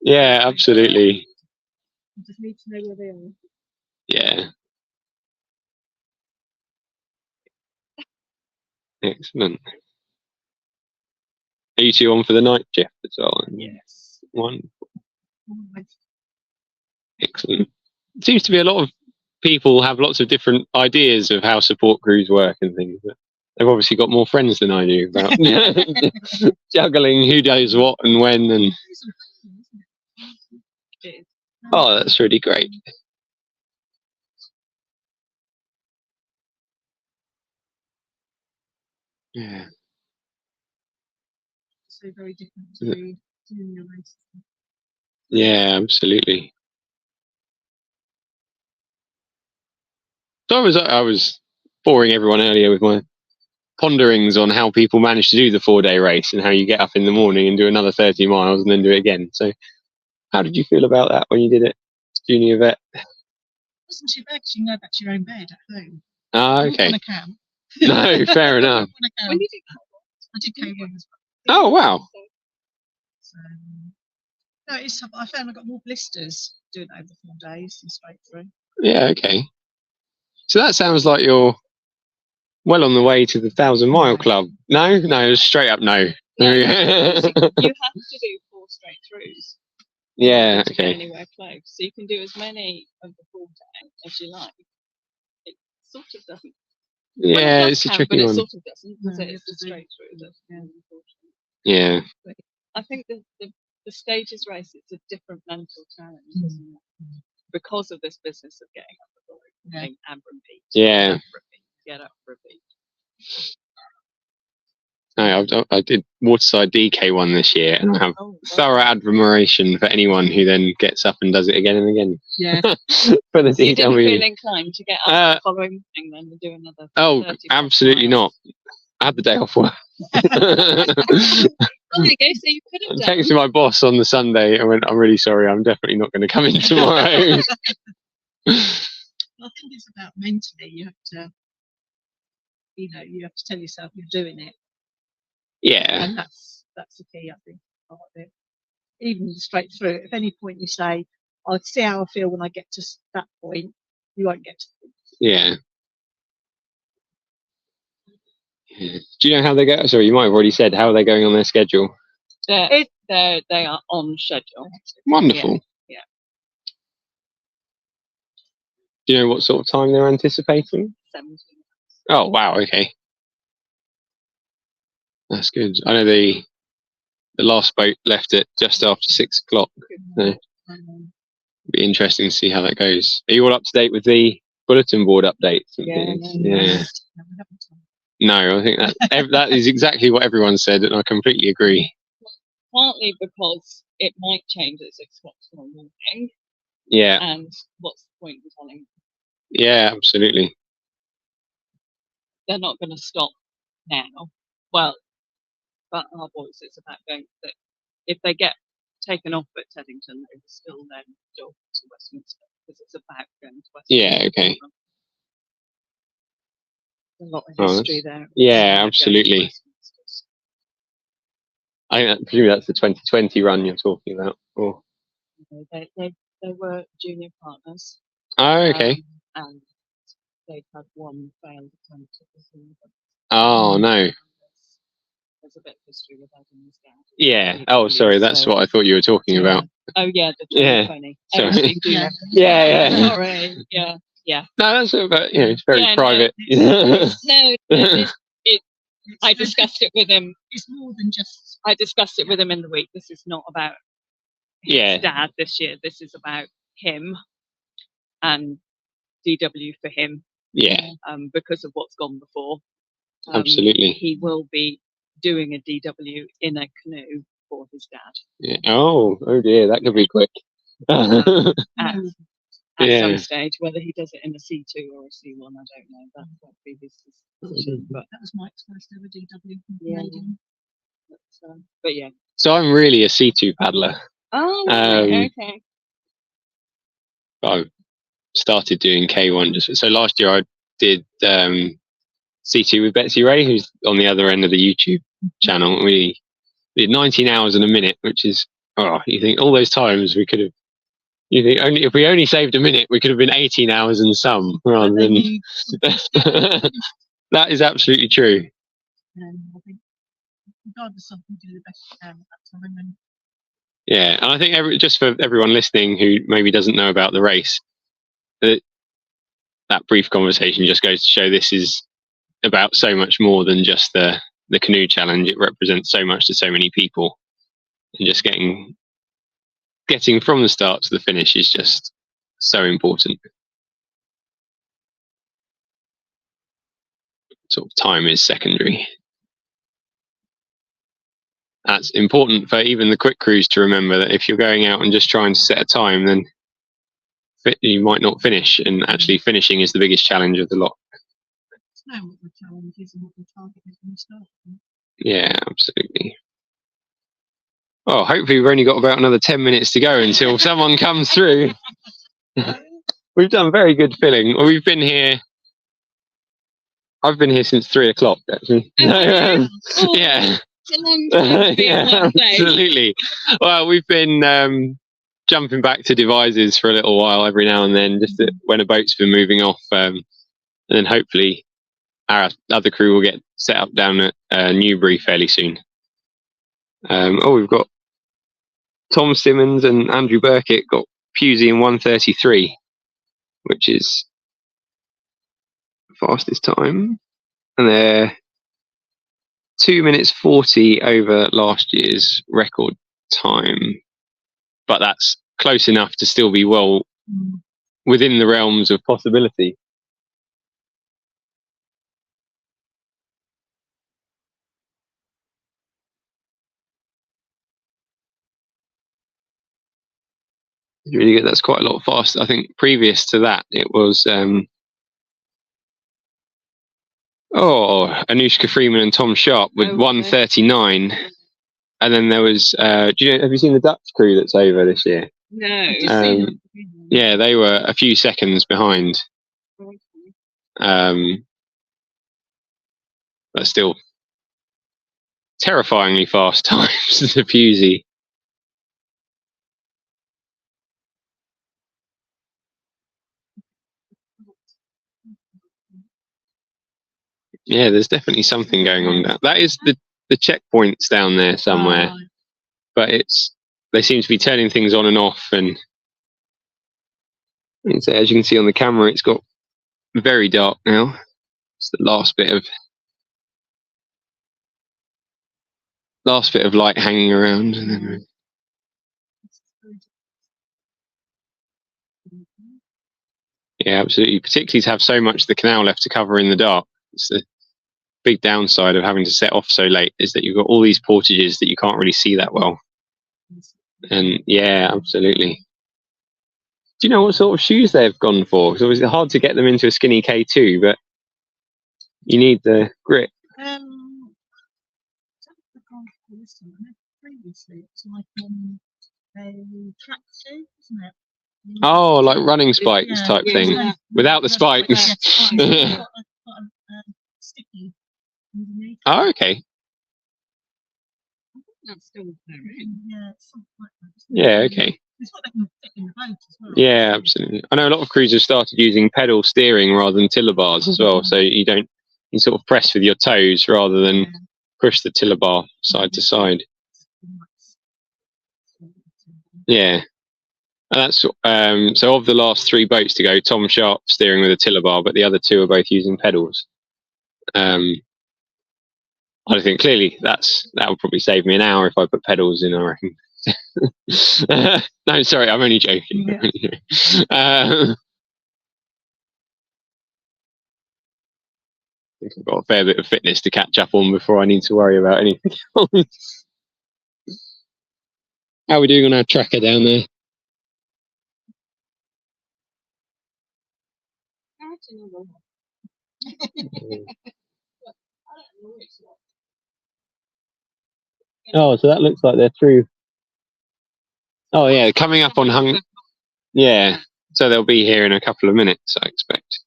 Yeah, absolutely. You just need to know where they are. Yeah. Excellent. Are you two on for the night, Jeff, as well? Yes. One. Excellent. It seems to be a lot of people have lots of different ideas of how support crews work and things. But they've obviously got more friends than I do about juggling who does what and when. And oh, that's really great. Yeah. So very different to doing your race. Yeah, absolutely. So I was boring everyone earlier with my ponderings on how people manage to do the 4-day race and how you get up in the morning and do another 30 miles and then do it again. So how did you feel about that when you did it, junior vet? It wasn't too bad because you can go back to your own bed at home. Ah, okay. On a camp. No, fair enough. When did you go? I did K1 as well. Oh, wow. So, no, I found I got more blisters doing it over 4 days than straight through. Yeah, okay. So that sounds like you're well on the way to the 1,000-mile club. No, straight up no. You have to do 4 straight throughs. Yeah, To get okay. anywhere close. So you can do as many of the 4 days as you like. It sort of doesn't. Yeah, it's a Count, tricky but one. It sort of doesn't because it's the straight through that. Yeah. But I think the stages race, it's a different mental challenge, isn't it? Because of this business of getting up the road and repeat. Yeah. Get up, repeat. No, I did Waterside DK1 this year, and I have thorough admiration for anyone who then gets up and does it again and again. Yeah. For the So you didn't DW. feel inclined to get up the following morning then and do another 30 absolutely not. I had the day off work. Oh, there you go. So you could I have done. texted my boss on the Sunday and went, I'm really sorry, I'm definitely not going to come in tomorrow. I think it's about mentally. You have to, you have to tell yourself you're doing it. Yeah. And that's the key, I think, part of it. Even straight through. At any point you say, I'll see how I feel when I get to that point, you won't get to it. Yeah. Do you know how they go? Sorry, you might have already said how are they going on their schedule. They are on schedule. Wonderful. Yeah. Do you know what sort of time they're anticipating? 17. Oh wow, okay. That's good. I know the last boat left it just after 6 o'clock. So it'll be interesting to see how that goes. Are you all up to date with the bulletin board updates? Yeah. No, I think that is exactly what everyone said, and I completely agree. Partly because it might change at 6 o'clock tomorrow morning. Yeah. And what's the point in telling them? Yeah, absolutely. They're not going to stop now. Well, but our boys, it's about going that if they get taken off at Teddington, they will still then go to Westminster because it's about going to Westminster. Yeah, okay. A lot of history there. Yeah, absolutely. I presume that's the 2020 run you're talking about. Or They were junior partners. oh, okay. And they'd had one failed attempt at the Oh no. country without his dad. Yeah. Oh, sorry. That's what I thought you were talking about. Oh yeah, the Yeah. 2020. Sorry. Yeah. Yeah. Sorry. Yeah. Yeah. No, that's about, it's very Yeah, private. I discussed it with him. It's more than just. I discussed it with him in the week. This is not about his Yeah. dad this year. This is about him and DW for him. Yeah. Because of what's gone before. Absolutely. He will be doing a DW in a canoe for his dad. Yeah. Oh dear, that could be quick. At some stage, whether he does it in a C2 or a C1, I don't know. That will be his decision. But That was Mike's first ever DW. Yeah. But yeah. So I'm really a C2 paddler. Oh, okay. I started doing K1 just so last year I did C2 with Betsy Ray, who's on the other end of the YouTube channel. We did 19 hours and a minute, which is you think all those times we could have. You think only if we only saved a minute, we could have been 18 hours and some rather than. That is absolutely true. I think regardless of who do the best you can at that time. And Yeah, and I think just for everyone listening who maybe doesn't know about the race, that brief conversation just goes to show this is about so much more than just the canoe challenge. It represents so much to so many people, and just getting from the start to the finish is just so important. Sort of time is secondary. That's important for even the quick crews to remember that if you're going out and just trying to set a time, then you might not finish, and actually finishing is the biggest challenge of the lot. know what the challenge is and what the target is when you start. Yeah, absolutely. Well, hopefully we've only got about another 10 minutes to go until someone comes through. We've done very good filling. Well, we've been here. I've been here since 3 o'clock, actually. Yeah. It's a long time to be in one place. Absolutely. Well, we've been jumping back to Devizes for a little while every now and then, just when a boat's been moving off. And then hopefully our other crew will get set up down at Newbury fairly soon. We've got Tom Simmons and Andrew Burkitt got Pusey in 1:33, which is the fastest time, and they're 2 minutes 40 over last year's record time, but that's close enough to still be well within the realms of possibility. Really good. That's quite a lot faster. I think previous to that it was Anushka Freeman and Tom Sharp with 1:39, and then there was have you seen the Dutch crew that's over this year? No. Yeah, they were a few seconds behind. But still terrifyingly fast times to Pusey. Yeah, there's definitely something going on down. That is the checkpoints down there somewhere, but they seem to be turning things on and off. And as you can see on the camera, it's got very dark now. It's the last bit of light hanging around, and then yeah, absolutely. Particularly to have so much of the canal left to cover in the dark. It's the big downside of having to set off so late, is that you've got all these portages that you can't really see that well. And yeah, absolutely. Do you know what sort of shoes they've gone for? Because it's hard to get them into a skinny K2, but you need the grip. Previously, it was like a tracksuit, isn't it? Oh, like running spikes type thing, without the spikes. Sticky underneath. Oh, okay. That's still there. Yeah, it's something like that. Yeah, okay. It's what they can fit in the boat as well. Yeah, absolutely. I know a lot of crews have started using pedal steering rather than tiller bars as well, so you sort of press with your toes rather than push the tiller bar side to side. Yeah. And that's so of the last 3 boats to go, Tom Sharp steering with a tiller bar, but the other 2 are both using pedals. I think clearly that would probably save me an hour if I put pedals in, I reckon. No, sorry, I'm only joking. Yeah. I think I've got a fair bit of fitness to catch up on before I need to worry about anything else. How are we doing on our tracker down there? Oh, so that looks like they're through. Oh yeah, coming up on Hung. Yeah, so they'll be here in a couple of minutes, I expect.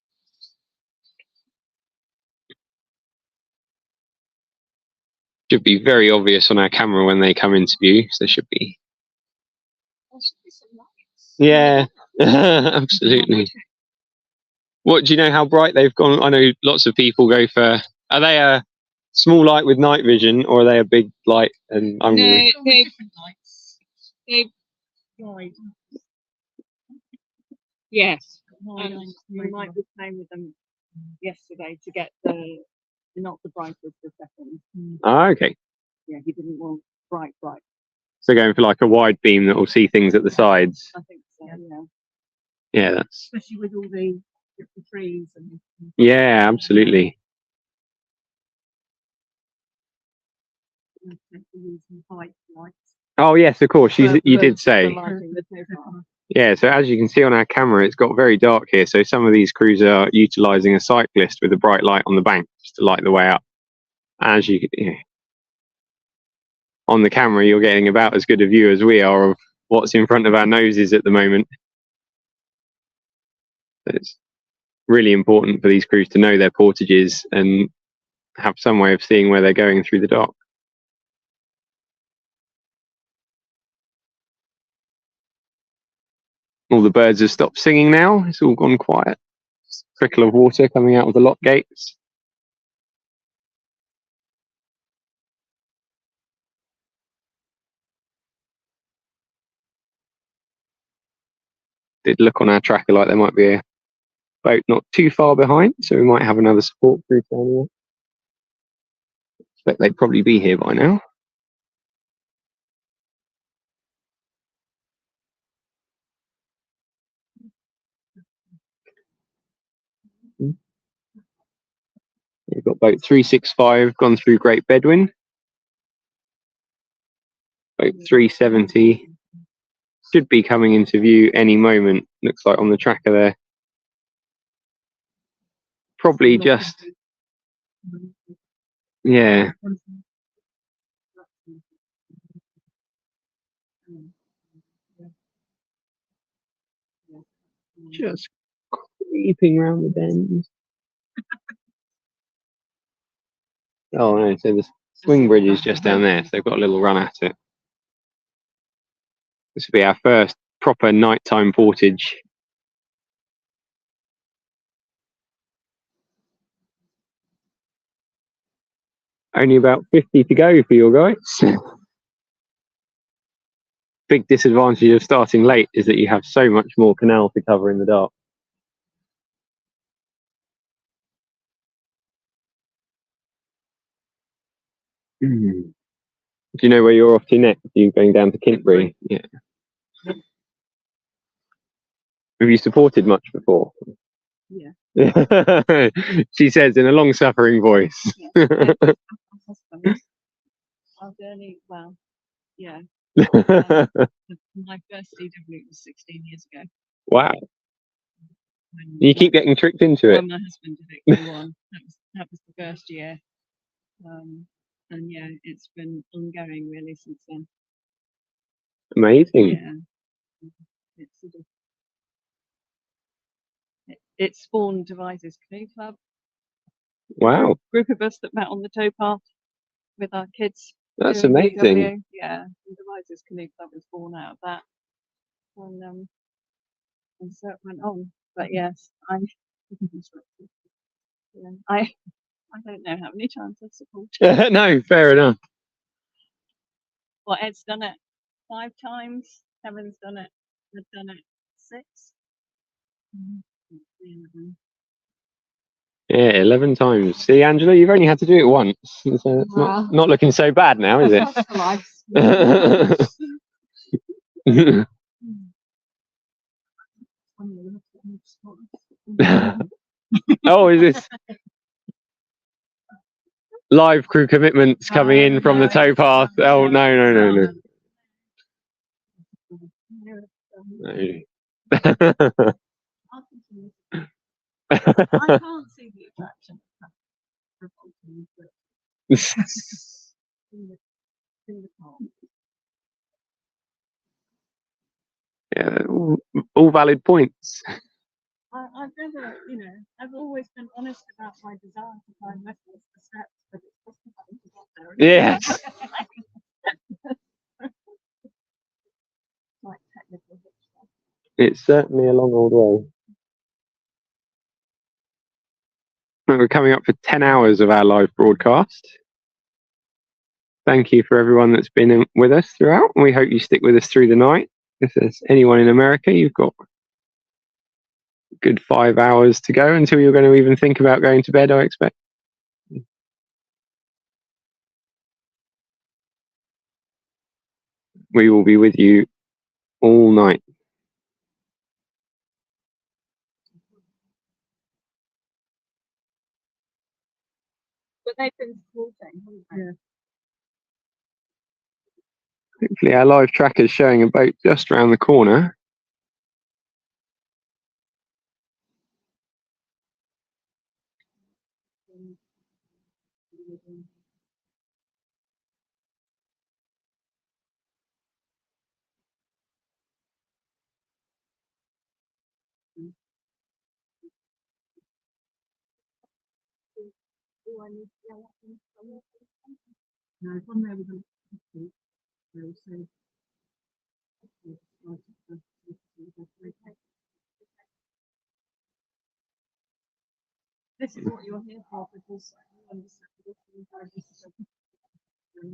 Should be very obvious on our camera when they come into view. So there should be. Yeah, absolutely. What do you know? How bright they've gone? I know lots of people go for. Are they a small light with night vision, or are they a big light? And I'm No, they're different lights. They've wide. Yes, and Mike was playing with them yesterday to get the not the brightest for seconds. Ah, okay. Yeah, he didn't want bright. So going for like a wide beam that will see things at the sides. I think so. Yeah. Yeah, that's. Especially with all the different trees and. Yeah, absolutely. Oh yes, of course. You did say. Yeah, so as you can see on our camera, it's got very dark here. So some of these crews are utilising a cyclist with a bright light on the bank just to light the way up. As you on the camera, you're getting about as good a view as we are of what's in front of our noses at the moment. It's really important for these crews to know their portages and have some way of seeing where they're going through the dark. All the birds have stopped singing now. It's all gone quiet. Trickle of water coming out of the lock gates. Did look on our tracker like there might be a boat not too far behind, so we might have another support crew down here. Expect they'd probably be here by now. We've got boat 365 gone through Great Bedouin. Boat 370 should be coming into view any moment. Looks like on the tracker there. Probably just, yeah. Just creeping around the bend. Oh no, so the swing bridge is just down there, so they've got a little run at it. This will be our first proper nighttime portage. Only about 50 to go for your guys. Big disadvantage of starting late is that you have so much more canal to cover in the dark. Do you know where you're off to next? Are you going down to Kintbury? Yeah. Have you supported much before? Yeah. She says in a long-suffering voice. Yeah. Our journey, well, yeah. My first CW was 16 years ago. Wow. You keep getting tricked into it. When my husband did it, go on. That was the first year. And yeah, it's been ongoing really since then. Amazing. Yeah. It's sort of, it spawned Devizes Canoe Club. Wow. Group of us that met on the towpath with our kids. That's doing amazing. VW. Yeah, and Devizes Canoe Club was born out of that. And so it went on. But yes, I I don't know how many times I've supported. No, fair enough. Well, Ed's done it 5 times. Kevin's done it. I've done it 6. Yeah, 11 times. See, Angela, you've only had to do it once. So it's not looking so bad now, is it? Oh, is this live crew commitments coming in from the towpath? Oh, no. I can't see the attraction of revolting, but in the park. Yeah, all valid points. I've never, I've always been honest about my desire to climb Westminster steps, but it's just having to get there. Yes. Like technical stuff. It's certainly a long old way. We're coming up for 10 hours of our live broadcast. Thank you for everyone that's been with us throughout, and we hope you stick with us through the night. If there's anyone in America, you've got a good 5 hours to go until you're going to even think about going to bed, I expect. We will be with you all night. But they've been supporting, haven't they? Yeah. Hopefully our live tracker is showing a boat just around the corner. Do I need to go up and no, from there we're going to say this is what you're here for, because you understand this is very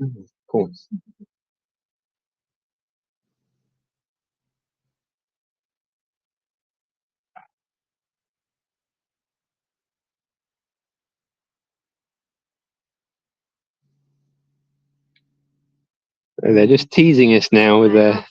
difficult. Of course. They're just teasing us now with their